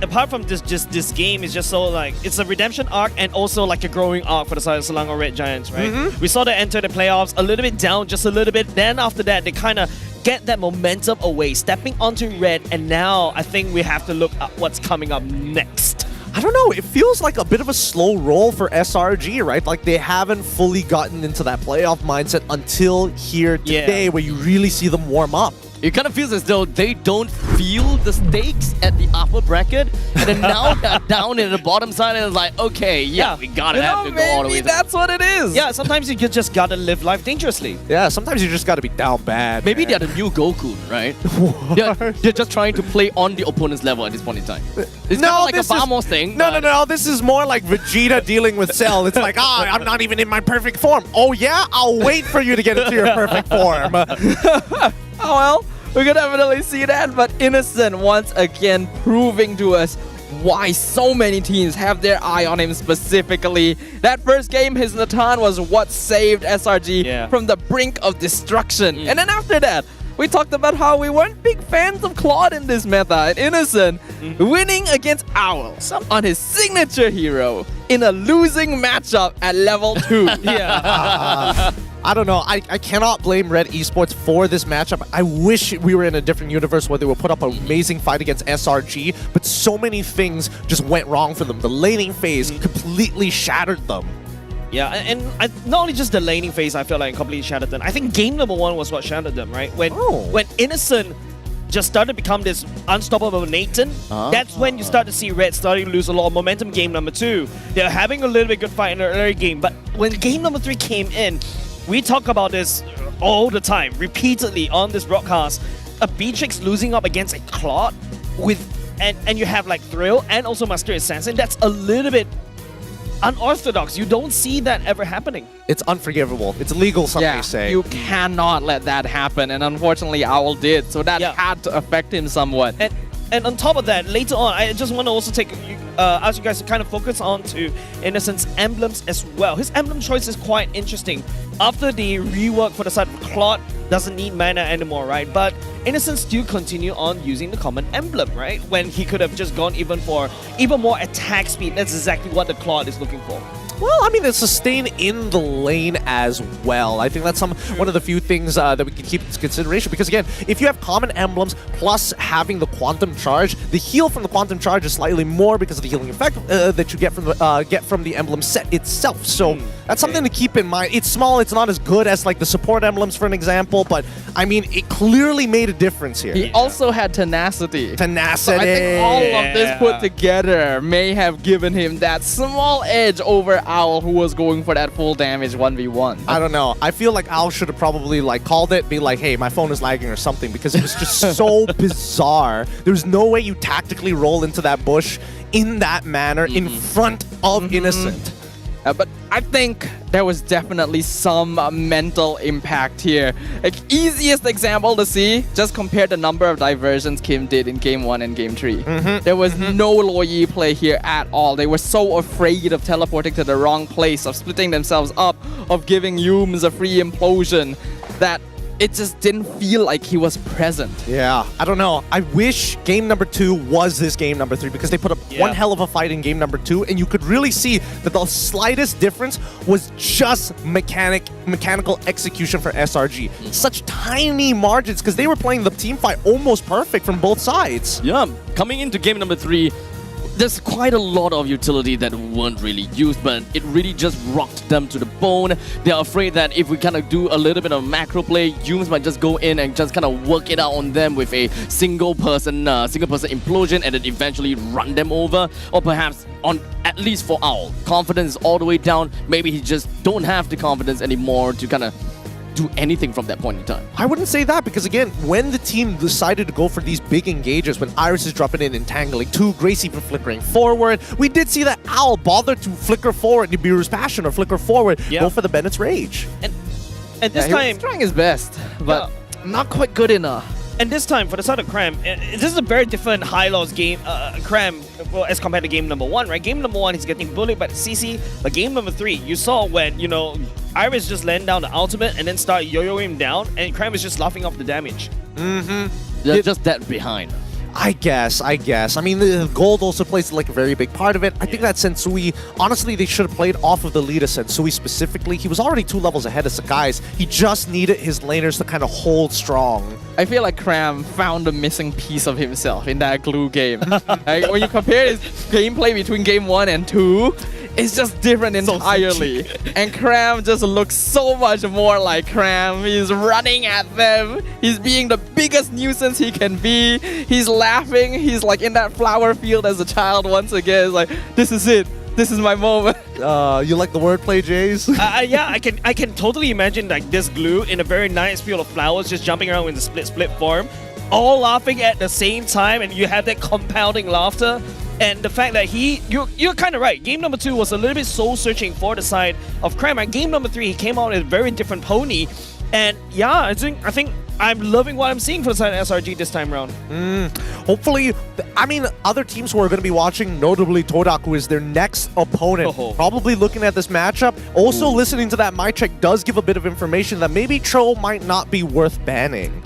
Speaker 16: apart from this game is just so like, it's a redemption arc and also like a growing arc for the side of Selangor Red Giants, right? We saw them enter the playoffs a little bit down, just a little bit. Then after that, they kind of get that momentum away, stepping onto red, and now I think we have to look at what's coming up next.
Speaker 1: I don't know, it feels like a bit of a slow roll for SRG, right? Like they haven't fully gotten into that playoff mindset until here today, where you really see them warm up.
Speaker 12: It kind of feels as though they don't feel the stakes at the upper bracket, and then now they're down in the bottom side, and it's like, okay, we gotta have to go all the way.
Speaker 17: That's what it is.
Speaker 16: Yeah, sometimes you just gotta live life dangerously.
Speaker 1: Yeah, sometimes you just gotta be down bad.
Speaker 12: Maybe they're the new Goku, right? They're just trying to play on the opponent's level at this point in time. It's kind of like a Vamos thing.
Speaker 1: No. This is more like Vegeta dealing with Cell. It's like, I'm not even in my perfect form. Oh yeah? I'll wait for you to get into your perfect form.
Speaker 17: Oh well, we could definitely see that, but Innocent once again proving to us why so many teams have their eye on him specifically. That first game, his Natan was what saved SRG from the brink of destruction. And then after that, we talked about how we weren't big fans of Claude in this meta, and Innocent winning against Owl on his signature hero in a losing matchup at level 2.
Speaker 1: I don't know. I cannot blame Red Esports for this matchup. I wish we were in a different universe where they would put up an amazing fight against SRG, but so many things just went wrong for them. The laning phase completely shattered them.
Speaker 16: Yeah, and not only just the laning phase, I feel like completely shattered them. I think game number 1 was what shattered them, right? When Innocent just started to become this unstoppable Nathan, that's when you start to see Red starting to lose a lot of momentum. Game number 2, they're having a little bit good fight in the early game, but when game number 3 came in, we talk about this all the time, repeatedly on this broadcast. A Beatrix losing up against a Claude and you have like Thrill and also Master Assassin. That's a little bit unorthodox. You don't see that ever happening.
Speaker 1: It's unforgivable. It's illegal, some may say.
Speaker 17: You cannot let that happen, and unfortunately Owl did, so that had to affect him somewhat.
Speaker 16: And And on top of that, later on, I just want to also ask you guys to kind of focus on to Innocent's emblems as well. His emblem choice is quite interesting. After the rework for the side of Claude, doesn't need mana anymore, right? But Innocent still continue on using the common emblem, right? When he could have just gone even more attack speed. That's exactly what the Claude is looking for.
Speaker 1: Well, I mean, it's sustain in the lane as well. I think that's one of the few things that we can keep into consideration. Because again, if you have common emblems plus having the quantum charge, the heal from the quantum charge is slightly more because of the healing effect that you get from the emblem set itself. So that's something to keep in mind. It's small. It's not as good as like the support emblems, for an example. But I mean, it clearly made a difference here.
Speaker 17: He also had tenacity.
Speaker 1: Tenacity.
Speaker 17: So I think all of this put together may have given him that small edge over Owl, who was going for that full damage 1v1.
Speaker 1: I don't know. I feel like Owl should have probably like called it, be like, hey, my phone is lagging or something, because it was just so bizarre. There's no way you tactically roll into that bush in that manner in front of Innocent.
Speaker 17: But I think there was definitely some mental impact here. Like, easiest example to see, just compare the number of diversions Kim did in Game 1 and Game 3. There was no low Yi play here at all. They were so afraid of teleporting to the wrong place, of splitting themselves up, of giving Yums a free implosion, that it just didn't feel like he was present.
Speaker 1: Yeah, I don't know. I wish game number 2 was this game number 3, because they put up one hell of a fight in game number 2, and you could really see that the slightest difference was just mechanical execution for SRG. Such tiny margins, because they were playing the team fight almost perfect from both sides.
Speaker 12: Yeah, coming into game number 3, there's quite a lot of utility that weren't really used, but it really just rocked them to the bone. They're afraid that if we kind of do a little bit of macro play, Yums might just go in and just kind of work it out on them with a single person implosion and then eventually run them over. Or perhaps, at least for Owl, confidence all the way down. Maybe he just don't have the confidence anymore to kind of do anything from that point in time.
Speaker 1: I wouldn't say that, because again, when the team decided to go for these big engages, when Iris is dropping in entangling, 2 Gracie for flickering forward, we did see that Owl bothered to flicker forward Nibiru's Passion or flicker forward, go for the Bennett's Rage.
Speaker 16: And this
Speaker 17: he
Speaker 16: time,
Speaker 17: was trying his best, but not quite good enough.
Speaker 16: And this time, for the side of Cram, this is a very different high-loss game, Cram, well, as compared to game number 1, right? Game number 1, he's getting bullied by the CC, but game number 3, you saw when, you know, Iris just land down the ultimate and then start yo-yoing him down, and Cram is just laughing off the damage.
Speaker 12: They're just that behind.
Speaker 1: I guess. I mean, the gold also plays like a very big part of it. I think that Sensui, honestly, they should have played off of the lead of Sensui specifically. He was already 2 levels ahead of Sakai's. He just needed his laners to kind of hold strong.
Speaker 17: I feel like Cram found a missing piece of himself in that glue game. Like, when you compare his gameplay between game 1 and 2, it's just different entirely. And Cram just looks so much more like Cram. He's running at them. He's being the biggest nuisance he can be. He's laughing. He's like in that flower field as a child once again. It's like, this is it. This is my moment.
Speaker 1: You like the wordplay, Jays?
Speaker 16: Yeah, I can totally imagine like this glue in a very nice field of flowers just jumping around in the split form, all laughing at the same time, and you have that compounding laughter. And the fact that you're kind of right. Game number 2 was a little bit soul-searching for the side of Cram. And game number 3, he came out as a very different pony. And yeah, I think I'm loving what I'm seeing for the side of SRG this time around.
Speaker 1: Hopefully, I mean, other teams who are going to be watching, notably Todak, who is their next opponent, probably looking at this matchup. Also, listening to that mic check does give a bit of information that maybe Tro might not be worth banning.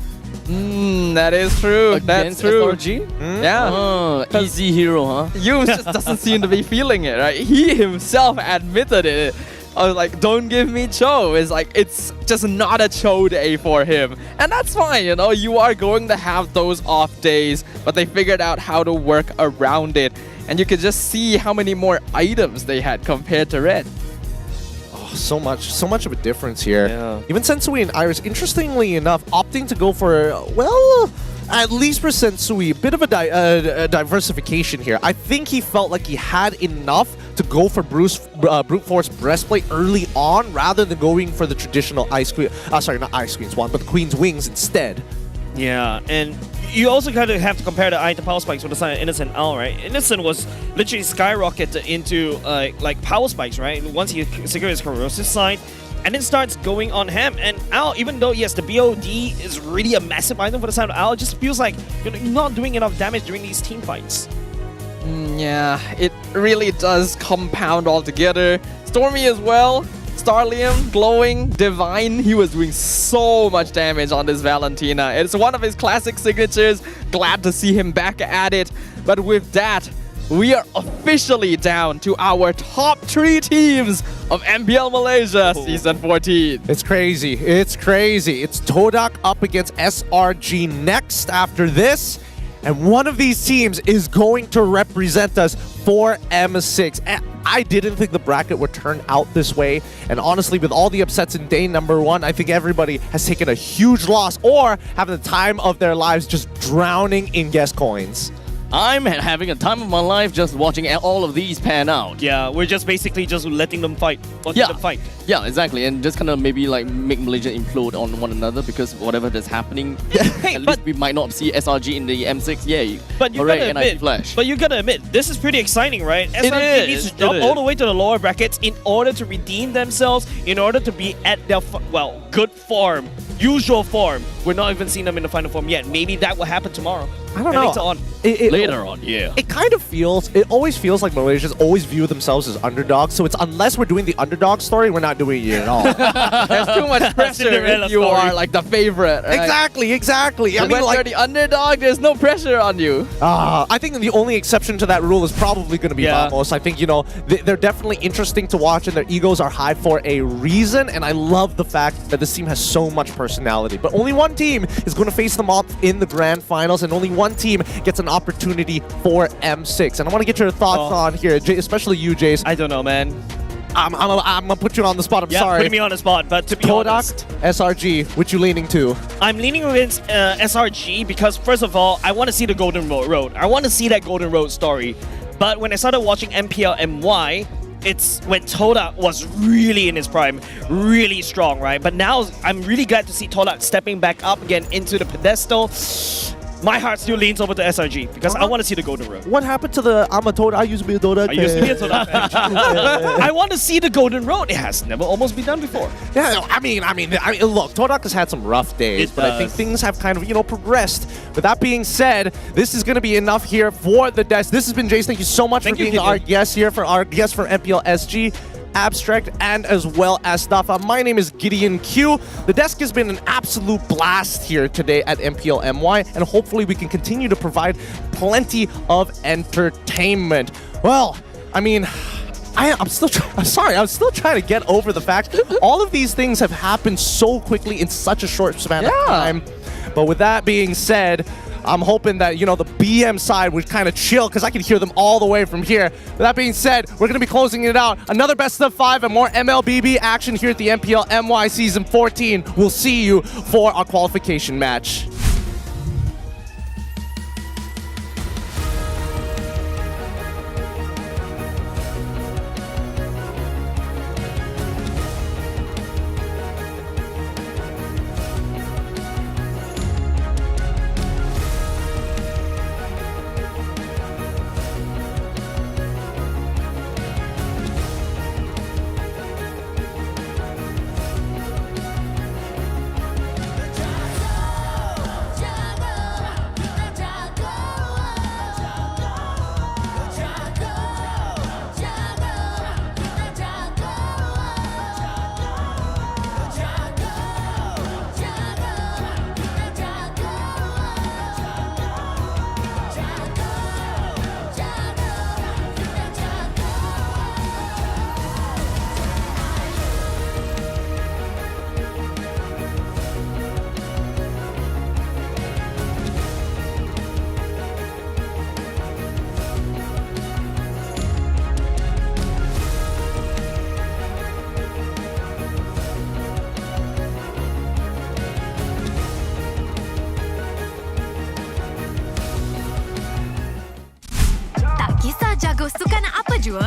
Speaker 17: That is true. That's true.
Speaker 12: SRG?
Speaker 17: Yeah.
Speaker 12: Easy hero, huh?
Speaker 17: Yums just doesn't seem to be feeling it, right? He himself admitted it. I was like, don't give me Cho. It's like, it's just not a Cho day for him. And that's fine, you know, you are going to have those off days, but they figured out how to work around it. And you could just see how many more items they had compared to Red.
Speaker 1: So much of a difference here. Even Sensui and Iris, interestingly enough, opting to go for, well, at least for Sensui, a bit of a diversification here. I think he felt like he had enough to go for Brute Force Breastplate early on, rather than going for the traditional Ice Queen, sorry, not Ice Queen's one, but the Queen's Wings instead.
Speaker 16: Yeah, and you also kind of have to compare the item power spikes with the side of Innocent Owl, right? Innocent was literally skyrocketed into like power spikes, right? Once he secured his corrosive side, and then starts going on ham. And Al, even though yes, the BOD is really a massive item for the side of Al, it just feels like you're not doing enough damage during these team fights.
Speaker 17: Yeah, it really does compound all together. Stormy as well. Starlium, Glowing, Divine, he was doing so much damage on this Valentina. It's one of his classic signatures. Glad to see him back at it. But with that, we are officially down to our top 3 teams of MPL Malaysia Season 14.
Speaker 1: It's crazy. It's crazy. It's Todak up against SRG next after this. And one of these teams is going to represent us for M6. And I didn't think the bracket would turn out this way. And honestly, with all the upsets in day number 1, I think everybody has taken a huge loss or having the time of their lives just drowning in guest coins.
Speaker 12: I'm having a time of my life just watching all of these pan out.
Speaker 16: Yeah, we're just basically just letting them fight.
Speaker 12: Yeah, exactly. And just kind of maybe like make Malaysia implode on one another because whatever that's happening, at least we might not see SRG in the M6. Yeah,
Speaker 16: but you gotta admit, this is pretty exciting, right? SRG needs to drop all the way to the lower brackets in order to redeem themselves, in order to be at their, good form, usual form. We're not even seeing them in the final form yet. Maybe that will happen tomorrow.
Speaker 1: I don't know.
Speaker 16: Later on.
Speaker 12: Later on, yeah.
Speaker 1: It kind of feels, it always feels like Malaysians always view themselves as underdogs. So it's unless we're doing the underdog story, we're not doing it at all.
Speaker 17: There's too much pressure if you are like the favorite. Right?
Speaker 1: Exactly. I mean,
Speaker 17: when
Speaker 1: like,
Speaker 17: you're the underdog, there's no pressure on you.
Speaker 1: I think the only exception to that rule is probably going to be Vamos. I think, they're definitely interesting to watch and their egos are high for a reason. And I love the fact that this team has so much personality. But only one team is going to face them off in the grand finals, and only one team gets an opportunity for M6. And I want to get your thoughts on here, especially you, Jace.
Speaker 16: I don't know, man.
Speaker 1: I'm gonna put you on the spot. I'm sorry.
Speaker 16: Putting me on the spot, but to be honest,
Speaker 1: SRG, which you leaning to?
Speaker 16: I'm leaning against SRG because first of all, I want to see the Golden Road. I want to see that Golden Road story. But when I started watching MPL MY, it's when Todak was really in his prime, really strong, right? But now I'm really glad to see Todak stepping back up again into the pedestal. My heart still leans over to SRG because I want to see the Golden Road.
Speaker 1: What happened to the I'm a Todak, I used to be a Todak?
Speaker 16: I used to be a Todak. I want to see the Golden Road. It has never almost been done before.
Speaker 1: Yeah, I mean, look, Todak has had some rough days, but I think things have kind of, progressed. With that being said, this is going to be enough here for the desk. This has been Jace. Thank you so much for being our guest here, for our guest for MPL SG. Abstract, and as well as stuff. My name is Gideon Q. The desk has been an absolute blast here today at MPL MY, and hopefully we can continue to provide plenty of entertainment. Well, I mean, I'm still trying to get over the fact all of these things have happened so quickly in such a short span of time. But with that being said, I'm hoping that, the BM side would kind of chill because I can hear them all the way from here. With that being said, we're going to be closing it out. Another best of 5 and more MLBB action here at the MPL MY Season 14. We'll see you for our qualification match.
Speaker 4: Jago sukan apa jua?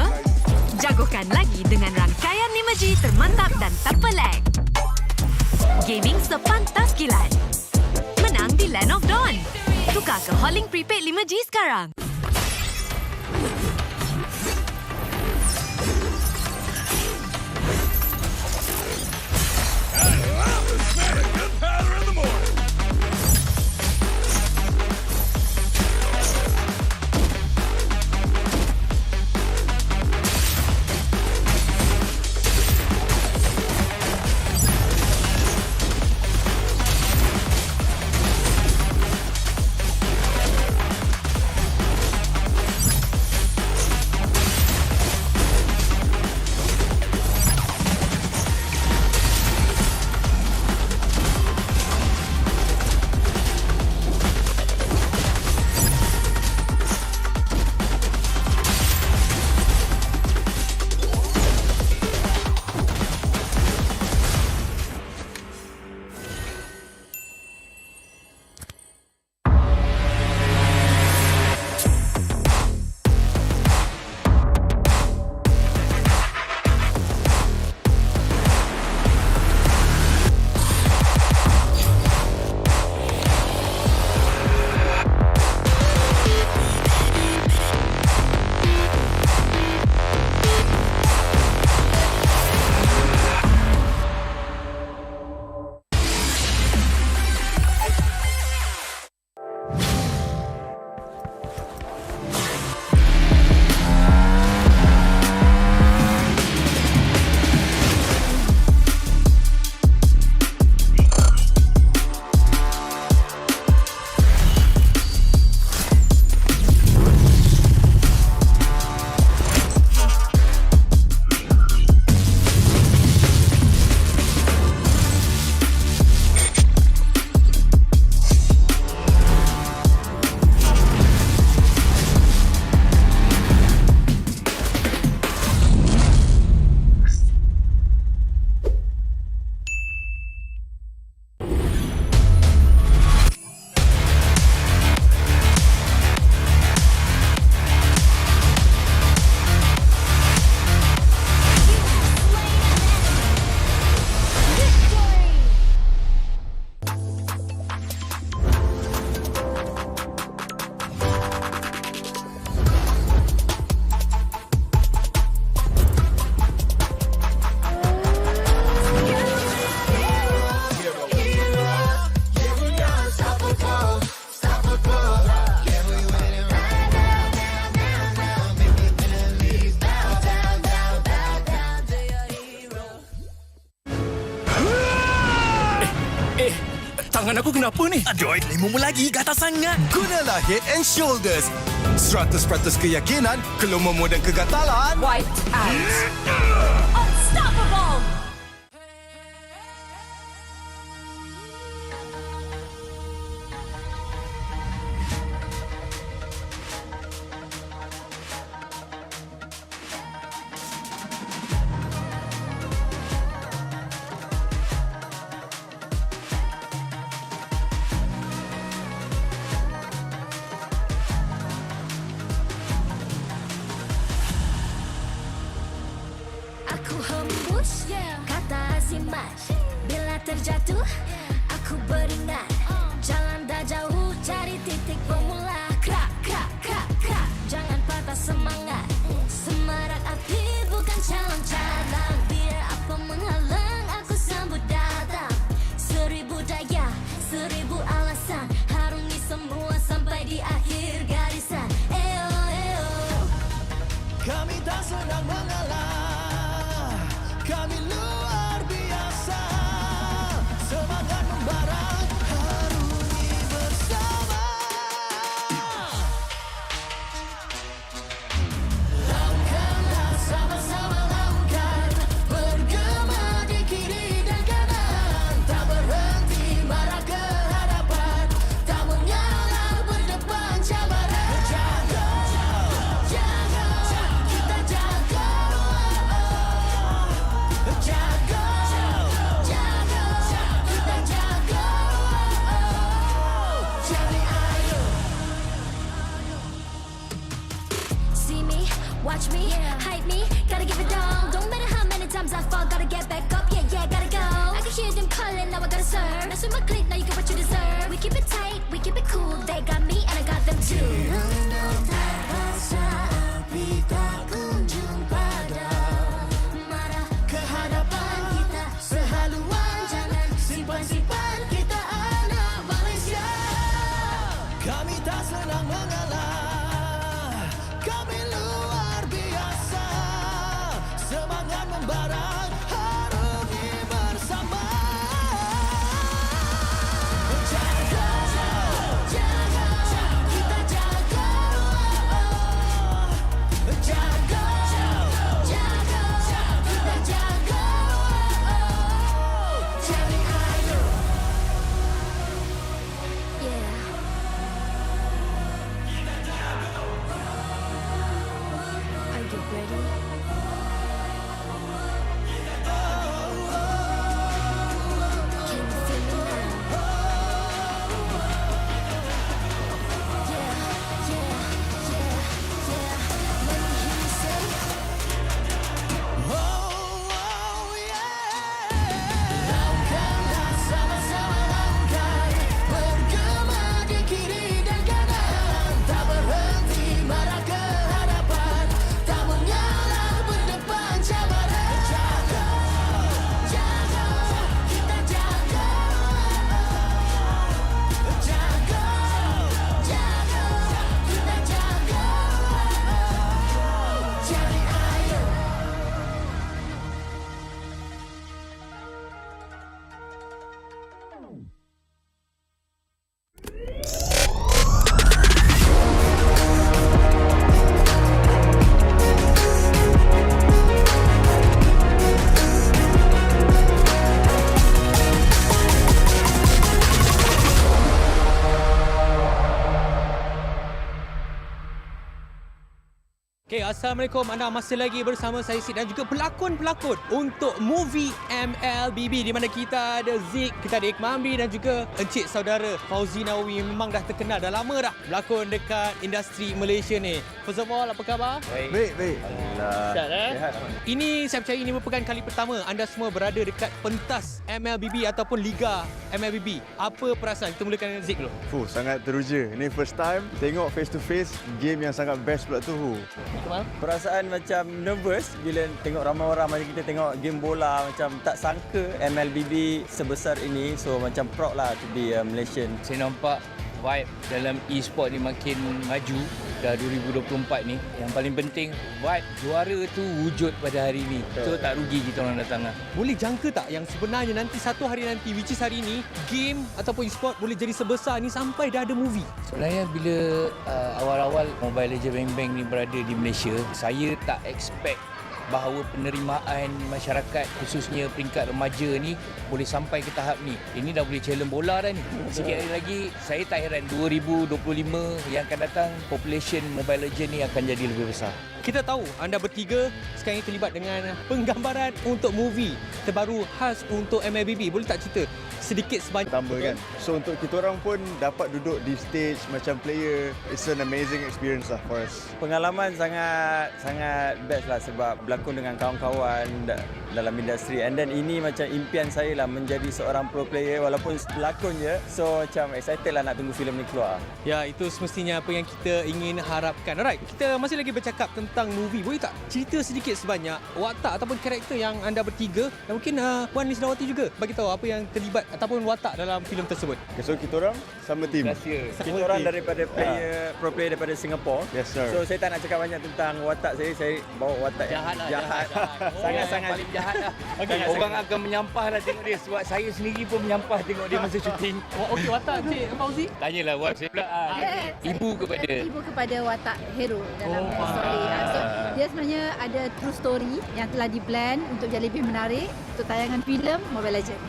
Speaker 4: Jagokan lagi dengan rangkaian 5G termantap dan tak pelik. Gaming sepantas kilat. Menang di Land of Dawn. Tukar ke Holling Prepaid 5G sekarang.
Speaker 9: Tangan aku kenapa ni? Aduh, lima lagi, gatal sangat. Gunalah Head and Shoulders. 100% keyakinan, kelemahan dan kegatalan.
Speaker 2: White out. Unstoppable. Aku hembus kata azimat. Bila terjatuh aku beringat. Jalan dah jauh cari titik bermula. Krak, krak, krak, krak. Jangan patah semangat. Semarak api bukan calon cadangan. Biar apa menghalang aku sambut datang. 1000 daya, 1000 alasan. Harungi semua sampai di akhir garisan. Eo, eo.
Speaker 9: Kami tak senang mengalah. Kami luar biasa. Semangat membara, harungi bersama. Langkahlah sama-sama langkah. Bergema di kiri dan kanan. Tak berhenti marah ke hadapan. Tak mengalah berdepan cabaran. Jaga, jaga, kita jaga. Jaga, jaga, kita jaga. Jadi ayo.
Speaker 2: See me, watch me, hype me, gotta give it all. Don't matter how many times I fall, gotta get back up. Yeah, yeah, gotta go. I can hear them calling, now I gotta serve. Mess with my clique, now you get what you deserve. We keep it tight, we keep it cool. They got me and I got them too. Rasa api tak kunjung padam. Marah ke hadapan kita sehaluan. Jangan simpan-simpan kita anak Malaysia.
Speaker 9: Kami tak senang mengalah. Kami luar biasa. Semangat membara, harungi bersama. Jaga, jaga, kita jaga. Jaga, jaga, kita jaga. Jadi ayo.
Speaker 2: Yeah. Are you ready? Can you feel me now? Yeah, yeah, yeah, yeah. Let me hear you say.
Speaker 9: Langkahlah sama-sama langkah. Bergema di kiri dan kanan. Tak berhenti marah ke hadapan. Tak mengalah berdepan cabaran. Jaga, jaga, kita jaga. Jaga, jaga, kita jaga. Jadi ayo.
Speaker 10: Okay, Assalamualaikum. Anda masih lagi bersama saya Sid dan juga pelakon-pelakon untuk movie MLBB di mana kita ada Zik, kita ada Ikmambi dan juga encik saudara Fauzi Nawawi. Memang dah terkenal, dah lama dah berlakon dekat industri Malaysia ni. First of all, apa khabar?
Speaker 5: Baik.
Speaker 10: Sihat, Ini saya percaya ini merupakan kali pertama anda semua berada dekat pentas MLBB ataupun Liga MLBB. Apa perasaan? Kita mulakan dengan Zik dulu.
Speaker 5: Sangat teruja. Ini first time tengok face to face game yang sangat best pula tu.
Speaker 11: Perasaan macam nervous bila tengok ramai orang macam kita tengok game bola, macam tak sangka MLBB sebesar ini. So macam proud lah to be a Malaysian.
Speaker 6: Saya nampak vibe dalam e-sport ni makin maju dah 2024 ni. Yang paling penting, vibe juara tu wujud pada hari ni. So tak rugi kita orang datang lah.
Speaker 10: Boleh jangka tak yang sebenarnya nanti satu hari nanti, which is hari ni, game ataupun e-sport boleh jadi sebesar ni sampai dah ada movie?
Speaker 6: Sebenarnya bila awal-awal Mobile Legends Bang Bang ni berada di Malaysia, saya tak expect bahawa penerimaan masyarakat khususnya peringkat remaja ni boleh sampai ke tahap ni. Ini dah boleh challenge bola dah ni. Sikit hari lagi saya tak heran 2025 yang akan datang population Mobile Legends ni akan jadi lebih besar.
Speaker 10: Kita tahu anda bertiga sekarang ini terlibat dengan penggambaran untuk movie terbaru khas untuk MLBB. Boleh tak cerita sedikit sebanyak?
Speaker 5: Tambah kan. So untuk kita orang pun dapat duduk di stage macam player, it's an amazing experience lah for us.
Speaker 13: Pengalaman sangat best lah sebab berlakon dengan kawan-kawan dalam industri, and then ini macam impian saya lah menjadi seorang pro player walaupun pelakon je. So macam excited lah nak tunggu filem ni keluar.
Speaker 10: Ya, itu semestinya apa yang kita ingin harapkan. Alright, kita masih lagi bercakap tentang movie. Boleh tak cerita sedikit sebanyak watak ataupun karakter yang anda bertiga dan mungkin Puan Lisnawati juga bagi tahu apa yang terlibat ataupun watak dalam filem tersebut.
Speaker 5: Okay, so kita orang sama team.
Speaker 13: Kita orang daripada pro player daripada Singapore.
Speaker 5: Yes sir.
Speaker 13: So saya tak nak cakap banyak tentang watak saya bawa watak
Speaker 6: jahat.
Speaker 13: Sangat-sangat
Speaker 6: paling jahat lah. Okay, orang akan menyampah lah tengok dia sebab saya sendiri pun menyampah tengok dia masa syuting.
Speaker 10: Okey, watak Cik Fauzi?
Speaker 6: Tanyalah buat saya pula. Ibu
Speaker 14: kepada watak hero dalam story. So, dia sebenarnya ada true story yang telah di-plan untuk jadi lebih menarik untuk tayangan filem Mobile Legends.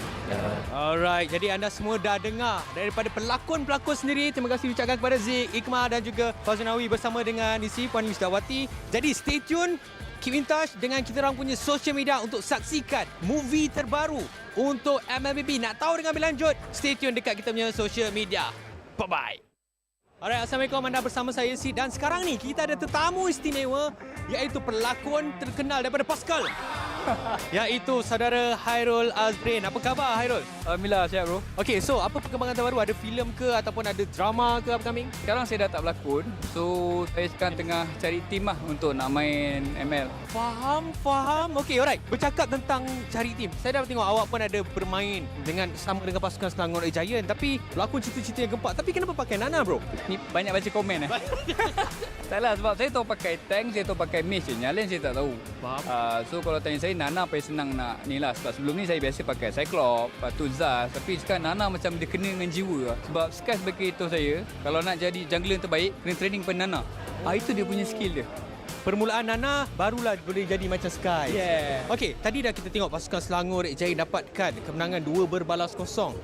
Speaker 10: Alright, jadi anda semua dah dengar daripada pelakon-pelakon sendiri. Terima kasih diucapkan kepada Zik, Ikmah dan juga Fauzunawi bersama dengan isi Puan Lisnawati. Jadi stay tune, keep in touch dengan kita orang punya social media untuk saksikan movie terbaru untuk MLBB. Nak tahu dengan lebih lanjut, stay tune dekat kita punya social media. Bye-bye. Alright, Assalamualaikum, anda bersama saya Sid dan sekarang ni kita ada tetamu istimewa iaitu pelakon terkenal daripada Pascal. Iaitu saudara Hairul Azrin. Apa khabar Hairul?
Speaker 15: Alhamdulillah, sihat bro.
Speaker 10: Okay, so apa perkembangan terbaru? Ada filem ke ataupun ada drama ke upcoming?
Speaker 15: Sekarang saya dah tak berlakon. So saya sekarang tengah cari tim lah untuk nak main ML.
Speaker 10: Faham. Okay, alright. Bercakap tentang cari tim, saya dah tengok awak pun ada bermain sama dengan pasukan Selangor Giant, tapi berlakon cerita-cerita yang gempak. Tapi kenapa pakai Nana bro?
Speaker 15: Ni banyak baca komen Tak lah, sebab saya tahu pakai tank, saya tahu pakai mage je. Yang lain saya tak tahu. Faham. So kalau tanya saya, Nana paling senang nak ni lah. Sebab sebelum ni saya biasa pakai Cyclops, lepas tu Zaz. Tapi sekarang Nana macam dia kena dengan jiwa lah. Sebab Sky sebagai itu saya, kalau nak jadi jungler yang terbaik, kena training pada Nana. Itu dia punya skill dia.
Speaker 10: Permulaan Nana barulah boleh jadi macam Sky.
Speaker 15: Yeah.
Speaker 10: Okey, tadi dah kita tengok pasukan Selangor Giant dapatkan kemenangan 2-0.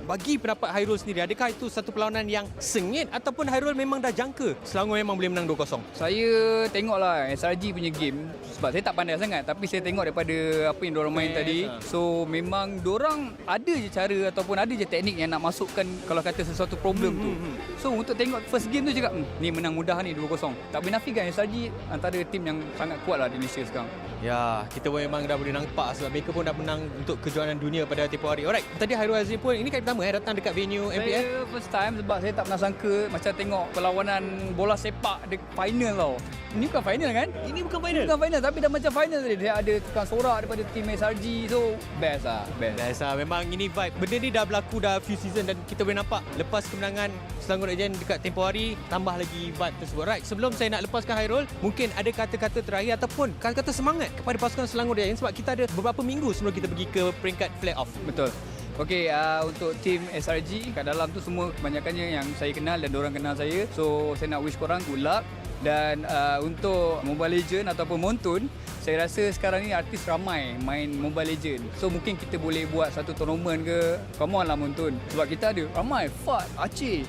Speaker 10: Bagi pendapat Hairul sendiri, adakah itu satu perlawanan yang sengit ataupun Hairul memang dah jangka Selangor memang boleh menang 2-0?
Speaker 15: Saya tengoklah SRG punya game sebab saya tak pandai sangat, tapi saya tengok daripada apa yang diorang main tadi. So memang diorang ada je cara ataupun ada je teknik yang nak masukkan kalau kata sesuatu problem tu. So untuk tengok first game tu cakap ni menang mudah ni 2-0. Tak boleh nafikan SRG antara tim yang sangat kuat lah di Malaysia sekarang.
Speaker 10: Ya, kita pun memang dah boleh nampak sebab mereka pun dah menang untuk kejuaraan dunia pada tempoh hari. Alright, tadi Hairul Azrin pun ini kali pertama datang dekat venue MPL.
Speaker 15: Saya first time sebab saya tak pernah sangka macam tengok perlawanan bola sepak di final tau. Ini bukan final kan?
Speaker 10: Ini bukan final.
Speaker 15: Bukan final tapi dah macam final tadi. Dia ada tukang sorak daripada tim SRG. So best lah.
Speaker 10: Best lah. Memang ini vibe. Benda ni dah berlaku dah few season dan kita boleh nampak lepas kemenangan Selangor Giant dekat tempoh hari, tambah lagi vibe tersebut. Right, sebelum saya nak lepaskan Hairul, mungkin ada kata-kata terakhir ataupun kata-kata semangat kepada pasukan Selangor Giant sebab kita ada beberapa minggu sebelum kita pergi ke peringkat play-off.
Speaker 15: Betul. Okey, untuk tim SRG kat dalam tu semua kebanyakannya yang saya kenal dan diorang kenal saya. So saya nak wish korang good luck. Dan untuk Mobile Legend ataupun Montun, saya rasa sekarang ni artis ramai main Mobile Legend. So mungkin kita boleh buat satu tournament ke. Come on lah Montun. Sebab kita ada ramai Fat, Aceh,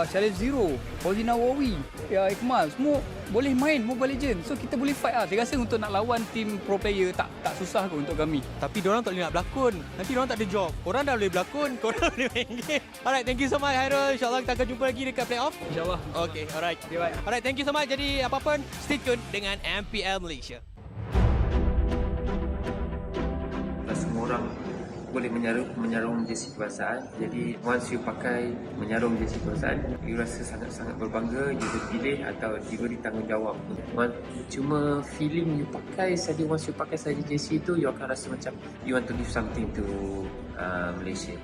Speaker 15: Challenge Zero, Fauzunawi, Ikmal, semua boleh main Mobile Legend. So kita boleh fight lah. Saya rasa untuk nak lawan tim pro player tak susah kot untuk kami.
Speaker 10: Tapi diorang tak boleh nak berlakon. Nanti diorang tak ada job. Korang dah boleh berlakon, korang boleh main game. Alright, thank you so much Hairul. InsyaAllah kita akan jumpa lagi dekat playoff.
Speaker 15: InsyaAllah.
Speaker 10: Okay, alright. Alright, thank you so much. Jadi apa-apa, stay tune dengan MPL Malaysia.
Speaker 20: Semua orang boleh menyarung jersey kebangsaan. Jadi once you pakai menyarung jersey kebangsaan, you rasa sangat-sangat berbangga, you dipilih atau diberi tanggungjawab. Cuma feeling you pakai saja, once you pakai saja jersey itu, you akan rasa macam you want to give something to Malaysia.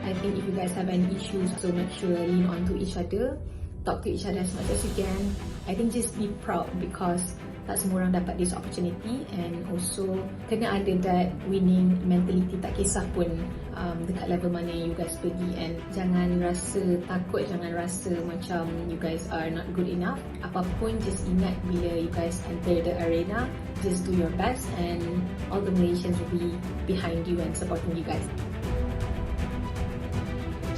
Speaker 3: I think if you guys have any issues, so make sure lean onto each other, talk to each other as much as you can. I think just be proud because tak semua orang dapat this opportunity, and also kena ada that winning mentality, tak kisah pun dekat level mana you guys pergi, and jangan rasa takut, jangan rasa macam you guys are not good enough. Apapun, just ingat bila you guys enter the arena, just do your best and all the Malaysians will be behind you and supporting you guys.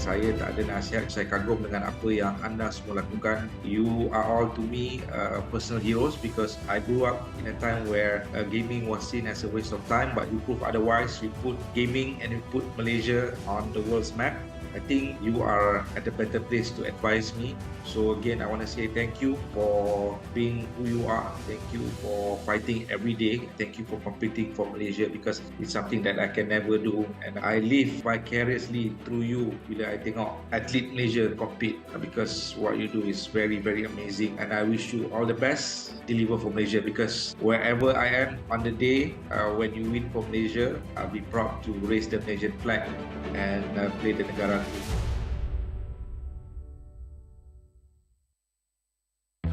Speaker 7: Saya tak ada nasihat, saya kagum dengan apa yang anda semua lakukan. You are all to me personal heroes because I grew up in a time where gaming was seen as a waste of time, but you prove otherwise. You put gaming and you put Malaysia on the world's map. I think you are at a better place to advise me. So again, I want to say thank you for being who you are. Thank you for fighting every day. Thank you for competing for Malaysia because it's something that I can never do. And I live vicariously through you bila I tengok atlet Malaysia compete because what you do is very, very amazing. And I wish you all the best. Deliver for Malaysia because wherever I am on the day when you win for Malaysia, I'll be proud to raise the Malaysian flag and play the negara.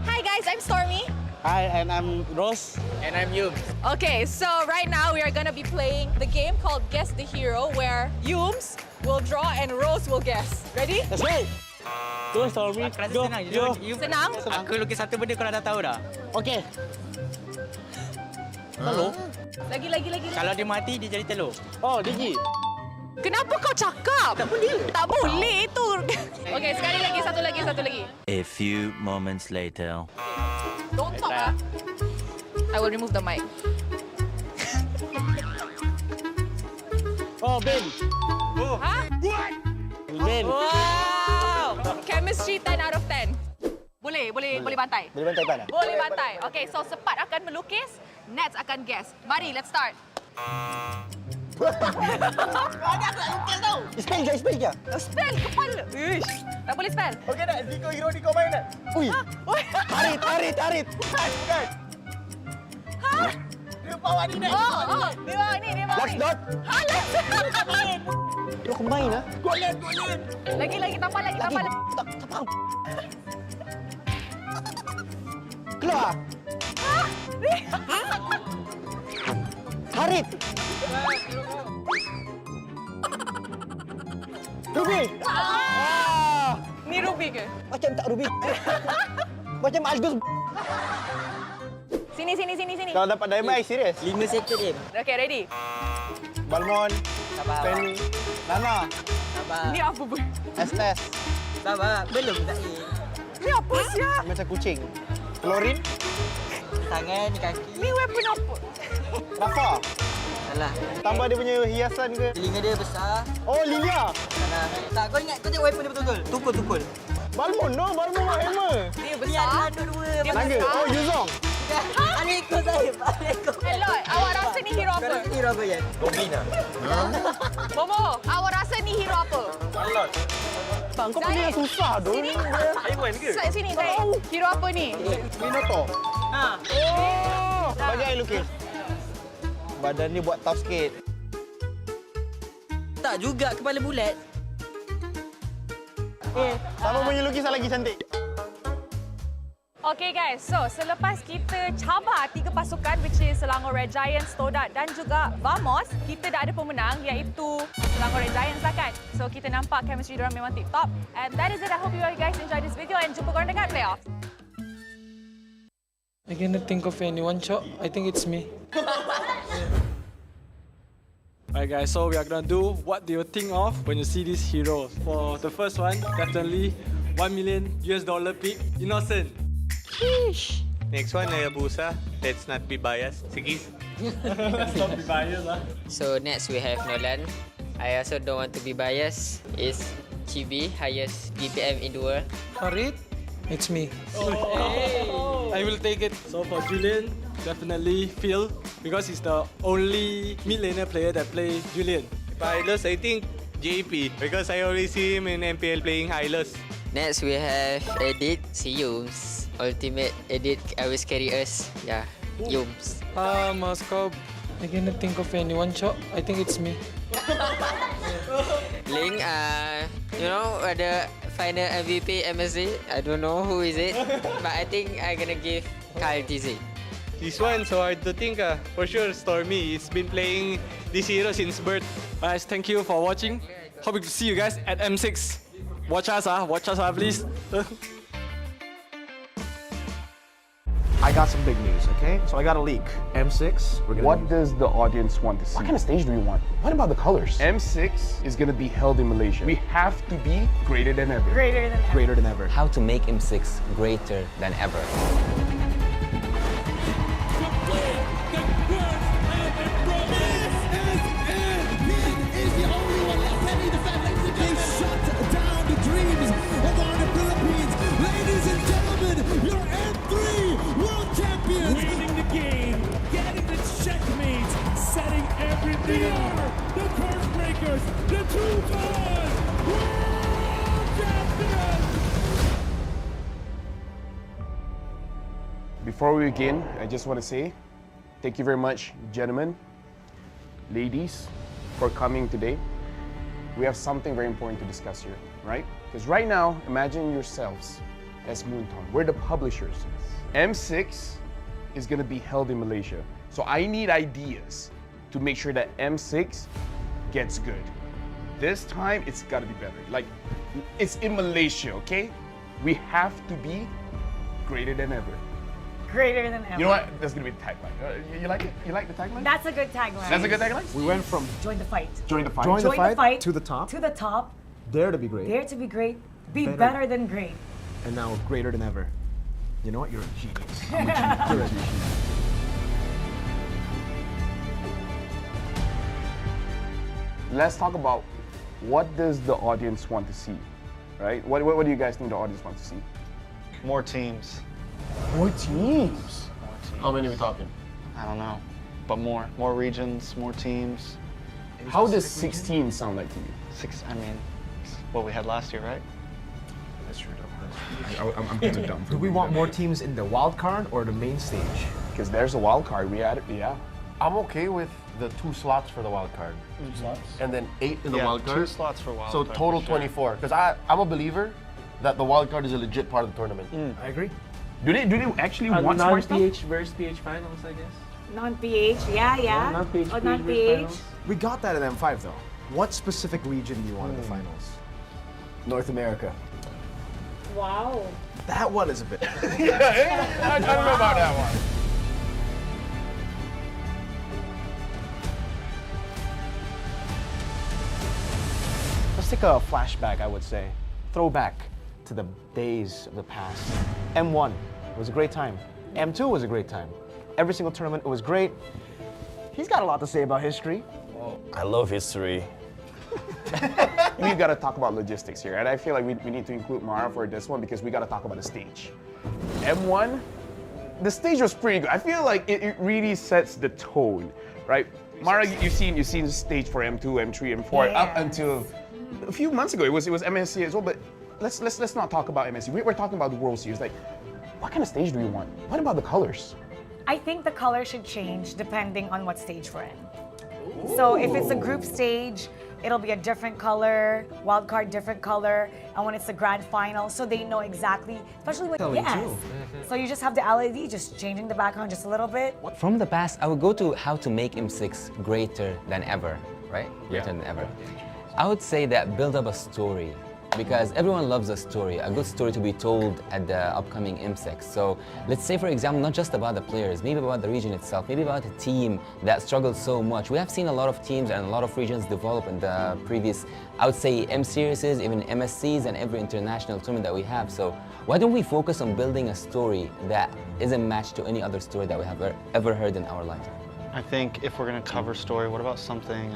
Speaker 8: Hi guys, I'm Stormy.
Speaker 25: Hi, and I'm Rose.
Speaker 8: And I'm Yums. Okay, so right now we are going to be playing the game called Guess the Hero, where Yums will draw and Rose will guess. Ready?
Speaker 25: Let's go! Go, Stormy. Go.
Speaker 8: Senang?
Speaker 25: Aku lukis satu benda kau dah tahu dah. Okay. Telur?
Speaker 8: Lagi.
Speaker 25: Kalau dia mati, dia jadi telur. Oh, Digi.
Speaker 8: Kenapa kau cakap? Tak boleh. Tak boleh itu. Okay, sekali lagi, satu lagi.
Speaker 18: A few moments later.
Speaker 8: Don't talk. I will remove the mic.
Speaker 25: Oh, Ben.
Speaker 8: Oh. Huh? What?
Speaker 25: Ben.
Speaker 8: Wow. Chemistry 10 out of 10. Boleh bantai.
Speaker 25: Boleh bantai tak?
Speaker 8: Boleh bantai. Okay, so Sepat akan melukis, Nats akan guess. Mari, let's start.
Speaker 25: Ada aku nak lukis tau. Spell je.
Speaker 8: Spell kepala. Ish. Tak boleh spell.
Speaker 25: Okey dah, Ziko hero ni kau main tak? Ui. Tarit. Bukan.
Speaker 8: Ha?
Speaker 25: Dia bawa ni dah.
Speaker 8: Oh. Dia bawa ni.
Speaker 25: Last dot.
Speaker 8: Halas.
Speaker 25: Dia kau main lah. Golen.
Speaker 8: Lagi, tambah lagi.
Speaker 25: Tak faham. Keluar. Tarit. Ruby.
Speaker 8: Ni Ruby ke?
Speaker 25: Macam tak Ruby. Macam Aldous.
Speaker 8: Sini.
Speaker 25: Kalau dapat diamond, serius.
Speaker 8: 5 second dia. Okay, ready?
Speaker 25: Balmon. Penny. Nana.
Speaker 8: Ni apa pun?
Speaker 25: Estes.
Speaker 8: Sabar, belum tak ni. Ni apa siap?
Speaker 25: Macam kucing. Klorin.
Speaker 8: Tangan, kaki. Ni weapon apa?
Speaker 25: Rafa.
Speaker 8: Salah.
Speaker 25: Tambah dia punya hiasan ke?
Speaker 8: Telinga dia besar.
Speaker 25: Oh, Lilia.
Speaker 8: Tak, kau ingat, kau tengok weapon dia betul-betul. Tukul.
Speaker 25: Balmon mak hammer.
Speaker 8: Dia besar. Dia
Speaker 25: Naga. Oh, Yuzong.
Speaker 8: Aleko saya. Hello, awak rasa ni hero apa? Hero apa ya?
Speaker 25: Gobina.
Speaker 8: Momo, awak rasa ni hero apa?
Speaker 25: Alot. Tak, kau punya susah dong.
Speaker 8: Sini.
Speaker 25: Haiwan ke?
Speaker 8: Sini, Zai. Hero apa ni?
Speaker 25: Minotaur.
Speaker 8: Ha.
Speaker 25: Oh. Bagi air lukis. Badan ni buat tough sikit.
Speaker 8: Tak juga, kepala bulat.
Speaker 25: Siapa punya lukisan lagi cantik?
Speaker 8: Okay guys, so selepas kita cabar 3 pasukan which is Selangor Red Giants, Todak dan juga Vamos, kita dah ada pemenang iaitu Selangor Red Giants lah kan. So kita nampak chemistry diorang memang tip-top. And that is it. I hope you guys enjoy this video and jumpa korang dekat playoff.
Speaker 21: I cannot think of anyone, Chok. I think it's me. Alright guys, so we are gonna do what do you think of when you see these heroes. For the first one, definitely $1 million pick, Innocent.
Speaker 8: Sheesh.
Speaker 23: Next one, Hayabusa. Let's not be biased. Sige.
Speaker 21: Let's not be biased lah.
Speaker 26: So next we have Nolan. I also don't want to be biased. It's Chibi, highest BPM in the world.
Speaker 21: Farid, it's me. I will take it. So for Julian, definitely Phil, because he's the only mid laner player that play Julian.
Speaker 23: Hylos, I think JP, because I always see him in MPL playing Hylos.
Speaker 26: Next we have Edit, si Yums. Ultimate Edit always carry us. Yeah, Yums.
Speaker 21: Mas kau I cannot think of anyone, Chok. I think it's me.
Speaker 26: Ling, you know, the final MVP MSC, I don't know who is it, but I think I'm gonna give Kyle TZ.
Speaker 23: This one, so hard to think. For sure, Stormy. He's been playing this hero since birth.
Speaker 21: Guys, thank you for watching. Hope to see you guys at M6. Watch us, please.
Speaker 12: I got some big news, okay? So I got a leak. M6, we're gonna...
Speaker 16: What does the audience want to see?
Speaker 12: What kind of stage do we want? What about the colors?
Speaker 16: M6 is going to be held in Malaysia. We have to be greater than ever.
Speaker 8: Greater than ever.
Speaker 12: Greater than ever.
Speaker 26: How to make M6 greater than ever.
Speaker 17: They are the curse breakers, the two-time world champions!
Speaker 16: Before we begin, I just want to say thank you very much, gentlemen, ladies, for coming today. We have something very important to discuss here, right? Because right now, imagine yourselves as Moonton. We're the publishers. M6 is going to be held in Malaysia. So I need ideas to make sure that M6 gets good. This time, it's gotta be better. Like, it's in Malaysia, okay? We have to be greater than ever.
Speaker 8: Greater than ever.
Speaker 16: You know what? That's gonna be the tagline. You like it? You like the tagline?
Speaker 8: That's a good tagline.
Speaker 16: That's a good tagline?
Speaker 12: We went from
Speaker 8: Join the fight.
Speaker 16: Join the fight.
Speaker 12: Join the fight to the top.
Speaker 8: To the top.
Speaker 12: Dare to be great.
Speaker 8: Dare to be great. Be better than great.
Speaker 12: And now greater than ever. You know what? You're a genius.
Speaker 16: I'm a genius. You're a genius. Let's talk about what does the audience want to see, right? What do you guys think the audience wants to see?
Speaker 19: More teams.
Speaker 16: More teams?
Speaker 19: How many are we talking? I don't know, but more regions, more teams.
Speaker 16: How does 16 sound like to you?
Speaker 19: I mean, it's what we had last year, right?
Speaker 16: That's true. I'm kind of dumb.
Speaker 12: Do we want more teams in the wild card or the main stage?
Speaker 16: Because there's a wild card. We had it, yeah.
Speaker 19: I'm okay with the 2 slots for the wild card.
Speaker 12: 2 slots?
Speaker 19: And then 8 in the wild card. 2 slots for wild
Speaker 12: so
Speaker 19: card.
Speaker 12: So total
Speaker 19: for sure.
Speaker 12: 24. Because I'm a believer that the wild card is a legit part of the tournament. I agree.
Speaker 16: Do they actually want smart stuff?
Speaker 19: Non-PH versus PH finals, I guess.
Speaker 8: Non-PH, yeah.
Speaker 19: Non-PH.
Speaker 8: Oh, non-PH.
Speaker 12: We got that in M5 though. What specific region do you want in the finals? North America.
Speaker 8: Wow.
Speaker 12: That one is a bit.
Speaker 16: Yeah, I don't know about that one.
Speaker 12: Let's take a flashback, I would say. Throwback to the days of the past. M1 was a great time. M2 was a great time. Every single tournament, it was great. He's got a lot to say about history.
Speaker 19: I love history.
Speaker 16: We've got to talk about logistics here, and I feel like we need to include Mara for this one because we got to talk about the stage. M1, the stage was pretty good. I feel like it really sets the tone, right? Mara, you've seen the stage for M2, M3, M4 up until a few months ago. It was MSC as well, but let's not talk about MSC. We're talking about the World Series. Like, what kind of stage do we want? What about the colors?
Speaker 8: I think the color should change depending on what stage we're in. So if it's a group stage, it'll be a different color, wild card different color, and when it's the grand final, so they know exactly, especially with So you just have the LED just changing the background just a little bit.
Speaker 26: From the past, I would go to how to make M6 greater than ever, right? Greater than ever. I would say that build up a story, because everyone loves a story, a good story to be told at the upcoming M6. So let's say, for example, not just about the players, maybe about the region itself, maybe about a team that struggled so much. We have seen a lot of teams and a lot of regions develop in the previous, I would say, M series, even MSCs, and every international tournament that we have. So why don't we focus on building a story that isn't matched to any other story that we have ever heard in our life?
Speaker 19: I think if we're going to cover story, what about something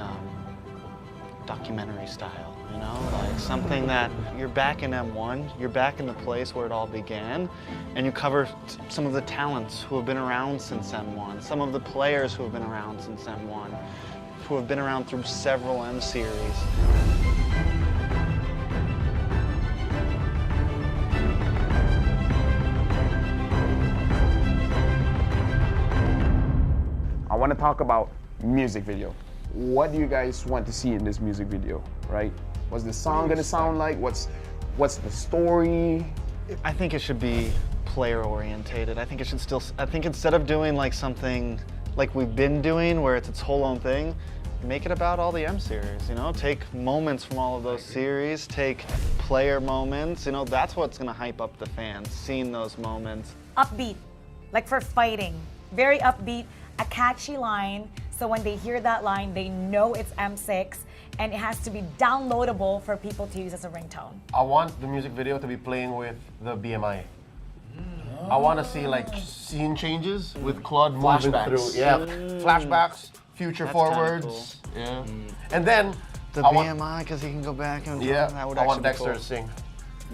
Speaker 19: documentary style? You know, like something that you're back in M1, you're back in the place where it all began, and you cover some of the talents who have been around since M1, some of the players who have been around since M1, who have been around through several M series.
Speaker 16: I want to talk about music video. What do you guys want to see in this music video, right? What's the song gonna sound like? What's the story?
Speaker 19: I think it should be player orientated. I think instead of doing like something like we've been doing where it's its whole own thing, make it about all the M series, you know? Take moments from all of those series, take player moments, you know, that's what's gonna hype up the fans, seeing those moments.
Speaker 1: Upbeat, like for fighting. Very upbeat, a catchy line, so when they hear that line, they know it's M6, and it has to be downloadable for people to use as a ringtone.
Speaker 2: I want the music video to be playing with the BMI. I want to see like scene changes with Claude moving through. Yeah, flashbacks, future
Speaker 19: That's
Speaker 2: forwards.
Speaker 19: cool.
Speaker 2: Yeah, and then
Speaker 19: The
Speaker 2: I want-
Speaker 19: BMI, because he can go back and
Speaker 2: Yeah,
Speaker 19: that would
Speaker 2: I want
Speaker 19: actually be
Speaker 2: Dexter
Speaker 19: cool.
Speaker 2: to sing.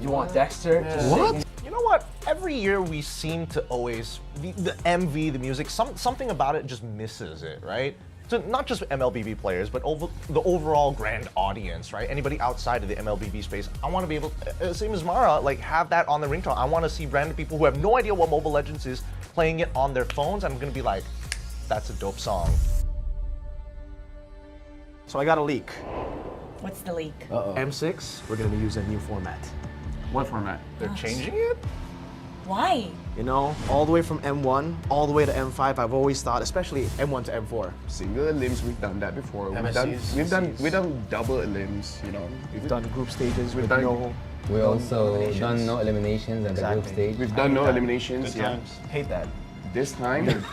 Speaker 4: You want Dexter to sing?
Speaker 2: What?
Speaker 4: You know what? Every year we seem to always, the MV, the music, something about it just misses it, right? So not just MLBB players, but the overall grand audience, right? Anybody outside of the MLBB space, I want to be able, same as Mara, like have that on the ringtone. I want to see random people who have no idea what Mobile Legends is playing it on their phones. I'm going to be like, that's a dope song.
Speaker 25: So I got a leak.
Speaker 1: What's the leak?
Speaker 25: M6, we're gonna use a new format.
Speaker 16: What format?
Speaker 4: They're changing it?
Speaker 1: Why?
Speaker 25: You know, all the way from M1, all the way to M5, I've always thought, especially M1 to M4.
Speaker 16: Single elims, we've done that before.
Speaker 25: MSCs,
Speaker 16: We've done double elims, you know.
Speaker 25: We've done group stages with
Speaker 16: done-
Speaker 25: no...
Speaker 26: We
Speaker 25: no
Speaker 26: also
Speaker 25: eliminations.
Speaker 26: done no eliminations at the group stage.
Speaker 16: We've done no eliminations.
Speaker 25: Good
Speaker 16: Yeah.
Speaker 25: times.
Speaker 4: Hate that.
Speaker 16: This time,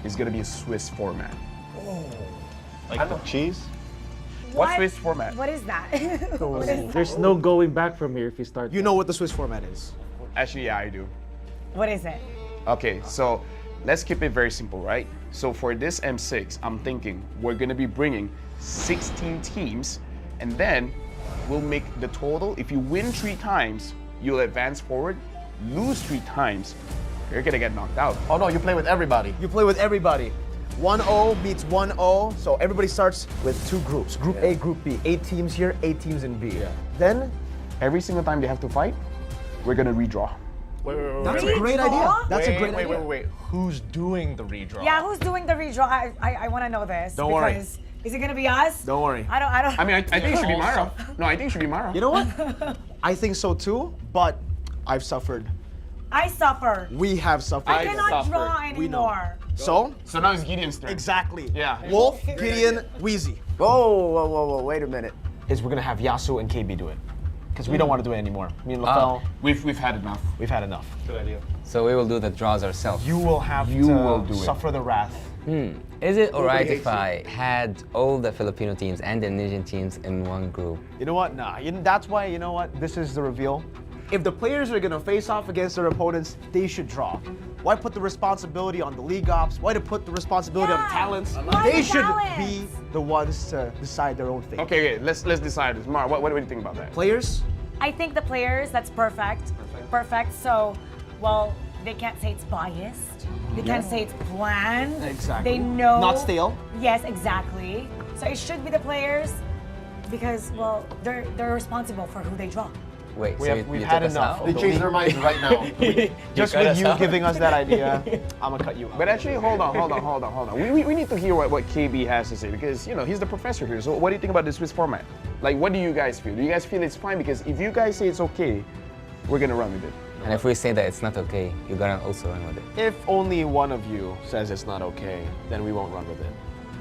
Speaker 16: it's gonna be a Swiss format.
Speaker 19: Like the cheese?
Speaker 16: What's Swiss format?
Speaker 1: What is that? What is that?
Speaker 25: There's no going back from here if you start. You know what the Swiss format is.
Speaker 16: Actually, yeah, I do.
Speaker 1: What is it?
Speaker 16: Okay, so let's keep it very simple, right? So for this M6, I'm thinking we're gonna be bringing 16 teams, and then we'll make the total. If you win 3 times, you'll advance forward. Lose 3 times, you're gonna get knocked out.
Speaker 4: Oh no, you play with everybody.
Speaker 25: You play with everybody. 1-0 beats 1-0, so everybody starts with 2 groups. Group A, Group B. 8 teams here, 8 teams in B. Then,
Speaker 16: every single time they have to fight, we're gonna redraw.
Speaker 25: That's a great idea. That's a great idea.
Speaker 4: Wait. Who's doing the redraw?
Speaker 1: Yeah, who's doing the redraw? I want to know this.
Speaker 25: Don't worry.
Speaker 1: Because is it gonna be us?
Speaker 25: Don't worry.
Speaker 1: I don't.
Speaker 16: I mean, I think it should be Mara. No, I think it should be Mara.
Speaker 25: You know what? I think so too, but I've suffered.
Speaker 1: I suffer.
Speaker 25: We have suffered.
Speaker 1: I cannot draw
Speaker 25: We know.
Speaker 1: anymore.
Speaker 25: So
Speaker 16: now it's Gideon's turn.
Speaker 25: Exactly.
Speaker 16: Yeah.
Speaker 25: Wolf, Gideon, Wheezy.
Speaker 12: Whoa, wait a minute. Is we're gonna have Yasu and KB do it. Because we don't want to do it anymore. Me and LaFell,
Speaker 16: we've had enough.
Speaker 12: We've had enough.
Speaker 25: Good idea.
Speaker 26: So we will do the draws ourselves.
Speaker 12: You will have to suffer the wrath.
Speaker 26: Is it alright if I had all the Filipino teams and the Indonesian teams in one group?
Speaker 25: You know what? Nah. That's why, you know what? This is the reveal. If the players are gonna face off against their opponents, they should draw. Why put the responsibility on the league ops? Why to put the responsibility on the talents? They should be the ones to decide their own fate.
Speaker 16: Okay, let's decide this. Mara, what do you think about that?
Speaker 25: Players?
Speaker 1: I think the players, that's perfect. Perfect. So, well, they can't say it's biased. They can't say it's planned.
Speaker 25: Exactly.
Speaker 1: They know.
Speaker 25: Not stale.
Speaker 1: Yes, exactly. So it should be the players because, well, they're responsible for who they draw.
Speaker 26: Wait,
Speaker 25: We've had enough.
Speaker 2: They changed their minds right now.
Speaker 25: Just with you giving us that idea, I'm gonna cut you out.
Speaker 16: But actually, hold on. We need to hear what KB has to say because, you know, he's the professor here. So what do you think about the Swiss format? Like, what do you guys feel? Do you guys feel it's fine? Because if you guys say it's okay, we're gonna run with it.
Speaker 26: And if we say that it's not okay, you're gonna also run with it.
Speaker 25: If only one of you says it's not okay, then we won't run with it.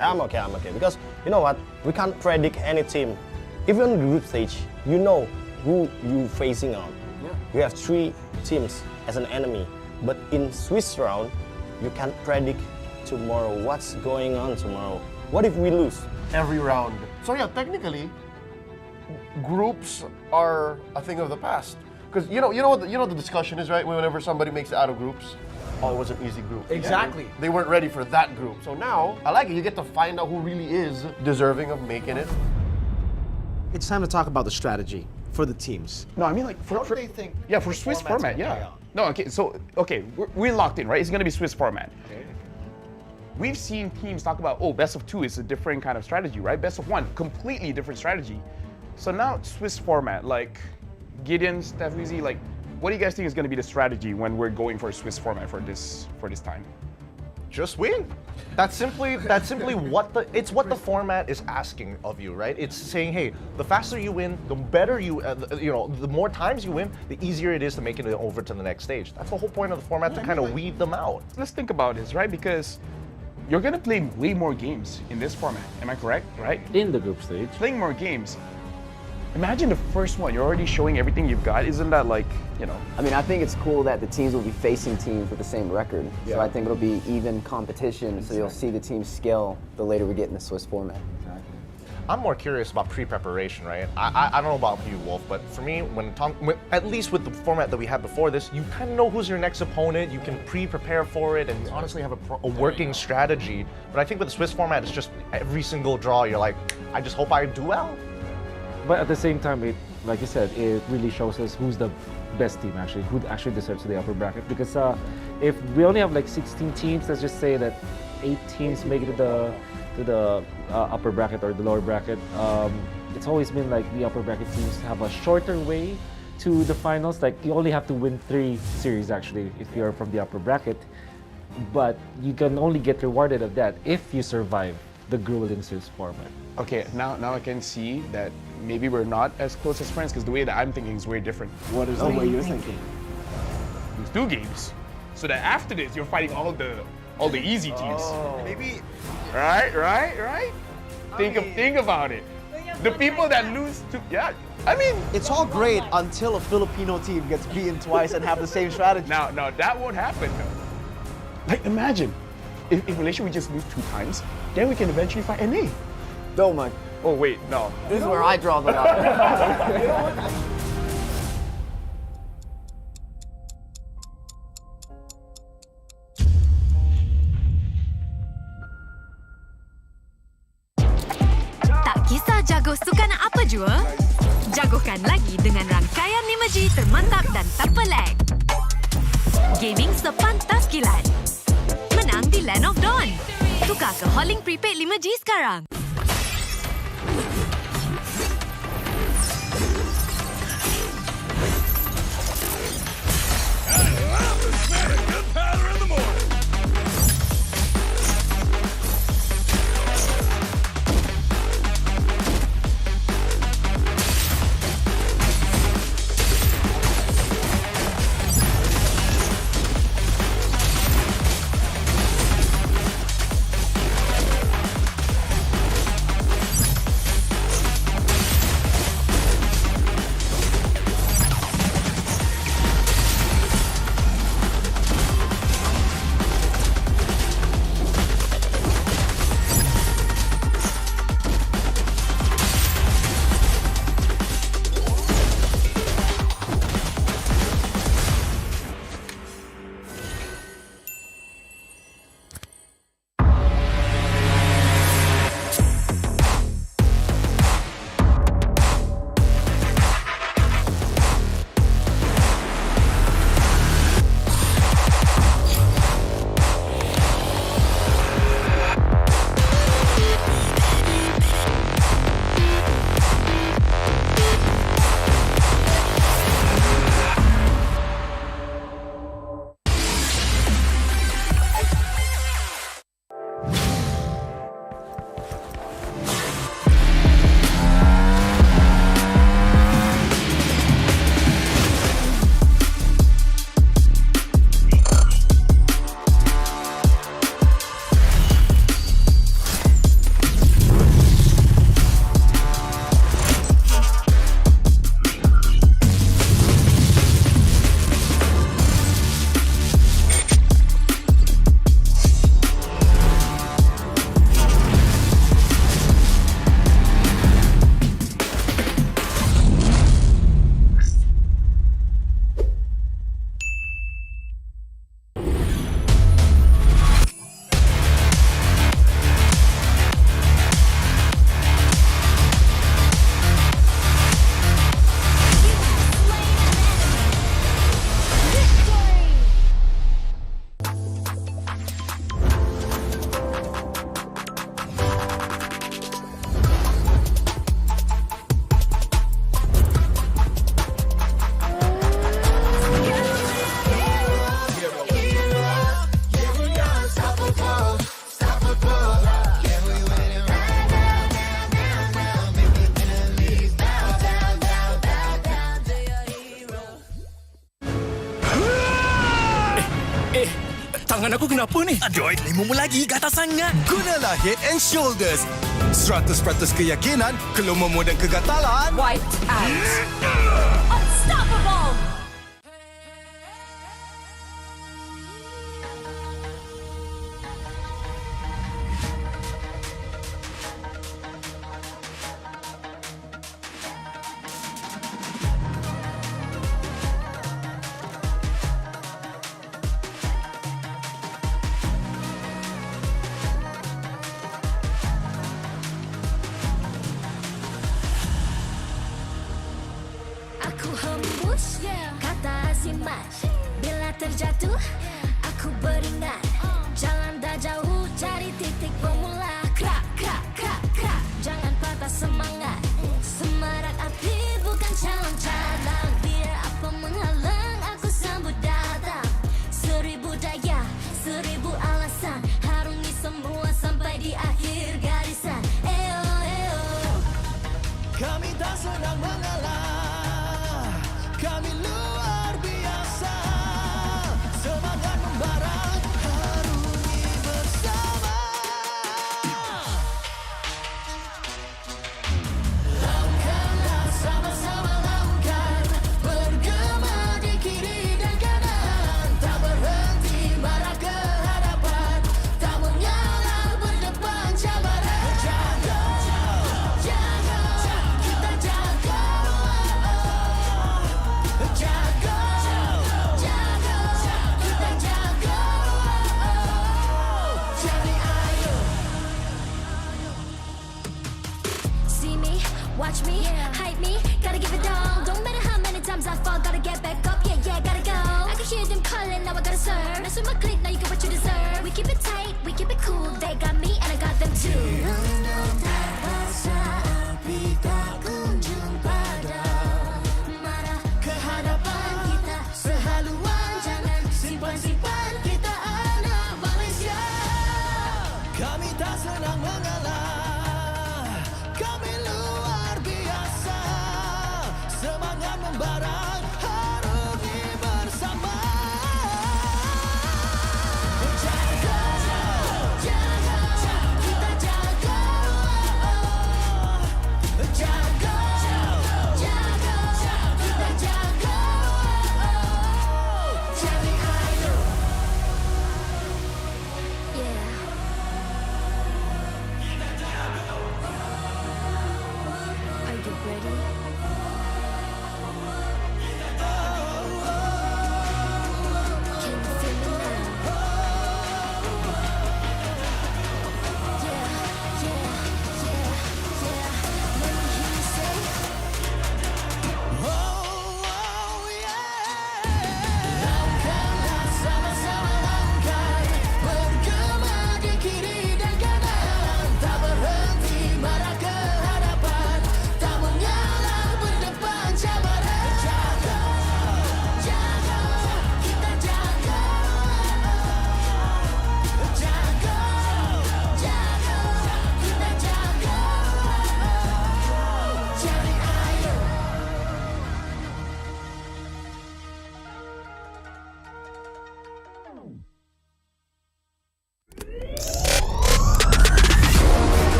Speaker 9: I'm okay. Because you know what? We can't predict any team. Even in the group stage, you know who you facing on.
Speaker 25: Yeah.
Speaker 9: You have 3 teams as an enemy. But in Swiss round, you can't predict tomorrow what's going on tomorrow. What if we lose?
Speaker 2: Every round. So yeah, technically, groups are a thing of the past. Because you know what the discussion is, right? Whenever somebody makes it out of groups, oh, it was an easy group.
Speaker 25: Exactly.
Speaker 2: They weren't ready for that group. So now, I like it. You get to find out who really is deserving of making it.
Speaker 25: It's time to talk about the strategy for the teams.
Speaker 16: No, I mean like for
Speaker 25: they think
Speaker 16: for Swiss format, yeah. No, okay, we're locked in, right? It's gonna be Swiss format.
Speaker 25: Okay.
Speaker 16: We've seen teams talk about, oh, best of 2 is a different kind of strategy, right? Best of 1, completely different strategy. So now Swiss format, like Gideon, Steph, Weezy, like, what do you guys think is gonna be the strategy when we're going for a Swiss format for this time?
Speaker 4: Just win. That's simply what the format is asking of you, right? It's saying, hey, the faster you win, the better the more times you win, the easier it is to make it over to the next stage. That's the whole point of the format, to kind of weed them out.
Speaker 16: Let's think about this, right? Because you're gonna play way more games in this format. Am I correct? Right?
Speaker 5: In the group stage.
Speaker 16: Playing more games. Imagine the first one, you're already showing everything you've got. Isn't that like,
Speaker 6: I mean, I think it's cool that the teams will be facing teams with the same record. So I think it'll be even competition, so you'll see the teams scale the later we get in the Swiss format.
Speaker 4: I'm more curious about pre-preparation, right? I don't know about you, Wolf, but for me, at least with the format that we had before this, you kind of know who's your next opponent, you can pre-prepare for it, and you honestly have a working strategy. But I think with the Swiss format, it's just every single draw, you're like, I just hope I do well.
Speaker 5: But at the same time, like you said, it really shows us who's the best team actually, who actually deserves the upper bracket. Because if we only have like 16 teams, let's just say that 8 teams make it to the upper bracket or the lower bracket. It's always been like the upper bracket teams have a shorter way to the finals. Like you only have to win 3 series actually if you're from the upper bracket. But you can only get rewarded of that if you survive the grueling Swiss format.
Speaker 16: Okay, now I can see that maybe we're not as close as friends because the way that I'm thinking is way different.
Speaker 12: What is the way you're thinking?
Speaker 16: There's 2 games, so that after this you're fighting all the easy teams.
Speaker 5: Maybe.
Speaker 16: Right. Think about it. The people that lose to I mean,
Speaker 12: it's all great until a Filipino team gets beaten twice and have the same strategy.
Speaker 16: Now that won't happen though. Like imagine if Malaysia we just lose 2 times, then we can eventually fight NA.
Speaker 6: Don't mind.
Speaker 16: Oh wait, no.
Speaker 6: This is where I draw the line.
Speaker 11: Tak kisah jago sukan apa jua, jagokan lagi dengan rangkaian 5G termantap dan tanpa lag. Gaming sepantas kilat. Menang di Land of Dawn. Tukar ke Holling Prepaid 5G sekarang.
Speaker 10: Aku kenapa ni? Aduh, lima lagi kata sangat. Gunalah Head and Shoulders. 100% keyakinan, keluarmu dan kegatalan.
Speaker 11: Wiped out. Unstoppable.
Speaker 13: Bila terjatuh, aku beringat. Jangan dah jauh, cari titik bermula. Krak, krak, krak, krak. Jangan patah semangat. Semarak api bukan calon cadangan. Biar apa menghalang, aku sambut datang. 1000 daya, 1000 alasan. Harungi semua sampai di akhir garisan. Eo, eo.
Speaker 10: Kami tak senang mengalah. Kami luar biasa. Semangat membara, harungi bersama. Lakukanlah sama-sama lakukan. Bergema di kiri dan kanan. Tak berhenti marah ke hadapan. Tak mengalah berdepan cabaran. Jaga, jaga, kita jaga. Jaga, jaga, kita jaga. Jadi ayo.
Speaker 13: See me, watch me, hype me, gotta give it all. Don't matter how many times I fall, gotta get back up, yeah, yeah, gotta go. I can hear them calling, now I gotta serve. Mess with my clique, now you get what you deserve. We keep it tight, we keep it cool. They got me and I got them too. Rundung tak basah, api tak kunjung padam. Marah ke hadapan kita sehaluan. Jangan simpan-simpan, kita anak Malaysia.
Speaker 10: Kami tak senang mengalah. Kami luar biasa. Semangat membara, harungi bersama. Jaga, jaga, kita jaga. Jaga, jaga, kita jaga.
Speaker 13: Jadi ayo. Yeah. Are you ready? Can you feel me now? Yeah, yeah, yeah, yeah. Let me hear you say.
Speaker 10: Lakukanlah sama-sama lakukan. Bergema di kiri dan kanan. Tak berhenti marah ke hadapan. Tak mengalah berdepan cabaran. Jaga, jaga, kita jaga. Jaga, jaga, kita jaga. Jadi ayo.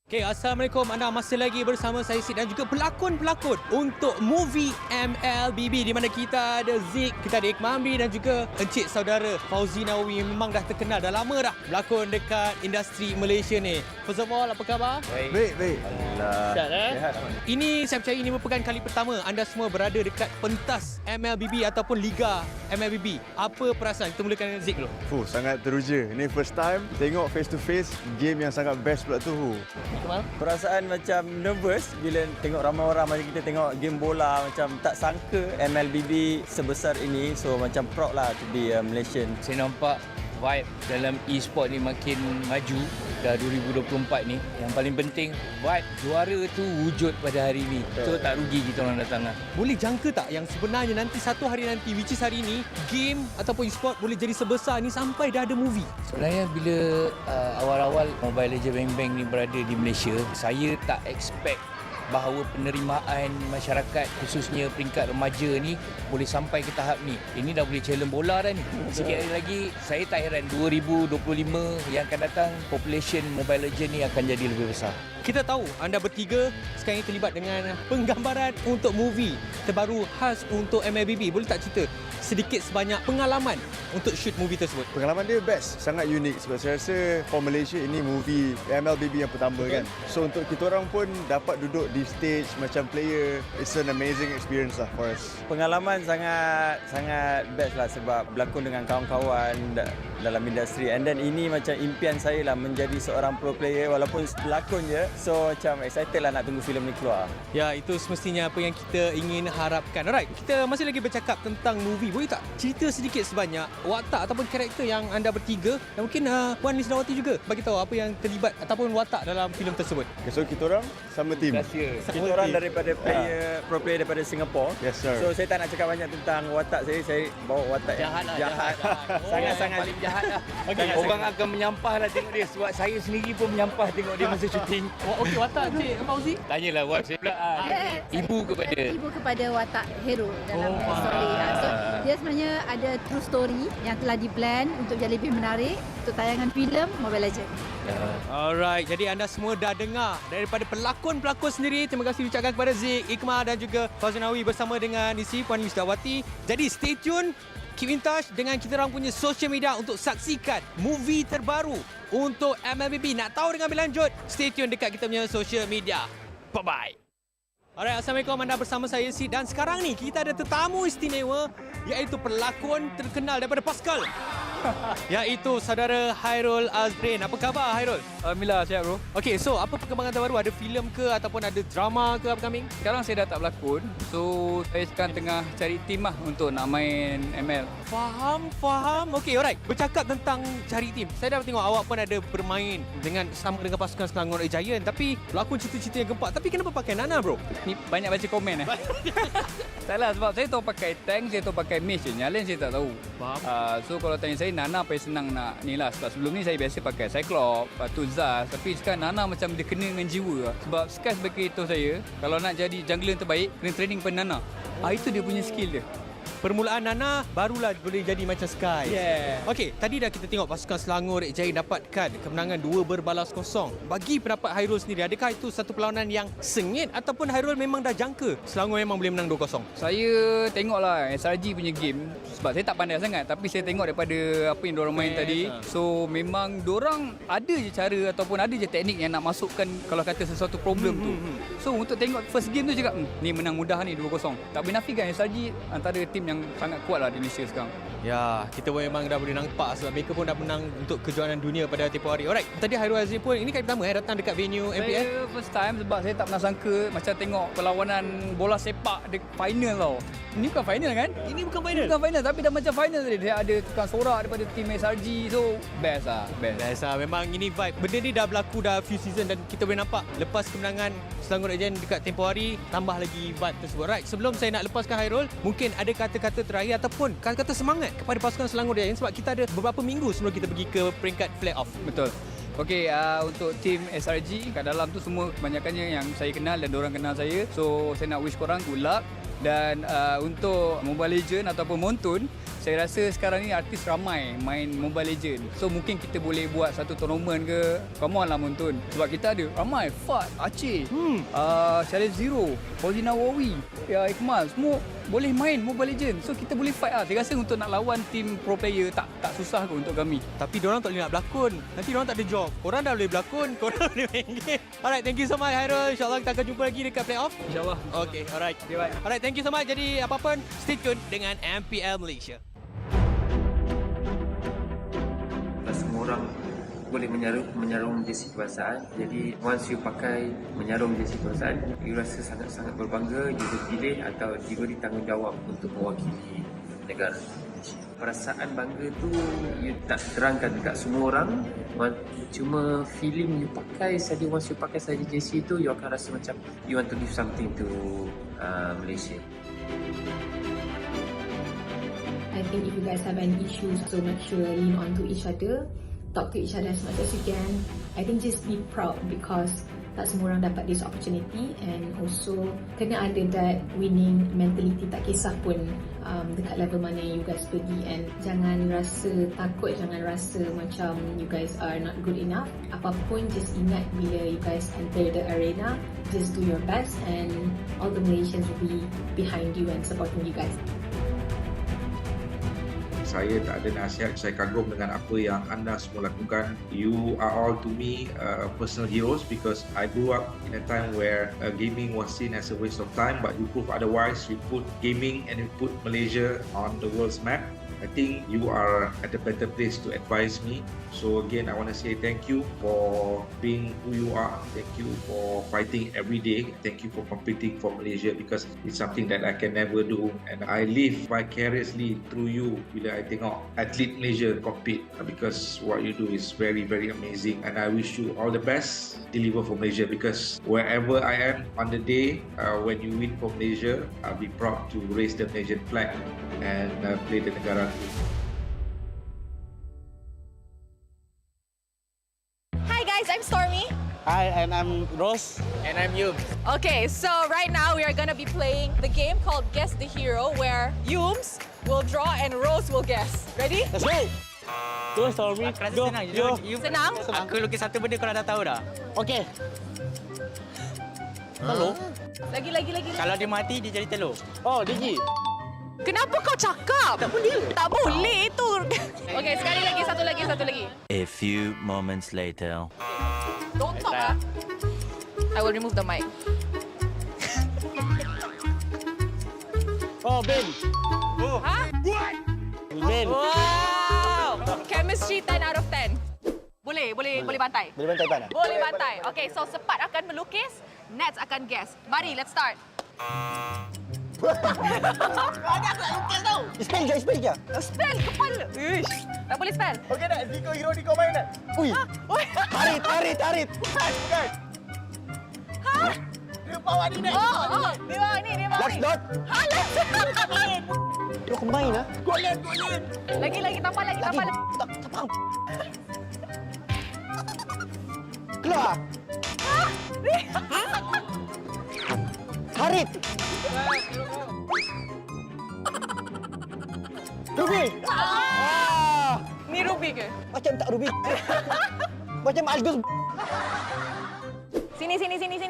Speaker 23: Okay, Assalamualaikum. Anda masih lagi bersama saya Sid dan juga pelakon-pelakon untuk movie MLBB di mana kita ada Zik, kita ada Ikmambi dan juga encik saudara Fauzi Nawawi. Memang dah terkenal, dah lama dah berlakon dekat industri Malaysia ni. First of all, apa khabar?
Speaker 14: Baik.
Speaker 23: Sihat, Ini saya percaya ini merupakan kali pertama anda semua berada dekat pentas MLBB ataupun Liga MLBB. Apa perasaan? Kita mulakan dengan Zik dulu.
Speaker 14: Sangat teruja. Ini first time tengok face to face game yang sangat best pula tu.
Speaker 15: Perasaan macam nervous bila tengok ramai orang macam kita tengok game bola, macam tak sangka MLBB sebesar ini. So macam proud lah to be a Malaysian.
Speaker 22: Saya nampak vibe dalam e-sport ni makin maju
Speaker 3: dah 2024 ni, yang paling penting buat juara tu wujud pada hari ni. So tak rugi kita orang datang lah.
Speaker 7: Boleh jangka tak yang sebenarnya nanti satu hari nanti, which is hari ni, game ataupun e-sport boleh jadi sebesar ni sampai dah ada movie?
Speaker 3: Sebenarnya bila awal-awal Mobile Legends Bang Bang ni berada di Malaysia, saya tak expect bahawa penerimaan masyarakat khususnya peringkat remaja ni boleh sampai ke tahap ni. Ini dah boleh challenge bola dah ni. Sikit hari lagi saya tak heran 2025 yang akan datang population Mobile Legends ni akan jadi lebih besar.
Speaker 7: Kita tahu anda bertiga sekarang terlibat dengan penggambaran untuk movie terbaru khas untuk MLBB. Boleh tak cerita sedikit sebanyak pengalaman untuk shoot movie tersebut?
Speaker 14: Pengalaman dia best, sangat unik sebab saya rasa for Malaysia ini movie MLBB yang pertama kan. So untuk kita orang pun dapat duduk di stage macam player, it's an amazing experience lah for us.
Speaker 15: Pengalaman sangat best lah sebab berlakon dengan kawan-kawan dalam industri, and then ini macam impian saya lah menjadi seorang pro player walaupun pelakon je. So macam excited lah nak tunggu filem ni keluar.
Speaker 7: Ya, itu semestinya apa yang kita ingin harapkan. Alright, kita masih lagi bercakap tentang movie. Boleh tak cerita sedikit sebanyak watak ataupun karakter yang anda bertiga dan mungkin Puan Lisnawati juga bagi tahu apa yang terlibat ataupun watak dalam filem tersebut.
Speaker 14: Okay, so kita orang sama tim.
Speaker 15: Kita orang daripada pro player daripada Singapore.
Speaker 14: Yes sir.
Speaker 15: So saya tak nak cakap banyak tentang watak saya bawa watak
Speaker 3: jahat.
Speaker 15: Sangat-sangat
Speaker 3: jahat lah. Okay, orang akan menyampah lah tengok dia sebab saya sendiri pun menyampah tengok dia masa syuting.
Speaker 7: Okey, watak Cik Fauzi.
Speaker 3: Tanyalah buat saya pula. Ibu
Speaker 18: kepada watak hero dalam story. So dia sebenarnya ada true story yang telah di-blend untuk jadi lebih menarik untuk tayangan filem Mobile Legends.
Speaker 7: Alright, jadi anda semua dah dengar daripada pelakon-pelakon sendiri. Terima kasih diucapkan kepada Zik, Iqmah dan juga Fauzi bersama dengan isi Puan Lisnawati. Jadi stay tune, keep in touch dengan kita orang punya social media untuk saksikan movie terbaru untuk MLBB. Nak tahu dengan lebih lanjut, stay tune dekat kita punya social media. Bye-bye. Alright, Assalamualaikum, anda bersama saya Sid dan sekarang ni kita ada tetamu istimewa iaitu pelakon terkenal daripada Pascal. Iaitu saudara Hairul Azrin. Apa khabar Hairul?
Speaker 21: Alhamdulillah, sihat bro.
Speaker 7: Okey, so apa perkembangan terbaru? Ada filem ke ataupun ada drama ke upcoming?
Speaker 21: Sekarang saya dah tak berlakon. So saya sekarang tengah cari tim lah untuk nak main ML.
Speaker 7: Faham. Okey, alright. Bercakap tentang cari tim. Saya dah tengok awak pun ada bermain sama dengan pasukan Selangor Giant, tapi berlakon cerita-cerita yang gempak. Tapi kenapa pakai Nana bro?
Speaker 21: Ni banyak baca komen Salah, sebab saya tahu pakai tank, saya tahu pakai mage je. Yang lain saya tak tahu. Faham. So kalau tanya saya Nana paling senang nak ni lah. Sebab sebelum ni saya biasa pakai Cyclops, lepas tu Zaz. Tapi sekarang Nana macam dia kena dengan jiwa lah. Sebab Sky sebagai itu saya, kalau nak jadi jungler yang terbaik, kena training pada Nana. Itu dia punya skill dia.
Speaker 7: Permulaan Nana barulah boleh jadi macam Sky.
Speaker 21: Yeah.
Speaker 7: Okey, tadi dah kita tengok pasukan Selangor Giant dapatkan kemenangan 2-0. Bagi pendapat Hairul sendiri, adakah itu satu perlawanan yang sengit ataupun Hairul memang dah jangka Selangor memang boleh menang 2-0?
Speaker 21: Saya tengoklah SRG punya game sebab saya tak pandai sangat, tapi saya tengok daripada apa yang diorang main tadi. So memang diorang ada je cara ataupun ada je teknik yang nak masukkan kalau kata sesuatu problem tu. So untuk tengok first game tu cakap ni menang mudah ni 2-0. Tak boleh nafikan SRG antara tim yang sangat kuat lah di Malaysia sekarang.
Speaker 7: Ya, kita pun memang dah boleh nampak sebab mereka pun dah menang untuk kejuaraan dunia pada tempoh hari. Alright, tadi Hairul Azrin pun ini kali pertama datang dekat venue MPL.
Speaker 21: Saya first time sebab saya tak pernah sangka macam tengok perlawanan bola sepak di final tau. Ini bukan final kan?
Speaker 7: Ini bukan final.
Speaker 21: Bukan final tapi dah macam final tadi. Dia ada tukang sorak daripada tim SRG. So best lah.
Speaker 7: Best lah. Memang ini vibe. Benda ni dah berlaku dah few season dan kita boleh nampak lepas kemenangan Selangor Giant dekat tempoh hari tambah lagi vibe tersebut. Right, sebelum saya nak lepaskan Hairul, mungkin ada kata-kata terakhir ataupun kata-kata semangat kepada pasukan Selangor Giant sebab kita ada beberapa minggu sebelum kita pergi ke peringkat play-off.
Speaker 21: Betul. Okey, untuk tim SRG kat dalam tu semua kebanyakannya yang saya kenal dan diorang kenal saya. So saya nak wish korang good luck. Dan untuk Mobile Legend ataupun Montun, saya rasa sekarang ni artis ramai main Mobile Legend. So mungkin kita boleh buat satu tournament ke. Come on lah Montun. Sebab kita ada ramai. Fat, Aceh, Challenge Zero, Fauzi Nawawi, Iqmal, semua boleh main Mobile Legend. So kita boleh fight lah. Saya rasa untuk nak lawan tim pro player tak susah kot untuk kami.
Speaker 7: Tapi diorang tak boleh nak berlakon. Nanti diorang tak ada job. Korang dah boleh berlakon, korang boleh main game. Alright, thank you so much Hairul. InsyaAllah kita akan jumpa lagi dekat playoff.
Speaker 21: InsyaAllah.
Speaker 7: Okay, alright. Alright, thank you so much. Jadi apa-apa, stay tune dengan MPL Malaysia.
Speaker 20: Semua orang boleh menyarung jersey kebangsaan. Jadi once you pakai menyarung jersey kebangsaan, you rasa sangat-sangat berbangga you dipilih atau diberi tanggungjawab untuk mewakili negara Malaysia. Perasaan bangga tu you tak terangkan dekat semua orang. Cuma feeling you pakai saja, once you pakai saja jersey tu, you akan rasa macam you want to give something to Malaysia.
Speaker 1: I think if you guys have any issues, so make sure lean onto each other, talk to each other as much as you can. I think just be proud because tak semua orang dapat this opportunity, and also kena ada that winning mentality, tak kisah pun dekat level mana you guys pergi, and jangan rasa takut, jangan rasa macam you guys are not good enough. Apapun, just ingat bila you guys enter the arena, just do your best and all the Malaysians will be behind you and supporting you guys.
Speaker 8: Saya tak ada nasihat, saya kagum dengan apa yang anda semua lakukan. You are all to me personal heroes because I grew up in a time where gaming was seen as a waste of time, but you prove otherwise. You put gaming and you put Malaysia on the world's map. I think you are at a better place to advise me. So again, I want to say thank you for being who you are. Thank you for fighting every day. Thank you for competing for Malaysia because it's something that I can never do. And I live vicariously through you bila I tengok atlet Malaysia compete because what you do is very, very amazing. And I wish you all the best. Deliver for Malaysia because wherever I am on the day when you win for Malaysia, I'll be proud to raise the Malaysian flag and play the negara.
Speaker 17: Hi guys, I'm Stormy.
Speaker 12: Hi, and I'm Rose.
Speaker 17: And I'm Yum. Okay, so right now we are going to be playing the game called Guess the Hero, where Yums will draw and Rose will guess. Ready?
Speaker 12: Let's go! Go, Stormy.
Speaker 7: Aku rasa
Speaker 12: Go,
Speaker 7: senang.
Speaker 12: go.
Speaker 17: Senang?
Speaker 7: Aku lukis satu benda kau dah tahu dah.
Speaker 12: Okay. Telur?
Speaker 17: Lagi.
Speaker 7: Kalau dia mati, dia jadi telur.
Speaker 12: Oh, Digi.
Speaker 17: Kenapa kau cakap? Tak boleh. Tak boleh itu. Okay, sekali lagi, satu lagi.
Speaker 19: A few moments later.
Speaker 17: Don't talk ah. I will remove the mic.
Speaker 12: Oh, Ben.
Speaker 17: Oh. Ha? What?
Speaker 12: Ben.
Speaker 17: Wow. Chemistry 10 out of 10. Boleh bantai.
Speaker 12: Boleh bantai pan?
Speaker 17: Boleh bantai. Okay, so Sepat akan melukis, Nets akan guess. Mari, let's start.
Speaker 12: Ada aku nak lukis tau. Spell je.
Speaker 17: Spell kepala. Ish. Tak boleh spell.
Speaker 12: Okey nak Ziko hero ni kau main tak? Ui. Tarit. Bukan.
Speaker 17: Ha?
Speaker 12: Dia bawa ni nak.
Speaker 17: Oh. Dia bawa ni.
Speaker 12: Last dot.
Speaker 17: Ha, last dot.
Speaker 12: Dia combine ah. Golin.
Speaker 17: Lagi, tampal lagi.
Speaker 12: Tak. Keluar.
Speaker 17: Ha?
Speaker 12: Tarit. Ruby.
Speaker 17: Ni Ruby ke?
Speaker 12: Macam tak Ruby. Macam Algus.
Speaker 17: Sini.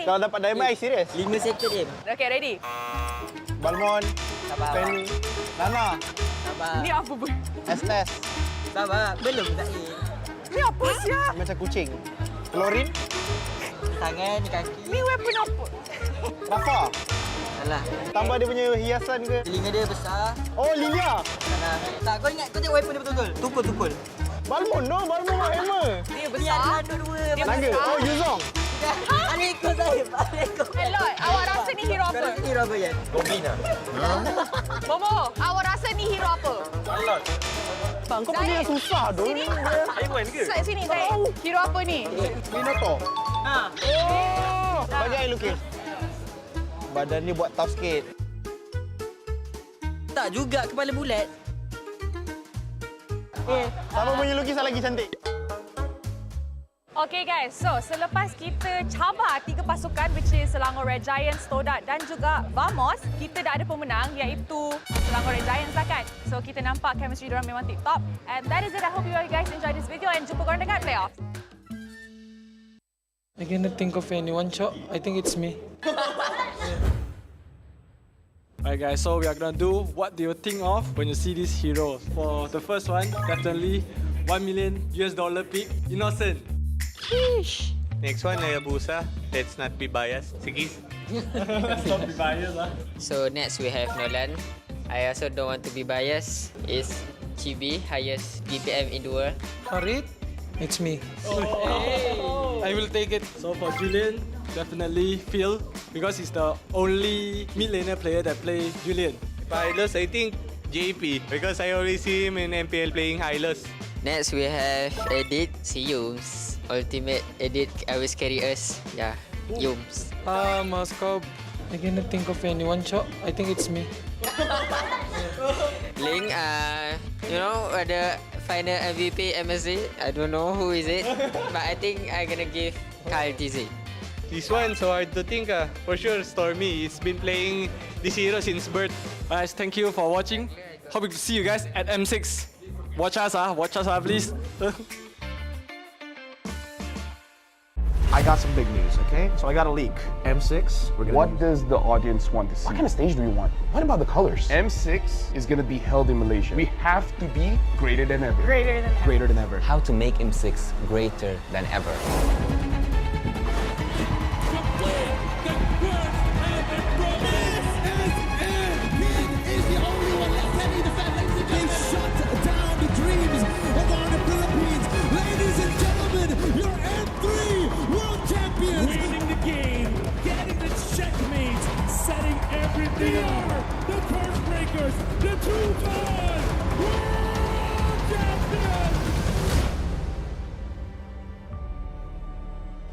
Speaker 12: Kalau dapat diamond, serius.
Speaker 17: 5 second je. Okay, ready?
Speaker 12: Balmon. Penny. Nana.
Speaker 17: Ni apa pun?
Speaker 12: Estes.
Speaker 17: Sabar, belum tak ni. Ni apa siap?
Speaker 12: Macam kucing. Klorin.
Speaker 17: Tangan, kaki. Ni weapon apa?
Speaker 12: Rafa.
Speaker 17: Salah.
Speaker 12: Tambah dia punya hiasan ke?
Speaker 17: Telinga dia besar.
Speaker 12: Oh, Lilia.
Speaker 17: Salah. Tak, kau ingat, kau tengok weapon dia betul-betul. Tukul.
Speaker 12: Balmon mak hammer.
Speaker 17: Dia besar. Dua-dua. Dia
Speaker 12: Naga.
Speaker 17: besar.
Speaker 12: Oh, Yuzong.
Speaker 17: Alaikum Zahib. Elot, awak rasa ni hero apa? Kau rasa hero apa, Yan?
Speaker 12: Gombina.
Speaker 17: Momo, awak rasa ni hero apa?
Speaker 12: Alot. Bang, kau punya susah dong.
Speaker 17: Sini.
Speaker 12: Aiman ke?
Speaker 17: Sini, Zahib. Hero apa ni?
Speaker 12: Minotaur.
Speaker 17: Ha.
Speaker 12: Oh. Bagi air lukis. Badan ni buat tough sikit.
Speaker 17: Tak juga, kepala bulat.
Speaker 12: Sama punya lukisan lagi cantik.
Speaker 17: Okay guys, so selepas kita cabar 3 pasukan which is Selangor Red Giants, Todak dan juga Vamos, kita dah ada pemenang iaitu Selangor Red Giants lah kan. So kita nampak chemistry diorang memang tip-top. And that is it. I hope you guys enjoy this video and jumpa korang dekat playoff.
Speaker 22: I cannot think of anyone, Chok. I think it's me. Alright guys, so we are gonna do what do you think of when you see these heroes. For the first one, definitely $1 million pick, Innocent.
Speaker 17: Sheesh.
Speaker 24: Next one, Hayabusa. Let's not be biased. Sige.
Speaker 22: Let's not be biased lah.
Speaker 27: So next we have Nolan. I also don't want to be biased. Is Chibi, highest BPM in the world.
Speaker 22: Harit, it's me. I will take it. So for Julian, definitely Phil, because he's the only mid laner player that play Julian.
Speaker 24: Pilot, I think JP, because I always see him in MPL playing Hylos.
Speaker 27: Next, we have Edit, si Yums. Ultimate Edit always carry us. Yeah, Yums.
Speaker 22: Moscow. I cannot think of anyone, Chok. I think it's me.
Speaker 27: Ling, the final MVP MSC. I don't know who is it, but I think I'm gonna give Kyle TZ.
Speaker 24: This one, so hard to think. For sure, Stormy. He's been playing this hero since birth.
Speaker 22: Guys, thank you for watching. Hope to see you guys at M6. Watch us, please. I got some big news, okay? So I got a leak. M6,
Speaker 2: What does the audience want to see?
Speaker 12: What kind of stage do we want? What about the colors?
Speaker 2: M6 is going to be held in Malaysia. We have to be greater than ever.
Speaker 17: Greater than ever.
Speaker 12: Greater than ever.
Speaker 4: How to make M6 greater than ever.
Speaker 5: They are the curse breakers, the two-time world champions!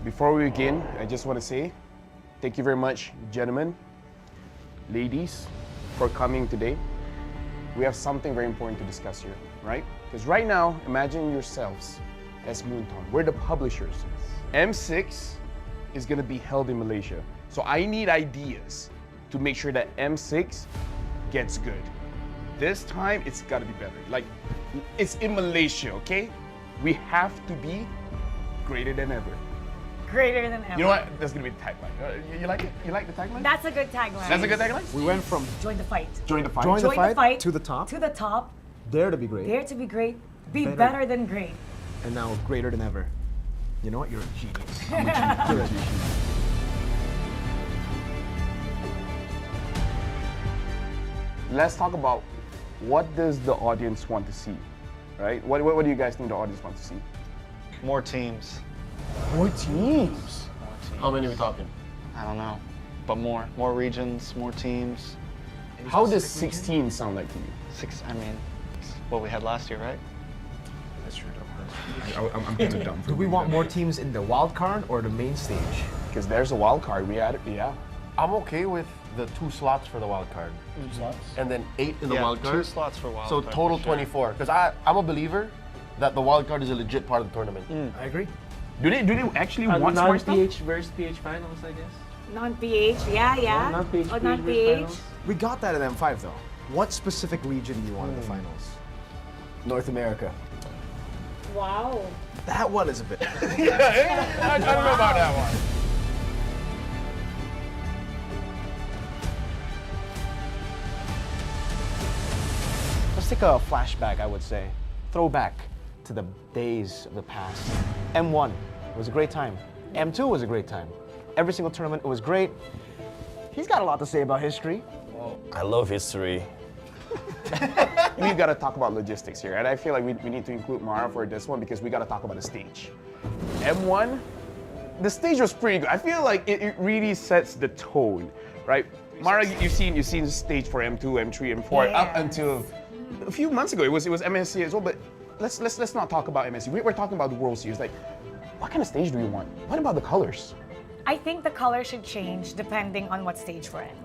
Speaker 2: Before we begin, I just want to say thank you very much, gentlemen, ladies, for coming today. We have something very important to discuss here, right? Because right now, imagine yourselves as Moonton. We're the publishers. M6 is going to be held in Malaysia. So I need ideas to make sure that M6 gets good. This time, it's gotta be better. Like, it's in Malaysia, okay? We have to be greater than ever.
Speaker 17: Greater than ever.
Speaker 2: You know what? That's gonna be the tagline. You like it? You like the tagline?
Speaker 17: That's a good tagline.
Speaker 2: That's a good tagline?
Speaker 12: We went from
Speaker 17: Join the fight.
Speaker 2: Join the fight.
Speaker 12: Join the fight to the top.
Speaker 17: To the top.
Speaker 12: Dare to be great.
Speaker 17: Dare to be great. Be better than great.
Speaker 12: And now greater than ever. You know what? You're a genius. I'm a genius. You're a genius.
Speaker 2: Let's talk about what does the audience want to see, right? What do you guys think the audience wants to see?
Speaker 22: More teams.
Speaker 2: More teams?
Speaker 9: How many are we talking?
Speaker 22: I don't know, but more regions, more teams.
Speaker 2: How does 16 sound like to you?
Speaker 22: It's what we had last year, right?
Speaker 2: That's true. I'm too dumb.
Speaker 12: Do we want more teams in the wild card or the main stage?
Speaker 2: Because there's a wild card. We had it, yeah.
Speaker 9: I'm okay with the 2 slots for the wild card.
Speaker 2: 2 slots?
Speaker 9: And then 8 in the wild card.
Speaker 22: 2 slots for wild
Speaker 9: so
Speaker 22: card.
Speaker 9: So total
Speaker 22: for sure.
Speaker 9: 24. Because I'm a believer that the wild card is a legit part of the tournament.
Speaker 12: I agree.
Speaker 2: Do they actually want smart stuff?
Speaker 20: Non-PH versus PH finals, I guess.
Speaker 17: Non-PH, yeah.
Speaker 20: Non-PH,
Speaker 17: Oh, non-PH.
Speaker 12: We got that in M5 though. What specific region do you want in the finals?
Speaker 6: North America.
Speaker 17: Wow.
Speaker 12: That one is a bit.
Speaker 2: I don't know about that one.
Speaker 12: Let's take a flashback, I would say. Throwback to the days of the past. M1 was a great time. M2 was a great time. Every single tournament, it was great. He's got a lot to say about history.
Speaker 9: I love history.
Speaker 2: We got to talk about logistics here, and I feel like we need to include Mara for this one because we got to talk about the stage. M1, the stage was pretty good. I feel like it really sets the tone, right? Mara, you've seen the stage for M2, M3, M4 up until a few months ago. It was MSC as well, but let's not talk about MSC. We're talking about the World Series. Like, what kind of stage do we want? What about the colors?
Speaker 17: I think the color should change depending on what stage we're in.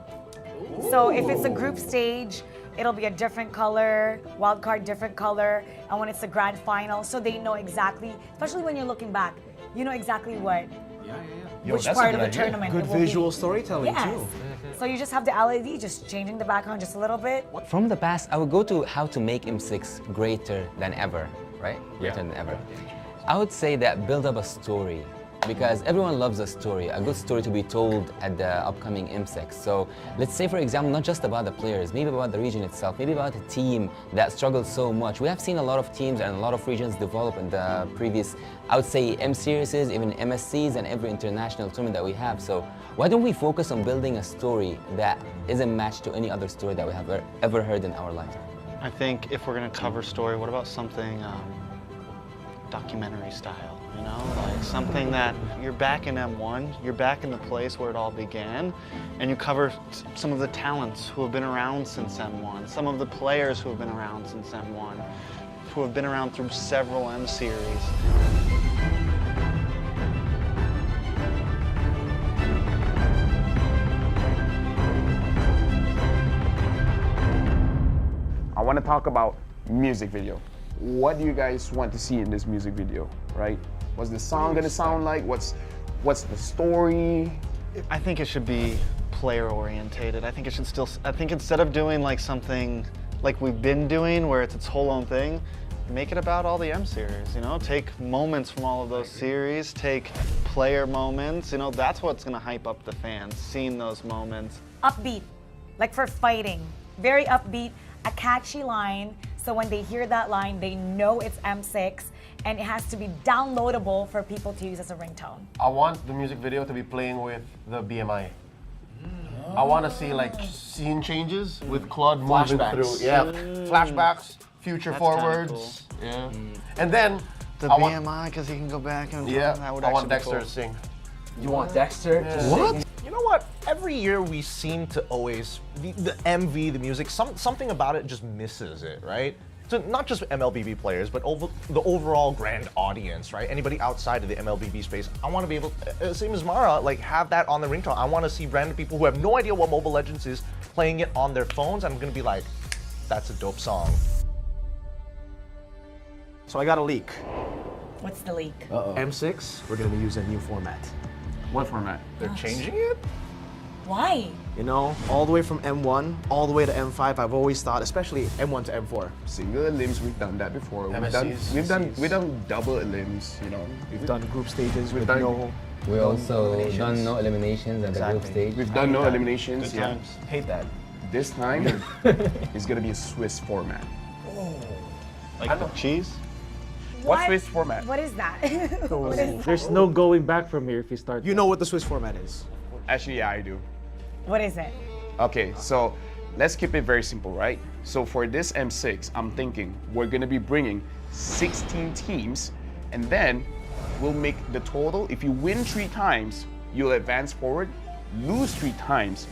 Speaker 17: So if it's a group stage, it'll be a different color, wild card different color, and when it's the grand final, so they know exactly, especially when you're looking back, you know exactly what, which part of the tournament
Speaker 12: Good
Speaker 17: it will
Speaker 12: visual
Speaker 17: be.
Speaker 12: storytelling too.
Speaker 17: So you just have the LED, just changing the background just a little bit.
Speaker 4: From the past, I would go to how to make M6 greater than ever, right? Greater than ever. I would say that build up a story, because everyone loves a story, a good story to be told at the upcoming M6. So let's say, for example, not just about the players, maybe about the region itself, maybe about a team that struggled so much. We have seen a lot of teams and a lot of regions develop in the previous, I would say, M series, even MSCs and every international tournament that we have. So why don't we focus on building a story that isn't matched to any other story that we have ever heard in our life?
Speaker 22: I think if we're going to cover story, what about something
Speaker 12: documentary style, you know? Like something that you're back in M1, you're back in the place where it all began, and you cover some of the talents who have been around since M1, some of the players who have been around since M1, who have been around through several M series.
Speaker 2: I want to talk about music video. What do you guys want to see in this music video, right? What's the song gonna sound like? What's the story?
Speaker 12: I think it should be player orientated. I think instead of doing like something like we've been doing where it's its whole own thing, make it about all the M series, you know? Take moments from all of those series, take player moments, you know, that's what's gonna hype up the fans, seeing those moments.
Speaker 10: Upbeat, like for fighting, very upbeat, a catchy line, so when they hear that line, they know it's M6, and it has to be downloadable for people to use as a ringtone.
Speaker 9: I want the music video to be playing with the BMI. I want to see like scene changes with Claude moving through. Yeah, flashbacks, future forwards.
Speaker 12: Cool.
Speaker 9: Yeah, and then
Speaker 12: the BMI because he can go back and
Speaker 9: yeah.
Speaker 12: that would
Speaker 9: I want
Speaker 12: actually be
Speaker 9: Dexter
Speaker 12: cool.
Speaker 9: to sing.
Speaker 11: You want Dexter to
Speaker 9: What?
Speaker 11: sing? You know what? Every year we seem to always the MV, the music, something about it just misses it, right? So not just MLBB players, but the overall grand audience, right? Anybody outside of the MLBB space, I want to be able, same as Mara, like have that on the ringtone. I want to see random people who have no idea what Mobile Legends is playing it on their phones. I'm gonna be like, that's a dope song.
Speaker 12: So I got a leak.
Speaker 10: What's the leak?
Speaker 12: M6, we're gonna use a new format.
Speaker 2: What format?
Speaker 11: They're changing it?
Speaker 10: Why?
Speaker 12: You know, all the way from M1, all the way to M5, I've always thought, especially M1 to M4.
Speaker 2: Single elims, we've done that before.
Speaker 9: MSCs,
Speaker 2: We've done double elims, you know.
Speaker 12: We've done group stages with
Speaker 2: done-
Speaker 12: no...
Speaker 4: We also done no eliminations at the group stage.
Speaker 2: We've done no eliminations,
Speaker 12: Good
Speaker 2: yeah.
Speaker 12: times.
Speaker 11: Hate that.
Speaker 2: This time, it's gonna be a Swiss format.
Speaker 12: Like the cheese?
Speaker 2: What's Swiss format?
Speaker 10: What is that? What is that?
Speaker 13: There's no going back from here if you start.
Speaker 12: You know what the Swiss format is.
Speaker 2: Actually, yeah, I do.
Speaker 10: What is it?
Speaker 2: Okay, so let's keep it very simple, right? So for this M6, I'm thinking we're gonna be bringing 16 teams, and then we'll make the total. If you win 3 times, you'll advance forward. Lose 3 times,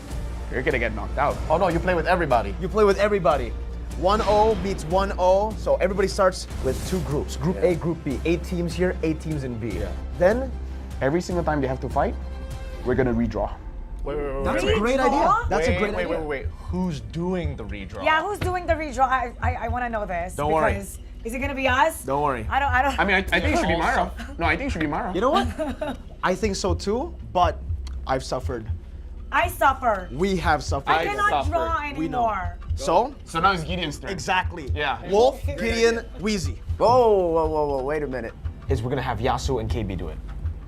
Speaker 2: you're gonna get knocked out.
Speaker 9: Oh no, you play with everybody.
Speaker 12: You play with everybody. 1-0 beats 1-0, so everybody starts with 2 groups. Group A, Group B. 8 teams here, 8 teams in B. Then,
Speaker 2: every single time they have to fight, we're gonna redraw.
Speaker 11: Wait.
Speaker 12: That's a great idea. That's a great idea.
Speaker 11: Wait. Who's doing the redraw?
Speaker 10: Yeah, who's doing the redraw? I want to know this.
Speaker 12: Don't worry.
Speaker 10: Because is it gonna be us?
Speaker 12: Don't worry.
Speaker 10: I don't.
Speaker 2: I mean, I think it should be Mara. No, I think it should be Mara.
Speaker 12: You know what? I think so too, but I've suffered.
Speaker 10: I suffer.
Speaker 12: We have suffered.
Speaker 10: I cannot
Speaker 2: suffered.
Speaker 10: draw
Speaker 12: We know.
Speaker 10: anymore.
Speaker 12: So
Speaker 2: now it's Gideon's turn.
Speaker 12: Exactly.
Speaker 2: Yeah.
Speaker 12: Wolf, Gideon, Wheezy.
Speaker 6: Whoa, wait a minute.
Speaker 12: Is we're gonna have Yasu and KB do it.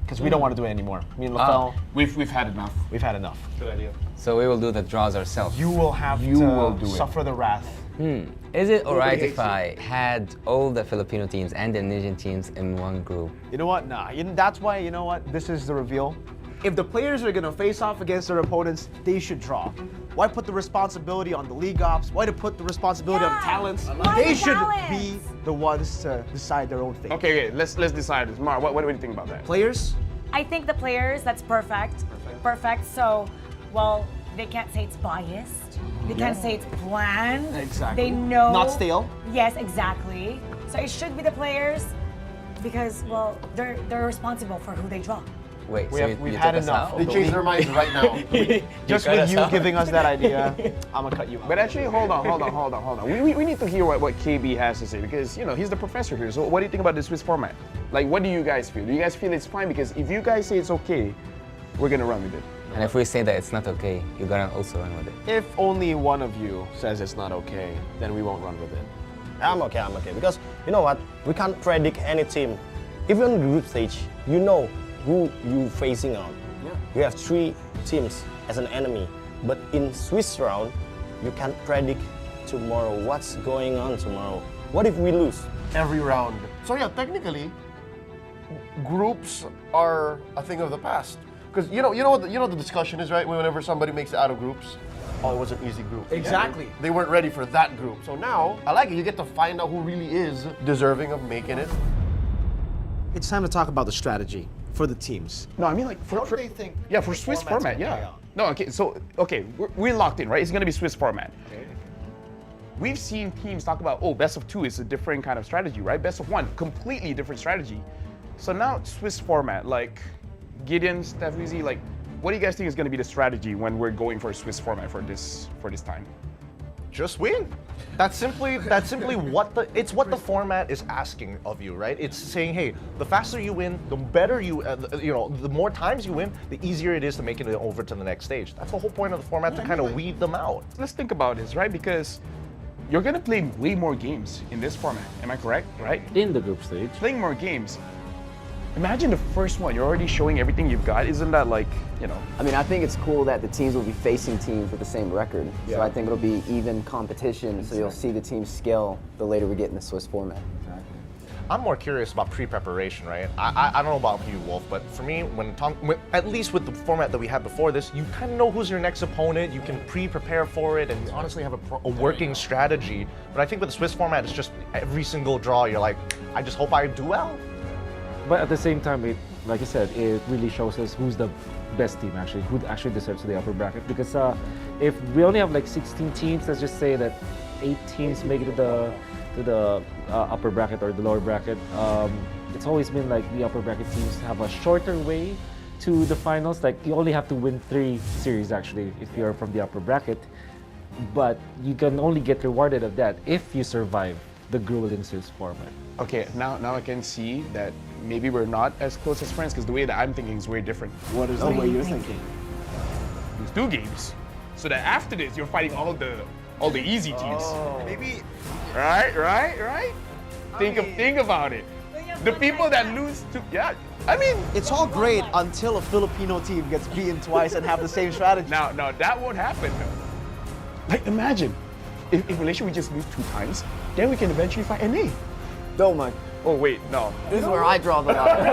Speaker 12: Because we don't want to do it anymore. Me and LaFell,
Speaker 2: We've had enough.
Speaker 12: we've had enough.
Speaker 9: Good idea.
Speaker 4: So we will do the draws ourselves.
Speaker 12: You will have to
Speaker 2: do it.
Speaker 12: suffer the wrath.
Speaker 4: Is it alright if I had all the Filipino teams and the Indonesian teams in one group?
Speaker 12: You know what? Nah. That's why, you know what? This is the reveal. If the players are gonna face off against their opponents, they should draw. Why put the responsibility on the league ops? Why to put the responsibility on the talents? They should be the ones to decide their own fate.
Speaker 2: Okay, let's decide this. Mara, what do you think about that?
Speaker 12: Players?
Speaker 10: I think the players, that's perfect. Perfect. So, well, they can't say it's biased. They can't say it's planned.
Speaker 12: Exactly.
Speaker 10: They know.
Speaker 12: Not stale.
Speaker 10: Yes, exactly. So it should be the players because, well, they're responsible for who they draw.
Speaker 4: Wait,
Speaker 12: We've had enough.
Speaker 9: They changed their minds right now.
Speaker 12: Just with you giving us that idea, I'm gonna cut you out.
Speaker 2: But actually, hold on. We need to hear what KB has to say because, you know, he's the professor here. So what do you think about the Swiss format? Like, what do you guys feel? Do you guys feel it's fine? Because if you guys say it's okay, we're gonna run with it.
Speaker 4: And if we say that it's not okay, you're gonna also run with it.
Speaker 12: If only one of you says it's not okay, then we won't run with it.
Speaker 16: I'm okay, because you know what? We can't predict any team. Even group stage, you know who you facing on.
Speaker 12: Yeah.
Speaker 16: You have 3 teams as an enemy, but in Swiss round, you can't predict tomorrow what's going on tomorrow. What if we lose?
Speaker 9: Every round. So yeah, technically, groups are a thing of the past. Because you know what the discussion is, right? Whenever somebody makes it out of groups, oh, it was an easy group.
Speaker 12: Exactly.
Speaker 9: They weren't ready for that group. So now, I like it. You get to find out who really is deserving of making it.
Speaker 12: It's time to talk about the strategy for the teams.
Speaker 2: No, I mean like
Speaker 12: How do they think
Speaker 2: for
Speaker 12: the
Speaker 2: Swiss
Speaker 12: format's
Speaker 2: format,
Speaker 12: gonna play
Speaker 2: yeah.
Speaker 12: out?
Speaker 2: No, okay, we're locked in, right? It's gonna be Swiss format.
Speaker 12: Okay.
Speaker 2: We've seen teams talk about, oh, best of 2 is a different kind of strategy, right? Best of 1, completely different strategy. So now Swiss format, like Gideon, Steffizi, like, what do you guys think is going to be the strategy when we're going for a Swiss format for this time?
Speaker 11: Just win. That's simply what the format is asking of you, right? It's saying, hey, the faster you win, the better the more times you win, the easier it is to make it over to the next stage. That's the whole point of the format, to kind of weed them out.
Speaker 2: Let's think about this, right? Because you're going to play way more games in this format. Am I correct? Right?
Speaker 13: In the group stage.
Speaker 2: Playing more games. Imagine the first one, you're already showing everything you've got. Isn't that like,
Speaker 6: I mean, I think it's cool that the teams will be facing teams with the same record.
Speaker 2: Yeah.
Speaker 6: So I think it'll be even competition, so you'll see the teams scale the later we get in the Swiss format.
Speaker 11: I'm more curious about pre-preparation, right? I don't know about you, Wolf, but for me, at least with the format that we had before this, you kind of know who's your next opponent, you can pre-prepare for it, and honestly have a working strategy. But I think with the Swiss format, it's just every single draw, you're like, I just hope I do well.
Speaker 13: But at the same time, like you said, it really shows us who's the best team actually, who actually deserves the upper bracket. Because if we only have like 16 teams, let's just say that 8 teams make it to the upper bracket or the lower bracket. It's always been like the upper bracket teams have a shorter way to the finals. Like you only have to win 3 series actually if you're from the upper bracket. But you can only get rewarded of that if you survive the grueling Swiss format.
Speaker 2: Okay, now I can see that maybe we're not as close as friends because the way that I'm thinking is way different.
Speaker 12: What is the way you're thinking?
Speaker 2: There's 2 games, so that after this you're fighting all the easy teams.
Speaker 12: Maybe.
Speaker 2: Right. Think about it. The people that lose to I mean,
Speaker 12: it's all great until a Filipino team gets beaten twice and have the same strategy.
Speaker 2: Now that won't happen though. Like imagine if Malaysia we just lose 2 times, then we can eventually fight NA.
Speaker 6: No, Mike.
Speaker 2: Oh wait, no.
Speaker 6: This is where I draw the line.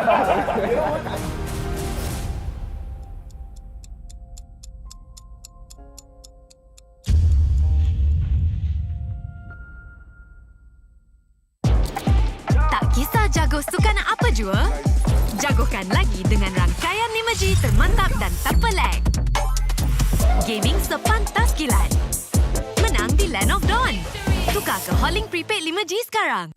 Speaker 3: Tak kisah jago sukan apa jua, jagokan lagi dengan rangkaian 5G termantap dan tanpa lag. Gaming sepantas kilat. Menang di Land of Dawn. Tukar ke Holling Prepaid 5G sekarang.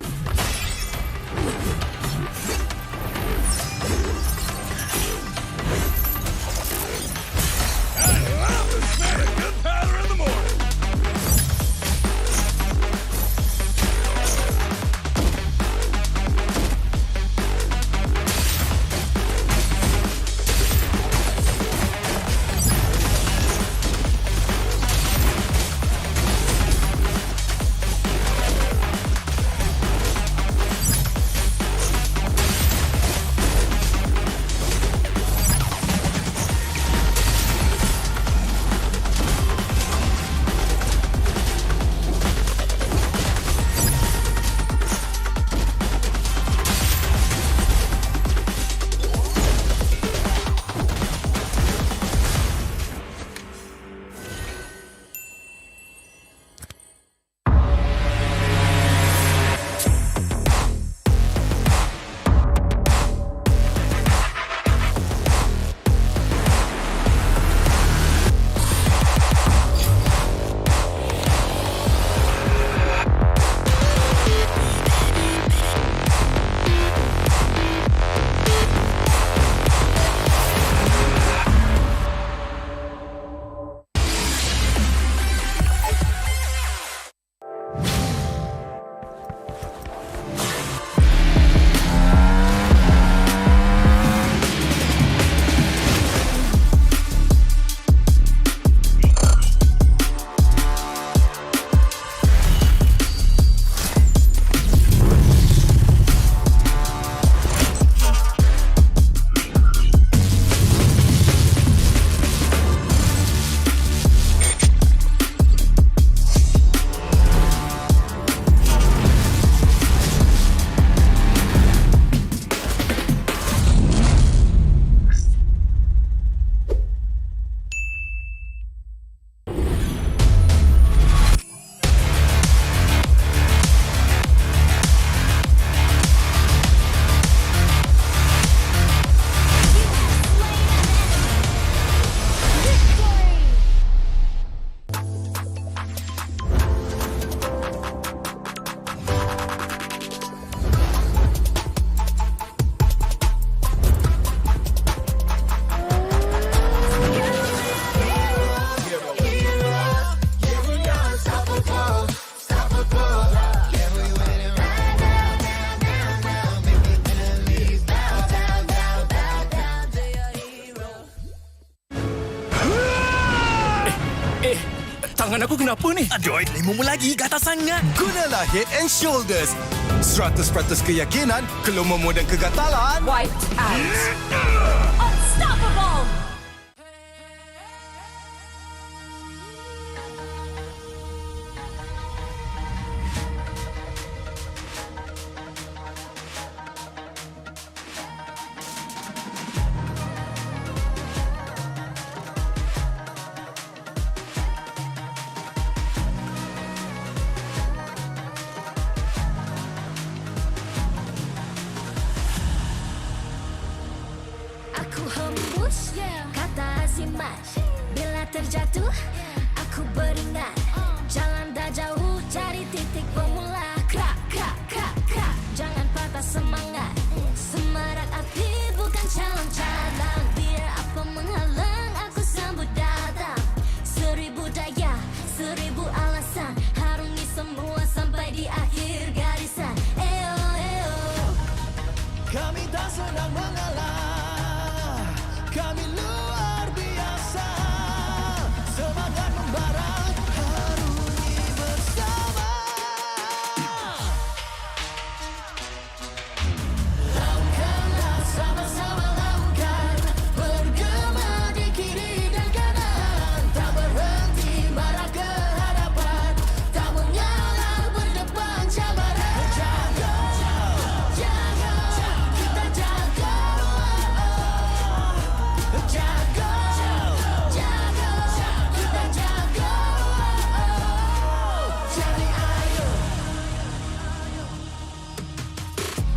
Speaker 14: Tangan aku kenapa ni? Aduh, lemu lagi, gatal sangat. Gunalah Head and Shoulders. 100% keyakinan, kelumamu dan kegatalan.
Speaker 3: Wiped out. Unstoppable.
Speaker 15: Aku hembus kata azimat. Bila terjatuh, aku beringat. Jalan dah jauh, cari titik bermula. Krak, krak, krak, krak. Jangan patah semangat. Semarak api bukan calon cadang. Biar apa menghalang, aku sambut datang. 1000 daya, 1000 alasan. Harungi semua sampai di akhir garisan. Eo, eo.
Speaker 14: Kami tak senang mengalah. Kami luar biasa. Semangat membara, harungi bersama. Lakukanlah sama-sama lakukan. Bergema di kiri dan kanan. Tak berhenti marah ke hadapan. Tak mengalah berdepan cabaran. Jaga, jaga, kita jaga. Jaga, jaga, kita jaga. Jadi ayo.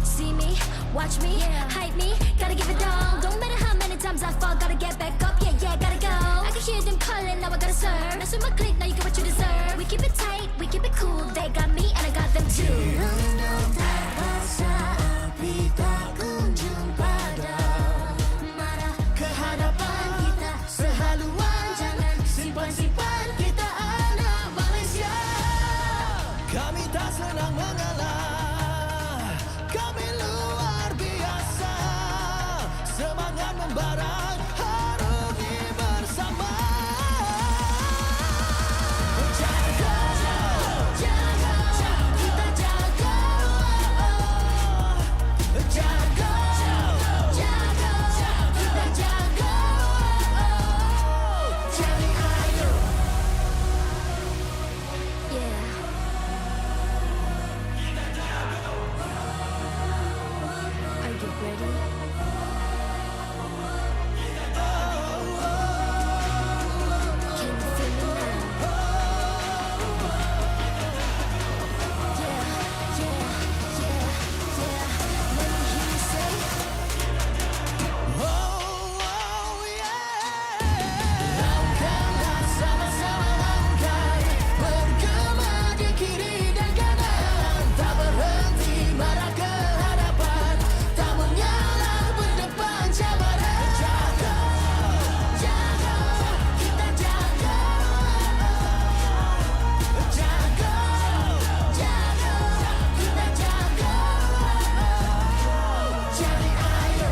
Speaker 15: See me, watch me, hype me, gotta give it all. Don't matter how many times I fall, gotta get back up, yeah, yeah, gotta go. I can hear them calling, now I gotta serve. Now swim my click, now you get what you deserve. We keep it tight, we keep it cool, they got me and I got them too. Tak rasa api tak kunjung padam. Marah ke hadapan kita sehaluan. Jangan simpan-simpan, kita anak Malaysia.
Speaker 14: Kami tak senang mengalah. Kami luar biasa. Semangat membara, harungi bersama. Jaga, jaga, kita jaga. Jaga, jaga, kita jaga. Jadi ayo.
Speaker 15: Yeah. Are you ready? Can you feel me now? Yeah, yeah, yeah, yeah. Let me hear you say.
Speaker 14: Lakukanlah sama-sama lakukan. Bergema di kiri dan kanan. Tak berhenti marah ke hadapan. Tak mengalah berdepan cabaran. Jaga, jaga, kita jaga. Jaga, jaga, kita jaga. Jadi ayo.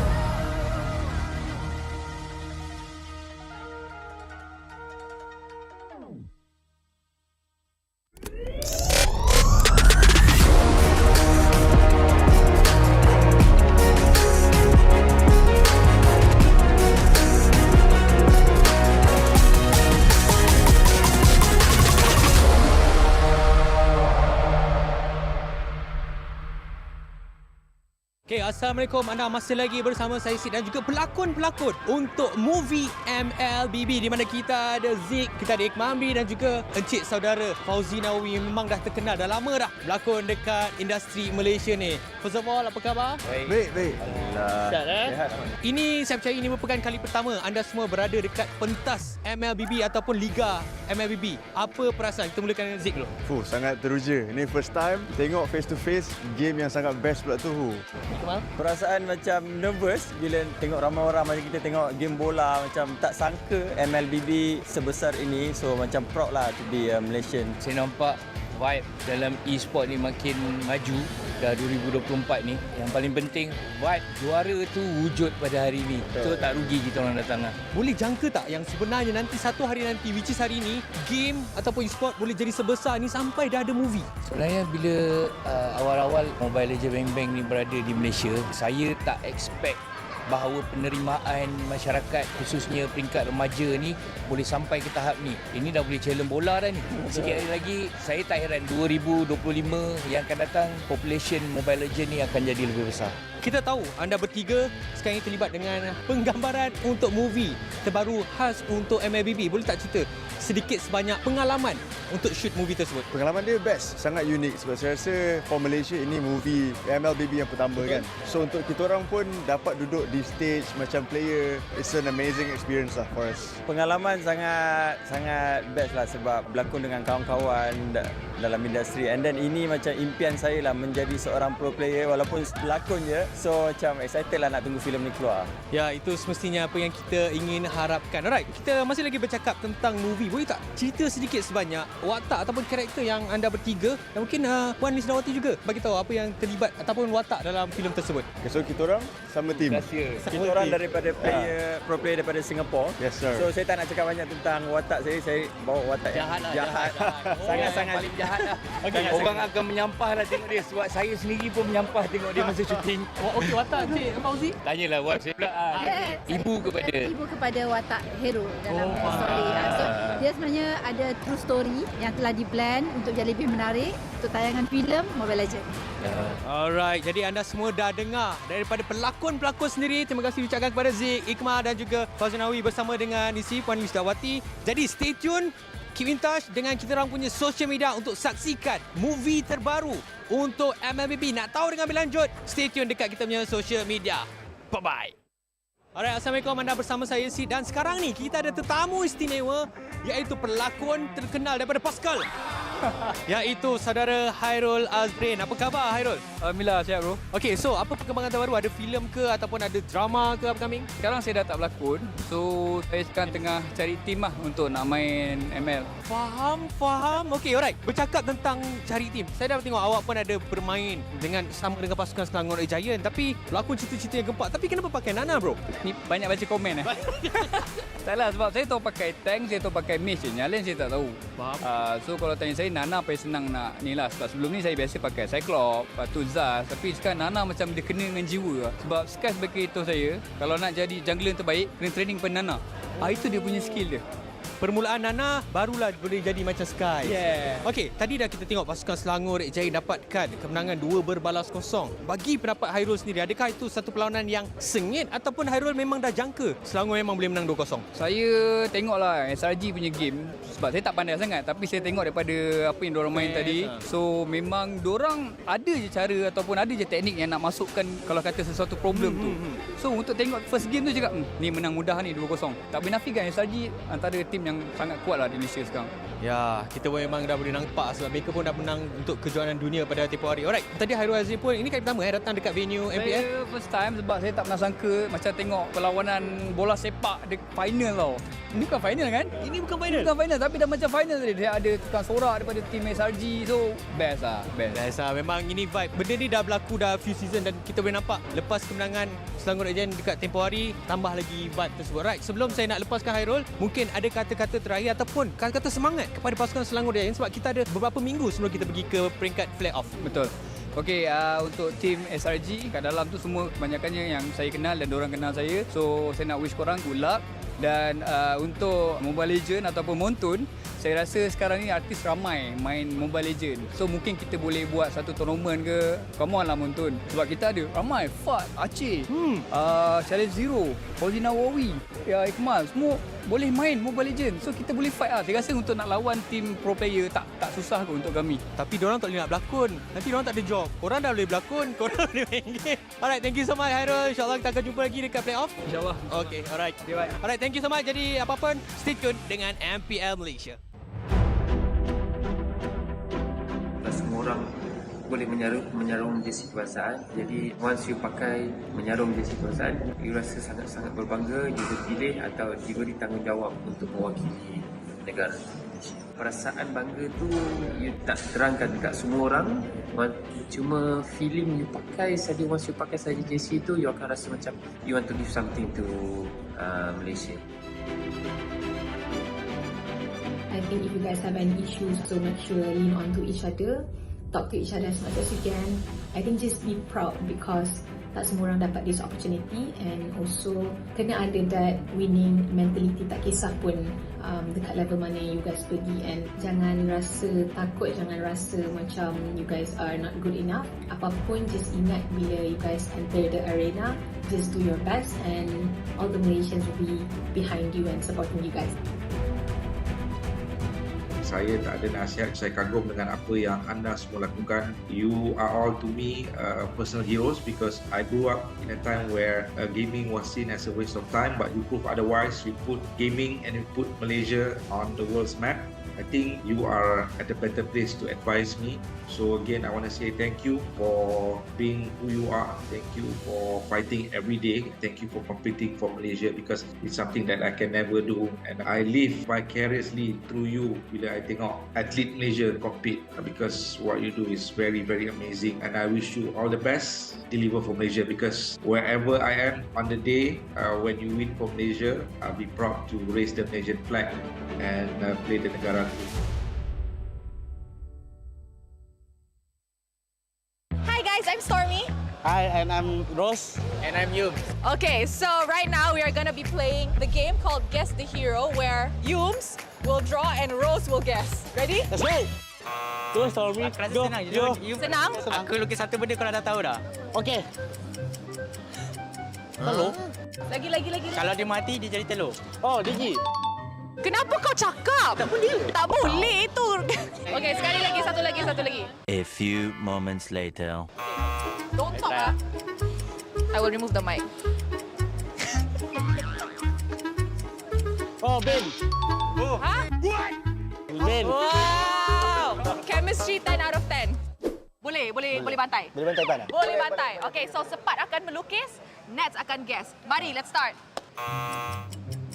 Speaker 7: Okay, Assalamualaikum. Anda masih lagi bersama saya Sid dan juga pelakon-pelakon untuk movie MLBB di mana kita ada Zik, kita ada Iqmah Amri dan juga encik saudara Fauzi Nawawi. Memang dah terkenal, dah lama dah berlakon dekat industri Malaysia ni. First of all, apa khabar?
Speaker 18: Baik.
Speaker 7: Sihat, Ini saya percaya ini merupakan kali pertama anda semua berada dekat pentas MLBB ataupun Liga MLBB. Apa perasaan? Kita mulakan dengan Zik dulu.
Speaker 18: Sangat teruja. Ini first time tengok face to face game yang sangat best pula tu.
Speaker 21: Perasaan macam nervous bila tengok ramai orang macam kita tengok game bola, macam tak sangka MLBB sebesar ini. So macam proud lah to be a Malaysian.
Speaker 23: Saya nampak vibe dalam e-sport ni makin maju
Speaker 1: dah 2024 ni, yang paling penting vibe juara tu wujud pada hari ni. So tak rugi kita orang datang lah.
Speaker 7: Boleh jangka tak yang sebenarnya nanti satu hari nanti, which is hari ni, game ataupun e-sport boleh jadi sebesar ni sampai dah ada movie?
Speaker 1: Sebenarnya bila awal-awal Mobile Legends Bang Bang ni berada di Malaysia, saya tak expect bahawa penerimaan masyarakat khususnya peringkat remaja ni boleh sampai ke tahap ni. Ini dah boleh challenge bola dah ni. Sikit hari lagi saya tak heran 2025 yang akan datang population Mobile Legends ni akan jadi lebih besar.
Speaker 7: Kita tahu anda bertiga sekarang ini terlibat dengan penggambaran untuk movie terbaru khas untuk MLBB. Boleh tak cerita sedikit sebanyak pengalaman untuk shoot movie tersebut?
Speaker 18: Pengalaman dia best, sangat unik sebab saya rasa for Malaysia ini movie MLBB yang pertama kan. So untuk kita orang pun dapat duduk di stage macam player, it's an amazing experience lah for us.
Speaker 21: Pengalaman sangat best lah sebab berlakon dengan kawan-kawan dalam industri, and then ini macam impian saya lah menjadi seorang pro player walaupun pelakon je. So macam excited lah nak tunggu filem ni keluar.
Speaker 7: Ya, itu semestinya apa yang kita ingin harapkan. Alright, kita masih lagi bercakap tentang movie. Boleh tak cerita sedikit sebanyak watak ataupun karakter yang anda bertiga dan mungkin Puan Lisdawati juga bagi tahu apa yang terlibat ataupun watak dalam filem tersebut.
Speaker 18: Okay, so kita orang sama tim.
Speaker 21: Kita orang daripada pro player daripada Singapore.
Speaker 18: Yes sir.
Speaker 21: So saya tak nak cakap banyak tentang watak saya bawa watak
Speaker 1: jahat.
Speaker 21: Sangat-sangat
Speaker 1: paling jahat lah. Okay, orang akan menyampah lah tengok dia sebab saya sendiri pun menyampah tengok dia masa syuting.
Speaker 7: Okey, watak Cik Fauzi?
Speaker 1: Tanyalah buat saya pula. Ibu
Speaker 8: kepada watak hero dalam story. So dia sebenarnya ada true story yang telah di-plan untuk jadi lebih menarik untuk tayangan filem Mobile Legends.
Speaker 7: Alright, jadi anda semua dah dengar daripada pelakon-pelakon sendiri. Terima kasih ucapkan kepada Zik, Iqmah dan juga Fauzi bersama dengan isi Puan Lisdawati. Jadi stay tune, keep in touch dengan kita orang punya social media untuk saksikan movie terbaru untuk MLBB. Nak tahu dengan lebih lanjut, stay tune dekat kita punya social media. Bye-bye. Alright, Assalamualaikum, anda bersama saya Sid dan sekarang ni kita ada tetamu istimewa iaitu pelakon terkenal daripada Pascal. Iaitu saudara Hairul Azrin. Apa khabar Hairul?
Speaker 19: Alhamdulillah, sihat bro.
Speaker 7: Okey, so apa perkembangan terbaru? Ada filem ke ataupun ada drama ke upcoming?
Speaker 19: Sekarang saya dah tak berlakon. So saya sekarang tengah cari tim lah untuk nak main ML.
Speaker 7: Faham. Okey, alright. Bercakap tentang cari tim. Saya dah tengok awak pun ada bermain sama dengan pasukan Selangor Giant, tapi berlakon cerita-cerita yang gempak. Tapi kenapa pakai Nana bro?
Speaker 19: Ni banyak baca komen Tak lah, sebab saya tahu pakai tank, saya tahu pakai mage je. Yang lain saya tak tahu.
Speaker 7: Faham.
Speaker 19: So kalau tanya saya, Nana paling senang nak ni lah. Sebab sebelum ni saya biasa pakai Cyclops, lepas tu Zaz. Tapi sekarang Nana macam dia kena dengan jiwa lah. Sebab Sky sebagai itu saya, kalau nak jadi jungler yang terbaik, kena training pada Nana. Itu dia punya skill dia.
Speaker 7: Permulaan Nana barulah boleh jadi macam Sky.
Speaker 19: Yeah.
Speaker 7: Okey, tadi dah kita tengok pasukan Selangor Giant dapatkan kemenangan 2-0. Bagi pendapat Hairul sendiri, adakah itu satu perlawanan yang sengit ataupun Hairul memang dah jangka Selangor memang boleh menang 2-0?
Speaker 19: Saya tengoklah SRG punya game sebab saya tak pandai sangat, tapi saya tengok daripada apa yang diorang main tadi. So memang diorang ada je cara ataupun ada je teknik yang nak masukkan kalau kata sesuatu problem tu. So untuk tengok first game tu cakap ni menang mudah ni 2-0. Tak boleh nafikan SRG antara tim yang sangat kuat lah di Malaysia sekarang.
Speaker 7: Ya, kita pun memang dah boleh nampak sebab mereka pun dah menang untuk kejuaraan dunia pada tempoh hari. Alright, tadi Hairul Azrin pun ini kali pertama datang dekat venue MPL.
Speaker 19: Saya first time sebab saya tak pernah sangka macam tengok perlawanan bola sepak di final tau. Ini bukan final kan?
Speaker 7: Ini bukan final.
Speaker 19: Bukan final tapi dah macam final tadi. Dia ada tukang sorak daripada tim SRG. So best lah.
Speaker 7: Best lah. Memang ini vibe. Benda ni dah berlaku dah few season dan kita boleh nampak lepas kemenangan Selangor Giant dekat tempoh hari, tambah lagi vibe tersebut. Right, sebelum saya nak lepaskan Hairul, mungkin ada kata-kata terakhir ataupun kata-kata semangat kepada pasukan Selangor Giant sebab kita ada beberapa minggu sebelum kita pergi ke peringkat play-off.
Speaker 19: Betul. Okey, untuk tim SRG kat dalam tu semua kebanyakannya yang saya kenal dan diorang kenal saya. So saya nak wish korang good luck. Dan untuk Mobile Legend ataupun Montun, saya rasa sekarang ni artis ramai main Mobile Legend. So mungkin kita boleh buat satu tournament ke. Come on lah Montun. Sebab kita ada ramai. Fat, Aceh, Challenge Zero, Fauzi Nawawi, Iqmal, semua boleh main Mobile Legend. So kita boleh fight lah. Saya rasa untuk nak lawan tim pro player tak susah kot untuk kami.
Speaker 7: Tapi diorang tak boleh nak berlakon. Nanti diorang tak ada job. Korang dah boleh berlakon, korang boleh main game. Alright, thank you so much Hairul. InsyaAllah kita akan jumpa lagi dekat playoff.
Speaker 19: InsyaAllah.
Speaker 7: Okay, alright.
Speaker 19: Okay, bye.
Speaker 7: Alright, thank you so much. Jadi apa-apa, stay tune dengan MPL Malaysia.
Speaker 20: Semua orang boleh menyarung jersey kebangsaan. Jadi once you pakai menyarung jersey kebangsaan, you rasa sangat-sangat berbangga you dipilih atau diberi tanggungjawab untuk mewakili negara Malaysia. perasaan bangga tu you tak terangkan dekat semua orang. Cuma feeling you pakai saja, once you pakai saja jersey tu, you akan rasa macam you want to give something to Malaysia.
Speaker 5: I think if you guys have any issues, so make sure lean on to each other, talk to each other as much as you can. I think just be proud because tak semua orang dapat this opportunity, and also kena ada that winning mentality, tak kisah pun dekat level mana you guys pergi, and jangan rasa takut, jangan rasa macam you guys are not good enough. Apapun, just ingat bila you guys enter the arena, just do your best and all the Malaysians will be behind you and supporting you guys.
Speaker 17: Saya tak ada nasihat, saya kagum dengan apa yang anda semua lakukan. You are all to me personal heroes because I grew up in a time where gaming was seen as a waste of time, but you prove otherwise. You put gaming and you put Malaysia on the world's map. I think you are at a better place to advise me. So again, I want to say thank you for being who you are. Thank you for fighting every day. Thank you for competing for Malaysia because it's something that I can never do. And I live vicariously through you bila I tengok atlet Malaysia compete because what you do is very, very amazing. And I wish you all the best. Deliver for Malaysia because wherever I am on the day when you win for Malaysia, I'll be proud to raise the Malaysian flag and play the negara.
Speaker 23: Hi guys, I'm Stormy.
Speaker 24: Hi, and I'm Rose.
Speaker 23: And I'm Yum. Okay, so right now we are going to be playing the game called Guess the Hero, where Yums will draw and Rose will guess. Ready?
Speaker 24: Let's go! Go, Stormy. Go.
Speaker 23: Senang?
Speaker 19: Aku lukis satu benda kau dah tahu dah.
Speaker 24: Okay. Telur?
Speaker 23: Lagi.
Speaker 19: Kalau dia mati, dia jadi telur.
Speaker 24: Oh, Digi.
Speaker 23: Kenapa kau cakap? Tak boleh. Tak boleh itu. Okay, sekali lagi, satu lagi.
Speaker 25: A few moments later.
Speaker 23: Don't talk. I will remove the mic.
Speaker 24: Oh, Ben.
Speaker 23: Oh. Huh? What?
Speaker 24: Ben.
Speaker 23: Wow. Chemistry 10 out of 10. Boleh bantai.
Speaker 24: Boleh bantai tak?
Speaker 23: Boleh bantai. Okay, so Sepat akan melukis, Nats akan guess. Mari, let's start.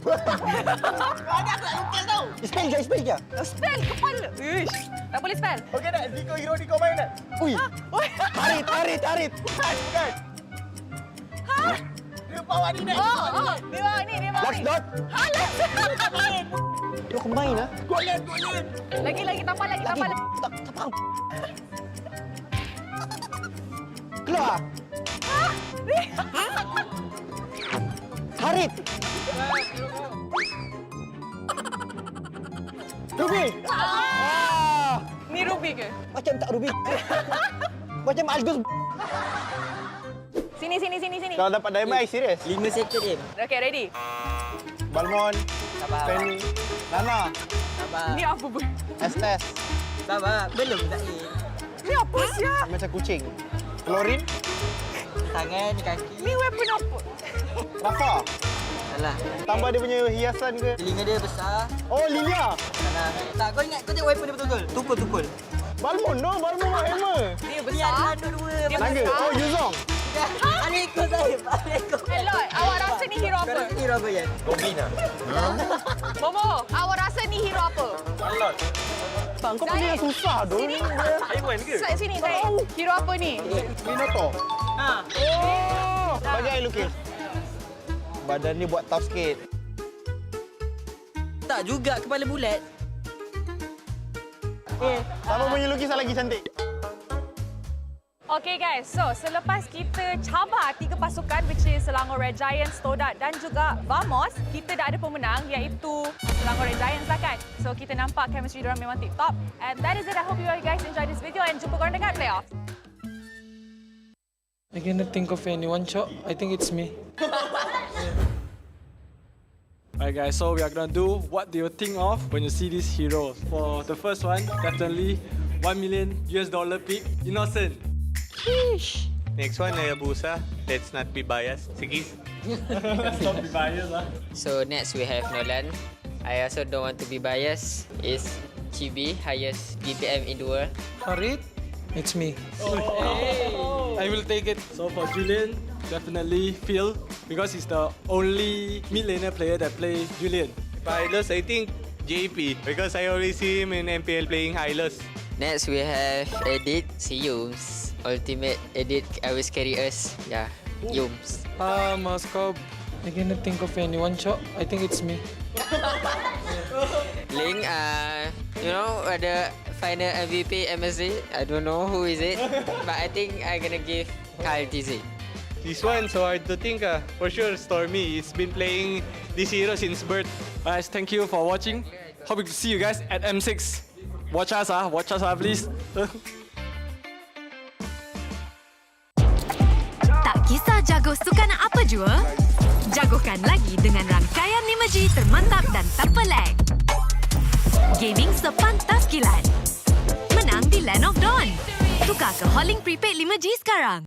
Speaker 24: Ada aku nak lukis tau. Spell je.
Speaker 23: Spell kepala. Ish. Tak boleh spell.
Speaker 24: Okey dah, Diko hero Diko main dah. Ui. Tarit. Bukan.
Speaker 23: Ha?
Speaker 24: Dia bawa ni dah.
Speaker 23: Oh. Dia bawa ni.
Speaker 24: Last dot.
Speaker 23: Halas.
Speaker 24: Dia main lah. Golen.
Speaker 23: Lagi, tambah lagi.
Speaker 24: Tak faham. Keluar. Tarit. Ruby!
Speaker 23: Ni Ruby ke?
Speaker 24: Macam tak Ruby. Macam Aldous.
Speaker 23: Sini.
Speaker 24: Kalau dapat diamond, serius?
Speaker 19: 5 second game.
Speaker 23: Okay, ready?
Speaker 24: Balmon.
Speaker 19: Sabar.
Speaker 24: Penny. Nana.
Speaker 19: Sabar.
Speaker 23: Ni apa pun?
Speaker 24: Estes.
Speaker 19: Sabar. Belum tak ni.
Speaker 23: Ni apa siap?
Speaker 24: Macam kucing. Klorin.
Speaker 19: Tangan, kaki.
Speaker 23: Ni weapon apa?
Speaker 24: Rafa.
Speaker 19: Alah.
Speaker 24: Tambah dia punya hiasan ke?
Speaker 19: Telinga dia besar.
Speaker 24: Oh, Lilia.
Speaker 19: Alah. Tak, kau ingat, kau tengok weapon dia betul-betul. Tukul.
Speaker 24: Balmon mak hammer.
Speaker 23: Dia besar. Dia
Speaker 24: Naga. Oh, Yuzong.
Speaker 19: Aleko saya.
Speaker 23: Hello, awak rasa ni hero apa?
Speaker 19: Hero apa ya?
Speaker 24: Goblin lah.
Speaker 23: Momo, awak rasa ni hero apa?
Speaker 24: Alot. Tak, kau punya yang susah tu.
Speaker 23: Sini.
Speaker 24: Haiwan ke?
Speaker 23: Sini, Zai. Hero apa ni?
Speaker 24: Minotaur.
Speaker 23: Ha.
Speaker 24: Oh. Bagi saya lukis. Badan ni buat tough sikit.
Speaker 19: Tak juga, kepala bulat.
Speaker 24: Siapa punya lukisan lagi cantik?
Speaker 23: Okay guys, so selepas kita cabar 3 pasukan which is Selangor Red Giants, Todak dan juga Vamos, kita dah ada pemenang iaitu Selangor Red Giants lah kan. So kita nampak chemistry diorang memang tip-top. And that is it. I hope you guys enjoy this video and jumpa korang dekat playoff.
Speaker 22: I cannot think of anyone, Chok. I think it's me. Alright guys, so we are gonna do what do you think of when you see these heroes. For the first one, definitely $1 million pick, Innocent.
Speaker 26: Sheesh. Next one, Hayabusa. Let's not be biased. Sige.
Speaker 22: Don't be biased lah.
Speaker 27: So next we have Nolan. I also don't want to be biased. Is Chibi, highest BPM in the world.
Speaker 22: Farid, it's me. I will take it. So for Julian, definitely Phil, because he's the only mid laner player that play Julian.
Speaker 26: Pilot, I think JP because I always see him in MPL playing Hylos.
Speaker 27: Next we have Edit, si Yums. Ultimate Edit always carry us. Yeah, Yums.
Speaker 22: Moscow. I cannot think of anyone, Chok. I think it's me.
Speaker 27: Ling, you know the final MVP MSC? I don't know who is it, but I think I'm gonna give Kyle TZ.
Speaker 26: This one so hard to think. For sure, Stormy. He's been playing this hero since birth.
Speaker 22: Guys, thank you for watching. Hope to see you guys at M6. Watch us, please.
Speaker 3: Tak kisah jago sukan apa jua, jagokan lagi dengan rangkaian 5G termantap dan tanpa lag. Gaming sepantas kilat. Menang di Land of Dawn. Tukar ke Holling Prepaid 5G sekarang.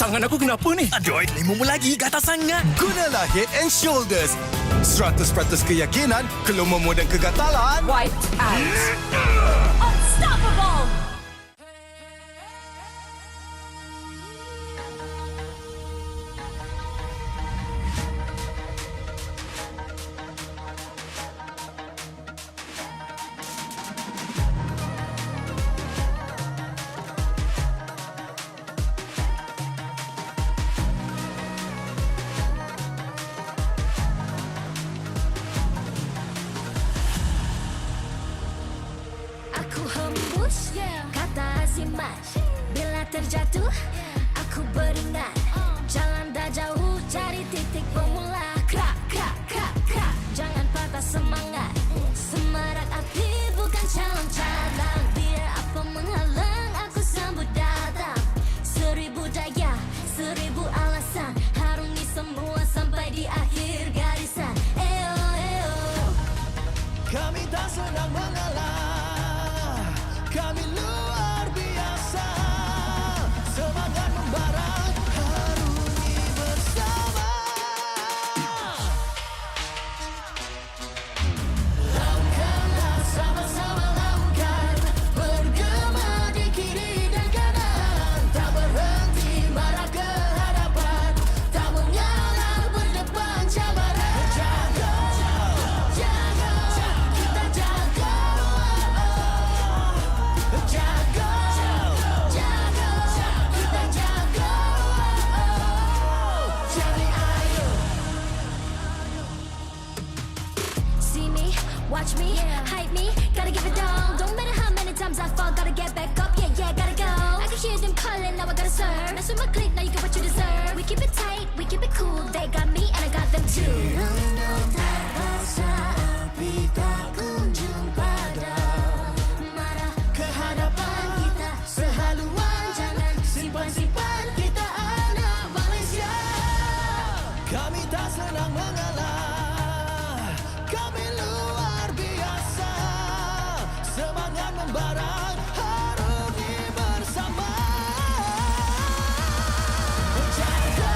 Speaker 14: Tangan aku kenapa ni? Android 5 lagi gatal sangat. Gunalah Head and Shoulders. 100% keyakinan, kelomomo dan kegatalan.
Speaker 3: White out. Unstoppable.
Speaker 15: Kata azimat bila terjatuh aku beringat jalan dah jauh cari titik bermula krak krak krak krak jangan patah semangat semarak api bukan calon-calon biar apa menghalang aku sambut datang 1000 daya 1000 alasan harungi semua sampai di akhir garisan
Speaker 14: Kami tak senang mengalah, kami luar biasa.
Speaker 15: hype me, gotta give it all. Don't matter how many times I fall, gotta get back up, yeah, yeah, gotta go. I can hear them calling, now I gotta serve. Mess with my clique, now you get what you deserve. We keep it tight, we keep it cool. They got me and I got them too. Api tak kunjung padam. Marah ke hadapan kita sehaluan. Jangan simpan-simpan, kita anak Malaysia.
Speaker 14: Kami tak senang mengalah, kami luar biasa. Semangat membara, harungi bersama.
Speaker 15: Jaga,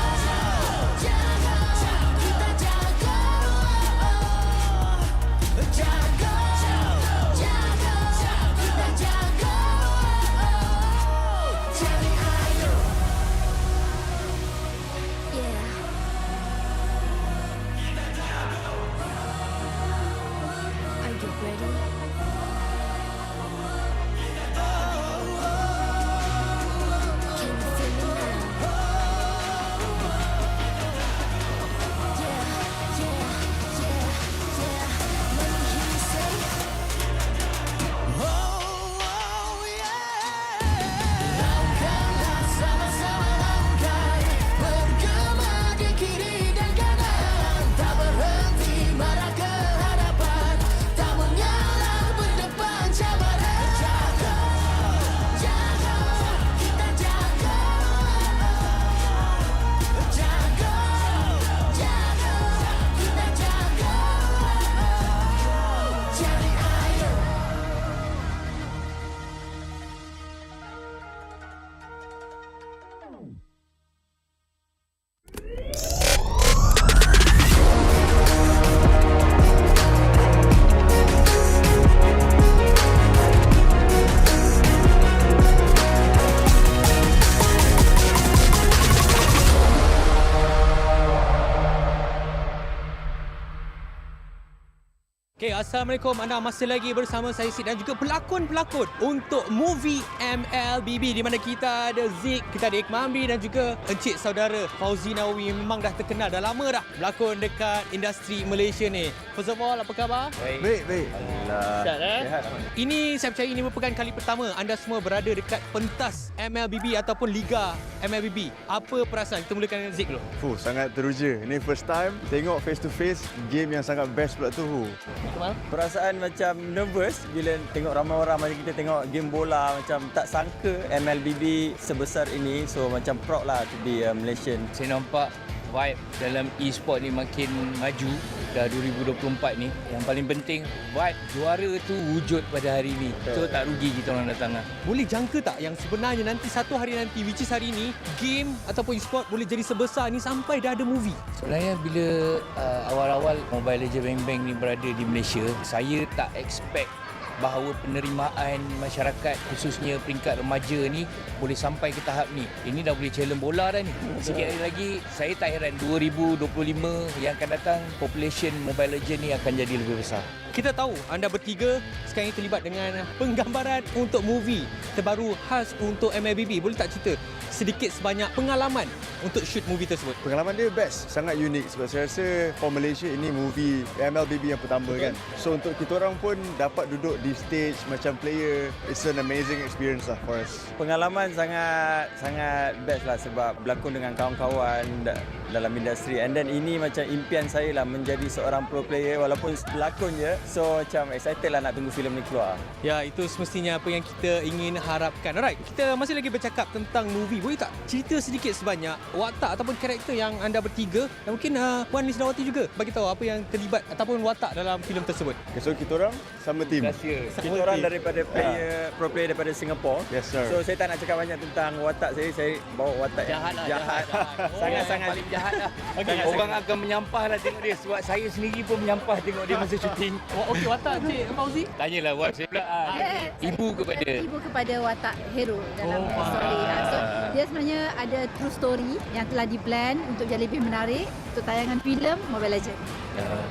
Speaker 15: jaga, kita jaga. Jaga, jaga, kita jaga. Jadi ayo. Yeah. Are you ready? Can you feel me now? Yeah, yeah, yeah, yeah. Let me hear you say. Langkahlah sama-sama langkah, bergema di kiri dan kanan. Tak berhenti marah ke hadapan, tak mengalah berdepan cabaran. Jaga, jaga, kita jaga. Jaga, jaga, kita jaga. Jadi ayo.
Speaker 7: Okay, Assalamualaikum. Anda masih lagi bersama saya Sid dan juga pelakon-pelakon untuk movie MLBB di mana kita ada Zik, kita ada Iqmah Amri dan juga encik saudara Fauzi Nawawi. Memang dah terkenal, dah lama dah berlakon dekat industri Malaysia ni. First of all, apa khabar?
Speaker 18: Baik.
Speaker 7: Sihat,
Speaker 18: Sihat.
Speaker 7: Ini saya percaya ini merupakan kali pertama anda semua berada dekat pentas MLBB ataupun Liga MLBB. Apa perasaan? Kita mulakan dengan Zik dulu.
Speaker 18: Sangat teruja. Ini first time tengok face to face game yang sangat best pula tu.
Speaker 21: Perasaan macam nervous bila tengok ramai orang, macam kita tengok game bola, macam tak sangka MLBB sebesar ini. So macam proud lah to be a Malaysian.
Speaker 1: Saya nampak vibe dalam e-sport ni makin maju dah 2024 ni. Yang paling penting vibe juara tu wujud pada hari ni. So tak rugi kita orang datang lah.
Speaker 7: Boleh jangka tak yang sebenarnya nanti satu hari nanti, which is hari ni, game ataupun e-sport boleh jadi sebesar ni sampai dah ada movie?
Speaker 1: Sebenarnya bila awal-awal Mobile Legends Bang Bang ni berada di Malaysia, saya tak expect bahawa penerimaan masyarakat khususnya peringkat remaja ni boleh sampai ke tahap ni. Ini dah boleh challenge bola dah ni. Sikit hari lagi saya tak heran 2025 yang akan datang population Mobile Legends ni akan jadi lebih besar.
Speaker 7: Kita tahu anda bertiga sekarang ini terlibat dengan penggambaran untuk movie terbaru khas untuk MLBB. Boleh tak cerita sedikit sebanyak pengalaman untuk shoot movie tersebut?
Speaker 18: Pengalaman dia best, sangat unik sebab saya rasa for Malaysia ini movie MLBB yang pertama kan. So untuk kita orang pun dapat duduk di stage macam player, it's an amazing experience lah for us.
Speaker 21: Pengalaman sangat best lah sebab berlakon dengan kawan-kawan dalam industri, and then ini macam impian saya lah menjadi seorang pro player walaupun pelakon je. So macam excited lah nak tunggu filem ni keluar.
Speaker 7: Ya, itu semestinya apa yang kita ingin harapkan. Alright, kita masih lagi bercakap tentang movie. Boleh tak cerita sedikit sebanyak watak ataupun karakter yang anda bertiga dan mungkin Puan Lisdawati juga bagi tahu apa yang terlibat ataupun watak dalam filem tersebut.
Speaker 18: Okay, so kita orang sama team.
Speaker 21: Kita orang daripada pro player daripada Singapore.
Speaker 18: Yes sir.
Speaker 21: So saya tak nak cakap banyak tentang watak saya bawa watak
Speaker 1: Jahat
Speaker 21: yang jahat. Sangat-sangat
Speaker 1: paling jahat lah. Orang akan menyampah lah tengok dia sebab saya sendiri pun menyampah tengok dia masa syuting.
Speaker 7: Okey, watak Cik Fauzi?
Speaker 1: Tanyalah buat saya pula. Ibu
Speaker 8: kepada watak hero dalam story. So dia sebenarnya ada true story yang telah di-plan untuk jadi lebih menarik untuk tayangan filem Mobile Legends.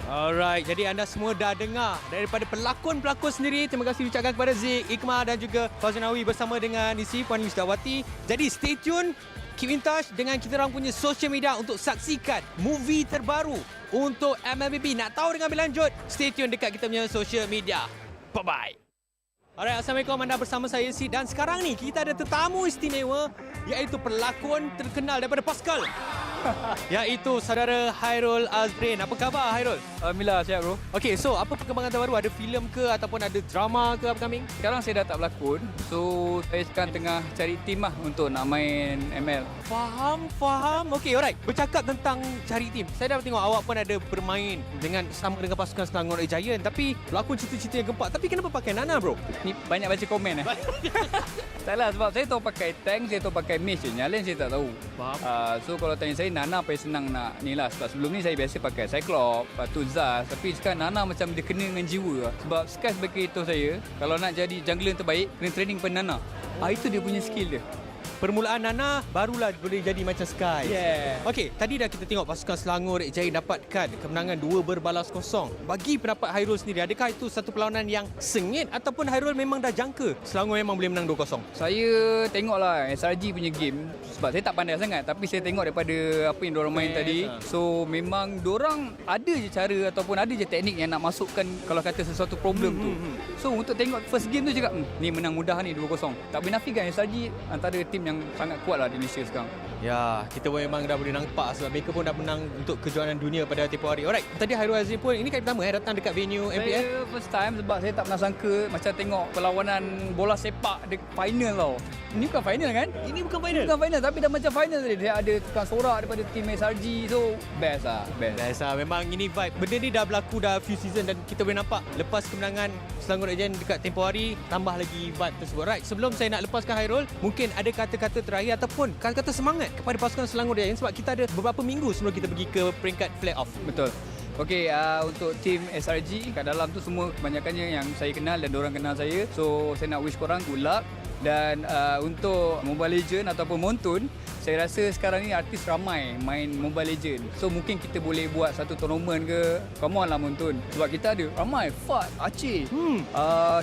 Speaker 7: Alright, jadi anda semua dah dengar daripada pelakon-pelakon sendiri. Terima kasih diucapkan kepada Zik, Iqmah dan juga Fauzi Nawawi bersama dengan isi Puan Lisdawati. Jadi stay tune, keep in touch dengan kita orang punya social media untuk saksikan movie terbaru untuk MLBB. Nak tahu dengan lebih lanjut, stay tune dekat kita punya social media. Bye-bye. Alright, Assalamualaikum, anda bersama saya Sid dan sekarang ni kita ada tetamu istimewa iaitu pelakon terkenal daripada Pascal. Iaitu saudara Hairul Azrin. Apa khabar Hairul?
Speaker 19: Alhamdulillah, sihat bro.
Speaker 7: Okey, so apa perkembangan terbaru? Ada filem ke ataupun ada drama ke upcoming?
Speaker 19: Sekarang saya dah tak berlakon. So, saya sekarang tengah cari tim lah untuk nak main ML.
Speaker 7: Faham. Okey, alright. Bercakap tentang cari tim. Saya dah tengok awak pun ada bermain sama dengan pasukan Selangor Giant tapi berlakon cerita-cerita yang gempak. Tapi kenapa pakai Nana bro?
Speaker 19: Ni banyak baca komen Tak lah, sebab saya tahu pakai tank, saya tahu pakai mage je. Yang lain saya tak tahu.
Speaker 7: Faham.
Speaker 19: So kalau tanya saya, Nana paling senang nak ni lah. Sebab sebelum ni saya biasa pakai Cyclops, lepas tu Zaz. Tapi sekarang Nana macam dia kena dengan jiwa lah. Sebab Sky sebagai itu saya, kalau nak jadi jungler yang terbaik, kena training pada Nana. Itu dia punya skill dia.
Speaker 7: Permulaan Nana barulah boleh jadi macam Sky.
Speaker 19: Yeah.
Speaker 7: Okey, tadi dah kita tengok pasukan Selangor Giant dapatkan kemenangan 2-0. Bagi pendapat Hairul sendiri, adakah itu satu perlawanan yang sengit ataupun Hairul memang dah jangka Selangor memang boleh menang 2-0?
Speaker 19: Saya tengoklah SRG punya game sebab saya tak pandai sangat tapi saya tengok daripada apa yang diorang main tadi. So memang diorang ada je cara ataupun ada je teknik yang nak masukkan kalau kata sesuatu problem tu. So untuk tengok first game tu cakap ni menang mudah ni 2-0. Tak boleh nafikan SRG antara tim yang sangat kuat lah di Malaysia sekarang.
Speaker 7: Ya, kita pun memang dah boleh nampak sebab mereka pun dah menang untuk kejuaraan dunia pada tempoh hari. Alright, tadi Hairul Azrin pun ini kali pertama datang dekat venue MPL.
Speaker 19: Saya first time sebab saya tak pernah sangka macam tengok perlawanan bola sepak di final tau. Ini bukan final kan?
Speaker 7: Ini bukan final.
Speaker 19: Bukan final tapi dah macam final tadi. Dia ada tukang sorak daripada tim SRG. So best lah.
Speaker 7: Best lah. Memang ini vibe. Benda ni dah berlaku dah few season dan kita boleh nampak lepas kemenangan Selangor Giant dekat tempoh hari tambah lagi vibe tersebut. Right, sebelum saya nak lepaskan Hairul, mungkin ada kata-kata terakhir ataupun kata-kata semangat kepada pasukan Selangor Giant sebab kita ada beberapa minggu sebelum kita pergi ke peringkat play-off.
Speaker 19: Betul. Okey, untuk tim SRG kat dalam tu semua kebanyakannya yang saya kenal dan diorang kenal saya. So saya nak wish korang good luck. Dan untuk Mobile Legend ataupun Montun, saya rasa sekarang ni artis ramai main Mobile Legend. So mungkin kita boleh buat satu tournament ke. Come on lah Montun. Sebab kita ada ramai. Fat, Aceh,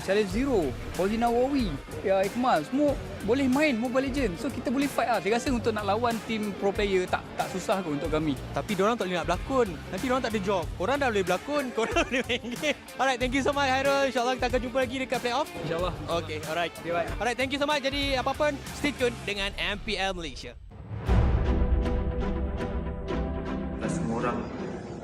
Speaker 19: Challenge Zero, Paulina Wawi, Iqmal, semua boleh main Mobile Legend. So kita boleh fight lah. Saya rasa untuk nak lawan tim pro player tak susah kot untuk kami.
Speaker 7: Tapi diorang tak boleh nak berlakon. Nanti diorang tak ada job. Korang dah boleh berlakon, korang boleh main game. Alright, thank you so much Hairul. InsyaAllah kita akan jumpa lagi dekat playoff.
Speaker 19: InsyaAllah.
Speaker 7: Okay, alright. Alright, thank you so much. Jadi apa-apa, stay tune dengan MPL Malaysia.
Speaker 20: Semua orang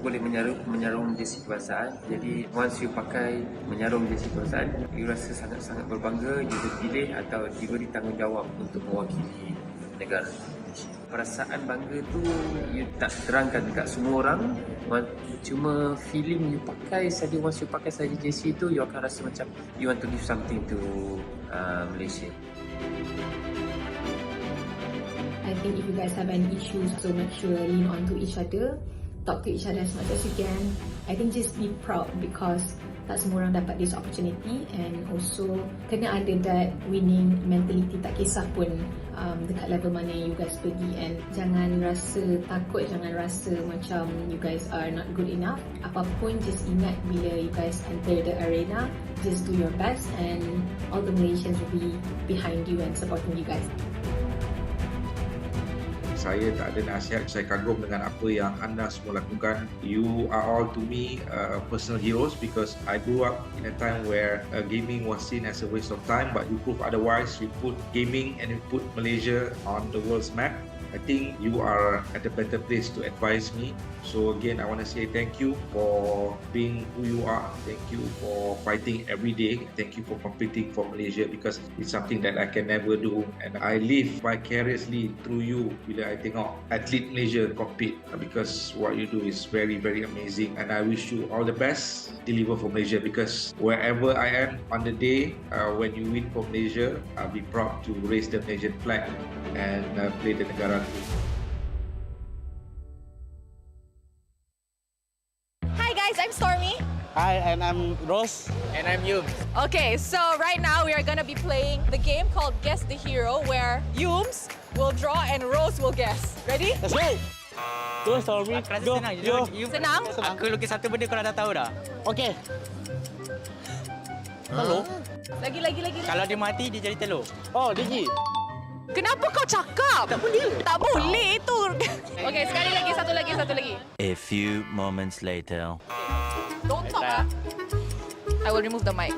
Speaker 20: boleh menyarung jersey kebangsaan. Jadi once you pakai menyarung jersey kebangsaan, you rasa sangat-sangat berbangga, you dipilih atau diberi tanggungjawab untuk mewakili negara Malaysia. Perasaan bangga tu you tak terangkan dekat semua orang. Cuma feeling you pakai saja, once you pakai saja jersey tu, you akan rasa macam you want to give something to Malaysia.
Speaker 5: I think if you guys have any issues, so make sure lean on to each other, talk to each other as much as you can. I think just be proud because tak semua orang dapat this opportunity and also kena ada that winning mentality, tak kisah pun dekat level mana you guys pergi, and jangan rasa takut, jangan rasa macam you guys are not good enough. Apapun, just ingat bila you guys enter the arena, just do your best and all the Malaysians will be behind you and supporting you guys.
Speaker 17: Saya tak ada nasihat, saya kagum dengan apa yang anda semua lakukan. You are all to me personal heroes because I grew up in a time where gaming was seen as a waste of time, but you prove otherwise. You put gaming and you put Malaysia on the world's map. I think you are at a better place to advise me. So again, I want to say thank you for being who you are. Thank you for fighting every day. Thank you for competing for Malaysia because it's something that I can never do. And I live vicariously through you bila I tengok atlet Malaysia compete because what you do is very, very amazing. And I wish you all the best. Deliver for Malaysia because wherever I am on the day when you win for Malaysia, I'll be proud to raise the Malaysian flag and play the negara.
Speaker 23: Hi guys, I'm Stormy.
Speaker 24: Hi, and I'm Rose.
Speaker 7: And I'm Yum.
Speaker 23: Okay, so right now we are going to be playing the game called Guess the Hero where Yums will draw and Rose will guess. Ready?
Speaker 24: Let's go! Go, Stormy. Go, go.
Speaker 23: Senang?
Speaker 7: Aku lukis satu benda korang dah tahu dah.
Speaker 24: Okay. Telur?
Speaker 23: Lagi.
Speaker 7: Kalau dia mati, dia jadi telur.
Speaker 24: Oh, Digi.
Speaker 23: Kenapa kau cakap? Tak boleh itu. Okay, sekali lagi, satu lagi.
Speaker 25: A few moments later.
Speaker 23: Don't talk. I will remove the mic.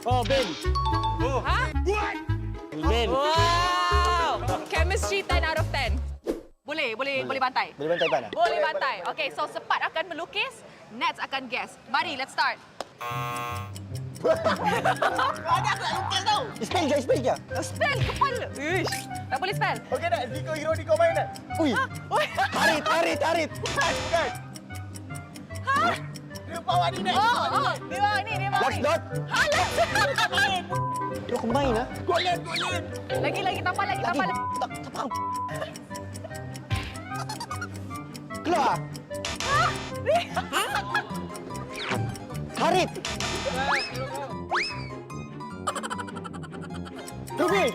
Speaker 24: Oh, Ben.
Speaker 23: Ha?
Speaker 24: Ben.
Speaker 23: Wow! Chemistry 10 out of 10. Boleh bantai.
Speaker 24: Boleh bantai pan ah?
Speaker 23: Boleh bantai. Okay, so Sepat akan melukis, Nats akan guess. Mari, let's start.
Speaker 24: Ada aku nak lukis tau. Spell je.
Speaker 23: Spell kepala. Ish. Tak boleh spell.
Speaker 24: Okey dah, hero Diko main dah. Ui. Tarit. Bukan.
Speaker 23: Ha?
Speaker 24: Dia bawa ni Nats.
Speaker 23: Dia bawa ni.
Speaker 24: Last dot.
Speaker 23: Halas.
Speaker 24: Dia kau main ah. Golin.
Speaker 23: Lagi, tambah lagi.
Speaker 24: Tak faham. Keluar. Tarit. Ruby.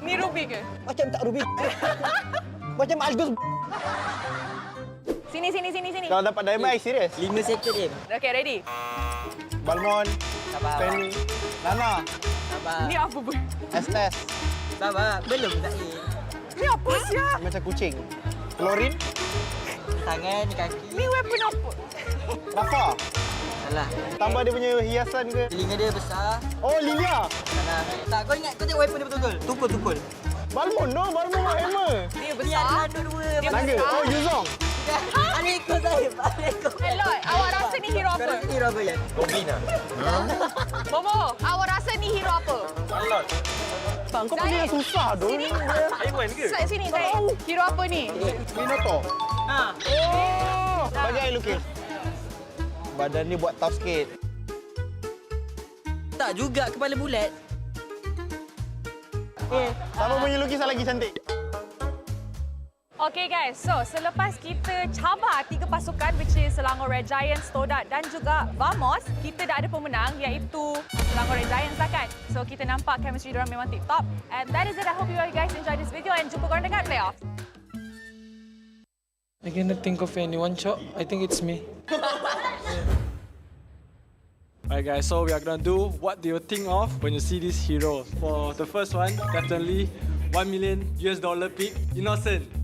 Speaker 23: Ni Ruby ke?
Speaker 24: Macam tak Ruby. Macam Algus.
Speaker 23: Sini.
Speaker 24: Kalau dapat diamond, I serius.
Speaker 27: 5 second je.
Speaker 23: Okay, ready?
Speaker 24: Balmon.
Speaker 27: Sabar.
Speaker 24: Penny. Nana.
Speaker 27: Sabar.
Speaker 23: Ni apa pun?
Speaker 24: Estes.
Speaker 27: Sabar. Belum tak
Speaker 23: Ni apa siap?
Speaker 24: Macam kucing. Klorin.
Speaker 27: Tangan, kaki.
Speaker 23: Ni weapon apa?
Speaker 24: Rafa.
Speaker 27: Salah.
Speaker 24: Tambah dia punya hiasan ke?
Speaker 27: Telinga dia besar.
Speaker 24: Oh, Lilia.
Speaker 27: Salah. Tak, kau ingat. Kau tengok weapon dia betul-betul. Tukul.
Speaker 24: Balmon hammer.
Speaker 23: Dia besar.
Speaker 27: Dua-dua.
Speaker 24: Naga. Oh, Yuzong.
Speaker 27: Aleko saya. Aleko.
Speaker 23: Elot, awak rasa ni hero
Speaker 27: Kau
Speaker 23: apa?
Speaker 27: rasa ni hero apa, Yan?
Speaker 24: Goblin lah.
Speaker 23: Momo, awak rasa ni hero apa?
Speaker 24: Alot. Tak, kau punya yang susah tu.
Speaker 23: Sini.
Speaker 24: Haiwan ke?
Speaker 23: Sini, Zaid. Hero apa ni?
Speaker 24: Minotaur. Oh! Bagi I lukis. Badan ni buat tough sikit.
Speaker 27: Tak juga, kepala bulat.
Speaker 24: Siapa punya lukisan lagi cantik?
Speaker 23: Okay guys, so selepas kita cabar 3 pasukan which is Selangor Red Giants, Todak dan juga Vamos, kita dah ada pemenang iaitu Selangor Red Giants lah kan. So kita nampak chemistry diorang memang tip-top. And that is it. I hope you guys enjoy this video and jumpa korang dekat playoff.
Speaker 22: I cannot think of anyone, Chok. I think it's me. Alright guys, so we are gonna do what do you think of when you see these heroes. For the first one, definitely $1 million pick, Innocent.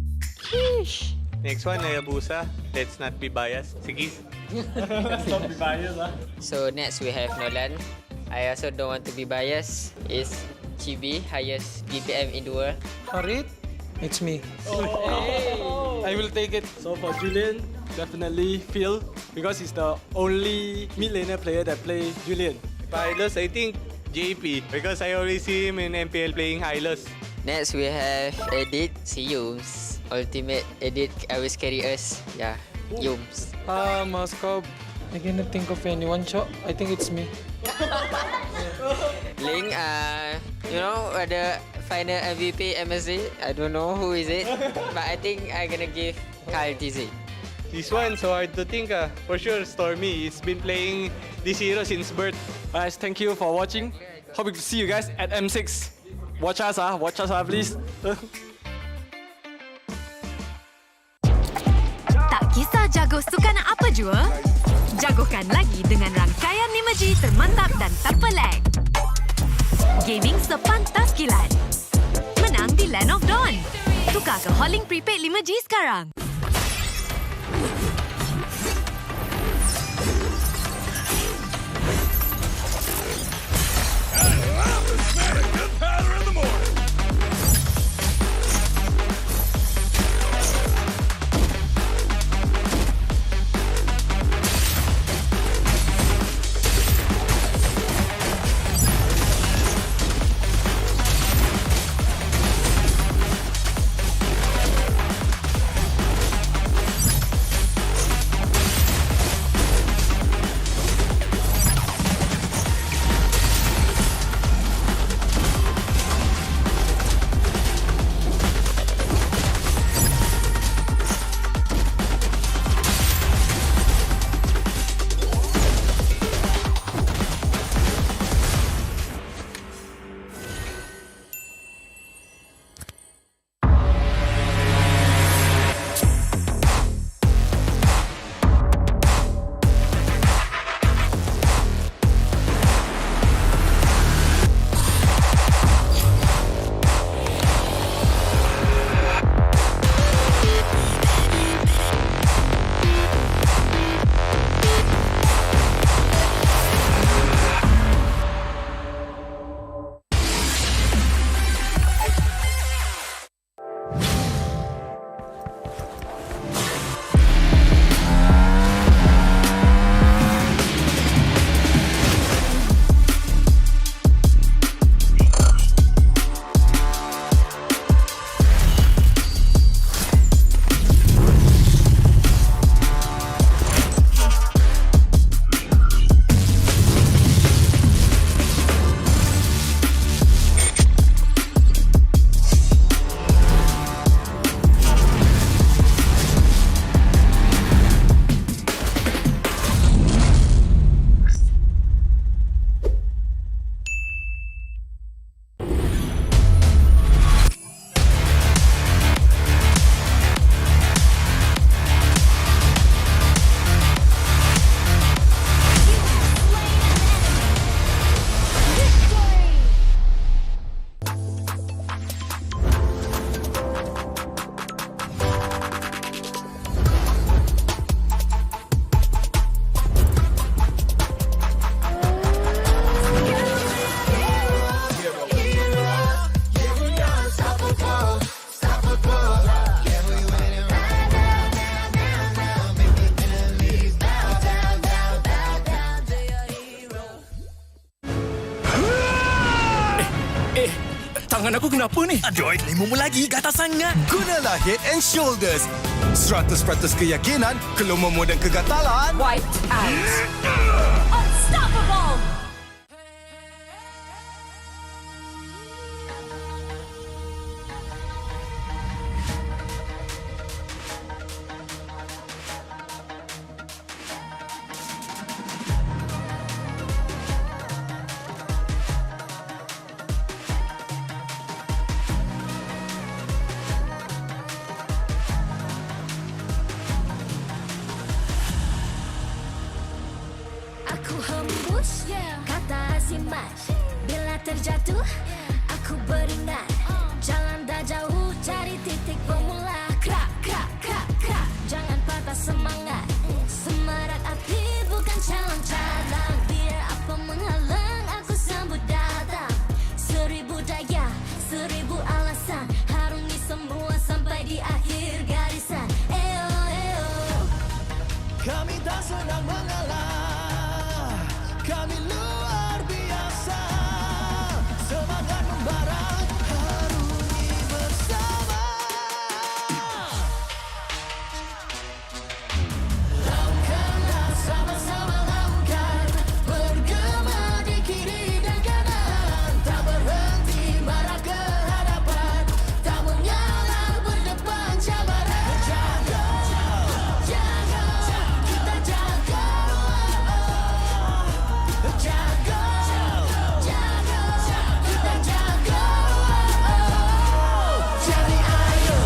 Speaker 23: Sheesh.
Speaker 26: Next one, Hayabusa. Let's not be biased. Sige.
Speaker 22: Let's not be biased lah.
Speaker 27: So next we have Nolan. I also don't want to be biased. Is Chibi, highest BPM in the world.
Speaker 22: Farid, it's me. I will take it. So for Julian, definitely Phil, because he's the only mid laner player that play Julian.
Speaker 26: Hylos, I think JP. Because I always see him in MPL playing Hylos.
Speaker 27: Next we have Edit, si Yums. Ultimate Edit always carry us. Yeah, Yums.
Speaker 22: Moscow. I cannot think of anyone, Chok. I think it's me.
Speaker 27: Ling, you know, the final MVP MSC. I don't know who is it, but I think I'm gonna give Kyle TZ.
Speaker 26: This one, so hard to think. For sure, Stormy. He's been playing this hero since birth.
Speaker 22: Guys, thank you for watching. Hope to see you guys at M6. Watch us, please.
Speaker 3: Tak kisah jago sukan apa jua, jagokan lagi dengan rangkaian 5G termantap dan tanpa lag. Gaming sepantas kilat. Menang di Land of Dawn. Tukar ke Holling Prepaid 5G sekarang.
Speaker 14: Tangan aku kenapa ni? Aduh, lemu lagi, gatal sangat. Gunalah Head and Shoulders. 100% keyakinan, kelumamu dan kegatalan.
Speaker 3: Wiped out. Unstoppable.
Speaker 15: Aku hembus kata azimat. Bila terjatuh aku beringat. Jalan dah jauh cari titik bermula. Krak, krak, krak, krak. Jangan patah semangat. Semarak api bukan calang-calang. Biar apa menghalang aku sambut datang. 1000 daya, 1000 alasan. Harungi semua sampai di akhir garisan. Eo, eo.
Speaker 14: Kami tak senang mengalah. Kami luar biasa. Semangat membara, harungi bersama. Lakukanlah sama-sama lakukan. Bergema di kiri dan kanan. Tak berhenti marah ke hadapan. Tak mengalah berdepan cabaran. Jaga, jaga, kita jaga. Jaga, jaga, kita jaga. Jadi ayo.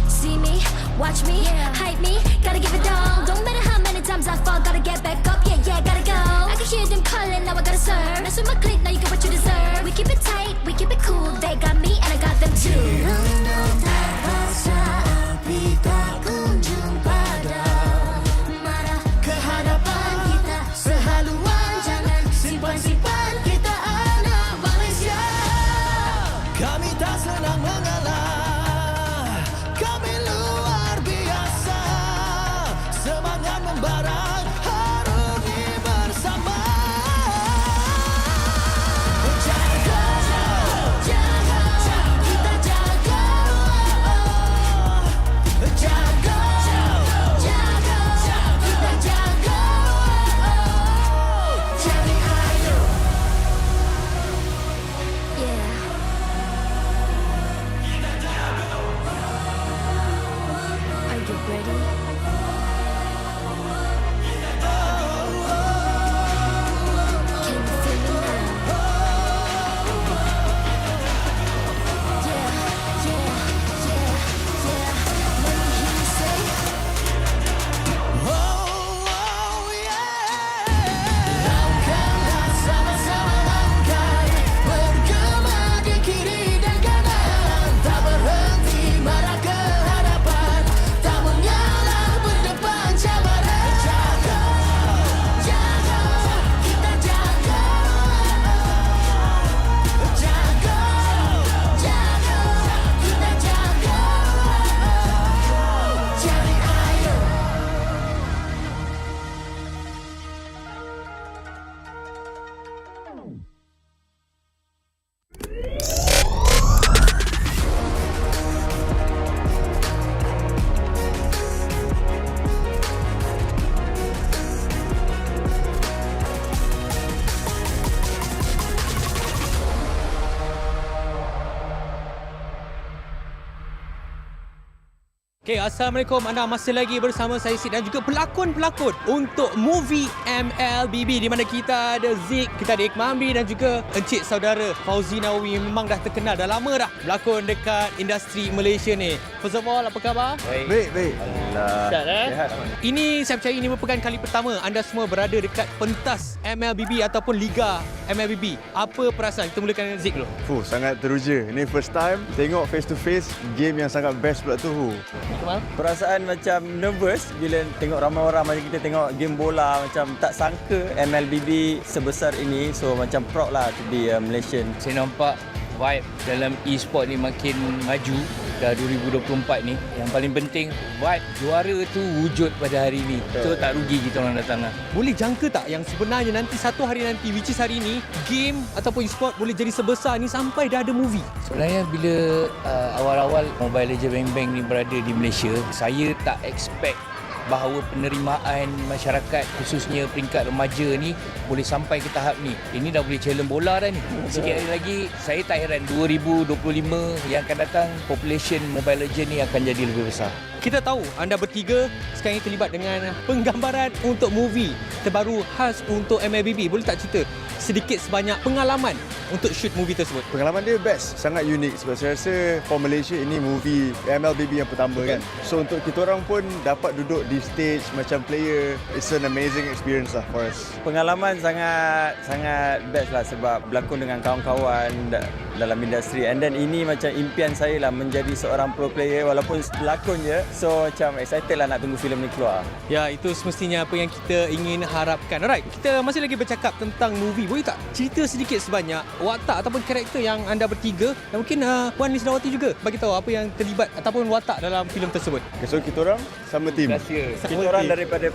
Speaker 15: See me, watch me, hype me, gotta give it all. Don't matter how many times I fall, gotta get back up, yeah, yeah, gotta go. I can hear them calling, now I gotta serve. Mess with my clique, now you get what you deserve. We keep it tight, we keep it cool. They got me and I got them too. Dirundung terpaksa, api tak kunjung padam. Marah ke hadapan kita, sehaluan jangan simpan-simpan. Kita anak Malaysia.
Speaker 14: Kami tak senang mengalah. Kami luar biasa. Semangat membara, harungi bersama. Jaga, jaga, kita jaga. Jaga, jaga, kita jaga. Jadi ayo.
Speaker 15: Yeah. Are you ready? Can you feel me now? Yeah, yeah, yeah, yeah. Let me hear you say.
Speaker 14: Lakukanlah sama-sama lakukan. Bergema di kiri dan kanan. Tak berhenti marah ke hadapan. Tak mengalah berdepan cabaran. Jaga, jaga, kita jaga. Jaga, jaga, kita jaga. Jadi ayo.
Speaker 7: Okay, Assalamualaikum. Anda masih lagi bersama saya Sid dan juga pelakon-pelakon untuk movie MLBB di mana kita ada Zik, kita ada Ikmambi dan juga encik saudara Fauzi Nawawi. Memang dah terkenal, dah lama dah berlakon dekat industri Malaysia ni. First of all, apa khabar?
Speaker 18: Baik.
Speaker 7: Sihat, Ini saya percaya ini merupakan kali pertama anda semua berada dekat pentas MLBB ataupun Liga MLBB. Apa perasaan? Kita mulakan dengan Zik dulu.
Speaker 18: Sangat teruja. Ini first time tengok face to face game yang sangat best pula tu.
Speaker 21: Perasaan macam nervous bila tengok ramai orang macam kita tengok game bola, macam tak sangka MLBB sebesar ini. So macam proud lah to be a Malaysian.
Speaker 1: Saya nampak vibe dalam e-sport ni makin maju dah 2024 ni. Yang paling penting buat juara tu wujud pada hari ni. So tak rugi kita orang datang lah.
Speaker 7: Boleh jangka tak yang sebenarnya nanti satu hari nanti, which is hari ni, game ataupun e-sport boleh jadi sebesar ni sampai dah ada movie?
Speaker 1: Sebenarnya bila awal-awal Mobile Legends Bang Bang ni berada di Malaysia, saya tak expect bahawa penerimaan masyarakat khususnya peringkat remaja ni boleh sampai ke tahap ni. Ini dah boleh challenge bola dah ni. Sikit hari lagi saya tak heran 2025 yang akan datang population Mobile Legends ni akan jadi lebih besar.
Speaker 7: Kita tahu anda bertiga sekarang ini terlibat dengan penggambaran untuk movie terbaru khas untuk MLBB. Boleh tak cerita sedikit sebanyak pengalaman untuk shoot movie tersebut?
Speaker 18: Pengalaman dia best, sangat unik sebab saya rasa for Malaysia ini movie MLBB yang pertama kan. So untuk kita orang pun dapat duduk di stage macam player, it's an amazing experience lah for us.
Speaker 21: Pengalaman sangat best lah sebab berlakon dengan kawan-kawan dalam industri, and then ini macam impian saya lah menjadi seorang pro player walaupun pelakon je. So macam excited lah nak tunggu filem ni keluar.
Speaker 7: Ya, itu semestinya apa yang kita ingin harapkan. Alright, kita masih lagi bercakap tentang movie. Boleh tak cerita sedikit sebanyak watak ataupun karakter yang anda bertiga dan mungkin Puan Lisdawati juga bagi tahu apa yang terlibat ataupun watak dalam filem tersebut.
Speaker 18: Okay, so kita orang sama team.
Speaker 21: Kita orang daripada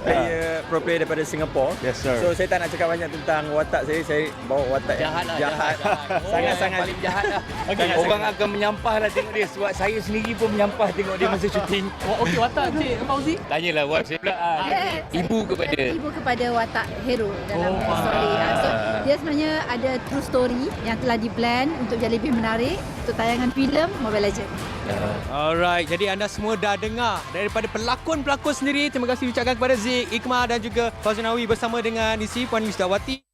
Speaker 21: pro player daripada Singapore.
Speaker 18: Yes sir.
Speaker 21: So saya tak nak cakap banyak tentang watak saya bawa watak
Speaker 1: jahat lah,
Speaker 21: jahat. Sangat-sangat
Speaker 1: paling jahat lah. Orang akan menyampah lah tengok dia sebab saya sendiri pun menyampah tengok dia masa syuting.
Speaker 7: Okey, watak Cik Fauzi?
Speaker 1: Tanyalah buat saya pula. Ibu
Speaker 8: kepada watak hero dalam story. So dia sebenarnya ada true story yang telah di-plan untuk jadi lebih menarik untuk tayangan filem Mobile Legends.
Speaker 7: Alright, jadi anda semua dah dengar daripada pelakon-pelakon sendiri. Terima kasih ucapkan kepada Zik, Ikmah dan juga Fauzunawi bersama dengan isi Puan Lisdawati.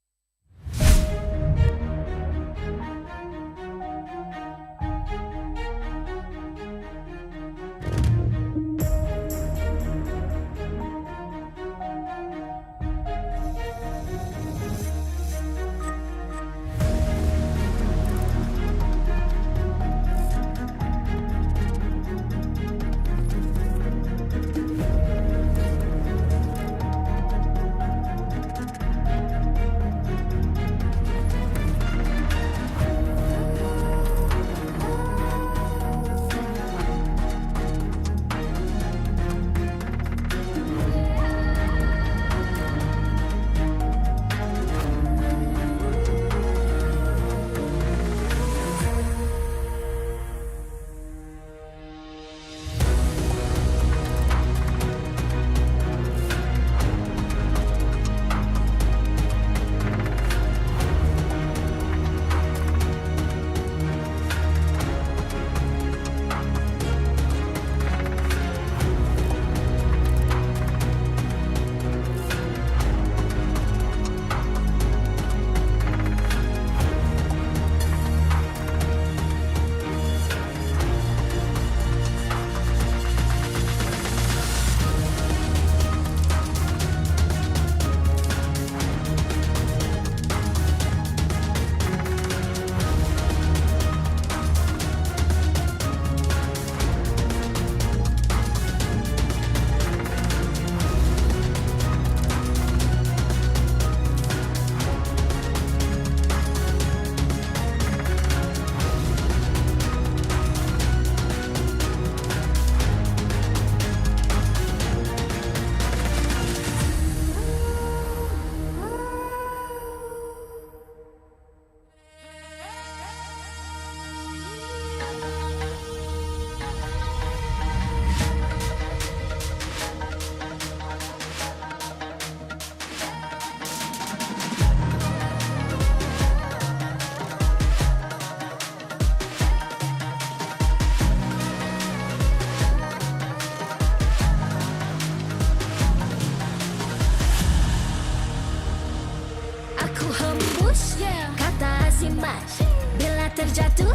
Speaker 15: Bila terjatuh,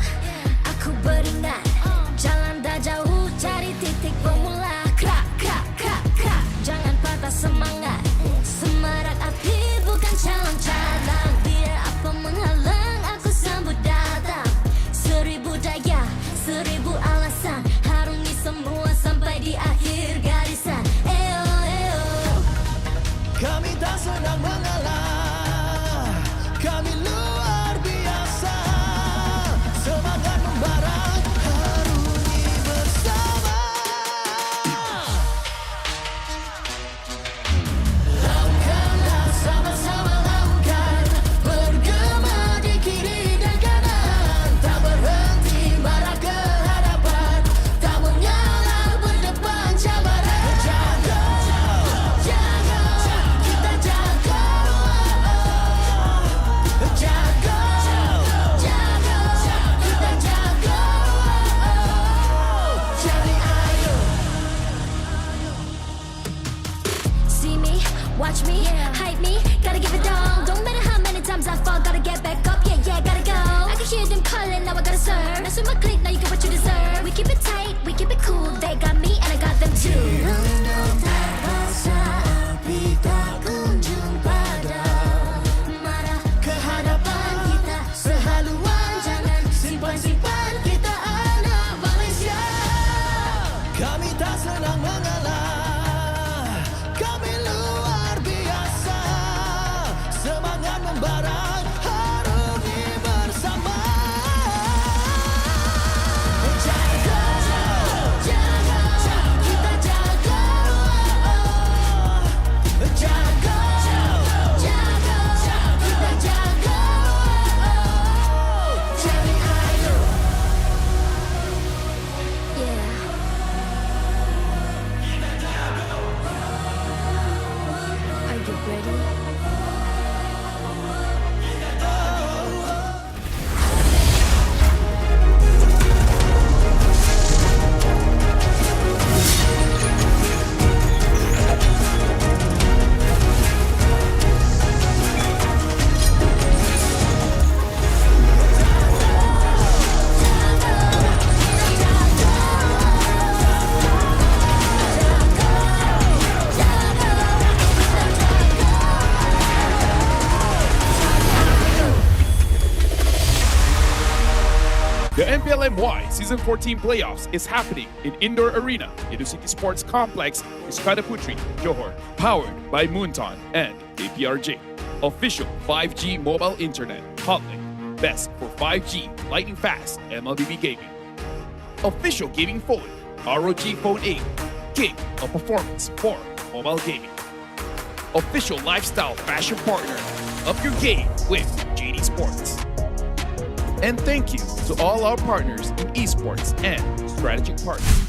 Speaker 15: aku beringat jalan dah jauh, cari titik bermula. Krak, krak, krak, krak. Jangan patah semangat. Semarak api bukan calon cadangan. Biar apa menghalang, aku sambut datang. 1000 daya, 1000 alasan. Harungi semua sampai di akhir garisan. Eo, eo.
Speaker 14: Kami tak senang mengalah. Kami luar biasa. Semangat
Speaker 15: Watch me, hype me, gotta give it all. Don't matter how many times I fall, gotta get back up. Yeah, yeah, gotta go. I can hear them calling, now I gotta serve. Mess with my clique, now you get what you deserve. We keep it tight, we keep it cool. They got me and I got them too.
Speaker 14: Kami tak senang mengalah, kami luar biasa. Semangat membara, harungi bersama. Jaga, jaga, kita jaga. Jaga, jaga, kita jaga. Jadi ayo.
Speaker 15: Are you ready?
Speaker 4: The MPL MY Season 14 Playoffs is happening in Indoor Arena, Educity Sports Complex, Iskandar Puteri, Johor. Powered by Moonton and APRJ. Official 5G mobile internet hotlink. Best for 5G lightning fast MLBB gaming. Official gaming phone ROG Phone 8. King of performance for mobile gaming. Official lifestyle fashion partner. Up your game with JD Sports. And thank you to all our partners in esports and strategic partners.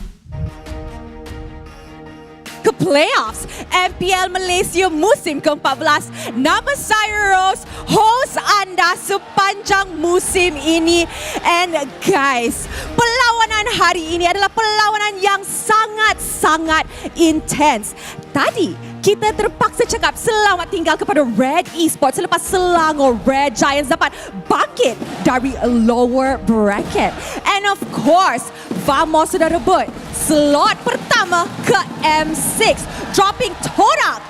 Speaker 9: Ke playoffs MPL Malaysia musim ke-14. Nama saya Rose, host anda sepanjang musim ini. And guys, perlawanan hari ini adalah perlawanan yang sangat-sangat intens. Tadi kita terpaksa cakap selamat tinggal kepada Red Esports selepas Selangor Red Giants dapat bangkit dari lower bracket. And of course, Vamos sudah rebut slot pertama ke M6, dropping Todak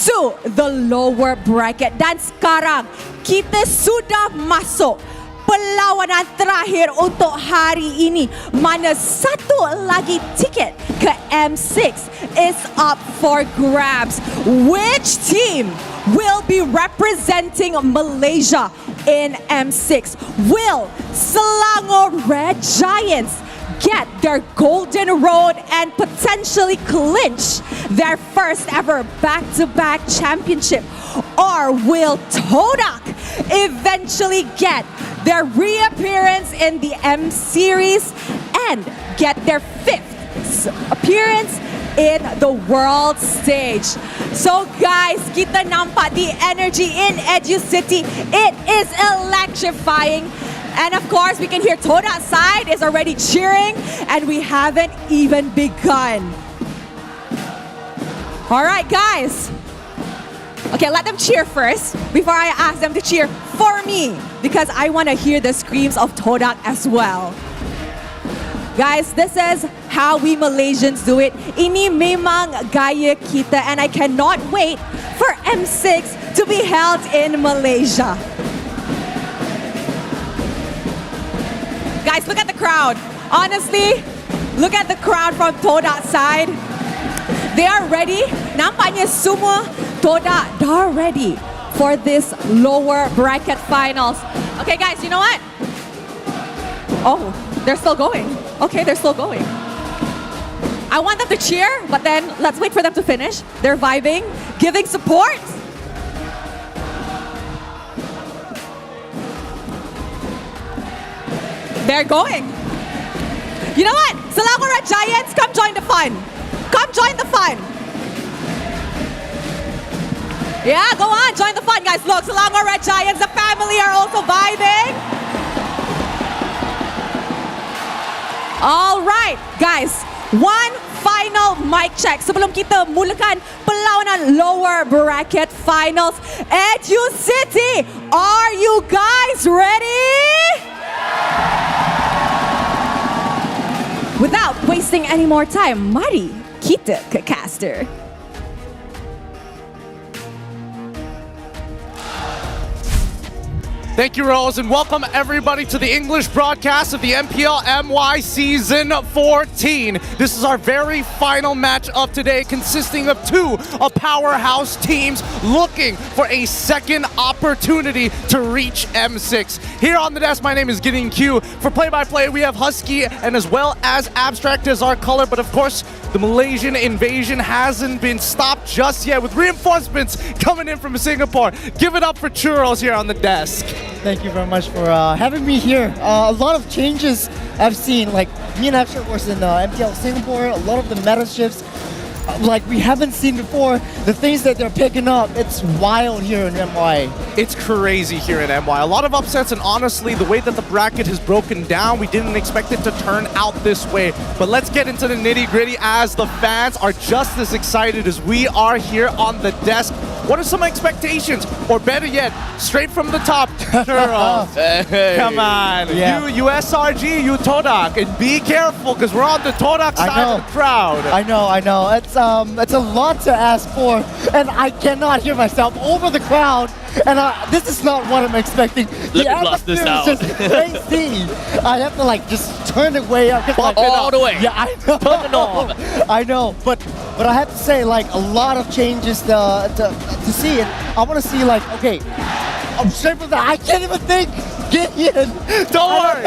Speaker 9: to the lower bracket. Dan sekarang kita sudah masuk perlawanan terakhir untuk hari ini, mana satu lagi tiket ke M6 is up for grabs. Which team will be representing Malaysia in M6? Will Selangor Red Giants get their golden road and potentially clinch their first ever back-to-back championship? Or will Todak eventually get their reappearance in the M Series and get their 5th appearance in the world stage? So guys, kita nampak the energy in Educity. It is electrifying. And of course, we can hear Todak's side is already cheering, and we haven't even begun. All right, guys. Okay, let them cheer first before I ask them to cheer for me, because I want to hear the screams of Todak as well. Guys, this is how we Malaysians do it. Ini memang gaya kita, and I cannot wait for M6 to be held in Malaysia. Guys, look at the crowd. Honestly, look at the crowd from Todak's side. They are ready. Nampaknya semua Todak dah ready for this lower bracket finals. Okay, guys, you know what? Oh, they're still going. Okay, they're still going. I want them to cheer, but then let's wait for them to finish. They're vibing, giving support. They're going. You know what? Selangor Red Giants, come join the fun. Come join the fun. Yeah, go on, join the fun, guys. Look, Selangor Red Giants, the family are also vibing. All right, guys. One final mic check sebelum kita mulakan perlawanan lower bracket finals. Educity, are you guys ready? Without wasting any more time, mari kita ke caster.
Speaker 2: Thank you, Rose, and welcome everybody to the English broadcast of the MPL MY Season 14. This is our very final match of today, consisting of two powerhouse teams looking for a second opportunity to reach M6. Here on the desk, my name is Gideon Q. For play-by-play, we have Husky and as well as Abstract as our color, but of course, the Malaysian invasion hasn't been stopped just yet with reinforcements coming in from Singapore. Give it up for Churros here on the desk.
Speaker 6: Thank you very much for having me here. A lot of changes I've seen, like me and Abstract was in MPL Singapore, a lot of the meta shifts like we haven't seen before. The things that they're picking up, it's wild here in MY.
Speaker 2: It's crazy here in MY. A lot of upsets, and honestly, the way that the bracket has broken down, we didn't expect it to turn out this way. But let's get into the nitty-gritty as the fans are just as excited as we are here on the desk. What are some expectations? Or better yet, straight from the top, hey. Come on.
Speaker 6: Yeah.
Speaker 2: You SRG, you Todak, and be careful because we're on the Todak side of the crowd.
Speaker 6: I know. It's a lot to ask for, and I cannot hear myself over the crowd. And this is not what I'm expecting.
Speaker 10: Let me blast this out.
Speaker 6: It's just crazy. I have to like just turn it way up.
Speaker 10: Bump it all the way.
Speaker 6: Yeah, I know.
Speaker 10: Turn it off.
Speaker 6: I know, but I have to say, like, a lot of changes to see, and I want to see, like, okay, I'm straight from that. I can't even think. Get in.
Speaker 2: Don't worry.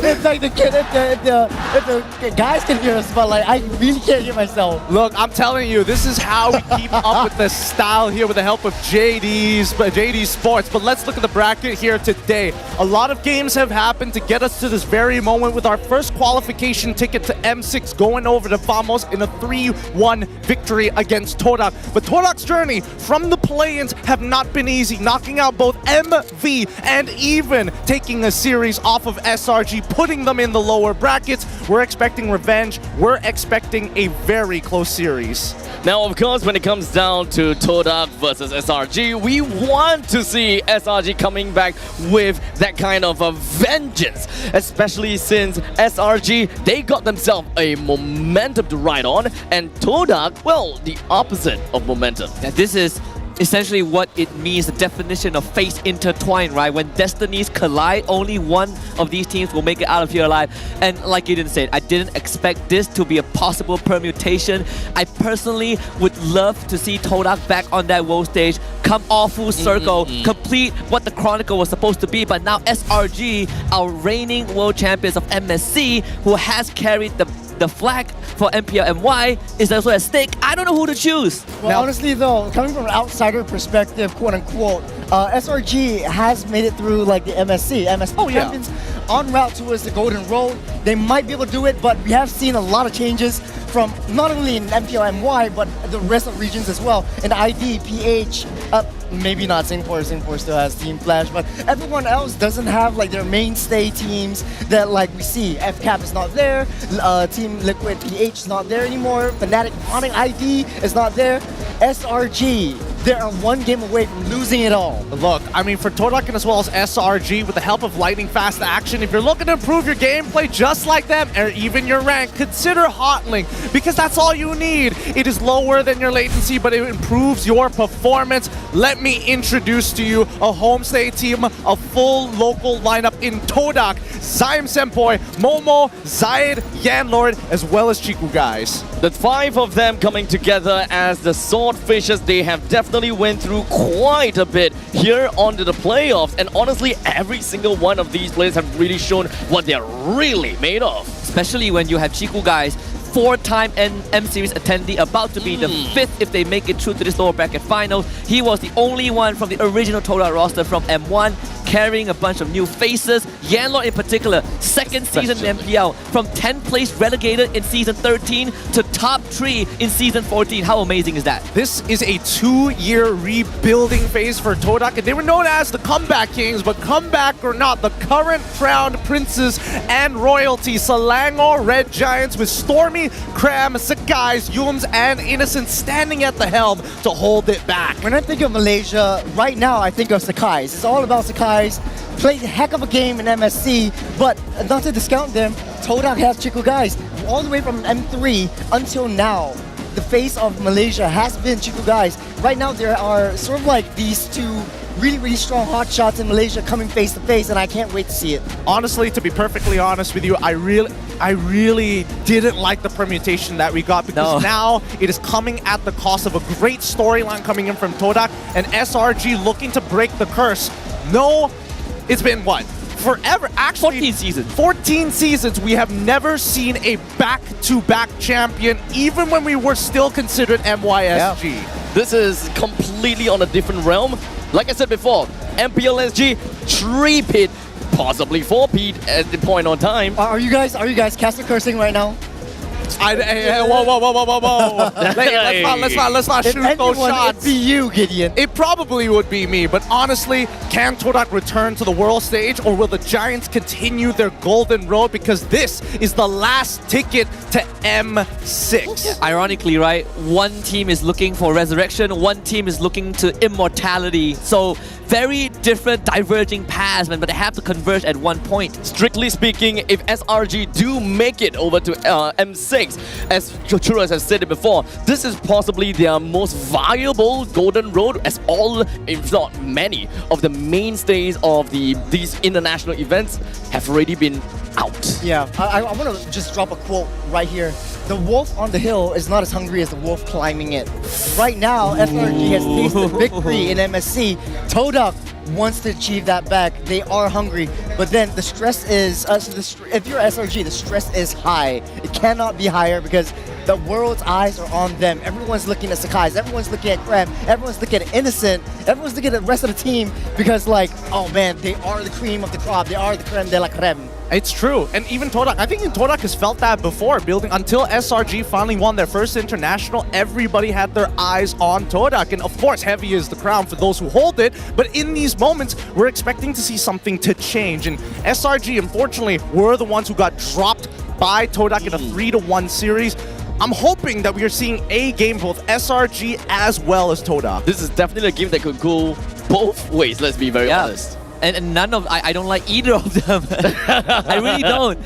Speaker 6: It's like if the guys can hear us, but like I really can't hear myself.
Speaker 2: Look, I'm telling you, this is how we keep up with the style here with the help of JD Sports. But let's look at the bracket here today. A lot of games have happened to get us to this very moment with our first qualification ticket to M6 going over to Vamos in a 3-1 victory against Todak. But Todak's journey from the play-ins have not been easy, knocking out both MV and even taking a series off of SRG, putting them in the lower brackets. We're expecting revenge. We're expecting a very close series.
Speaker 10: Now, of course, when it comes down to Todak versus SRG, we want to see SRG coming back with that kind of a vengeance, especially since SRG, they got themselves a momentum to ride on, and Todak, well, the opposite of momentum.
Speaker 11: Now, this is essentially what it means, the definition of face intertwine, right? When destinies collide, only one of these teams will make it out of here alive. And like Gideon said, I didn't expect this to be a possible permutation. I personally would love to see Todak back on that world stage, come all full circle, complete what the Chronicle was supposed to be. But now SRG, our reigning world champions of MSC, who has carried the flag for MPL MY, is also at stake. I don't know who to choose.
Speaker 6: Well, honestly though, coming from an outsider perspective, quote unquote, SRG has made it through like the MSC champions en route towards the Golden Road. They might be able to do it, but we have seen a lot of changes from not only in MPL MY, but the rest of regions as well. In ID, PH, maybe not Singapore. Singapore still has Team Flash, but everyone else doesn't have like their mainstay teams that like we see. FCAP is not there, Team Liquid PH is not there anymore, Fnatic Onyx ID is not there. SRG, they are one game away from losing it all.
Speaker 2: Look, I mean, for Todak and as well as SRG, with the help of lightning fast action, if you're looking to improve your gameplay just like them, or even your rank, consider Hotlink, because that's all you need. It is lower than your latency, but it improves your performance. Let me introduce to you a homestay team, a full local lineup in Todak, Zaim Senpoi, Momo, Zaid, Yanlord, as well as Chiku guys.
Speaker 10: The 5 of them coming together as the Swordfishes, they have definitely went through quite a bit here onto the playoffs, and honestly, every single one of these players have really shown what they're really made of.
Speaker 11: Especially when you have Chiku guys, 4-time M Series attendee, about to be the 5th if they make it through to this lower bracket final. He was the only one from the original Todak roster from M1, carrying a bunch of new faces. Yanlor in particular, second season in MPL, from 10th place relegated in season 13 to top 3 in season 14. How amazing is that?
Speaker 2: This is a 2-year rebuilding phase for Todak, and they were known as the Comeback Kings, but comeback or not, the current crowned princes and royalty, Selangor Red Giants, with Stormy, Cram, Sakais, Yums, and Innocent standing at the helm to hold it back.
Speaker 6: When I think of Malaysia, right now I think of Sakais. It's all about Sakais. Played a heck of a game in MSC, but not to discount them, Todak has Chico Guys. All the way from M3 until now, the face of Malaysia has been Chico Guys. Right now there are sort of like these two really strong hot shots in Malaysia coming face to face, and I can't wait to see it.
Speaker 2: Honestly, to be perfectly honest with you, I really didn't like the permutation that we got, because now it is coming at the cost of a great storyline coming in from Todak and SRG looking to break the curse. No, it's been what? Forever, actually 14 seasons we have never seen a back-to-back champion, even when we were still considered MYSG.
Speaker 10: Yeah. This is completely on a different realm. Like I said before, MPL SG 3-peat, possibly 4-peat at the point on time.
Speaker 6: Are you guys caster cursing right now?
Speaker 2: Whoa. Let's not shoot those shots.
Speaker 6: It'd be you, Gideon.
Speaker 2: It probably would be me, but honestly, can Todak return to the world stage, or will the Giants continue their golden road? Because this is the last ticket to M6.
Speaker 11: Ironically, right, one team is looking for resurrection, one team is looking to immortality. So very different, diverging paths, man, but they have to converge at one point.
Speaker 10: Strictly speaking, if SRG do make it over to M6, as Churros has said it before, this is possibly their most viable golden road, as all, if not many, of the mainstays of these international events have already been out.
Speaker 6: Yeah, I want to just drop a quote right here. The wolf on the hill is not as hungry as the wolf climbing it. Right now, SRG has tasted victory in MSC. Todak wants to achieve that back. They are hungry, but then the stress is, if you're SRG, the stress is high. It cannot be higher because the world's eyes are on them. Everyone's looking at Sakai's, everyone's looking at Krem, everyone's looking at Innocent, everyone's looking at the rest of the team because like, oh man, they are the cream of the crop, they are the creme de la creme.
Speaker 2: It's true, and even Todak, I think Todak has felt that before, building until SRG finally won their first international. Everybody had their eyes on Todak, and of course, heavy is the crown for those who hold it. But in these moments, we're expecting to see something to change, and SRG, unfortunately, were the ones who got dropped by Todak in a 3-1 series. I'm hoping that we are seeing a game both SRG as well as Todak.
Speaker 10: This is definitely a game that could go both ways, let's be very honest.
Speaker 11: And none of, I don't like either of them. I really don't.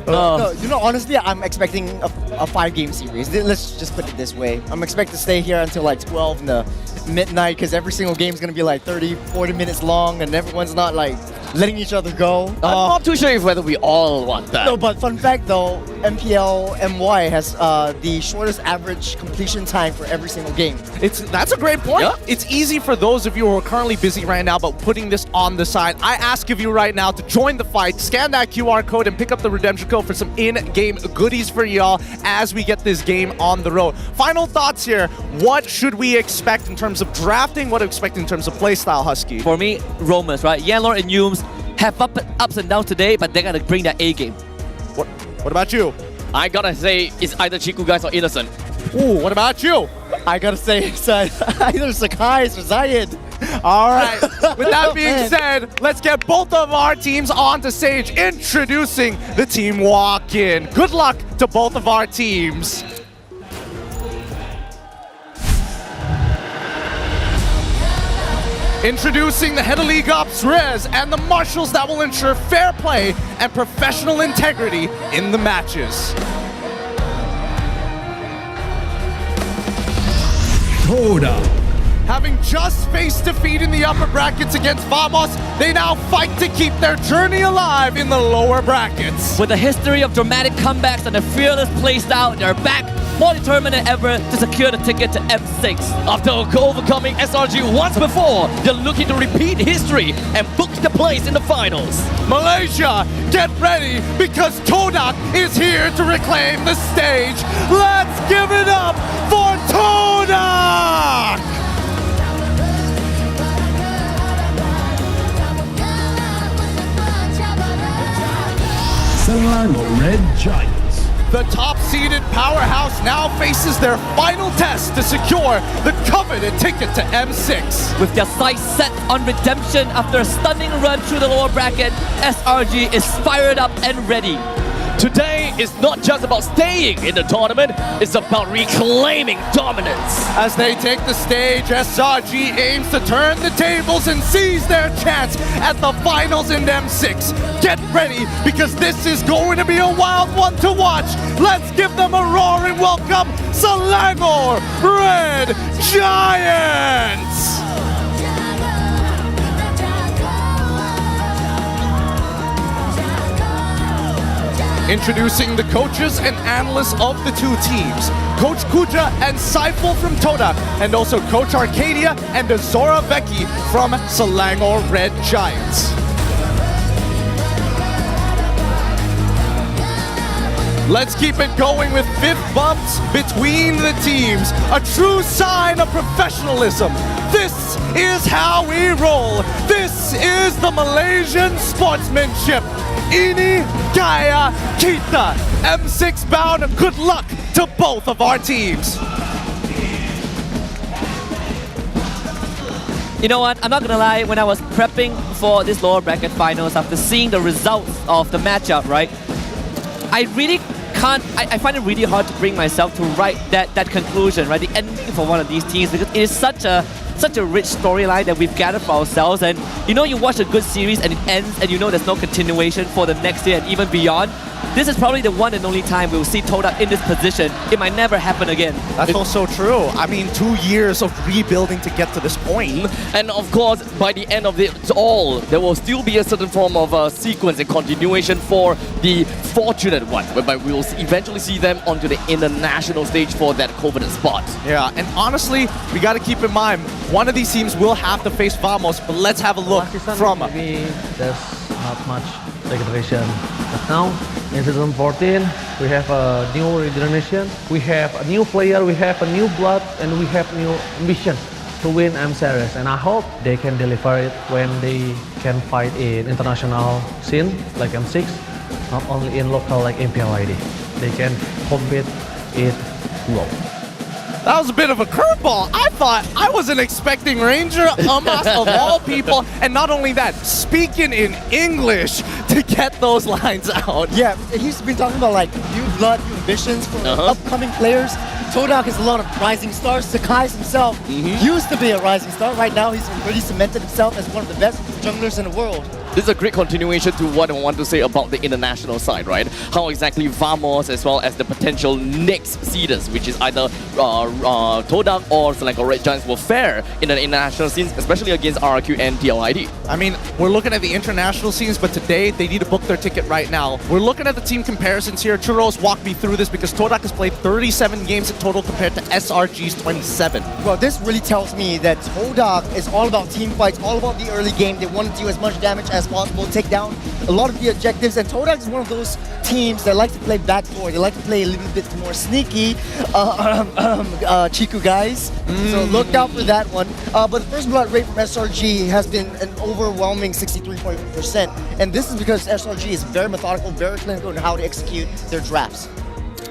Speaker 6: No, you know, honestly, I'm expecting a 5-game series. Let's just put it this way. I'm expecting to stay here until like 12 in the midnight because every single game is going to be like 30, 40 minutes long and everyone's not like letting each other go.
Speaker 10: I'm not too sure if whether we all want that.
Speaker 6: No, but fun fact though, MPL MY has the shortest average completion time for every single game.
Speaker 2: That's a great point.
Speaker 10: Yeah.
Speaker 2: It's easy for those of you who are currently busy right now, but putting this on the side. I ask of you right now to join the fight, scan that QR code and pick up the redemption code for some in-game goodies for y'all as we get this game on the road. Final thoughts here. What should we expect in terms of drafting? What do we expect in terms of playstyle, Husky?
Speaker 11: For me, Romans, right? Yanlor and Yums have ups and downs today, but they gotta bring that A game.
Speaker 2: What about you?
Speaker 10: I gotta say it's either Chiku guys or Innocent.
Speaker 2: Ooh, what about you?
Speaker 6: I gotta say it's either Sakai's or Zayed.
Speaker 2: All right. With that being said, let's get both of our teams onto stage. Introducing the team walk-in. Good luck to both of our teams. Introducing the head of league ops, Rez, and the marshals that will ensure fair play and professional integrity in the matches.
Speaker 14: Todak.
Speaker 2: Having just faced defeat in the upper brackets against Vamos, they now fight to keep their journey alive in the lower brackets.
Speaker 11: With a history of dramatic comebacks and a fearless playstyle, they're back more determined than ever to secure the ticket to M6.
Speaker 10: After overcoming SRG once before, they're looking to repeat history and book the place in the finals.
Speaker 2: Malaysia, get ready because Todak is here to reclaim the stage. Let's give it up for Todak!
Speaker 14: Giants.
Speaker 2: The top-seeded powerhouse now faces their final test to secure the coveted ticket to M6.
Speaker 11: With their sights set on redemption after a stunning run through the lower bracket, SRG is fired up and ready.
Speaker 10: Today is not just about staying in the tournament, it's about reclaiming dominance.
Speaker 2: As they take the stage, SRG aims to turn the tables and seize their chance at the finals in M6. Get ready, because this is going to be a wild one to watch. Let's give them a roaring welcome, Selangor Red Giants! Introducing the coaches and analysts of the two teams, Coach Kuja and Saiful from Todak, and also Coach Arcadia and Azora Becky from Selangor Red Giants. Let's keep it going with fifth bumps between the teams, a true sign of professionalism. This is how we roll. This is the Malaysian sportsmanship. Ini Gaya Kita. M6 bound, good luck to both of our teams.
Speaker 11: You know what, I'm not gonna lie, when I was prepping for this lower bracket finals, after seeing the results of the matchup, right, I really can't, I find it really hard to bring myself to write that conclusion, right, the ending for one of these teams, because it is such a rich storyline that we've gathered for ourselves. And you know, you watch a good series and it ends and you know there's no continuation for the next year and even beyond. This is probably the one and only time we'll see Todak in this position. It might never happen again.
Speaker 2: That's also true. I mean, 2 years of rebuilding to get to this point.
Speaker 10: And of course, by the end of it all, there will still be a certain form of sequence and continuation for the fortunate ones, whereby we will eventually see them onto the international stage for that coveted spot.
Speaker 2: Yeah, and honestly, we got to keep in mind, one of these teams will have to face Vamos, but let's have a look from...
Speaker 5: Maybe there's not much regeneration. But now, in season 14, we have a new regeneration, we have a new player, we have a new blood, and we have new ambition to win M Series. And I hope they can deliver it when they can fight in international scene like M6, not only in local like MPL ID. They can compete it global.
Speaker 2: That was a bit of a curveball. I wasn't expecting Ranger Amas of all people, and not only that, speaking in English to get those lines out.
Speaker 6: Yeah, he's been talking about like new blood, new ambitions for upcoming players. Todak has a lot of rising stars. Sakai's himself used to be a rising star. Right now, he's really cemented himself as one of the best junglers in the world.
Speaker 10: This is a great continuation to what I want to say about the international side, right? How exactly Vamos, as well as the potential next seeders, which is either Todak or Selangor Red Giants, will fare in the international scenes, especially against RRQ and TLID.
Speaker 2: I mean, we're looking at the international scenes, but today they need to book their ticket right now. We're looking at the team comparisons here. Churros walked me through this because Todak has played 37 games in total compared to SRG's 27.
Speaker 6: Well, this really tells me that Todak is all about team fights, all about the early game. They want to do as much damage as possible, take down a lot of the objectives, and Todak is one of those teams that like to play backdoor. They like to play a little bit more sneaky, Chiku guys. So look out for that one. But the first blood rate from SRG has been an overwhelming 63.1%, and this is because SRG is very methodical, very clinical in how to execute their drafts.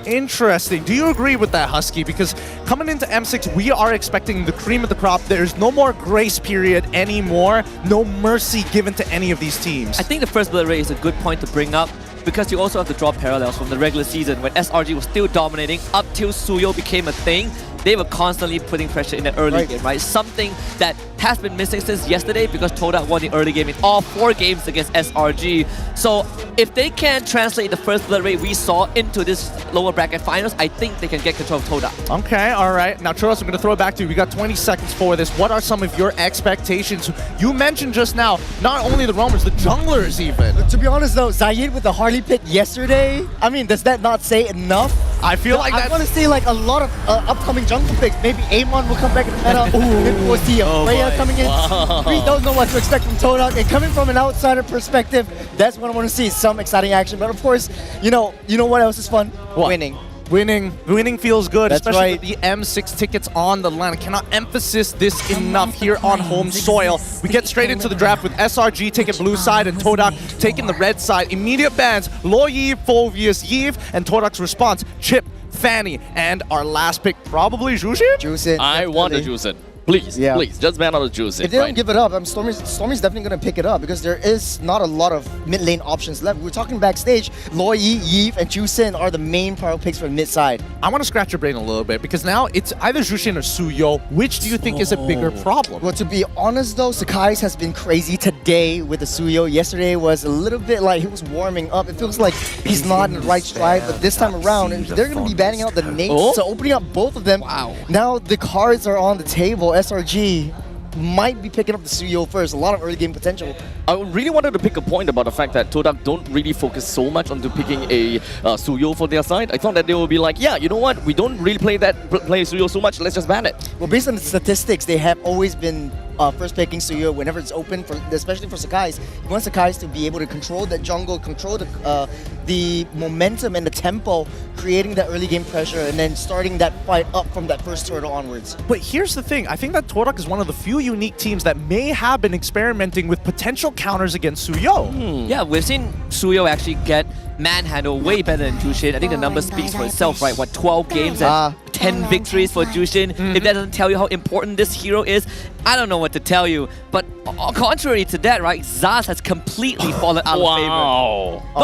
Speaker 2: Interesting. Do you agree with that, Husky? Because coming into M6, we are expecting the cream of the crop. There's no more grace period anymore. No mercy given to any of these teams.
Speaker 11: I think the first blood rate is a good point to bring up, because you also have to draw parallels from the regular season when SRG was still dominating up till Suyo became a thing. They were constantly putting pressure in the early game, right? Something that has been missing since yesterday, because Todak won the early game in all 4 games against SRG. So if they can translate the first blood rate we saw into this lower bracket finals, I think they can get control of Todak.
Speaker 2: Okay, all right. Now, Churros, I'm going to throw it back to you. We got 20 seconds for this. What are some of your expectations? You mentioned just now, not only the roamers, the junglers even.
Speaker 6: To be honest though, Zayed with the Harley pick yesterday, I mean, does that not say enough?
Speaker 2: I feel like
Speaker 6: I want to see like a lot of upcoming jungle picks. Maybe Amon will come back in the meta. Maybe we'll see Freya coming in.
Speaker 10: Wow.
Speaker 6: We don't know what to expect from Todak. And coming from an outsider perspective, that's what I want to see. Some exciting action. But of course, you know what else is fun?
Speaker 2: What?
Speaker 6: Winning.
Speaker 2: Winning feels good,
Speaker 6: That's
Speaker 2: especially
Speaker 6: right.
Speaker 2: with the M6 tickets on the line. I cannot emphasize this enough here on home soil. We get straight into the draft with SRG taking blue side and Todak taking the red side. Immediate bans, Lo Yi, Fovius, Yiv, and Todak's response, Chip, Fanny, and our last pick, probably Jushin?
Speaker 6: Jushin.
Speaker 10: I want a Jushin. Please,
Speaker 6: Yeah.
Speaker 10: please, just ban out the Jushin.
Speaker 6: If they don't give it up, Stormy's definitely going to pick it up because there is not a lot of mid lane options left. We're talking backstage, Lo Yi, Yiv, and Jushin are the main priority picks for the mid side.
Speaker 2: I want to scratch your brain a little bit because now it's either Jushin or Suyo. Which do you think is a bigger problem?
Speaker 6: Well, to be honest though, Sakai's has been crazy today with the Suyo. Yesterday was a little bit like he was warming up. It feels like he's not in the right stride, but this time around, they're going to be banning out the nades, so opening up both of them.
Speaker 10: Wow.
Speaker 6: Now the cards are on the table. SRG might be picking up the Suyo first. A lot of early game potential.
Speaker 10: I really wanted to pick a point about the fact that Todak don't really focus so much onto picking a Suyo for their side. I thought that they will be like, yeah, you know what? We don't really play Suyo so much. Let's just ban it.
Speaker 6: Well, based on the statistics, they have always been first picking Suyo whenever it's open, especially for Sakai's. He wants Sakai's to be able to control that jungle, control the momentum and the tempo, creating that early game pressure, and then starting that fight up from that first turtle onwards.
Speaker 2: But here's the thing. I think that Todak is one of the few unique teams that may have been experimenting with potential counters against Suyo.
Speaker 11: Yeah, we've seen Suyo actually get manhandle way better than Jushin. I think the number speaks for itself, right? What, 12 games and 10 victories for Jushin? If that doesn't tell you how important this hero is, I don't know what to tell you. But contrary to that, right, Zaz has completely fallen out of favor.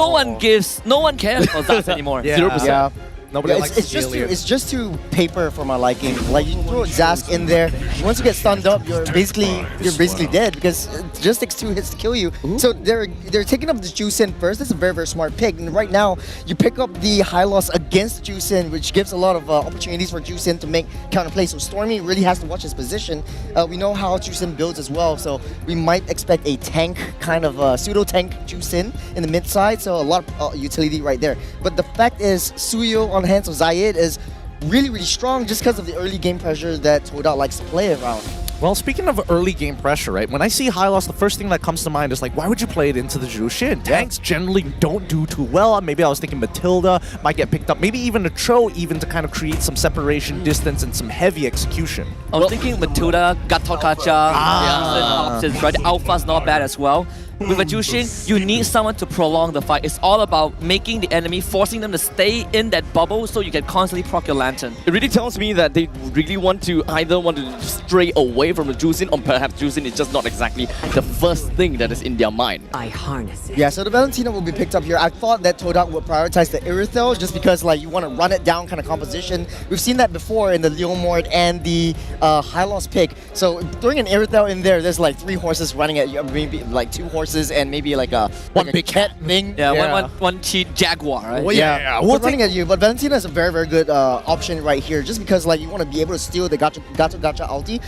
Speaker 11: No one cares about Zaz anymore.
Speaker 10: 0%.
Speaker 6: Yeah.
Speaker 2: Nobody
Speaker 6: Yeah, it's just too paper for my liking. Like you can throw Zask in there. Once you get stunned up, you're basically dead because it just takes 2 hits to kill you. So they're taking up the Jushin first. That's a very, very smart pick. And right now you pick up the high loss against Jushin, which gives a lot of opportunities for Jushin to make counterplay. So Stormy really has to watch his position. We know how Jushin builds as well, so we might expect a tank kind of pseudo tank Jushin in the mid side. So a lot of utility right there. But the fact is, Suyo on the hands of Zayed is really, really strong just because of the early game pressure that Todak likes to play around.
Speaker 2: Well, speaking of early game pressure, right? When I see high loss, the first thing that comes to mind is like, why would you play it into the Jushin? Tanks generally don't do too well. Maybe I was thinking Matilda might get picked up. Maybe even a Cho even to kind of create some separation, distance, and some heavy execution.
Speaker 11: I was thinking Matilda, Gatot Kacha, options, right? The Alpha's not bad as well. With a Jushin, you need someone to prolong the fight. It's all about making the enemy, forcing them to stay in that bubble so you can constantly proc your lantern.
Speaker 10: It really tells me that they really want to stray away from the Jushin, or perhaps Jushin is just not exactly the first thing that is in their mind.
Speaker 12: I harness it.
Speaker 6: Yeah, so the Valentina will be picked up here. I thought that Todak would prioritize the Irithel just because like you want to run it down kind of composition. We've seen that before in the Leomord and the high loss pick. So throwing an Irithel in there, there's like 3 horses running at you, maybe like 2 horses and maybe like a big cat thing.
Speaker 11: Yeah, one cheat Jaguar, right?
Speaker 6: Well, yeah, running at you. But Valentina is a very, very good option right here, just because like you want to be able to steal the gacha ulti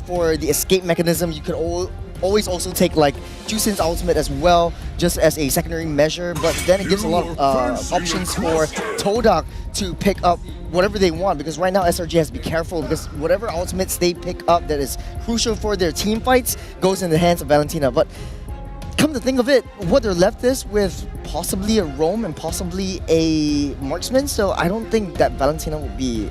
Speaker 6: for the escape mechanism. You could always also take like Jushin's ultimate as well, just as a secondary measure. But then it gives a lot of options for Todak to pick up whatever they want, because right now SRG has to be careful because whatever ultimates they pick up that is crucial for their team fights goes in the hands of Valentina. But come to think of it, what they're left is with possibly a roam and possibly a marksman, so I don't think that Valentina will be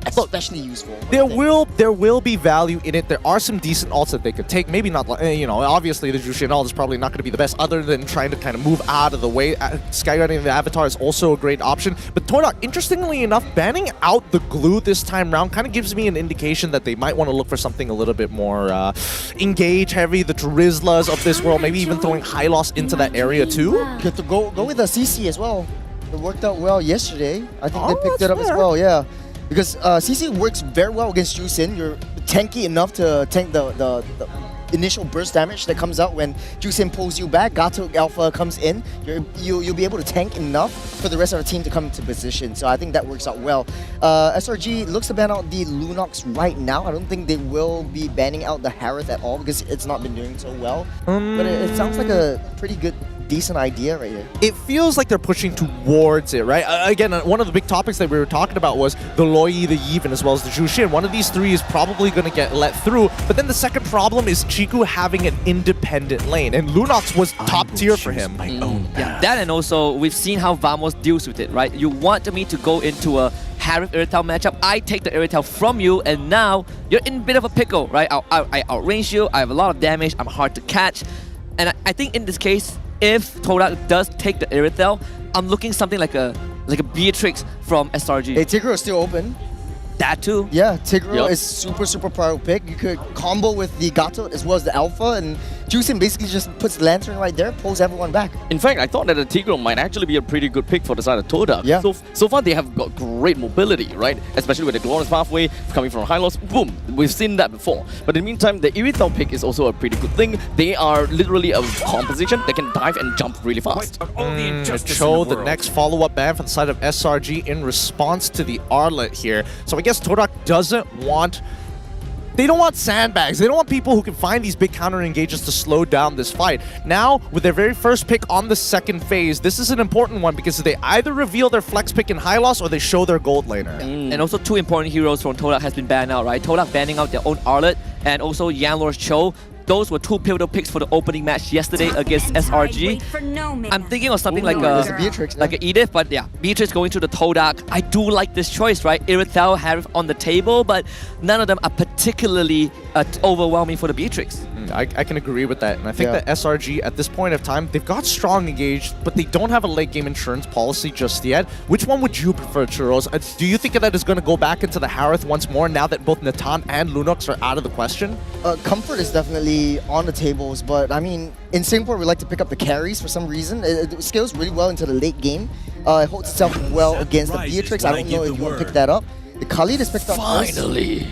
Speaker 6: especially useful.
Speaker 2: There will be value in it. There are some decent ults that they could take. Maybe not, obviously the Jushin ult is probably not going to be the best other than trying to kind of move out of the way. Skyguarding the Avatar is also a great option. But Todak, interestingly enough, banning out the glue this time round kind of gives me an indication that they might want to look for something a little bit more engage heavy, the Drizzlas of this world, maybe even throwing high loss into that area too.
Speaker 6: Good to go with a CC as well. It worked out well yesterday. I think they picked it up as well, yeah. Because CC works very well against Jushin. You're tanky enough to tank the initial burst damage that comes out when Jushin pulls you back. Gato Alpha comes in. You'll be able to tank enough for the rest of the team to come into position. So I think that works out well. SRG looks to ban out the Lunox right now. I don't think they will be banning out the Harith at all because it's not been doing so well. But it sounds like a pretty good decent idea right here.
Speaker 2: It feels like they're pushing towards it, right? Again, one of the big topics that we were talking about was the Loi, the Yevon, as well as the Jushin. One of these three is probably going to get let through. But then the second problem is Chiku having an independent lane. And Lunox was top tier for him.
Speaker 11: Yeah, that and also we've seen how Vamos deals with it, right? You want me to go into a Harith Irithel matchup, I take the Irithel from you, and now you're in a bit of a pickle, right? I outrange you, I have a lot of damage, I'm hard to catch. And I think in this case, if Todak does take the Irithel, I'm looking something like a Beatrix from SRG.
Speaker 6: Hey, Tigro is still open.
Speaker 11: That too.
Speaker 6: Yeah, Tigro is super powerful pick. You could combo with the Gato as well as the Alpha, and Juicin basically just puts the Lantern right there, pulls everyone back.
Speaker 10: In fact, I thought that the Tigro might actually be a pretty good pick for the side of Todak.
Speaker 6: Yeah.
Speaker 10: So far, they have got great mobility, right? Especially with the Glorious Pathway coming from Hylos. Boom! We've seen that before. But in the meantime, the Irithel pick is also a pretty good thing. They are literally a composition. They can dive and jump really fast.
Speaker 2: Cho, the next follow-up ban for the side of SRG in response to the Arlet here. So I guess Todak doesn't want... They don't want sandbags. They don't want people who can find these big counter engages to slow down this fight. Now, with their very first pick on the second phase, this is an important one because they either reveal their flex pick in Hylos or they show their gold laner.
Speaker 11: And also two important heroes from Todak has been banned out, right? Todak banning out their own Arlet and also Yanlor's Cho. Those were two pivotal picks for the opening match yesterday against SRG. I'm thinking of something like a
Speaker 6: Beatrix,
Speaker 11: like an Edith, but yeah, Beatrix going to the Todak. I do like this choice, right? Irithel, Harith on the table, but none of them are particularly overwhelming for the Beatrix.
Speaker 2: I can agree with that, and I think that SRG at this point of time, they've got strong engaged, but they don't have a late game insurance policy just yet. Which one would you prefer, Churros? Do you think that is going to go back into the Harith once more now that both Natan and Lunox are out of the question?
Speaker 6: Comfort is definitely on the tables, but I mean, in Singapore we like to pick up the carries for some reason. It scales really well into the late game. It holds itself well against the Beatrix. I don't know if you want to pick that up. The Khalid is picked up
Speaker 11: Finally!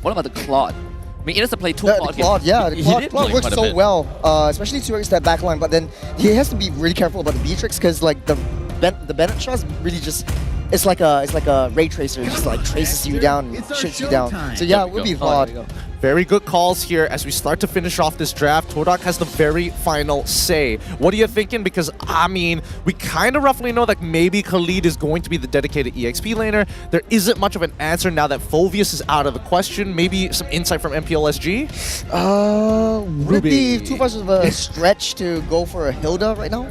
Speaker 11: What about the Claude? I mean, he doesn't play two Claude.
Speaker 6: The Claude works so well, especially towards that backline. But then he has to be really careful about the Beatrix because like the Bennett shots really just it's like a ray tracer, just like traces you down, shoots you down. So yeah, it would be Claude.
Speaker 2: Very good calls here as we start to finish off this draft. Todak has the very final say. What are you thinking? Because, I mean, we kind of roughly know that maybe Khalid is going to be the dedicated EXP laner. There isn't much of an answer now that Fulvius is out of the question. Maybe some insight from MPLSG?
Speaker 6: Would it be too much of a stretch to go for a Hilda right now?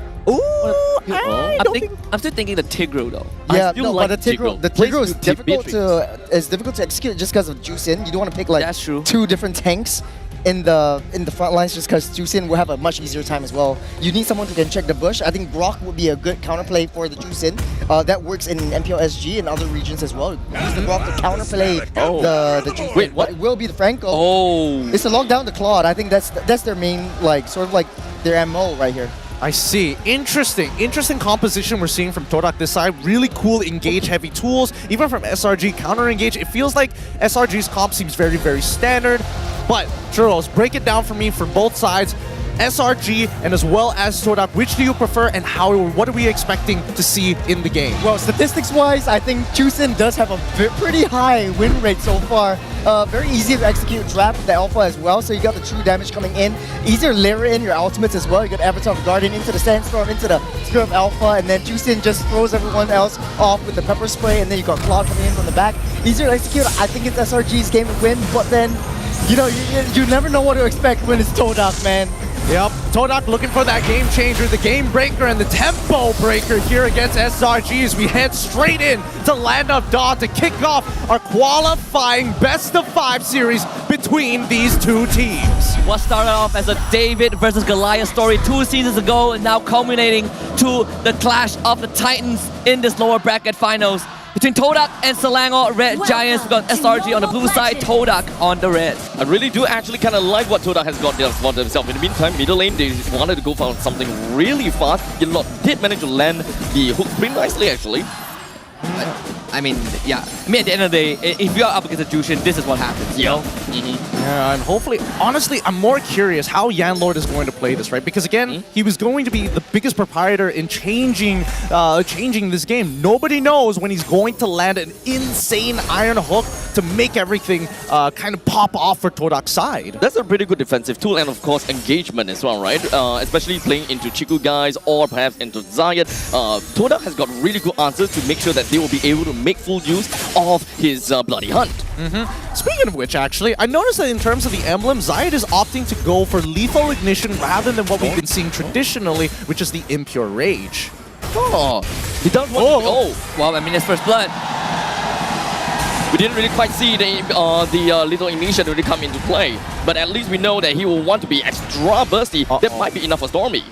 Speaker 11: I'm still thinking the Tigro though.
Speaker 6: Yeah, no, but the Tigro is difficult to execute just because of Juicin. You don't want to pick like two different tanks in the front lines just because Juicin will have a much easier time as well. You need someone who can check the bush. I think Brock would be a good counterplay for the Juicin. That works in MPLSG and other regions as well. Use the Brock to counterplay the Juicin.
Speaker 10: Wait, what?
Speaker 6: It will be the Franco. It's to lock down the Claude. I think that's their main sort of like their MO right here.
Speaker 2: I see. Interesting composition we're seeing from Todak this side. Really cool engage-heavy tools. Even from SRG, counter-engage. It feels like SRG's comp seems very, very standard. But, Churros, break it down for me for both sides. SRG and as well as Todak, which do you prefer and what are we expecting to see in the game?
Speaker 6: Well, statistics-wise, I think Juicin does have a pretty high win rate so far. Very easy to execute trap with the Alpha as well, so you got the true damage coming in. Easier to layer in your ultimates as well. You got Avatar of Guardian into the Sandstorm, into the Spirit of Alpha, and then Juicin just throws everyone else off with the Pepper Spray, and then you got Claude coming in from the back. Easier to execute. I think it's SRG's game to win, but then, you know, you never know what to expect when it's Todak, man.
Speaker 2: Yep, Todak looking for that game changer, the game breaker, and the tempo breaker here against SRG as we head straight in to Land of Dawn to kick off our qualifying best-of-5 series between these two teams.
Speaker 11: What started off as a David versus Goliath story 2 seasons ago and now culminating to the clash of the Titans in this lower bracket finals. Between Todak and Selangor Red Giants, we got SRG on the blue side, Todak on the red.
Speaker 10: I really do actually kind of like what Todak has got for themselves. In the meantime, middle lane, they wanted to go for something really fast. Yinlot did manage to land the hook pretty nicely, actually.
Speaker 11: I mean, yeah. I mean, at the end of the day, if you're up against a Jushin, this is what happens, you know?
Speaker 2: Yeah, and hopefully, honestly, I'm more curious how Yanlord is going to play this, right? Because again, he was going to be the biggest proprietor in changing this game. Nobody knows when he's going to land an insane iron hook to make everything kind of pop off for Todak's side.
Speaker 10: That's a pretty good defensive tool, and of course engagement as well, right? Especially playing into Chiku guys or perhaps into Zayat. Todak has got really good answers to make sure that they will be able to make full use of his Bloody Hunt.
Speaker 2: Speaking of which, actually, I noticed that in terms of the emblem, Zayat is opting to go for lethal ignition rather than what we've been seeing traditionally, which is the impure rage.
Speaker 10: Oh, he does want to.
Speaker 11: Well, I mean, it's first blood.
Speaker 10: We didn't really quite see the little ignition really come into play, but at least we know that he will want to be extra bursty. That might be enough for Stormy.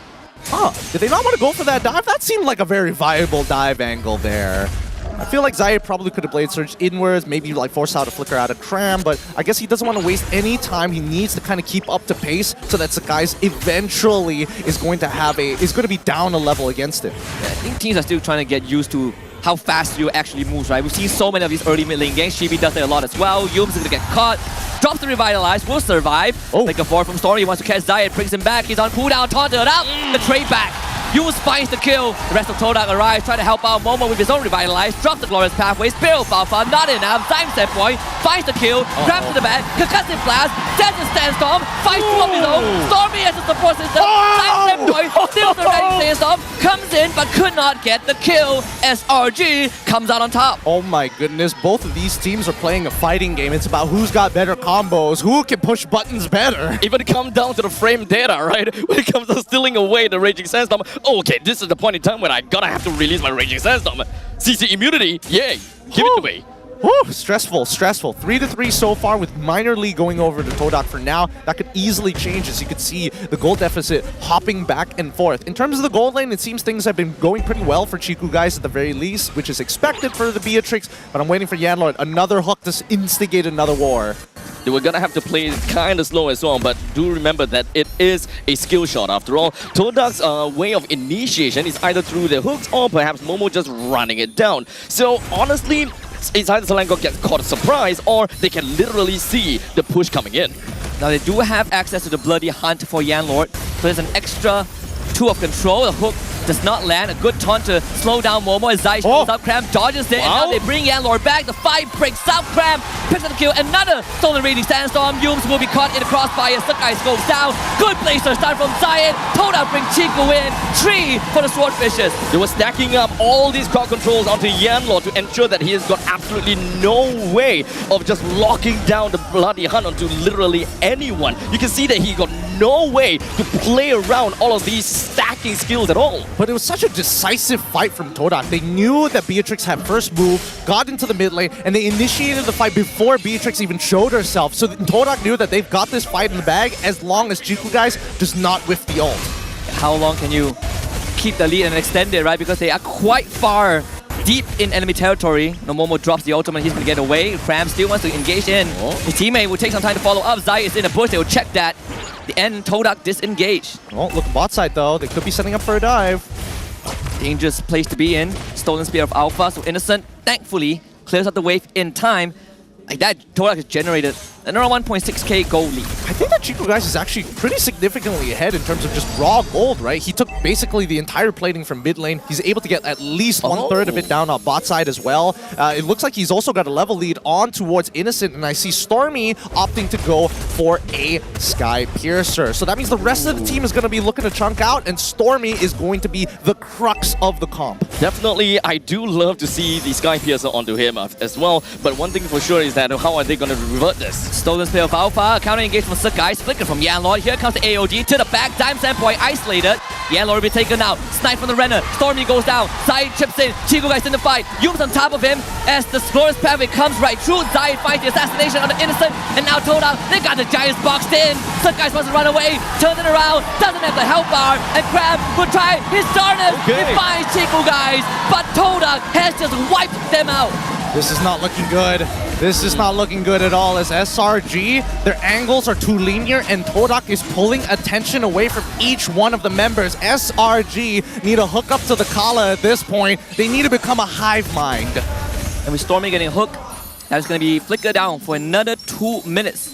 Speaker 2: Did they not want to go for that dive? That seemed like a very viable dive angle there. I feel like Zayat probably could have blade surged inwards, maybe like force out a flicker out of Cram, but I guess he doesn't want to waste any time. He needs to kind of keep up to pace so that Sakai's eventually is going to be down a level against him.
Speaker 11: I think teams are still trying to get used to how fast you actually move, right? We've seen so many of these early mid lane games. Shibi does it a lot as well. Yums is going to get caught. Drops the Revitalize, will survive. Like a 4 from Story, he wants to catch Zayat, brings him back. He's on cooldown, taunted up. The trade back. Yums finds the kill. The rest of Todak arrives, try to help out Momo with his own Revitalize. Drops the Glorious Pathway. Spiral Falfa, not enough. Time set point, finds the kill. Grabs to the back. Concussive Blast. Sends a Sandstorm. Fights two of his own. Stormy as a support system. Time set point. Still the ready Sandstorm. Comes in, but could not get the kill. SRG comes out on top.
Speaker 2: Oh my goodness, both of these teams are playing a fighting game. It's about who's got better combos, who can push buttons better.
Speaker 10: Even come down to the frame data, right? When it comes to stealing away the Raging Sandstorm. Okay, this is the point in time when I gotta have to release my Raging Sandstorm. CC immunity, yay, give it to me.
Speaker 2: Whew, stressful. 3-3 so far with Minor League going over to Todak for now. That could easily change as you could see the gold deficit hopping back and forth. In terms of the gold lane, it seems things have been going pretty well for Chiku guys at the very least, which is expected for the Beatrix, but I'm waiting for Yanlord. Another hook to instigate another war.
Speaker 10: They were gonna have to play kind of slow as well, but do remember that it is a skill shot after all. Todak's way of initiation is either through the hooks or perhaps Momo just running it down. So honestly, it's either Selangor gets caught a surprise or they can literally see the push coming in.
Speaker 11: Now they do have access to the Bloody Hunt for Yanlord, so there's an extra 2 of control. The hook does not land. A good taunt to slow down Momo as Zai shows up. Cram dodges it, and now they bring Yanlord back. The 5 breaks out. Cram picks up the kill. Another stolen Raging Sandstorm. Yums will be caught in the crossfire. Sakai goes down. Good placer start from Zayat. Todak bring Chiku in. 3 for the Swordfishes.
Speaker 10: They were stacking up all these crowd controls onto Yanlord to ensure that he has got absolutely no way of just locking down the Bloody Hunt onto literally anyone. You can see that he got no way to play around all of these stacking skills at all.
Speaker 2: But it was such a decisive fight from Todak. They knew that Beatrix had first move, got into the mid lane, and they initiated the fight before Beatrix even showed herself. So Todak knew that they've got this fight in the bag as long as Chiku guys does not whiff the ult.
Speaker 11: How long can you keep the lead and extend it, right? Because they are quite far deep in enemy territory. No Momo drops the ultimate, he's gonna get away. Cram still wants to engage in. His teammate will take some time to follow up. Zai is in the bush, they will check that. The end, Todak disengaged.
Speaker 2: Oh, look at bot side though. They could be setting up for a dive.
Speaker 11: Dangerous place to be in. Stolen Spear of Alpha, so Innocent, thankfully, clears out the wave in time. Like that, Todak has generated another 1.6k gold lead.
Speaker 2: I think that Chiku guys is actually pretty significantly ahead in terms of just raw gold, right? He took basically the entire plating from mid lane. He's able to get at least 1/3 of it down on bot side as well. It looks like he's also got a level lead on towards Innocent, and I see Stormy opting to go for a Sky Piercer. So that means the rest of the team is going to be looking to chunk out, and Stormy is going to be the crux of the comp.
Speaker 10: Definitely, I do love to see the Sky Piercer onto him as well, but one thing for sure is that how are they going to revert this?
Speaker 11: Stolen Spear of Alpha, counter engage from Sakai, flicker from Yanlord. Here comes the AOD to the back, Dime Sandpoint isolated. Yanlord will be taken out, snipe from the Renner, Stormy goes down, Zai chips in, Chiku guys in the fight, Yums on top of him as the Glorious Pathway comes right through. Zai finds the assassination on the Innocent, and now Todak, they got the Giants boxed in. Sakai wants to run away, turns it around, doesn't have the help bar, and Crab will try his darnest. He finds Chiku guys, but Todak has just wiped them out.
Speaker 2: This is not looking good. This is not looking good at all as SRG, their angles are too linear and Todak is pulling attention away from each one of the members. SRG need to hook up to the Kala at this point. They need to become a hive mind.
Speaker 11: And with Stormy getting hooked, that's going to be flickered down for another 2 minutes.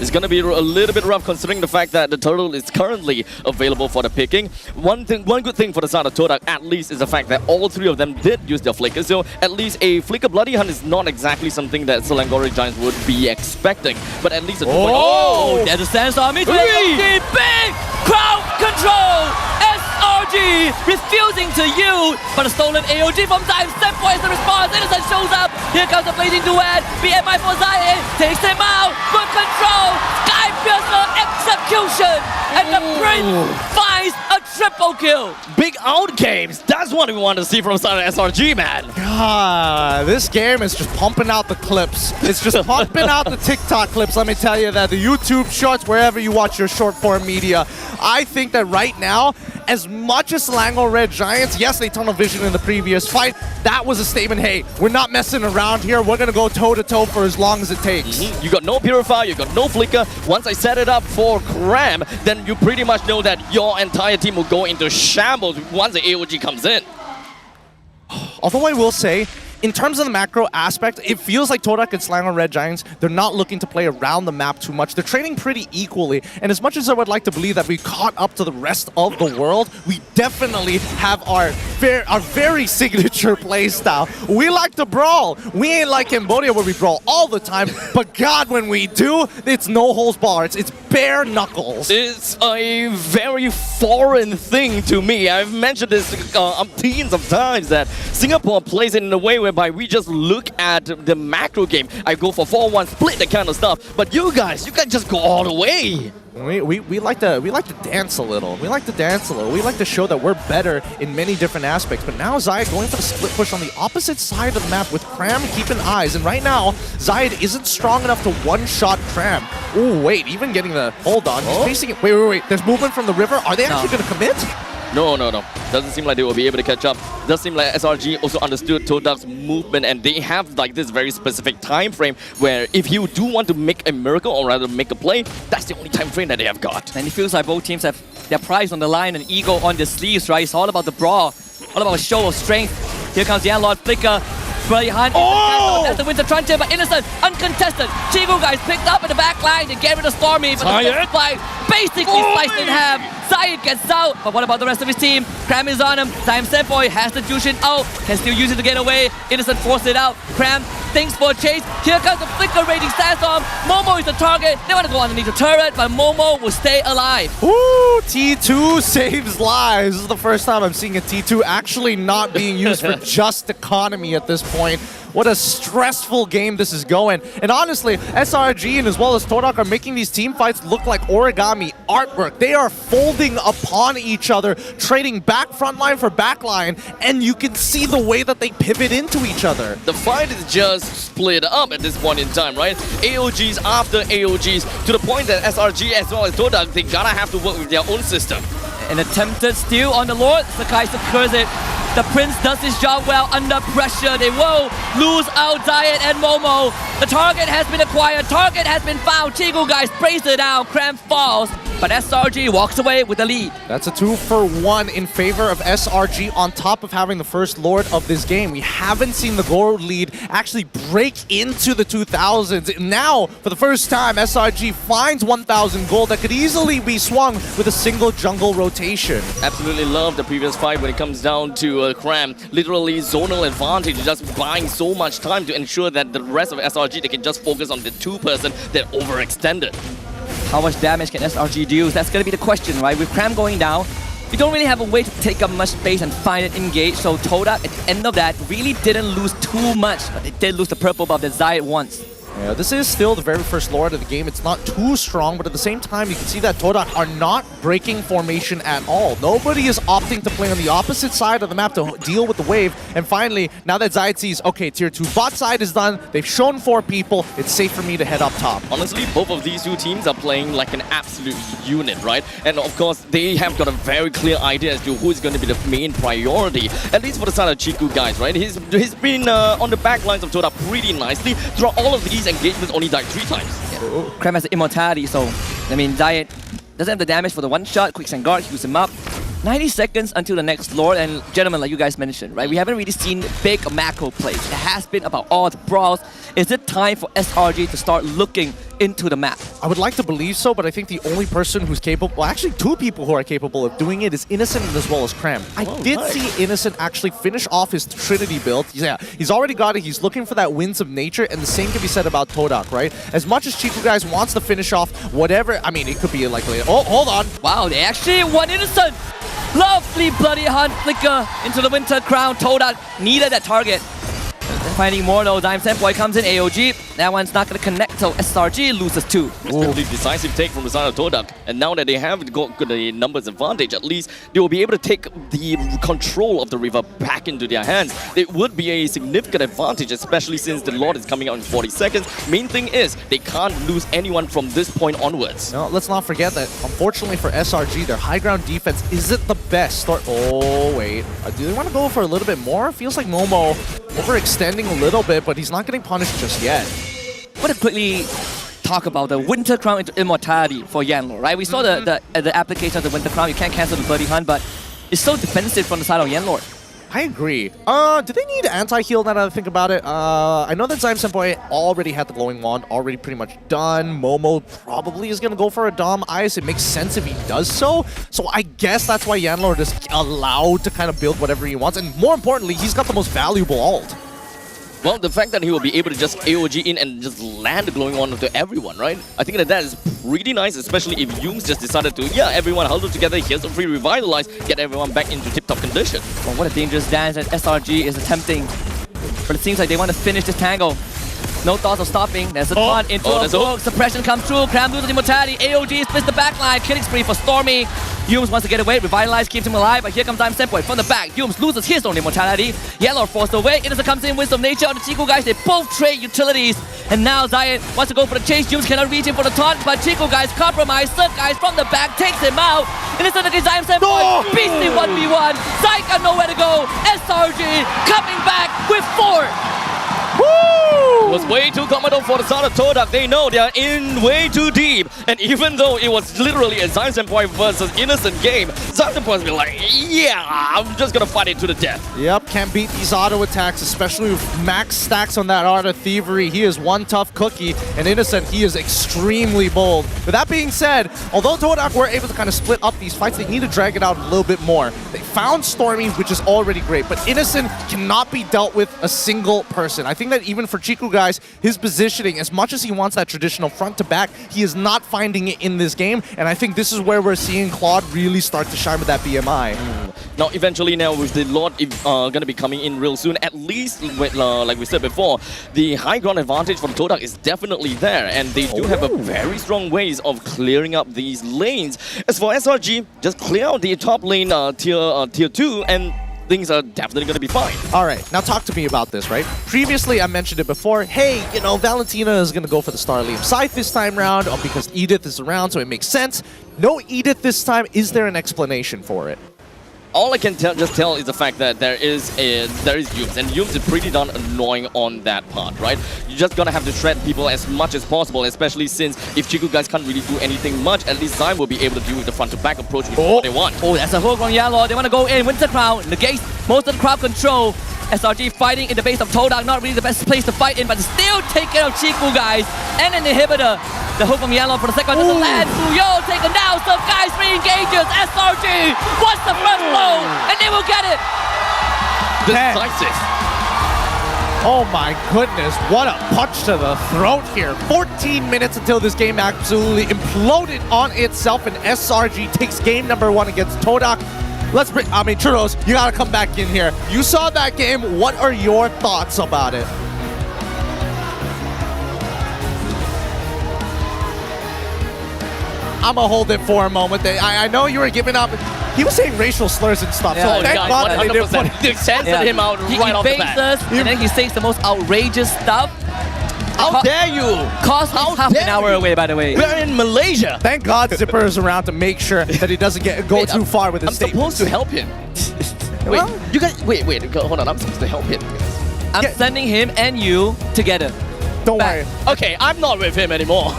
Speaker 10: It's going to be a little bit rough considering the fact that the turtle is currently available for the picking. One good thing for the side of Todak at least is the fact that all three of them did use their flicker. So at least a flicker bloody hunt is not exactly something that Selangor Giants would be expecting. But at least a 2-point.
Speaker 11: Oh, there's a sandstorm. It's big crowd control. SRG refusing to yield, but a stolen AOG from Time. Step is the response. Innocent shows up. Here comes the blazing duet. BMI for Zaid takes him out. Good control. Sky Piercer execution. And the Prince finds a triple kill.
Speaker 10: Big out games. That's what we want to see from side of SRG, man.
Speaker 2: God, this game is just pumping out the clips. It's just pumping out the TikTok clips. Let me tell you that the YouTube shorts, wherever you watch your short form media. I think that right now, as much as Selangor Red Giants, yes, they tunnel vision in the previous fight. That was a statement, hey, we're not messing around here. We're going to go toe-to-toe for as long as it takes.
Speaker 10: You got no Purifier, you got no Flicker. Once I set it up for Cram, then you pretty much know that your entire team will go into shambles once the AOG comes in.
Speaker 2: Although I will say, in terms of the macro aspect, it feels like Todak and Selangor Red Giants, they're not looking to play around the map too much. They're trading pretty equally. And as much as I would like to believe that we caught up to the rest of the world, we definitely have our very signature play style. We like to brawl. We ain't like Cambodia where we brawl all the time. But God, when we do, it's no holds barred. It's bare knuckles.
Speaker 10: It's a very foreign thing to me. I've mentioned this umpteens of times that Singapore plays it in a way whereby we just look at the macro game. I go for 4-1 split, that kind of stuff. But you guys just go all the way.
Speaker 2: We like to dance a little. We like to dance a little. We like to show that we're better in many different aspects. But now Zaid going for the split push on the opposite side of the map with Cram keeping eyes. And right now, Zaid isn't strong enough to one-shot Cram. Oh wait, even getting the hold on. He's facing it. Wait. There's movement from the river. Are they actually going to commit?
Speaker 10: No. Doesn't seem like they will be able to catch up. Does seem like SRG also understood Todak's movement, and they have like this very specific time frame where if you do want to make a miracle or rather make a play, that's the only time frame that they have got.
Speaker 11: And it feels like both teams have their prize on the line and ego on their sleeves, right? It's all about the brawl, all about a show of strength. Here comes the Analyst Flicker. Brilliant hunt. Oh! That's the Winter Truncheon, but Innocent, uncontested. Chigu guys picked up in the back line to get rid of Stormy, but the fly basically sliced in half. Zaid gets out, but what about the rest of his team? Cram is on him. Time Senpoi has the Jushin out, can still use it to get away. Innocent forced it out. Cram thinks for a chase. Here comes the Flicker raging sandstorm. Momo is the target. They want to go underneath the turret, but Momo will stay alive.
Speaker 2: Ooh, T2 saves lives. This is the first time I'm seeing a T2 actually not being used for just economy at this point. What a stressful game this is going. And honestly, SRG and as well as Todak are making these team fights look like origami artwork. They are folding upon each other, trading back front line for back line, and you can see the way that they pivot into each other.
Speaker 10: The fight is just split up at this point in time, right? AOGs after AOGs, to the point that SRG as well as Todak, they gotta have to work with their own system.
Speaker 11: An attempted steal on the Lord. Sakai secures it. The Prince does his job well under pressure. They will lose out Zaid and Momo. The target has been acquired. Target has been found. Chigu guys brace it down. Cram falls. But SRG walks away with the lead.
Speaker 2: That's a 2-for-1 in favor of SRG on top of having the first Lord of this game. We haven't seen the gold lead actually break into the 2000s. Now, for the first time, SRG finds 1,000 gold that could easily be swung with a single jungle rotation.
Speaker 10: Absolutely love the previous fight when it comes down to Cram. Literally zonal advantage, just buying so much time to ensure that the rest of SRG, they can just focus on the two-person that overextended.
Speaker 11: How much damage can SRG do? That's going to be the question, right? With Cram going down, we don't really have a way to take up much space and find it engaged. So Todak, at the end of that, really didn't lose too much, but they did lose the purple buff that Zaid wants.
Speaker 2: Yeah, this is still the very first Lord of the game. It's not too strong, but at the same time, you can see that Todak are not breaking formation at all. Nobody is opting to play on the opposite side of the map to deal with the wave. And finally, now that Zaid sees, okay, tier 2 bot side is done, they've shown 4 people, it's safe for me to head up top.
Speaker 10: Honestly, both of these two teams are playing like an absolute unit, right? And of course, they have got a very clear idea as to who is going to be the main priority, at least for the side of Chiku guys, right? He's been on the back lines of Todak pretty nicely throughout all of these engagements. Only died 3 times.
Speaker 11: Yeah. Cram has the immortality, so I mean Zaid doesn't have the damage for the one shot. Quicksand guard heals him up. 90 seconds until the next Lord, and gentlemen, like you guys mentioned, right? We haven't really seen big macro plays. It has been about all the brawls. Is it time for SRG to start looking into the map?
Speaker 2: I would like to believe so, but I think the only person who's capable, well, actually two people who are capable of doing it is Innocent as well as Cram. I did see Innocent actually finish off his Trinity build. Yeah, he's already got it. He's looking for that Winds of Nature, and the same can be said about Todak, right? As much as Chiku guys wants to finish off whatever, I mean, it could be like, oh, hold on.
Speaker 11: Wow, they actually won Innocent. Lovely bloody hunt flicker into the Winter Crown. Todak needed that target. Finding more though, Dime Senpai comes in, AOG. That one's not going to connect, so SRG loses 2.
Speaker 10: Respectively decisive take from the side of Todak. And now that they have got the numbers advantage, at least they will be able to take the control of the river back into their hands. It would be a significant advantage, especially since the Lord is coming out in 40 seconds. Main thing is, they can't lose anyone from this point onwards.
Speaker 2: No, let's not forget that, unfortunately for SRG, their high ground defense isn't the best. Oh, wait. Do they want to go for a little bit more? Feels like Momo overextending a little bit, but he's not getting punished just yet.
Speaker 11: I want to quickly talk about the Winter Crown into Immortality for Yanlo, right? We saw the application of the Winter Crown. You can't cancel the Bloody Hunt, but it's so defensive from the side of Yanlord.
Speaker 2: I agree. Do they need anti-heal now that I think about it? I know that Zyme Senpai already had the glowing wand, already pretty much done. Momo probably is going to go for a Dom Ice. It makes sense if he does so. So I guess that's why Yanlord is allowed to kind of build whatever he wants. And more importantly, he's got the most valuable ult.
Speaker 10: Well, the fact that he will be able to just AOG in and just land the glowing wand to everyone, right? I think that is pretty nice, especially if Yums just decided to, yeah, everyone huddle together, here's a free revitalize, get everyone back into tip-top condition.
Speaker 11: Well, what a dangerous dance that SRG is attempting. But it seems like they want to finish this tango. No thoughts of stopping. There's a taunt into a hook. Suppression comes through. Cram loses immortality. AOG splits the backline. Killing spree for Stormy. Yums wants to get away. Revitalize keeps him alive. But here comes Dime Senpai from the back. Yums loses his own immortality. Yellow forced away. Innocent comes in. Wisdom Nature on the Chiku guys. They both trade utilities. And now Zion wants to go for the chase. Yums cannot reach him for the taunt. But Chiku guys compromise. Cirque guys from the back takes him out. Innocent against Dime Senpai. Beastly 1v1. Zyke got nowhere to go. SRG coming back with 4.
Speaker 10: It was way too common for the side of Todak. They know they are in way too deep. And even though it was literally a Zyme Senpai versus Innocent game, Zyme Senpai has been like, yeah, I'm just going to fight it to the death.
Speaker 2: Yep, can't beat these auto attacks, especially with max stacks on that Art of Thievery. He is one tough cookie, and Innocent, he is extremely bold. With that being said, although Todak were able to kind of split up these fights, they need to drag it out a little bit more. They found Stormy, which is already great, but Innocent cannot be dealt with a single person. I think that even for Chiku guys, his positioning, as much as he wants that traditional front to back, he is not finding it in this game, and I think this is where we're seeing Claude really start to shine with that BMI.
Speaker 10: Now, eventually now with the Lord going to be coming in real soon, at least, like we said before, the high ground advantage for Todak is definitely there, and they do have a very strong ways of clearing up these lanes. As for SRG, just clear out the top lane tier 2, and things are definitely going to be fine.
Speaker 2: All right, now talk to me about this, right? Previously, I mentioned it before. Hey, you know, Valentina is going to go for the Starlium Scythe this time around because Edith is around, so it makes sense. No Edith this time. Is there an explanation for it?
Speaker 10: All I can just tell is the fact that there is Yums, and Yums is pretty darn annoying on that part, right? You're just gonna have to shred people as much as possible, especially since if Chiku guys can't really do anything much, at least Zyme will be able to deal with the front-to-back approach with what they want.
Speaker 11: Oh, that's a hook on Yellow. They want to go in. Winter Crown negates most of the crowd control. SRG fighting in the base of Todak, not really the best place to fight in, but still take care of Chiku guys. And an inhibitor. The hook from Yellow for the second one doesn't land. Fuyo taken down. Some guys re-engages. SRG wants the front blow, and they will get it.
Speaker 10: Decisive.
Speaker 2: Oh my goodness, what a punch to the throat here. 14 minutes until this game absolutely imploded on itself, and SRG takes game number 1 against Todak. Churros, you gotta come back in here. You saw that game. What are your thoughts about it? I'm gonna hold it for a moment. I know you were giving up. He was saying racial slurs and stuff.
Speaker 11: Yeah,
Speaker 2: so thank God they didn't put
Speaker 10: They censored him out right off the bat.
Speaker 11: He faces, and then he says the most outrageous stuff.
Speaker 10: How dare you?
Speaker 11: Cost me half an hour away, by the way.
Speaker 10: We're in Malaysia.
Speaker 2: Thank God Zipper is around to make sure that he doesn't go too far with his
Speaker 10: I'm
Speaker 2: statements.
Speaker 10: supposed to help him. Wait, you guys, wait, hold on. I'm supposed to help him.
Speaker 11: I'm sending him and you together.
Speaker 2: Don't worry.
Speaker 10: Okay, I'm not with him anymore.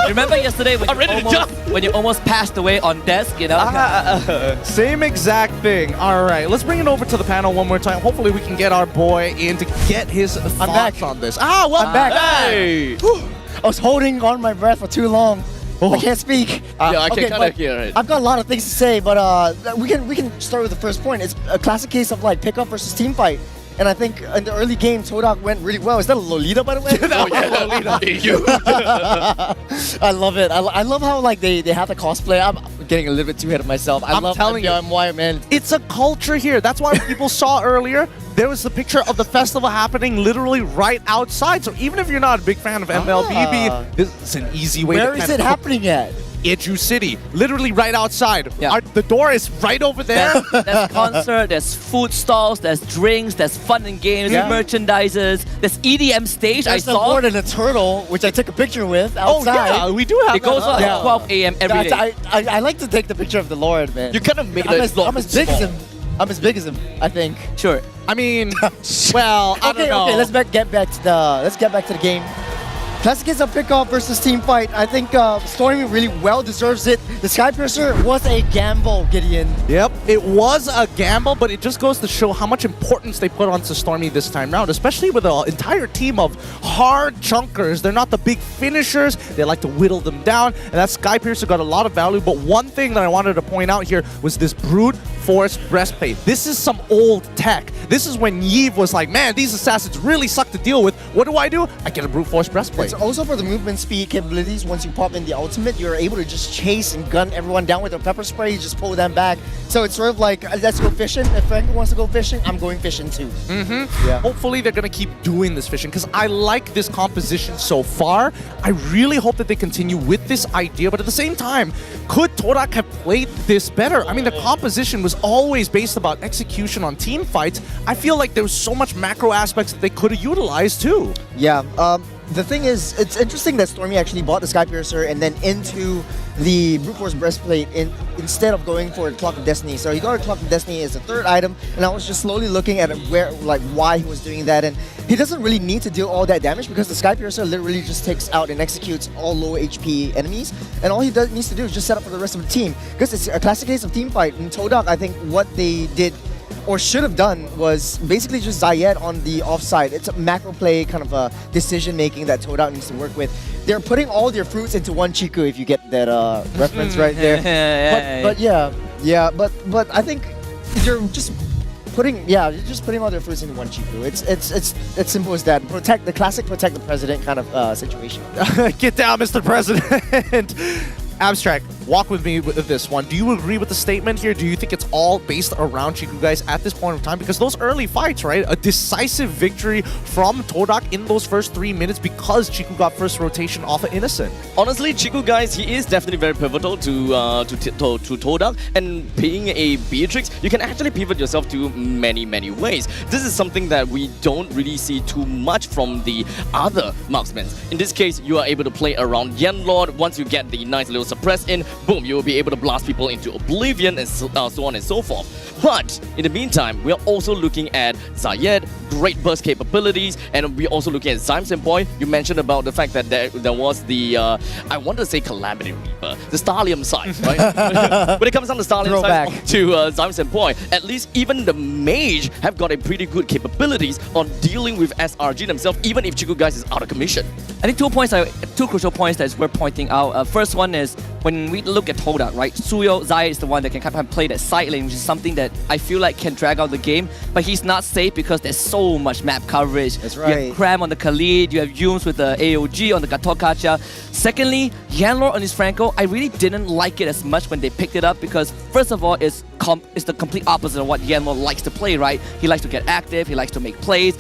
Speaker 11: Remember yesterday when
Speaker 10: I'm ready to jump.
Speaker 11: when you almost passed away on desk, you know?
Speaker 2: Same exact thing. All right, let's bring it over to the panel one more time. Hopefully we can get our boy in to get his thoughts on this.
Speaker 6: I'm back.
Speaker 10: Hey.
Speaker 6: I was holding on my breath for too long. I can't speak.
Speaker 10: Yeah, I can
Speaker 6: okay,
Speaker 10: kind
Speaker 6: but
Speaker 10: of hear it.
Speaker 6: I've got a lot of things to say, but we can start with the first point. It's a classic case of like pickup versus team fight. And I think in the early game, Todak went really well. Is that a Lolita, by the way?
Speaker 10: Oh, yeah, Lolita.
Speaker 6: I love it. I love how like they have the cosplay. I'm getting a little bit too ahead of myself. I love
Speaker 2: telling you.
Speaker 6: MPL, man.
Speaker 2: It's a culture here. That's why people saw earlier, there was the picture of the festival happening literally right outside. So even if you're not a big fan of MLBB, this is an easy way
Speaker 6: Where
Speaker 2: to
Speaker 6: is
Speaker 2: kind
Speaker 6: it
Speaker 2: of
Speaker 6: happening at?
Speaker 2: Edu City, literally right outside.
Speaker 11: Yeah.
Speaker 2: The door is right over there.
Speaker 11: There's concert, there's food stalls, there's drinks, there's fun and games, merchandisers, there's EDM stage.
Speaker 6: There's
Speaker 11: I
Speaker 6: the
Speaker 11: saw.
Speaker 6: board and a turtle, which I took a picture with outside.
Speaker 2: Oh yeah, we do have
Speaker 11: It goes on
Speaker 2: that.
Speaker 11: at 12 a.m. every day.
Speaker 6: I like to take the picture of the Lord, man.
Speaker 10: You kind of made
Speaker 6: I'm
Speaker 10: it
Speaker 6: as big as him. I'm as big as him, I think.
Speaker 11: Sure.
Speaker 2: I mean, well, I don't know.
Speaker 6: Okay, let's get back to the game. Classic is a pick-off versus team fight. I think Stormy really well deserves it. The Skypiercer was a gamble, Gideon.
Speaker 2: Yep, it was a gamble, but it just goes to show how much importance they put onto Stormy this time round, especially with an entire team of hard chunkers. They're not the big finishers. They like to whittle them down, and that Skypiercer got a lot of value. But one thing that I wanted to point out here was this brute force breastplate. This is some old tech. This is when Yves was like, man, these assassins really suck to deal with. What do? I get a brute force breastplate.
Speaker 6: It's also for the movement speed capabilities. Once you pop in the ultimate, you're able to just chase and gun everyone down with a pepper spray. You just pull them back. So it's sort of like, let's go fishing. If Franco wants to go fishing, I'm going fishing too.
Speaker 2: Yeah. Hopefully they're going to keep doing this fishing because I like this composition so far. I really hope that they continue with this idea, but at the same time, could Todak have played this better? I mean, the composition was always based about execution on team fights. I feel like there was so much macro aspects that they could have utilized too.
Speaker 6: Yeah, the thing is, it's interesting that Stormy actually bought the Skypiercer and then into the Brute Force Breastplate instead of going for a Clock of Destiny. So he got a Clock of Destiny as a third item, and I was just slowly looking at why he was doing that, and he doesn't really need to deal all that damage because the Skypiercer literally just takes out and executes all low HP enemies, and all he needs to do is just set up for the rest of the team. Because it's a classic case of team fight. In Todak, I think what they did or should have done was basically just Zayed on the offside. It's a macro play kind of a decision making that Todak needs to work with. They're putting all their fruits into one Chiku, if you get that reference right there. But I think you're just putting all their fruits into one Chiku. It's simple as that. Protect the president kind of situation.
Speaker 2: Get down, Mr. President. Abstract, walk with me with this one. Do you agree with the statement here? Do you think it's all based around Chiku guys at this point of time? Because those early fights, right? A decisive victory from Todak in those first 3 minutes because Chiku got first rotation off of Innocent.
Speaker 10: Honestly, Chiku guys, he is definitely very pivotal to Todak, and being a Beatrix, you can actually pivot yourself to many ways. This is something that we don't really see too much from the other marksmen. In this case, you are able to play around Yen Lord. Once you get the nice little suppress in, boom, you will be able to blast people into oblivion and so on and so forth. But in the meantime, we are also looking at Zayed, great burst capabilities, and we're also looking at Zyme Senpai. You mentioned about the fact that there was the, I wanted to say Calamity Reaper, the Starlium side, right? When it comes down to Starlium side to Zyme Senpai, at least even the Mage have got a pretty good capabilities on dealing with SRG themselves, even if Chiku guys is out of commission.
Speaker 11: I think 2 crucial points that we're pointing out. First one is when we look at Todak, right? Suyo Zayed is the one that can kind of play that side lane, which is something that I feel like can drag out the game, but he's not safe because there's so much map coverage.
Speaker 6: That's right.
Speaker 11: You have Cram on the Khalid, you have Yumes with the AOG on the Gatokacha. Secondly, Yanlord on his Franco, I really didn't like it as much when they picked it up because first of all, it's the complete opposite of what Yanlord likes to play, right? He likes to get active, he likes to make plays.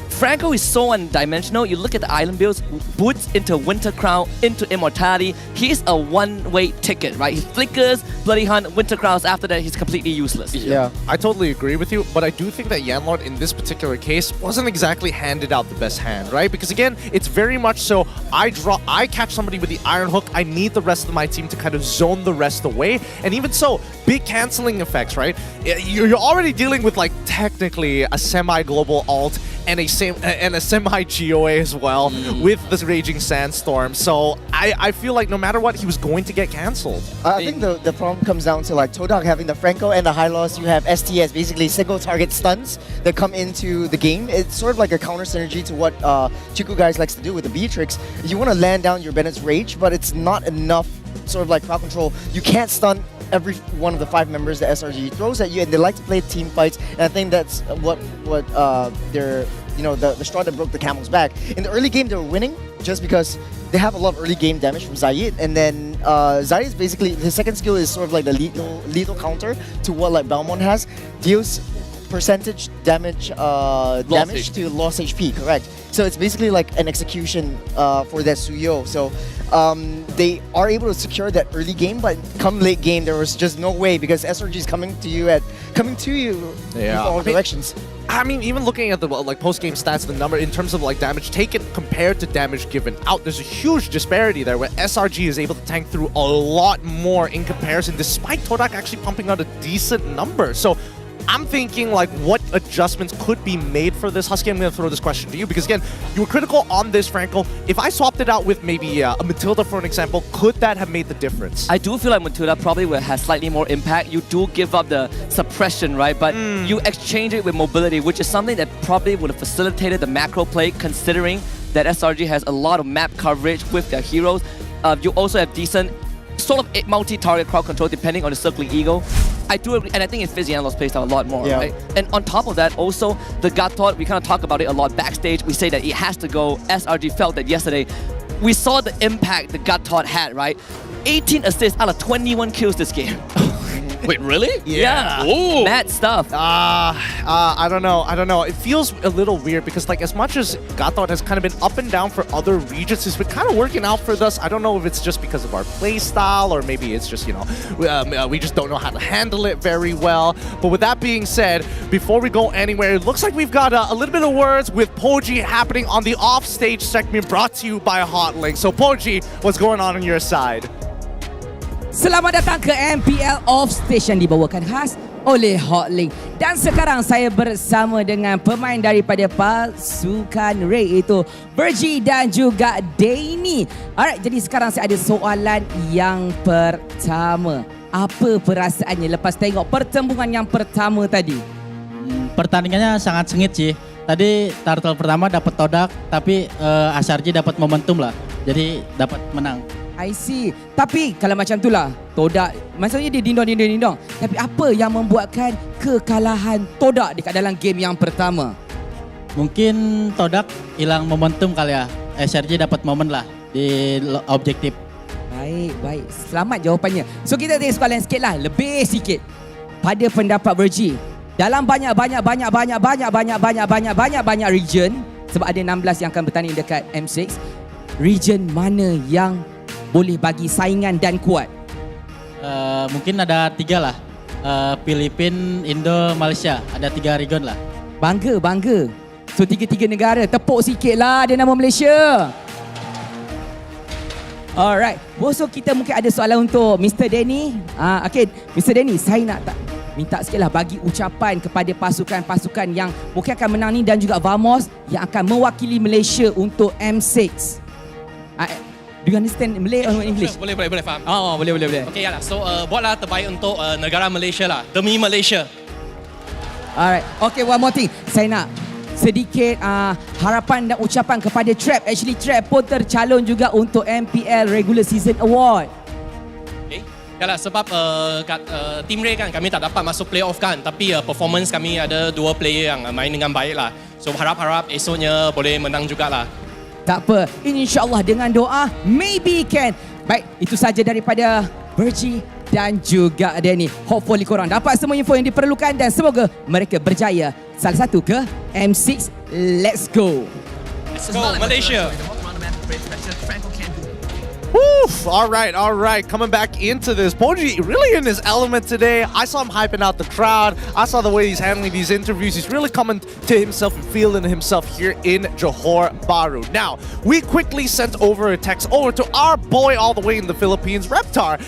Speaker 11: Franco is so one-dimensional. You look at the island builds, Boots into Winter Crown, into Immortality. He's a one-way ticket, right? He flickers, Bloody Hunt, Winter Crowns. After that, he's completely useless.
Speaker 2: Yeah, I totally agree with you, but I do think that Yanlord in this particular case wasn't exactly handed out the best hand, right? Because again, it's very much so, I catch somebody with the Iron Hook, I need the rest of my team to kind of zone the rest away. And even so, big canceling effects, right? You're already dealing with like technically a semi-global alt, and a semi GOA as well with this Raging Sandstorm. So I feel like no matter what, he was going to get cancelled.
Speaker 6: I think the problem comes down to like Todak having the Franco and the high loss. You have STS, basically single target stuns that come into the game. It's sort of like a counter synergy to what Chiku guys likes to do with the Beatrix. You want to land down your Bennett's Rage, but it's not enough sort of like crowd control. You can't stun every one of the 5 members that SRG throws at you, and they like to play team fights. And I think that's what they're, you know, the straw that broke the camel's back. In the early game, they were winning just because they have a lot of early game damage from Zayid, and then Zayid is basically, his second skill is sort of like the lethal counter to what like Belmont has, deals percentage damage to lost HP, correct? So it's basically like an execution for that Suyo. So they are able to secure that early game, but come late game, there was just no way because SRG is coming to you in all directions.
Speaker 2: I mean, even looking at the like post-game stats, the number in terms of like damage taken compared to damage given out, there's a huge disparity there where SRG is able to tank through a lot more in comparison, despite Todak actually pumping out a decent number. So I'm thinking like what adjustments could be made for this. Husky, I'm going to throw this question to you because again, you were critical on this, Franco. If I swapped it out with maybe a Matilda for an example, could that have made the difference?
Speaker 11: I do feel like Matilda probably will have slightly more impact. You do give up the suppression, right? But you exchange it with mobility, which is something that probably would have facilitated the macro play considering that SRG has a lot of map coverage with their heroes. You also have decent sort of multi-target crowd control depending on the circling ego. I do agree, and I think it fits the Analyst playstyle a lot more, right? And on top of that, also, the Gatot, we kind of talk about it a lot backstage. We say that it has to go. SRG felt that yesterday. We saw the impact the Gatot had, right? 18 assists out of 21 kills this game.
Speaker 10: Wait, really?
Speaker 11: Yeah.
Speaker 10: Ooh.
Speaker 11: Mad stuff.
Speaker 2: I don't know. It feels a little weird because like as much as Gatot has kind of been up and down for other regions, it's been kind of working out for us. I don't know if it's just because of our play style or maybe it's just, you know, we just don't know how to handle it very well. But with that being said, before we go anywhere, it looks like we've got a little bit of words with Poji happening on the offstage segment brought to you by Hotlink. So Poji, what's going on your side?
Speaker 12: Selamat datang ke MPL Off Station dibawakan khas oleh Hotlink. Dan sekarang saya bersama dengan pemain daripada pasukan Ray iaitu Virgie dan juga Danny. Alright, jadi sekarang saya ada soalan yang pertama. Apa perasaannya lepas tengok pertembungan yang pertama tadi?
Speaker 13: Pertandingannya sangat sengit sih. Tadi turtle pertama dapat Todak, tapi SRG dapat momentum lah. Jadi dapat menang.
Speaker 12: I see. Tapi kalau macam itulah, Todak, maksudnya dia dindong. Tapi apa yang membuatkan kekalahan Todak dekat dalam game yang pertama?
Speaker 13: Mungkin Todak hilang momentum kali ya. SRG dapat momen lah di objektif.
Speaker 12: Baik. Selamat jawapannya. So kita tengok soalan sikit lah, lebih sikit. Pada pendapat Virgie, dalam banyak region, sebab ada 16 yang akan bertanding dekat M6, region mana yang boleh bagi saingan dan kuat?
Speaker 13: Mungkin ada 3 lah. Filipina, Indo, Malaysia. Ada 3 region lah.
Speaker 12: Bangga. So 3 negara. Tepuk sikit lah dia nama Malaysia. Alright. So kita mungkin ada soalan untuk Mr. Danny. Okay, Mr. Danny, saya nak minta sikit lah bagi ucapan kepada pasukan-pasukan yang mungkin akan menang ni dan juga Vamos yang akan mewakili Malaysia untuk M6. Do you understand Malay or English?
Speaker 16: Boleh faham.
Speaker 12: Boleh.
Speaker 16: Okay, yalah. So, buatlah terbaik untuk negara Malaysia lah. Demi Malaysia.
Speaker 12: Alright. Okay, one more thing. Saya nak sedikit harapan dan ucapan kepada Trap. Actually, Trap pun tercalon juga untuk MPL Regular Season Award.
Speaker 16: Okay. Yalah, sebab kat Team Ray kan, kami tak dapat masuk playoff kan. Tapi performance kami ada 2 player yang main dengan baik lah. So, harap-harap esoknya boleh menang jugalah.
Speaker 12: Tak apa, insyaAllah dengan doa, maybe can. Baik, itu saja daripada Virgie dan juga Danny. Hopefully korang dapat semua info yang diperlukan dan semoga mereka berjaya. Salah satu ke M6, let's go.
Speaker 16: Let's go, Malaysia.
Speaker 2: Woof! All right. Coming back into this. Poji really in his element today. I saw him hyping out the crowd. I saw the way he's handling these interviews. He's really coming to himself and feeling himself here in Johor Bahru. Now, we quickly sent over a text over to our boy all the way in the Philippines, Reptar,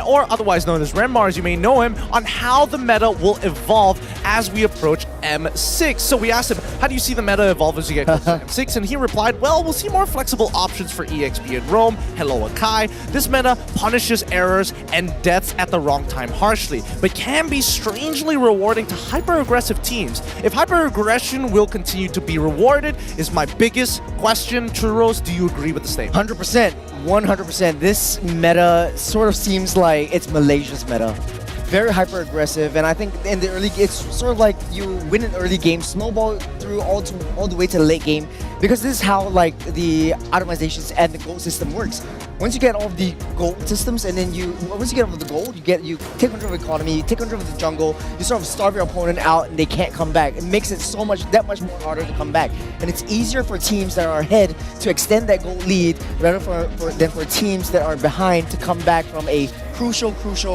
Speaker 2: or otherwise known as Renmar, as you may know him, on how the meta will evolve as we approach M6. So we asked him, how do you see the meta evolve as you get closer to M6? And he replied, well, we'll see more flexible options for EXP and Roam. Hello, Akai. This meta punishes errors and deaths at the wrong time harshly, but can be strangely rewarding to hyper-aggressive teams. If hyper-aggression will continue to be rewarded is my biggest question. Churros, do you agree with the statement?
Speaker 6: 100%. 100%. This meta sort of seems like it's Malaysia's meta. Very hyper-aggressive, and I think in the early, it's sort of like you win an early game, snowball through all the way to the late game, because this is how like the itemizations and the gold system works. Once you get all of the gold systems, and then once you get all of the gold, you take control of the economy, you take control of the jungle, you sort of starve your opponent out, and they can't come back. It makes it that much more harder to come back, and it's easier for teams that are ahead to extend that gold lead rather than for teams that are behind to come back from a crucial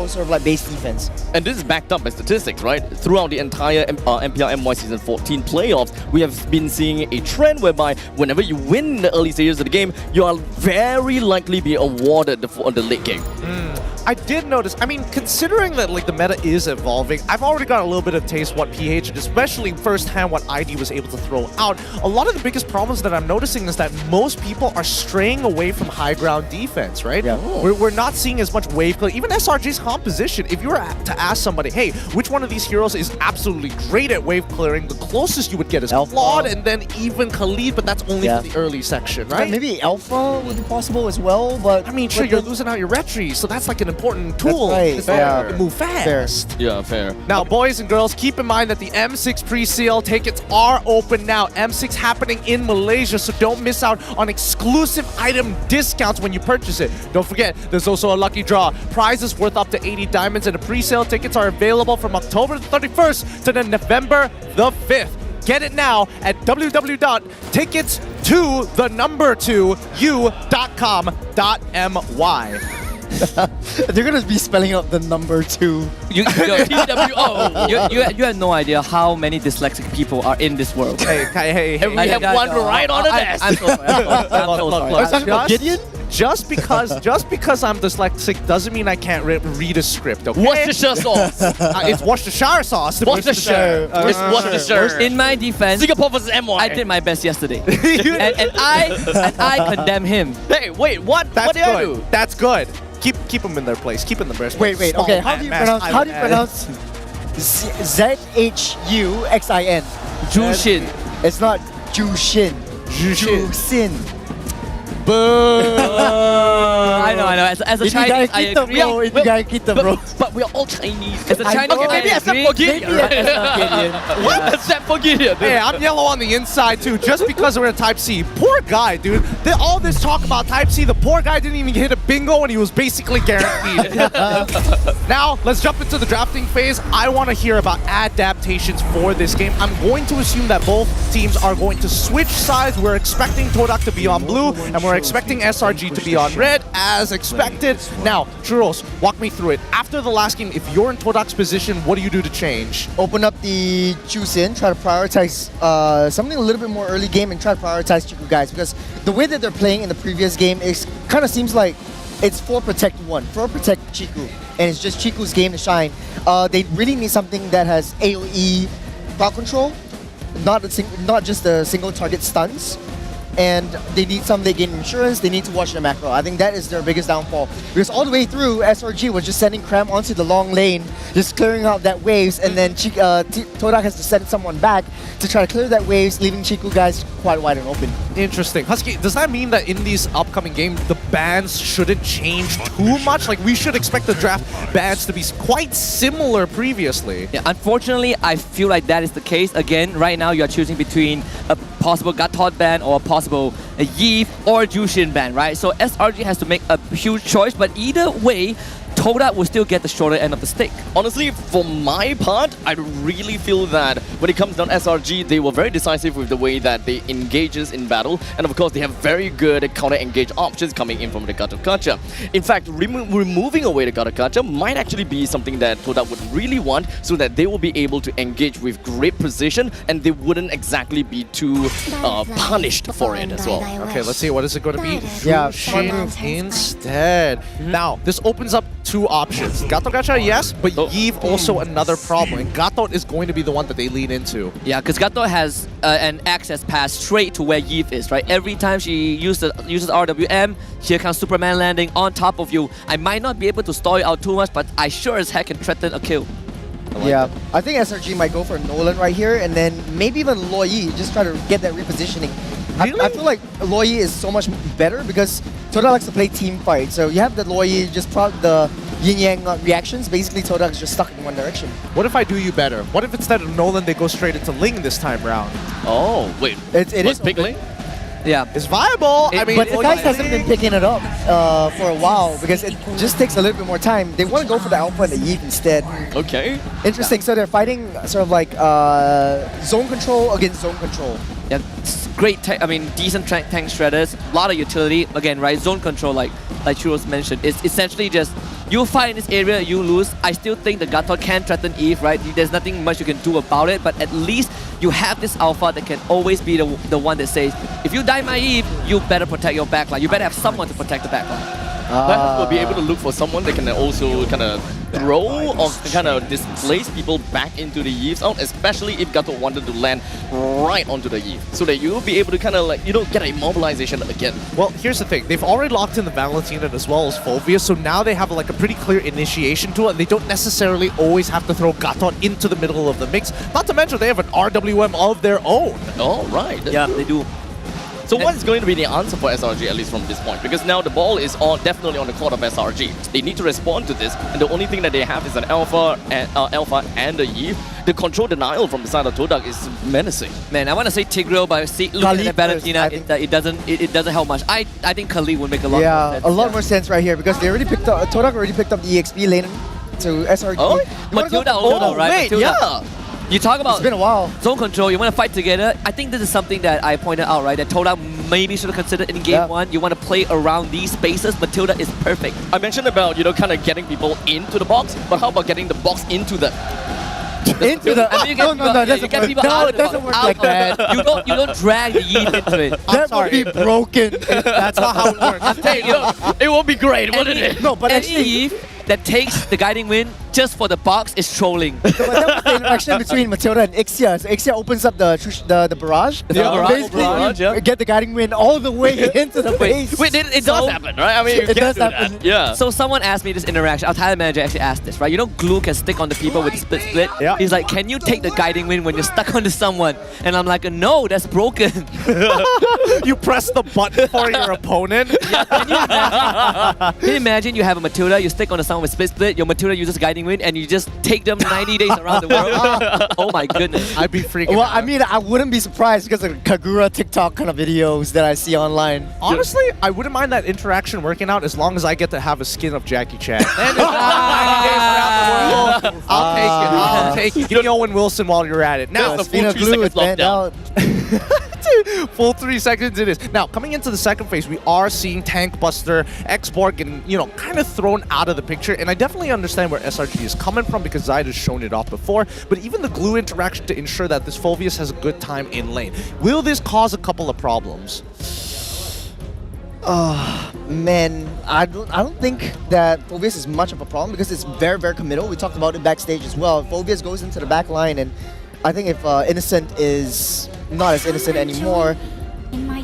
Speaker 6: sort of like base defense.
Speaker 10: And this is backed up by statistics, right? Throughout the entire MPL MY Season 14 playoffs, we have been seeing a trend whereby whenever you win the early stages of the game, you are very likely be awarded the late game.
Speaker 2: I did notice, I mean, considering that like the meta is evolving, I've already got a little bit of taste what PH, and especially firsthand what ID was able to throw out. A lot of the biggest problems that I'm noticing is that most people are straying away from high ground defense, right?
Speaker 6: Yeah.
Speaker 2: We're not seeing as much wave clear. Even SRG's composition, if you were to ask somebody, hey, which one of these heroes is absolutely great at wave clearing, the closest you would get is Claude and then even Khalid, but that's only for the early section, right?
Speaker 6: Maybe Alpha would be possible as well, but
Speaker 2: I mean, sure, you're losing out your retry, so that's like an important tool.
Speaker 6: That's right.
Speaker 2: To move fast.
Speaker 10: Yeah, fair.
Speaker 2: Now, boys and girls, keep in mind that the M6 pre-sale tickets are open now. M6 happening in Malaysia, so don't miss out on exclusive item discounts when you purchase it. Don't forget, there's also a lucky draw. Prizes worth up to 80 diamonds, and the pre-sale tickets are available from October the 31st to November the 5th. Get it now at www.tickets2u.com.my.
Speaker 6: They're gonna be spelling out the number 2.
Speaker 11: You have no idea how many dyslexic people are in this world.
Speaker 2: Hey.
Speaker 10: We have one right on the desk.
Speaker 11: I'm so sorry.
Speaker 6: Gideon?
Speaker 2: Just because I'm dyslexic doesn't mean I can't read a script, okay?
Speaker 10: Worcestershire sauce.
Speaker 2: It's Worcestershire sauce.
Speaker 10: Worcestershire. It's Worcestershire.
Speaker 11: In my defense,
Speaker 10: Singapore versus MY.
Speaker 11: I did my best yesterday, and I condemn him.
Speaker 10: Hey, wait, what?
Speaker 2: That's
Speaker 10: what did I
Speaker 2: good.
Speaker 10: do?
Speaker 2: That's good. Keep them in their place. Keep them in their place.
Speaker 6: Wait. Okay, how do you pronounce Z-H-U-X-I-N?
Speaker 11: Jushin.
Speaker 6: It's not Jushin. Jusin.
Speaker 2: Boo!
Speaker 11: I know. As a Chinese, I agree.
Speaker 10: But we're all Chinese.
Speaker 11: As a Chinese,
Speaker 10: okay, maybe except for Gideon. What? Except for Gideon.
Speaker 2: Hey, I'm yellow on the inside too, just because we're at Type C. Poor guy, dude. All this talk about Type C, the poor guy didn't even hit a bingo and he was basically guaranteed. Now, let's jump into the drafting phase. I want to hear about adaptations for this game. I'm going to assume that both teams are going to switch sides. We're expecting Todak to be on blue, and we're expecting SRG to be on red, as expected. Now, Churros, walk me through it. After the last game, if you're in Todak's position, what do you do to change?
Speaker 6: Open up the Chusin, try to prioritize something a little bit more early game, and try to prioritize Chiku guys, because the way that they're playing in the previous game kind of seems like it's 4 protect 1, 4 protect Chiku, and it's just Chiku's game to shine. They really need something that has AoE crowd control, not just the single target stuns. And they need some late game insurance, they need to watch the macro. I think that is their biggest downfall. Because all the way through, SRG was just sending Cram onto the long lane, just clearing out that waves, and then Todak has to send someone back to try to clear that waves, leaving Chiku guys quite wide and open.
Speaker 2: Interesting. Husky, does that mean that in these upcoming games, the bans shouldn't change too much? Like, we should expect the draft bans to be quite similar previously.
Speaker 11: Yeah, unfortunately, I feel like that is the case. Again, right now, you're choosing between a possible Gatot ban or a possible Yeef or Jushin ban, right? So SRG has to make a huge choice, but either way, Todak will still get the shorter end of the stick.
Speaker 10: Honestly, for my part, I really feel that when it comes down to SRG, they were very decisive with the way that they engages in battle, and of course they have very good counter-engage options coming in from the Gatot-Kaca. In fact, removing away the Gatot-Kaca might actually be something that Todak would really want, so that they will be able to engage with great precision, and they wouldn't exactly be too punished for it as well.
Speaker 2: Okay, let's see, what is it going to be?
Speaker 6: Yeah,
Speaker 2: Shin instead. Now, this opens up two options. Gatot-Kaca, yes, but Yves also another problem, and Gatot is going to be the one that they lean into.
Speaker 11: Yeah, because Gatot has an access pass straight to where Yves is, right? Every time she uses RWM, here comes Superman landing on top of you. I might not be able to stall you out too much, but I sure as heck can threaten a kill.
Speaker 6: I think SRG might go for Nolan right here, and then maybe even Loyi, just try to get that repositioning.
Speaker 2: Really?
Speaker 6: I feel like Loyi is so much better because Todak likes to play team fight. So you have the Loyi just the yin-yang reactions. Basically, Todak's just stuck in one direction.
Speaker 2: What if I do you better? What if instead of Nolan, they go straight into Ling this time round?
Speaker 10: Oh, wait.
Speaker 6: It is
Speaker 10: Big Ling?
Speaker 11: Yeah.
Speaker 2: It's viable. I mean,
Speaker 6: but the guys hasn't been picking it up for a while because it just takes a little bit more time. They want to go for the Alpha and the Yves instead.
Speaker 10: Okay.
Speaker 6: Interesting. So they're fighting sort of like zone control against zone control.
Speaker 11: Yeah, it's great, decent tank shredders, a lot of utility. Again, right, zone control, like Churros mentioned, it's essentially just, you fight in this area, you lose. I still think the Gatot can threaten Yves, right? There's nothing much you can do about it, but at least you have this alpha that can always be the one that says, if you die my Yves, you better protect your backline. You better have someone to protect the backline.
Speaker 10: Perhaps we'll be able to look for someone that can also kind of throw or kind of displace people back into the Yves out, especially if Gatot wanted to land right onto the Yves, so that you'll be able to kind of like, get a immobilization again.
Speaker 2: Well, here's the thing. They've already locked in the Valentina as well as Fulvia, so now they have like a pretty clear initiation to it, and they don't necessarily always have to throw Gatot into the middle of the mix. Not to mention they have an RWM of their own.
Speaker 10: Oh, right.
Speaker 11: Yeah, they do.
Speaker 10: So what is going to be the answer for SRG, at least from this point? Because now the ball is definitely on the court of SRG. They need to respond to this, and the only thing that they have is an Alpha and a Yves. The control denial from the side of Todak is menacing.
Speaker 11: Man, I want to say Tigreal, but looking at Valentina, it doesn't help much. I think Khalid would make a lot more sense.
Speaker 6: A lot more sense right here because they already picked up, Todak already picked up the EXP lane to SRG.
Speaker 11: Oh, Matilda also, right?
Speaker 10: Wait,
Speaker 11: Matilda.
Speaker 10: yeah.
Speaker 11: You talk about
Speaker 6: it's been a while.
Speaker 11: Zone control, you want to fight together. I think this is something that I pointed out, right? That Todak maybe should have considered in game one. You want to play around these spaces. Matilda is perfect.
Speaker 10: I mentioned about, kind of getting people into the box, but how about getting the box into them?
Speaker 6: Into the... No,
Speaker 11: you get people out
Speaker 6: it doesn't work like that.
Speaker 11: You don't drag the Yves into it.
Speaker 6: That would be broken.
Speaker 2: That's not how it works.
Speaker 11: I'm telling you,
Speaker 10: it won't be great, wouldn't it?
Speaker 6: No, but actually...
Speaker 11: Yves that takes the guiding wind just for the box is trolling.
Speaker 6: But that was the interaction between Matilda and Ixia. So Ixia opens up the barrage. Basically, get the guiding wind all the way into the base.
Speaker 10: Wait, it does happen, right? I mean,
Speaker 6: it does happen.
Speaker 10: That. Yeah.
Speaker 11: So someone asked me this interaction. Our talent manager actually asked this, right? You know, glue can stick on the people with split.
Speaker 2: Yeah.
Speaker 11: He's like, can you take the guiding wind when you're stuck onto someone? And I'm like, no, that's broken.
Speaker 2: You press the button for your opponent.
Speaker 11: Can you imagine you have a Matilda, you stick onto someone with split, your Matilda uses guiding wind, and you just take them 90 days around the world? Oh my goodness.
Speaker 2: I'd be freaking out.
Speaker 6: I mean, I wouldn't be surprised because of Kagura TikTok kind of videos that I see online.
Speaker 2: Honestly, I wouldn't mind that interaction working out as long as I get to have a skin of Jackie Chan. Then it's 90 days around the world. I'll take it. Give me Owen Wilson while you're at it. Now,
Speaker 10: the full 2 seconds lockdown.
Speaker 2: Full 3 seconds it is. Now, coming into the second phase, we are seeing Tank Buster, X-Borg, and, kind of thrown out of the picture. And I definitely understand where SRG is coming from because Zyd has shown it off before. But even the glue interaction to ensure that this Fulvius has a good time in lane. Will this cause a couple of problems?
Speaker 6: Man, I don't think that Fulvius is much of a problem because it's very, very committal. We talked about it backstage as well. Fulvius goes into the back line, and I think if Innocent is not as innocent anymore,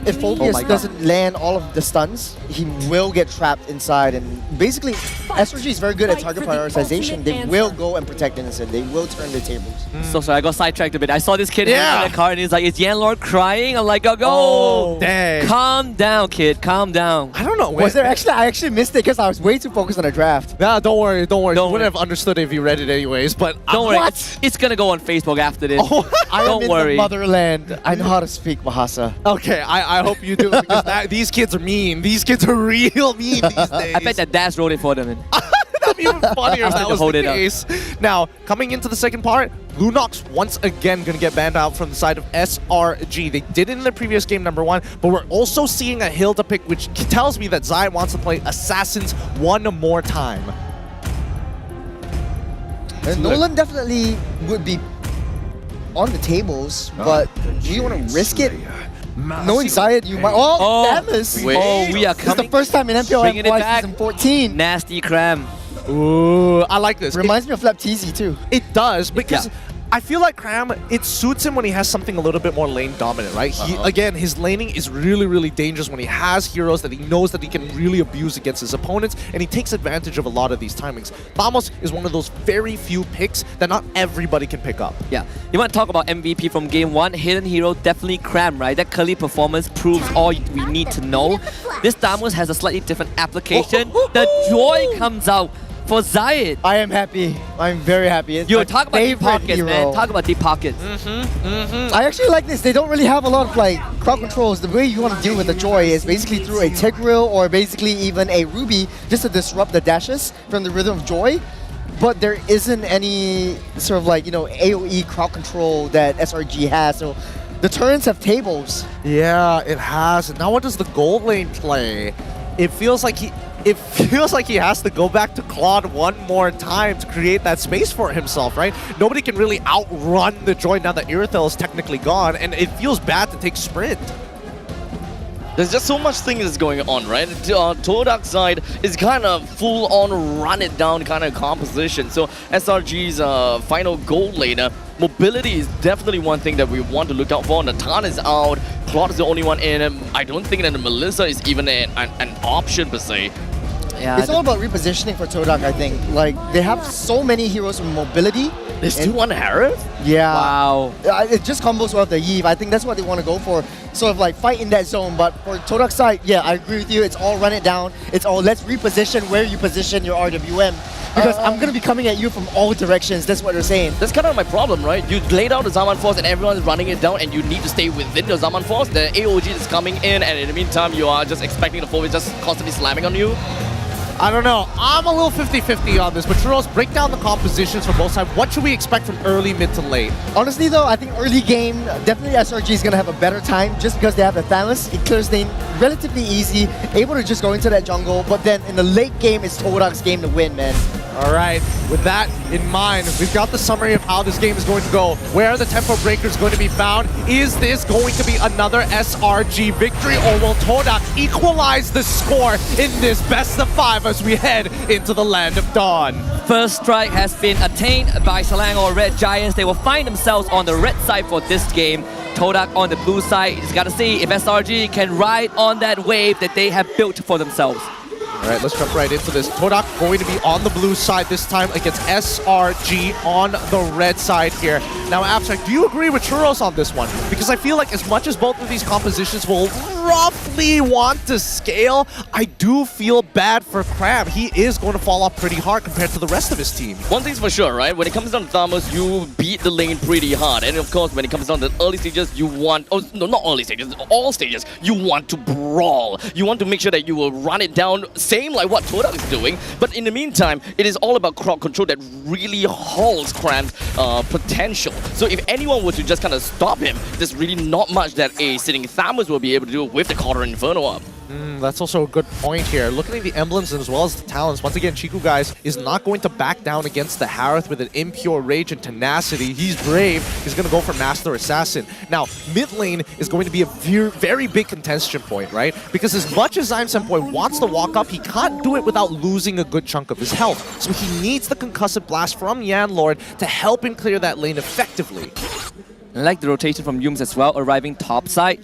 Speaker 6: if Fulvius doesn't land all of the stuns, he will get trapped inside. And basically, SRG is very good at target prioritization. They will go and protect Innocent. They will turn the tables.
Speaker 11: So sorry, I got sidetracked a bit. I saw this kid in the car and he's like, is Yanlord crying? I'm like, go.
Speaker 2: Dang.
Speaker 11: Calm down, kid. Calm down.
Speaker 2: I don't know.
Speaker 6: Was there actually? I actually missed it because I was way too focused on the draft.
Speaker 2: Nah, don't worry. You wouldn't have understood it if you read it anyways. But
Speaker 11: don't worry. It's gonna go on Facebook after this.
Speaker 6: Don't worry. The motherland. I know how to speak Bahasa.
Speaker 2: Okay, I hope you do because these kids are mean. These kids are real mean these days.
Speaker 11: I bet that Dash wrote it for them.
Speaker 2: have been even funnier if that was
Speaker 11: Hold
Speaker 2: the
Speaker 11: it up.
Speaker 2: case. Now, coming into the second part, Lunox once again going to get banned out from the side of SRG. They did it in the previous game, number 1, but we're also seeing a Hilda pick, which tells me that Zayat wants to play Assassins one more time.
Speaker 6: Nolan definitely would be on the tables, but do you want to risk it? Knowing Zayat, you might. Oh, Damas!
Speaker 11: We are
Speaker 6: This is
Speaker 11: coming.
Speaker 6: the first time in MPL
Speaker 11: Bringing it
Speaker 6: FY
Speaker 11: back.
Speaker 6: season 14.
Speaker 11: Nasty Cram.
Speaker 2: Ooh, I like this.
Speaker 6: Reminds me of Flap Teasy too.
Speaker 2: It does, because I feel like Cram, it suits him when he has something a little bit more lane dominant, right? Again, his laning is really, really dangerous when he has heroes that he knows that he can really abuse against his opponents, and he takes advantage of a lot of these timings. Thamos is one of those very few picks that not everybody can pick up.
Speaker 11: Yeah, you want to talk about MVP from game 1, hidden hero, definitely Cram, right? That Curly performance proves all we need to know. This Thamos has a slightly different application. The joy comes out for Zayat.
Speaker 6: I am happy. I'm very happy. It's my
Speaker 11: talk about deep
Speaker 6: favorite
Speaker 11: pockets,
Speaker 6: hero.
Speaker 11: man. Talk about deep pockets.
Speaker 6: I actually like this. They don't really have a lot of like crowd controls. The way you want to deal with the Joy is basically through a Tigreal or basically even a Ruby just to disrupt the dashes from the rhythm of Joy. But there isn't any sort of like, you know, AoE crowd control that SRG has. So the turns have tables.
Speaker 2: Yeah, it has. And now what does the gold lane play? It feels like he has to go back to Claude one more time to create that space for himself, right? Nobody can really outrun the Joy now that Irithel is technically gone, and it feels bad to take sprint.
Speaker 10: There's just so much things going on, right? Todak's side is kind of full-on run-it-down kind of composition. So SRG's final gold laner, mobility is definitely one thing that we want to look out for. Natan is out, Claude is the only one in. I don't think that Melissa is even an option per se.
Speaker 11: Yeah,
Speaker 6: It's all about repositioning for Todak, I think. Like, they have so many heroes with mobility.
Speaker 10: They still want Harith?
Speaker 6: Yeah.
Speaker 11: Wow.
Speaker 6: It just combos with the Eve. I think that's what they want to go for. Sort of like fight in that zone. But for Todak's side, yeah, I agree with you. It's all run it down. It's all let's reposition where you position your RWM. Because I'm going to be coming at you from all directions. That's what they're saying.
Speaker 10: That's kind of my problem, right? You laid out the Zaman Force and everyone's running it down and you need to stay within the Zaman Force. The AOG is coming in and in the meantime you are just expecting the forward just constantly slamming on you.
Speaker 2: I don't know. I'm a little 50-50 on this, but Churros, break down the compositions for both sides. What should we expect from early, mid to late?
Speaker 6: Honestly though, I think early game, definitely SRG is going to have a better time just because they have the Thanos. It clears lane relatively easy, able to just go into that jungle, but then in the late game, it's Todak's game to win, man.
Speaker 2: All right, with that in mind, we've got the summary of how this game is going to go. Where are the tempo breakers going to be found? Is this going to be another SRG victory, or will Todak equalize the score in this best of 5 as we head into the Land of Dawn?
Speaker 11: First strike has been attained by Selangor Red Giants. They will find themselves on the red side for this game. Todak on the blue side. He's got to see if SRG can ride on that wave that they have built for themselves.
Speaker 2: All right, let's jump right into this. Todak going to be on the blue side this time against SRG on the red side here. Now, Abstract, do you agree with Churros on this one? Because I feel like as much as both of these compositions will roughly want to scale, I do feel bad for Crab. He is going to fall off pretty hard compared to the rest of his team.
Speaker 10: One thing's for sure, right? When it comes down to Thamos, you beat the lane pretty hard. And of course, when it comes down to the early stages, you want... Oh, no, not early stages. All stages. You want to brawl. You want to make sure that you will run it down, same like what Todak is doing. But in the meantime, it is all about crowd control that really halts Cram's potential. So if anyone were to just kind of stop him, there's really not much that a sitting Thamos will be able to do with the Cauldron Inferno up.
Speaker 2: That's also a good point here. Looking at the emblems as well as the talents, once again, Chiku, guys, is not going to back down against the Harith with an impure rage and tenacity. He's brave. He's going to go for Master Assassin. Now, mid lane is going to be a very big contention point, right? Because as much as Zyme Senpai wants to walk up, he can't do it without losing a good chunk of his health. So he needs the Concussive Blast from Yanlord to help him clear that lane effectively.
Speaker 11: I like the rotation from Yums as well, arriving top side.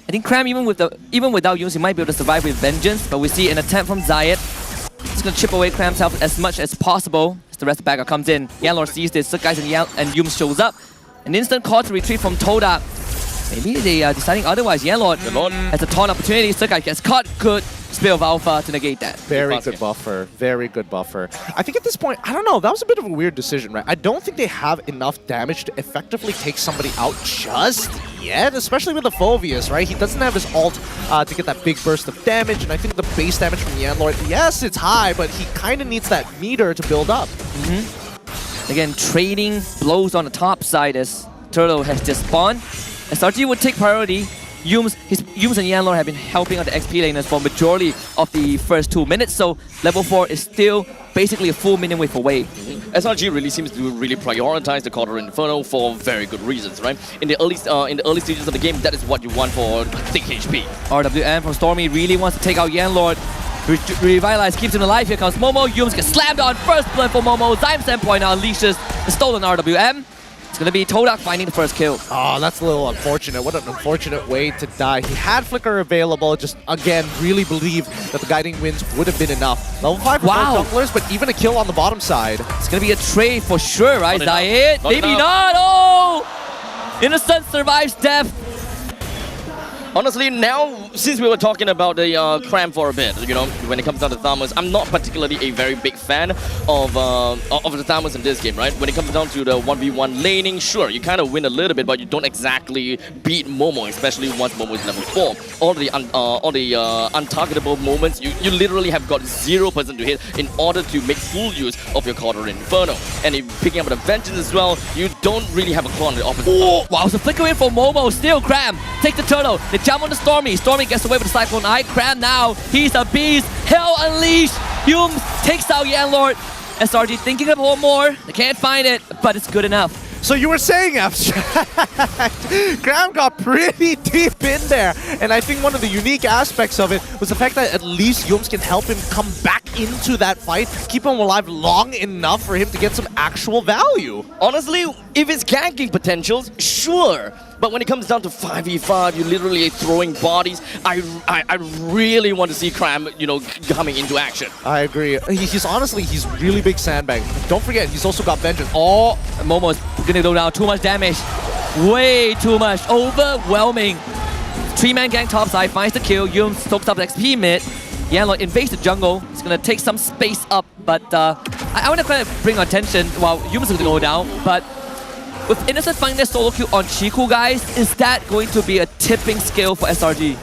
Speaker 11: I think Cram, even without Yums, he might be able to survive with Vengeance, but we see an attempt from Zayat. He's going to chip away Cram's health as much as possible as the rest backer comes in. Yanlord sees this, guys, and Yums shows up. An instant call to retreat from Todak. Maybe they are deciding otherwise. Yanlord has a taunt opportunity. Sukai gets caught. Good Spear of Alpha to negate that.
Speaker 2: Very good buffer. Very good buffer. I think at this point, I don't know, that was a bit of a weird decision, right? I don't think they have enough damage to effectively take somebody out just yet, especially with the Phoveus, right? He doesn't have his ult to get that big burst of damage, and I think the base damage from the Lord, yes, it's high, but he kind of needs that meter to build up.
Speaker 11: Again, trading blows on the top side as Turtle has just spawned. SRG would take priority. Yums and Yanlor have been helping out the XP laners for majority of the first 2 minutes, so level 4 is still basically a full minute wave away.
Speaker 10: SRG really seems to really prioritize the Quarter Inferno for very good reasons, right? In the early stages of the game, that is what you want for thick HP.
Speaker 11: RWM from Stormy really wants to take out Yanlord. Revitalize keeps him alive. Here comes Momo. Yums gets slammed on. First blood for Momo. Zyme's endpoint now unleashes the stolen RWM. It's going to be Todak finding the first kill.
Speaker 2: Oh, that's a little unfortunate. What an unfortunate way to die. He had Flicker available, just again, really believed that the guiding winds would have been enough. Level 5 for both junglers, but even a kill on the bottom side.
Speaker 11: It's going to be a trade for sure, right? Zayed? Maybe
Speaker 10: enough.
Speaker 11: not. Oh! Innocent survives death.
Speaker 10: Honestly, now, since we were talking about the cram for a bit, you know, when it comes down to Thamus, I'm not particularly a very big fan of the Thamus in this game, right? When it comes down to the 1v1 laning, sure, you kind of win a little bit, but you don't exactly beat Momo, especially once Momo is level 4. All the untargetable moments, you literally have got 0% to hit in order to make full use of your Quarter Inferno. And if picking up the Vengeance as well, you don't really have a claw on the opposite side.
Speaker 11: Wow, so flicker in for Momo, still Cram. Take the turtle. They jump on the Stormy. Stormy gets away with the Cyclone Eye. Cram now. He's a beast. Hell unleashed. Hume takes out Yanlord. SRG thinking of one more. They can't find it, but it's good enough.
Speaker 2: So you were saying, Abstract, Graham got pretty deep in there. And I think one of the unique aspects of it was the fact that at least Yums can help him come back into that fight, keep him alive long enough for him to get some actual value.
Speaker 10: Honestly, if it's ganking potentials, sure. But when it comes down to 5v5, you're literally throwing bodies. I really want to see Cram, you know, coming into action.
Speaker 2: I agree. He's honestly, he's really big sandbag. Don't forget, he's also got Vengeance. Oh,
Speaker 11: Momo's gonna go down. Too much damage. Way too much. Overwhelming. 3-man gang topside finds the kill. Yum soaks up the XP mid. Yanlord invades the jungle. It's gonna take some space up, but I want to kind of bring attention while Yum's gonna go down, but with Innocent finding their solo kill on Chiku, guys, is that going to be a tipping scale for SRG?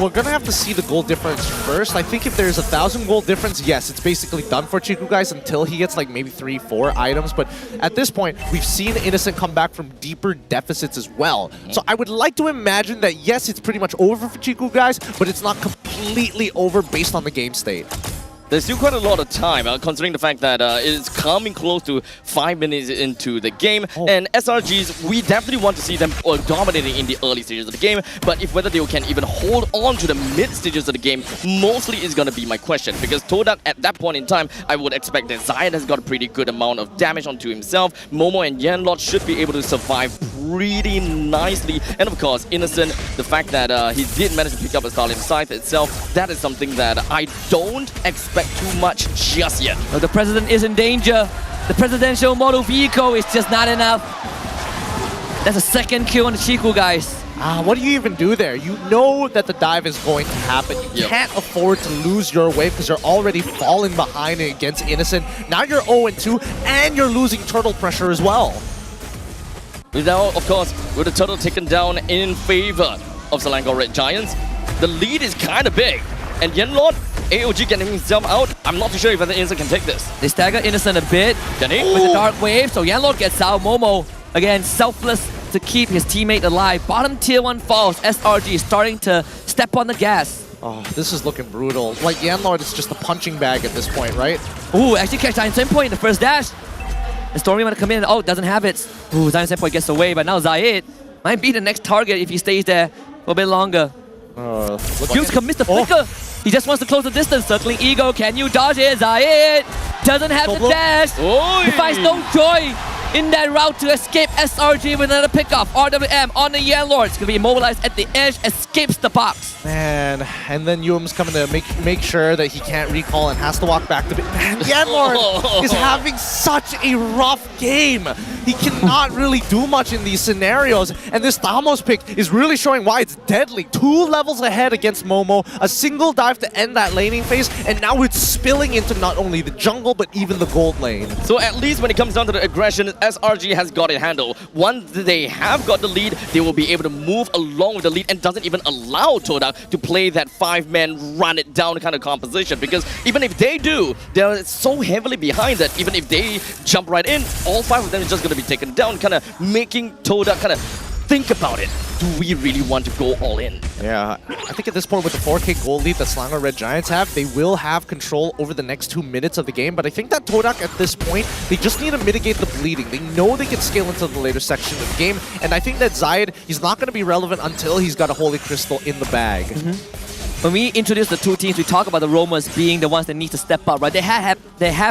Speaker 2: We're gonna have to see the gold difference first. I think if there's 1,000 gold difference, yes, it's basically done for Chiku, guys, until he gets like maybe 3-4 items. But at this point, we've seen Innocent come back from deeper deficits as well. So I would like to imagine that, yes, it's pretty much over for Chiku, guys, but it's not completely over based on the game state.
Speaker 10: There's still quite a lot of time, considering the fact that it's coming close to 5 minutes into the game. And SRGs, we definitely want to see them dominating in the early stages of the game. But if whether they can even hold on to the mid stages of the game, mostly is going to be my question. Because Todak, at that point in time, I would expect that Zion has got a pretty good amount of damage onto himself. Momo and Yanlord should be able to survive pretty nicely. And of course, Innocent, the fact that he did manage to pick up a Starling Scythe itself, that is something that I don't expect too much just yet.
Speaker 11: The president is in danger. The presidential model vehicle is just not enough. That's a second kill on the Chiku, guys.
Speaker 2: What do you even do there? You know that the dive is going to happen. You can't afford to lose your wave because you're already falling behind against Innocent. Now you're 0-2 and you're losing turtle pressure as well.
Speaker 10: Now, of course, with the turtle taken down in favor of Selangor Red Giants, the lead is kind of big. And Yanlord, AOG getting himself out. I'm not too sure if Innocent can take this.
Speaker 11: They stagger Innocent a bit.
Speaker 10: Can he?
Speaker 11: With the dark wave, so Yanlord gets out. Momo, again, selfless to keep his teammate alive. Bottom tier 1 falls. SRG is starting to step on the gas.
Speaker 2: Oh, this is looking brutal. Like, Yanlord is just a punching bag at this point, right?
Speaker 11: Ooh, actually catch Zion's endpoint in the first dash. The Stormy might come in. Oh, doesn't have it. Ooh, Zion's endpoint gets away, but now Zayed might be the next target if he stays there for a bit longer. Hughes commits the flicker. He just wants to close the distance. Circling Ego. Can you dodge it? Zayed doesn't have the dash. He finds no joy. in that route to escape SRG with another pickoff. RWM on the Yelord. It's going to be immobilized at the edge, escapes the box.
Speaker 2: Man, and then Yum's coming to make sure that he can't recall and has to walk back to man, Yelord is having such a rough game. He cannot really do much in these scenarios, and this Thamos pick is really showing why it's deadly. 2 levels ahead against Momo, a single dive to end that laning phase, and now it's spilling into not only the jungle, but even the gold lane.
Speaker 10: So at least when it comes down to the aggression, SRG has got it handled. Once they have got the lead, they will be able to move along with the lead and doesn't even allow Todak to play that 5-man run it down kind of composition, because even if they do, they're so heavily behind that even if they jump right in, all 5 of them is just going to be taken down, kind of making Todak kind of think about it. Do we really want to go all in?
Speaker 2: Yeah, I think at this point with the 4K gold lead that Selangor Red Giants have, they will have control over the next 2 minutes of the game, but I think that Todak at this point, they just need to mitigate the bleeding. They know they can scale into the later section of the game, and I think that Zayed, he's not going to be relevant until he's got a Holy Crystal in the bag.
Speaker 11: When we introduce the 2 teams, we talk about the Roamers being the ones that need to step up, right? They have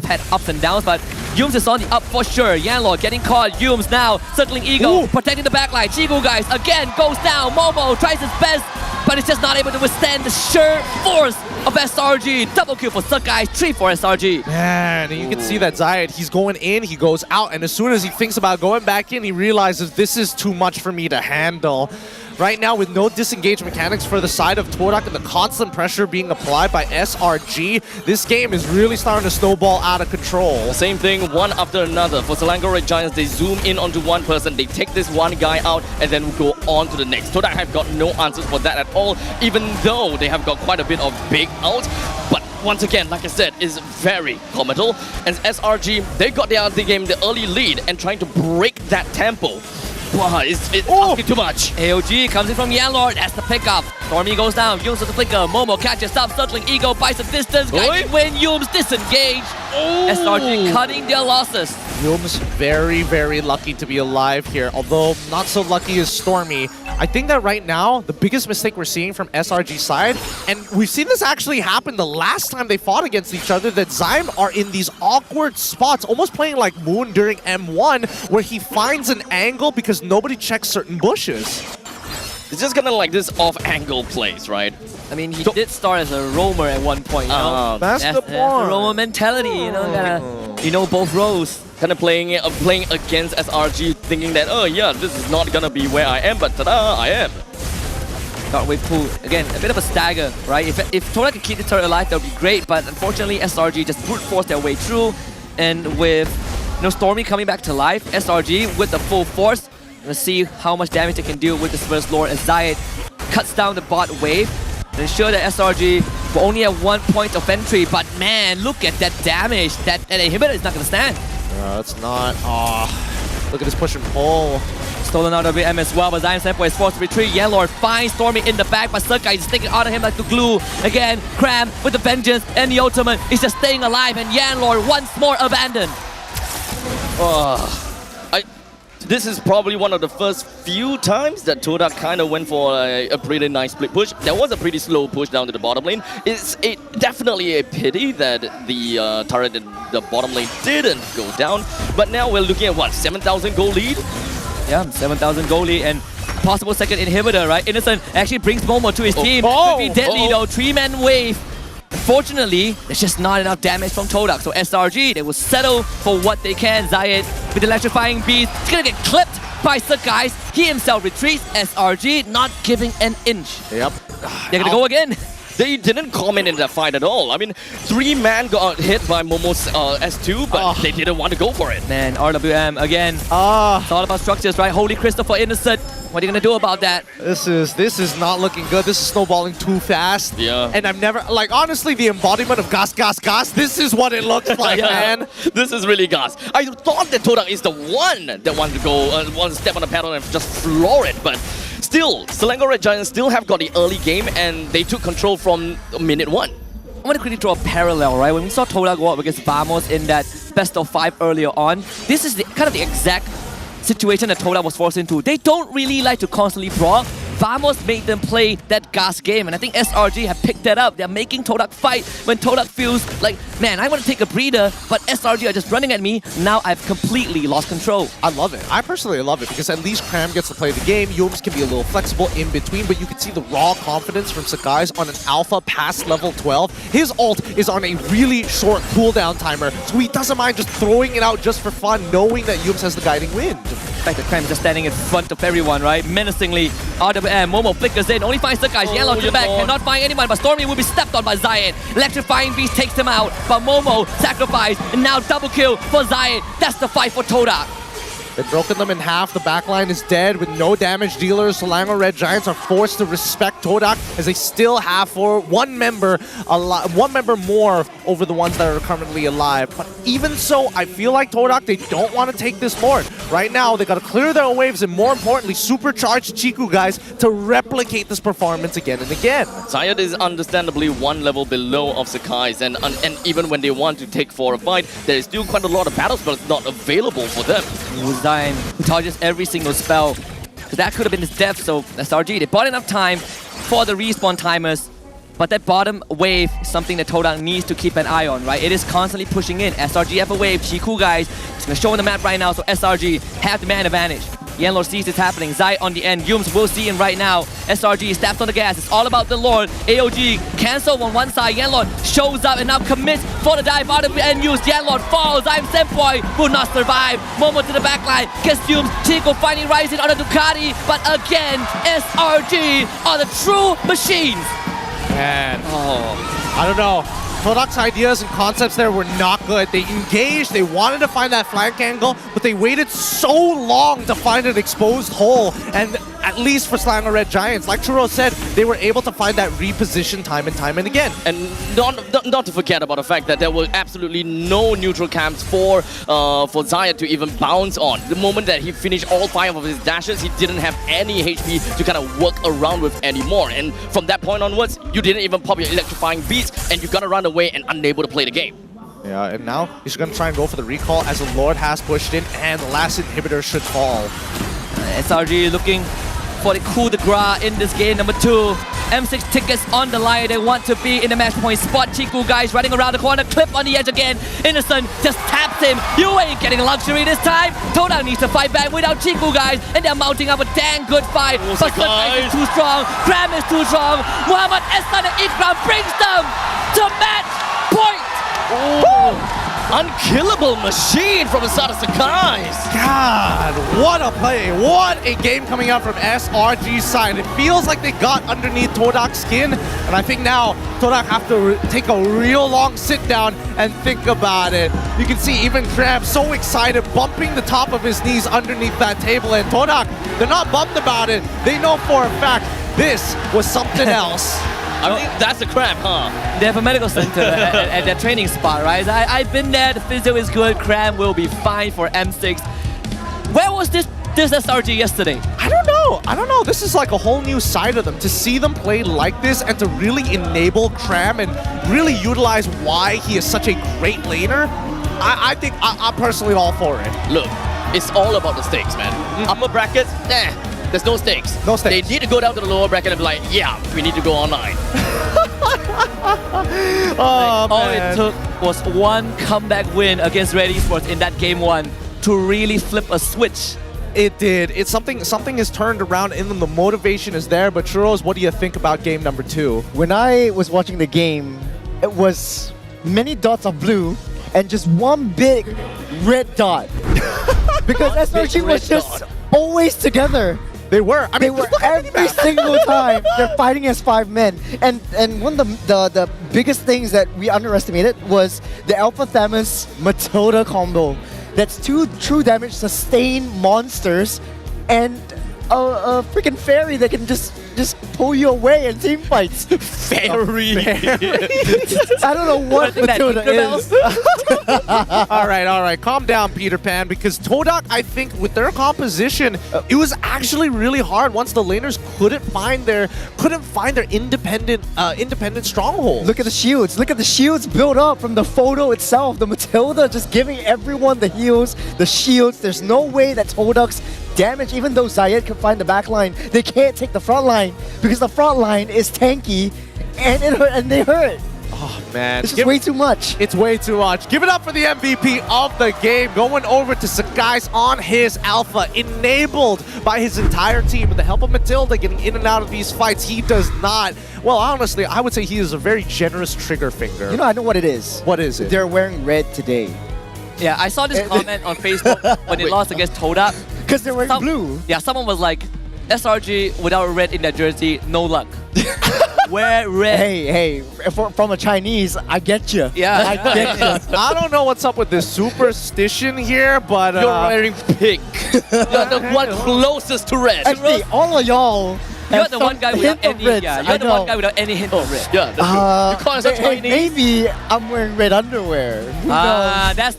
Speaker 11: had ups and downs, but Yums is on the up for sure. Yanlord getting caught. Yums now circling Eagle, protecting the backline. Chigu guys again goes down. Momo tries his best, but it's just not able to withstand the sheer force of SRG. Double kill for Sakai, 3 for SRG.
Speaker 2: Man, you can see that Zayed, he's going in, he goes out, and as soon as he thinks about going back in, he realizes this is too much for me to handle. Right now, with no disengage mechanics for the side of Todak and the constant pressure being applied by SRG, this game is really starting to snowball out of control.
Speaker 10: Same thing, one after another. For Selangor Red Giants, they zoom in onto one person, they take this one guy out, and then go on to the next. Todak have got no answers for that at all, even though they have got quite a bit of big outs. But once again, like I said, is very comical. And SRG, they got the early lead and trying to break that tempo. Wow, it's asking too much.
Speaker 11: AOG comes in from Yanlord as the pickup. Stormy goes down, Yums with the flicker. Momo catches up, circling Ego, buys the distance. Guy can win, Yums disengage. SRG cutting their losses.
Speaker 2: Yums very, very lucky to be alive here, although not so lucky as Stormy. I think that right now, the biggest mistake we're seeing from SRG's side, and we've seen this actually happen the last time they fought against each other, that Zyme are in these awkward spots, almost playing like Moon during M1, where he finds an angle because nobody checks certain bushes.
Speaker 10: It's just kind of like this off-angle plays, right?
Speaker 11: I mean, he did start as a roamer at one point, you know?
Speaker 2: That's the point.
Speaker 11: Roamer mentality, you know, you know both roles.
Speaker 10: Kind of playing against SRG, thinking that, oh yeah, this is not gonna be where I am, but ta-da, I am.
Speaker 11: Dark Wave pool, again, a bit of a stagger, right? If Todak could keep the turret alive, that would be great, but unfortunately SRG just brute force their way through, and with Stormy coming back to life, SRG with the full force, let's see how much damage they can do with this first Lord as Zayed cuts down the bot wave to ensure that SRG will only have 1 point of entry, but man, look at that damage. That inhibitor is not going to stand.
Speaker 2: No, it's not. Look at this push and pull.
Speaker 11: Stolen out of WM as well, but Zion Senpo is forced to retreat. Yanlord finds Stormy in the back, but Sakai is sticking out of him like the glue. Again, Cram with the vengeance and the ultimate is just staying alive, and Yanlord once more abandoned.
Speaker 10: This is probably one of the first few times that Todak kind of went for a pretty nice split push. There was a pretty slow push down to the bottom lane. It's definitely a pity that the turret in the bottom lane didn't go down. But now we're looking at what, 7,000 gold lead?
Speaker 11: Yeah, 7,000 gold lead and possible second inhibitor, right? Innocent actually brings Momo to his team. Could be deadly though, 3-man wave. Unfortunately, there's just not enough damage from Todak. So SRG, they will settle for what they can. Zayed with electrifying beast. He's gonna get clipped by Sakai. He himself retreats. SRG not giving an inch.
Speaker 2: Yep.
Speaker 11: They're gonna go again.
Speaker 10: They didn't comment in that fight at all. I mean, 3-man got hit by Momo's S2, but they didn't want to go for it.
Speaker 11: Man, RWM again. It's all about structures, right? Holy Crystal for Innocent. What are you gonna do about that?
Speaker 2: This is not looking good. This is snowballing too fast.
Speaker 10: Yeah.
Speaker 2: And I've never, like, honestly, the embodiment of gas. This is what it looks like, man.
Speaker 10: This is really gas. I thought that Todak is the one that wanted to go, want to step on the pedal and just floor it, but still, Selangor Red Giants still have got the early game and they took control from minute 1.
Speaker 11: I want to quickly draw a parallel, right? When we saw Todak go up against Vamos in that best of 5 earlier on, this is kind of the exact situation that Todak was forced into. They don't really like to constantly brawl. Vamos made them play that gas game, and I think SRG have picked that up. They're making Todak fight when Todak feels like, man, I want to take a breather, but SRG are just running at me. Now I've completely lost control.
Speaker 2: I love it. I personally love it because at least Cram gets to play the game. Yums can be a little flexible in between, but you can see the raw confidence from Sakai's on an alpha past level 12. His ult is on a really short cooldown timer, so he doesn't mind just throwing it out just for fun, knowing that Yums has the guiding wind.
Speaker 11: In fact, the Cram is just standing in front of everyone, right? Menacingly, RWM, Momo flickers in, only finds the guys. Yellow to the back, cannot find anyone, but Stormy will be stepped on by Zion. Electrifying Beast takes him out, but Momo sacrificed, and now double kill for Zion. That's the fight for Todak.
Speaker 2: They've broken them in half. The backline is dead with no damage dealers. Selangor Red Giants are forced to respect Todak as they still have for one member more over the ones that are currently alive. But even so, I feel like Todak, they don't want to take this Lord. Right now, they got to clear their waves and more importantly, supercharge Chiku guys to replicate this performance again and again.
Speaker 10: Zayat is understandably one level below of Sakai's, and even when they want to take for a fight, there is still quite a lot of battle spells not available for them.
Speaker 11: Zion dodges every single spell. That could have been his death, so SRG, they bought enough time for the respawn timers. But that bottom wave is something that Todak needs to keep an eye on, right? It is constantly pushing in. SRG have a wave. Chiku guys, it's going to show on the map right now, so SRG have the man advantage. Yenlord sees this happening. Zai on the end. Yums will see him right now. SRG steps on the gas. It's all about the Lord. AOG cancel on one side. Yenlord shows up and now commits for the dive out of the end use. Yenlord falls. I'm Senpoi will not survive. Momo to the backline. Gets Yums. Chico finally rising on a Ducati. But again, SRG are the true machines.
Speaker 2: Man, I don't know. Todak's ideas and concepts there were not good. They engaged, they wanted to find that flank angle, but they waited so long to find an exposed hole. And at least for Selangor Red Giants, like Churro said, they were able to find that reposition time and again.
Speaker 10: And not to forget about the fact that there were absolutely no neutral camps for Zayat to even bounce on. The moment that he finished all 5 of his dashes, he didn't have any HP to kind of work around with anymore. And from that point onwards, you didn't even pop your electrifying beats, and you got to run away and unable to play the game.
Speaker 2: Yeah, and now he's going to try and go for the recall as the Lord has pushed in, and the last inhibitor should fall.
Speaker 11: SRG looking for the coup de grace in this game, number 2. M6 tickets on the line. They want to be in the match point spot. Chiku guys running around the corner, clip on the edge again. Innocent just taps him. You ain't getting luxury this time. Todak needs to fight back without Chiku guys, and they're mounting up a dang good fight. But Sakai is too strong. Cram is too strong. Muhammad Ehsan and Ikram brings them to match point.
Speaker 10: Unkillable machine from Asada Sakai's.
Speaker 2: God, what a play. What a game coming out from SRG's side. It feels like they got underneath Todak's skin, and I think now Todak have to take a real long sit down and think about it. You can see even Crab so excited, bumping the top of his knees underneath that table, and Todak, they're not bummed about it. They know for a fact this was something else.
Speaker 10: I think that's a Crab, huh?
Speaker 11: They have a medical center at their training spot, right? I've been there. The physio is good. Cram will be fine for M6. Where was this SRG yesterday?
Speaker 2: I don't know. This is like a whole new side of them. To see them play like this and to really enable Cram and really utilize why he is such a great laner, I think I'm personally all for it.
Speaker 10: Look, it's all about the stakes, man. Upper brackets, there's no stakes.
Speaker 2: No stakes.
Speaker 10: They need to go down to the lower bracket and be like, yeah, we need to go online.
Speaker 11: All it took was one comeback win against Red Esports in that game 1 to really flip a switch.
Speaker 2: It did. It's something has turned around in them. The motivation is there. But Churros, what do you think about game number 2?
Speaker 6: When I was watching the game, it was many dots of blue and just one big red dot. Because SRG was just always together.
Speaker 2: They were.
Speaker 6: They were every single time. They're fighting as 5 men. And one of the biggest things that we underestimated was the Alpha Thamus Matilda combo. That's 2 true damage sustained monsters and a freaking fairy that can just pull you away in team fights.
Speaker 10: Fairy.
Speaker 6: I don't know what Matilda is.
Speaker 2: All right. Calm down, Peter Pan, because Todak, I think, with their composition, it was actually really hard once the laners couldn't find their independent stronghold.
Speaker 6: Look at the shields. Look at the shields built up from the photo itself. The Matilda just giving everyone the heals, the shields. There's no way that Todak's damage. Even though Zayed can find the back line, they can't take the front line because the front line is tanky and they hurt.
Speaker 2: Oh man,
Speaker 6: this is way too much.
Speaker 2: It's way too much. Give it up for the MVP of the game, going over to Sakai's on his Alpha, enabled by his entire team with the help of Matilda getting in and out of these fights. He does not. Well, honestly, I would say he is a very generous trigger finger.
Speaker 6: You know, I know what it is.
Speaker 2: What is it?
Speaker 6: They're wearing red today.
Speaker 11: Yeah, I saw this comment on Facebook when they lost against Todak.
Speaker 6: Because they're wearing blue.
Speaker 11: Yeah, someone was like, SRG without red in their jersey, no luck. Wear red.
Speaker 6: Hey, from a Chinese, I get you.
Speaker 11: Yeah.
Speaker 6: I get you.
Speaker 2: I don't know what's up with this superstition here, but
Speaker 11: You're wearing pink. You're the one closest to red.
Speaker 6: Actually, all of y'all.
Speaker 11: You're the one guy without any. Yeah, you're the one guy without any hint of red.
Speaker 10: Yeah, that's you call us a Chinese.
Speaker 6: Maybe I'm wearing red underwear. Who knows?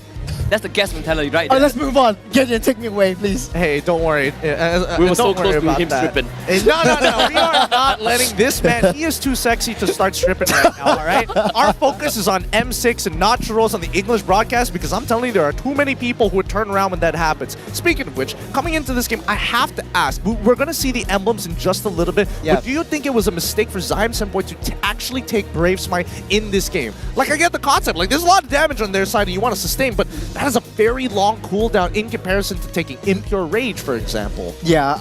Speaker 11: That's the guest mentality, right?
Speaker 6: Let's move on. Get in, take me away, please.
Speaker 2: Hey, don't worry.
Speaker 10: We were so
Speaker 2: don't
Speaker 10: close
Speaker 2: worry
Speaker 10: to
Speaker 2: about
Speaker 10: him
Speaker 2: that.
Speaker 10: stripping.
Speaker 2: No. We are not letting this man. He is too sexy to start stripping right now, all right? Our focus is on M6 and not Churros on the English broadcast because I'm telling you, there are too many people who would turn around when that happens. Speaking of which, coming into this game, I have to ask, we're going to see the emblems in just a little bit, but do you think it was a mistake for Zyme Senpai to actually take Brave Smite in this game? Like, I get the concept. Like, there's a lot of damage on their side and you want to sustain, but that is a very long cooldown in comparison to taking Impure Rage, for example.
Speaker 6: Yeah,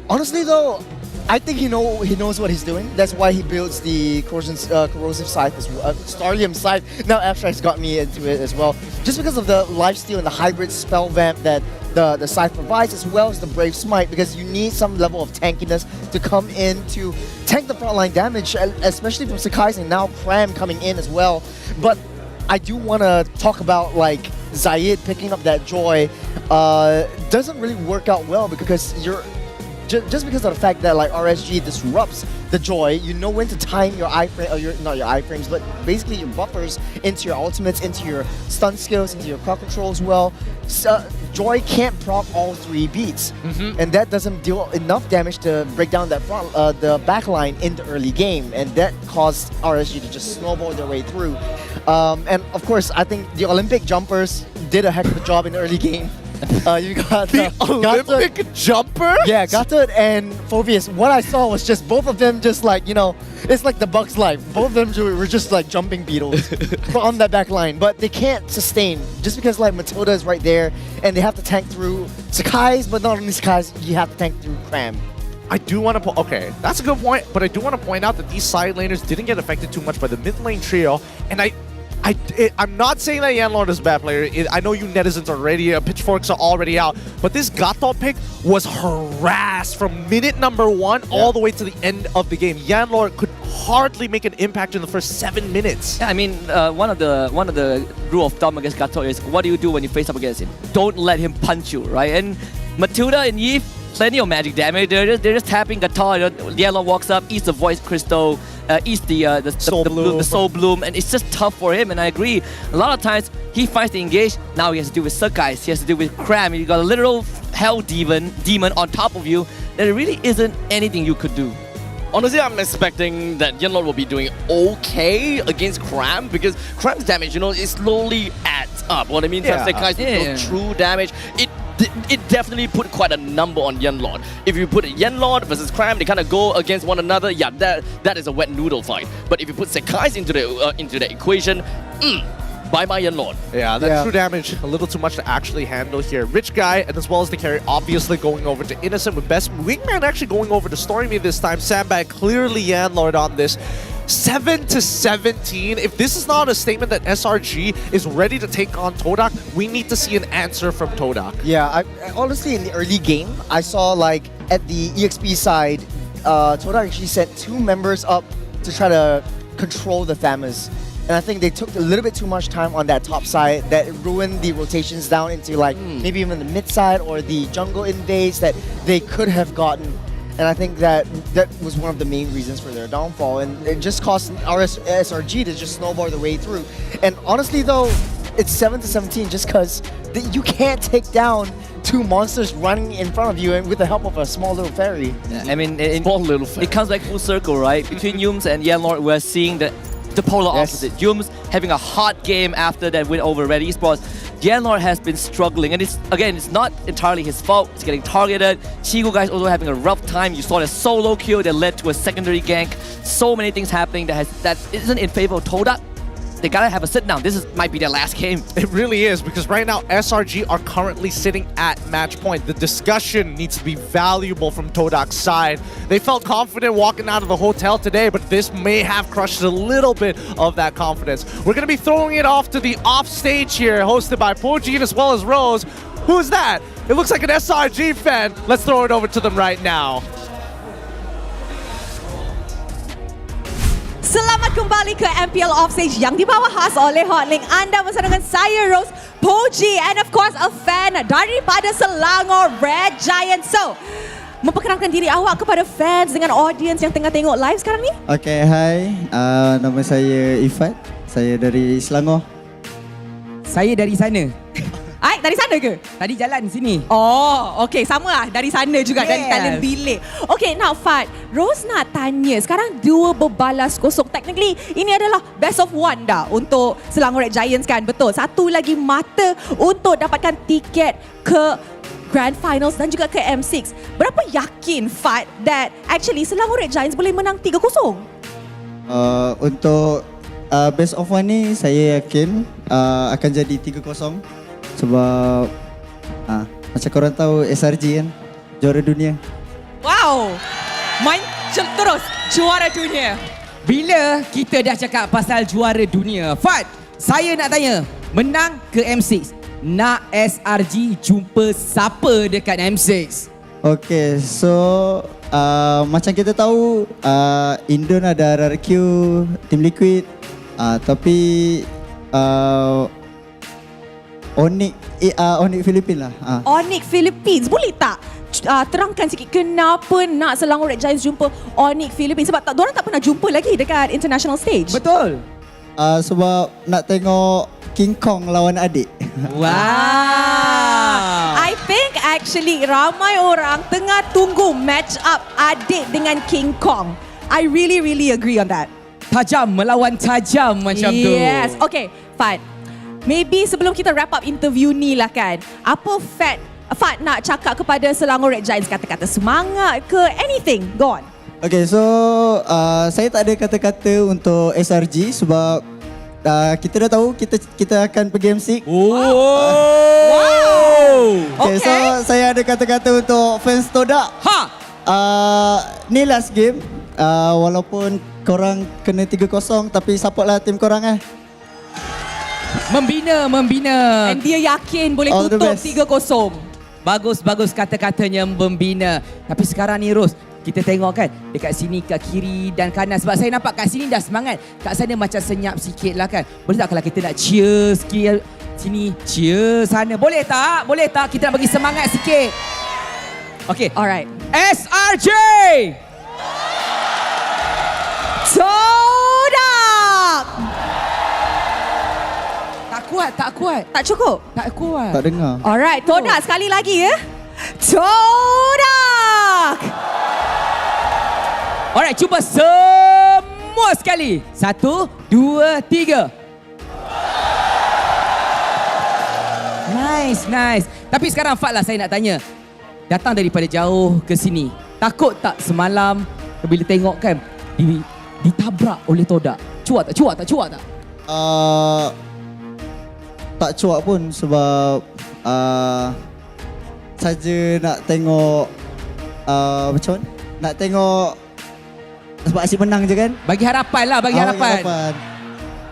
Speaker 6: honestly though, I think he knows what he's doing. That's why he builds the corrosive scythe as well, Starlium scythe. Now Abstract's got me into it as well, just because of the lifesteal and the hybrid spell vamp that the scythe provides, as well as the Brave Smite, because you need some level of tankiness to come in to tank the frontline damage, especially from Sakai's and now Cram coming in as well. But I do want to talk about like Zayed picking up that Joy doesn't really work out well because you're just because of the fact that like RSG disrupts the Joy, you know when to time your iframe, or not your iframes, but basically your buffers into your ultimates, into your stun skills, into your crowd control as well. So, Joy can't proc all 3 beats, and that doesn't deal enough damage to break down that front, the backline in the early game, and that caused RSG to just snowball their way through. And of course, I think the Olympic jumpers did a heck of a job in the early game. You got
Speaker 2: the Olympic jumper?
Speaker 6: Yeah, Gatut and Phobius. What I saw was just both of them just like, you know, it's like the Bugs life. Both of them were just like jumping beetles on that back line. But they can't sustain just because like Matilda is right there and they have to tank through Sakai's, but not only Sakai's, you have to tank through Cram.
Speaker 2: I do want to okay, that's a good point, but I do want to point out that these side laners didn't get affected too much by the mid lane trio, and I'm not saying that Yanlord is a bad player. I know you netizens already, pitchforks are already out, but this Gato pick was harassed from minute number 1 all the way to the end of the game. Yanlord could hardly make an impact in the first 7 minutes.
Speaker 11: Yeah, I mean, one of the rule of thumb against Gato is what do you do when you face up against him? Don't let him punch you, right? And Matilda and Yves, plenty of magic damage. They're just tapping Gato. Yanlord walks up, eats the Voice Crystal, eats the Soul Bloom, and it's just tough for him. And I agree. A lot of times he fights the engage. Now he has to deal with Sakai's. He has to deal with Cram. You got a literal hell demon on top of you. There really isn't anything you could do.
Speaker 10: Honestly, I'm expecting that Yanlord will be doing okay against Cram because Cram's damage, it slowly adds up. What I mean, Sakai's true damage, it definitely put quite a number on Yanlord. If you put Yanlord versus Cram, they kind of go against one another. Yeah, that is a wet noodle fight. But if you put Sakai's into the equation, bye-bye Yanlord.
Speaker 2: Yeah, that true damage, a little too much to actually handle here. Rich Guy, and as well as the carry, obviously going over to Innocent with best. Wingman actually going over to Stormy this time. Sandbag clearly Yanlord on this. 7-17. If this is not a statement that SRG is ready to take on Todak, we need to see an answer from Todak.
Speaker 6: Yeah, I honestly, in the early game, I saw like at the EXP side, Todak actually sent 2 members up to try to control the Thamas. And I think they took a little bit too much time on that top side that ruined the rotations down into like maybe even the mid side or the jungle invades that they could have gotten. And I think that was one of the main reasons for their downfall. And it just caused SRG to just snowball their way through. And honestly though, it's 7-17 just because you can't take down 2 monsters running in front of you and with the help of a small little fairy.
Speaker 11: Yeah, I mean, it comes back full circle, right? Between Yums and Yanlord, we're seeing the polar opposite. Yums having a hot game after that win over Red Esports. Yanlor has been struggling, and it's not entirely his fault. He's getting targeted. Chigo guys also having a rough time. You saw the solo kill that led to a secondary gank. So many things happening that isn't in favor of Todak. They gotta have a sit down. Might be their last game.
Speaker 2: It really is, because right now SRG are currently sitting at match point. The discussion needs to be valuable from Todak's side. They felt confident walking out of the hotel today, but this may have crushed a little bit of that confidence. We're gonna be throwing it off to the off stage here, hosted by Pojin as well as Rose. Who's that? It looks like an SRG fan. Let's throw it over to them right now.
Speaker 9: Selamat kembali ke MPL Offstage yang dibawa khas oleh Hotlink. Anda bersama dengan saya, Rose, Poji, and of course a fan daripada Selangor Red Giants. So, memperkenalkan diri awak kepada fans dengan audience yang tengah tengok live sekarang ni.
Speaker 17: Okay, hi. Nama saya Ifat. Saya dari Selangor.
Speaker 12: Saya dari sana.
Speaker 9: Dari sana ke?
Speaker 12: Tadi jalan sini.
Speaker 9: Oh, okay. Sama lah. Dari sana juga. Dari talent bilik. Okay, now Fat. Rose nak tanya. Sekarang 2-0. Technically, ini adalah best of 1 dah untuk Selangor Red Giants kan? Betul. Satu lagi mata untuk dapatkan tiket ke Grand Finals dan juga ke M6. Berapa yakin Fat that actually Selangor Red Giants boleh menang 3-0?
Speaker 17: Untuk best of 1 ni, saya yakin akan jadi 3-0. Sebab macam korang tahu SRG kan, juara dunia.
Speaker 9: Wow, terus juara dunia.
Speaker 12: Bila kita dah cakap pasal juara dunia, Fat, saya nak tanya, menang ke M6, nak SRG jumpa siapa dekat M6?
Speaker 17: Okay, so macam kita tahu Indon ada RRQ, Team Liquid, tapi Onyx Philippines lah.
Speaker 9: Onyx Philippines. Boleh tak terangkan sikit kenapa nak Selangor Red Giants jumpa Onyx Philippines? Sebab diorang tak pernah jumpa lagi dekat international stage.
Speaker 12: Betul.
Speaker 17: Sebab nak tengok King Kong lawan adik.
Speaker 9: Wow. I think actually ramai orang tengah tunggu match up adik dengan King Kong. I really agree on that.
Speaker 12: Tajam melawan tajam macam tu.
Speaker 9: Yes. Okay, Fat. Maybe sebelum kita wrap up interview ni lah kan, apa Fat nak cakap kepada Selangor Red Giants, kata-kata semangat ke anything? Go on.
Speaker 17: Okay, so saya tak ada kata-kata untuk SRG sebab kita dah tahu kita akan pergi M6. Okay, so saya ada kata-kata untuk fans Todak. Ni last game. Walaupun korang kena 3-0, tapi supportlah tim korang
Speaker 12: Membina.
Speaker 9: And dia yakin boleh tutup 3-0.
Speaker 12: Bagus kata-katanya membina. Tapi sekarang ni Ros, kita tengok kan dekat sini, kat kiri dan kanan. Sebab saya nampak kat sini dah semangat, kat sana macam senyap sikit lah kan. Boleh tak kalau kita nak cheer sikit sini, cheer sana? Boleh tak? Kita nak bagi semangat sikit. Okay,
Speaker 9: alright.
Speaker 12: SRG!
Speaker 9: Todak!
Speaker 12: Tak kuat.
Speaker 9: Tak cukup?
Speaker 12: Tak kuat.
Speaker 17: Tak dengar.
Speaker 9: Alright, Todak sekali lagi ya. Todak!
Speaker 12: Alright, cuba semua sekali. 1, 2, 3. Nice. Tapi sekarang Fat lah saya nak tanya. Datang daripada jauh ke sini, takut tak semalam bila tengok kan ditabrak oleh Todak? Cuak tak?
Speaker 17: Tak cuak pun sebab saja nak tengok macam mana? Nak tengok sebab asyik menang je kan?
Speaker 12: Bagi harapan lah, bagi harapan.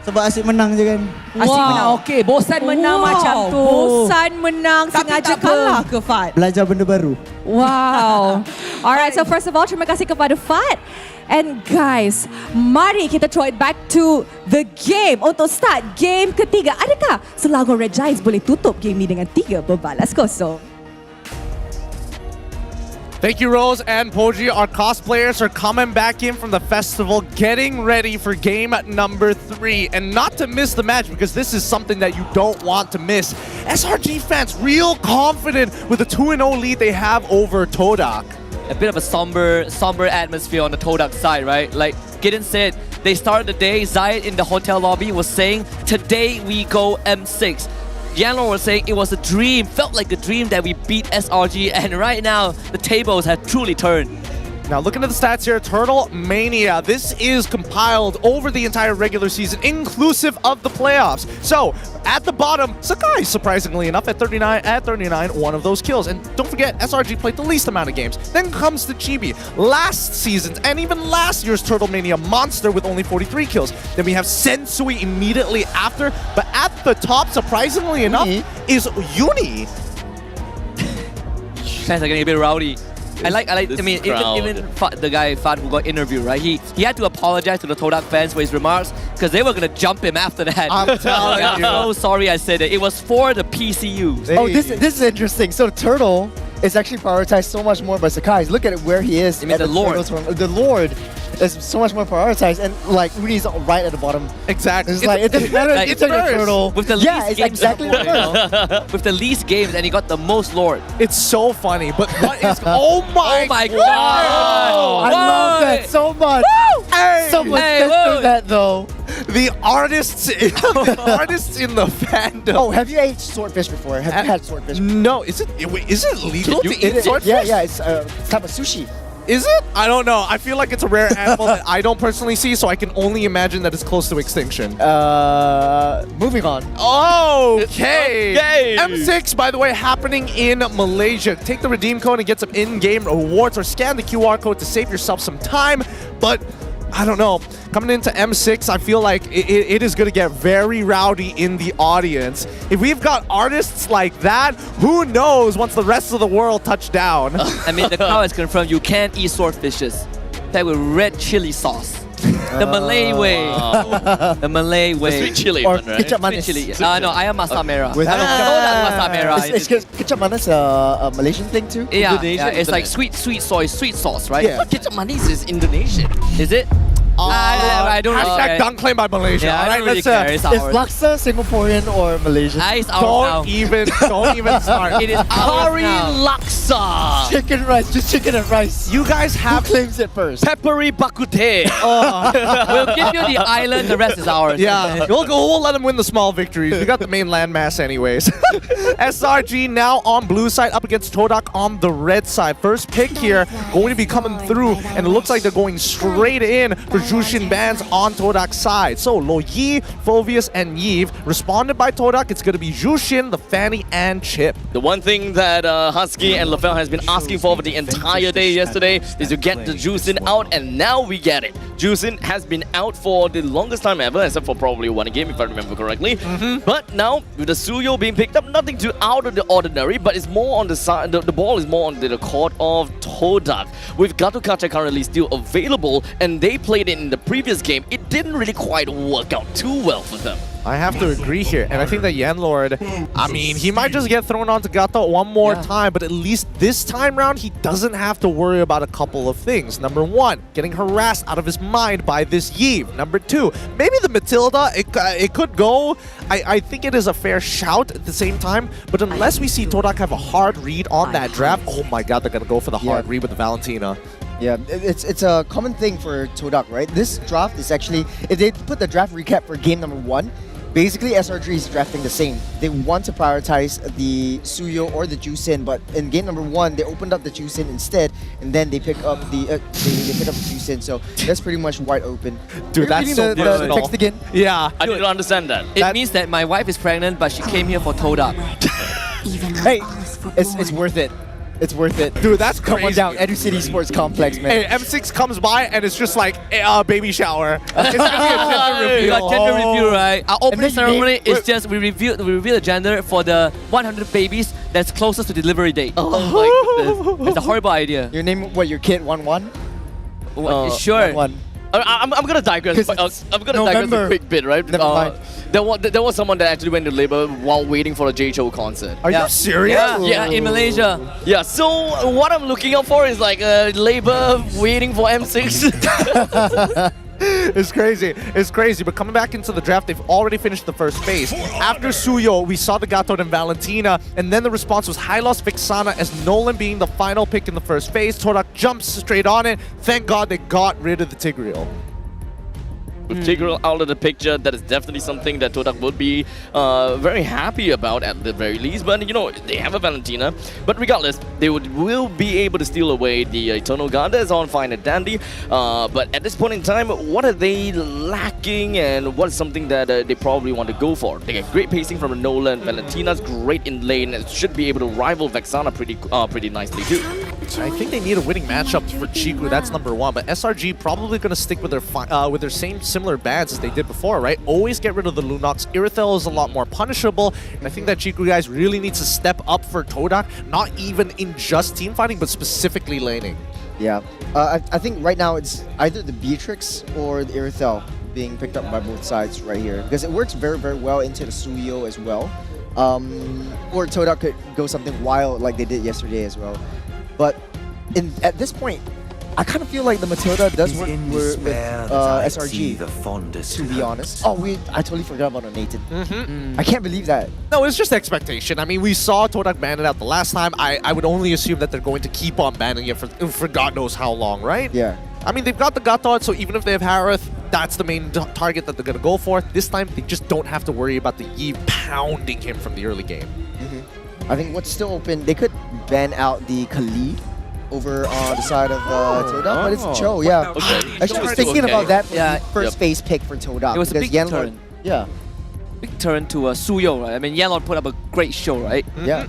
Speaker 17: Sebab asyik menang je kan?
Speaker 12: Asyik menang, okey. Bosan menang macam tu.
Speaker 9: Bosan menang, sengaja kalah ke Fat?
Speaker 17: Belajar benda baru.
Speaker 9: Wow. Alright, so first of all, terima kasih kepada Fat. And guys, mari kita throw it back to the game. Untuk start game ketiga, adakah Selangor Red Giants boleh tutup game ni dengan 3-0?
Speaker 2: Thank you, Rose and Poji. Our cosplayers are coming back in from the festival, getting ready for game number 3. And not to miss the match, because this is something that you don't want to miss. SRG fans real confident with the 2-0 lead they have over Todak.
Speaker 11: A bit of a somber atmosphere on the Todak side, right? Like Gideon said, they started the day, Zayed in the hotel lobby was saying, today we go M6. Yanlong was saying it was a dream, felt like a dream that we beat SRG, and right now the tables have truly turned.
Speaker 2: Now looking at the stats here, Turtle Mania, this is compiled over the entire regular season, inclusive of the playoffs. So at the bottom, Sakai, surprisingly enough, at 39, one of those kills. And don't forget, SRG played the least amount of games. Then comes the Chibi, last season's and even last year's Turtle Mania monster with only 43 kills. Then we have Sensui immediately after, but at the top, surprisingly enough, is Uni.
Speaker 11: Fans are getting a bit rowdy. I mean, even the guy Fad who got interviewed, right? He had to apologize to the Todak fans for his remarks because they were gonna jump him after that.
Speaker 6: I'm telling
Speaker 11: I'm
Speaker 6: you.
Speaker 11: so sorry I said it. It was for the PCUs.
Speaker 6: Oh, this is interesting. So Turtle is actually prioritized so much more by Sakai. Look at where he is.
Speaker 11: You mean the Lord?
Speaker 6: The Lord is so much more prioritized, and like Uni's right at the bottom.
Speaker 2: Exactly.
Speaker 6: It's like it doesn't matter if you take a Turtle.
Speaker 11: With the
Speaker 6: yeah,
Speaker 11: least
Speaker 6: it's
Speaker 11: games
Speaker 6: exactly the first.
Speaker 11: with the least games, and he got the most Lord.
Speaker 2: It's so funny, but what is... oh my
Speaker 11: God!
Speaker 6: I love that so much.
Speaker 2: Hey,
Speaker 6: Someone censored that though.
Speaker 2: The artists in the fandom.
Speaker 6: Oh, have you ate swordfish before? Have you had swordfish before?
Speaker 2: No, is it legal to eat swordfish?
Speaker 6: Yeah, it's type of sushi.
Speaker 2: Is it? I don't know. I feel like it's a rare animal that I don't personally see, so I can only imagine that it's close to extinction.
Speaker 6: Moving on.
Speaker 2: Okay. M6, by the way, happening in Malaysia. Take the redeem code and get some in-game rewards, or scan the QR code to save yourself some time. But I don't know. Coming into M6, I feel like it is going to get very rowdy in the audience. If we've got artists like that, who knows once the rest of the world touch down.
Speaker 11: I mean, the crowd has confirmed you can't eat swordfishes. That with red chili sauce. The Malay way. The Malay way.
Speaker 10: The sweet chili
Speaker 6: Or
Speaker 10: one, right?
Speaker 6: ketchup manis.
Speaker 11: Sweet chili. No, ayam masak merah.
Speaker 6: With
Speaker 11: masak merah.
Speaker 6: Is ketchup manis a Malaysian thing too?
Speaker 11: Yeah, it's like sweet sauce, right?
Speaker 6: Yeah.
Speaker 10: But ketchup manis is Indonesian.
Speaker 11: Is it? I don't know.
Speaker 2: Hashtag dunk claim by Malaysia.
Speaker 11: Yeah,
Speaker 2: All
Speaker 11: I
Speaker 2: right,
Speaker 11: don't really
Speaker 2: let's
Speaker 11: care. It's
Speaker 6: Is
Speaker 11: ours.
Speaker 6: laksa Singaporean or Malaysian?
Speaker 11: It's ours now.
Speaker 2: don't even start.
Speaker 11: It is
Speaker 10: Curry
Speaker 11: ours now.
Speaker 10: laksa.
Speaker 6: Chicken rice, just chicken and rice.
Speaker 2: You guys have
Speaker 6: Who claims it first?
Speaker 10: Peppery bakute.
Speaker 11: We'll give you the island, the rest is ours.
Speaker 2: Yeah, we'll let them win the small victories. We got the main landmass anyways. SRG now on blue side up against Todak on the red side. First pick here going to be coming through, and it looks like they're going straight in for Jushin Bands on Todak's side. So Lo Yi, Fovius, and Yves responded by Todak. It's going to be Jushin, the Fanny, and Chip.
Speaker 10: The one thing that Husky and LaFell has been asking for the entire day yesterday is to get the Jushin out, and now we get it. Jushin has been out for the longest time ever, except for probably one game if I remember correctly. But now with the Suyo being picked up, nothing too out of the ordinary, but it's more on the side. The ball is more on the court of Todak. With Gato Kacha currently still available, and they played it in the previous game, it didn't really quite work out too well for them.
Speaker 2: I have to agree here, and I think that Yanlord, I mean, he might just get thrown onto Gato one more time, but at least this time round, he doesn't have to worry about a couple of things. Number one, getting harassed out of his mind by this Yves. Number two, maybe the Matilda, it could go. I think it is a fair shout at the same time, but unless we see Todak have a hard read on that draft, oh my god, they're going to go for the hard read with the Valentina.
Speaker 6: Yeah, it's a common thing for Todak, right? This draft is actually, if they put the draft recap for game number 1, basically SRG is drafting the same. They want to prioritize the Suyo or the Jushin, but in game number 1, they opened up the Jushin instead, and then they pick up the they pick up the Jushin. So that's pretty much wide open.
Speaker 2: Dude, that's so
Speaker 6: the text again.
Speaker 2: Yeah,
Speaker 10: I didn't understand that.
Speaker 11: It means that my wife is pregnant, but she came here for Todak.
Speaker 6: Hey, it's worth it. It's worth it.
Speaker 2: Dude, that's crazy.
Speaker 6: Come on down, Educity Sports Complex, man.
Speaker 2: Hey, M6 comes by and it's just like a baby shower. It's gonna be a gender
Speaker 11: We
Speaker 2: reveal.
Speaker 11: got gender review, right? Our opening
Speaker 6: then
Speaker 11: ceremony is just we reveal the gender for the 100 babies that's closest to delivery date. Oh my goodness, it's a horrible idea.
Speaker 6: Your name, what? Your kid, 1-1?
Speaker 11: Sure.
Speaker 6: 1-1.
Speaker 10: I'm gonna digress. I'm gonna digress a quick bit, right?
Speaker 6: Never mind.
Speaker 10: There was someone that actually went to labor while waiting for a J-Show concert.
Speaker 2: Are you serious?
Speaker 11: Yeah, in Malaysia.
Speaker 10: Yeah, so what I'm looking out for is like labor waiting for M6.
Speaker 2: It's crazy. It's crazy. But coming back into the draft, they've already finished the first phase. After Suyo, we saw the Gato and Valentina, and then the response was Hylos Vixana as Nolan being the final pick in the first phase. Todak jumps straight on it. Thank God they got rid of the Tigreal.
Speaker 10: With Tigreal out of the picture, that is definitely something that Todak would be very happy about at the very least. But you know, they have a Valentina. But regardless, they will be able to steal away the Eternal Guard. That's all fine and dandy. But at this point in time, what are they lacking, and what is something that they probably want to go for? They get great pacing from Nolan. Valentina's great in lane and should be able to rival Vexana pretty nicely too.
Speaker 2: I think they need a winning matchup for Chiku. That's number one. But SRG probably going to stick with their same similar bans as they did before, right? Always get rid of the Lunox. Irithel is a lot more punishable. And I think that Chiku guys really need to step up for Todak, not even in just team fighting, but specifically laning.
Speaker 6: Yeah, I think right now it's either the Beatrix or the Irithel being picked up by both sides right here, because it works very, very well into the Suyo as well. Or Todak could go something wild like they did yesterday as well. But at this point, I kind of feel like the Matilda does work with SRG, to be honest. Oh, I totally forgot about Nathan. I can't believe that.
Speaker 2: No, it's just expectation. I mean, we saw Todak ban it out the last time. I would only assume that they're going to keep on banning it for God knows how long, right?
Speaker 6: Yeah.
Speaker 2: I mean, they've got the Gatot, so even if they have Harith, that's the main target that they're going to go for. This time, they just don't have to worry about the Yi pounding him from the early game.
Speaker 6: I think what's still open, they could ban out the Khalid over on the side of Todak, but it's Cho, yeah.
Speaker 10: Okay.
Speaker 6: Actually, I was thinking about that for the first phase pick for Todak.
Speaker 11: It was a big turn.
Speaker 6: Yeah.
Speaker 11: Big turn to Suyo, right? I mean, Yanlord put up a great show, right?
Speaker 6: Yeah.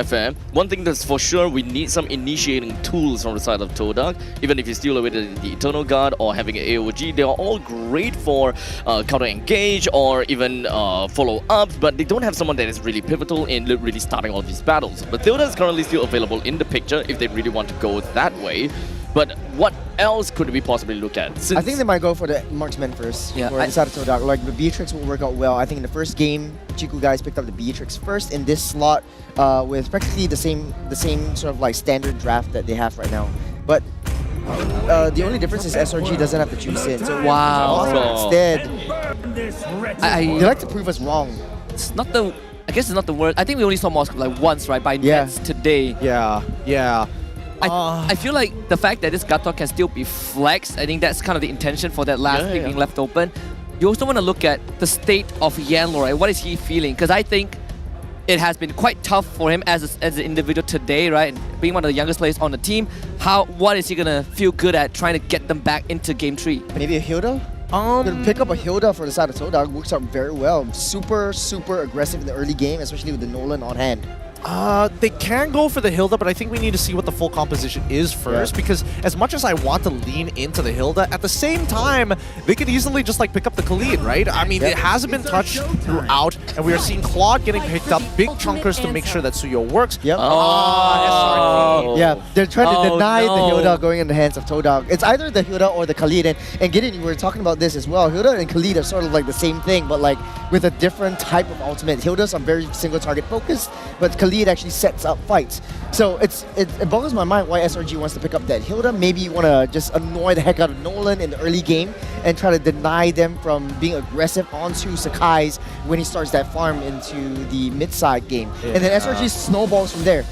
Speaker 10: Fair. One thing that's for sure, we need some initiating tools from the side of Todak. Even if you steal away the Eternal Guard or having an AOG, they are all great for counter-engage or even follow-ups, but they don't have someone that is really pivotal in really starting all these battles. But Todak is currently still available in the picture if they really want to go that way. But what else could we possibly look at?
Speaker 6: I think they might go for the marksman first.
Speaker 11: Yeah,
Speaker 6: for the side of Todak. Like the Beatrix will work out well. I think in the first game, Chiku guys picked up the Beatrix first in this slot with practically the same sort of like standard draft that they have right now. But the only difference is SRG doesn't have to choose in. So
Speaker 11: wow.
Speaker 6: Instead,
Speaker 11: they
Speaker 6: like to prove us wrong.
Speaker 11: It's not the. I guess it's not the word. I think we only saw Moscow like once, right? By Nets today.
Speaker 2: Yeah.
Speaker 11: I feel like the fact that this Gatot can still be flexed, I think that's kind of the intention for that last pick being left open. You also want to look at the state of Yanlord, right? What is he feeling? Because I think it has been quite tough for him as an individual today, right? And being one of the youngest players on the team, what is he going to feel good at trying to get them back into Game 3?
Speaker 6: Maybe a Hilda? Gonna pick up a Hilda for the side of Todak works out very well. Super, super aggressive in the early game, especially with the Nolan on hand.
Speaker 2: They can go for the Hilda, but I think we need to see what the full composition is first, because as much as I want to lean into the Hilda, at the same time, they could easily just like pick up the Khalid, right? I mean, it hasn't been touched throughout, and we are seeing Claude getting picked up, big chunkers to make sure that Suyo works.
Speaker 6: Yep. Yeah, they're trying to deny the Hilda going in the hands of Todak. It's either the Hilda or the Khalid, and Gideon, you were talking about this as well. Hilda and Khalid are sort of like the same thing, but like with a different type of ultimate. Hildas are very single target focused, but Khalid actually sets up fights. So it boggles my mind why SRG wants to pick up that Hilda. Maybe you want to just annoy the heck out of Nolan in the early game and try to deny them from being aggressive onto Sakai's when he starts that farm into the mid-side game. And then SRG snowballs from there.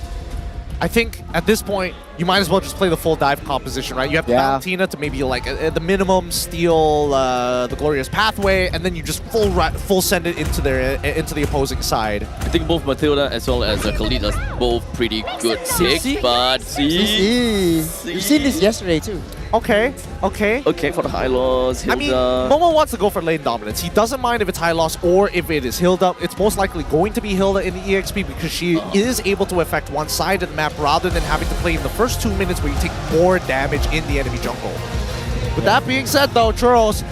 Speaker 2: I think at this point, you might as well just play the full dive composition, right? You have the Valentina to maybe like at the minimum steal the Glorious Pathway, and then you just full send it into the opposing side.
Speaker 10: I think both Matilda as well as Khalid are both pretty good picks, but
Speaker 6: You've seen this yesterday too.
Speaker 2: Okay.
Speaker 10: Okay, for the high loss, Hilda.
Speaker 2: I mean, Momo wants to go for lane dominance. He doesn't mind if it's high loss or if it is Hilda. It's most likely going to be Hilda in the EXP because she is able to affect one side of the map rather than having to play in the first 2 minutes where you take more damage in the enemy jungle. With that being said though, Churros,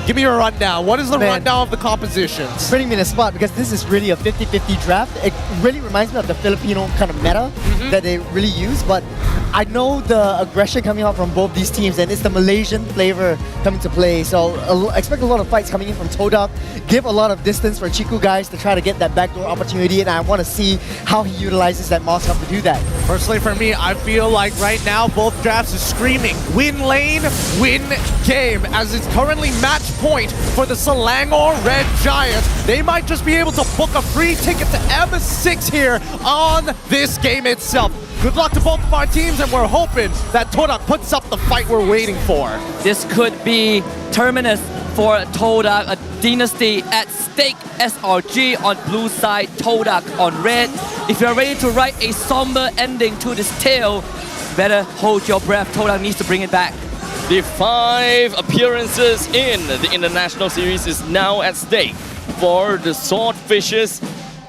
Speaker 2: give me your rundown. What is the rundown of the compositions?
Speaker 6: Putting me in a spot because this is really a 50-50 draft. It really reminds me of the Filipino kind of meta that they really use, but I know the aggression coming out from both these teams, and it's the Malaysian flavor coming to play. So expect a lot of fights coming in from Todak. Give a lot of distance for Chiku guys to try to get that backdoor opportunity, and I want to see how he utilizes that mouse to do that.
Speaker 2: Personally, for me, I feel like right now both drafts are screaming win lane, win game, as it's currently match point for the Selangor Red Giants. They might just be able to book a free ticket to M6 here on this game itself. Good luck to both of our teams, and we're hoping that Todak puts up the fight we're waiting for.
Speaker 11: This could be Terminus for Todak, a dynasty at stake. SRG on blue side, Todak on red. If you're ready to write a somber ending to this tale, better hold your breath. Todak needs to bring it back.
Speaker 10: The 5 appearances in the International Series is now at stake for the Swordfishes.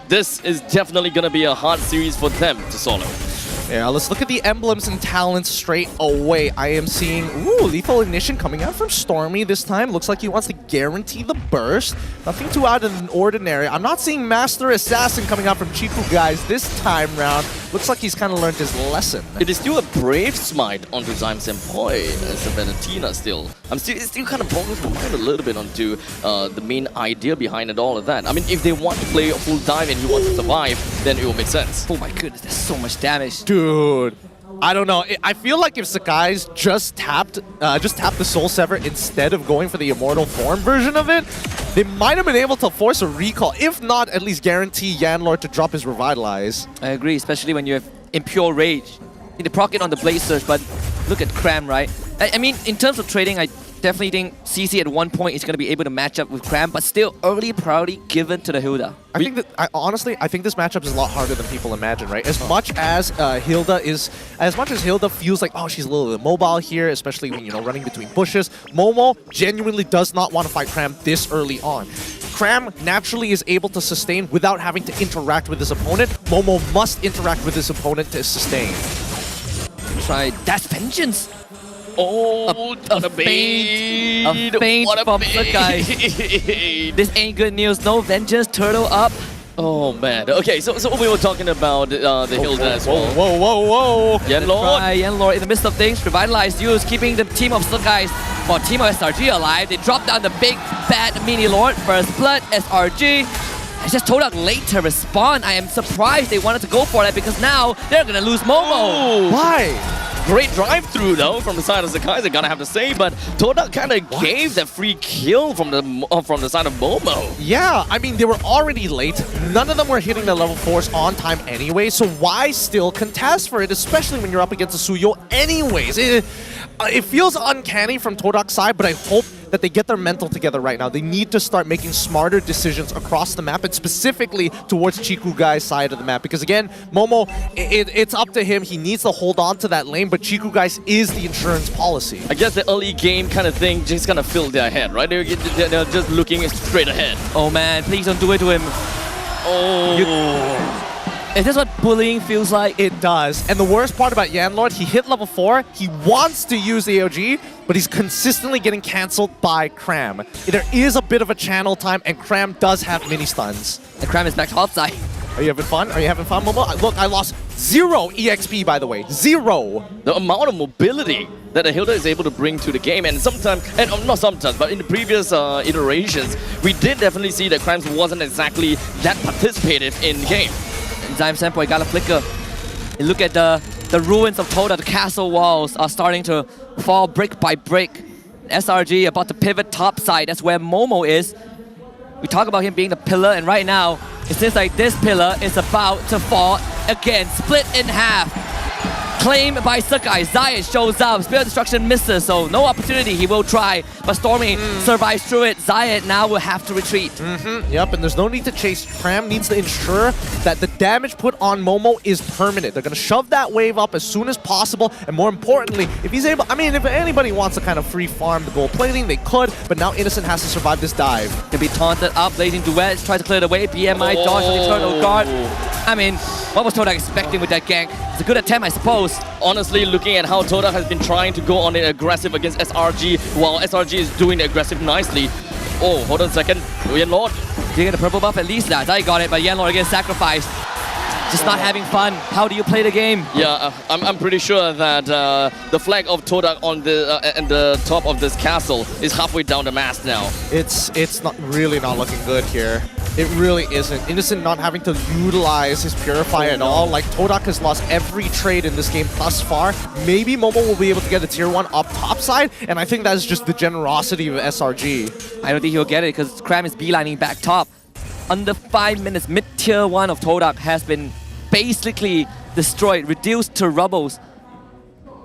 Speaker 10: This is definitely going to be a hard series for them to solo.
Speaker 2: Yeah, let's look at the emblems and talents straight away. I am seeing, Lethal Ignition coming out from Stormy this time. Looks like he wants to guarantee the burst. Nothing too out of the ordinary. I'm not seeing Master Assassin coming out from Chiku guys this time round. Looks like he's kind of learned his lesson.
Speaker 10: It is still a brave smite onto Zyme Senpoi as a Venetina still. It's still kind of boggles my mind a little bit onto the main idea behind it, all of that. I mean, if they want to play a full dive and you want to survive, then it will make sense.
Speaker 11: Oh my goodness, there's so much damage.
Speaker 2: Dude, I don't know. I feel like if Sakai's just tapped the Soul Sever instead of going for the Immortal Form version of it, they might have been able to force a recall. If not, at least guarantee Yanlord to drop his Revitalize.
Speaker 11: I agree, especially when you have Impure Rage. You need to proc it on the Blade Surge, but look at Cram, right? I mean, in terms of trading, I definitely think CC at one point is going to be able to match up with Cram, but still early priority given to the Hilda.
Speaker 2: I think that honestly, I think this matchup is a lot harder than people imagine, right? As much as Hilda feels like, oh, she's a little bit mobile here, especially when, running between bushes, Momo genuinely does not want to fight Cram this early on. Cram naturally is able to sustain without having to interact with his opponent. Momo must interact with his opponent to sustain.
Speaker 11: Try Dash Vengeance.
Speaker 10: Oh,
Speaker 11: a feint from Sakai. This ain't good news. No Vengeance, turtle up.
Speaker 10: Oh man. Okay, so we were talking about the Hilda as well.
Speaker 2: Whoa.
Speaker 11: Yanlord in the midst of things. Revitalized use, keeping the team of Sakai's or team of SRG alive. They drop down the big bad mini lord. First blood, SRG. It's just Todak late to respond. I am surprised they wanted to go for that because now they're gonna lose Momo.
Speaker 2: Why?
Speaker 10: Great drive-through though from the side of Sakai, I gotta have to say, but Todak kind of gave that free kill from the side of Momo.
Speaker 2: Yeah, I mean, they were already late. None of them were hitting the level 4s on time anyway, so why still contest for it, especially when you're up against a Suyo anyways? It feels uncanny from Todak's side, but I hope that they get their mental together right now. They need to start making smarter decisions across the map and specifically towards Chiku Guy's side of the map. Because again, Momo, it's up to him. He needs to hold on to that lane, but Chiku Guy's is the insurance policy.
Speaker 10: I guess the early game kind of thing just kind of filled their head, right? They're just looking straight ahead.
Speaker 11: Oh man, please don't do it to him.
Speaker 10: Oh.
Speaker 11: Is this what bullying feels like?
Speaker 2: It does. And the worst part about Yanlord, he hit level 4, he wants to use the AOG, but he's consistently getting cancelled by Cram. There is a bit of a channel time, and Cram does have mini stuns.
Speaker 11: And Cram is back to offside.
Speaker 2: Are you having fun? Are you having fun, Momo? Look, I lost 0 EXP, by the way. 0.
Speaker 10: The amount of mobility that the Hilda is able to bring to the game, and sometimes, and not sometimes, but in the previous iterations, we did definitely see that Cram wasn't exactly that participative in the game.
Speaker 11: Zyme Senpoi got a flicker. You look at the ruins of Toda, the castle walls are starting to fall brick by brick. SRG about to pivot top side, that's where Momo is. We talk about him being the pillar, and right now, it seems like this pillar is about to fall again, split in half. Claimed by Sakai, Zayat shows up, Spirit Destruction misses, so no opportunity, he will try, but Stormy survives through it. Zayat now will have to retreat.
Speaker 2: Yep, and there's no need to chase. Cram needs to ensure that the damage put on Momo is permanent. They're gonna shove that wave up as soon as possible, and more importantly, if he's able, I mean, if anybody wants to kind of free farm the gold plating, they could, but now Innocent has to survive this dive.
Speaker 11: Can be taunted up, Blazing Duet, tries to clear the way, BMI dodge on the Eternal Guard. I mean, what was Todak expecting with that gank? It's a good attempt, I suppose.
Speaker 10: Honestly, looking at how Todak has been trying to go on it aggressive against SRG, while SRG is doing the aggressive nicely. Oh, hold on a second. Yanlord.
Speaker 11: Did you get the purple buff? At least that. I got it, but Yanlord again sacrificed. Just not having fun. How do you play the game?
Speaker 10: Yeah, I'm pretty sure that the flag of Todak on the top of this castle is halfway down the mast now.
Speaker 2: It's not really not looking good here. It really isn't. Innocent not having to utilize his Purifier at all. Like, Todak has lost every trade in this game thus far. Maybe Momo will be able to get a tier 1 up top side, and I think that is just the generosity of SRG.
Speaker 11: I don't think he'll get it because Cram is beelining back top. Under 5 minutes, mid-tier 1 of Todak has been basically destroyed, reduced to rubbles.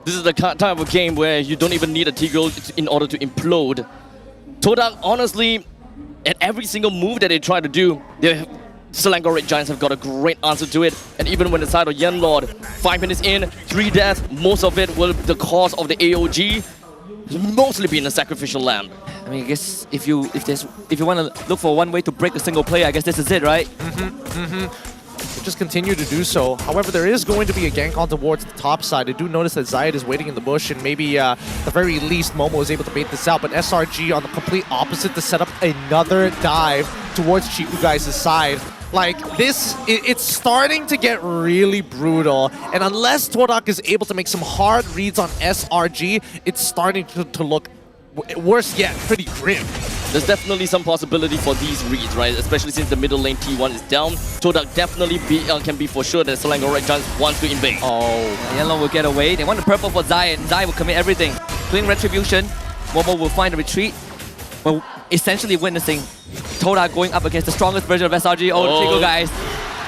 Speaker 10: This is the type of game where you don't even need a Tigreal in order to implode. Todak, honestly, at every single move that they try to do, Selangor Red Giants have got a great answer to it. And even when the side of Yenlord, 5 minutes in, 3 deaths, most of it will be the cause of the AOG. Mostly being a sacrificial lamb.
Speaker 11: I mean, I guess if you want to look for one way to break a single player, I guess this is it, right?
Speaker 2: They just continue to do so. However, there is going to be a gank on towards the top side. I do notice that Zayed is waiting in the bush, and maybe at the very least Momo is able to bait this out, but SRG on the complete opposite to set up another dive towards Chiku Guys' side. Like, it's starting to get really brutal, and unless Todak is able to make some hard reads on SRG, it's starting to look, worse yet, pretty grim.
Speaker 10: There's definitely some possibility for these reads, right? Especially since the middle lane T1 is down. Todak definitely can be for sure that Selangor Red Giants wants to invade.
Speaker 11: Yellow will get away. They want the purple for Zai, and Zai will commit everything. Doing Retribution, Momo will find a retreat. Well, essentially witnessing Todak going up against the strongest version of SRG. Chico Guys.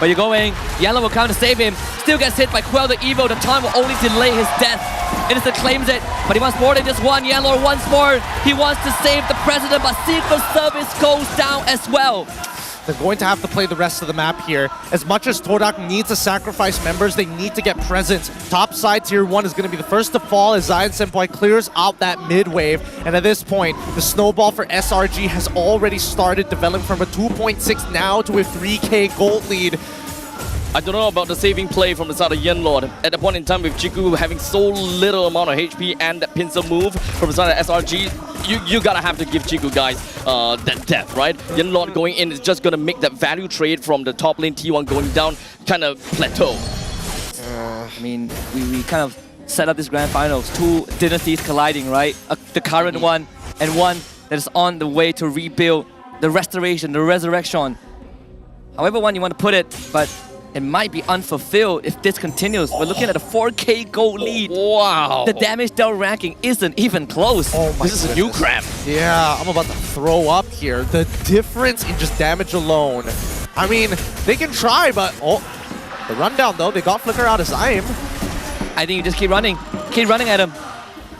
Speaker 11: Where you going? Yellow will come to save him. Still gets hit by Quell the Evo. The time will only delay his death. Innocent claims it, but he wants more than just one. Yellow once more. He wants to save the president, but Secret Service goes down as well.
Speaker 2: They're going to have to play the rest of the map here. As much as Todak needs to sacrifice members, they need to get presence. Top side tier 1 is going to be the first to fall as Zion Senpai clears out that mid wave. And at this point, the snowball for SRG has already started developing from a 2.6 now to a 3K gold lead.
Speaker 10: I don't know about the saving play from the side of Yenlord. At the point in time with Chiku having so little amount of HP and that pincer move from the side of SRG, you gotta have to give Chiku Guys that death, right? Yenlord going in is just gonna make that value trade from the top lane T1 going down kind of plateau.
Speaker 11: I mean, we kind of set up this grand finals. 2 dynasties colliding, right? The current one and one that is on the way to rebuild, the restoration, the resurrection. However one you want to put it, but it might be unfulfilled if this continues. We're looking at a 4K gold lead.
Speaker 10: Wow.
Speaker 11: The damage dealt ranking isn't even close.
Speaker 2: This
Speaker 10: is a new crap.
Speaker 2: Yeah, I'm about to throw up here. The difference in just damage alone. I mean, they can try, but the rundown though, they got Flicker out of Zaim.
Speaker 11: I think you just keep running. Keep running at him.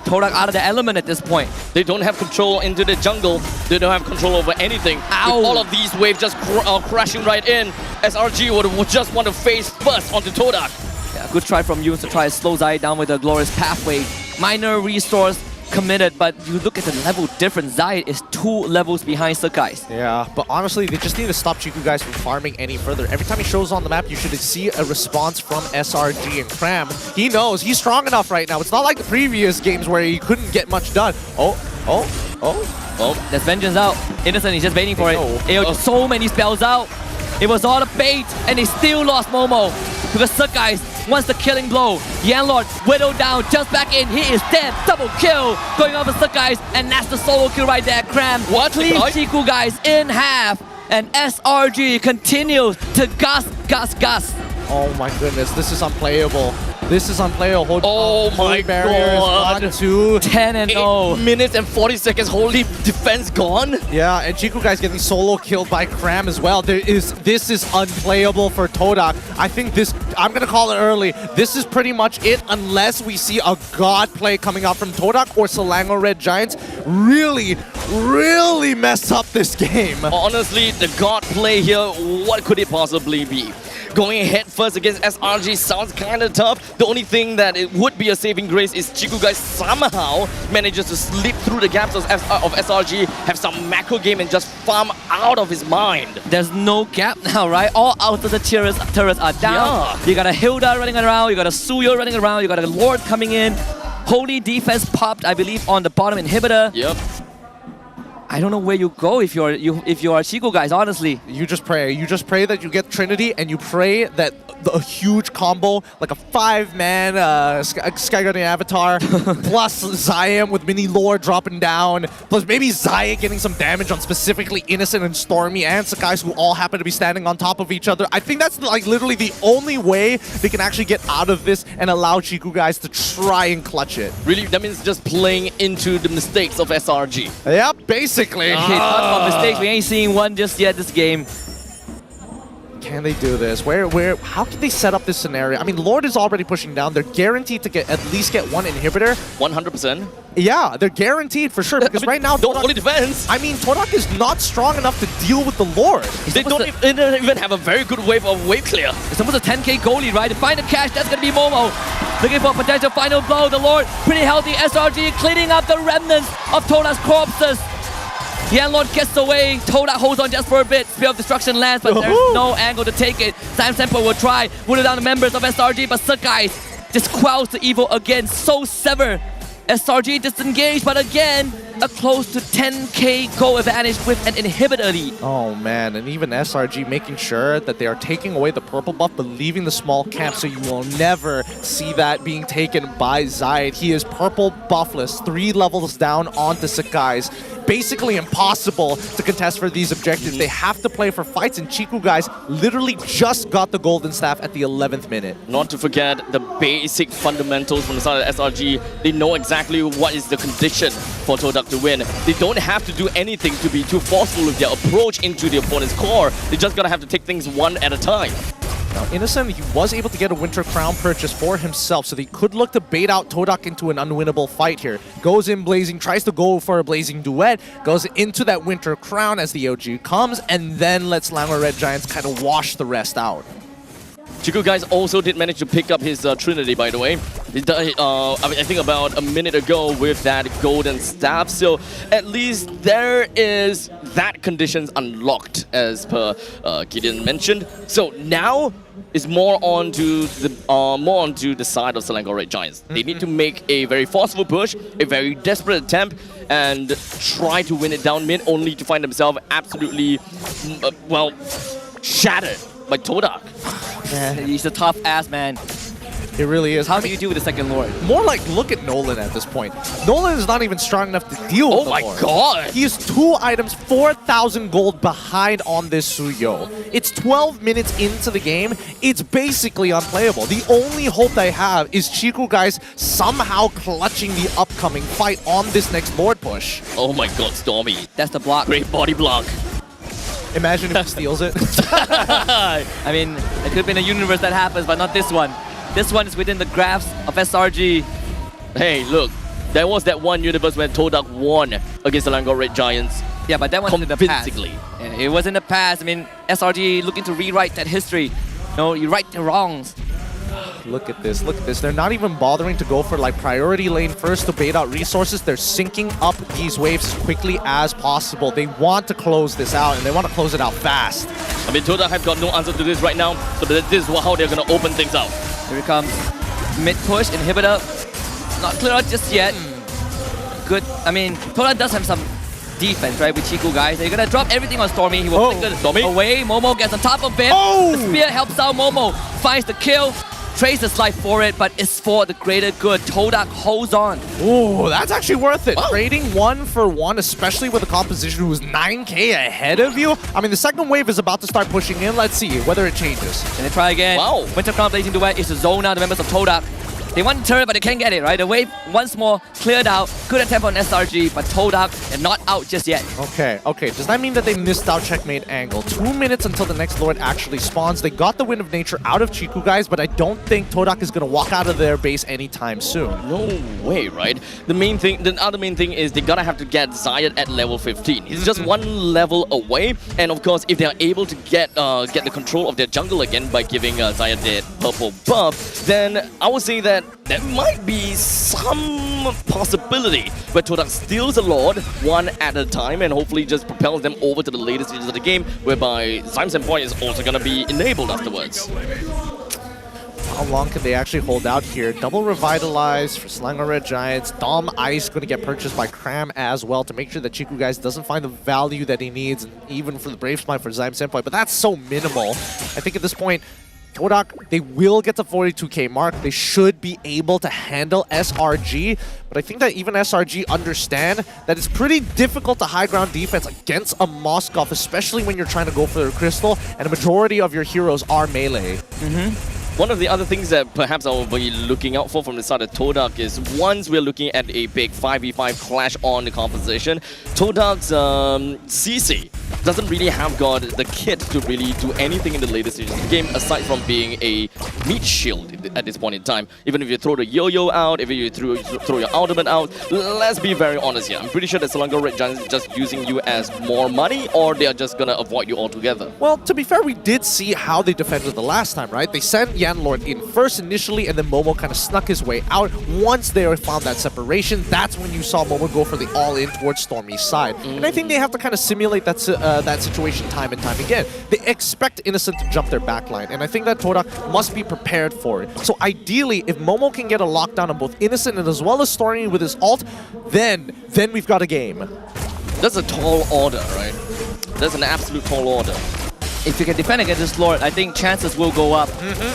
Speaker 11: Todak out of the element at this point.
Speaker 10: They don't have control into the jungle. They don't have control over anything.
Speaker 11: Ow.
Speaker 10: With all of these waves just crashing right in, SRG would just want to face first onto Todak.
Speaker 11: Yeah, good try from you to try to slow Zai down with a glorious pathway. Minor resource committed, but you look at the level difference. Zai is 2 levels behind Sakai's.
Speaker 2: Yeah, but honestly, they just need to stop Chiku Guys from farming any further. Every time he shows on the map, you should see a response from SRG and Cram. He knows he's strong enough right now. It's not like the previous games where he couldn't get much done.
Speaker 11: There's Vengeance out. Innocent is just waiting for it. AOG, so many spells out. It was all a bait, and they still lost Momo. Because Sakai's wants the killing blow. Yanlord whittled down, just back in. He is dead. Double kill going on for Sakai's, and that's the solo kill right there. Cram clean Chiku Guys in half, and SRG continues to gus.
Speaker 2: Oh my goodness, this is unplayable. This is unplayable.
Speaker 10: Oh my god.
Speaker 11: 10-0.
Speaker 10: 8 minutes and 40 seconds. Holy defense gone.
Speaker 2: Yeah, and Chiku Guys getting solo killed by Cram as well. This is unplayable for Todak. I think I'm going to call it early. This is pretty much it unless we see a god play coming out from Todak or Selangor Red Giants really mess up this game.
Speaker 10: Honestly, the god play here, what could it possibly be? Going head first against SRG sounds kind of tough. The only thing that it would be a saving grace is Chiku Guys somehow manages to slip through the gaps of SRG, have some macro game and just farm out of his mind.
Speaker 11: There's no gap now, right? All out of the turrets are down.
Speaker 10: Yeah.
Speaker 11: You got a Hilda running around, you got a Suyo running around, you got a Lord coming in. Holy defense popped, I believe, on the bottom inhibitor.
Speaker 10: Yep.
Speaker 11: I don't know where you go if you are Chiku Guys, honestly.
Speaker 2: You just pray. You just pray that you get Trinity, and you pray that a huge combo, like a 5-man Sky Guardian Avatar, plus Zion with Mini Lore dropping down, plus maybe Zion getting some damage on specifically Innocent and Stormy and Sakai's, who all happen to be standing on top of each other. I think that's like literally the only way they can actually get out of this and allow Chiku Guys to try and clutch it.
Speaker 10: Really, that means just playing into the mistakes of SRG.
Speaker 2: Yep, basically.
Speaker 11: Okay, talk about mistakes. We ain't seeing one just yet this game.
Speaker 2: Can they do this? How can they set up this scenario? I mean, Lord is already pushing down. They're guaranteed to at least get one inhibitor.
Speaker 10: 100%.
Speaker 2: Yeah, they're guaranteed for sure because right now
Speaker 10: don't only defense.
Speaker 2: I mean, Todak is not strong enough to deal with the Lord.
Speaker 10: They don't even have a very good wave clear.
Speaker 11: It's almost a 10k goal lead, right? To find the cash, that's going to be Momo. Looking for a potential final blow. The Lord, pretty healthy. SRG cleaning up the remnants of Todak's corpses. Yeah, Lord gets away. Todak holds on just for a bit. Spear of Destruction lands, but there's no angle to take it. Sam Sempo will try. Whittle down the members of SRG, but Sakai just quells the evil again. So sever. SRG disengaged, but again, a close to 10k goal advantage with an inhibitor lead.
Speaker 2: Oh man, and even SRG making sure that they are taking away the purple buff but leaving the small camp, so you will never see that being taken by Zayed. He is purple buffless, 3 levels down onto Sakai's. Basically impossible to contest for these objectives. They have to play for fights, and Chiku guys literally just got the golden staff at the 11th minute.
Speaker 10: Not to forget the basic fundamentals from the side of SRG. They know exactly what is the condition for Todak to win. They don't have to do anything to be too forceful with their approach into the opponent's core. They just gotta have to take things one at a time.
Speaker 2: Now, Innocent, he was able to get a Winter Crown purchase for himself, so they could look to bait out Todak into an unwinnable fight here. Goes in Blazing, tries to go for a Blazing Duet, goes into that Winter Crown as the OG comes, and then lets Selangor Red Giants kind of wash the rest out.
Speaker 10: Chiku guys also did manage to pick up his Trinity, by the way. I think about a minute ago with that golden staff. So at least there is that conditions unlocked, as per Gideon mentioned. So now is more onto the side of Selangor Red Giants. They need to make a very forceful push, a very desperate attempt, and try to win it down mid, only to find themselves absolutely, shattered by Todak.
Speaker 11: Man, he's a tough ass, man.
Speaker 2: It really is.
Speaker 11: How do you do with the second Lord?
Speaker 2: More like, look at Nolan at this point. Nolan is not even strong enough to deal with the Lord.
Speaker 10: Oh my god!
Speaker 2: He is 2 items, 4,000 gold behind on this Suyo. It's 12 minutes into the game. It's basically unplayable. The only hope I have is Chiku guys somehow clutching the upcoming fight on this next Lord push.
Speaker 10: Oh my god, Stormy.
Speaker 11: That's the block.
Speaker 10: Great body block.
Speaker 2: Imagine if he steals it.
Speaker 11: I mean, it could have been a universe that happens, but not this one. This one is within the graphs of SRG.
Speaker 10: Hey, look. There was that one universe when Todak won against the Selangor Red Giants.
Speaker 11: Yeah, but that was in the past.
Speaker 10: Convincingly.
Speaker 11: Yeah, it was in the past. I mean, SRG looking to rewrite that history. No, you right the wrongs.
Speaker 2: Look at this, look at this. They're not even bothering to go for like priority lane first to bait out resources. They're syncing up these waves as quickly as possible. They want to close this out, and they want to close it out fast.
Speaker 10: I mean, Todak have got no answer to this right now, so this is how they're going to open things out.
Speaker 11: Here it comes. Mid push, inhibitor. Not clear out just yet. Good. I mean, Todak does have some defense, right, with Chiku guys. They're gonna drop everything on Stormy. He will flick it away. Momo gets on top of him. The spear helps out Momo. Finds the kill. Traces life for it, but it's for the greater good. Todak holds on.
Speaker 2: Ooh, that's actually worth it. Trading 1 for 1, especially with a composition who's 9k ahead of you. I mean, the second wave is about to start pushing in. Let's see whether it changes.
Speaker 11: And they try again.
Speaker 10: Wow.
Speaker 11: Winter Crown Blazing Duet is to zone out the members of Todak. They want to turn, but they can't get it, right? The wave once more cleared out. Good attempt on SRG, but Todak is not out just yet.
Speaker 2: Okay. Does that mean that they missed out checkmate angle? 2 minutes until the next Lord actually spawns. They got the Wind of Nature out of Chiku guys, but I don't think Todak is going to walk out of their base anytime soon.
Speaker 10: No way, right? The other main thing is they gotta have to get Zayed at level 15. He's just 1 level away, and of course, if they're able to get the control of their jungle again by giving Zayed the purple buff, then I would say that there might be some possibility where Todak steals a Lord 1 at a time and hopefully just propels them over to the later stages of the game, whereby Zyme's Point is also going to be enabled afterwards.
Speaker 2: How long can they actually hold out here? Double Revitalize for Selangor Red Giants. Dom Ice going to get purchased by Cram as well to make sure that Chiku guys doesn't find the value that he needs, and even for the Brave Smite for Zyme Senpai, but that's so minimal. I think at this point, Todak, they will get the 42k mark. They should be able to handle SRG, but I think that even SRG understand that it's pretty difficult to high ground defense against a Moskov, especially when you're trying to go for the crystal, and a majority of your heroes are melee.
Speaker 10: One of the other things that perhaps I'll be looking out for from the side of Todak is once we're looking at a big 5v5 clash on the composition, Todak's CC doesn't really have got the kit to really do anything in the later stages of the game aside from being a meat shield at this point in time. Even if you throw the yo-yo out, if you throw your ultimate out, let's be very honest here. I'm pretty sure that Selangor Red Giants is just using you as more money, or they are just gonna avoid you altogether.
Speaker 2: Well, to be fair, we did see how they defended the last time, right? They sent Yanlord in first initially, and then Momo kind of snuck his way out. Once they found that separation, that's when you saw Momo go for the all-in towards Stormy's side. And I think they have to kind of simulate that situation time and time again. They expect Innocent to jump their backline, and I think that Todak must be prepared for it. So ideally, if Momo can get a lockdown on both Innocent and as well as Stormy with his ult, then we've got a game.
Speaker 10: That's a tall order, right? That's an absolute tall order.
Speaker 11: If you can defend against this Lord, I think chances will go up.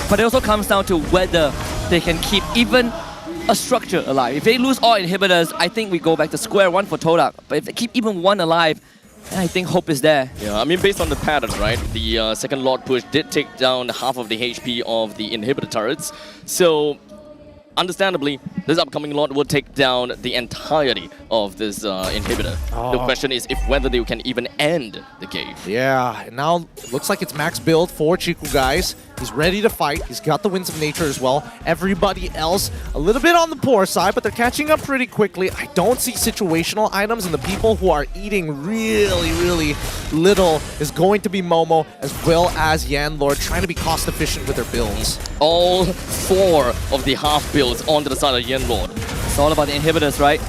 Speaker 11: But it also comes down to whether they can keep even a structure alive. If they lose all inhibitors, I think we go back to square one for Todak. But if they keep even one alive, then I think hope is there.
Speaker 10: Yeah, I mean, based on the pattern, right? The second Lord push did take down half of the HP of the inhibitor turrets. So, understandably, this upcoming Lord will take down the entirety of this inhibitor. The question is whether they can even end the game.
Speaker 2: Yeah, and now it looks like it's max build for Chiku, guys. He's ready to fight. He's got the Winds of Nature as well. Everybody else a little bit on the poor side, but they're catching up pretty quickly. I don't see situational items, and the people who are eating really, really little is going to be Momo as well as Yanlord, trying to be cost efficient with their builds.
Speaker 10: All 4 of the half builds onto the side of Yanlord.
Speaker 11: It's all about the inhibitors, right?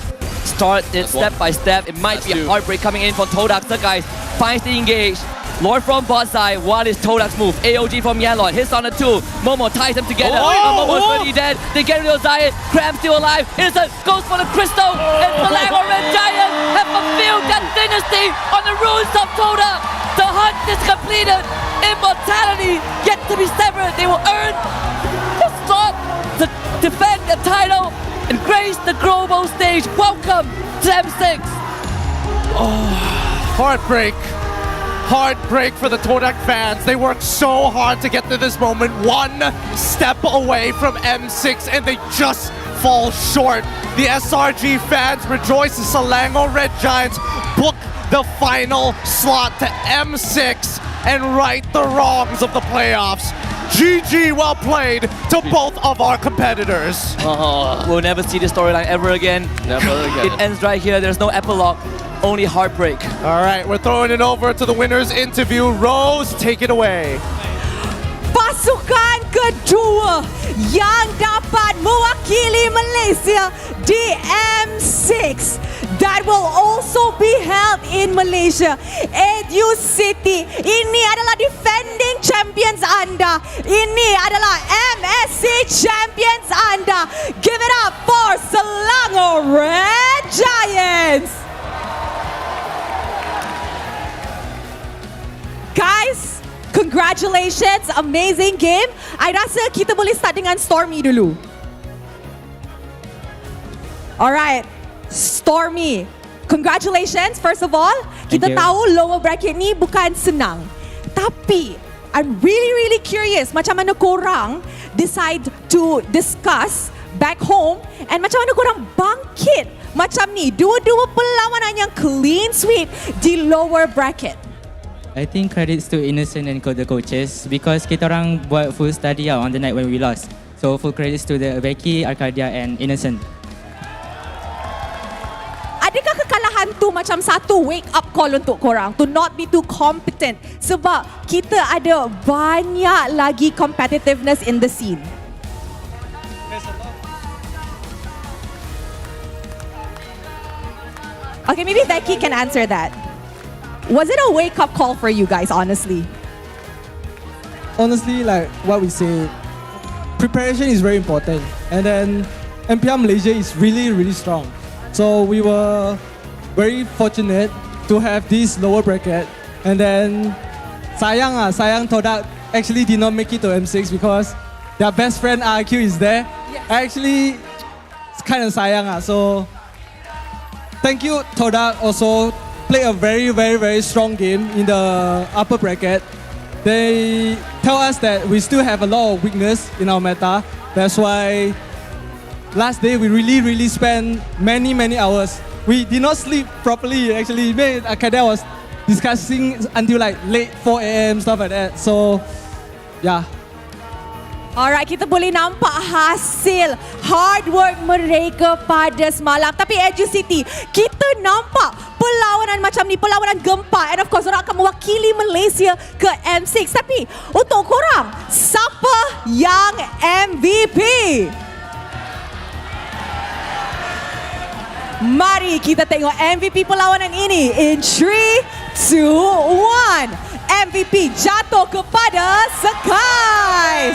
Speaker 11: Start it step by step. It might be a heartbreak coming in from Todak. So guys, finds the engage. Lord from bot side, what is Todak's move? AOG from Yanlord, hits on the 2. Momo ties them together. Momo's already dead. They get rid of Zion. Cram still alive. Innocent goes for the crystal. And Selangor Red Giants have fulfilled that dynasty on the ruins of Todak. The hunt is completed. Immortality yet to be severed. They will earn the slot to defend the title and grace the global stage. Welcome to M6.
Speaker 2: Heartbreak. Heartbreak for the Todak fans. They worked so hard to get to this moment. One step away from M6 and they just fall short. The SRG fans rejoice as Selangor Red Giants book the final slot to M6 and right the wrongs of the playoffs. GG, well played to both of our competitors.
Speaker 11: We'll never see this storyline ever again.
Speaker 10: Never again.
Speaker 11: It ends right here. There's no epilogue. Only heartbreak.
Speaker 2: All right, we're throwing it over to the winners interview. Rose, take it away.
Speaker 9: Pasukan kedua yang dapat mewakili Malaysia di M6 that will also be held in Malaysia. Educity, ini adalah defending champions anda. Ini adalah MSC champions anda. Give it up for Selangor Red Giants. Guys, congratulations, amazing game. I rasa kita boleh start dengan Stormy dulu. Alright, Stormy, congratulations first of all. Kita tahu lower bracket ni bukan senang. Tapi, I'm really curious macam mana korang decide to discuss back home and macam mana korang bangkit macam ni. Dua-dua perlawanan yang clean sweep di lower bracket.
Speaker 19: I think credits to Innocent and the coaches because kita orang buat full study on the night when we lost. So full credits to the Becky, Arcadia and Innocent.
Speaker 9: Adakah kekalahan tu macam satu wake up call untuk korang to not be too competent sebab kita ada banyak lagi competitiveness in the scene? Okay, maybe Becky can answer that. Was it a wake-up call for you guys, honestly?
Speaker 20: Honestly, like what we say, preparation is very important. And then MPL Malaysia is really strong. So we were very fortunate to have this lower bracket. And then sayang Todak actually did not make it to M6 because their best friend RQ is there. Yes. Actually, it's kind of sayang. So thank you, Todak, also play a very strong game in the upper bracket. They tell us that we still have a lot of weakness in our meta. That's why last day we really spent many hours. We did not sleep properly actually. Arcadia was discussing until like late 4 a.m. stuff like that. So yeah.
Speaker 9: Alright, kita boleh nampak hasil hard work mereka pada semalam. Tapi Educity, kita nampak perlawanan macam ni, perlawanan gempa. And of course, orang akan mewakili Malaysia ke M6. Tapi untuk korang, siapa yang MVP? Mari kita tengok MVP perlawanan ini in 3, 2, 1. MVP jatuh kepada Sekais.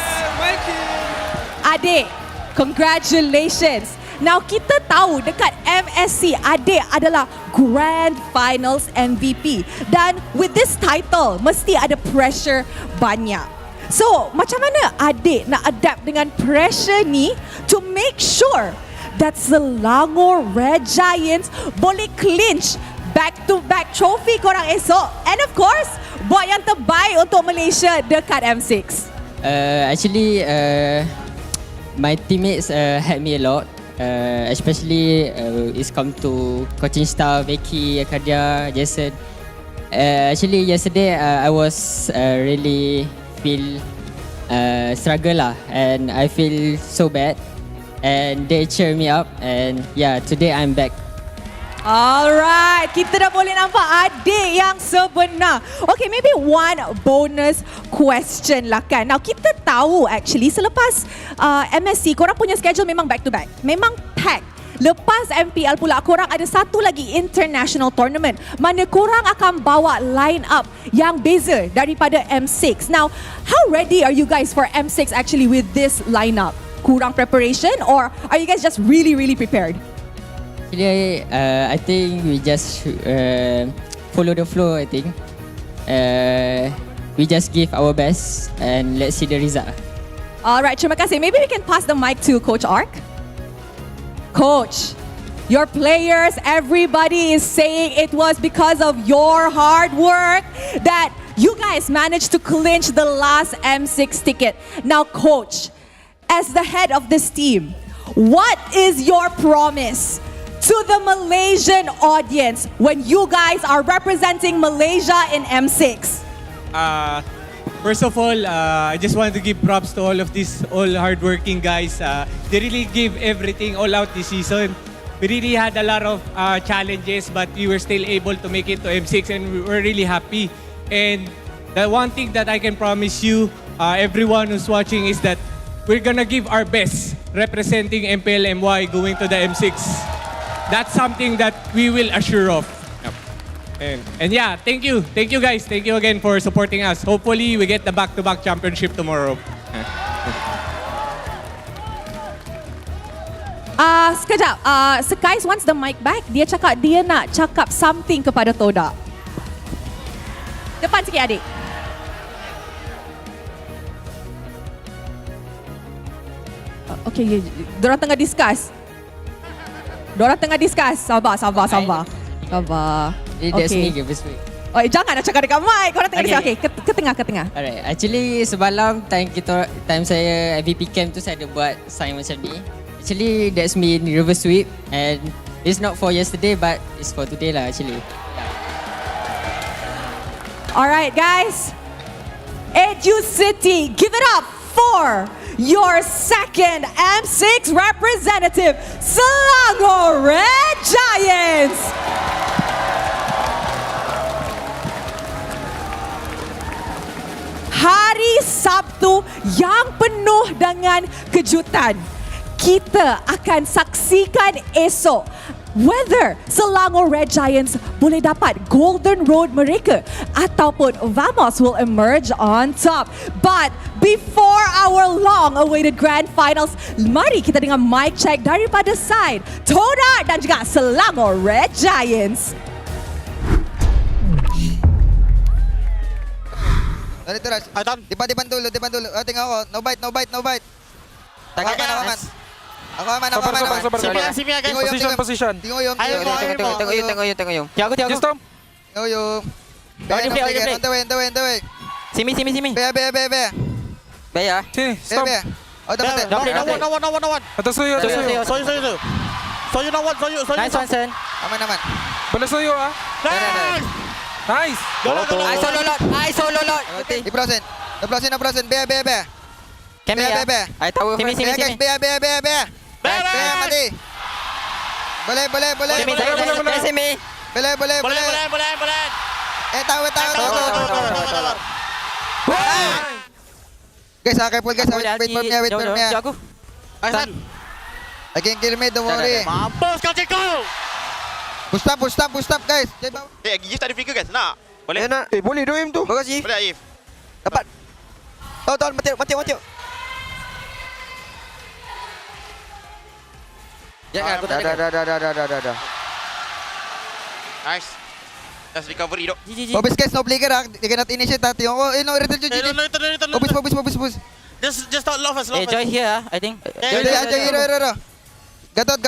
Speaker 9: Adik, congratulations. Now kita tahu dekat MSC Adik adalah Grand Finals MVP. Dan with this title, mesti ada pressure banyak. So, macam mana Adik nak adapt dengan pressure ni to make sure that Selangor Red Giants boleh clinch back-to-back trophy korang esok? And of course, buat yang terbaik untuk Malaysia dekat M6.
Speaker 19: Actually, my teammates helped me a lot. Especially it's come to coaching staff, Becky, Akadia, Jason. Actually, yesterday I was really feel struggle lah, and I feel so bad. And they cheer me up, and yeah, today I'm back.
Speaker 9: Alright, kita dah boleh nampak adik yang sebenar. Okay, maybe one bonus question lah kan. Now, kita tahu actually selepas MSC, korang punya schedule memang back to back. Memang pack. Lepas MPL pula, korang ada satu lagi international tournament mana korang akan bawa line up yang beza daripada M6. Now, how ready are you guys for M6 actually with this lineup? Kurang preparation or are you guys just really, really prepared?
Speaker 19: Actually, I think we just follow the flow, I think. We just give our best and let's see the result.
Speaker 9: Alright, terima kasih. Maybe we can pass the mic to Coach Ark. Coach, your players, everybody is saying it was because of your hard work that you guys managed to clinch the last M6 ticket. Now, Coach, as the head of this team, what is your promise to the Malaysian audience when you guys are representing Malaysia in M6?
Speaker 3: First of all, I just want to give props to all of these hardworking guys. They really gave everything all out this season. We really had a lot of challenges, but we were still able to make it to M6 and we were really happy. And the one thing that I can promise you, everyone who's watching, is that we're gonna give our best representing MPL MY going to the M6. That's something that we will assure of. And yeah, thank you guys. Thank you again for supporting us. Hopefully, we get the back-to-back championship tomorrow.
Speaker 9: Sekejap. Sekais wants the mic back. Dia cakap dia nak cakap something kepada Todak. Depan sikit adik. Okay, diorang tengah discuss. Sabar. Sabar.
Speaker 19: That's me, give this way.
Speaker 9: Oh, jangan nak cakap dekat mic. Korang tengah discuss. Okay, ke tengah.
Speaker 19: Alright, actually semalam time saya MVP camp tu saya ada buat sign macam ni. Actually, that's me in reverse sweep and it's not for yesterday but it's for today lah actually.
Speaker 9: Alright guys, Educity, give it up for your second M6 representative, Selangor Red Giants. Hari Sabtu yang penuh dengan kejutan. Kita akan saksikan esok whether Selangor Red Giants boleh dapat golden road mereka ataupun Vamos will emerge on top. But before our long-awaited grand finals, mari kita dengar mic check daripada side Todak dan juga Selangor Red Giants.
Speaker 22: Depan dulu. Tengok aku. No bite. Aman. Aku aman.
Speaker 2: Simi guys. Position.
Speaker 22: Tengok Yum.
Speaker 11: Tengok Yum. Tiago.
Speaker 22: Tengok Yum. On the way.
Speaker 11: Simi.
Speaker 22: Be ya.
Speaker 2: Sini, stop.
Speaker 22: Oh, dapat.
Speaker 11: No one.
Speaker 2: Atas Soyu.
Speaker 11: Nice one, son.
Speaker 22: Aman.
Speaker 2: Boleh Soyu ah.
Speaker 18: Nice.
Speaker 22: I solo lot. 10%. 10%. Bear.
Speaker 19: Cammy ya.
Speaker 22: Bear.
Speaker 19: I tahu.
Speaker 22: Bear guys, bear. Bear mati. Boleh.
Speaker 19: Sini.
Speaker 22: Boleh. Tahu. Guys, careful guys. Wait for me.
Speaker 19: Aku.
Speaker 22: I can kill me, don't worry.
Speaker 21: Mampus kau cikgu.
Speaker 22: Push up guys.
Speaker 21: Gigi tak ada flicker guys. Nak? Boleh?
Speaker 22: Boleh do him tu. Bagus Ji.
Speaker 21: Boleh Aif.
Speaker 22: Dapat. Tahu mati.
Speaker 19: Ya, aku tak ada.
Speaker 22: Dah.
Speaker 21: Nice. Just recovery dok.
Speaker 22: Obis guys, no play ke dah. Dia kena initiate tadi. Oh, no return Ji. Obis.
Speaker 21: Just start love us.
Speaker 19: Joy here, I think.
Speaker 22: Hero. Gatot.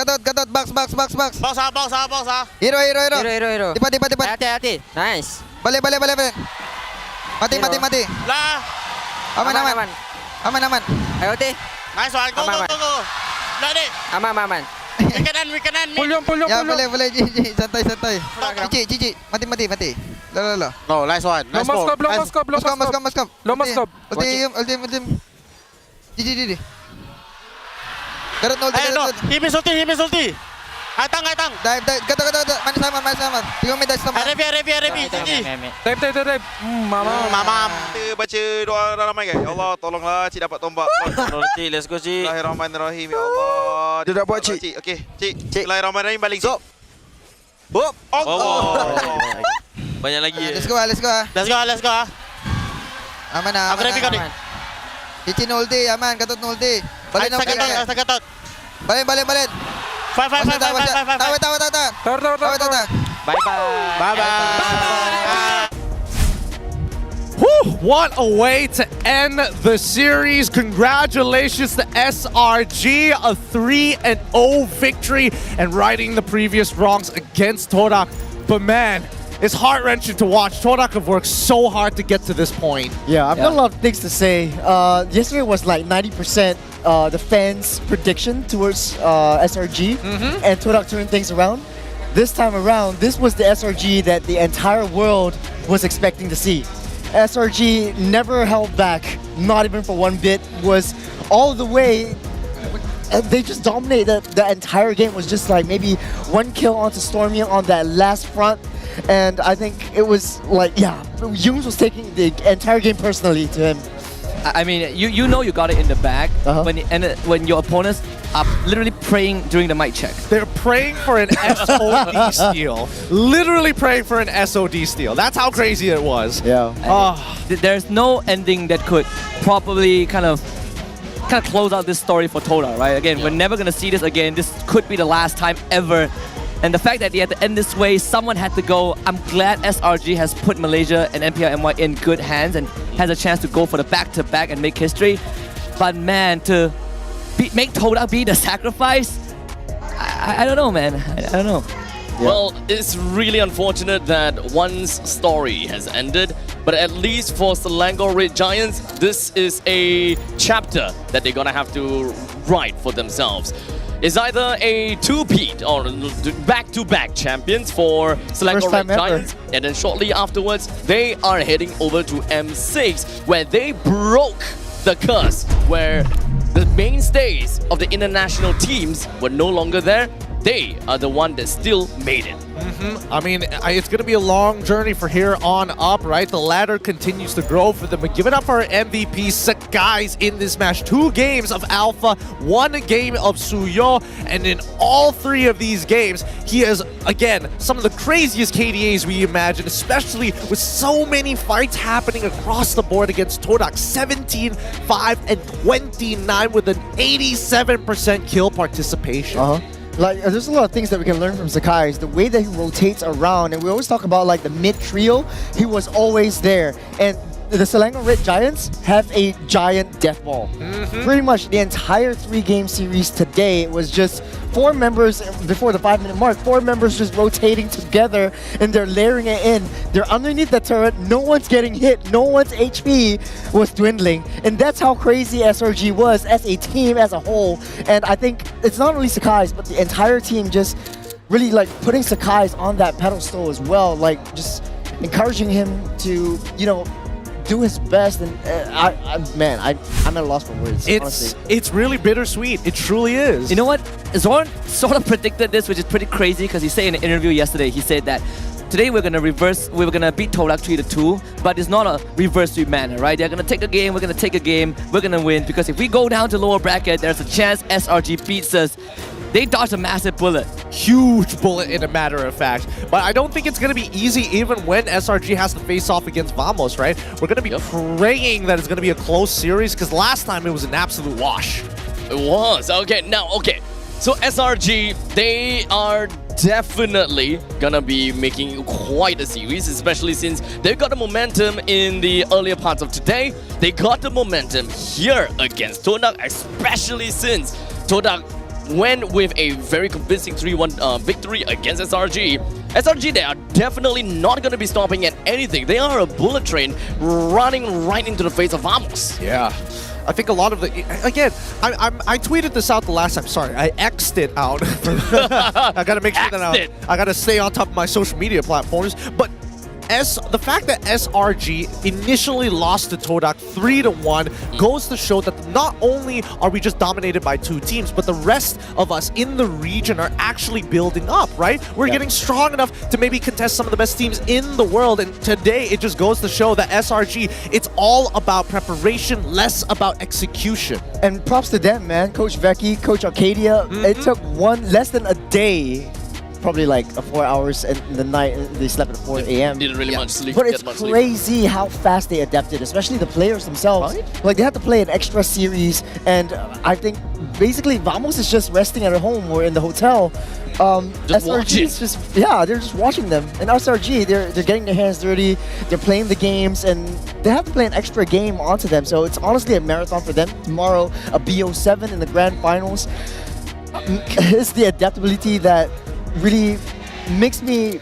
Speaker 22: Box.
Speaker 21: Box ah.
Speaker 22: Hero. Tiba.
Speaker 19: Hati. Nice.
Speaker 22: Boleh. Mati.
Speaker 21: Lah.
Speaker 22: Aman.
Speaker 19: Ayo T.
Speaker 21: Nice one. Go. Nak dek.
Speaker 19: Aman.
Speaker 21: We kanan.
Speaker 22: Ya boleh Ji. Santai. Cici. Mati. Lo.
Speaker 21: No, nice one. Nice ball.
Speaker 22: Mascom. Ultim. Ji. Garut nol.
Speaker 21: He miss ulti. Atang.
Speaker 22: Dive. Gatot. Manis sama. Tengok media sama.
Speaker 21: Revi.
Speaker 18: Dive.
Speaker 21: Mama. Kita baca doa ramai guys. Ya Allah, tolonglah Cik dapat tombak.
Speaker 19: Let's go Cik.
Speaker 21: Bismillahirrahmanirrahim. Ya Allah.
Speaker 22: Dia dah buat Cik.
Speaker 21: Okey, Cik. Bismillahirrahmanirrahim balik Cik.
Speaker 22: Hop.
Speaker 11: Banyak lagi.
Speaker 22: Let's go.
Speaker 21: Let's go.
Speaker 22: Aman.
Speaker 21: Aku revi kau ni.
Speaker 22: Cici nolti, aman. Gatot nolti. Balik. Balik.
Speaker 21: Five.
Speaker 22: Tahu.
Speaker 21: Bye.
Speaker 2: Whew, what a way to end the series. Congratulations to SRG, a 3-0 victory and righting the previous wrongs against Todak. But man, it's heart-wrenching to watch. Todak have worked so hard to get to this point.
Speaker 6: Yeah, I've got a lot of things to say. Yesterday was like 90% the fans' prediction towards SRG, and Todak turned things around. This time around, this was the SRG that the entire world was expecting to see. SRG never held back, not even for one bit, was all the way. They just dominated the entire game. Was just like maybe one kill onto Stormy on that last front. And I think it was like, yeah, Jungs was taking the entire game personally to him.
Speaker 11: I mean, you know you got it in the bag when your opponents are literally praying during the mic check.
Speaker 2: They're praying for an SOD steal. Literally praying for an SOD steal. That's how crazy it was.
Speaker 6: Yeah.
Speaker 11: There's no ending that could properly kind of close out this story for Todak, right? Again, we're never gonna see this again. This could be the last time ever. And the fact that they had to end this way, someone had to go. I'm glad SRG has put Malaysia and MPL MY in good hands and has a chance to go for the back-to-back and make history. But man, to make Todak be the sacrifice, I don't know, man. I don't know.
Speaker 10: Yeah. Well, it's really unfortunate that one's story has ended, but at least for Selangor Red Giants, this is a chapter that they're gonna have to write for themselves. It's either a two-peat or back-to-back champions for Selangor Red Giants, and then shortly afterwards, they are heading over to M6, where they broke the curse, where the mainstays of the international teams were no longer there. They are the one that still made it.
Speaker 2: I mean, it's going to be a long journey for here on up, right? The ladder continues to grow for them. But give it up for our MVP, Sakai's in this match. 2 games of Alpha, 1 game of Suyo. And in all 3 of these games, he has, again, some of the craziest KDAs we imagine, especially with so many fights happening across the board against Todak. 17, 5, and 29 with an 87% kill participation.
Speaker 6: Like, there's a lot of things that we can learn from Sakai. The way that he rotates around, and we always talk about like the mid trio, he was always there. And the Selangor Red Giants have a giant death ball. Pretty much the entire 3-game series today was just 4 members before the 5-minute mark. 4 members just rotating together, and they're layering it in. They're underneath the turret. No one's getting hit. No one's HP was dwindling, and that's how crazy SRG was as a team as a whole. And I think it's not only Sakai's, but the entire team just really like putting Sakai's on that pedestal as well. Like just encouraging him to, do his best. And I'm at a loss for words.
Speaker 2: It's really bittersweet. It truly is.
Speaker 11: You know what? Zorn sort of predicted this, which is pretty crazy because he said in an interview yesterday, he said that today we're gonna beat Todak 3-2, but it's not a reverse sweep manner, right? They're gonna take a game, we're gonna take a game, we're gonna win, because if we go down to lower bracket, there's a chance SRG beats us. They dodged a massive bullet.
Speaker 2: Huge bullet, in a matter of fact. But I don't think it's going to be easy even when SRG has to face off against Vamos, right? We're going to be praying that it's going to be a close series, because last time it was an absolute wash.
Speaker 10: It was. Okay, so SRG, they are definitely gonna be making quite a series, especially since they've got the momentum in the earlier parts of today. They got the momentum here against Todak, especially since Todak went with a very convincing 3-1 victory against SRG. SRG, they are definitely not going to be stopping at anything. They are a bullet train running right into the face of Vamos.
Speaker 2: Yeah. I think a lot of the... Again, I tweeted this out the last time. Sorry, I X'd it out. I got to make sure that I got to stay on top of my social media platforms. But the fact that SRG initially lost to Todak 3-1 goes to show that not only are we just dominated by two teams, but the rest of us in the region are actually building up, right? We're getting strong enough to maybe contest some of the best teams in the world, and today it just goes to show that SRG, it's all about preparation, less about execution.
Speaker 6: And props to them, man. Coach Vecchi, Coach Arcadia, it took less than a day, probably like 4 hours in the night. They slept at 4 a.m.
Speaker 10: Didn't really much sleep.
Speaker 6: But it's crazy how fast they adapted, especially the players themselves. Right? Like, they had to play an extra series, and I think basically Vamos is just resting at home or in the hotel. SRG is just, they're just watching them. And SRG, they're getting their hands dirty, they're playing the games, and they have to play an extra game onto them. So it's honestly a marathon for them. Tomorrow, a BO7 in the grand finals. It's the adaptability that really makes me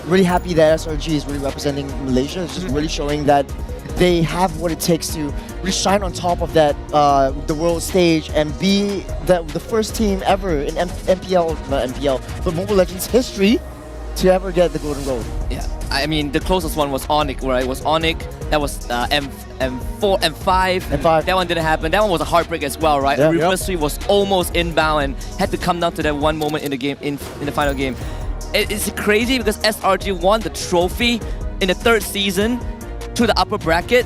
Speaker 6: really happy that SRG is really representing Malaysia. It's just really showing that they have what it takes to really shine on top of that the world stage and be the first team ever in MPL, not MPL, but Mobile Legends history to ever get the Golden Road.
Speaker 11: Yeah, I mean the closest one was Onyx, right? It was Onyx. That was M4, M5. That one didn't happen. That one was a heartbreak as well, right?
Speaker 2: Yeah,
Speaker 11: Reverse sweep was almost inbound and had to come down to that one moment in the game, in the final game. It's crazy because SRG won the trophy in the third season to the upper bracket.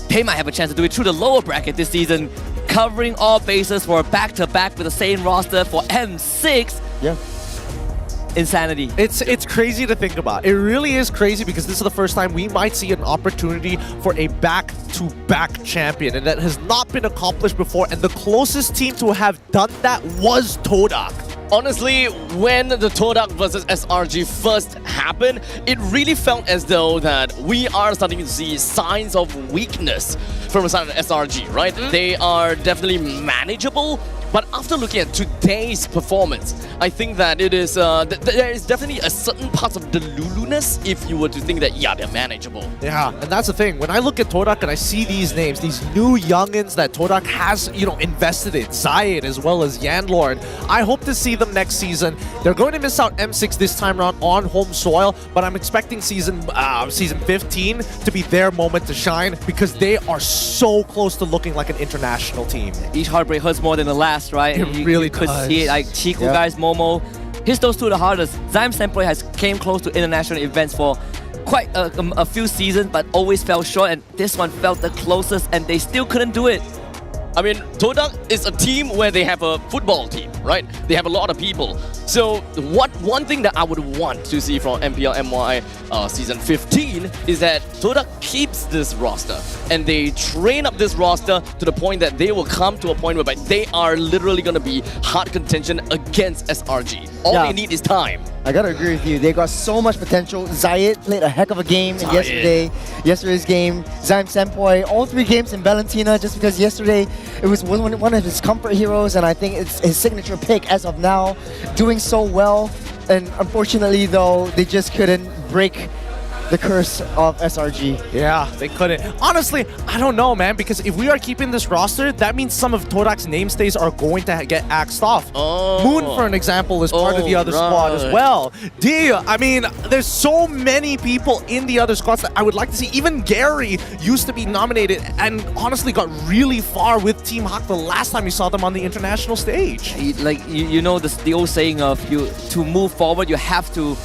Speaker 11: They might have a chance to do it through the lower bracket this season, covering all bases for a back-to-back with the same roster for M6.
Speaker 6: Yeah.
Speaker 11: Insanity.
Speaker 2: It's crazy to think about. It really is crazy because this is the first time we might see an opportunity for a back-to-back champion, and that has not been accomplished before, and the closest team to have done that was Todak.
Speaker 10: Honestly, when the Todak versus SRG first happened, it really felt as though that we are starting to see signs of weakness from the side of SRG, right? They are definitely manageable, but after looking at today's performance, I think that it is there is definitely a certain part of delulu-ness if you were to think that, they're manageable.
Speaker 2: Yeah, and that's the thing. When I look at Todak and I see these names, these new youngins that Todak has, invested in, Zayed as well as Yanlord, I hope to see them next season. They're going to miss out M6 this time around on home soil, but I'm expecting season 15 to be their moment to shine because they are so close to looking like an international team.
Speaker 11: Each heartbreak hurts more than the last, right?
Speaker 2: It really
Speaker 11: could
Speaker 2: does.
Speaker 11: see it, like Chico guys, Momo. Here's those two the hardest. Zyme Senpai has came close to international events for quite a few seasons, but always fell short, and this one felt the closest, and they still couldn't do it.
Speaker 10: I mean, Todak is a team where they have a football team, right? They have a lot of people. So one thing that I would want to see from MPL MY Season 15 is that Todak keeps this roster and they train up this roster to the point that they will come to a point whereby they are literally going to be hard contention against SRG. All they need is time.
Speaker 6: I gotta agree with you. They got so much potential. Zayed played a heck of a game in yesterday's game. Zyme Senpai, all 3 games in Valentina, just because yesterday it was one of his comfort heroes, and I think it's his signature pick as of now, doing so well. And unfortunately, though, they just couldn't break the curse of SRG.
Speaker 2: Yeah, they couldn't. Honestly, I don't know, man, because if we are keeping this roster, that means some of Todak's namestays are going to get axed off. Moon, for an example, is part of the other squad as well. I mean, there's so many people in the other squads that I would like to see. Even Gary used to be nominated and honestly got really far with Team Hawk the last time you saw them on the international stage.
Speaker 11: Like you know the old saying of to move forward, you have to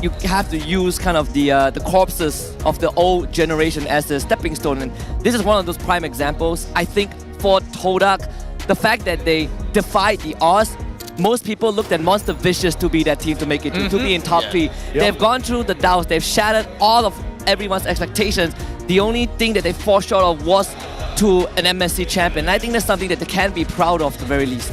Speaker 11: use kind of the corpses of the old generation as a stepping stone, and this is one of those prime examples. I think for Todak, the fact that they defied the odds, most people looked at Monster Vicious to be that team to make it to be in top 3. They've gone through the doubts, they've shattered all of everyone's expectations. The only thing that they fall short of was to an MSC champion. And I think that's something that they can be proud of, at the very least.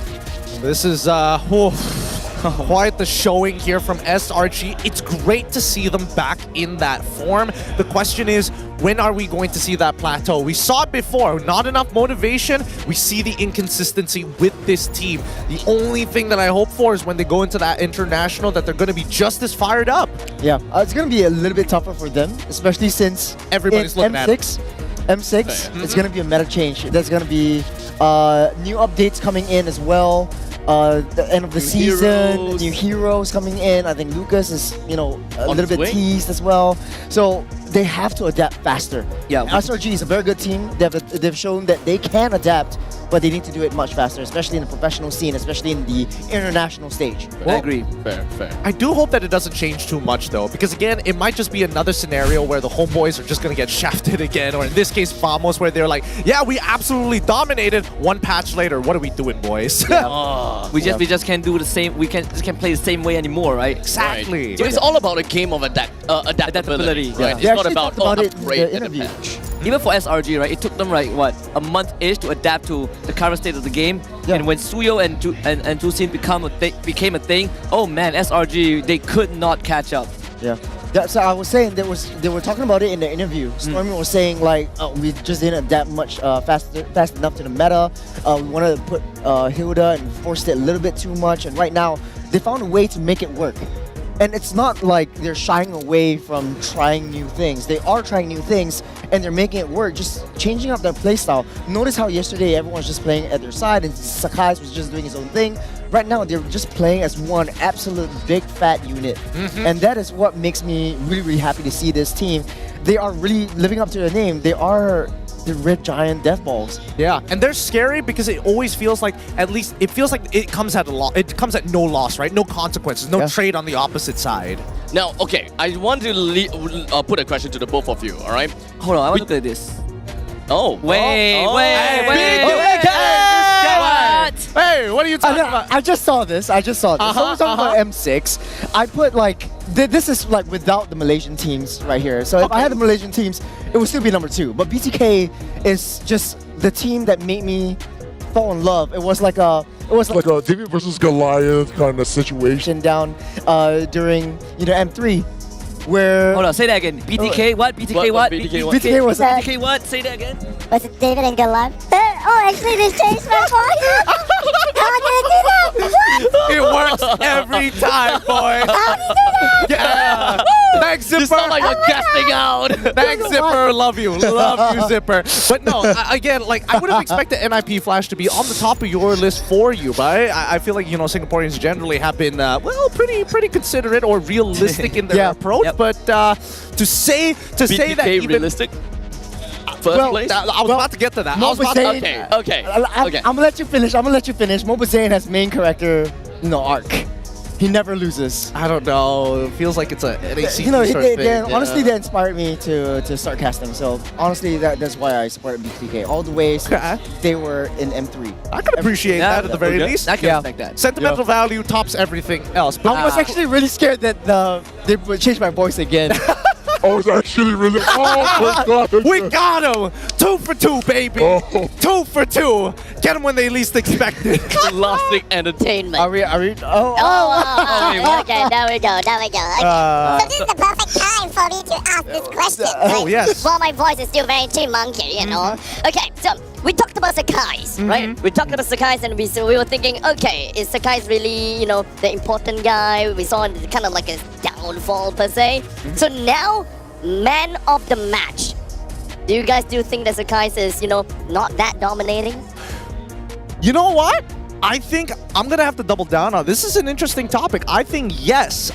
Speaker 2: This is quite the showing here from SRG. It's great to see them back in that form. The question is, when are we going to see that plateau? We saw it before, not enough motivation. We see the inconsistency with this team. The only thing that I hope for is when they go into that international that they're going to be just as fired up.
Speaker 6: Yeah, it's going to be a little bit tougher for them, especially since
Speaker 2: everybody's looking at it.
Speaker 6: M6, it's going to be a meta change. There's going to be new updates coming in as well. The end of the season, new heroes coming in. I think Lucas is, a little bit teased as well. So they have to adapt faster. Yeah, SRG is a very good team. They've shown that they can adapt, but they need to do it much faster, especially in the professional scene, especially in the international stage.
Speaker 11: I agree.
Speaker 4: Fair.
Speaker 2: I do hope that it doesn't change too much, though, because again, it might just be another scenario where the homeboys are just going to get shafted again, or in this case, Famos, where they're like, yeah, we absolutely dominated. One patch later, what are we doing, boys?
Speaker 11: We just can't do the same. We can't play the same way anymore, right?
Speaker 2: Exactly.
Speaker 10: Right. So it's all about a game of adaptability, right? It's not about upgrade in a patch.
Speaker 11: Even for SRG, right, it took them what, a month-ish to adapt to the current state of the game. Yeah. And when Suyo and Jusin became a thing, oh man, SRG, they could not catch up.
Speaker 6: Yeah. So I was saying they were talking about it in the interview. Stormy was saying like, we just didn't adapt much fast enough to the meta. We wanted to put Hilda and forced it a little bit too much. And right now, they found a way to make it work. And it's not like they're shying away from trying new things. They are trying new things, and they're making it work, just changing up their playstyle. Notice how yesterday everyone was just playing at their side, and Sakai was just doing his own thing. Right now, they're just playing as one absolute big fat unit. And that is what makes me really, really happy to see this team. They are really living up to their name. They are the Red Giant Death Balls.
Speaker 2: Yeah, and they're scary because it always feels like, at least it feels like it comes at it comes at no loss, right? No consequences, no trade on the opposite side.
Speaker 10: Now, okay, I want to put a question to the both of you, all right?
Speaker 11: Hold on, I want to look at this.
Speaker 10: Oh.
Speaker 11: Wait.
Speaker 2: Hey, what are you talking about?
Speaker 6: I just saw this. So I was talking about M6. I put like, this is like without the Malaysian teams right here. So if I had the Malaysian teams, it would still be number 2. But BTK is just the team that made me fall in love. It was like a
Speaker 1: David versus Goliath kind of situation
Speaker 6: down during M3. Where
Speaker 11: hold on, say that again. BTK what? BTK what?
Speaker 6: BTK was
Speaker 11: BTK what? Say that again.
Speaker 15: Was it David and Goliath? Oh, actually, they changed my voice. How did I do that? What?
Speaker 2: It works every time, boy.
Speaker 15: How did you do that?
Speaker 2: Yeah. Thanks, Zipper.
Speaker 10: You sound like you're guessing out.
Speaker 2: Thanks, Zipper. Love you, Zipper. But no, again, like I would have expected NIP Flash to be on the top of your list for you, but I feel like Singaporeans generally have been pretty considerate or realistic in their approach. Yep. But to say that even
Speaker 10: realistic. First place?
Speaker 2: I was about to get to that.
Speaker 10: Okay.
Speaker 6: I'm gonna let you finish. Mobile Zane has main character, arc. He never loses.
Speaker 2: I don't know. It feels like it's an AC
Speaker 6: honestly, they inspired me to start casting. So honestly, that's why I supported BTK all the way since they were in M3.
Speaker 2: I can appreciate that at the very least.
Speaker 11: I can respect that.
Speaker 2: Sentimental value tops everything else.
Speaker 6: But I was actually really scared that they would change my voice again.
Speaker 1: I was actually really. Oh my God!
Speaker 2: We got him! 2 for 2, baby! 2 for 2! Get him when they least expect it.
Speaker 10: Classic entertainment.
Speaker 6: Are we?
Speaker 15: Okay, there we go. So this is the perfect time for me to ask this question.
Speaker 2: Oh, yes.
Speaker 15: Well, my voice is still very chipmunky, Okay, so we talked about Sakai's, right? We talked about Sakai's and we were thinking, okay, is Sakai's really, the important guy? We saw kind of like a downfall per se. So now
Speaker 8: man of the match. Do you guys think that Zakais is, not that dominating?
Speaker 2: You know what? I think I'm going to have to double down on this. Is an interesting topic. I think yes,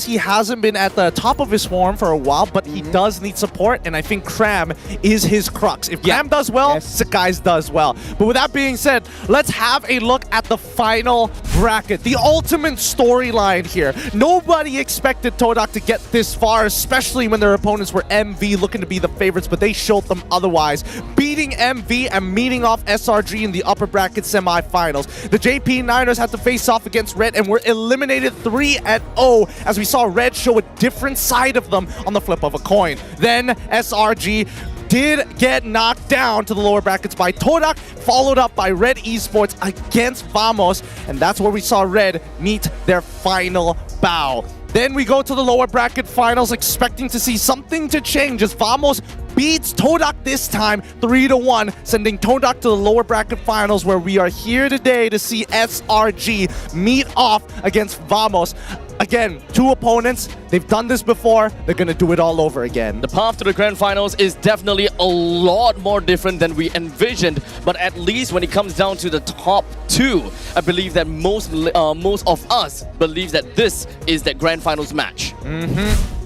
Speaker 2: he hasn't been at the top of his form for a while, but he does need support, and I think Cram is his crux. If Cram does well, Zakais does well. But with that being said, let's have a look at the final bracket. The ultimate storyline here. Nobody expected Todak to get this far, especially when their opponents were MV looking to be the favorites, but they showed them otherwise. Beating MV and meeting off SRG in the upper bracket semifinals. The JP Niners had to face off against Red and were eliminated 3-0 as we saw Red show a different side of them on the flip of a coin. Then SRG did get knocked down to the lower brackets by Todak, followed up by Red Esports against Vamos, and that's where we saw Red meet their final bow. Then we go to the lower bracket finals, expecting to see something to change as Vamos beats Todak this time 3-1, sending Todak to the lower bracket finals, where we are here today to see SRG meet off against Vamos. Again, two opponents. They've done this before. They're going to do it all over again.
Speaker 10: The path to the grand finals is definitely a lot more different than we envisioned, but at least when it comes down to the top two, I believe that most of us believe that this is the grand finals match.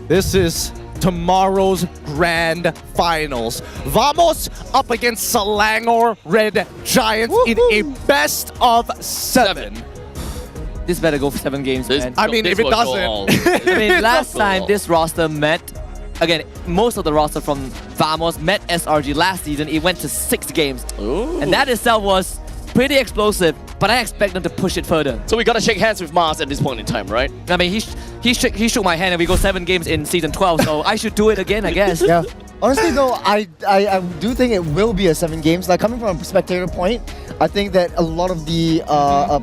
Speaker 2: This is tomorrow's grand finals. Vamos up against Selangor Red Giants in a best of 7.
Speaker 11: This better go for 7 games, man.
Speaker 2: I mean, if it doesn't.
Speaker 11: I mean, last time this roster met, again, most of the roster from Vamos met SRG last season. It went to 6 games. And that itself was pretty explosive, but I expect them to push it further.
Speaker 10: So we gotta shake hands with Mars at this point in time, right?
Speaker 11: I mean, he shook my hand and we go 7 games in season 12, so I should do it again, I guess.
Speaker 6: Yeah. Honestly though, I do think it will be a 7 games. Like coming from a spectator point, I think that a lot of the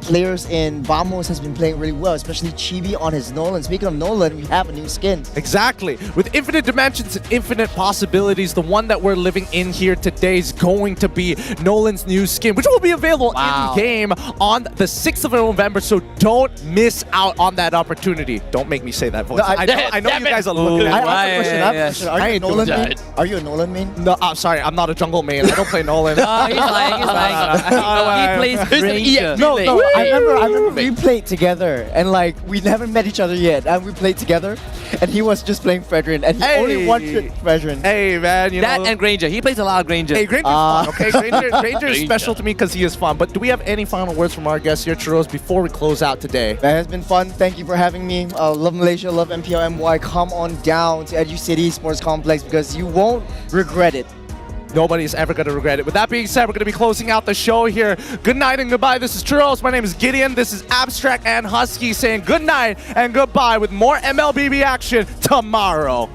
Speaker 6: players in Vamos has been playing really well, especially Chibi on his Nolan. Speaking of Nolan, we have a new skin.
Speaker 2: Exactly. With infinite dimensions and infinite possibilities, the one that we're living in here today is going to be Nolan's new skin, which will be available in-game on the 6th of November, so don't miss out on that opportunity. Don't make me say that voice.
Speaker 6: No,
Speaker 2: I know you guys are looking at me.
Speaker 6: I have a question. Are you a Nolan main? Are you a Nolan main?
Speaker 2: No, I'm sorry. I'm not a jungle main. I don't play Nolan.
Speaker 11: He's lying. He plays Ranger.
Speaker 6: No. I remember we played together, and like we never met each other yet, and we played together, and he was just playing Fredrin, and he only one-trick Fredrin.
Speaker 2: Hey man,
Speaker 11: that and Granger. He plays a lot of Granger.
Speaker 2: Hey, Granger's fun. Okay, Granger is special to me because he is fun. But do we have any final words from our guests here, Churros, before we close out today?
Speaker 6: That has been fun. Thank you for having me. Love Malaysia, love MPL MY. Come on down to Educity Sports Complex because you won't regret it.
Speaker 2: Nobody's ever going to regret it. With that being said, we're going to be closing out the show here. Good night and goodbye. This is Churros. My name is Gideon. This is Abstract and Husky saying good night and goodbye with more MLBB action tomorrow.